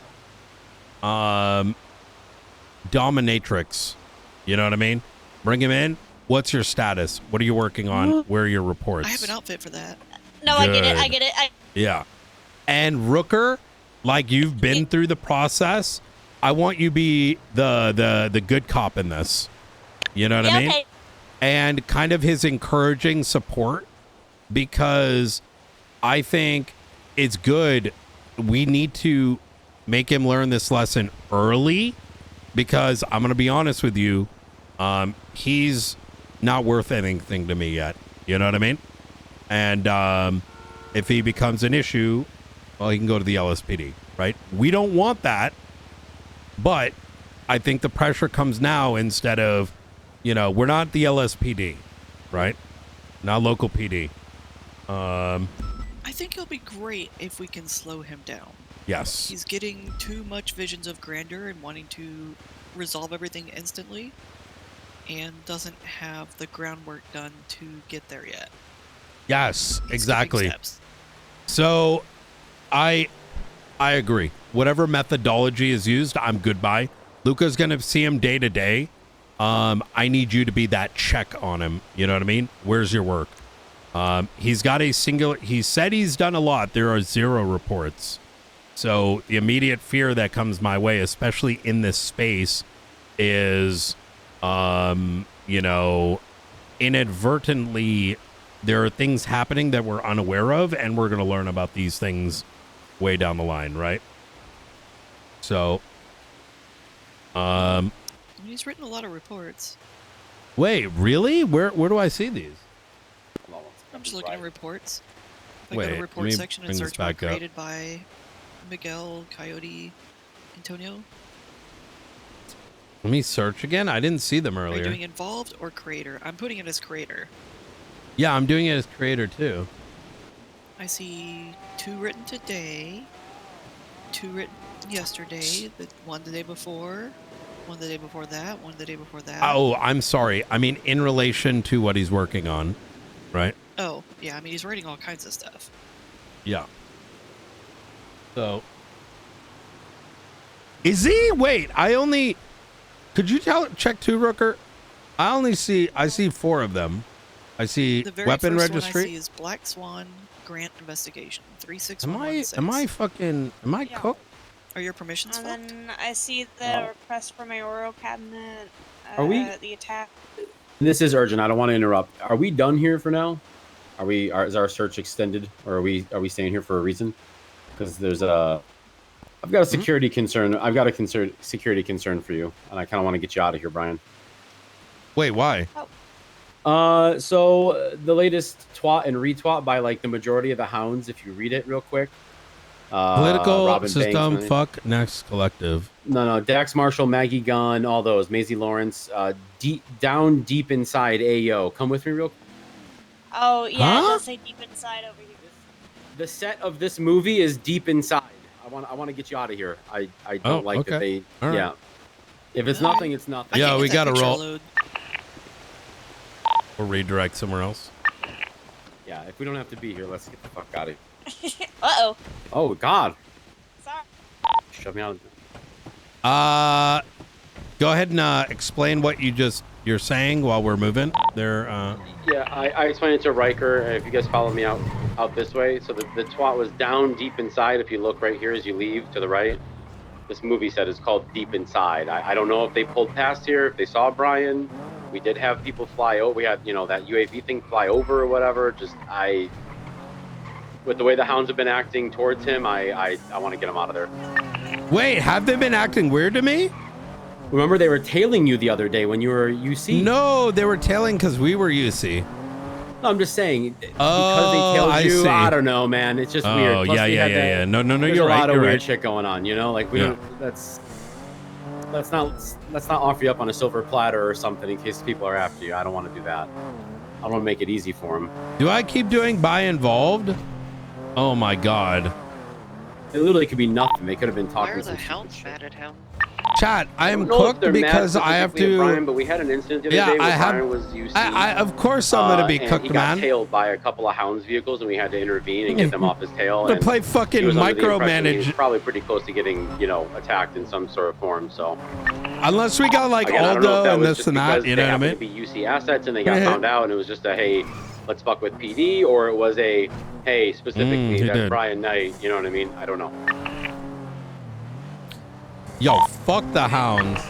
Dominatrix. You know what I mean? Bring him in. What's your status? What are you working on? Where are your reports? I have an outfit for that. No, I get it. Yeah. And Rooker, like you've been through the process, I want you be the good cop in this. You know what I mean? Okay. And kind of his encouraging support, because I think it's good. We need to make him learn this lesson early, because I'm going to be honest with you, he's not worth anything to me yet. You know what I mean? And if he becomes an issue, well, he can go to the LSPD, right? We don't want that, but I think the pressure comes now instead of, you know, we're not the LSPD, right? Not local PD. I think it'll be great if we can slow him down. Yes. He's getting too much visions of grandeur and wanting to resolve everything instantly, and doesn't have the groundwork done to get there yet. Yes, He's exactly. skipping steps. So I agree. Whatever methodology is used, I'm good by. Luca's going to see him day to day. I need you to be that check on him. You know what I mean? Where's your work? He's got a singular, he said he's done a lot. There are 0 reports. So the immediate fear that comes my way, especially in this space, is, you know, inadvertently there are things happening that we're unaware of, and we're going to learn about these things way down the line, right? So, He's written a lot of reports. wait, really? Where do I see these? I'm just looking at reports. If I Wait, go to let report me section and bring this search one back up. created by Miguel, Coyote, Antonio. Let me search again. I didn't see them Are you earlier. doing involved or creator? I'm putting it as creator. Yeah, I'm doing it as creator too. I see 2 written today, 2 written yesterday, one the day before, one the day before that, one the day before that. Oh, I'm sorry. I mean, in relation to what he's working on, right? Oh, yeah, I mean, he's writing all kinds of stuff. Yeah. So, is he? Wait, I only. Could you check too, Rooker? I see 4 of them. I see The very weapon first registry. one I see is Black Swan Grant Investigation 36116. Am I cooked? Are your permissions And fucked? then I see the request for mayoral cabinet. Are we- The attack? This is urgent. I don't want to interrupt. Are we done here for now? Is our search extended, or are we staying here for a reason? Because there's I've got a security concern. I've got a security concern for you, and I kind of want to get you out of here, Brian. Wait, why? So the latest twat and retwat by like the majority of the hounds, if you read it real quick. Political Robin system. Banks, Fuck next collective. No. Dax Marshall, Maggie Gunn, all those. Maisie Lawrence. Down deep inside. Ayo, come with me real quick. Oh, yeah, Huh? it does say deep inside over here. The set of this movie is deep inside. I want to get you out of here. I don't like that okay. they. All right. Yeah. If it's nothing, it's nothing. Yeah, we gotta roll. We'll redirect somewhere else. Yeah, if we don't have to be here, let's get the fuck out of here. Uh-oh. Oh God. Sorry. Shut me out. Go ahead and explain what you're saying while we're moving. There. Yeah, I explained it to Riker. If you guys follow me out this way, so the twat was down deep inside. If you look right here as you leave to the right, this movie set is called Deep Inside. I don't know if they pulled past here, if they saw Brian. We did have people fly over. We had that UAV thing fly over or whatever. With the way the hounds have been acting towards him, I want to get him out of there. Wait, have they been acting weird to me? Remember they were tailing you the other day when you were UC? No, they were tailing because we were UC. No, I'm just saying because Oh, they tailed I you. see. I don't know, man. It's just weird. Oh, Plus, yeah, we yeah, had yeah, that- yeah. No, there's you're a right. lot of You're weird right. shit going on. Like we Yeah. don't. Let's not offer you up on a silver platter or something in case people are after you. I don't want to do that. I don't want to make it easy for them. Do I keep doing by involved? Oh my God. It literally could be nothing. They could have been Why talking are the some hounds mad at him? Chat, I am don't know if cooked they're mad because I have specifically at to. Brian, but we had an incident the other Yeah, day where I have- Brian was UC. I of course I'm gonna be and cooked, he got man. tailed by a couple of hounds vehicles, and we had to intervene and get them off his tail. To and play he fucking was under the impression he was micromanage. probably pretty close to getting attacked in some sort of form. So Unless we got like again, I don't know if Aldo that and was this just and that, because you they know what I happened mean? to be UC assets and they got found out, and it was just a hey, let's fuck with PD, or it was a hey, specifically he that's did. Brian Knight. You know what I mean? I don't know. Yo, fuck the hounds.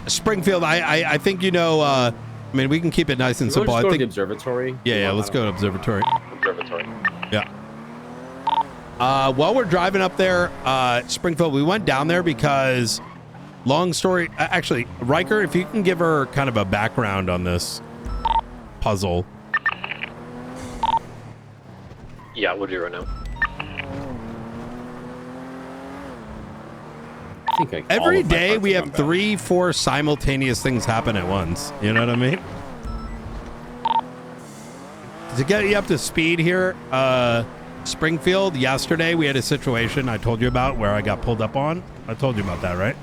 Springfield, I think I mean, we can keep it nice and You wanna simple. just I go to think the observatory. Yeah, let's go to observatory. Observatory. Yeah. While we're driving up there, Springfield, we went down there because, long story, actually, Riker, if you can give her kind of a background on this puzzle. Yeah, we'll do it right now. I think Every day we have 3-4 simultaneous things happen at once. You know what I mean? To get you up to speed here, Springfield, yesterday we had a situation I told you about where I got pulled up on. I told you about that, right?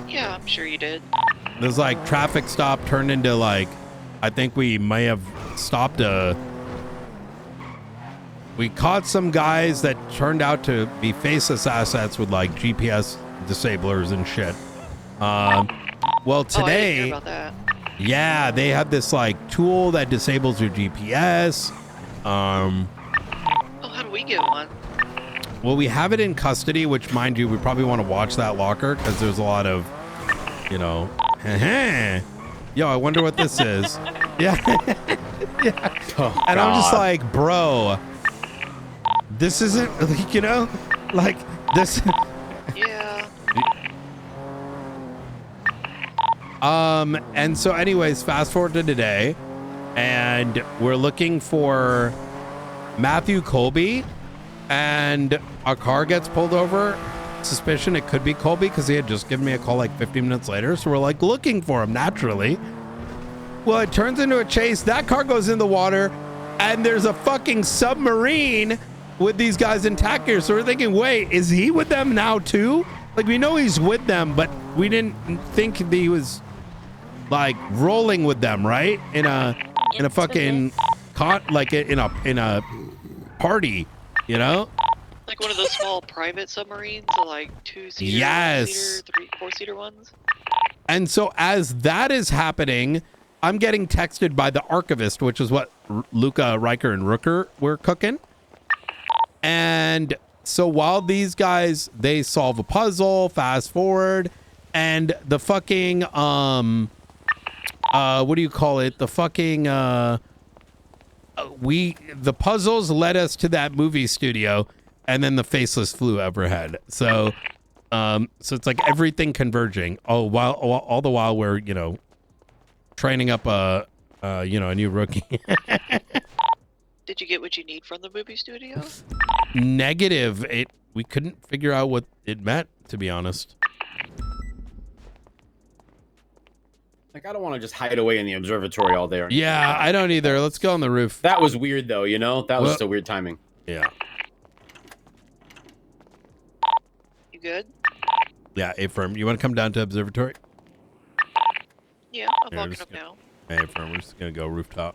Yeah, I'm sure you did. There's like traffic stop turned into like, I think we may have stopped we caught some guys that turned out to be faceless assets with like GPS disablers and shit. Well, Oh, I didn't hear today, about that. Yeah, they have this like tool that disables your GPS. Oh, how do we get one? Well, we have it in custody, which, mind you, we probably want to watch that locker because there's a lot of, you know, yo, I wonder what this is. Yeah. Yeah. Oh, and I'm just God. like, bro, this isn't, like, you know, like this. Yeah. And so anyways, fast forward to today, and we're looking for Matthew Colby, and a car gets pulled over. Suspicion it could be Colby because he had just given me a call like 15 minutes later. So we're like looking for him naturally. Well, it turns into a chase. That car goes in the water, and there's a fucking submarine with these guys in tack gear. So we're thinking, wait, is he with them now too? Like, we know he's with them, but we didn't think that he was like rolling with them, right? In a fucking in a party, you know? Like one of those small private submarines, or like 2-seater, Yes. 1-seater, 4-seater ones. And so as that is happening, I'm getting texted by the archivist, which is what Luca, Riker, and Rooker were cooking. And so while these guys, they solve a puzzle, fast forward, and the fucking, what do you call it? The fucking, the puzzles led us to that movie studio, and then the faceless flew overhead. So, so it's like everything converging. Oh, while all the while we're, you know, training up a new rookie. Did you get what you need from the movie studio? Negative. We couldn't figure out what it meant, to be honest. Like, I don't want to just hide away in the observatory all day. Yeah, I don't either. Let's go on the roof. That was weird, though, you know? That was Well- so weird timing. Yeah. You good? Yeah, A-firm. You want to come down to observatory? Yeah, I'm Yeah, walking just up go- now. A-firm. We're just going to go rooftop.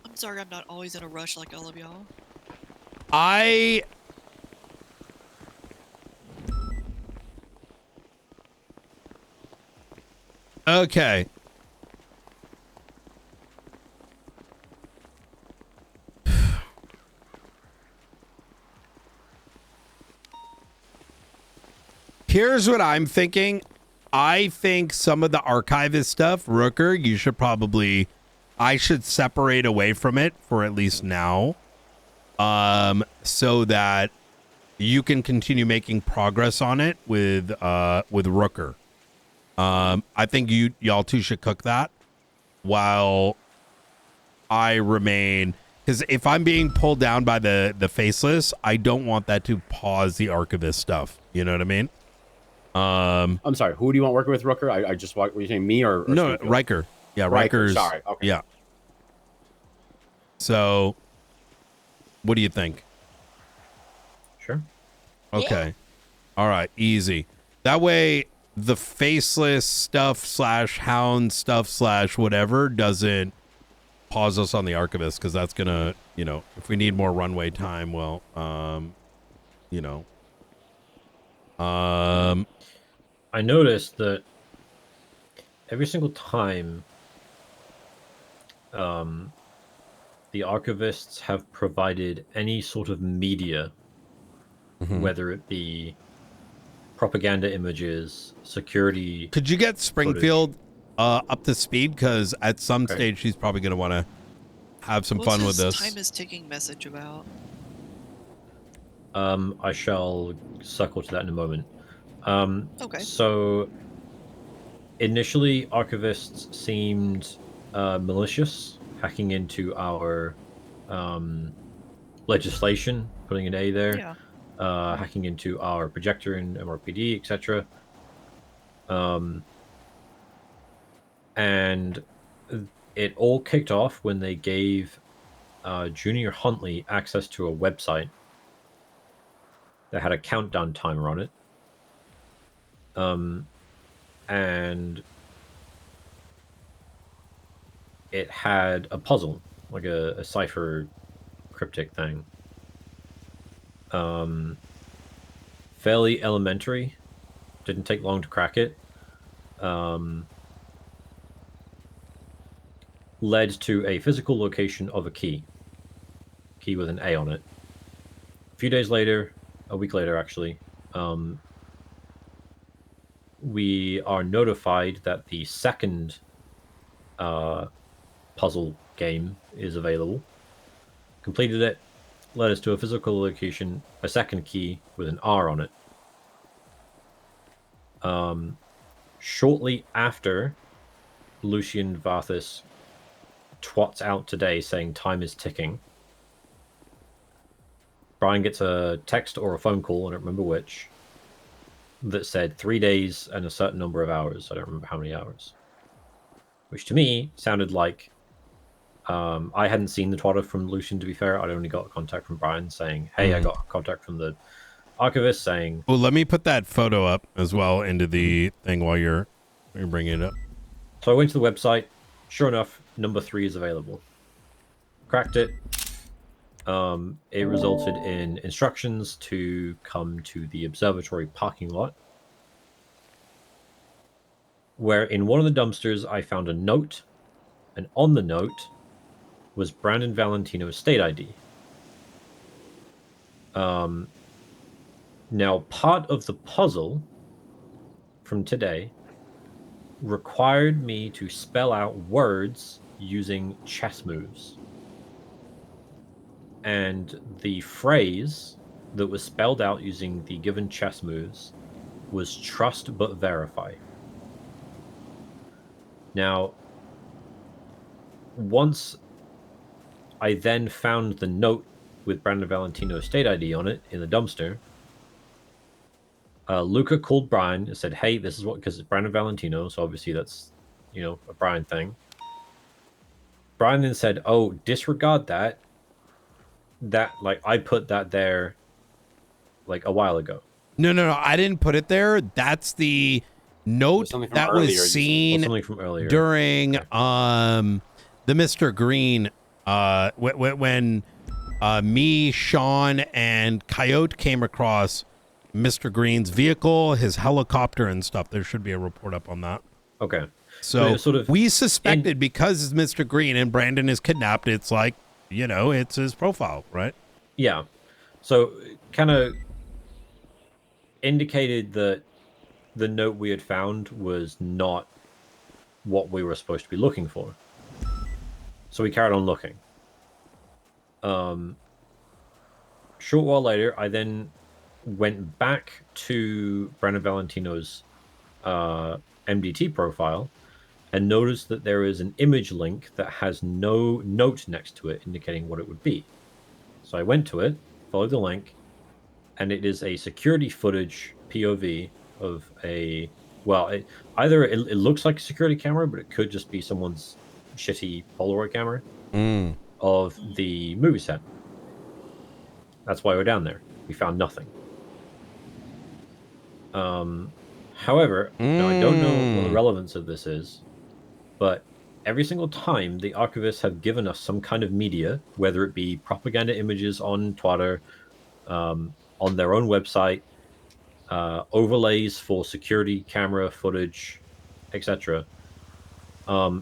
I'm sorry I'm not always in a rush like all of y'all. Okay. Here's what I'm thinking. I think some of the archivist stuff, Rooker, I should separate away from it for at least now. So that you can continue making progress on it with Rooker. I think y'all two should cook that while I remain, because if I'm being pulled down by the faceless, I don't want that to pause the archivist stuff. You know what I mean? I'm sorry. Who do you want working with, Rooker? I just walked. Were you saying me or no, Schofield? Riker? Yeah, Riker, Riker's. sorry. Okay. Yeah. So, what do you think? Sure. Okay. All right. Easy. That way, the faceless stuff / hound stuff / whatever doesn't pause us on the archivist, because that's gonna, you know, if we need more runway time, well, you know. I noticed that every single time the archivists have provided any sort of media, whether it be propaganda images, security. Could you get Springfield up to speed? Because at some stage she's probably going to want to have some fun with this. Time is ticking message about. I shall circle to that in a moment. Okay. So initially, archivists seemed malicious, hacking into our legislation, putting an A there, hacking into our projector and MRPD, etc. And it all kicked off when they gave Junior Huntley access to a website that had a countdown timer on it. And it had a puzzle, like a cipher cryptic thing. Fairly elementary. Didn't take long to crack it. Led to a physical location of a key. Key with an A on it. A few days later, a week later actually, we are notified that the second puzzle game is available. Completed it, led us to a physical location, a second key with an R on it. Shortly after, Lucian Varthus twats out today saying time is ticking. Brian gets a text or a phone call, I don't remember which, that said 3 days and a certain number of hours. I don't remember how many hours. Which to me sounded like I hadn't seen the twatter from Lucian, to be fair. I'd only got contact from Brian saying, hey, I got contact from the archivist saying... Well, let me put that photo up as well into the thing while you're bringing it up. So I went to the website. Sure enough, number 3 is available. Cracked it. It resulted in instructions to come to the observatory parking lot, where in one of the dumpsters I found a note, and on the note was Brandon Valentino's state ID. Now, part of the puzzle from today required me to spell out words using chess moves. And the phrase that was spelled out using the given chess moves was trust but verify. Now, once I then found the note with Brandon Valentino's state ID on it in the dumpster, Luca called Brian and said, hey, this is what, because it's Brandon Valentino, so obviously that's, you know, a Brian thing. Brian then said, oh, disregard that. That, like, I put that there, like, a while ago. No, I didn't put it there. That's the note that was seen from earlier during the Mr. Green when me, Sean, and Coyote came across Mr. Green's vehicle, his helicopter and stuff. There should be a report up on that. Okay. So sort of we suspected because it's Mr. Green and Brandon is kidnapped, it's like, you know, it's his profile, right? Yeah. So kind of indicated that the note we had found was not what we were supposed to be looking for. So we carried on looking. Short while later, I then went back to Brandon Valentino's MDT profile and noticed that there is an image link that has no note next to it indicating what it would be. So I went to it, followed the link, and it is a security footage POV of a, well, it looks like a security camera, but it could just be someone's shitty Polaroid camera of the movie set. That's why we're down there. We found nothing. However, now I don't know what the relevance of this is, but every single time the archivists have given us some kind of media, whether it be propaganda images on Twitter, on their own website, overlays for security camera footage, etc.,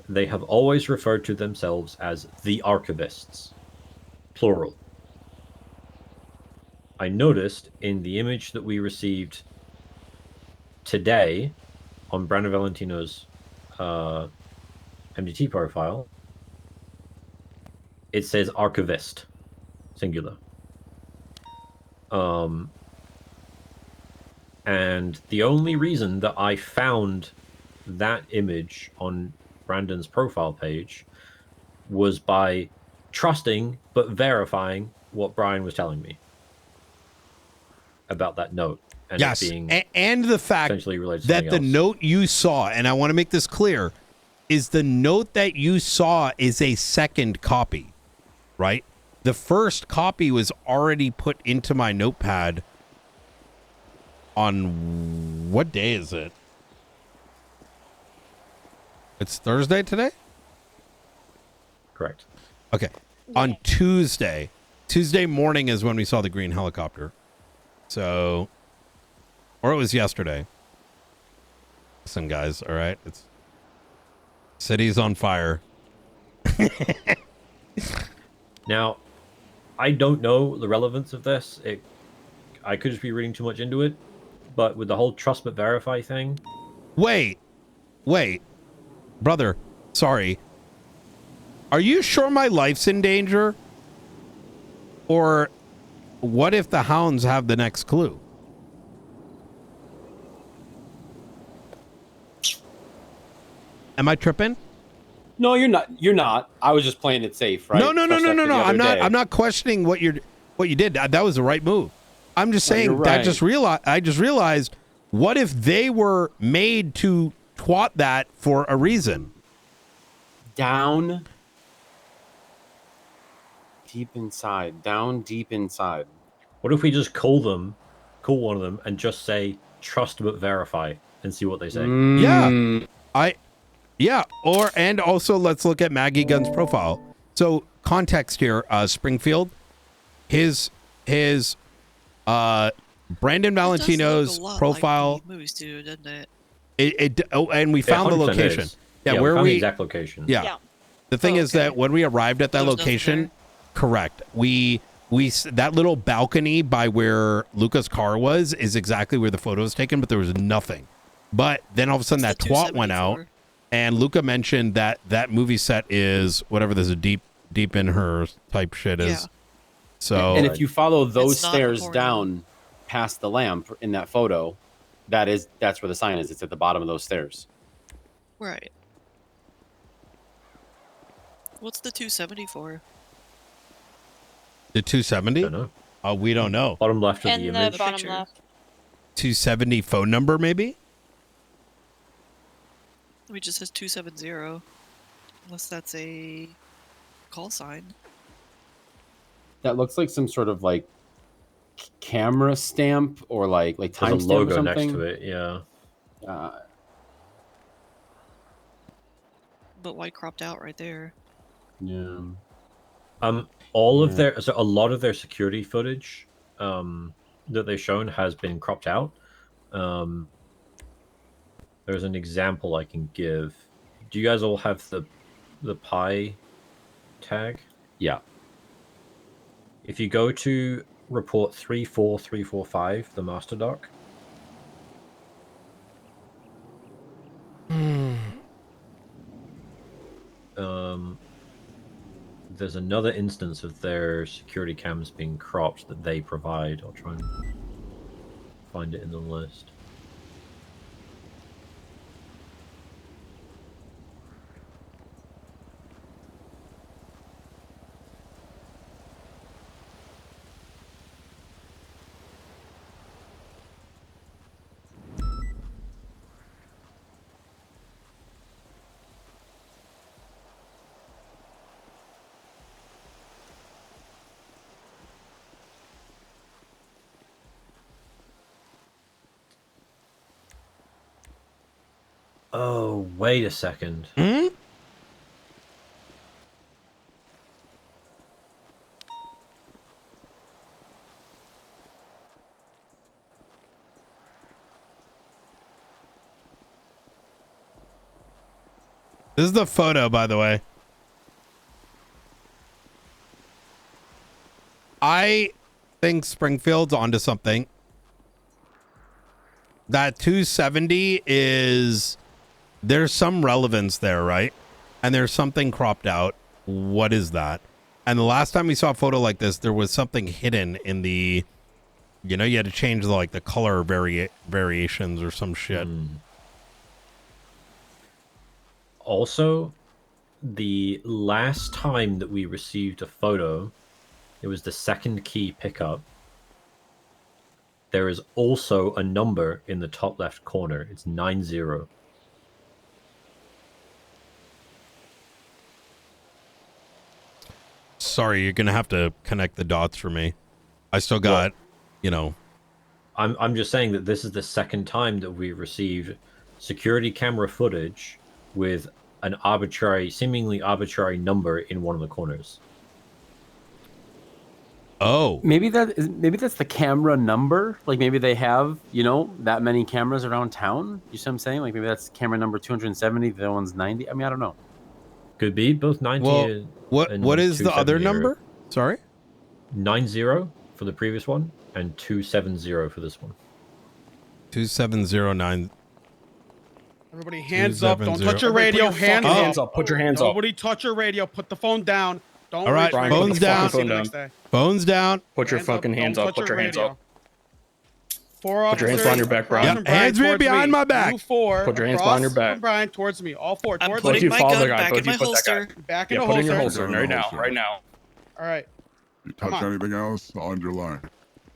they have always referred to themselves as the archivists, plural. I noticed in the image that we received today on Brandon Valentino's MDT profile, it says archivist, singular. And the only reason that I found that image on Brandon's profile page was by trusting but verifying what Brian was telling me about that note. And yes, it being and the fact related to that the else. note you saw, and I want to make this clear, is the note that you saw is a second copy, right? The first copy was already put into my notepad on, what day is it? It's Thursday today? Correct. Okay. On Tuesday morning is when we saw the green helicopter. So, or it was yesterday. Listen, guys, all right? It's city's on fire. Now, I don't know the relevance of this. I could just be reading too much into it, but with the whole trust but verify thing. Wait, brother, sorry. Are you sure my life's in danger? Or what if the hounds have the next clue? Am I tripping? No, you're not. You're not. I was just playing it safe, right? No. Especially after the other day. I'm not questioning what you did. That was the right move. I'm just saying you're that right. I just realized, what if they were made to twat that for a reason? Down deep inside. Down deep inside. What if we just call one of them, and just say trust but verify, and see what they say? Yeah, and also let's look at Maggie Gunn's profile. So context here, Springfield, his Brandon Valentino's profile. Movies do, doesn't it? And we found the 100% location. is. Yeah, where found we the exact location. Yeah. The thing is that when we arrived at that location, correct. We that little balcony by where Luca's car was is exactly where the photo was taken, but there was nothing. But then all of a sudden that twat went out, and Luca mentioned that that movie set is whatever there's a deep in her type shit is. So and if you follow those stairs down past the lamp in that photo, that's where the sign is. It's at the bottom of those stairs. Right. What's the 270 for? The 270? Oh, we don't know. Bottom left of In the the image. bottom left. 270 phone number, maybe? It just says 270. Unless that's a call sign. That looks like some sort of like camera stamp or like There's timestamp a logo or something. next to it. Yeah. But why cropped out right there? Yeah. All of their a lot of their security footage that they've shown has been cropped out. There's an example I can give. Do you guys all have the pie tag? Yeah. If you go to report 34345, the master doc. There's another instance of their security cams being cropped that they provide. I'll try and find it in the list. Oh, wait a second. This is the photo, by the way. I think Springfield's onto something. That 270 is... There's some relevance there, right? And there's something cropped out. What is that? And the last time we saw a photo like this, there was something hidden in the... You know, you had to change the color variations or some shit. Also, the last time that we received a photo, it was the second key pickup. There is also a number in the top left corner. It's 90. Sorry, you're gonna have to connect the dots for me. I still got, you know. I'm just saying that this is the second time that we received security camera footage with an seemingly arbitrary number in one of the corners. Oh. Maybe that's the camera number. Like maybe they have, that many cameras around town. You see what I'm saying? Like maybe that's camera number 270, the other one's 90. I mean, I don't know. Could be both 90 Well, and what is the other 270 number? Sorry? 90 for the previous one and 270 for this one. 2709. Everybody hands up. Don't touch your radio. Hands up. Put your hands up. Nobody touch your radio. Put the phone down. Don't All right, reach for it. phones down. See you the next day. Phones down. Put your Hands up. fucking hands Don't up. touch Put your hands radio. up. 4 Put your hands officers behind your back, Brian. across from Brian Hands towards behind me. my back. You 4 Put your hands across behind your back. from Brian towards me. All 4 I'm towards putting me. my follow gun the guy. back Both in you my put that holster. Back in Yeah, the put it in your holster. holster right now. Right now. All right. You Come touch on. anything else on your line?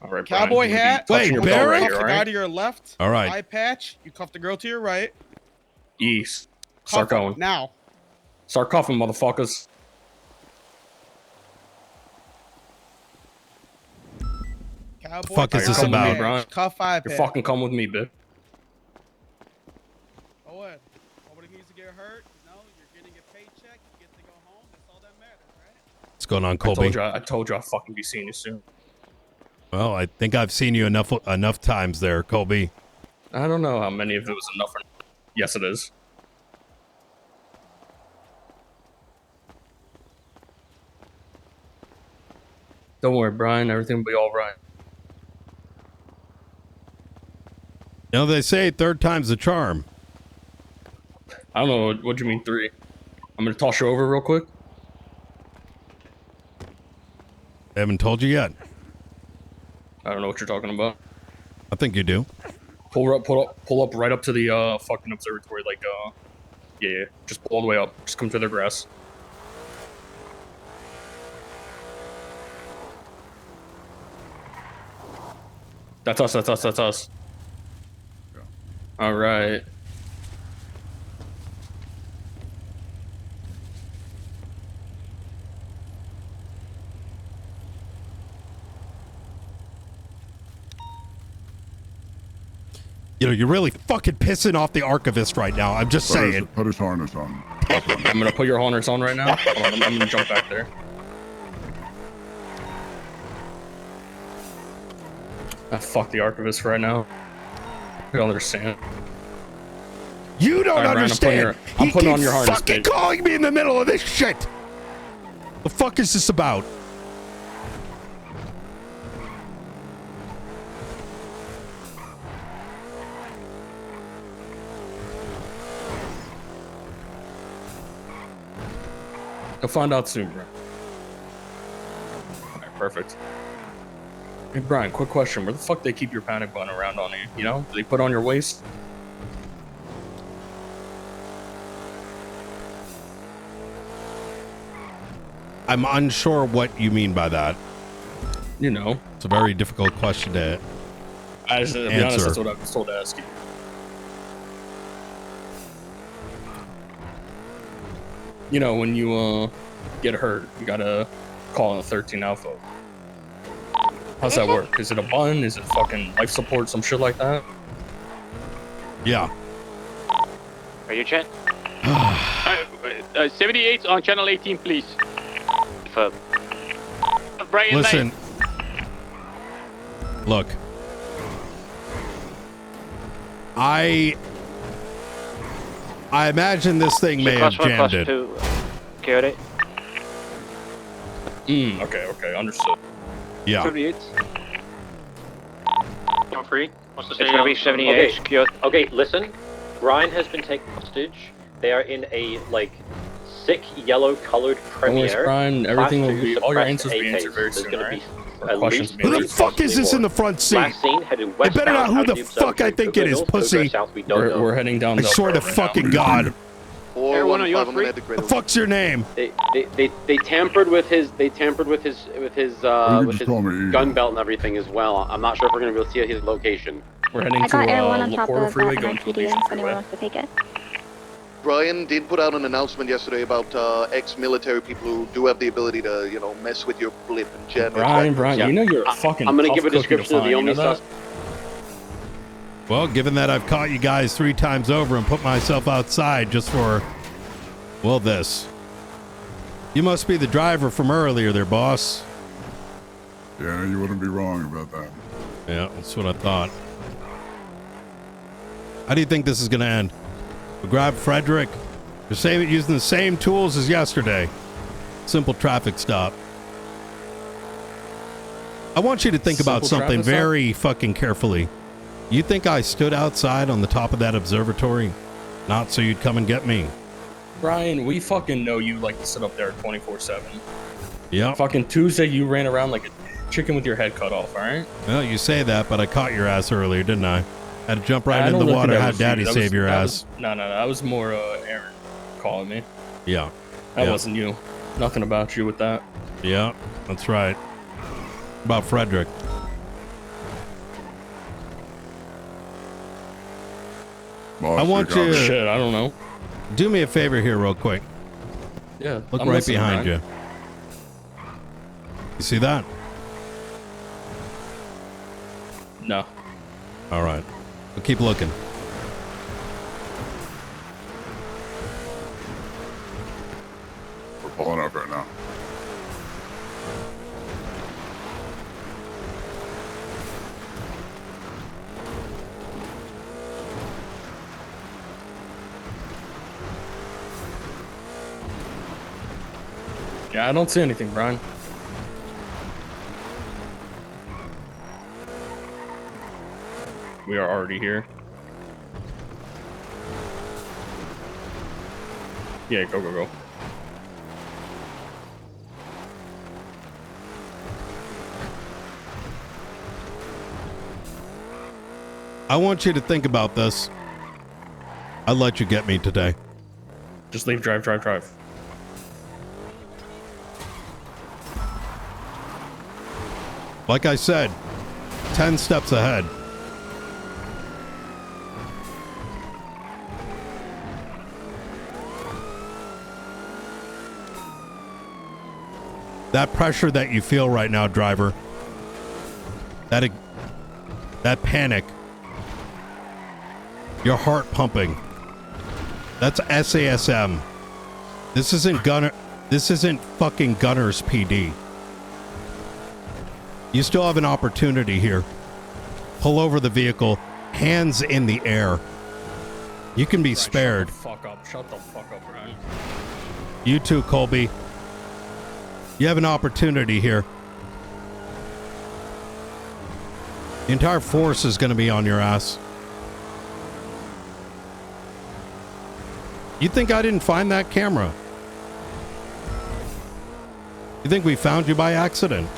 All right, Cowboy hat. Wait, you Barrett? cuff the guy to your left. All right. Eye patch. You cuff the girl to your right. East. Cuff Start him going. now. Start coughing, motherfuckers. Cowboy Fuck is eye this patch. about? Brian? Cuff eye You're patch. fucking come with me, bitch. Go ahead. Nobody needs to get hurt. No, you're getting a paycheck. You get to go home. That's all that matters, right? What's going on, Colby? I told you I'll fucking be seeing you soon. Well, I think I've seen you enough times there, Colby. I don't know how many of it was enough. Yes, it is. Don't worry, Brian. Everything will be all right. You know, they say third time's the charm. I don't know. What do you mean 3? I'm gonna toss you over real quick. I haven't told you yet. I don't know what you're talking about. I think you do. Pull up right up to the fucking observatory. Like yeah. Just pull all the way up. Just come to the grass. That's us. That's us. All right. You know, you're really fucking pissing off the archivist right now. I'm just saying. Put his harness on. I'm gonna put your harness on right now. Hold on, I'm gonna jump back there. Fuck the archivist right now. I don't understand. You don't All right, Ryan, understand. I'm putting He on your keeps harness, fucking bitch. calling me in the middle of this shit. The fuck is this about? You'll find out soon, bro. Alright, perfect. Hey, Brian, quick question. Where the fuck they keep your panic button around on you? You know? Do they put it on your waist? I'm unsure what you mean by that. You know. It's a very difficult question to To be honest, answer. that's what I was told to ask you. You know, when you get hurt, you gotta call in a 13 Alpha. How's that work? Is it a button? Is it fucking life support, some shit like that? Yeah. Are you Chen? 78 on channel 18, please. Brian, Listen. Look. I imagine this thing may have jammed it. Okay, okay, understood. Yeah. 78. I'm free. What's the It's gonna be 78. Okay, listen. Brian has been taken hostage. They are in a, sick yellow-colored Don't worry, Premier. Brian. Everything will Class be. 2 All your suppressed answers will be AKs. answered very There's soon, gonna alright? be Or at questions least will be Who the fuck is this in the front seat? Last scene headed It better not westbound who out the of fuck I think it is, North, pussy. South, we don't know. We're heading down. I swear to fucking God. Everyone, you want free? What the fuck's your name? They tampered with his gun belt and everything as well. I'm not sure if we're gonna be able to see his location. We're heading I got Air 1 on top LaPorta of Freeway going to MIPD if anyone wants to take it. Brian did put out an announcement yesterday about ex-military people who do have the ability to, mess with your blip and gen. Brian, you know you're a fucking. I'm gonna tough give a cookie to description of find, the only you know that? Well, given that I've caught you guys 3 times over and put myself outside just for, well, this. You must be the driver from earlier there, boss. Yeah, you wouldn't be wrong about that. Yeah, that's what I thought. How do you think this is going to end? We grab Frederick. They're using the same tools as yesterday. Simple traffic stop. I want you to think about something very fucking carefully. You think I stood outside on the top of that observatory? Not so you'd come and get me. Brian, we fucking know you like to sit up there 24/7. Yeah. Fucking Tuesday, you ran around like a chicken with your head cut off, alright? Well, you say that, but I caught your ass earlier, didn't I? Had to jump right into the water, had Daddy save your ass. No, that was more Aaron calling me. Yeah. That wasn't you. Nothing about you with that. Yeah, that's right. About Frederick. I want you to... Shit, I don't know. Do me a favor here real quick. Yeah. Look I'm right listening, behind Brian. you. You see that? No. All right. We'll keep looking. We're pulling up right now. Yeah, I don't see anything, Brian. We are already here. Yeah, go. I want you to think about this. I'll let you get me today. Just leave, drive. Like I said, 10 steps ahead. That pressure that you feel right now, driver, that panic, your heart pumping, that's SASM. This isn't fucking Gunners PD. You still have an opportunity here. Pull over the vehicle, hands in the air. You can be spared. Shut the fuck up, Brian. You too, Colby. You have an opportunity here. The entire force is going to be on your ass. You think I didn't find that camera? You think we found you by accident?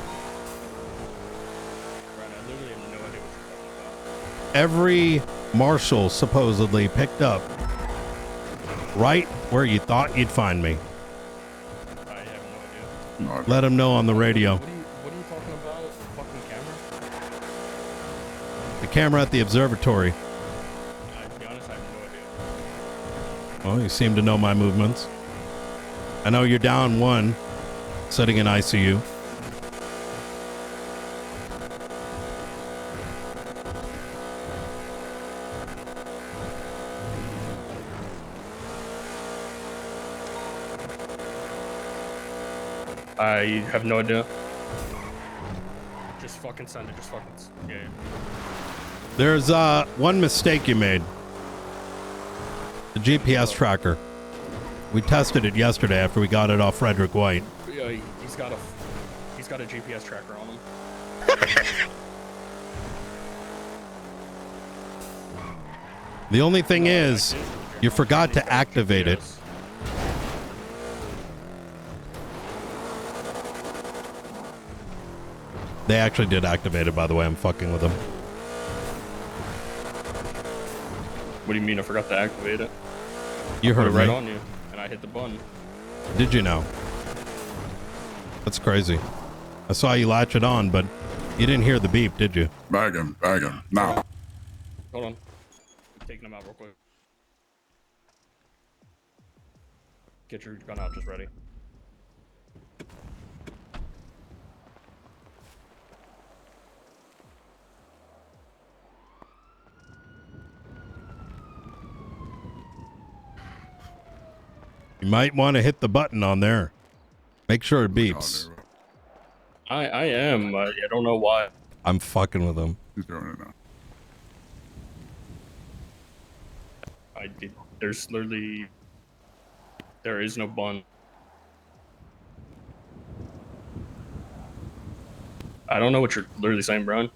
Every marshal supposedly picked up right where you thought you'd find me. Let him know on the radio. What are you talking about? Fucking camera? The camera at the observatory. To be honest, I have no idea. Well, you seem to know my movements. I know you're down one, sitting in ICU. I have no idea. Just fucking send it. Yeah. There's one mistake you made. The GPS tracker. We tested it yesterday after we got it off Frederick White. Yeah, he's got a GPS tracker on him. The only thing is, you forgot to activate it. They actually did activate it, by the way. I'm fucking with them. What do you mean I forgot to activate it? You heard I put it right me. on you, and I hit the button. Did you know? That's crazy. I saw you latch it on, but you didn't hear the beep, did you? Bag him, now. Hold on. I'm taking him out real quick. Get your gun out, just ready. You might want to hit the button on there. Make sure it beeps. I am. I don't know why. I'm fucking with him. He's doing it now. I did. There's literally. There is no bun. I don't know what you're literally saying, Brian.